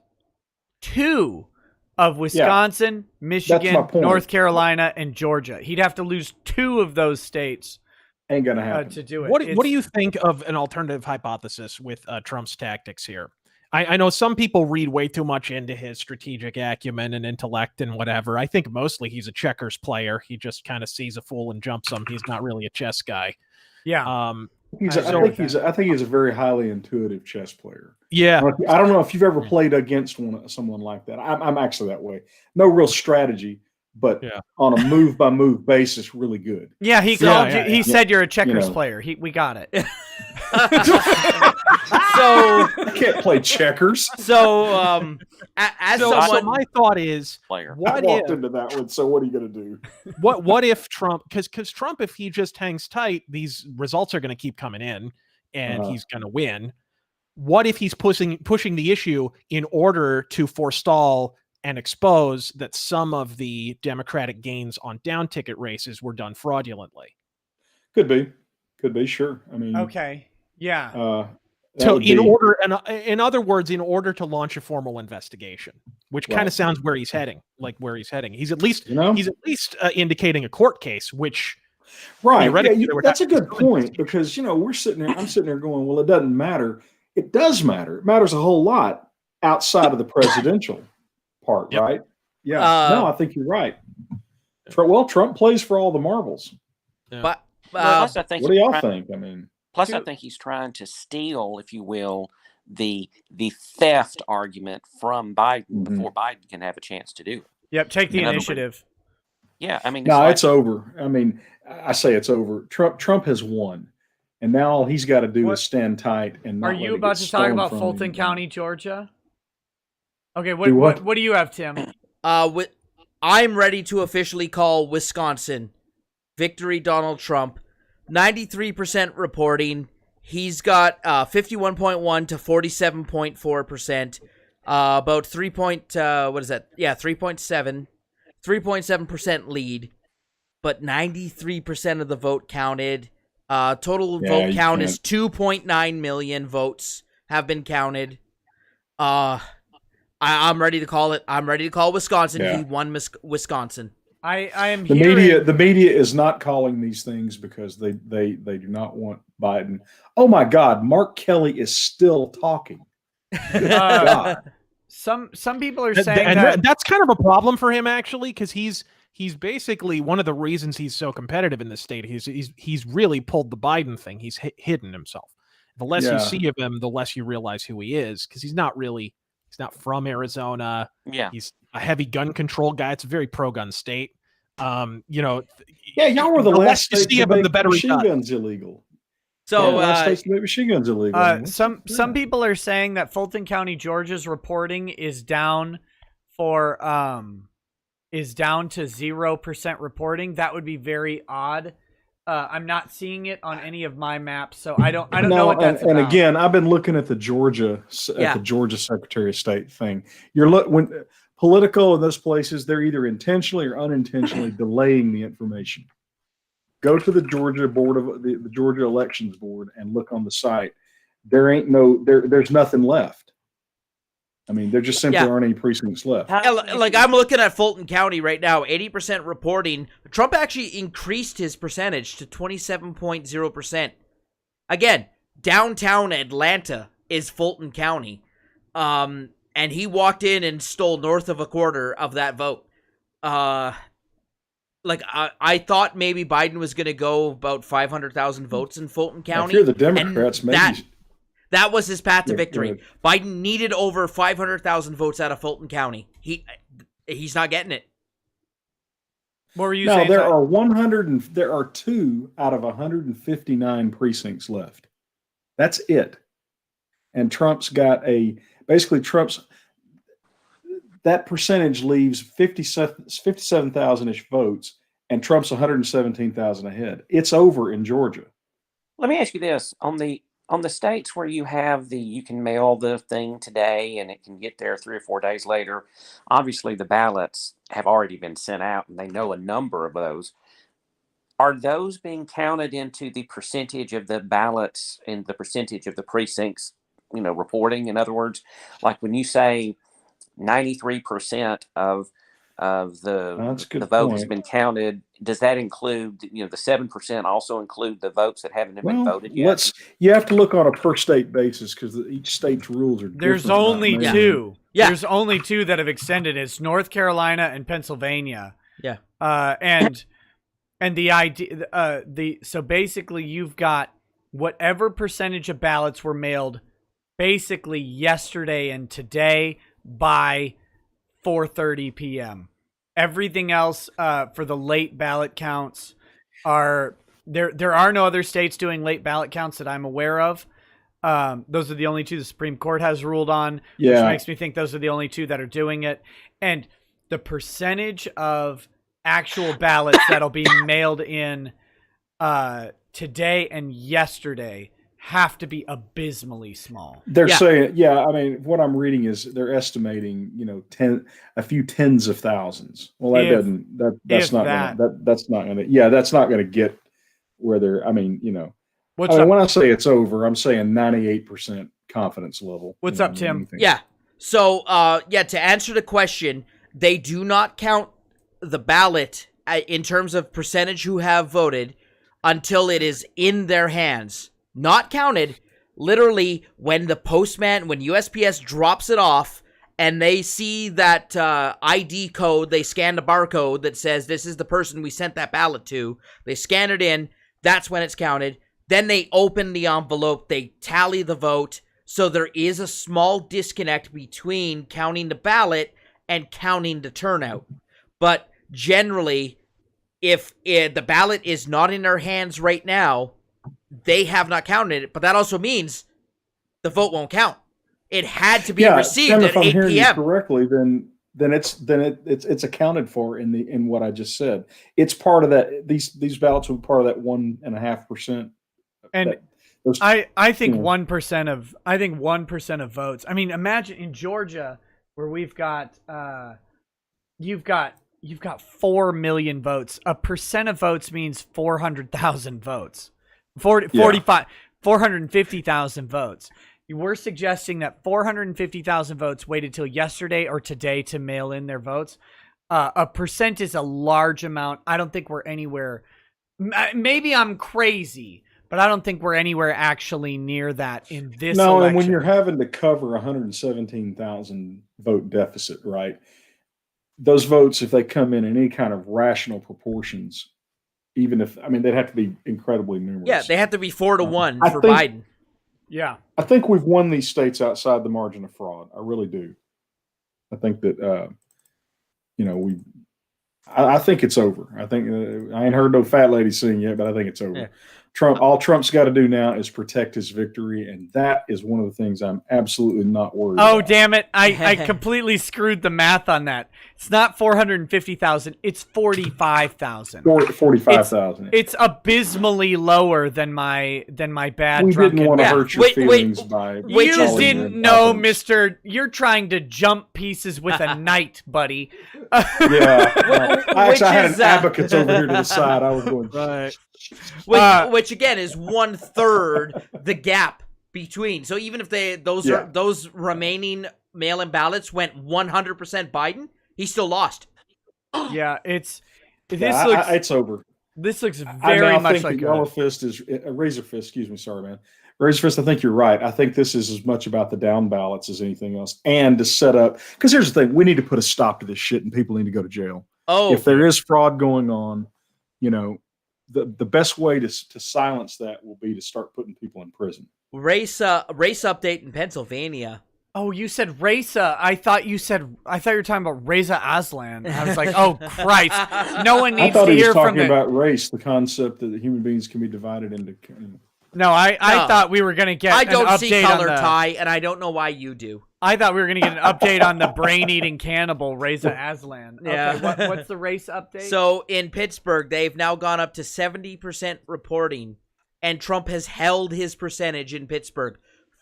2 of Wisconsin, Michigan, North Carolina, and Georgia. He'd have to lose 2 of those states. Ain't going to happen. To do it. What do you think of an alternative hypothesis with Trump's tactics here? I know some people read way too much into his strategic acumen and intellect and whatever. I think mostly he's a checkers player. He just kind of sees a fool and jumps him. He's not really a chess guy. Yeah. I think he's a very highly intuitive chess player. Yeah. I don't know if you've ever played against someone like that. I'm actually that way. No real strategy, but on a move by move basis, really good. Yeah, he called you. He said you're a checkers player. We got it. So I can't play checkers. So as someone, so my thought is, I walked into that one. So what are you going to do? What if Trump? Because Trump, if he just hangs tight, these results are going to keep coming in, and he's going to win. What if he's pushing the issue in order to forestall and expose that some of the Democratic gains on down ticket races were done fraudulently? Could be, sure. I mean, okay, yeah. So in other words, in order to launch a formal investigation, which kind of sounds where he's heading, he's at least indicating a court case, which that's a good point, because I'm sitting there going, well, it doesn't matter. It does matter. It matters a whole lot outside of the presidential part, right? Yeah. No, I think you're right. Well, Trump plays for all the marbles. Yeah. But plus, I think what do y'all think? I mean, I think he's trying to steal, if you will, the theft argument from Biden before Biden can have a chance to do it. Yep, take the initiative. Yeah, I mean, it's over. I mean, I say it's over. Trump has won, and now all he's got to do is stand tight and not. Are you about to talk about Fulton County, Georgia? Okay, what do you have, Tim? I'm ready to officially call Wisconsin victory Donald Trump. 93% reporting. He's got 51.1 to 47.4%. About 3.7% lead, but 93% of the vote counted. Total vote count is 2.9 million votes have been counted. I'm ready to call it. I'm ready to call Wisconsin. He won Wisconsin. I am the media. The media is not calling these things because they do not want Biden. Oh my God, Mark Kelly is still talking. Some people are saying that's kind of a problem for him, actually, because he's basically one of the reasons he's so competitive in this state. He's really pulled the Biden thing. He's hidden himself. The less you see of him, the less you realize who he is, because he's not from Arizona. Yeah, he's a heavy gun control guy. It's a very pro-gun state. Y'all were the last state to make machine guns illegal. So states to make machine guns illegal. Some people are saying that Fulton County, Georgia's reporting is down to 0% reporting. That would be very odd. I'm not seeing it on any of my maps, so I don't know what that's about. And again, I've been looking at the Georgia Secretary of State thing. When political in those places, they're either intentionally or unintentionally delaying the information. Go to the Georgia the Georgia Elections Board and look on the site. There's nothing left. I mean, there just simply aren't any precincts left. Like, I'm looking at Fulton County right now, 80% reporting. Trump actually increased his percentage to 27.0%. Again, downtown Atlanta is Fulton County. And he walked in and stole north of a quarter of that vote. I thought maybe Biden was going to go about 500,000 votes in Fulton County. If you're the Democrats, maybe that was his path to victory. Biden needed over 500,000 votes out of Fulton County. He's not getting it. What were you saying? There are 2 out of 159 precincts left. That's it. And Trump's got that percentage leaves 57,000-ish votes, and Trump's 117,000 ahead. It's over in Georgia. Let me ask you this: on the states where you can mail the thing today and it can get there 3 or 4 days later, obviously the ballots have already been sent out and they know a number of those. Are those being counted into the percentage of the ballots and the percentage of the precincts, reporting? In other words, like when you say 93% of the vote has been counted, does that include, the 7% also include the votes that haven't been voted yet? You have to look on a per state basis because each state's rules are different. There's only 2. Yeah. There's only 2 that have extended. It's North Carolina and Pennsylvania. Yeah. And the idea, so basically you've got whatever percentage of ballots were mailed basically yesterday and today by 4:30 p.m. Everything else for the late ballot counts are there. There are no other states doing late ballot counts that I'm aware of. Those are the only two the Supreme Court has ruled on, which makes me think those are the only two that are doing it. And the percentage of actual ballots that'll be mailed in today and yesterday have to be abysmally small. They're saying, I mean, what I'm reading is they're estimating, a few tens of thousands. Well, that's not going to get where they're, when I say it's over, I'm saying 98% confidence level. What's up, Tim? Yeah. So, to answer the question, they do not count the ballot in terms of percentage who have voted until it is in their hands. Not counted, literally, when USPS drops it off and they see that ID code, they scan the barcode that says this is the person we sent that ballot to. They scan it in. That's when it's counted. Then they open the envelope. They tally the vote. So there is a small disconnect between counting the ballot and counting the turnout. But generally, if the ballot is not in their hands right now, they have not counted it, but that also means the vote won't count. It had to be received at 8 p.m. If I'm hearing you correctly, then it's accounted for in what I just said. It's part of that. These ballots will be part of that 1.5%. And I think 1% of votes. I mean, imagine in Georgia where we've got you've got 4 million votes. A percent of votes means 400,000 votes. 450,000 votes. You were suggesting that 450,000 votes waited till yesterday or today to mail in their votes. A percent is a large amount. I don't think we're anywhere. Maybe I'm crazy, but I don't think we're anywhere actually near that in this election. And when you're having to cover 117,000 vote deficit, right? Those votes, if they come in any kind of rational proportions, even if, they'd have to be incredibly numerous. Yeah, they have to be 4-1 for Biden. Yeah. I think we've won these states outside the margin of fraud. I really do. I think that, I think it's over. I think, I ain't heard no fat lady sing yet, but I think it's over. Yeah. All Trump's got to do now is protect his victory, and that is one of the things I'm absolutely not worried about. Oh, damn it. I completely screwed the math on that. It's not 450,000. It's 45,000. 45,000. It's abysmally lower than my bad we drunken. Didn't want to hurt your feelings by. You didn't know, Mister. You're trying to jump pieces with a knight, buddy. Yeah. I had an abacus over here to the side. I was going. Right. Which again is 1/3 the gap between. So even if those remaining mail-in ballots went 100% Biden, he still lost. Yeah, it's over. This looks very much like Yellow Fist is Razor Fist. Excuse me, sorry, man. Razor Fist. I think you're right. I think this is as much about the down ballots as anything else, and to set up. Because here's the thing: we need to put a stop to this shit, and people need to go to jail. Oh, if there is fraud going on, the best way to silence that will be to start putting people in prison. Race update in Pennsylvania. Oh, you said Reza. I thought you were talking about Reza Aslan. I was like, oh Christ, no one needs to hear from the. I thought he was talking about race, the concept that human beings can be divided into. No, I thought we were gonna get. I don't an update see color, on Ty, and I don't know why you do. I thought we were gonna get an update on the brain-eating cannibal Reza Aslan. Yeah. Okay, what's the race update? So in Pittsburgh, they've now gone up to 70% reporting, and Trump has held his percentage in Pittsburgh.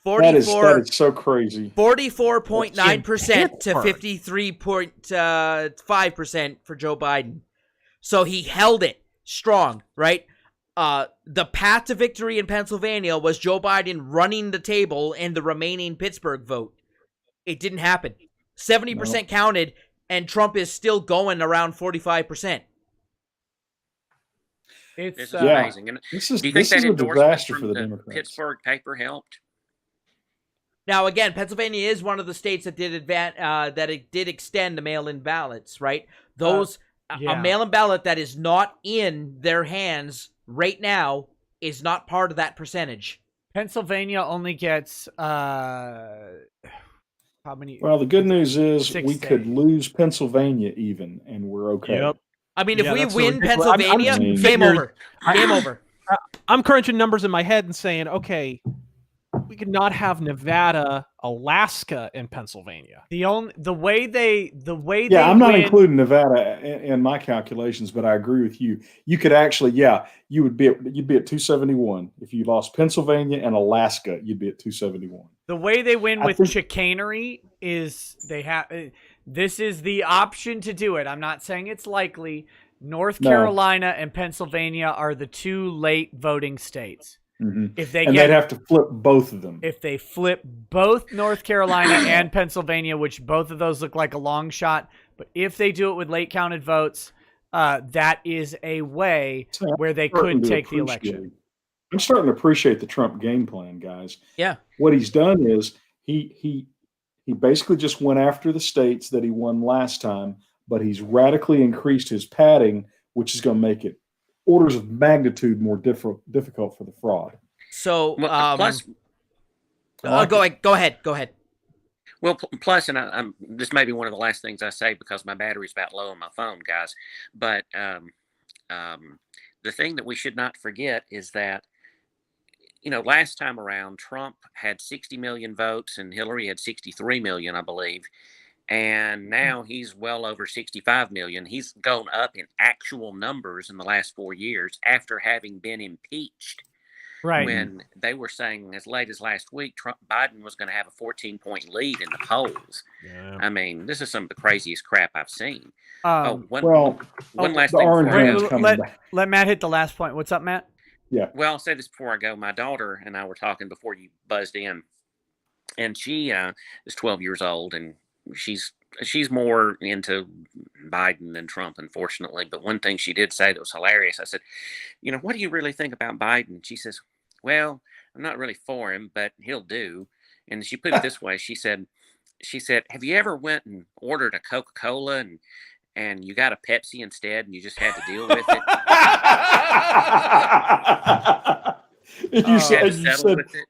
That is so crazy. 44.9% to 53.5% for Joe Biden. So he held it strong, right? The path to victory in Pennsylvania was Joe Biden running the table in the remaining Pittsburgh vote. It didn't happen. 70% counted, and Trump is still going around 45%. This is amazing. And do you think this that is a endorsement disaster from for the the Democrats. Pittsburgh paper helped? Now, again, Pennsylvania is one of the states that did extend the mail-in ballots, right? A mail-in ballot that is not in their hands right now is not part of that percentage. Pennsylvania only gets How many? Well, the good news is 6 we could lose Pennsylvania even, and we're okay. Yep. I mean, if we win Pennsylvania, game over. Game over. I'm crunching numbers in my head and saying, okay, we could not have Nevada, Alaska, and Pennsylvania. The way they I'm not including Nevada in my calculations, but I agree with you. You could actually, you'd be at 271 if you lost Pennsylvania and Alaska. You'd be at 271. The way they win with chicanery is this is the option to do it. I'm not saying it's likely. North Carolina and Pennsylvania are the 2 late voting states. Mm-hmm. If they'd have to flip both of them. If they flip both North Carolina and Pennsylvania, which both of those look like a long shot, but if they do it with late counted votes, that is a way where they could take the election. I'm starting to appreciate the Trump game plan, guys. Yeah. What he's done is he basically just went after the states that he won last time, but he's radically increased his padding, which is going to make it orders of magnitude more difficult for the fraud. So, plus, go ahead. Well, plus, and this may be one of the last things I say because my battery's about low on my phone, guys. But the thing that we should not forget is that, last time around, Trump had 60 million votes and Hillary had 63 million, I believe. And now he's well over 65 million. He's gone up in actual numbers in the last 4 years after having been impeached. Right. When they were saying as late as last week, Biden was going to have a 14-point lead in the polls. Yeah. I mean, this is some of the craziest crap I've seen. One last thing. Let Matt hit the last point. What's up, Matt? Yeah. Well, I'll say this before I go. My daughter and I were talking before you buzzed in, and she is 12 years old, and she's more into Biden than Trump, unfortunately. But one thing she did say that was hilarious. I said, what do you really think about Biden? She says, well, I'm not really for him, but he'll do. And she put it this way. She said, have you ever went and ordered a Coca-Cola and you got a Pepsi instead and you just had to deal with it? You said,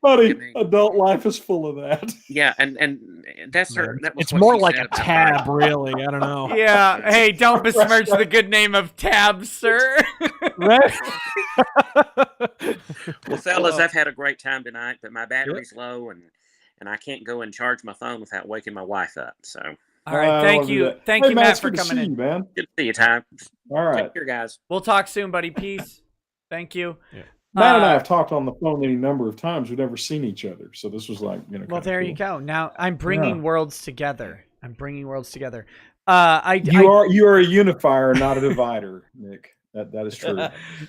buddy, adult life is full of that. Yeah, and that's her. That was it's more like a tab, really. I don't know. Yeah. Hey, don't besmirch the good name of Tab, sir. Right. Well, fellas, I've had a great time tonight, but my battery's low, and I can't go and charge my phone without waking my wife up. So. All right. Thank you, Matt, for coming in. Man. Good to see you, Ty. All right. Take care, guys. We'll talk soon, buddy. Peace. Thank you. Yeah. Matt and I have talked on the phone any number of times. We've never seen each other, so this was like, well, there you go. Now I'm bringing worlds together. You are a unifier, not a divider, Nick. That is true.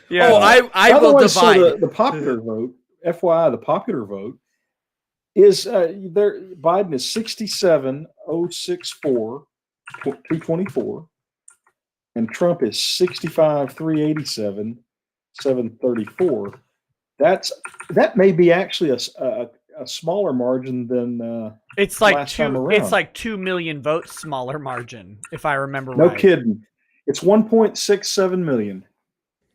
Yeah. I will divide. So the popular vote, FYI, the popular vote is Biden is 67,064, 224, and Trump is 65,387. 734. That may be actually a smaller margin than it's like 2 million votes smaller margin, if I remember right. No kidding. It's 1.67 million.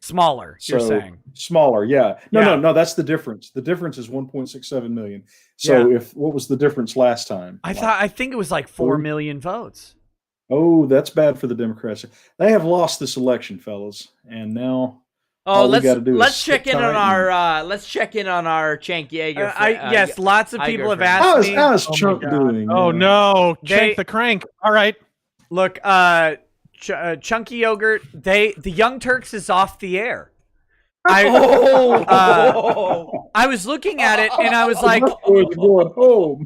Smaller, you're saying. Smaller, yeah. No, that's the difference. The difference is 1.67 million. So what was the difference last time? I think it was like 4 million votes. Oh, that's bad for the Democrats. They have lost this election, fellas, and now let's check in on our Cenk Yeager. Yes, lots of people have asked me. How's Trump doing? Oh no, Cenk the crank. All right, look, Chunky Yogurt. The Young Turks is off the air. I was looking at it and I was like,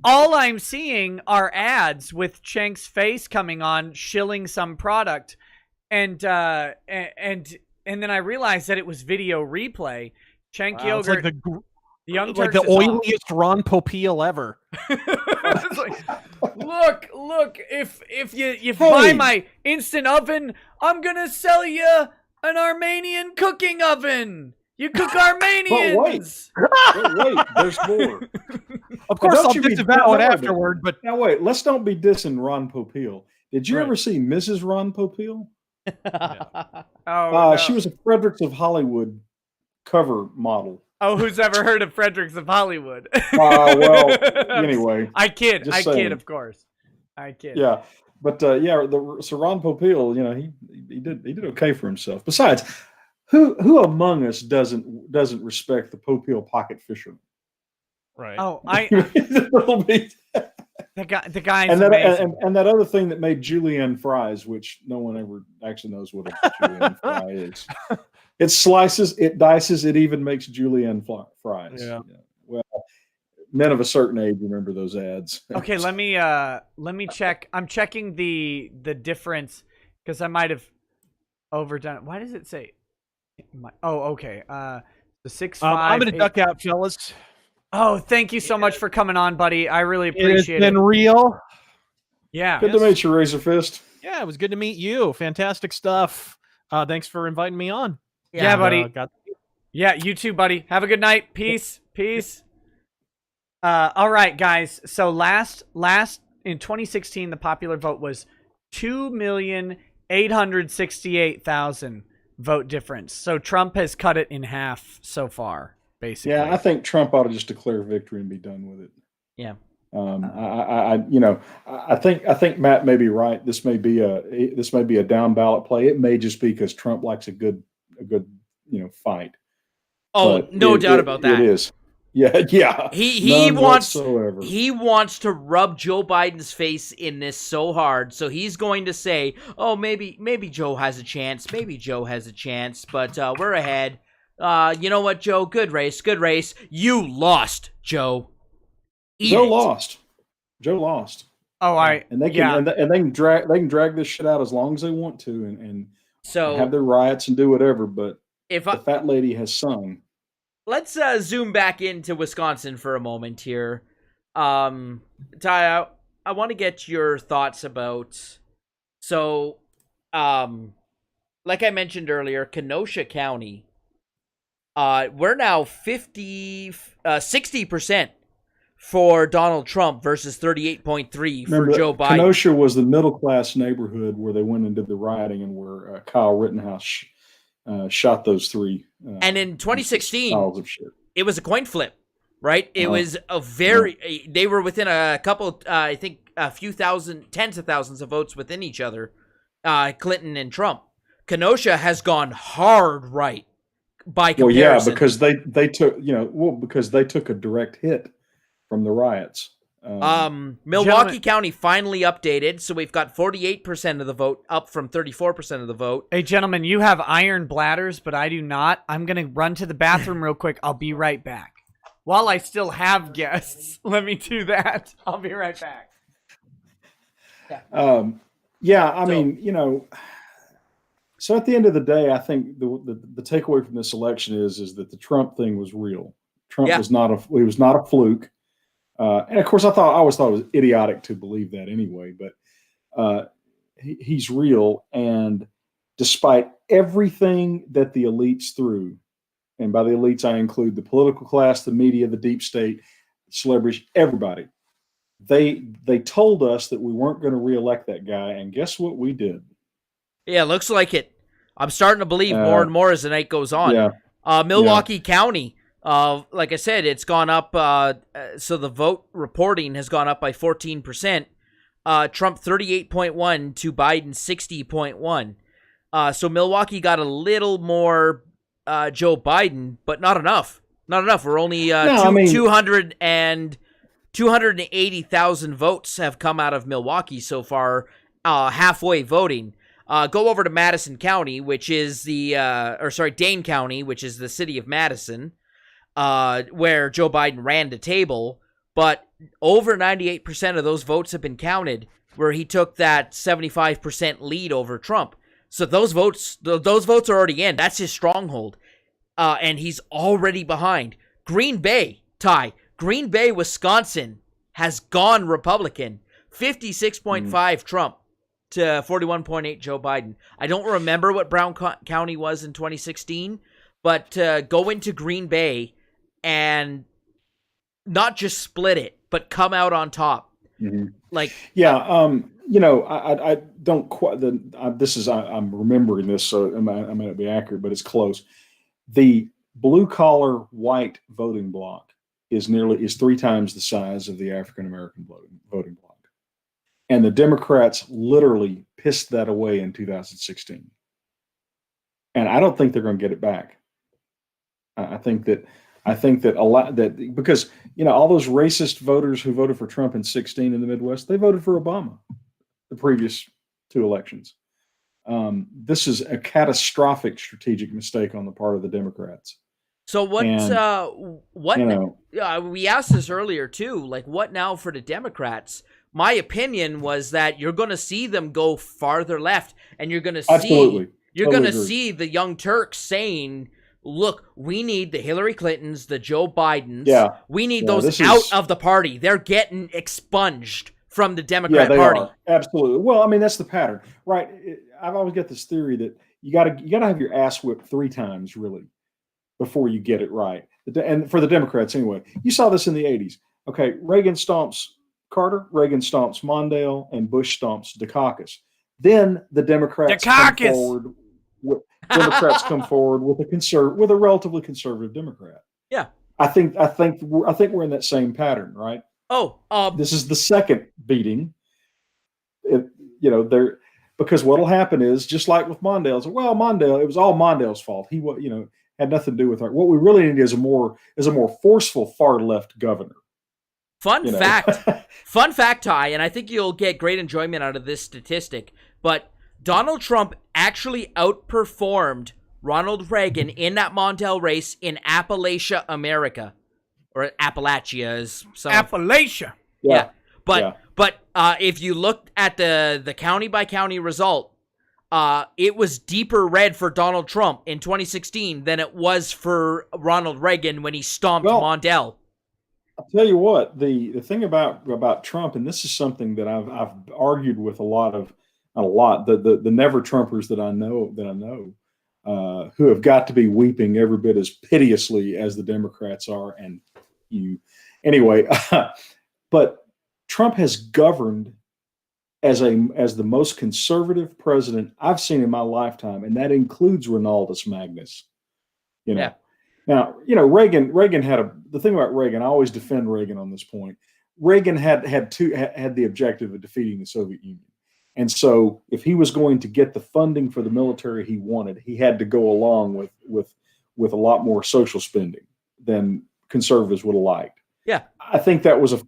all I'm seeing are ads with Cenk's face coming on, shilling some product, and then I realized that it was video replay. Cenk Yogurt, like the Young Turks, like the oiliest Ron Popeil ever. It's like, look! If you buy my instant oven, I'm gonna sell you an Armenian cooking oven. You cook Armenians. Wait, there's more. Of course, I'll disavow it afterward. But now wait, let's don't be dissing Ron Popeil. Did you ever see Mrs. Ron Popeil? No. She was a Fredericks of Hollywood cover model. Oh, who's ever heard of Fredericks of Hollywood? Well, anyway. I kid, of course. I get Yeah. But so Ron Popeil, he did okay for himself. Besides, who among us doesn't respect the Popeil pocket fisherman? Right. Oh, the guy's and amazing. And that other thing that made julienne fries, which no one ever actually knows what a julienne fry is. It slices, it dices, it even makes julienne fries. Yeah. Well, men of a certain age remember those ads. Okay, let me check. I'm checking the difference because I might have overdone it. Why does it say? Okay. The 6'5". I'm gonna duck out, fellas. Oh, thank you so much for coming on, buddy. I really appreciate it. It's been real. Yeah. Good to meet you, Razor Fist. Yeah, it was good to meet you. Fantastic stuff. Thanks for inviting me on. Yeah, buddy. Yeah, you too, buddy. Have a good night. Peace. All right, guys. So last in 2016, the popular vote was 2,868,000 vote difference. So Trump has cut it in half so far, basically. Yeah, I think Trump ought to just declare victory and be done with it. Yeah. I think Matt may be right. This may be a down ballot play. It may just be because Trump likes a good fight. Oh, but no doubt about that. It is. Yeah. He wants to rub Joe Biden's face in this so hard. So he's going to say, "Oh, maybe Joe has a chance. Maybe Joe has a chance, but we're ahead. You know what, Joe? Good race. You lost, Joe. Joe lost. Oh, and they can and they can drag this shit out as long as they want to and have their riots and do whatever. But if the fat lady has sung. Let's zoom back into Wisconsin for a moment here. Ty, I want to get your thoughts about. So, like I mentioned earlier, Kenosha County. We're now 60% for Donald Trump versus 38.3 for Joe Biden. Kenosha was the middle class neighborhood where they went and did the rioting and where Kyle Rittenhouse shot those three. And in 2016, it was a coin flip, right? It was a very. They were within a couple. I think a few thousand, tens of thousands of votes within each other. Clinton and Trump. Kenosha has gone hard right by comparison. Well, yeah, because they took because they took a direct hit from the riots. Milwaukee County finally updated, so we've got 48% of the vote, up from 34% of the vote. Hey, gentlemen, you have iron bladders, but I do not. I'm going to run to the bathroom real quick. I'll be right back. While I still have guests, let me do that. I'll be right back. I mean, so at the end of the day, I think the takeaway from this election is that the Trump thing was real. Trump was not a fluke. And of course, I always thought it was idiotic to believe that anyway, but he's real. And despite everything that the elites threw, and by the elites, I include the political class, the media, the deep state, celebrities, everybody, they told us that we weren't going to reelect that guy. And guess what we did? Yeah, looks like it. I'm starting to believe more and more as the night goes on. Yeah. Milwaukee County. Like I said, it's gone up. So the vote reporting has gone up by 14%. Trump 38.1 to Biden 60.1. So Milwaukee got a little more Joe Biden, but not enough. Not enough. We're only 280,000 votes have come out of Milwaukee so far, halfway voting. Go over to Madison County, which is Dane County, which is the city of Madison. Where Joe Biden ran the table, but over 98% of those votes have been counted, where he took that 75% lead over Trump. So those votes are already in. That's his stronghold, and he's already behind. Green Bay, Wisconsin has gone Republican, 56.5 Trump to 41.8 Joe Biden. I don't remember what Brown County was in 2016, but go into Green Bay and not just split it, but come out on top. Mm-hmm. I don't quite. I'm remembering this, so I may not be accurate, but it's close. The blue collar white voting bloc is 3 times the size of the African American voting bloc. And the Democrats literally pissed that away in 2016. And I don't think they're going to get it back. I think that a lot that because all those racist voters who voted for Trump in 16 in the Midwest, they voted for Obama the previous 2 elections. This is a catastrophic strategic mistake on the part of the Democrats. So we asked this earlier too, like what now for the Democrats? My opinion was that you're going to see them go farther left, and you're going to see the Young Turks saying, look, we need the Hillary Clintons, the Joe Bidens. Yeah. We need those out of the party. They're getting expunged from the Democrat Party. Are. Absolutely. Well, I mean, that's the pattern, right? I've always got this theory that you got to have your ass whipped 3 times really before you get it right. And for the Democrats anyway, you saw this in the 80s. Okay, Reagan stomps Carter, Reagan stomps Mondale, and Bush stomps Dukakis. Then the Democrats come forward with a relatively conservative Democrat. Yeah, I think we're in that same pattern, right? This is the second beating. Because what'll happen is just like with Mondale, Mondale, it was all Mondale's fault. He had nothing to do with it. What we really need is a more forceful far left governor. Fun fact, Ty, and I think you'll get great enjoyment out of this statistic, but Donald Trump actually outperformed Ronald Reagan in that Mondale race in Appalachia, America. Or Appalachia is some... Appalachia. Yeah. But if you looked at the county-by-county result, it was deeper red for Donald Trump in 2016 than it was for Ronald Reagan when he stomped Mondale. I'll tell you what, the thing about Trump, and this is something that I've argued with the never Trumpers that I know who have got to be weeping every bit as piteously as the Democrats are, and you anyway. But Trump has governed as the most conservative president I've seen in my lifetime, and that includes Ronaldus Magnus. Yeah. Now, Reagan had the thing about Reagan, I always defend Reagan on this point. Reagan had the objective of defeating the Soviet Union. And so if he was going to get the funding for the military he wanted, he had to go along with a lot more social spending than conservatives would have liked. Yeah. I think it was a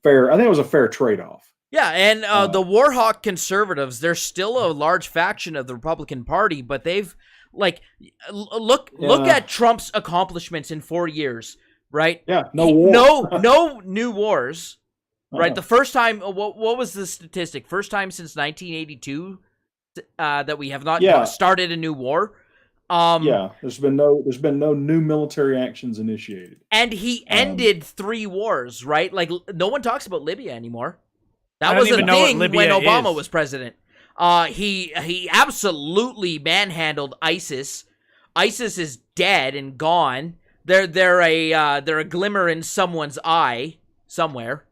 fair trade-off. Yeah, and the Warhawk conservatives, they're still a large faction of the Republican Party, but they've look at Trump's accomplishments in 4 years, right? Yeah, no war. no new wars, right? The first time, what was the statistic? First time since 1982 that we have not started a new war. There's been no new military actions initiated, and he ended 3 wars, right? Like no one talks about Libya anymore. That was a thing when Obama was president. He absolutely manhandled ISIS. ISIS is dead and gone. They're a glimmer in someone's eye somewhere,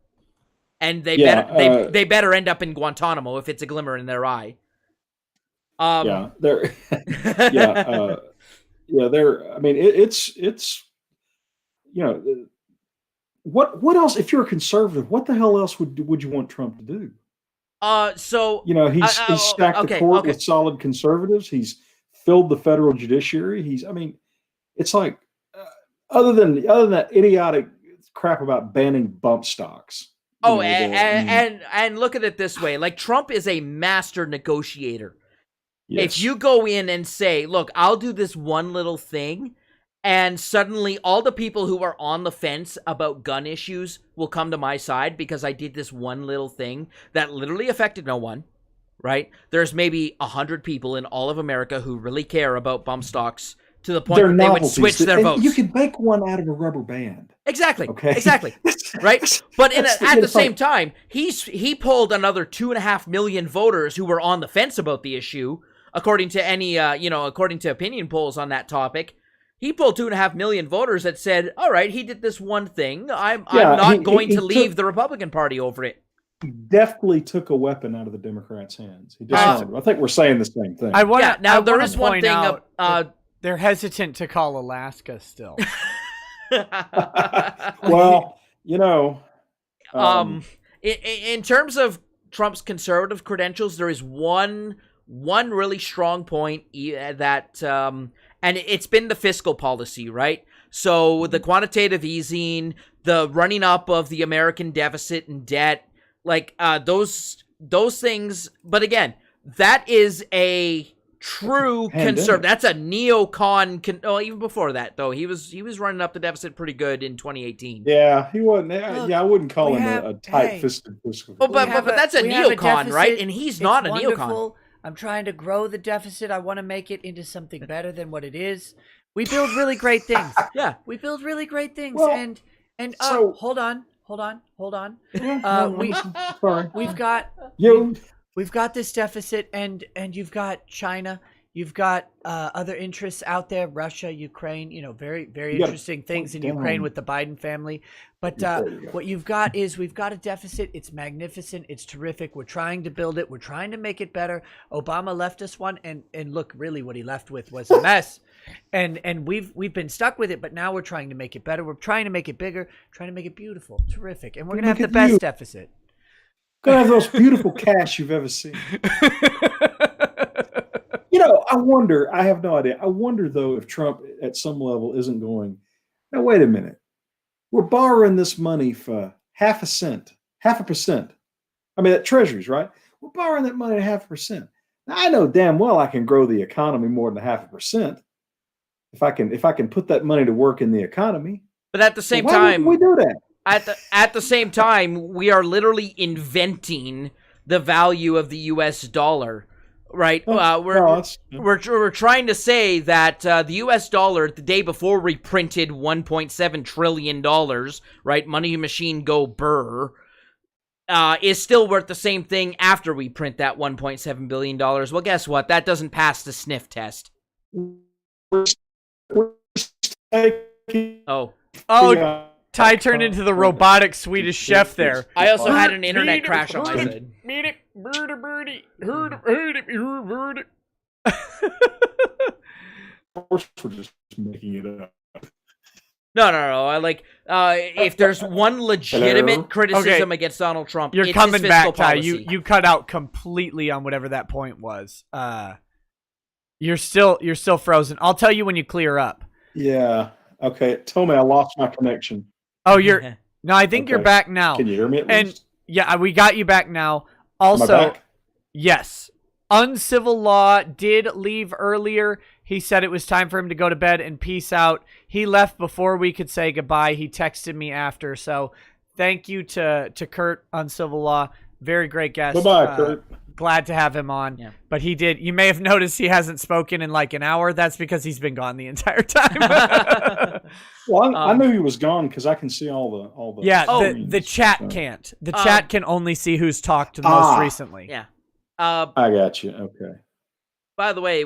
and they better end up in Guantanamo if it's a glimmer in their eye. They're I mean, it's what else? If you're a conservative, what the hell else would you want Trump to do? He's stacked the court with solid conservatives. He's filled the federal judiciary. It's like other than that idiotic crap about banning bump stocks. And look at it this way: like Trump is a master negotiator. Yes. If you go in and say, "Look, I'll do this one little thing," and suddenly all the people who are on the fence about gun issues will come to my side because I did this one little thing that literally affected no one, right? There's maybe 100 people in all of America who really care about bump stocks to the point that they would switch their votes. You could make one out of a rubber band. Exactly. Okay. Exactly. Right. But at the same time, he pulled another 2.5 million voters who were on the fence about the issue, according to according to opinion polls on that topic. He pulled 2.5 million voters that said, "All right, he did this one thing. I'm not going to leave the Republican Party over it." He deftly took a weapon out of the Democrats' hands. I think we're saying the same thing. There is one thing. They're hesitant to call Alaska still. In terms of Trump's conservative credentials, there is one really strong point that, and it's been the fiscal policy, right? So the quantitative easing, the running up of the American deficit and debt, like those things. But again, that is a true conservative. That's a neocon. Even before that, though, he was running up the deficit pretty good in 2018. Yeah, he wasn't. Look, I wouldn't call him a tight-fisted fiscal. But that's a neocon, right? And he's not a neocon. I'm trying to grow the deficit. I want to make it into something better than what it is. We build really great things. Yeah, we build really great things. Well, and so, hold on. We've got this deficit, and you've got China. You've got other interests out there, Russia, Ukraine, very, very interesting things in Ukraine with the Biden family. But what you've got is we've got a deficit. It's magnificent. It's terrific. We're trying to build it. We're trying to make it better. Obama left us one, and look, really what he left with was a mess. And we've been stuck with it, but now we're trying to make it better. We're trying to make it bigger, trying to make it beautiful, terrific. And we're going to have the best deficit. Gonna have those beautiful cash you've ever seen. I wonder, I have no idea. I wonder, though, if Trump at some level isn't going, now, wait a minute. We're borrowing this money for 0.5%. I mean, at treasuries, right? We're borrowing that money at 0.5%. Now, I know damn well I can grow the economy more than 0.5% if I can put that money to work in the economy. But at the same time, we do that. At the same time, we are literally inventing the value of the U.S. dollar. Right, we're trying to say that the U.S. dollar the day before we printed $1.7 trillion, right, money machine go burr, is still worth the same thing after we print that $1.7 billion. Well, guess what? That doesn't pass the sniff test. Ty turned into the robotic Swedish chef there. I also had an internet crash on my side. Of course, we're just making it up. No. I if there's one legitimate criticism against Donald Trump, you're coming back, Ty. You cut out completely on whatever that point was. You're still frozen. I'll tell you when you clear up. Yeah. Okay. Tell me I lost my connection. Oh, no, I think you're back now. Can you hear me at least? Yeah, we got you back now. Also, Am I back? Yes. Uncivil Law did leave earlier. He said it was time for him to go to bed and peace out. He left before we could say goodbye. He texted me after. So thank you to Kurt, Uncivil Law. Very great guest. Bye-bye, Kurt. Glad to have him on. Yeah. But you may have noticed he hasn't spoken in like an hour. That's because he's been gone the entire time. Well, I knew he was gone because I can see all the. Yeah, the chat can't. The chat can only see who's talked most recently. Yeah. I got you. Okay. By the way,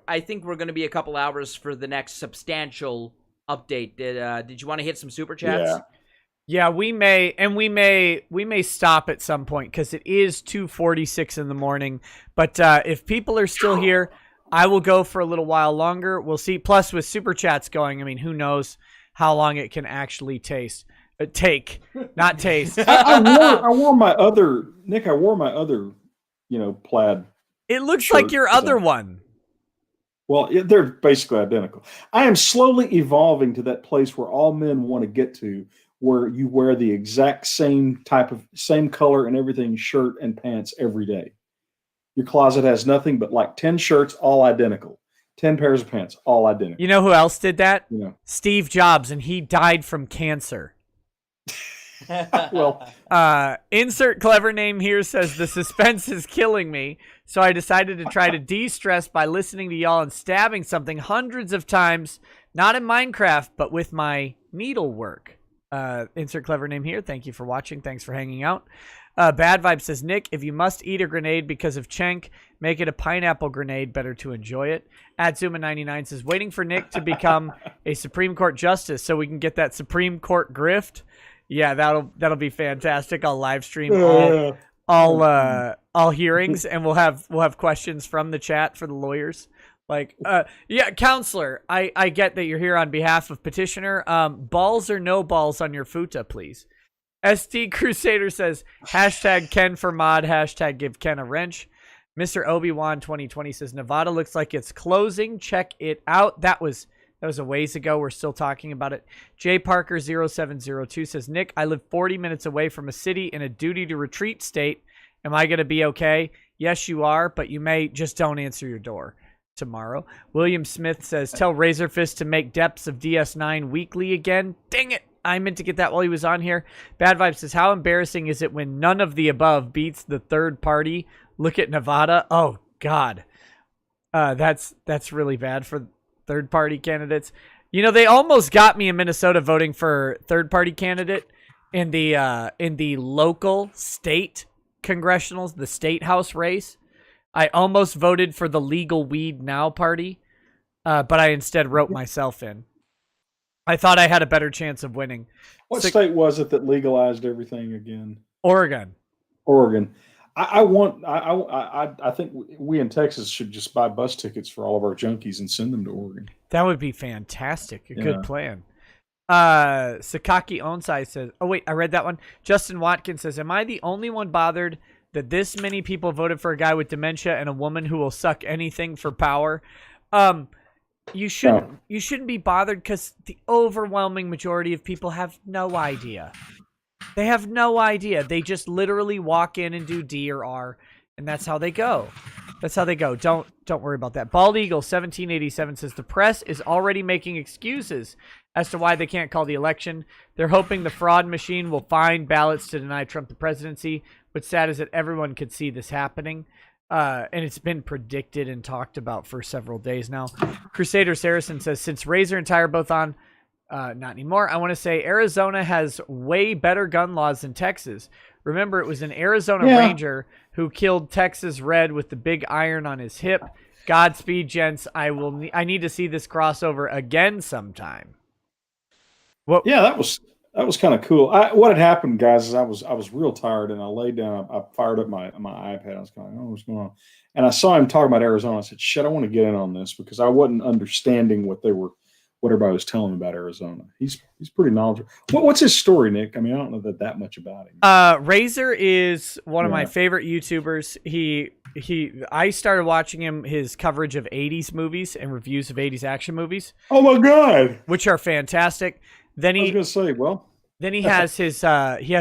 I think we're going to be a couple hours for the next substantial update. Did you want to hit some super chats? Yeah, we may stop at some point because it is 2:46 in the morning. But if people are still here, I will go for a little while longer. We'll see. Plus, with super chats going, I mean, who knows how long it can actually take, not taste. I wore my other Nick. I wore my other, plaid. It looks like your other one. Well, they're basically identical. I am slowly evolving to that place where all men want to get to, where you wear the exact same color and everything, shirt and pants every day. Your closet has nothing but like 10 shirts, all identical. 10 pairs of pants, all identical. You know who else did that? Steve Jobs, and he died from cancer. Well, insert clever name here says the suspense is killing me, so I decided to try to de-stress by listening to y'all and stabbing something hundreds of times, not in Minecraft, but with my needlework. Insert clever name here. Thank you for watching. Thanks for hanging out. Bad Vibe says, Nick, if you must eat a grenade because of Cenk, make it a pineapple grenade. Better to enjoy it. Atzuma99 says, waiting for Nick to become a Supreme Court justice so we can get that Supreme Court grift. Yeah, that'll be fantastic. I'll live stream all hearings, and we'll have questions from the chat for the lawyers. Yeah, counselor, I get that you're here on behalf of petitioner. Balls or no balls on your futa, please. SD Crusader says, hashtag Ken for mod, hashtag give Ken a wrench. Mr. Obi-Wan 2020 says, Nevada looks like it's closing. Check it out. That was a ways ago. We're still talking about it. J Parker 0702 says, Nick, I live 40 minutes away from a city in a duty to retreat state. Am I going to be okay? Yes, you are, but you may just don't answer your door tomorrow. William Smith says, tell Razorfist to make Depths of DS9 weekly again. Dang it. I meant to get that while he was on here. Bad Vibe says, how embarrassing is it when none of the above beats the third party? Look at Nevada. Oh, God. That's really bad for third party candidates. You know, they almost got me in Minnesota voting for third party candidate in the local state congressionals, the state house race. I almost voted for the Legal Weed Now party, but I instead wrote myself in. I thought I had a better chance of winning. What state was it that legalized everything again? Oregon. I think we in Texas should just buy bus tickets for all of our junkies and send them to Oregon. That would be fantastic. Good plan. Sakaki Onsai says, oh wait, I read that one. Justin Watkins says, am I the only one bothered that this many people voted for a guy with dementia and a woman who will suck anything for power? You shouldn't be bothered because the overwhelming majority of people have no idea. They have no idea. They just literally walk in and do D or R, and that's how they go. Don't worry about that. Bald Eagle 1787 says the press is already making excuses as to why they can't call the election. They're hoping the fraud machine will find ballots to deny Trump the presidency. What's sad is that everyone could see this happening. And it's been predicted and talked about for several days now. Crusader Saracen says, since Razor and Ty are both on, not anymore, I want to say Arizona has way better gun laws than Texas. Remember, it was an Arizona Ranger who killed Texas Red with the big iron on his hip. Godspeed, gents. I need to see this crossover again sometime. Well, yeah, that was kind of cool. What had happened, guys, is I was real tired and I laid down. I fired up my iPad. I was going, oh, what's going on? And I saw him talking about Arizona. I said, shit, I want to get in on this because I wasn't understanding what everybody was telling me about Arizona. He's pretty knowledgeable. What's his story, Nick? I mean, I don't know that much about him. Razor is one of my favorite YouTubers. I started watching his coverage of 80s movies and reviews of 80s action movies. Oh my God. Which are fantastic. Then I was going to say, then he has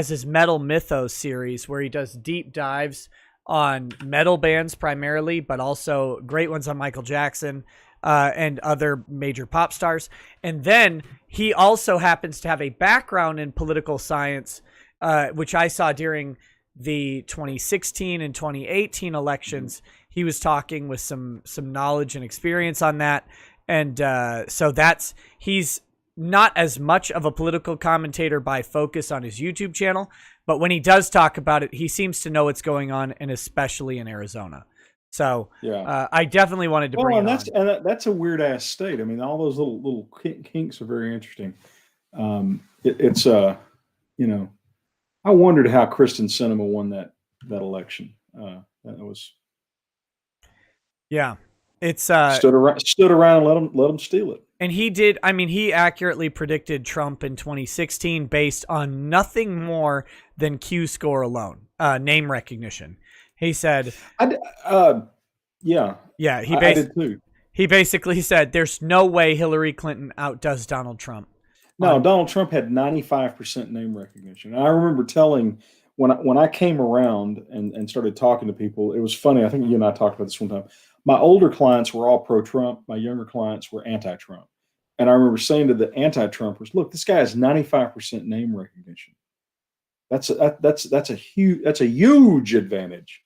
his Metal Mythos series where he does deep dives on metal bands primarily, but also great ones on Michael Jackson and other major pop stars. And then he also happens to have a background in political science, which I saw during the 2016 and 2018 elections. He was talking with some knowledge and experience on that. And so he's not as much of a political commentator by focus on his YouTube channel, but when he does talk about it, he seems to know what's going on, and especially in Arizona. So I definitely wanted to bring it on. That's a weird ass state. I mean, all those little kinks are very interesting. It's I wondered how Kristen Sinema won that election. That was it's stood around and let them steal it. And he did. I mean, he accurately predicted Trump in 2016 based on nothing more than Q score alone, name recognition. He said, I did too. He basically said, "There's no way Hillary Clinton outdoes Donald Trump." No, Donald Trump had 95% name recognition. And I remember telling when I came around and started talking to people, it was funny. I think you and I talked about this one time. My older clients were all pro-Trump. My younger clients were anti-Trump. And I remember saying to the anti-Trumpers, "Look, this guy has 95% name recognition. That's a huge advantage."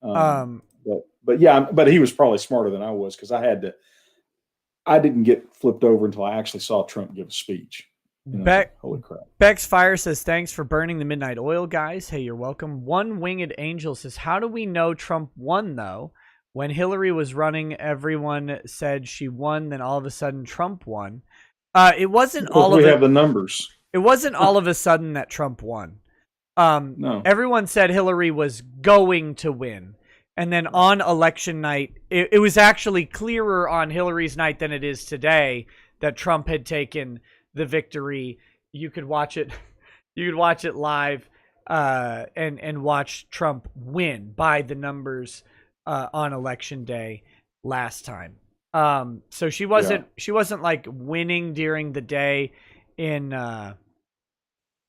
But he was probably smarter than I was because I didn't get flipped over until I actually saw Trump give a speech. Holy crap. Bex Fire says, thanks for burning the midnight oil, guys. Hey, you're welcome. One Winged Angel says, how do we know Trump won, though? When Hillary was running, everyone said she won. Then all of a sudden, Trump won. It wasn't all of it. We have the numbers. It wasn't all of a sudden that Trump won. No. Everyone said Hillary was going to win. And then on election night, it was actually clearer on Hillary's night than it is today that Trump had taken the victory. You could watch it. You could watch it live and watch Trump win by the numbers on election day last time. So she wasn't like winning during the day on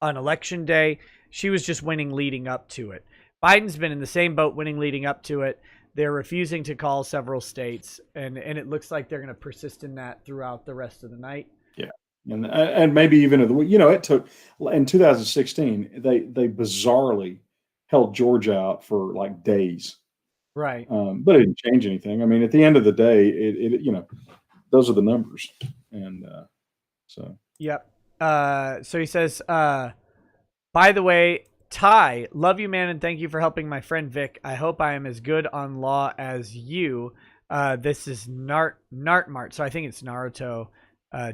election day. She was just winning leading up to it. Biden's been in the same boat, winning leading up to it. They're refusing to call several states, and it looks like they're going to persist in that throughout the rest of the night. Yeah, and maybe even it took in 2016 they bizarrely held Georgia out for like days. Right. But it didn't change anything. I mean, at the end of the day, it those are the numbers, and so. Yep. So he says, by the way, Ty, love you, man, and thank you for helping my friend Vic. I hope I am as good on law as you. This is Nartmart, so I think it's Naruto.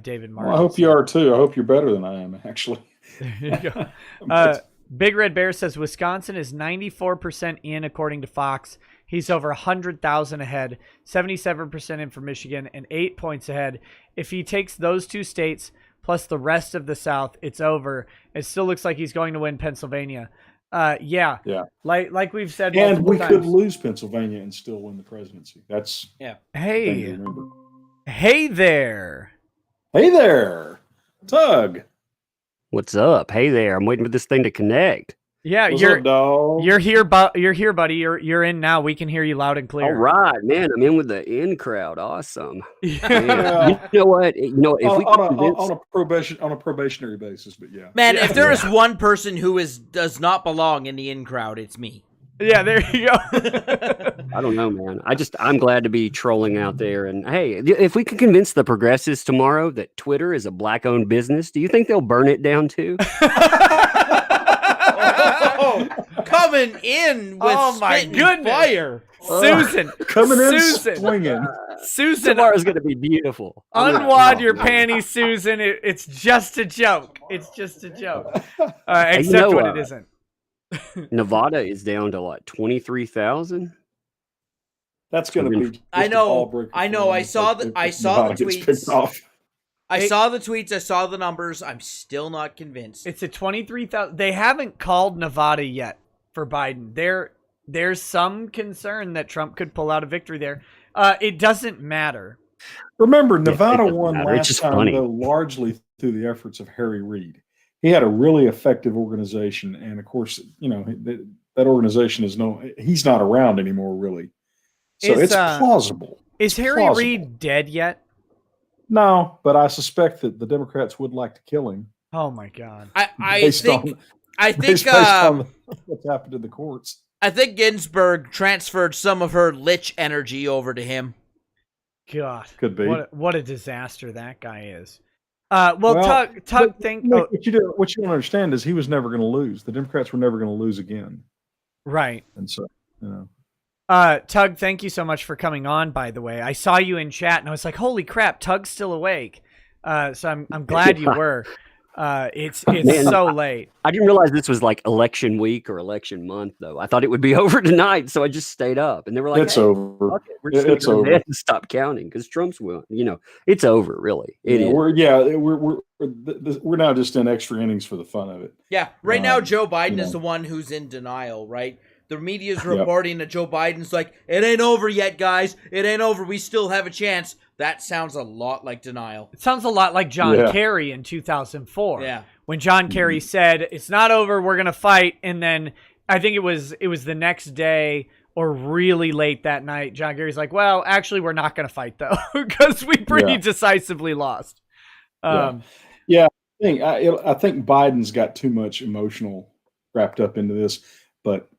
David Martin. Well, I hope you are too. I hope you're better than I am, actually. There you go. Big Red Bear says Wisconsin is 94% in, according to Fox. He's over 100,000 ahead, 77% in for Michigan, and 8 points ahead. If he takes those two states plus the rest of the South, it's over. It still looks like he's going to win Pennsylvania. Yeah. Like we've said, and we times. could lose Pennsylvania and still win the presidency. That's Hey there. Hey there, Tug. What's up? Hey there. I'm waiting for this thing to connect. Yeah, What's up, dog? You're here, buddy. You're in now. We can hear you loud and clear. All right, man. I'm in with the in crowd. Awesome. Man, you know what? If we on a probationary basis, but yeah. Man, if there is one person who does not belong in the in crowd, it's me. Yeah, there you go. I don't know, man. I'm glad to be trolling out there. And hey, if we can convince the progressives tomorrow that Twitter is a black-owned business, do you think they'll burn it down too? Coming in with fire. Susan. Coming in swinging. Susan. Tomorrow's going to be beautiful. Unwad your panties, Susan. It's just a joke. It's just a joke. Except when it isn't. Nevada is down to what, 23,000? That's going to be. I know. I saw the tweets. I saw the tweets. I saw the numbers. I'm still not convinced. It's a 23,000. They haven't called Nevada yet for Biden. There's some concern that Trump could pull out a victory there. It doesn't matter. Remember, Nevada won last time, though, largely through the efforts of Harry Reid. He had a really effective organization, and of course, that organization he's not around anymore, really. So it's plausible. Is Harry Reid dead yet? No, but I suspect that the Democrats would like to kill him. Oh my God! I think based on what's happened to the courts. I think Ginsburg transferred some of her lich energy over to him. God, could be. What a disaster that guy is. Tug, what you don't understand is he was never going to lose. The Democrats were never going to lose again. Right. And so, Tug, thank you so much for coming on, by the way. I saw you in chat and I was like, holy crap, Tug's still awake. So I'm glad you were. It's so late. I didn't realize this was like election week or election month, though. I thought it would be over tonight, so I just stayed up. And they were like, "It's over. Okay, we're just going to go ahead and stop counting because Trump's won." It's over. Really, we're now just in extra innings for the fun of it. Yeah, right now Joe Biden is the one who's in denial, right? The media's reporting that Joe Biden's like, "It ain't over yet, guys. It ain't over. We still have a chance." That sounds a lot like denial. It sounds a lot like John Kerry in 2004. Yeah. When John Kerry said, "It's not over, we're going to fight." And then I think it was the next day or really late that night, John Kerry's like, "Well, actually, we're not going to fight though because we pretty decisively lost." I think Biden's got too much emotional wrapped up into this, but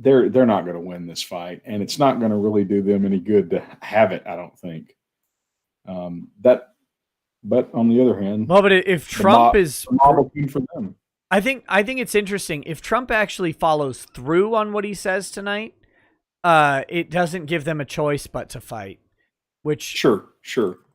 they're not going to win this fight, and it's not going to really do them any good to have it, I don't think. But on the other hand, but if Trump is for them, I think it's interesting if Trump actually follows through on what he says tonight. It doesn't give them a choice but to fight. Which sure.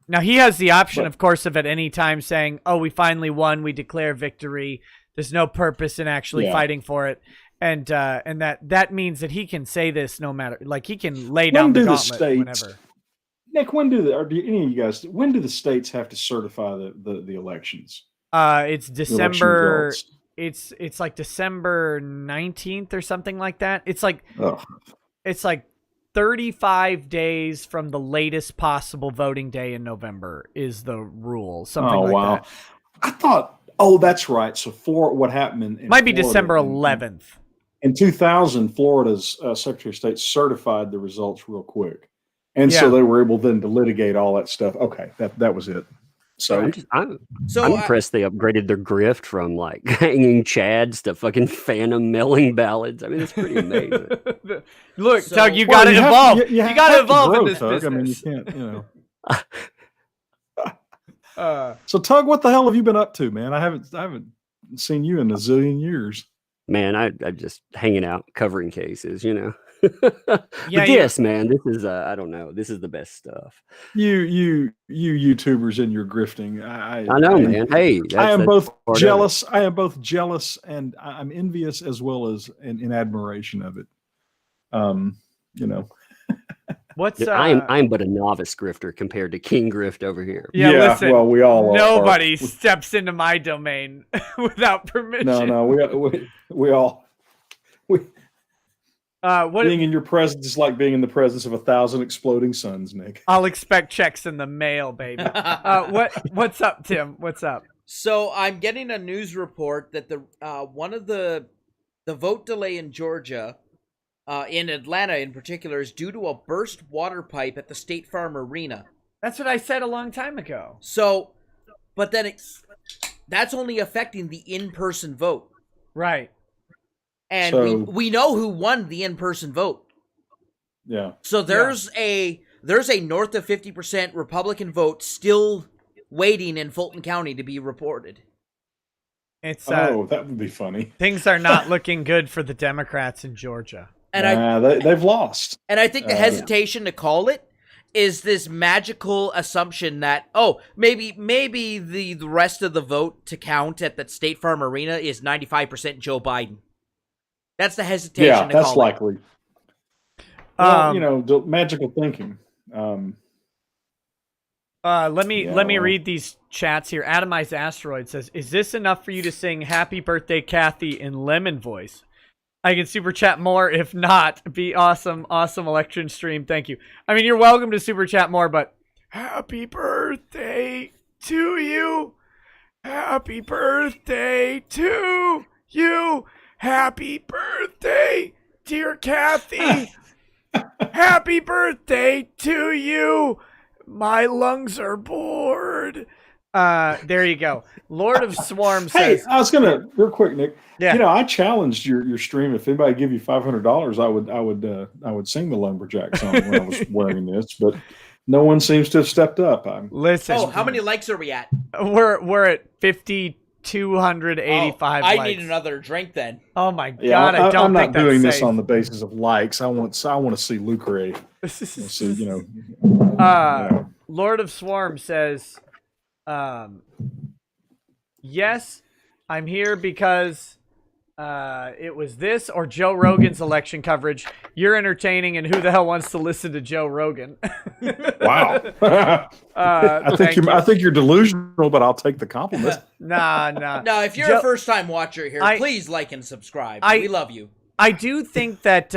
Now he has the option, of course, of at any time saying, "Oh, we finally won. We declare victory. There's no purpose in actually fighting for it." And that means that he can say this no matter, like he can lay down the gauntlet whenever. Nick, when do any of you guys? When do the states have to certify the elections? It's December. it's like December 19th or something like that. It's like 35 days from the latest possible voting day in November is the rule. Something like that. I thought, that's right. So what happened in might be Florida December 11th. In 2000, Florida's Secretary of State certified the results real quick. And so they were able then to litigate all that stuff. Okay, that was it. So I'm impressed they upgraded their grift from like hanging chads to fucking phantom mailing ballots. I mean, it's pretty amazing. Look, Tug, you got to evolve. You got to evolve in this Tug. business. I mean, you can't, So, Tug, what the hell have you been up to, man? I haven't seen you in a zillion years. Man, I'm just hanging out, covering cases, But yes, man, this is I don't know. This is the best stuff. You YouTubers and your grifting. I know, man. Hey, I am both jealous. I am both jealous and I'm envious as well as in admiration of it. What's I'm but a novice grifter compared to King Grift over here. Yeah, listen, well, we all nobody steps into my domain without permission. No, we all being in your presence is like being in the presence of 1,000 exploding suns, Nick. I'll expect checks in the mail, baby. What's up, Tim? What's up? So I'm getting a news report that one of the vote delay in Georgia, in Atlanta in particular, is due to a burst water pipe at the State Farm Arena. That's what I said a long time ago. So, but then that's only affecting the in-person vote. Right. And we know who won the in-person vote. Yeah. So there's a north of 50% Republican vote still waiting in Fulton County to be reported. It's that would be funny. Things are not looking good for the Democrats in Georgia. And they've lost. And I think the hesitation to call it is this magical assumption that, maybe the rest of the vote to count at the State Farm Arena is 95% Joe Biden. That's the hesitation to call it. Yeah, that's likely. Well, magical thinking. Let me read these chats here. Atomized Asteroid says, "Is this enough for you to sing Happy Birthday Kathy in Lemon voice? I can super chat more. If not, be awesome election stream. Thank you." I mean, you're welcome to super chat more, but happy birthday to you. Happy birthday to you. Happy birthday, dear Kathy. Happy birthday to you. My lungs are bored. There you go. Lord of Swarm says. Hey, I was gonna real quick, Nick. Yeah. I challenged your stream. If anybody give you $500, I would sing the Lumberjack song when I was wearing this, but no one seems to have stepped up. Listen. Oh, how many likes are we at? We're at 5,285. I likes. need another drink then. Oh my God! I'm not doing this safe. On the basis of likes. I want to see Lucre. See, Lord of Swarm says, yes, I'm here because it was this or Joe Rogan's election coverage. You're entertaining, and who the hell wants to listen to Joe Rogan? Wow. I think you're delusional, but I'll take the compliment. Nah. No, if you're a first-time watcher here, please like and subscribe. We love you. I do think that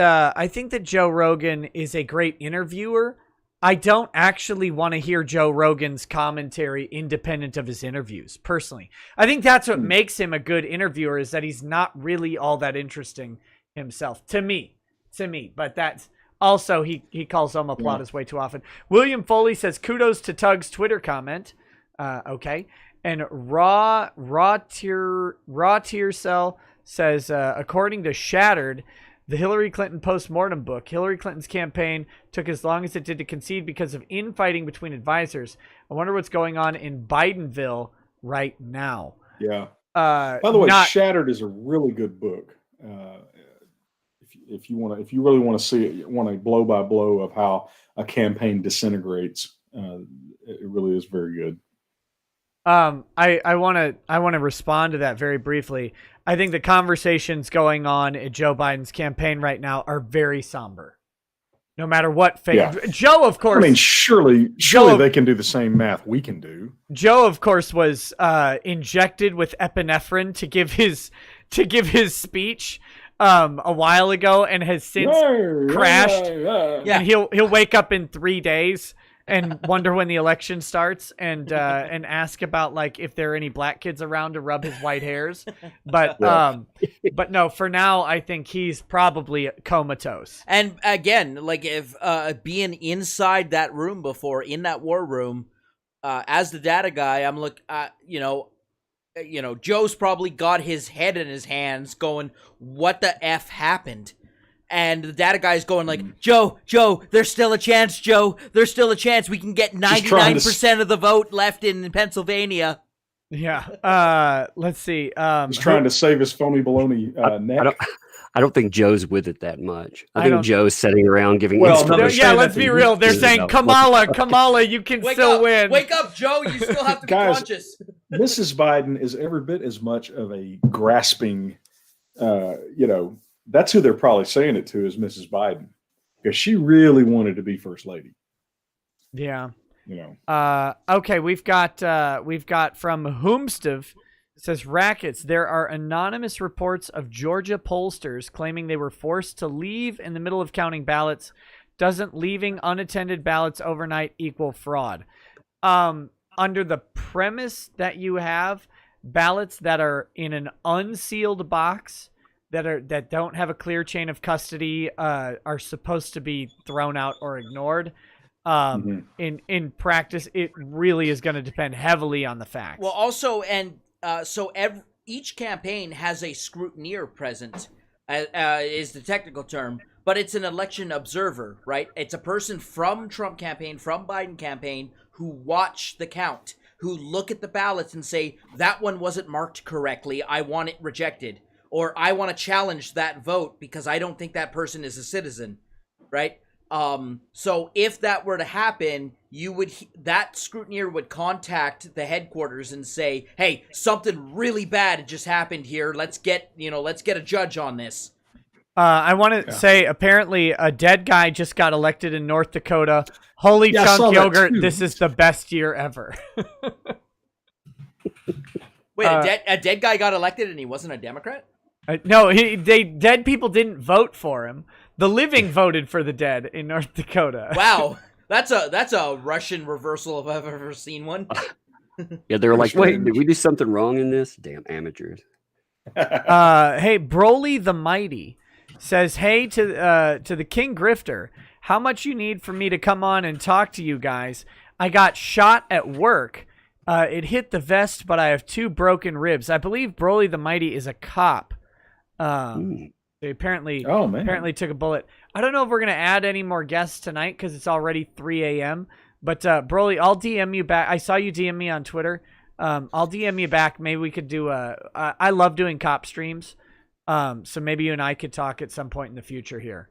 Joe Rogan is a great interviewer. I don't actually want to hear Joe Rogan's commentary independent of his interviews, personally. I think that's what makes him a good interviewer, is that he's not really all that interesting himself, to me. But that's also, he calls Omoplot way too often. William Foley says, kudos to Tug's Twitter comment. Okay. And Raw Tier Cell says, according to Shattered, the Hillary Clinton postmortem book, Hillary Clinton's campaign took as long as it did to concede because of infighting between advisors. I wonder what's going on in Bidenville right now. Yeah. By the way, Shattered is a really good book. If you really want to see it, want a blow by blow of how a campaign disintegrates, it really is very good. I want to respond to that very briefly. I think the conversations going on at Joe Biden's campaign right now are very somber. No matter what Joe, of course. I mean, surely they can do the same math we can do. Joe, of course, was injected with epinephrine to give his speech a while ago, and has since crashed. And he'll wake up in 3 days and wonder when the election starts, and ask about like if there are any black kids around to rub his white hairs. But but no, for now I think he's probably comatose. And again, like if being inside that room before, in that war room, as the data guy, I'm Joe's probably got his head in his hands going, what the F happened? And the data guy's going like, Joe, there's still a chance, Joe. There's still a chance. We can get 99% of the vote left in Pennsylvania. Yeah. Let's see. He's trying to save his phony baloney neck. I don't think Joe's with it that much. I think Joe's sitting around giving inspiration. Yeah, let's be real. They're saying, Kamala, you can still win. Wake up, Joe. You still have to be conscious. Mrs. Biden is every bit as much of a grasping, that's who they're probably saying it to, is Mrs. Biden, because she really wanted to be first lady. Yeah. Okay, we've got from Whomstov. It says, rackets. There are anonymous reports of Georgia pollsters claiming they were forced to leave in the middle of counting ballots. Doesn't leaving unattended ballots overnight equal fraud? Under the premise that you have ballots that are in an unsealed box that don't have a clear chain of custody are supposed to be thrown out or ignored. In practice, it really is going to depend heavily on the facts. Well, also, each campaign has a scrutineer present, is the technical term, but it's an election observer, right? It's a person from Trump campaign, from Biden campaign, who watch the count, who look at the ballots and say, that one wasn't marked correctly, I want it rejected. Or I want to challenge that vote because I don't think that person is a citizen, right? So if that were to happen, that scrutineer would contact the headquarters and say, hey, something really bad just happened here. Let's get a judge on this. I want to say, apparently a dead guy just got elected in North Dakota. Holy chunk yogurt. This is the best year ever. Wait, a dead guy got elected and he wasn't a Democrat? No, dead people didn't vote for him. The living voted for the dead in North Dakota. Wow, that's a Russian reversal if I've ever seen one. Yeah, they were like, wait, did we do something wrong in this? Damn amateurs. Hey, Broly the Mighty says, hey to the King Grifter, how much you need for me to come on and talk to you guys? I got shot at work. It hit the vest, but I have 2 broken ribs. I believe Broly the Mighty is a cop. They apparently took a bullet. I don't know if we're going to add any more guests tonight because it's already 3 a.m. But Broly, I'll DM you back. I saw you DM me on Twitter. I'll DM you back. Maybe we could do I love doing cop streams. So maybe you and I could talk at some point in the future here.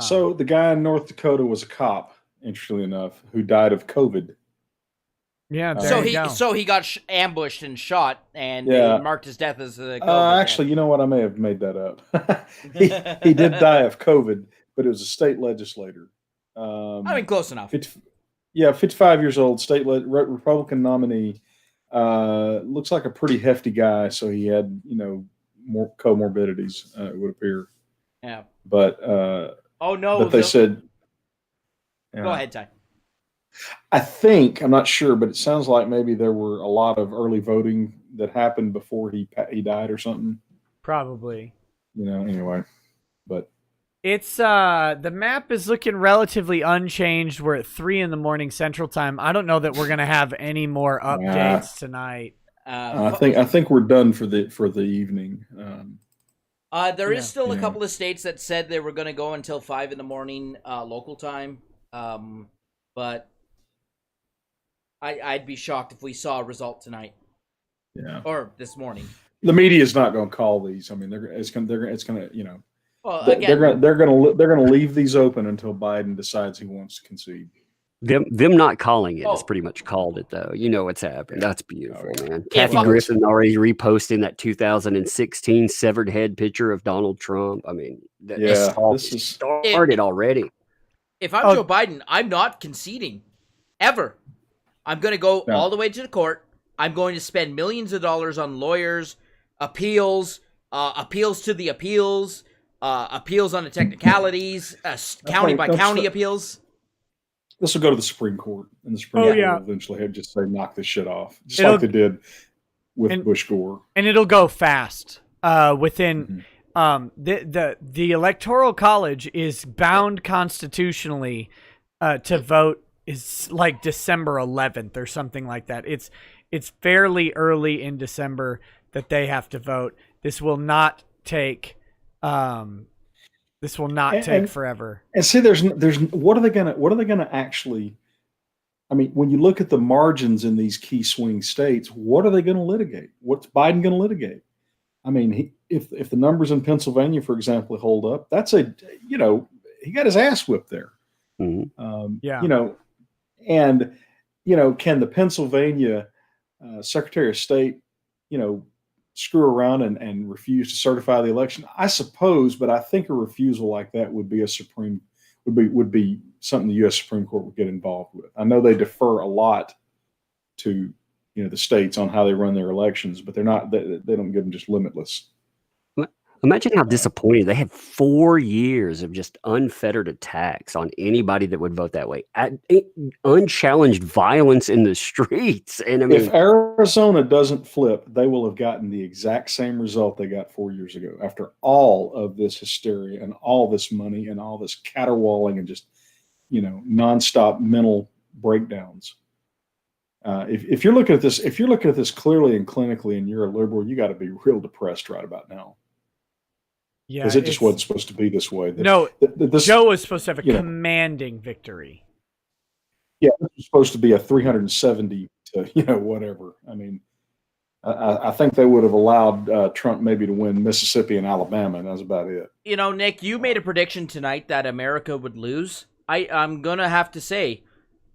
So the guy in North Dakota was a cop, interestingly enough, who died of COVID. Yeah. So he got ambushed and shot, and they marked his death as a COVID actually, you know what? I may have made that up. he did die of COVID, but it was a state legislator. Close enough. 55 years old, state Republican nominee. Looks like a pretty hefty guy, so he had more comorbidities. It would appear. Yeah. But oh no! But they said. Go ahead, Ty. I think, I'm not sure, but it sounds like maybe there were a lot of early voting that happened before he died or something. Probably. Anyway, but it's the map is looking relatively unchanged. We're at 3 a.m. Central Time. I don't know that we're gonna have any more updates tonight. I think we're done for the evening. There is still a couple of states that said they were going to go until 5 a.m. Local time, but I'd be shocked if we saw a result tonight. Yeah. Or this morning. The media is not going to call these. I mean, it's going to. Well, they're going to leave these open until Biden decides he wants to concede. Them not calling it is pretty much called it, though. You know what's happened. That's beautiful, man. Kathy Griffin already reposting that 2016 severed head picture of Donald Trump. I mean, this started already. If I'm Joe Biden, I'm not conceding ever. I'm going to go all the way to the court. I'm going to spend millions of dollars on lawyers, appeals, appeals to the appeals, appeals on the technicalities, county by county appeals. This will go to the Supreme Court, and the Supreme Court will eventually have just say, knock this shit off, just like they did with Bush Gore. And it'll go fast. Within the Electoral College is bound constitutionally to vote is like December 11th or something like that. It's fairly early in December that they have to vote. This will not take forever. And see, there's what are they gonna actually? I mean, when you look at the margins in these key swing states, what are they going to litigate? What's Biden going to litigate? I mean, if the numbers in Pennsylvania, for example, hold up, that's he got his ass whipped there. Mm-hmm. Can the Pennsylvania Secretary of State, screw around and refuse to certify the election? I suppose, but I think a refusal like that would be would be something the U.S. Supreme Court would get involved with. I know they defer a lot to the states on how they run their elections, but they don't give them just limitless. Imagine how disappointing. They had 4 years of just unfettered attacks on anybody that would vote that way. Unchallenged violence in the streets. And I mean, if Arizona doesn't flip, they will have gotten the exact same result they got 4 years ago. After all of this hysteria and all this money and all this caterwauling and just, nonstop mental breakdowns. If you're looking at this clearly and clinically, and you're a liberal, you got to be real depressed right about now. Yeah, because it just wasn't supposed to be this way. Joe was supposed to have a commanding victory. Yeah, it was supposed to be a 370 to whatever. I mean, I think they would have allowed Trump maybe to win Mississippi and Alabama, and that's about it. Nick, you made a prediction tonight that America would lose. I'm gonna have to say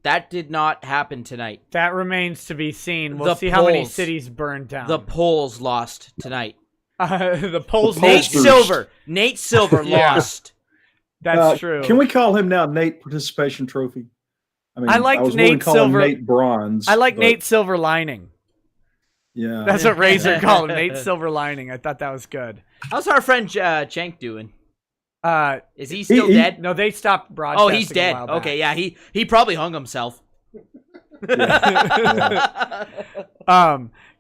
that did not happen tonight. That remains to be seen. We'll see how many cities burned down. The polls lost tonight. The polls. Nate Silver lost. That's true. Can we call him now Nate Participation Trophy? I mean, I liked Nate Silver. Nate Bronze. I like Nate Silver Lining. Yeah, that's what Razor called him. Nate Silver Lining. I thought that was good. How's our friend Cenk doing? Is he still dead? No, they stopped broadcasting. Oh, he's dead. Okay, yeah, he probably hung himself.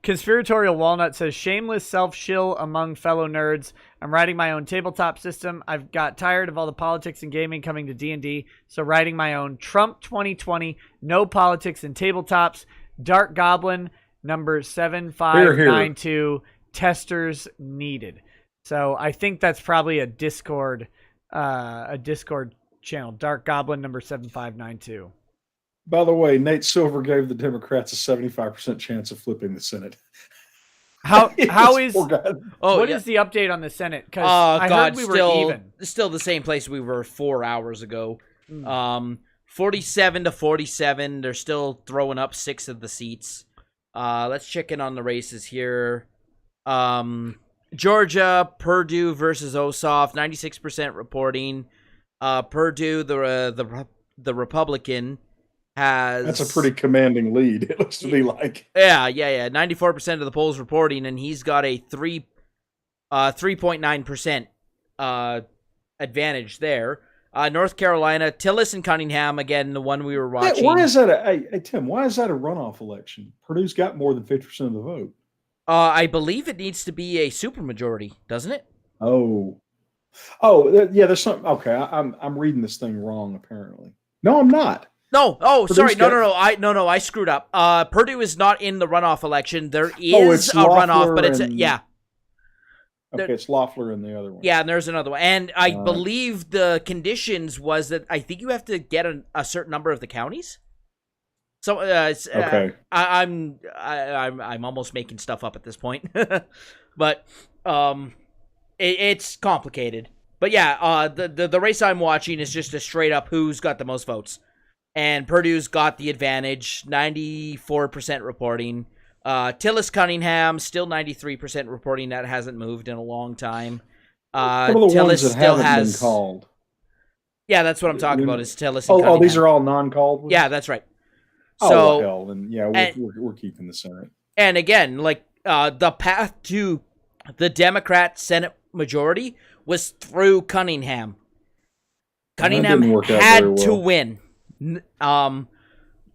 Conspiratorial Walnut says, shameless self-shill among fellow nerds. I'm writing my own tabletop system. I've got tired of all the politics and gaming coming to D&D, so writing my own Trump 2020, no politics and tabletops, Dark Goblin, number 7592, testers needed. So I think that's probably a Discord channel, Dark Goblin, number 7592. By the way, Nate Silver gave the Democrats a 75% chance of flipping the Senate. How is what is the update on the Senate? Because I heard we were even. Still the same place we were 4 hours ago. 47 to 47. They're still throwing up 6 of the seats. Let's check in on the races here. Georgia, Purdue versus Ossoff, 96% reporting. Purdue, the Republican, that's a pretty commanding lead, it looks to be like. Yeah. 94% of the polls reporting, and he's got a 3.9% advantage there. North Carolina, Tillis and Cunningham, again, the one we were watching. Why is that hey Tim, why is that a runoff election? Purdue's got more than 50% of the vote. I believe it needs to be a supermajority, doesn't it? Yeah, there's something. Okay, I'm reading this thing wrong, apparently. No, I'm not. No. Oh, sorry. No. I screwed up. Purdue is not in the runoff election. There is a runoff, but it's yeah. Okay, it's Loeffler in the other one. Yeah, and there's another one. And I believe the conditions was that I think you have to get a certain number of the counties. So okay. I'm almost making stuff up at this point, but it's complicated. But yeah, the race I'm watching is just a straight up who's got the most votes. And Purdue's got the advantage, 94% reporting. Tillis Cunningham, still 93% reporting. That hasn't moved in a long time. What are the ones that haven't been called? Yeah, that's what I'm talking about. Is Tillis. And these are all non-called ones? Yeah, that's right. So, well, hell, then we're keeping the Senate. And again, the path to the Democrat Senate majority was through Cunningham. Cunningham had to win.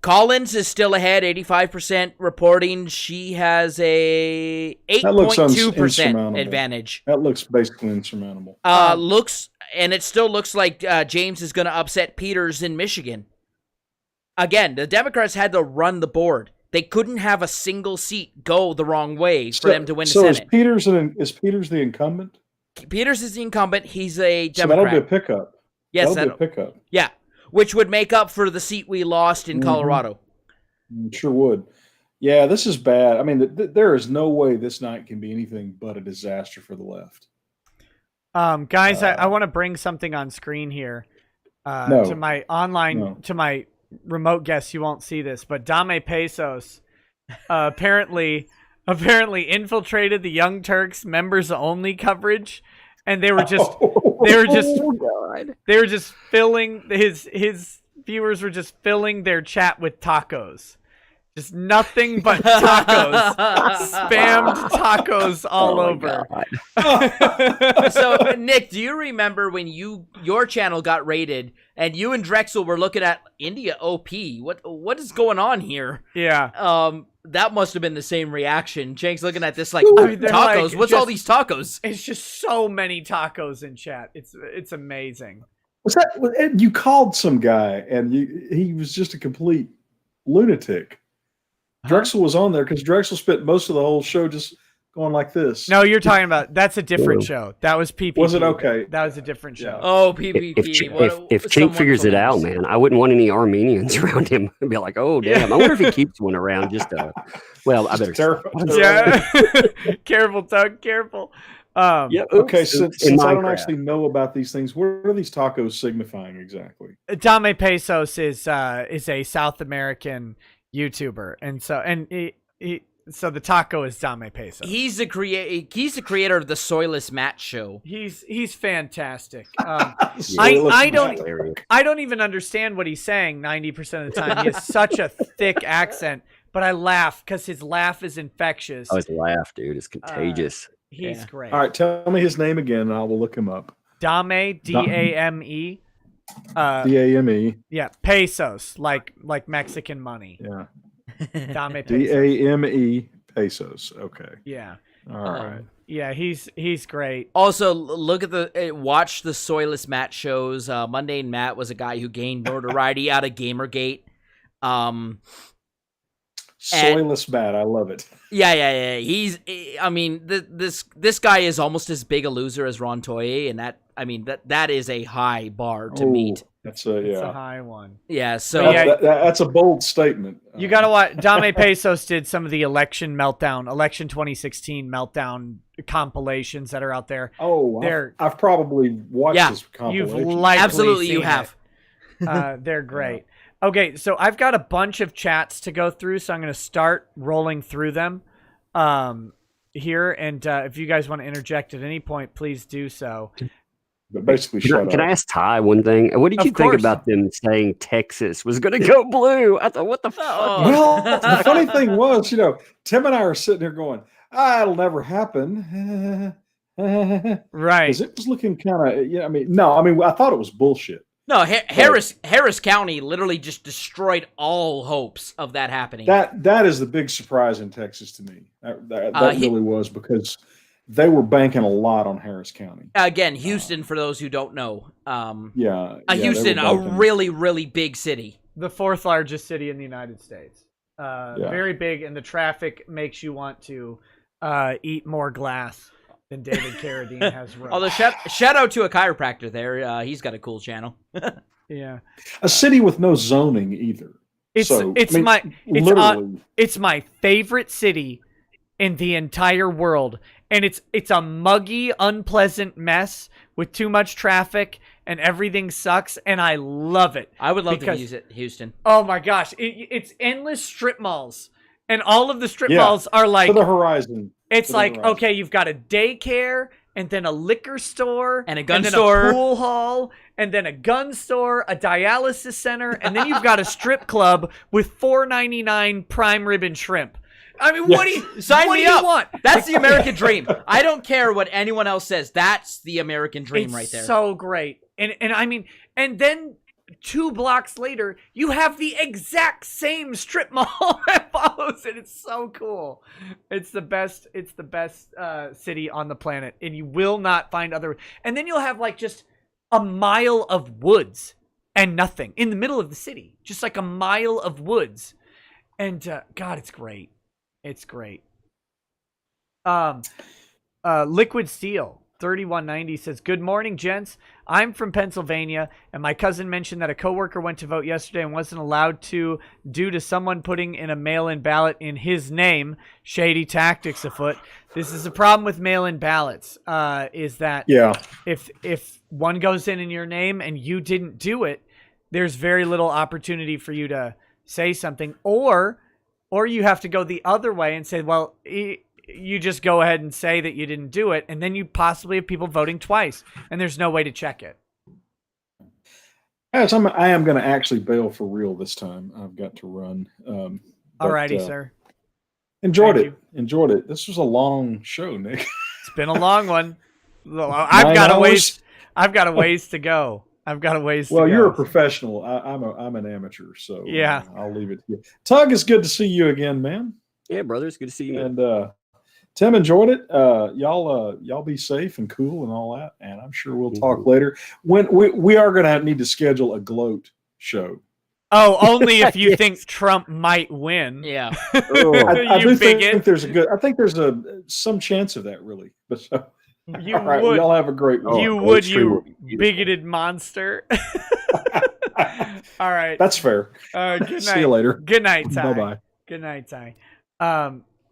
Collins is still ahead, 85% reporting. She has a 8.2% advantage. That looks basically insurmountable. It still looks like James is going to upset Peters in Michigan. Again, the Democrats had to run the board. They couldn't have a single seat go the wrong way for them to win the Senate. So is Peters the incumbent? Peters is the incumbent. He's a Democrat. So that'll be a pickup. Yes, that'll be a pickup. Yeah, which would make up for the seat we lost in Colorado. Sure would. Yeah, this is bad. I mean, there is no way this night can be anything but a disaster for the left. Guys, I want to bring something on screen here to my to my remote guests. You won't see this, but Dame Pesos apparently infiltrated the Young Turks members only coverage, and they were just they were just filling his viewers were just filling their chat with tacos. Just nothing but tacos. Spammed tacos all over. So, Nick, do you remember when your channel got raided and you and Drexel were looking at India OP? What is going on here? Yeah. That must have been the same reaction. Jake's looking at this tacos. What's all these tacos? It's just so many tacos in chat. It's amazing. What's that? You called some guy and he was just a complete lunatic. Drexel was on there because Drexel spent most of the whole show just going like this. No, you're talking about that's a different show. That was PPP. Was it okay? That was a different show. Oh, PPP. If Chink figures it out, man, I wouldn't want any Armenians around him. I'd be like, oh damn. I wonder if he keeps one around. I better. Yeah. Careful, Tug. Careful. Okay, since I don't actually know about these things, what are these tacos signifying exactly? Dame Pesos is a South American YouTuber, and so so the taco is Dame Pesos. He's the creator of the Soyless Matt show. He's fantastic. I don't even understand what he's saying 90% of the time. He has such a thick accent, but I laugh because his laugh is infectious. Oh, his laugh, dude, is contagious. He's great. All right, tell me his name again, and I will look him up. Dame, D-A-M-E. D-A-M-E. Yeah, pesos, like Mexican money. Yeah. Dame Pesos. D-A-M-E pesos. Okay. Yeah. All right. Yeah, he's great. Also, watch the Soyless Matt shows. Mundane Matt was a guy who gained notoriety out of Gamergate. Soyless Matt, I love it. Yeah. This guy is almost as big a loser as Ron Toye, and that is a high bar to meet. It's a high one. Yeah, so that's a bold statement. You got to watch. Dame Pesos did some of the election 2016 meltdown compilations that are out there. Oh, I've probably watched this compilation. You've likely absolutely seen you have. They're great. Okay, so I've got a bunch of chats to go through, so I'm going to start rolling through them here. And if you guys want to interject at any point, please do so. But basically, can I ask Ty one thing? What did you think about them saying Texas was going to go blue? I thought, what the fuck? Well, the funny thing was, Tim and I are sitting here going, it'll never happen. Right. Because it was looking kind of, I thought it was bullshit. No, Harris County literally just destroyed all hopes of that happening. That is the big surprise in Texas to me. That really was, because they were banking a lot on Harris County. Again, Houston, for those who don't know. Houston, a really, really big city. The fourth largest city in the United States. Very big, and the traffic makes you want to eat more glass than David Carradine has wrote. Although shout out to a chiropractor there. He's got a cool channel. Yeah. A city with no zoning either. It's my favorite city in the entire world. And it's a muggy, unpleasant mess with too much traffic, and everything sucks, and I love it. I would love to use it, Houston. Oh my gosh, it's endless strip malls, and all of the strip malls are like to the horizon. It's like, okay, you've got a daycare and then a liquor store, and a gun and then store, a pool hall, and then a gun store, a dialysis center, and then you've got a strip club with $4.99 prime rib and shrimp. I mean, what do you sign me up? Want? That's the American dream. I don't care what anyone else says. That's the American dream right there. So great. And I mean, and then 2 blocks later, you have the exact same strip mall that follows it. It's so cool. It's the best. It's the best city on the planet, and you will not find other. And then you'll have like just a mile of woods and nothing in the middle of the city, just like a mile of woods. And God, it's great. It's great. Liquid Steel 3190 says, "Good morning, gents. I'm from Pennsylvania, and my cousin mentioned that a coworker went to vote yesterday and wasn't allowed to due to someone putting in a mail-in ballot in his name. Shady tactics afoot. This is a problem with mail-in ballots. Is that if one goes in your name and you didn't do it, there's very little opportunity for you to say something, or you have to go the other way and say, well, you just go ahead and say that you didn't do it, and then you possibly have people voting twice, and there's no way to check it." Yes, I am going to actually bail for real this time. I've got to run. Alrighty, sir. Enjoyed it. This was a long show, Nick. It's been a long one. I've got a ways to go. Well, you're a professional. I'm an amateur, so yeah, I'll leave it to you. Tug, it's good to see you again, man. Yeah, brother, it's good to see you. And Tim, enjoyed it. Y'all be safe and cool and all that. And I'm sure we'll talk later. When we are going to need to schedule a gloat show. Oh, only if you think Trump might win. Yeah. I do think there's some chance of that, really. But you all right, would. Y'all have a great one. You bigoted monster. All right. That's fair. Good night. See you later. Good night, Ty. Bye-bye. Good night, Ty.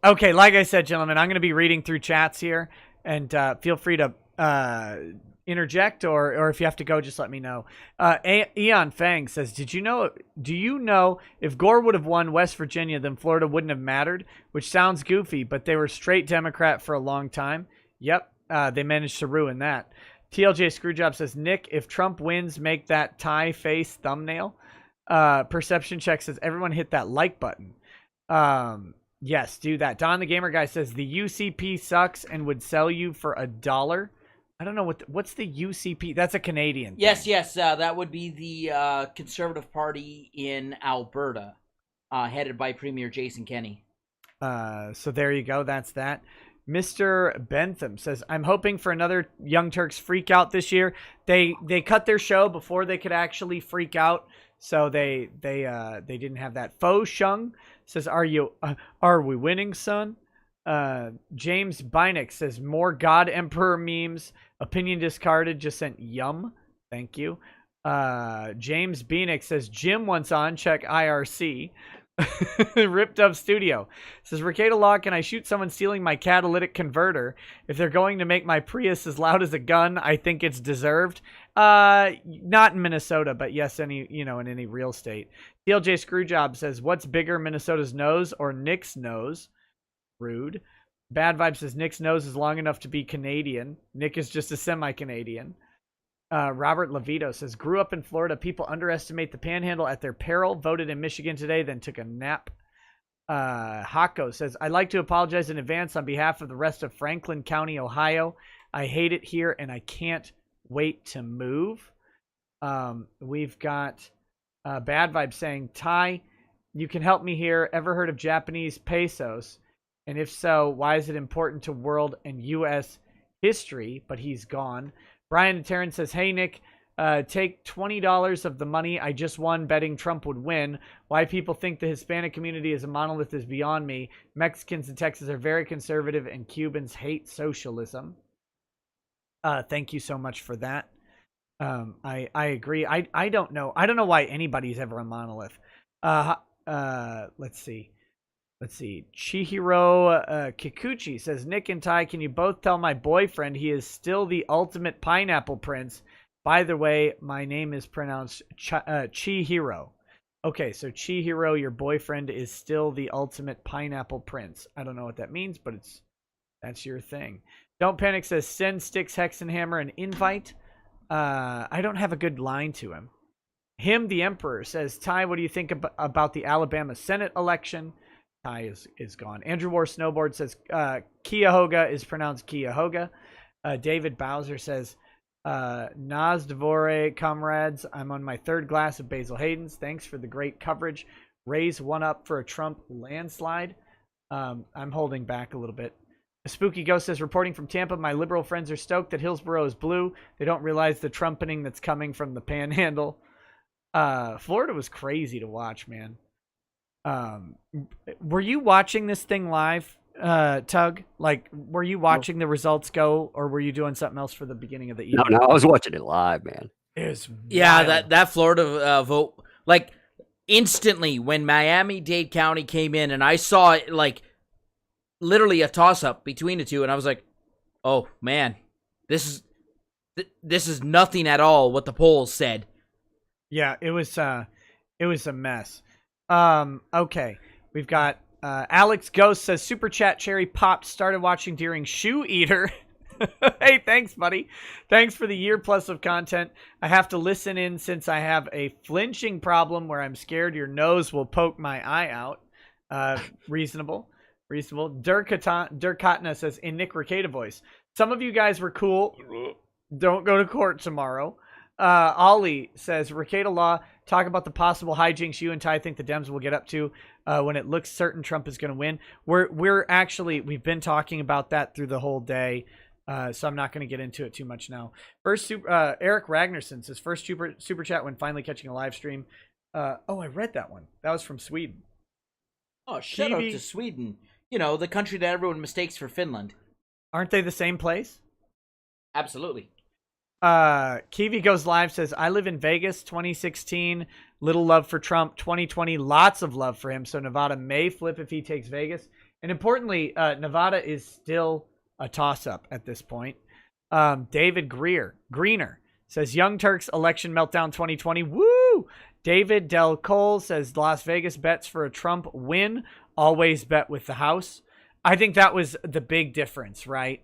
Okay, like I said, gentlemen, I'm going to be reading through chats here, and feel free to interject, or if you have to go, just let me know. Eon Fang says, do you know if Gore would have won West Virginia, then Florida wouldn't have mattered? Which sounds goofy, but they were straight Democrat for a long time. Yep, they managed to ruin that. TLJ Screwjob says, Nick, if Trump wins, make that Ty face thumbnail. Perception Check says, everyone hit that like button. Yes, do that. Don the Gamer Guy says, the UCP sucks and would sell you for $1. I don't know what's the UCP. That's a Canadian thing. Yes. That would be the Conservative Party in Alberta, headed by Premier Jason Kenney. So there you go. That's that. Mr. Bentham says, I'm hoping for another Young Turks freak out this year. They cut their show before they could actually freak out, so they didn't have that. Faux Shung says, are we winning, son? James Bynick says, more God Emperor memes. Opinion discarded, just sent yum. Thank you. James Beanick says, Jim wants on, check IRC. Ripped Up Studio says, Ricada Law, can I shoot someone stealing my catalytic converter? If they're going to make my Prius as loud as a gun, I think it's deserved. Not in Minnesota, but yes, in any real state. TLJ Screwjob says, what's bigger, Minnesota's nose or Nick's nose? Rude. Bad Vibe says, Nick's nose is long enough to be Canadian. Nick is just a semi-Canadian. Robert Levito says, grew up in Florida. People underestimate the panhandle at their peril. Voted in Michigan today, then took a nap. Hako says, I'd like to apologize in advance on behalf of the rest of Franklin County, Ohio. I hate it here, and I can't wait to move. We've got Bad Vibe saying, Ty, you can help me here. Ever heard of Japanese pesos? And if so, why is it important to world and U.S. history? But he's gone. Brian Terran says, hey, Nick, take $20 of the money I just won betting Trump would win. Why people think the Hispanic community is a monolith is beyond me. Mexicans in Texas are very conservative, and Cubans hate socialism. Thank you so much for that. I agree. I don't know. I don't know why anybody's ever a monolith. Let's see. Chihiro Kikuchi says, Nick and Ty, can you both tell my boyfriend he is still the ultimate pineapple prince? By the way, my name is pronounced Chihiro. Okay, so Chihiro, your boyfriend is still the ultimate pineapple prince. I don't know what that means, but that's your thing. Don't Panic says, send Styx Hexenhammer an invite. I don't have a good line to him. Him, the Emperor, says, Ty, what do you think about the Alabama Senate election? Ty is gone. Andrew War Snowboard says, Cuyahoga is pronounced Cuyahoga. David Bowser says, Nas Devore, comrades, I'm on my 3rd glass of Basil Hayden's. Thanks for the great coverage. Raise one up for a Trump landslide. I'm holding back a little bit. A Spooky Ghost says, reporting from Tampa, my liberal friends are stoked that Hillsborough is blue. They don't realize the trumpeting that's coming from the panhandle. Florida was crazy to watch, man. Were you watching this thing live, Tug? Like, were you watching the results go, or were you doing something else for the beginning of the evening? No, I was watching it live, man. It was wild. that Florida vote, like, instantly when Miami-Dade County came in, and I saw it, like, literally a toss-up between the two, and I was like, oh, man, this is nothing at all what the polls said. Yeah, it was a mess. Okay, we've got Alex Ghost says, Super Chat Cherry popped, started watching during Shoe Eater. Hey, thanks, buddy. Thanks for the year plus of content. I have to listen in since I have a flinching problem where I'm scared your nose will poke my eye out. Reasonable. Dirk Kotna says, in Nick Rekieta voice, some of you guys were cool. Don't go to court tomorrow. Ollie says, Rekieta Law, talk about the possible hijinks you and Ty think the Dems will get up to when it looks certain Trump is going to win. We've been talking about that through the whole day, so I'm not going to get into it too much now. Eric Ragnarsson says, first super chat when finally catching a live stream. I read that one. That was from Sweden. Oh, shout out to Sweden. You know, the country that everyone mistakes for Finland. Aren't they the same place? Absolutely. Kiwi Goes Live says, I live in Vegas, 2016, little love for Trump, 2020, lots of love for him, so Nevada may flip if he takes Vegas. And importantly, Nevada is still a toss-up at this point. David Greener says, Young Turks election meltdown 2020, woo! David Del Cole says, Las Vegas bets for a Trump win, always bet with the house. I think that was the big difference, right?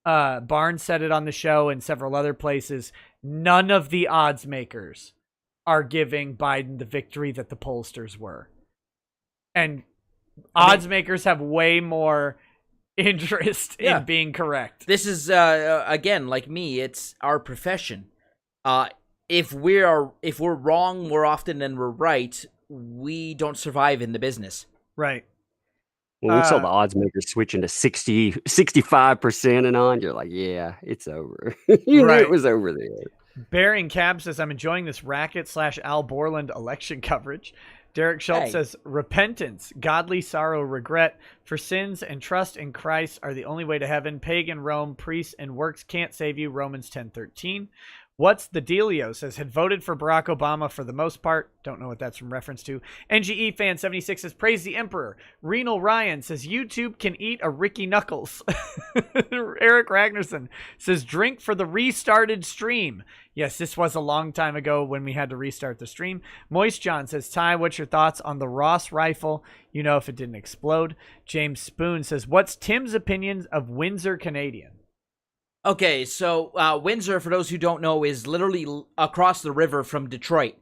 Barnes said it on the show and several other places. None of the odds makers are giving Biden the victory that the pollsters were. And odds makers have way more interest in being correct. This is, again, like me, it's our profession. If we're wrong more often than we're right, we don't survive in the business. Right. When we saw the odds makers switching to 60, 65% and on, you're like, yeah, it's over. You knew it was over there. Bearing Cab says, I'm enjoying this racket/Al Borland election coverage. Derek Schultz says, repentance, godly sorrow, regret for sins and trust in Christ are the only way to heaven. Pagan Rome, priests and works can't save you. Romans 10:13. What's the dealio? Says, had voted for Barack Obama for the most part. Don't know what that's from reference to. NGE Fan 76 says, praise the Emperor. Renal Ryan says, YouTube can eat a Ricky Knuckles. Eric Ragnarsson says, drink for the restarted stream. Yes, this was a long time ago when we had to restart the stream. Moist John says, Ty, what's your thoughts on the Ross rifle? You know, if it didn't explode. James Spoon says, what's Tim's opinion of Windsor Canadian? Okay, so Windsor, for those who don't know, is literally across the river from Detroit.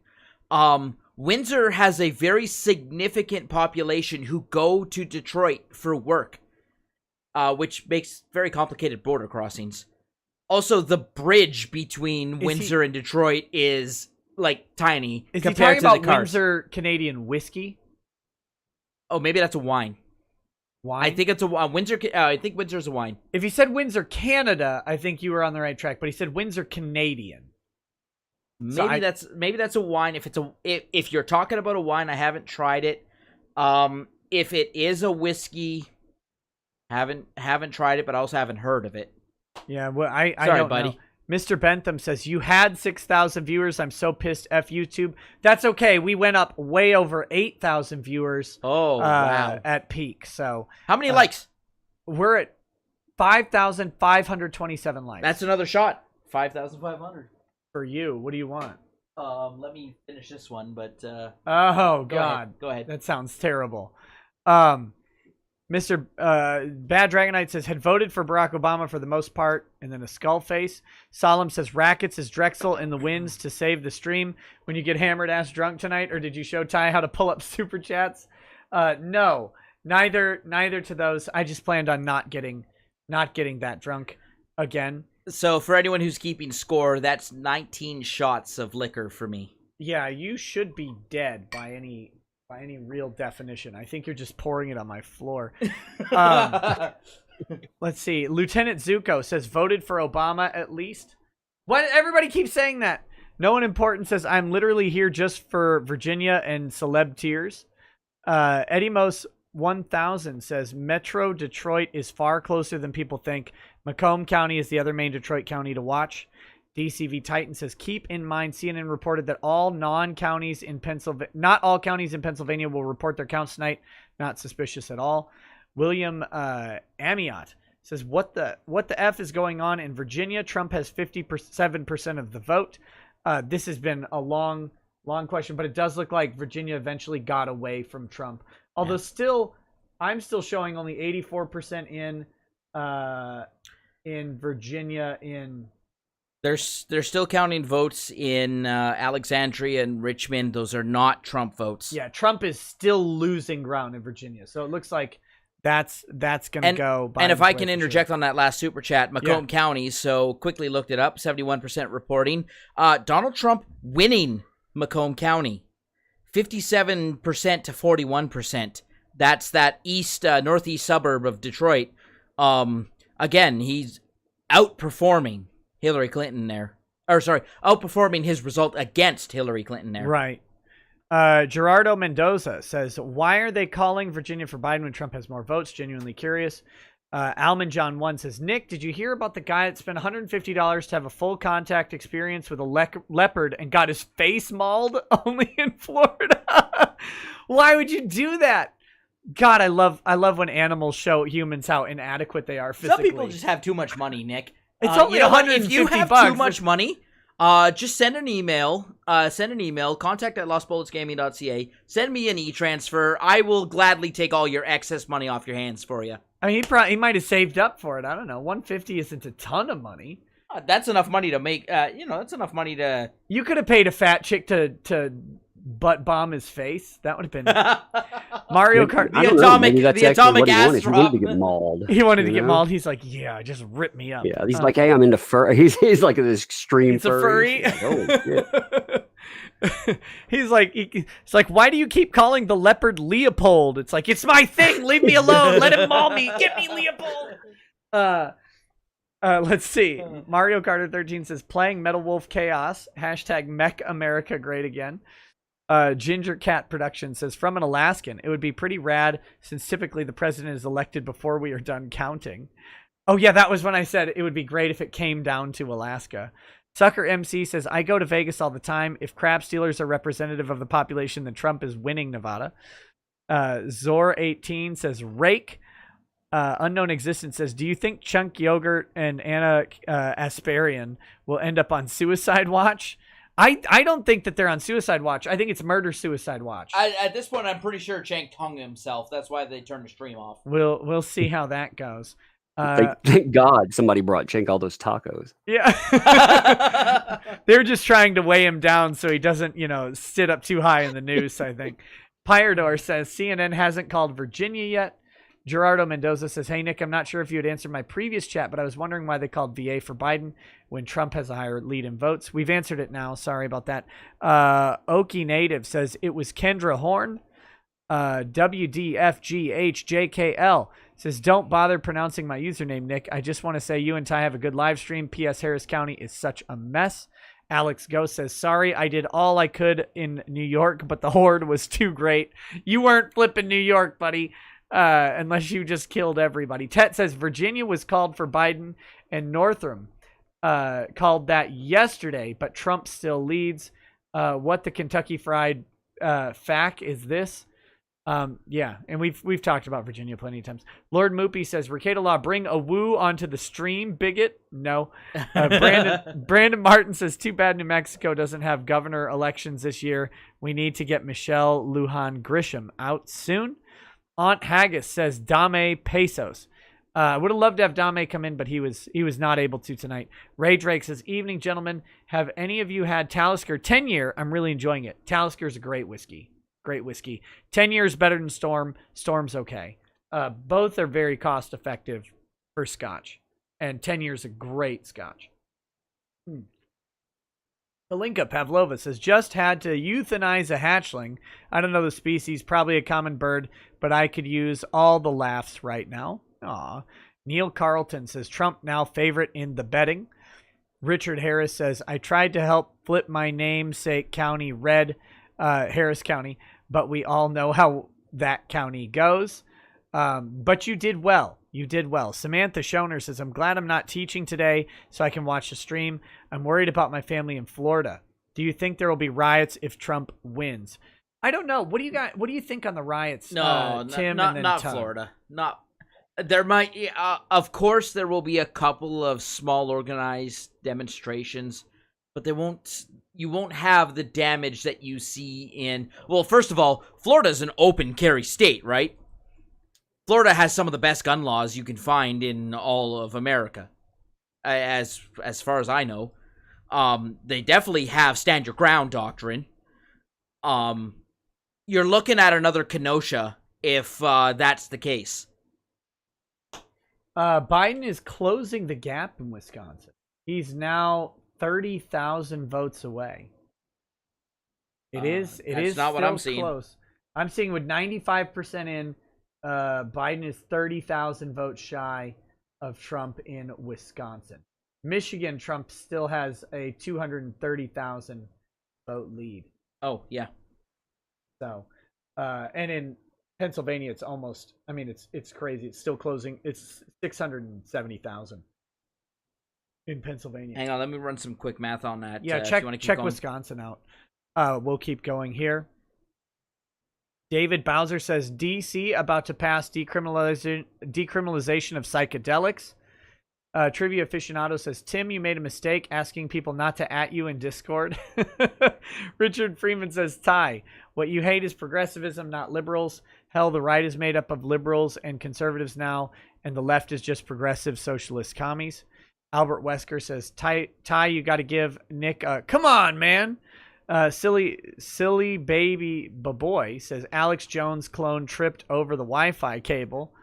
Windsor has a very significant population who go to Detroit for work, which makes very complicated border crossings. Also, the bridge between Windsor and Detroit is, like, tiny. Is he talking about Windsor Canadian whiskey? Oh, maybe that's a wine. Wine? I think it's a Windsor. I think Windsor's a wine. If he said Windsor, Canada, I think you were on the right track. But he said Windsor, Canadian. Maybe that's a wine. If you're talking about a wine, I haven't tried it. If it is a whiskey, haven't tried it, but I also haven't heard of it. Yeah, well, I Sorry, don't buddy. know. Mr. Bentham says, you had 6,000 viewers. I'm so pissed. F YouTube. That's okay. We went up way over 8,000 viewers. Oh, wow. At peak. So how many likes? We're at 5,527 likes. That's another shot. 5,500. For you. What do you want? Let me finish this one, but oh, God. Go ahead. That sounds terrible. Mr. Bad Dragonite says, had voted for Barack Obama for the most part, and then a skull face. Solemn says, rackets is Drexel in the winds to save the stream when you get hammered ass drunk tonight, or did you show Ty how to pull up super chats? No, neither to those. I just planned on not getting that drunk again. So for anyone who's keeping score, that's 19 shots of liquor for me. Yeah, you should be dead by any real definition. I think you're just pouring it on my floor. Let's see. Lieutenant Zuko says, voted for Obama at least. What? Everybody keeps saying that. No one important says, I'm literally here just for Virginia and celeb tears. Eddie Mos 1000 says, Metro Detroit is far closer than people think. Macomb County is the other main Detroit county to watch. DCV Titan says, keep in mind, CNN reported that not all counties in Pennsylvania will report their counts tonight. Not suspicious at all. William Amiot says, what the F is going on in Virginia? Trump has 57% of the vote. This has been a long question, but it does look like Virginia eventually got away from Trump. Although I'm still showing only 84% in Virginia. They're still counting votes in Alexandria and Richmond. Those are not Trump votes. Yeah, Trump is still losing ground in Virginia. So it looks like that's going to go. And if I can interject on that last super chat, Macomb County, so quickly looked it up, 71% reporting. Donald Trump winning Macomb County, 57% to 41%. That's that northeast suburb of Detroit. Again, he's outperforming Hillary Clinton there. Outperforming his result against Hillary Clinton there. Right. Gerardo Mendoza says, why are they calling Virginia for Biden when Trump has more votes? Genuinely curious. Alman John 1 says, Nick, did you hear about the guy that spent $150 to have a full contact experience with a leopard and got his face mauled only in Florida? Why would you do that? God, I love when animals show humans how inadequate they are physically. Some people just have too much money, Nick. It's only $150. If you have too much money, just send an email. contact@lostbulletsgaming.ca. Send me an e-transfer. I will gladly take all your excess money off your hands for you. I mean, he might have saved up for it. I don't know. $150 isn't a ton of money. That's enough money to make. That's enough money to. You could have paid a fat chick to butt bomb his face. That would have been Mario Kart. The atomic gas drop. He wanted to get mauled. He wanted to get mauled. He's like, yeah, just rip me up. Yeah, he's like, hey, I'm into fur. He's like this extreme furry. He's a furry. He's like, why do you keep calling the leopard Leopold? It's like, it's my thing. Leave me alone. Let him maul me. Get me Leopold. Let's see. Mario Carter 13 says, playing Metal Wolf Chaos. # Mech America great again. Ginger Cat Production says, from an Alaskan, it would be pretty rad since typically the president is elected before we are done counting. Oh yeah, that was when I said it would be great if it came down to Alaska. Sucker MC says, I go to Vegas all the time. If crab stealers are representative of the population, then Trump is winning Nevada. Zor18 says, rake. Unknown Existence says, do you think Chunk Yogurt and Anna Asparian will end up on suicide watch? I don't think that they're on suicide watch. I think it's murder-suicide watch. At this point, I'm pretty sure Cenk hung himself. That's why they turned the stream off. We'll see how that goes. Thank God somebody brought Cenk all those tacos. Yeah. They're just trying to weigh him down so he doesn't, sit up too high in the news, I think. Pyredor says, CNN hasn't called Virginia yet. Gerardo Mendoza says, hey, Nick, I'm not sure if you had answered my previous chat, but I was wondering why they called VA for Biden when Trump has a higher lead in votes. We've answered it now. Sorry about that. Okie Native says, it was Kendra Horn. WDFGHJKL says, don't bother pronouncing my username, Nick. I just want to say you and Ty have a good live stream. P.S. Harris County is such a mess. Alex Ghost says, sorry, I did all I could in New York, but the horde was too great. You weren't flipping New York, buddy. Unless you just killed everybody. Tet says Virginia was called for Biden and Northam called that yesterday, but Trump still leads. What the Kentucky Fried fact is this? Yeah, and we've talked about Virginia plenty of times. Lord Moopy says, Recato Law, bring a woo onto the stream, bigot. No. Brandon Martin says, too bad New Mexico doesn't have governor elections this year. We need to get Michelle Lujan Grisham out soon. Aunt Haggis says Dame Pesos. I would have loved to have Dame come in, but he was not able to tonight. Ray Drake says, evening, gentlemen. Have any of you had Talisker 10 year? I'm really enjoying it. Talisker is a great whiskey. Great whiskey. 10 years better than Storm. Storm's okay. Both are very cost effective for Scotch. And 10 years a great Scotch. Alinka Pavlova says, just had to euthanize a hatchling. I don't know the species, probably a common bird, but I could use all the laughs right now. Aw. Neil Carlton says, Trump now favorite in the betting. Richard Harris says, I tried to help flip my namesake county red, Harris County, but we all know how that county goes. But you did well. You did well. Samantha Schoner says, I'm glad I'm not teaching today so I can watch the stream. I'm worried about my family in Florida. Do you think there will be riots if Trump wins? I don't know. What do you think on the riots? No, Tim, not Tug? Florida. There might, of course, there will be a couple of small organized demonstrations, but you won't have the damage that you see in, well, first of all, Florida is an open carry state, right? Florida has some of the best gun laws you can find in all of America, as far as I know. They definitely have stand your ground doctrine. You're looking at another Kenosha if that's the case. Biden is closing the gap in Wisconsin. He's now 30,000 votes away. It is not what I'm seeing. Close. I'm seeing with 95% in, Biden is 30,000 votes shy of Trump in Wisconsin. Michigan, Trump still has a 230,000 vote lead. Oh, yeah. So, and in Pennsylvania, it's almost, I mean, it's crazy. It's still closing. It's 670,000 in Pennsylvania. Hang on, let me run some quick math on that. Yeah, check Wisconsin out. We'll keep going here. David Bowser says, D.C. about to pass decriminalization of psychedelics. Trivia Aficionado says, Tim, you made a mistake asking people not to at you in Discord. Richard Freeman says, Ty, what you hate is progressivism, not liberals. Hell, the right is made up of liberals and conservatives now, and the left is just progressive socialist commies. Albert Wesker says, Ty, you got to give Nick a, come on, man. Silly baby boy says, Alex Jones clone tripped over the Wi-Fi cable.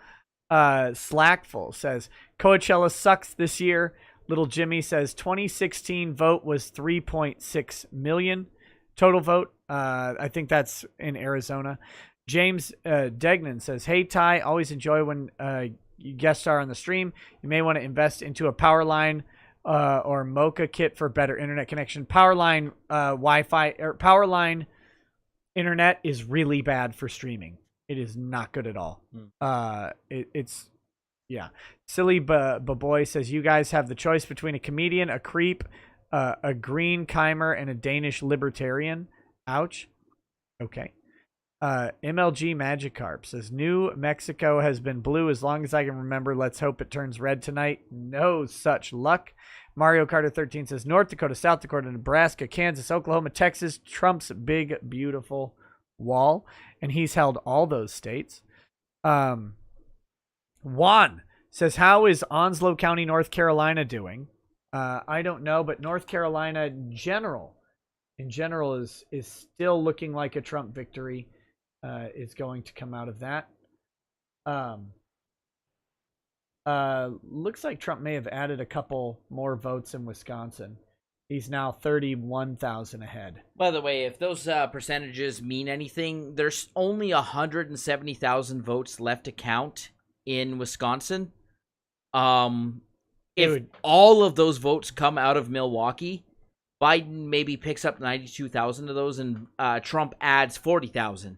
Slackful says, Coachella sucks this year. Little Jimmy says 2016 vote was 3.6 million total vote. I think that's in Arizona. James Degnan says, hey Ty, always enjoy when you guest star on the stream. You may want to invest into a power line or Mocha kit for better internet connection. Powerline Wi-Fi or Powerline internet is really bad for streaming. It is not good at all. It's yeah. Silly boy says, you guys have the choice between a comedian, a creep, a green chimer, and a Danish libertarian. Ouch. Okay. MLG Magikarp says, New Mexico has been blue as long as I can remember. Let's hope it turns red tonight. No such luck. Mario Carter 13 says, North Dakota, South Dakota, Nebraska, Kansas, Oklahoma, Texas, Trump's big, beautiful wall. And he's held all those states. Juan says, how is Onslow County, North Carolina doing? I don't know, but North Carolina in general is still looking like a Trump victory is going to come out of that. Looks like Trump may have added a couple more votes in Wisconsin. He's now 31,000 ahead. By the way, if those percentages mean anything, there's only 170,000 votes left to count in Wisconsin. If all of those votes come out of Milwaukee, Biden maybe picks up 92,000 of those, and Trump adds 40,000.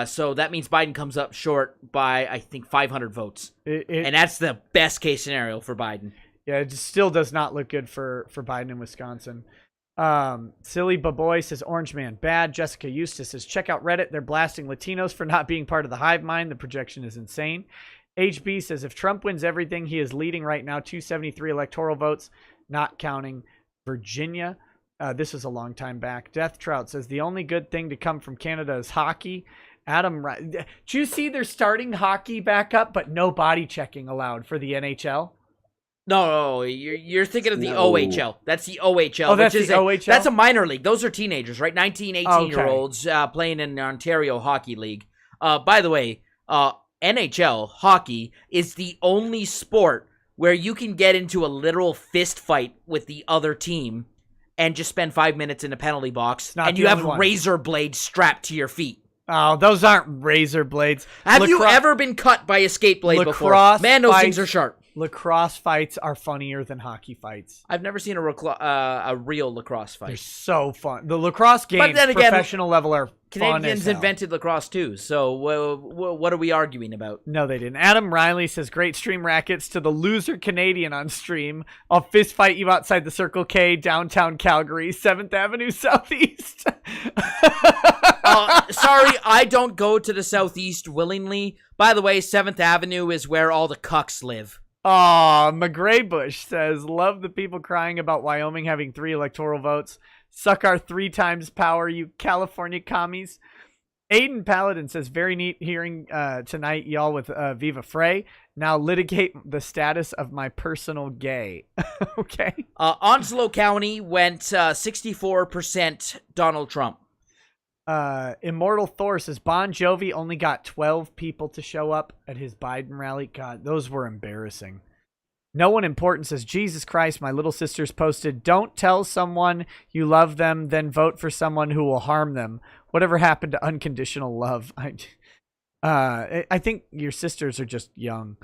So that means Biden comes up short by, I think, 500 votes. And that's the best case scenario for Biden. Yeah, it still does not look good for Biden in Wisconsin. Silly Baboy says, Orange Man bad. Jessica Eustace says, check out Reddit. They're blasting Latinos for not being part of the hive mind. The projection is insane. HB says, if Trump wins everything, he is leading right now, 273 electoral votes, not counting Virginia. This was a long time back. Death Trout says, the only good thing to come from Canada is hockey. Adam, did you see they're starting hockey back up, but no body checking allowed for the NHL? No, you're thinking of the OHL. That's the OHL. Oh, that's the OHL? That's a minor league. Those are teenagers, right? 19, 18-year-olds playing in the Ontario Hockey League. By the way, NHL hockey is the only sport where you can get into a literal fist fight with the other team and just spend 5 minutes in the penalty box, and you have razor blades strapped to your feet. Oh, those aren't razor blades. Have you ever been cut by a skate blade before? Man, those things are sharp. Lacrosse fights are funnier than hockey fights. I've never seen a real lacrosse fight. They're so fun. The lacrosse games, professional level, are Canadians fun as invented lacrosse too, so what are we arguing about? No, they didn't. Adam Riley says, great stream rackets to the loser Canadian on stream. I'll fist fight you outside the Circle K, downtown Calgary, 7th Avenue Southeast. Sorry, I don't go to the Southeast willingly. By the way, 7th Avenue is where all the cucks live. Aw, McGraybush says, love the people crying about Wyoming having 3 electoral votes. Suck our 3 times power, you California commies. Aiden Paladin says, very neat hearing tonight, y'all, with Viva Frey. Now litigate the status of my personal gay. Okay. Onslow County went 64% Donald Trump. Immortal Thor says, Bon Jovi only got 12 people to show up at his Biden rally. God, those were embarrassing. No one important says, Jesus Christ, my little sister's posted, don't tell someone you love them, then vote for someone who will harm them. Whatever happened to unconditional love? I think your sisters are just young.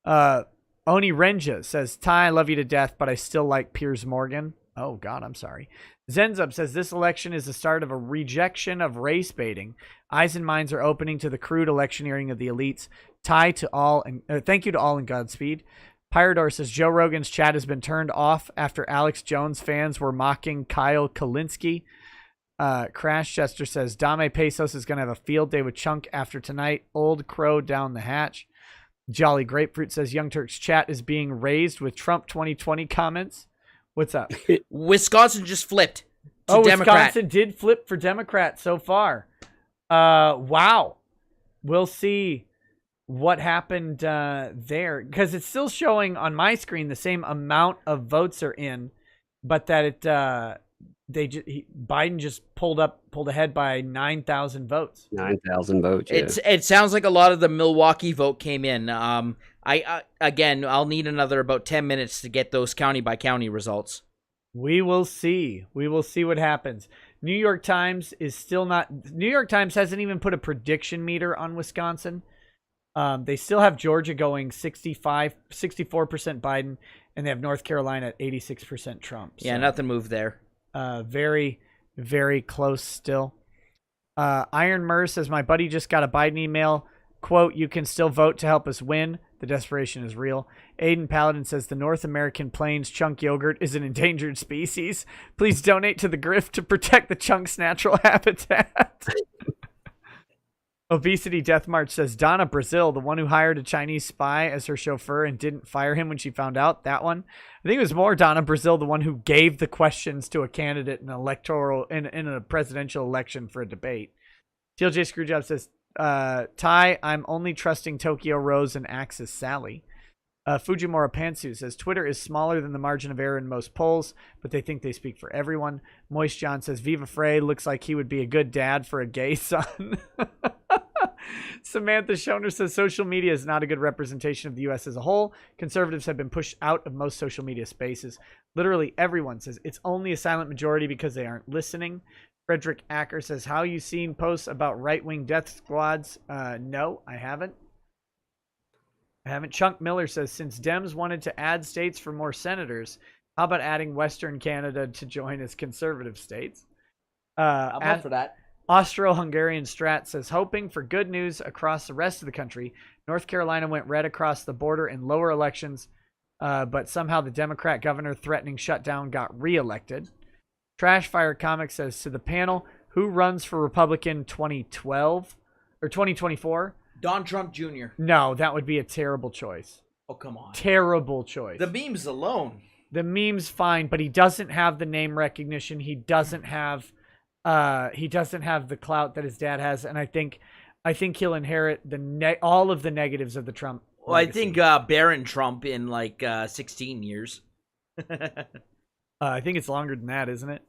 Oni Renja says, Ty, I love you to death, but I still like Piers Morgan. Oh, God, I'm sorry. Zenzub says, this election is the start of a rejection of race baiting. Eyes and minds are opening to the crude electioneering of the elites. Ty to all, and thank you to all, and Godspeed. Pyrodor says, Joe Rogan's chat has been turned off after Alex Jones fans were mocking Kyle Kalinske. Crash Chester says, Dame Pesos is going to have a field day with Chunk after tonight. Old Crow down the hatch. Jolly Grapefruit says, Young Turk's chat is being raised with Trump 2020 comments. What's up? Wisconsin just flipped to Democrat. Wisconsin did flip for Democrat so far. Wow. We'll see what happened there, because it's still showing on my screen the same amount of votes are in, but that Biden just pulled ahead by 9,000 votes. 9,000 votes. Yeah. It sounds like a lot of the Milwaukee vote came in. I'll need another about 10 minutes to get those county by county results. We will see. We will see what happens. New York Times is still not. New York Times hasn't even put a prediction meter on Wisconsin. They still have Georgia going 64% Biden, and they have North Carolina at 86% Trump. So, yeah, nothing moved there. Very, very close still. Iron Murr says, my buddy just got a Biden email. Quote, you can still vote to help us win. The desperation is real. Aiden Paladin says, the North American Plains chunk yogurt is an endangered species. Please donate to the grift to protect the chunk's natural habitat. Obesity Death March says, Donna Brazil, the one who hired a Chinese spy as her chauffeur and didn't fire him when she found out. That one. I think it was more Donna Brazil, the one who gave the questions to a candidate in a presidential election for a debate. TLJ Screwjob says, Ty, I'm only trusting Tokyo Rose and Axis Sally. Fujimura Pantsu says, Twitter is smaller than the margin of error in most polls, but they think they speak for everyone. Moist John says, Viva Frey looks like he would be a good dad for a gay son. Samantha Schoner says, social media is not a good representation of the U.S. as a whole. Conservatives have been pushed out of most social media spaces. Literally everyone says it's only a silent majority because they aren't listening. Frederick Acker says, how you seen posts about right-wing death squads? No, I haven't. Chunk Miller says, since Dems wanted to add states for more senators, how about adding Western Canada to join as conservative states? I'm up for that. Austro-Hungarian Strat says, hoping for good news across the rest of the country. North Carolina went red across the border in lower elections, but somehow the Democrat governor threatening shutdown got reelected. Trashfire Comics says, to the panel, who runs for Republican 2012 or 2024? Don Trump Jr. No, that would be a terrible choice. Oh, come on. Terrible choice. The memes alone. The memes fine, but he doesn't have the name recognition. He doesn't have the clout that his dad has, and I think I think he'll inherit all of the negatives of the Trump. Well, I think Baron Trump in like 16 years. I think it's longer than that, isn't it?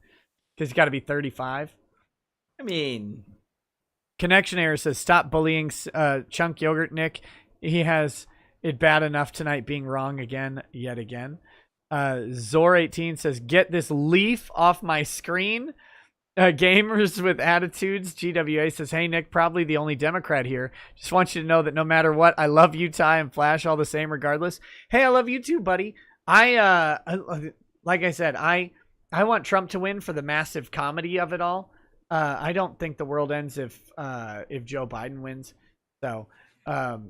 Because he's got to be 35. I mean, Connection Error says, stop bullying Chunk Yogurt, Nick. He has it bad enough tonight being wrong yet again. Zor18 says, get this leaf off my screen. Gamers with attitudes. GWA says, hey, Nick, probably the only Democrat here. Just want you to know that no matter what, I love you, Ty, and Flash all the same regardless. Hey, I love you too, buddy. Like I said, I want Trump to win for the massive comedy of it all. I don't think the world ends if Joe Biden wins. So, I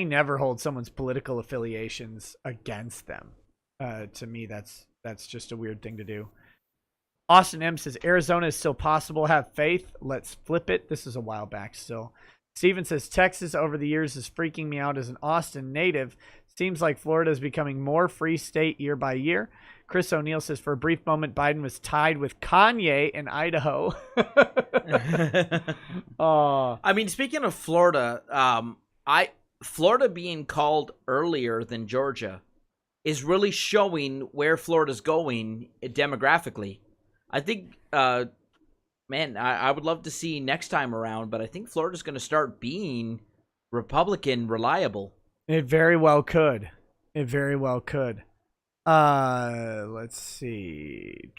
never hold someone's political affiliations against them. To me, that's just a weird thing to do. Austin M says, Arizona is still possible. Have faith. Let's flip it. This is a while back still. Steven says, Texas over the years is freaking me out as an Austin native. Seems like Florida is becoming more free state year by year. Chris O'Neill says, for a brief moment, Biden was tied with Kanye in Idaho. I mean, speaking of Florida, Florida being called earlier than Georgia is really showing where Florida's going demographically. I think, man, I would love to see next time around, but I think Florida's going to start being Republican reliable. It very well could. It very well could. Let's see.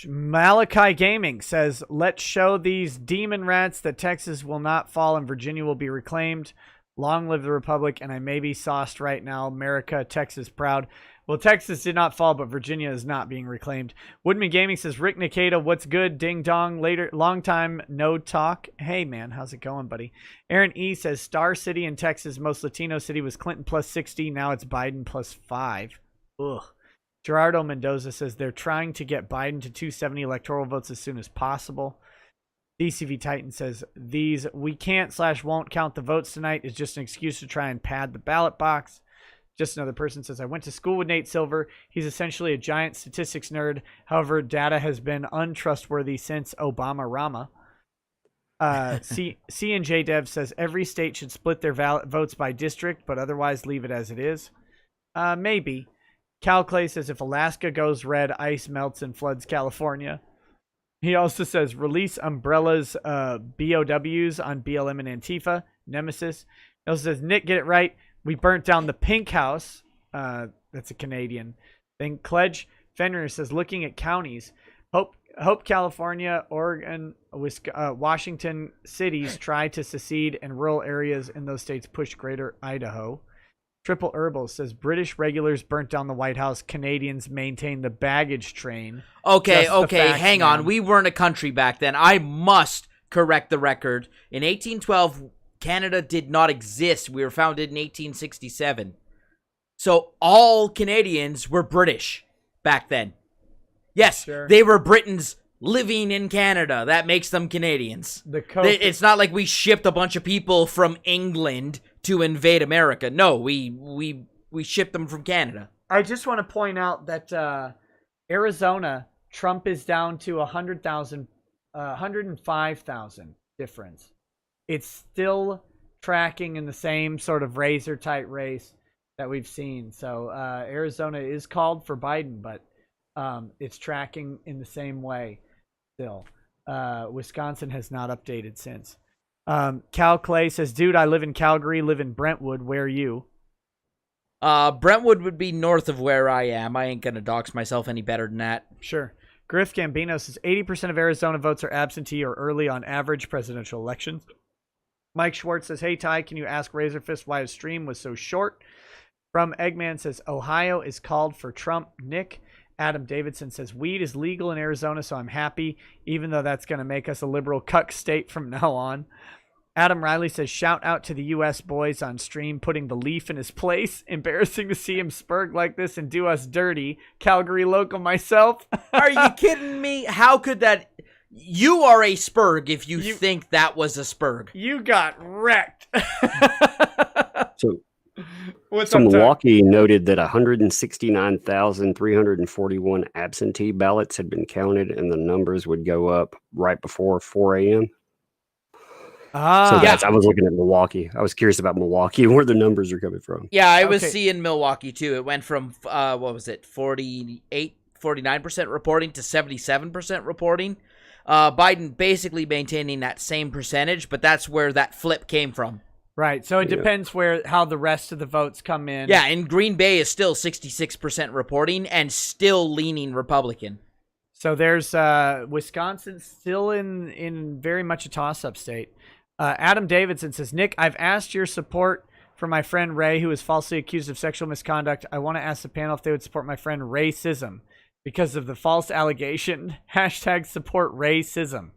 Malachi Gaming says, let's show these demon rats that Texas will not fall and Virginia will be reclaimed. Long live the Republic, and I may be sauced right now. America, Texas proud. Well, Texas did not fall, but Virginia is not being reclaimed. Woodman Gaming says, Rick Nikita, what's good? Ding dong. Later, long time no talk. Hey, man, how's it going, buddy? Aaron E says, Star City in Texas, most Latino city was Clinton plus 60. Now it's Biden plus 5. Ugh. Gerardo Mendoza says, they're trying to get Biden to 270 electoral votes as soon as possible. DCV Titan says, these we can't/won't count the votes tonight is just an excuse to try and pad the ballot box. Just another person says, I went to school with Nate Silver. He's essentially a giant statistics nerd. However, data has been untrustworthy since Obama-Rama. C&J Dev says, every state should split their votes by district, but otherwise leave it as it is. Maybe. Cal Clay says, if Alaska goes red, ice melts and floods California. He also says, release Umbrella's BOWs on BLM and Antifa. Nemesis. He also says, Nick, get it right. We burnt down the Pink House. That's a Canadian thing. Kledge Fenrir says, looking at counties, hope California, Oregon, Washington cities try to secede and rural areas in those states push greater Idaho. Triple Herbal says, British regulars burnt down the White House. Canadians maintain the baggage train. Okay, hang on. We weren't a country back then. I must correct the record. In 1812, Canada did not exist. We were founded in 1867. So all Canadians were British back then. Yes, sure. They were Britons living in Canada. That makes them Canadians. It's not like we shipped a bunch of people from England to invade America. No, we shipped them from Canada. I just want to point out that Arizona, Trump is down to 105,000 difference. It's still tracking in the same sort of razor tight race that we've seen. So Arizona is called for Biden, but it's tracking in the same way still. Wisconsin has not updated since. Cal Clay says, dude, I live in Calgary, live in Brentwood. Where are you? Brentwood would be north of where I am. I ain't going to dox myself any better than that. Sure. Griff Gambino says, 80% of Arizona votes are absentee or early on average presidential elections. Mike Schwartz says, hey, Ty, can you ask Razorfist why his stream was so short? From Eggman says, Ohio is called for Trump. Nick. Adam Davidson says, weed is legal in Arizona, so I'm happy, even though that's going to make us a liberal cuck state from now on. Adam Riley says, shout out to the US boys on stream putting the leaf in his place. Embarrassing to see him spurg like this and do us dirty. Calgary local myself. Are you kidding me? How could that... You are a spurg if you think that was a spurg. You got wrecked. So... Milwaukee noted that 169,341 absentee ballots had been counted, and the numbers would go up right before 4 a.m. So I was looking at Milwaukee. I was curious about Milwaukee and where the numbers are coming from. Yeah, I was seeing Milwaukee too. It went from 49% reporting to 77% reporting. Biden basically maintaining that same percentage, but that's where that flip came from. Right. So it depends how the rest of the votes come in. Yeah, and Green Bay is still 66% reporting and still leaning Republican. So there's Wisconsin still in very much a toss-up state. Adam Davidson says, Nick, I've asked your support for my friend Ray, who is falsely accused of sexual misconduct. I want to ask the panel if they would support my friend racism because of the false allegation. # support racism.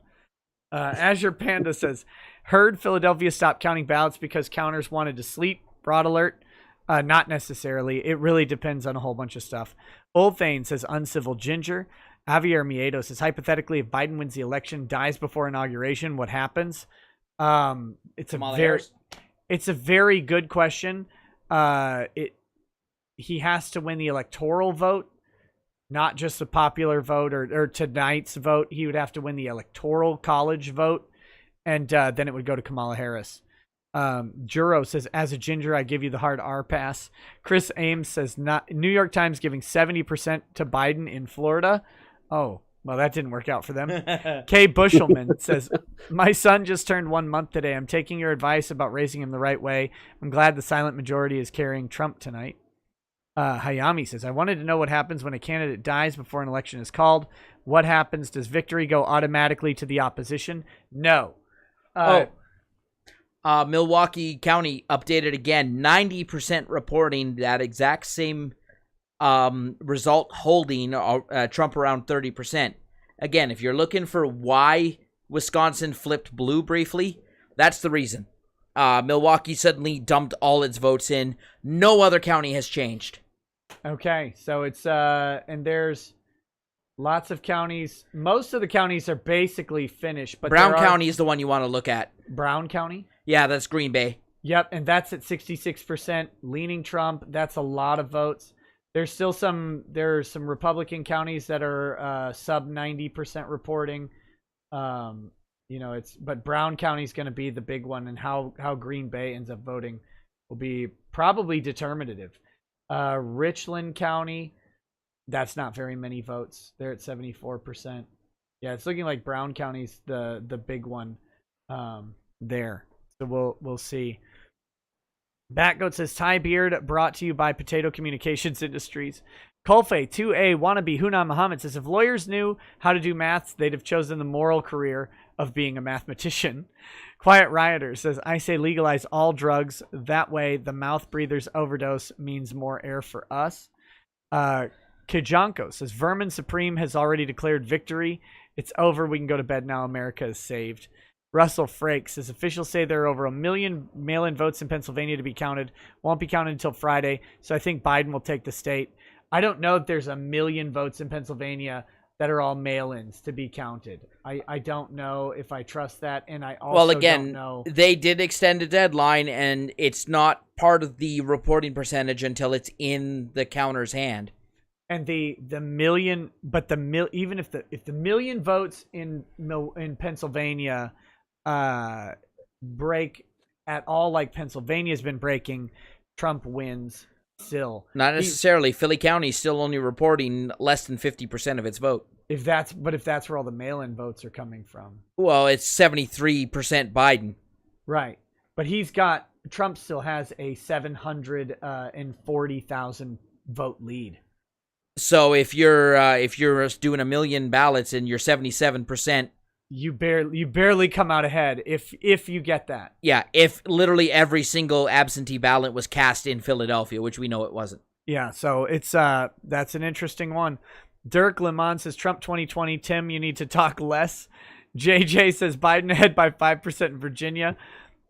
Azure Panda says, heard Philadelphia stopped counting ballots because counters wanted to sleep. Broad alert. Not necessarily. It really depends on a whole bunch of stuff. Old Thane says, uncivil ginger. Javier Miedo says, hypothetically, if Biden wins the election, dies before inauguration, what happens? It's a very good question. He has to win the electoral vote, not just the popular vote or tonight's vote. He would have to win the electoral college vote, and then it would go to Kamala Harris. Juro says, as a ginger, I give you the hard R pass. Chris Ames says, New York Times giving 70% to Biden in Florida. Oh, well, that didn't work out for them. Kay Bushelman says, my son just turned 1 month today. I'm taking your advice about raising him the right way. I'm glad the silent majority is carrying Trump tonight. Hayami says, I wanted to know what happens when a candidate dies before an election is called. What happens? Does victory go automatically to the opposition? No. Milwaukee County updated again, 90% reporting that exact same result, holding Trump around 30%. Again, if you're looking for why Wisconsin flipped blue briefly, that's the reason. Milwaukee suddenly dumped all its votes in. No other county has changed. Okay, so it's and there's lots of counties. Most of the counties are basically finished, but Brown County is the one you want to look at. Brown County? Yeah, that's Green Bay. Yep, and that's at 66%, leaning Trump. That's a lot of votes. There's still some Republican counties that are sub 90% reporting. But Brown County is going to be the big one, and how Green Bay ends up voting will be probably determinative. Richland County, that's not very many votes. They're at 74%. Yeah, it's looking like Brown County's the big one there. So we'll see. Batgoat says, Ty Beard, brought to you by Potato Communications Industries. Kolfe 2A wannabe Huna Muhammad says, if lawyers knew how to do maths, they'd have chosen the moral career of being a mathematician. Quiet Rioter says, I say legalize all drugs. That way the mouth breathers overdose means more air for us. Kijanko says, Vermin Supreme has already declared victory. It's over. We can go to bed now. America is saved. Russell Frakes says, officials say there are over 1 million mail-in votes in Pennsylvania to be counted. Won't be counted until Friday, so I think Biden will take the state. I don't know if there's 1 million votes in Pennsylvania that are all mail-ins to be counted. I don't know if I trust that, and I also don't know. They did extend a deadline, and it's not part of the reporting percentage until it's in the counter's hand. And the million, but even if the million votes in Pennsylvania break at all, like Pennsylvania's been breaking, Trump wins still. Not necessarily. Philly County is still only reporting less than 50% of its vote. If that's where all the mail-in votes are coming from. Well, it's 73% Biden. Right. But Trump still has a 740,000 vote lead. So if you're doing 1 million ballots and you're 77%, you barely come out ahead if you get that. Yeah, if literally every single absentee ballot was cast in Philadelphia, which we know it wasn't. Yeah, so it's that's an interesting one. Dirk Lemon says Trump 2020. Tim, you need to talk less. JJ says Biden ahead by 5% in Virginia.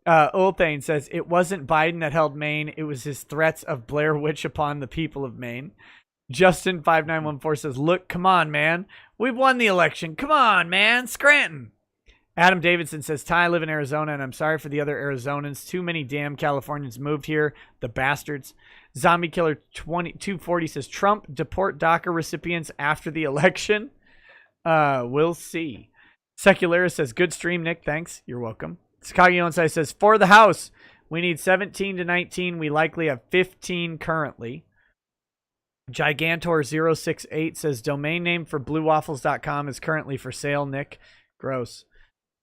Ulthane says it wasn't Biden that held Maine. It was his threats of Blair Witch upon the people of Maine. Justin 5914 says, look, come on, man. We've won the election. Come on, man. Scranton. Adam Davidson says, Ty, I live in Arizona, and I'm sorry for the other Arizonans. Too many damn Californians moved here. The bastards. Zombie Killer 240 says, Trump deport DACA recipients after the election. We'll see. Secularist says, good stream, Nick. Thanks. You're welcome. Skagionsai says, for the House, we need 17 to 19. We likely have 15 currently. Gigantor068 says, domain name for bluewaffles.com is currently for sale, Nick. Gross.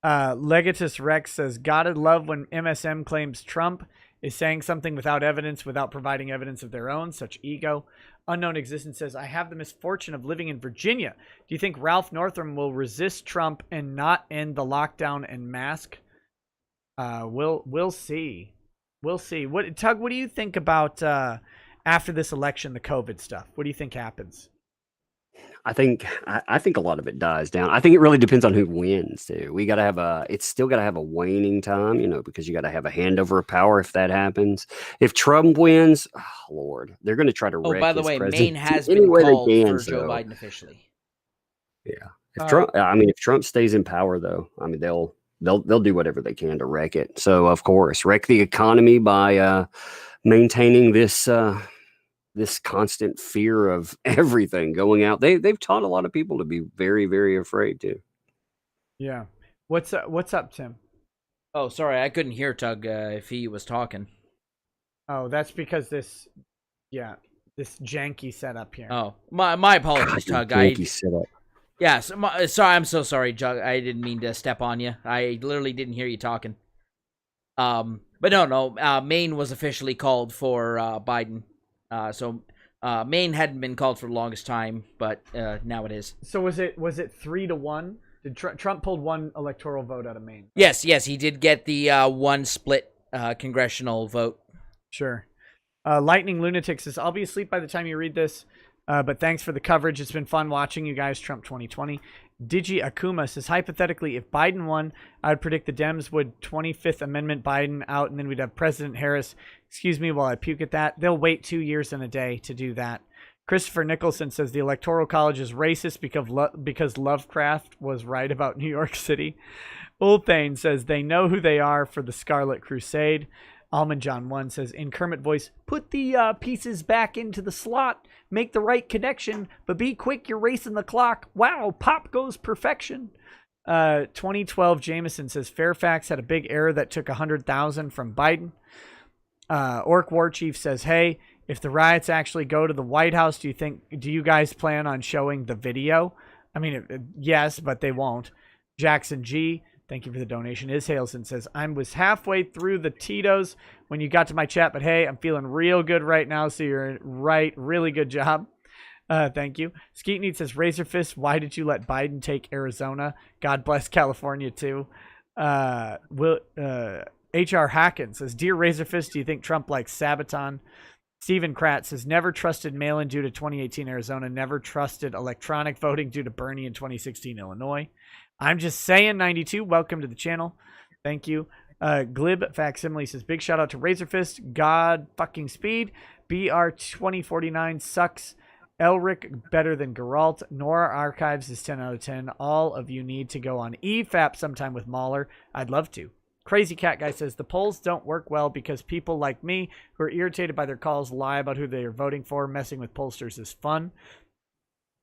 Legatus Rex says, gotta love when MSM claims Trump is saying something without evidence, without providing evidence of their own. Such ego. Unknown Existence says, I have the misfortune of living in Virginia. Do you think Ralph Northam will resist Trump and not end the lockdown and mask? We'll see. We'll see. Tug, what do you think about after this election, the COVID stuff? What do you think happens? I think a lot of it dies down. I think it really depends on who wins too. We got to have it's still got to have a waning time, because you got to have a handover of power if that happens. If Trump wins, oh Lord, they're going to try to wreck by the his way, presidency Maine has any been way they called can, for Joe Biden officially. Yeah. If Trump stays in power though, they'll do whatever they can to wreck it. So of course, wreck the economy by maintaining this constant fear of everything going out. They've taught a lot of people to be very, very afraid too. Yeah. What's up, Tim? Oh, sorry, I couldn't hear Tug if he was talking. Oh, that's because this janky setup here. Oh, my apologies, Tug. Janky setup. Yeah, sorry. I'm so sorry, Jug. I didn't mean to step on you. I literally didn't hear you talking. But no. Maine was officially called for Biden. So Maine hadn't been called for the longest time, but now it is. So was it 3-1? Did Trump pulled one electoral vote out of Maine? Yes, he did get the one split congressional vote. Sure. Lightning Lunatic says, I'll be asleep by the time you read this, but thanks for the coverage. It's been fun watching you guys. Trump 2020. Digi Akuma says, hypothetically, if Biden won, I would predict the Dems would 25th Amendment Biden out, and then we'd have President Harris. Excuse me while I puke at that. They'll wait 2 years and a day to do that. Christopher Nicholson says the Electoral College is racist because Lovecraft was right about New York City. Ulthane says they know who they are for the Scarlet Crusade. Almond John 1 says, in Kermit voice, put the pieces back into the slot, make the right connection, but be quick, you're racing the clock. Wow, pop goes perfection. 2012 Jameson says, Fairfax had a big error that took 100,000 from Biden. Orc War Chief says, hey, if the riots actually go to the White House, do you guys plan on showing the video? Yes, but they won't. Jackson G, thank you for the donation. Ishailson says, I was halfway through the Tito's when you got to my chat, but hey, I'm feeling real good right now, so you're right. Really good job. Thank you. Skeetneed says, Razor Fist, why did you let Biden take Arizona? God bless California, too. H.R. Hacken says, dear Razor Fist, do you think Trump likes Sabaton? Stephen Kratz says, never trusted mail-in due to 2018 Arizona, never trusted electronic voting due to Bernie in 2016 Illinois. I'm just saying, 92, welcome to the channel. Thank you. Glib Facsimile says, big shout out to Razor Fist, God fucking speed, BR 2049 sucks, Elric better than Geralt, Nora Archives is 10 out of 10. All of you need to go on EFAP sometime with Mahler. I'd love to. Crazy Cat Guy says, the polls don't work well because people like me who are irritated by their calls lie about who they are voting for. Messing with pollsters is fun.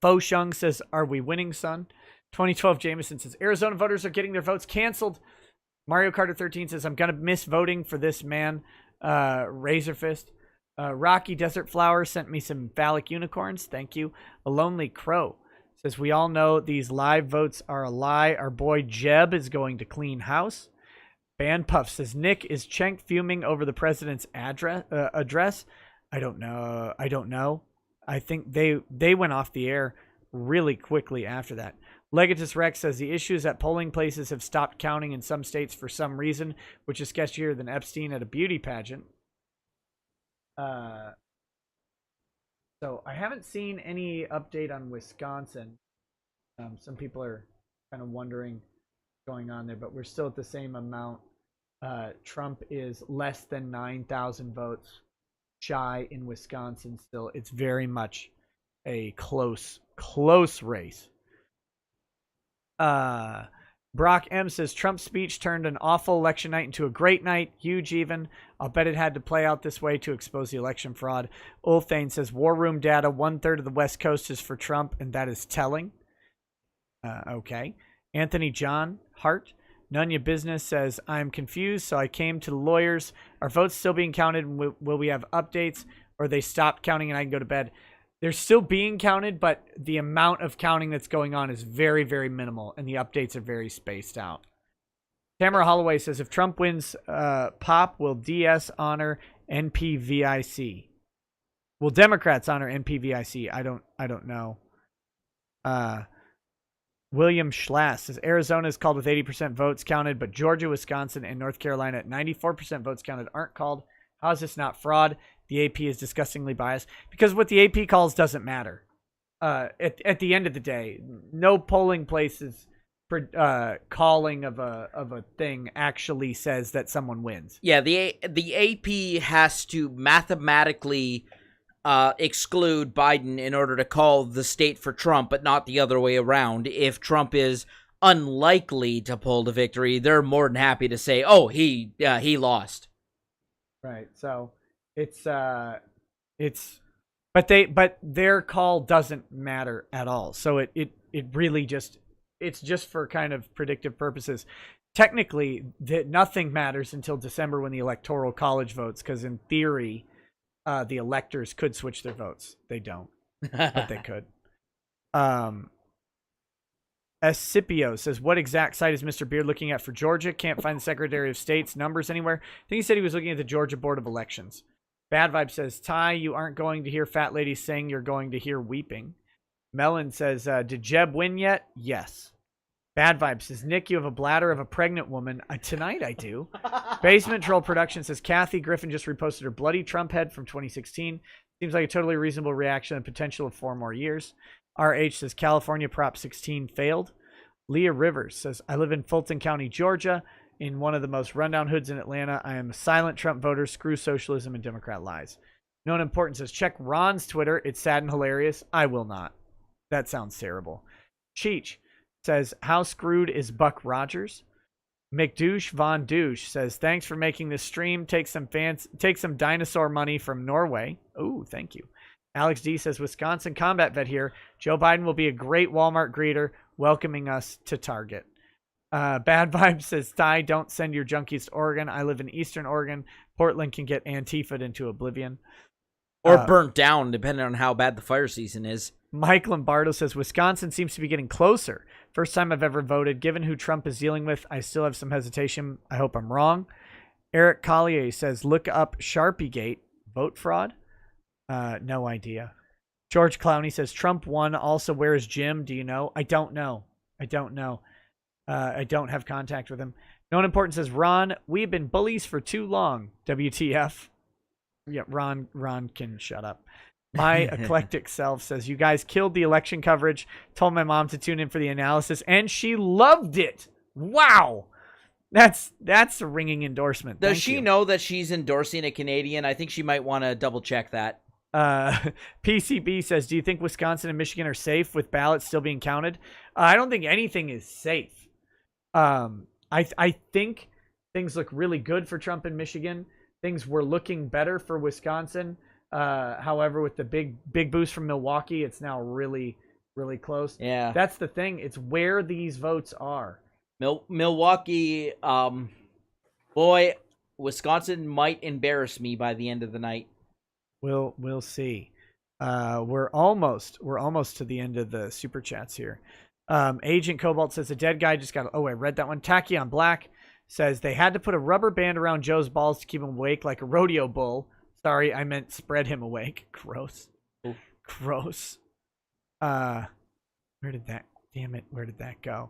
Fo Shung says, are we winning, son? 2012 Jameson says, Arizona voters are getting their votes canceled. Mario Carter 13 says, I'm going to miss voting for this man. Razor Fist. Rocky Desert Flower sent me some phallic unicorns. Thank you. A Lonely Crow says, we all know these live votes are a lie. Our boy Jeb is going to clean house. Ban Puff says, Nick, is Cenk fuming over the president's address? I don't know. I think they went off the air really quickly after that. Legatus Rex says, the issue is that polling places have stopped counting in some states for some reason, which is sketchier than Epstein at a beauty pageant. So I haven't seen any update on Wisconsin. Some people are kind of wondering what's going on there, but we're still at the same amount. Trump is less than 9,000 votes shy in Wisconsin still. It's very much a close race. Brock M says, Trump's speech turned an awful election night into a great night. Huge even. I'll bet it had to play out this way to expose the election fraud. Ulthane says, War Room data, 1/3 of the West Coast is for Trump, and that is telling. Okay. Anthony John Hart. Nunya Business says, I'm confused, so I came to the lawyers. Are votes still being counted? Will we have updates, or they stopped counting and I can go to bed? They're still being counted, but the amount of counting that's going on is very, very minimal, and the updates are very spaced out. Tamara Holloway says, if Trump wins POP, will DS honor NPVIC? Will Democrats honor NPVIC? I don't know. William Schlass says, Arizona is called with 80% votes counted, but Georgia, Wisconsin, and North Carolina at 94% votes counted aren't called. How is this not fraud? The AP is disgustingly biased. Because what the AP calls doesn't matter. At the end of the day, no polling places calling of a thing actually says that someone wins. Yeah, the AP has to mathematically exclude Biden in order to call the state for Trump, but not the other way around. If Trump is unlikely to pull the victory, they're more than happy to say, "Oh, he lost." Right. So but their call doesn't matter at all. So it really it's just for kind of predictive purposes. Technically, nothing matters until December when the Electoral College votes, because in theory, the electors could switch their votes. They don't, but they could. Escipio says, what exact site is Mr. Beard looking at for Georgia? Can't find the Secretary of State's numbers anywhere. I think he said he was looking at the Georgia Board of Elections. Bad Vibe says, Ty, you aren't going to hear fat ladies sing. You're going to hear weeping. Melon says, did Jeb win yet? Yes. Bad Vibe says, Nick, you have a bladder of a pregnant woman. Tonight I do. Basement Troll Production says, Kathy Griffin just reposted her bloody Trump head from 2016. Seems like a totally reasonable reaction and potential of 4 more years. RH says, California Prop 16 failed. Leah Rivers says, I live in Fulton County, Georgia, in one of the most rundown hoods in Atlanta. I am a silent Trump voter. Screw socialism and Democrat lies. No one important says, check Ron's Twitter. It's sad and hilarious. I will not. That sounds terrible. Cheech says, how screwed is Buck Rogers? McDouche Von Douche says, thanks for making this stream. Take some dinosaur money from Norway. Oh, thank you. Alex D says, Wisconsin combat vet here. Joe Biden will be a great Walmart greeter, welcoming us to Target. Bad Vibe says, Ty, don't send your junkies to Oregon. I live in Eastern Oregon. Portland can get Antifa'd into oblivion. Or burnt down, depending on how bad the fire season is. Mike Lombardo says, Wisconsin seems to be getting closer. First time I've ever voted. Given who Trump is dealing with, I still have some hesitation. I hope I'm wrong. Eric Collier says, look up Sharpiegate. Vote fraud? No idea. George Clowney says, Trump won. Also, where is Jim? Do you know? I don't know. I don't have contact with him. No one important says, Ron, we've been bullies for too long. WTF. Yeah, Ron can shut up. My eclectic self says, you guys killed the election coverage. Told my mom to tune in for the analysis, and she loved it. Wow. That's a ringing endorsement. Does she know that she's endorsing a Canadian? I think she might want to double check that. PCB says, do you think Wisconsin and Michigan are safe with ballots still being counted? I don't think anything is safe. I think things look really good for Trump in Michigan. Things were looking better for Wisconsin. However, with the big boost from Milwaukee, it's now really, really close. Yeah. That's the thing. It's where these votes are. Milwaukee, boy, Wisconsin might embarrass me by the end of the night. We'll see. We're almost to the end of the super chats here. Agent Cobalt says, a dead guy just got, I read that one. Tachyon Black says, they had to put a rubber band around Joe's balls to keep him awake like a rodeo bull. Sorry, I meant spread him awake. Gross. Oof. Gross. Where did that go?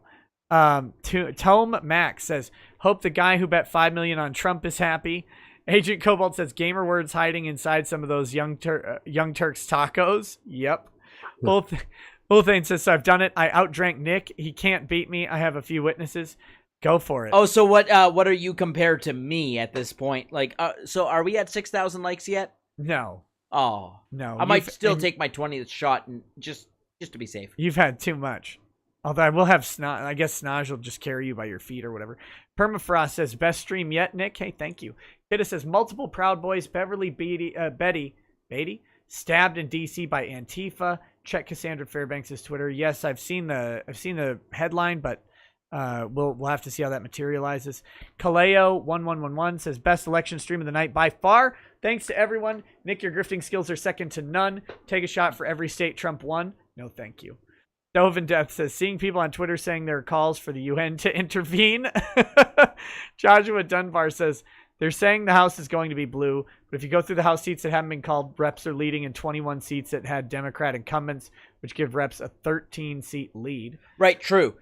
Tome Max says, hope the guy who bet $5 million on Trump is happy. Agent Cobalt says, gamer words hiding inside some of those Young Turks tacos. Yep. Bullthane says, so I've done it. I outdrank Nick. He can't beat me. I have a few witnesses. Go for it. Oh, so what are you compared to me at this point? Like, so are we at 6,000 likes yet? No. Oh. No. I might still take my 20th shot and just to be safe. You've had too much. Although I will have Snodge. I guess Snodge will just carry you by your feet or whatever. Permafrost says, best stream yet, Nick. Hey, thank you. Kidda says, multiple Proud Boys, Beverly Beatty, stabbed in D.C. by Antifa. Check Cassandra Fairbanks' Twitter. Yes, I've seen the headline, but We'll have to see how that materializes. Kaleo1111 says best election stream of the night by far. Thanks to everyone. Nick, your grifting skills are second to none. Take a shot for every state Trump won. No, thank you. Dove in Depth says seeing people on Twitter saying there are calls for the UN to intervene. Joshua Dunbar says they're saying the House is going to be blue, but if you go through the House seats that haven't been called, reps are leading in 21 seats that had Democrat incumbents, which give reps a 13-seat lead. Right, true.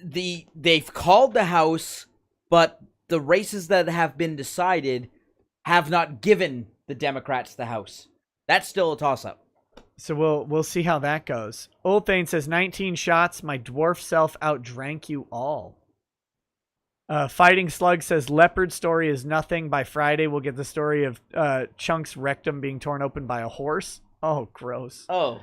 They've called the House, but the races that have been decided have not given the Democrats the House. That's still a toss-up. So we'll see how that goes. Old Thane says 19 shots. My dwarf self outdrank you all. Fighting Slug says leopard story is nothing. By Friday we'll get the story of Chunk's rectum being torn open by a horse. Oh, gross. Oh,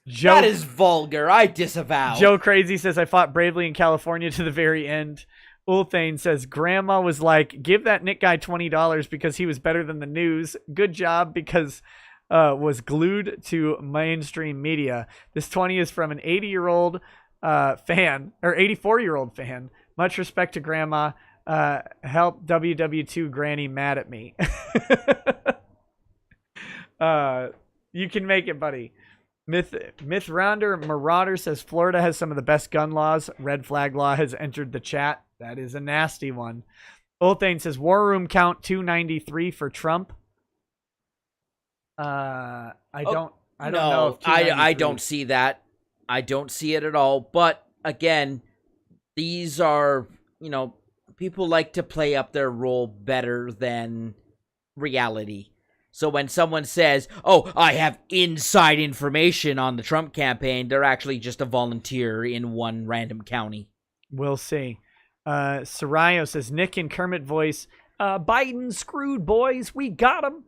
Joe, that is vulgar. I disavow. Joe Crazy says I fought bravely in California to the very end. Ulthane says Grandma was like, give that Nick guy $20 because he was better than the news. Good job because was glued to mainstream media. This 20 is from an 80-year-old fan or 84-year-old fan. Much respect to Grandma. Help WW2 Granny mad at me. You can make it, buddy. Myth Rounder Marauder says Florida has some of the best gun laws. Red flag law has entered the chat. That is a nasty one. Ulthane says War Room count 293 for Trump. I don't know. I don't see that. I don't see it at all. But again, these are, people like to play up their role better than reality. So when someone says, oh, I have inside information on the Trump campaign, they're actually just a volunteer in one random county. We'll see. Sarayo says, Nick in Kermit voice, Biden screwed, boys. We got him.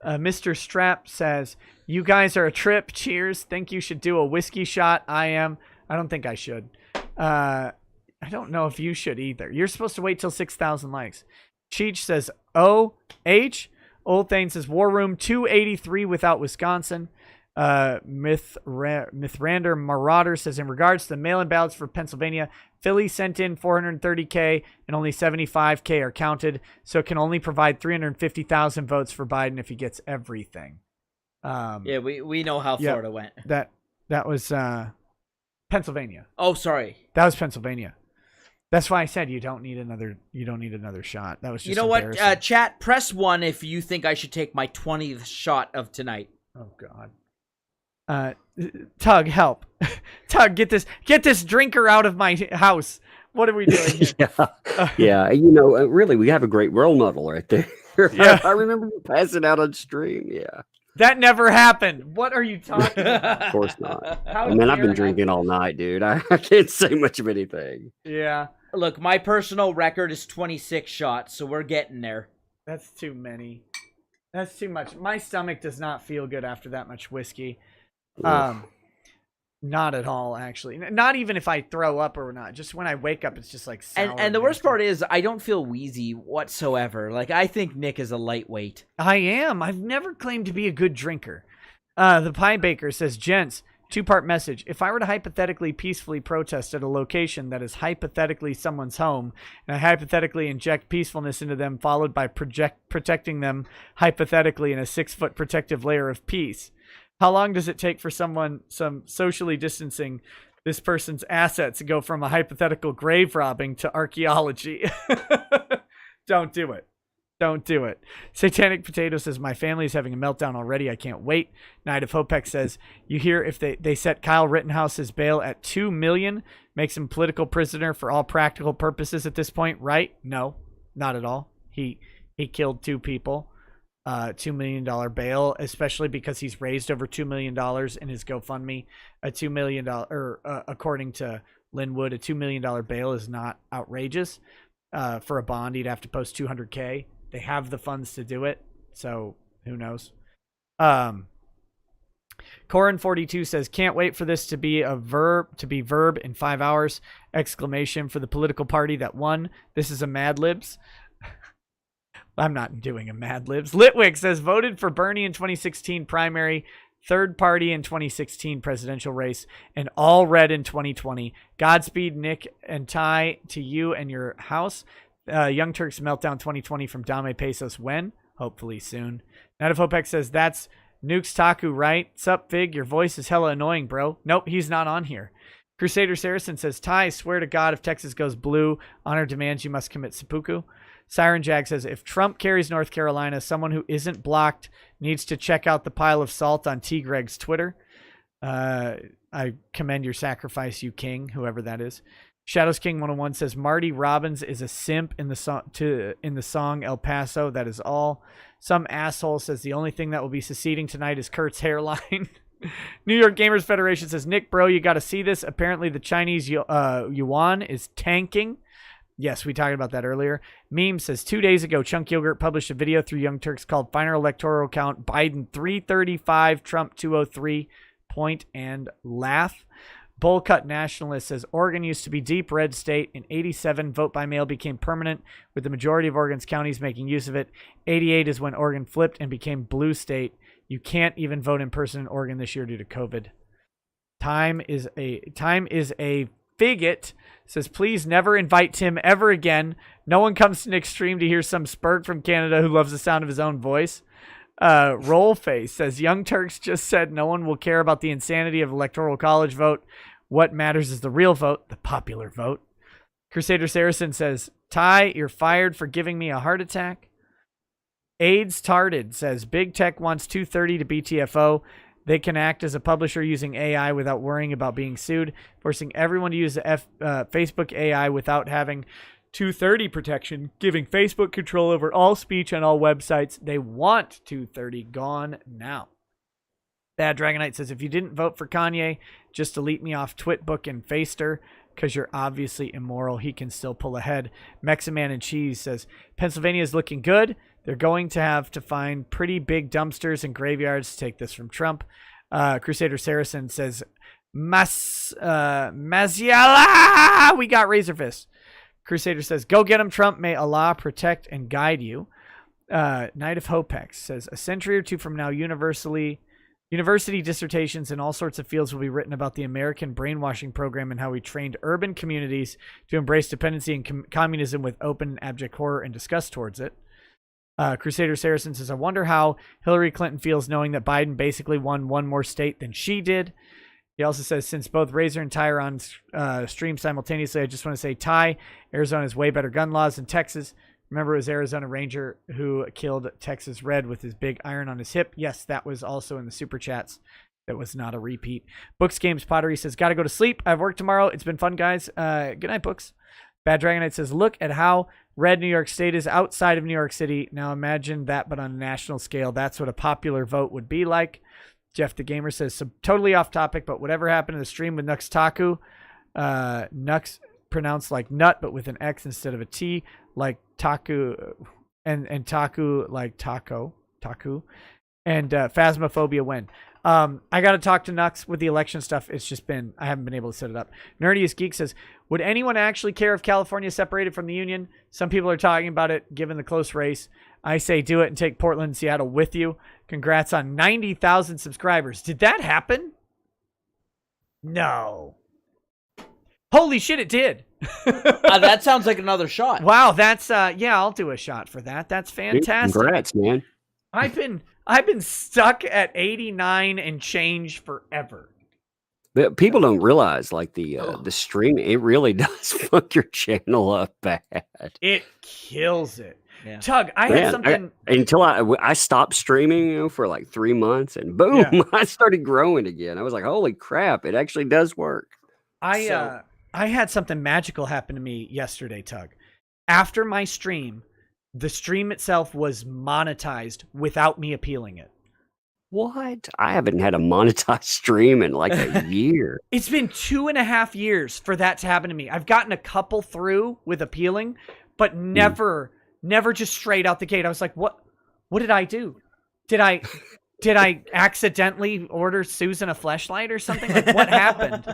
Mr. Strap says, you guys are a trip. Cheers. Think you should do a whiskey shot. I don't think I should. I don't know if you should either. You're supposed to wait till 6,000 likes. Cheech says, O-H. Old Thane says, War Room 283 without Wisconsin. Mythrander Marauder says, in regards to the mail-in ballots for Pennsylvania, Philly sent in 430K and only 75K are counted, so it can only provide 350,000 votes for Biden if he gets everything. Yeah, we know how Florida went. That was Pennsylvania. Oh, sorry. That was Pennsylvania. That's why I said you don't need another shot. That was just what? Chat, press 1 if you think I should take my 20th shot of tonight. Oh God. Tug, help. Tug, get this drinker out of my house. What are we doing here? Yeah. Really, we have a great role model right there. Yeah. I remember you passing out on stream. Yeah. That never happened. What are you talking about? Of course not. I've been drinking all night, dude. I can't say much of anything. Yeah. Look, my personal record is 26 shots, so we're getting there. That's too many. That's too much. My stomach does not feel good after that much whiskey. Not at all, actually. Not even if I throw up or not. Just when I wake up, it's just like sour. And the worst part is I don't feel wheezy whatsoever. Like, I think Nick is a lightweight. I am. I've never claimed to be a good drinker. The Pie Baker says, gents, 2-part message. If I were to hypothetically peacefully protest at a location that is hypothetically someone's home, and I hypothetically inject peacefulness into them, followed by protecting them hypothetically in a 6-foot protective layer of peace, how long does it take for some socially distancing this person's assets to go from a hypothetical grave robbing to archaeology? Don't do it. Don't do it. Satanic Potato says, my family is having a meltdown already. I can't wait. Night of Hopek says, you hear if they set Kyle Rittenhouse's bail at $2 million, makes him political prisoner for all practical purposes at this point, right? No, not at all. He killed 2 people. $2 million bail, especially because he's raised over $2 million in his GoFundMe. A $2 million, according to Linwood, a $2 million bail is not outrageous. For a bond, he'd have to post $200K. They have the funds to do it, so who knows? Corin42 says, can't wait for this to be verb in 5 hours! Exclamation for the political party that won. This is a Mad Libs. I'm not doing a Mad Libs. Litwick says, voted for Bernie in 2016 primary. third party in 2016 presidential race, and all red in 2020. Godspeed, Nick and Ty, to you and your house. Young Turks Meltdown 2020 from Dame Pesos. When? Hopefully soon. Night of Hopex says, that's Nukes Taku, right? Sup, Fig? Your voice is hella annoying, bro. Nope, he's not on here. Crusader Saracen says, Ty, swear to God, if Texas goes blue, honor demands you must commit seppuku. Siren Jag says, if Trump carries North Carolina, someone who isn't blocked needs to check out the pile of salt on T. Greg's Twitter. I commend your sacrifice, you king, whoever that is. Shadows King 101 says, Marty Robbins is a simp in the song El Paso. That is all. Some asshole says the only thing that will be seceding tonight is Kurt's hairline. New York Gamers Federation says, Nick, bro, you got to see this. Apparently the Chinese yuan is tanking. Yes, we talked about that earlier. Meme says, 2 days ago, Chunk Yogurt published a video through Young Turks called Final Electoral Count, Biden 335, Trump 203, point and laugh. Bullcut Nationalist says, Oregon used to be deep red state. In 87, vote by mail became permanent, with the majority of Oregon's counties making use of it. 88 is when Oregon flipped and became blue state. You can't even vote in person in Oregon this year due to COVID. Time is a bigot. Says, please never invite Tim ever again. No one comes to Nick's stream to hear some spurg from Canada who loves the sound of his own voice. Rollface says, Young Turks just said no one will care about the insanity of electoral college vote. What matters is the real vote, the popular vote. Crusader Saracen says, Ty, you're fired for giving me a heart attack. AIDS Tarded says, Big Tech wants 230 to BTFO. They can act as a publisher using AI without worrying about being sued, forcing everyone to use the Facebook AI without having 230 protection, giving Facebook control over all speech on all websites. They want 230 gone now. Bad Dragonite says, if you didn't vote for Kanye, just delete me off Twitbook and Faster, because you're obviously immoral. He can still pull ahead. Meximan and Cheese says, Pennsylvania is looking good. They're going to have to find pretty big dumpsters and graveyards to take this from Trump. Crusader Saracen says, Maziala, we got Razor Fist. Crusader says, go get him, Trump. May Allah protect and guide you. Night of Hopex says, a century or two from now, university dissertations in all sorts of fields will be written about the American brainwashing program and how we trained urban communities to embrace dependency and communism with open and abject horror and disgust towards it. Crusader Saracen says, I wonder how Hillary Clinton feels knowing that Biden basically won one more state than she did. He also says, since both Razor and Ty are on stream simultaneously, I just want to say, Ty, Arizona has way better gun laws than Texas. Remember, it was Arizona Ranger who killed Texas Red with his big iron on his hip. Yes, that was also in the super chats. That was not a repeat. Books Games Pottery says, gotta go to sleep. I have work tomorrow. It's been fun, guys. Good night, Books. Bad Dragonite says, look at how red New York State is outside of New York City. Now imagine that, but on a national scale. That's what a popular vote would be like. Jeff the Gamer says, so totally off topic, but whatever happened to the stream with Nux Taku? Nux pronounced like nut, but with an X instead of a T, like Taku, and Taku like taco, Taku, and Phasmophobia when. I got to talk to Nux with the election stuff. It's just been, I haven't been able to set it up. Nerdiest Geek says, would anyone actually care if California separated from the Union? Some people are talking about it, given the close race. I say do it and take Portland and Seattle with you. Congrats on 90,000 subscribers. Did that happen? No. Holy shit, it did. That sounds like another shot. Wow, that's yeah, I'll do a shot for that. That's fantastic. Congrats, man. I've been stuck at 89 and change forever. But people don't realize, like, the stream, it really does fuck your channel up bad. It kills it. Yeah. Tug, I had something until I stopped streaming, for like 3 months, and boom, I started growing again. I was like, holy crap, it actually does work. I had something magical happen to me yesterday, Tug. After my stream, the stream itself was monetized without me appealing it. What? I haven't had a monetized stream in like a year. It's been 2.5 years for that to happen to me. I've gotten a couple through with appealing, but never just straight out the gate. I was like, what did I do? Did I accidentally order Susan a fleshlight or something? Like, what happened?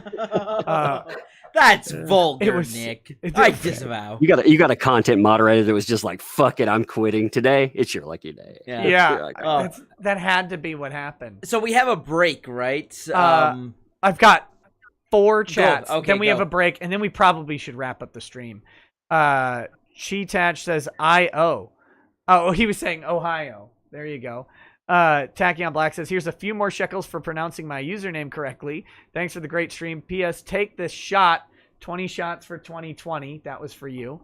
That's vulgar, Nick. I disavow. You got a content moderator that was just like, "Fuck it, I'm quitting today." It's your lucky day. Yeah. Like, oh. That had to be what happened. So we have a break, right? I've got 4 chats. Okay, then we have a break, and then we probably should wrap up the stream. Cheetach says I-O. Oh, he was saying Ohio. There you go. Tachyon Black says, here's a few more shekels for pronouncing my username correctly. Thanks for the great stream. P.S. Take this shot. 20 shots for 2020. That was for you.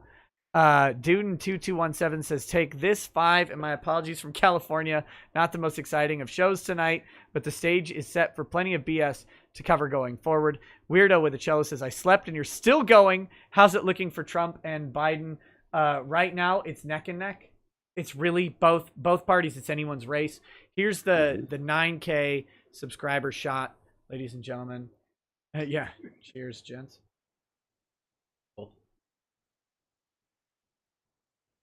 Duden2217 says, take this 5, and my apologies from California. Not the most exciting of shows tonight, but the stage is set for plenty of BS to cover going forward. Weirdo with a cello says, I slept and you're still going. How's it looking for Trump and Biden? Right now, it's neck and neck. It's really both parties. It's anyone's race. Here's the 9K subscriber shot, ladies and gentlemen. Yeah. Cheers, gents.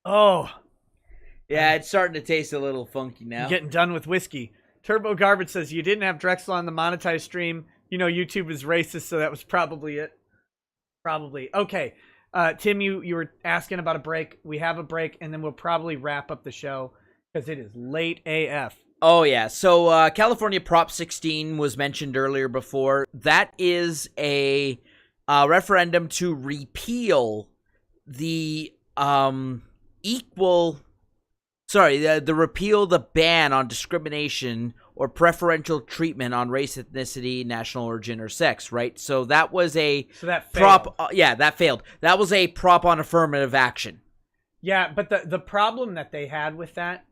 Oh. Yeah, it's starting to taste a little funky now. I'm getting done with whiskey. Turbo Garbage says, you didn't have Drexel on the monetized stream. You know, YouTube is racist, so that was probably it. Probably. Okay. Tim, you were asking about a break. We have a break, and then we'll probably wrap up the show because it is late AF. Oh, yeah. So California Prop 16 was mentioned earlier before. That is a referendum to repeal the repeal the ban on discrimination or preferential treatment on race, ethnicity, national origin, or sex, right? So that was a that prop. That failed. That was a prop on affirmative action. Yeah, but the problem that they had with that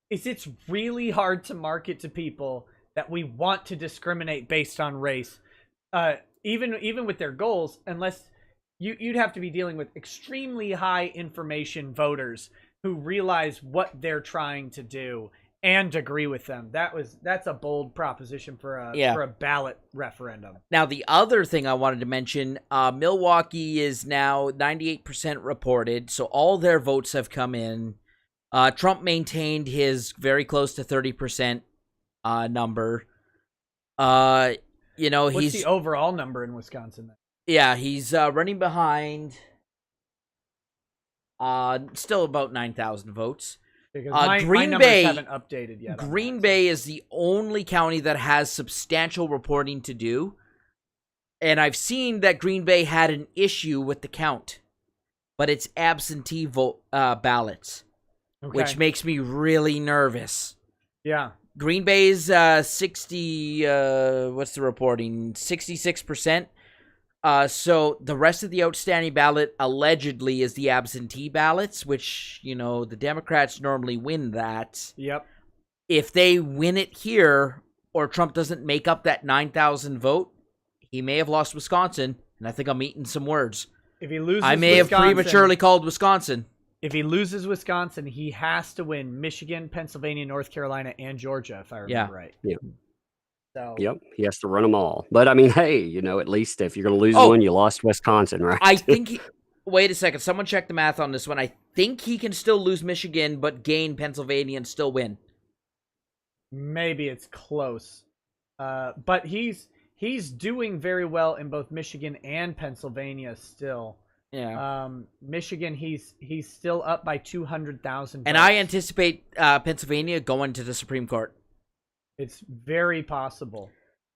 is it's really hard to market to people that we want to discriminate based on race, even with their goals, unless you'd have to be dealing with extremely high information voters who realize what they're trying to do and agree with them. That's a bold proposition for a ballot referendum. Now, the other thing I wanted to mention, Milwaukee is now 98% reported, so all their votes have come in. Trump maintained his very close to 30% number. What's the overall number in Wisconsin then? Yeah, he's running behind still about 9,000 votes. Because my numbers haven't updated yet. Green Bay is the only county that has substantial reporting to do. And I've seen that Green Bay had an issue with the count, but it's absentee vote ballots, which makes me really nervous. Yeah. Green Bay's 66%. So the rest of the outstanding ballot allegedly is the absentee ballots, which, the Democrats normally win that. Yep. If they win it here, or Trump doesn't make up that 9,000 vote, he may have lost Wisconsin, and I think I'm eating some words. If he loses I may have prematurely called Wisconsin. If he loses Wisconsin, he has to win Michigan, Pennsylvania, North Carolina, and Georgia, if I remember right. Yeah. So. Yep, he has to run them all. But I mean, hey, at least if you're going to lose one, you lost Wisconsin, right? I think. Wait a second. Someone check the math on this one. I think he can still lose Michigan, but gain Pennsylvania and still win. Maybe it's close, but he's doing very well in both Michigan and Pennsylvania still. Yeah. Michigan, he's still up by 200,000. And I anticipate Pennsylvania going to the Supreme Court. It's very possible.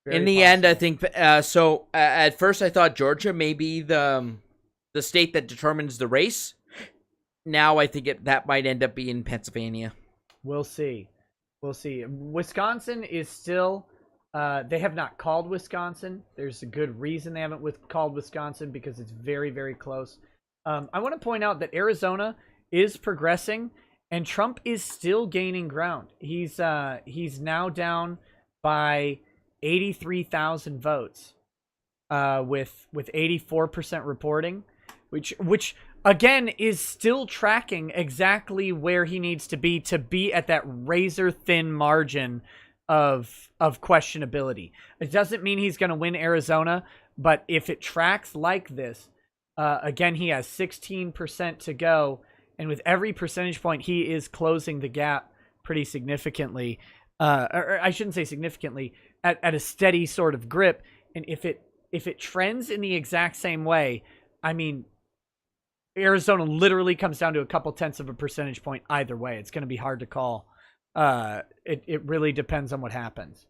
In the end, I think so. At first, I thought Georgia may be the state that determines the race. Now, I think that might end up being Pennsylvania. We'll see. Wisconsin is still. They have not called Wisconsin. There's a good reason they haven't called Wisconsin because it's very, very close. I want to point out that Arizona is progressing. And Trump is still gaining ground. He's now down by 83,000 votes, with 84% reporting, which again is still tracking exactly where he needs to be at that razor thin margin of questionability. It doesn't mean he's going to win Arizona, but if it tracks like this, again he has 16% to go. And with every percentage point, he is closing the gap pretty significantly. Or I shouldn't say significantly, at a steady sort of grip. And if it it trends in the exact same way, I mean, Arizona literally comes down to a couple tenths of a percentage point either way. It's going to be hard to call. It really depends on what happens.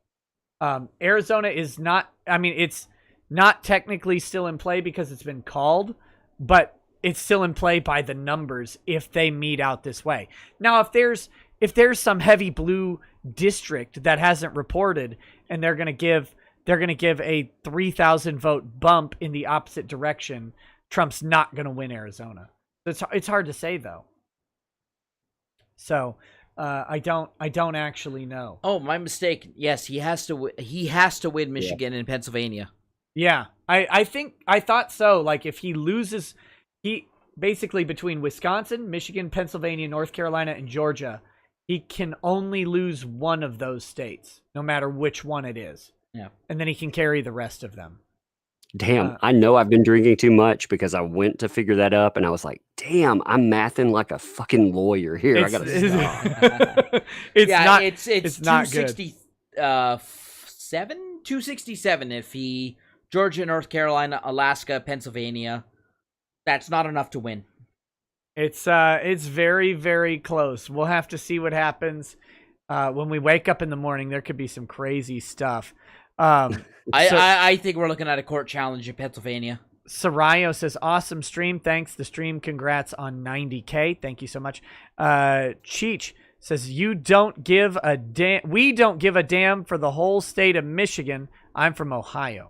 Arizona is not, I mean, it's not technically still in play because it's been called, but it's still in play by the numbers if they meet out this way. Now, if there's some heavy blue district that hasn't reported and they're going to give a 3,000 vote bump in the opposite direction, Trump's not going to win Arizona. It's hard to say though. So I don't actually know. Oh, my mistake. Yes, he has to win Michigan and Pennsylvania. Yeah, I thought so. Like if he loses, he basically between Wisconsin, Michigan, Pennsylvania, North Carolina, and Georgia, he can only lose one of those states, no matter which one it is. Yeah, and then he can carry the rest of them. Damn, I know I've been drinking too much because I went to figure that up and I was like, damn, I'm mathing like a fucking lawyer here. I gotta stop. It's not 267 if he Georgia, North Carolina, Alaska, Pennsylvania. That's not enough to win. It's very, very close. We'll have to see what happens. When we wake up in the morning, there could be some crazy stuff. I think we're looking at a court challenge in Pennsylvania. Sarayo says, awesome stream. Thanks. The stream. Congrats on 90K. Thank you so much. Cheech says, we don't give a damn for the whole state of Michigan. I'm from Ohio.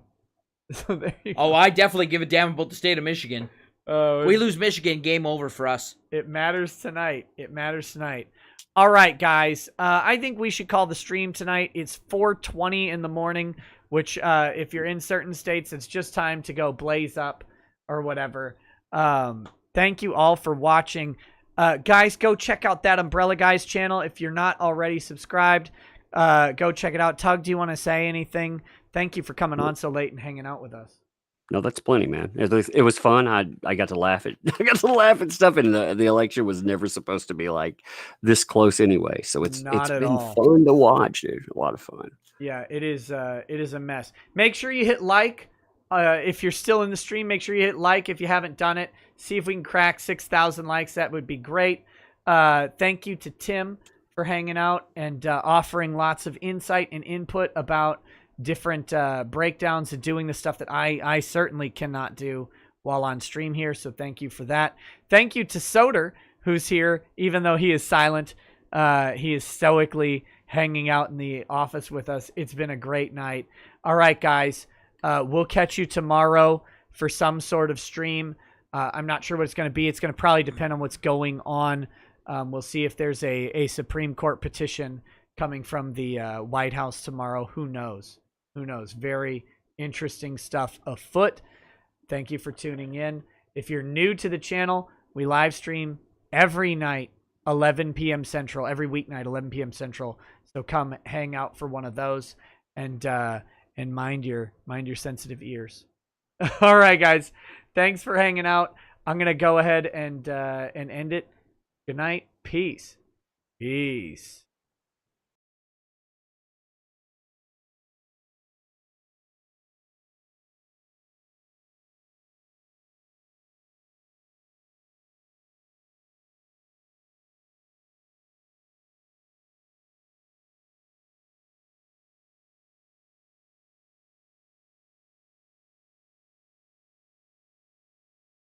So I definitely give a damn about the state of Michigan. We lose Michigan, game over for us. It matters tonight. All right, guys. I think we should call the stream tonight. It's 4:20 in the morning, which if you're in certain states, it's just time to go blaze up or whatever. Thank you all for watching. Guys, go check out that Umbrella Guys channel. If you're not already subscribed, go check it out. Tug, do you want to say anything? Thank you for coming on so late and hanging out with us. No, that's plenty, man. It was fun. I got to laugh at stuff, and the election was never supposed to be like this close anyway. So it's been fun to watch, dude. A lot of fun. Yeah, it is a mess. Make sure you hit like if you're still in the stream. Make sure you hit like if you haven't done it. See if we can crack 6,000 likes. That would be great. Thank you to Tim for hanging out and offering lots of insight and input about different breakdowns and doing the stuff that I certainly cannot do while on stream here. So thank you for that. Thank you to Soder, who's here, even though he is silent. He is stoically hanging out in the office with us. It's been a great night. All right, guys, we'll catch you tomorrow for some sort of stream. I'm not sure what it's going to be. It's going to probably depend on what's going on. We'll see if there's a Supreme Court petition coming from the White House tomorrow. Who knows? Who knows? Very interesting stuff afoot. Thank you for tuning in. If you're new to the channel, we live stream every night, 11 p.m. Central, every weeknight, 11 p.m. Central. So come hang out for one of those and mind your sensitive ears. All right, guys. Thanks for hanging out. I'm going to go ahead and end it. Good night. Peace. Peace.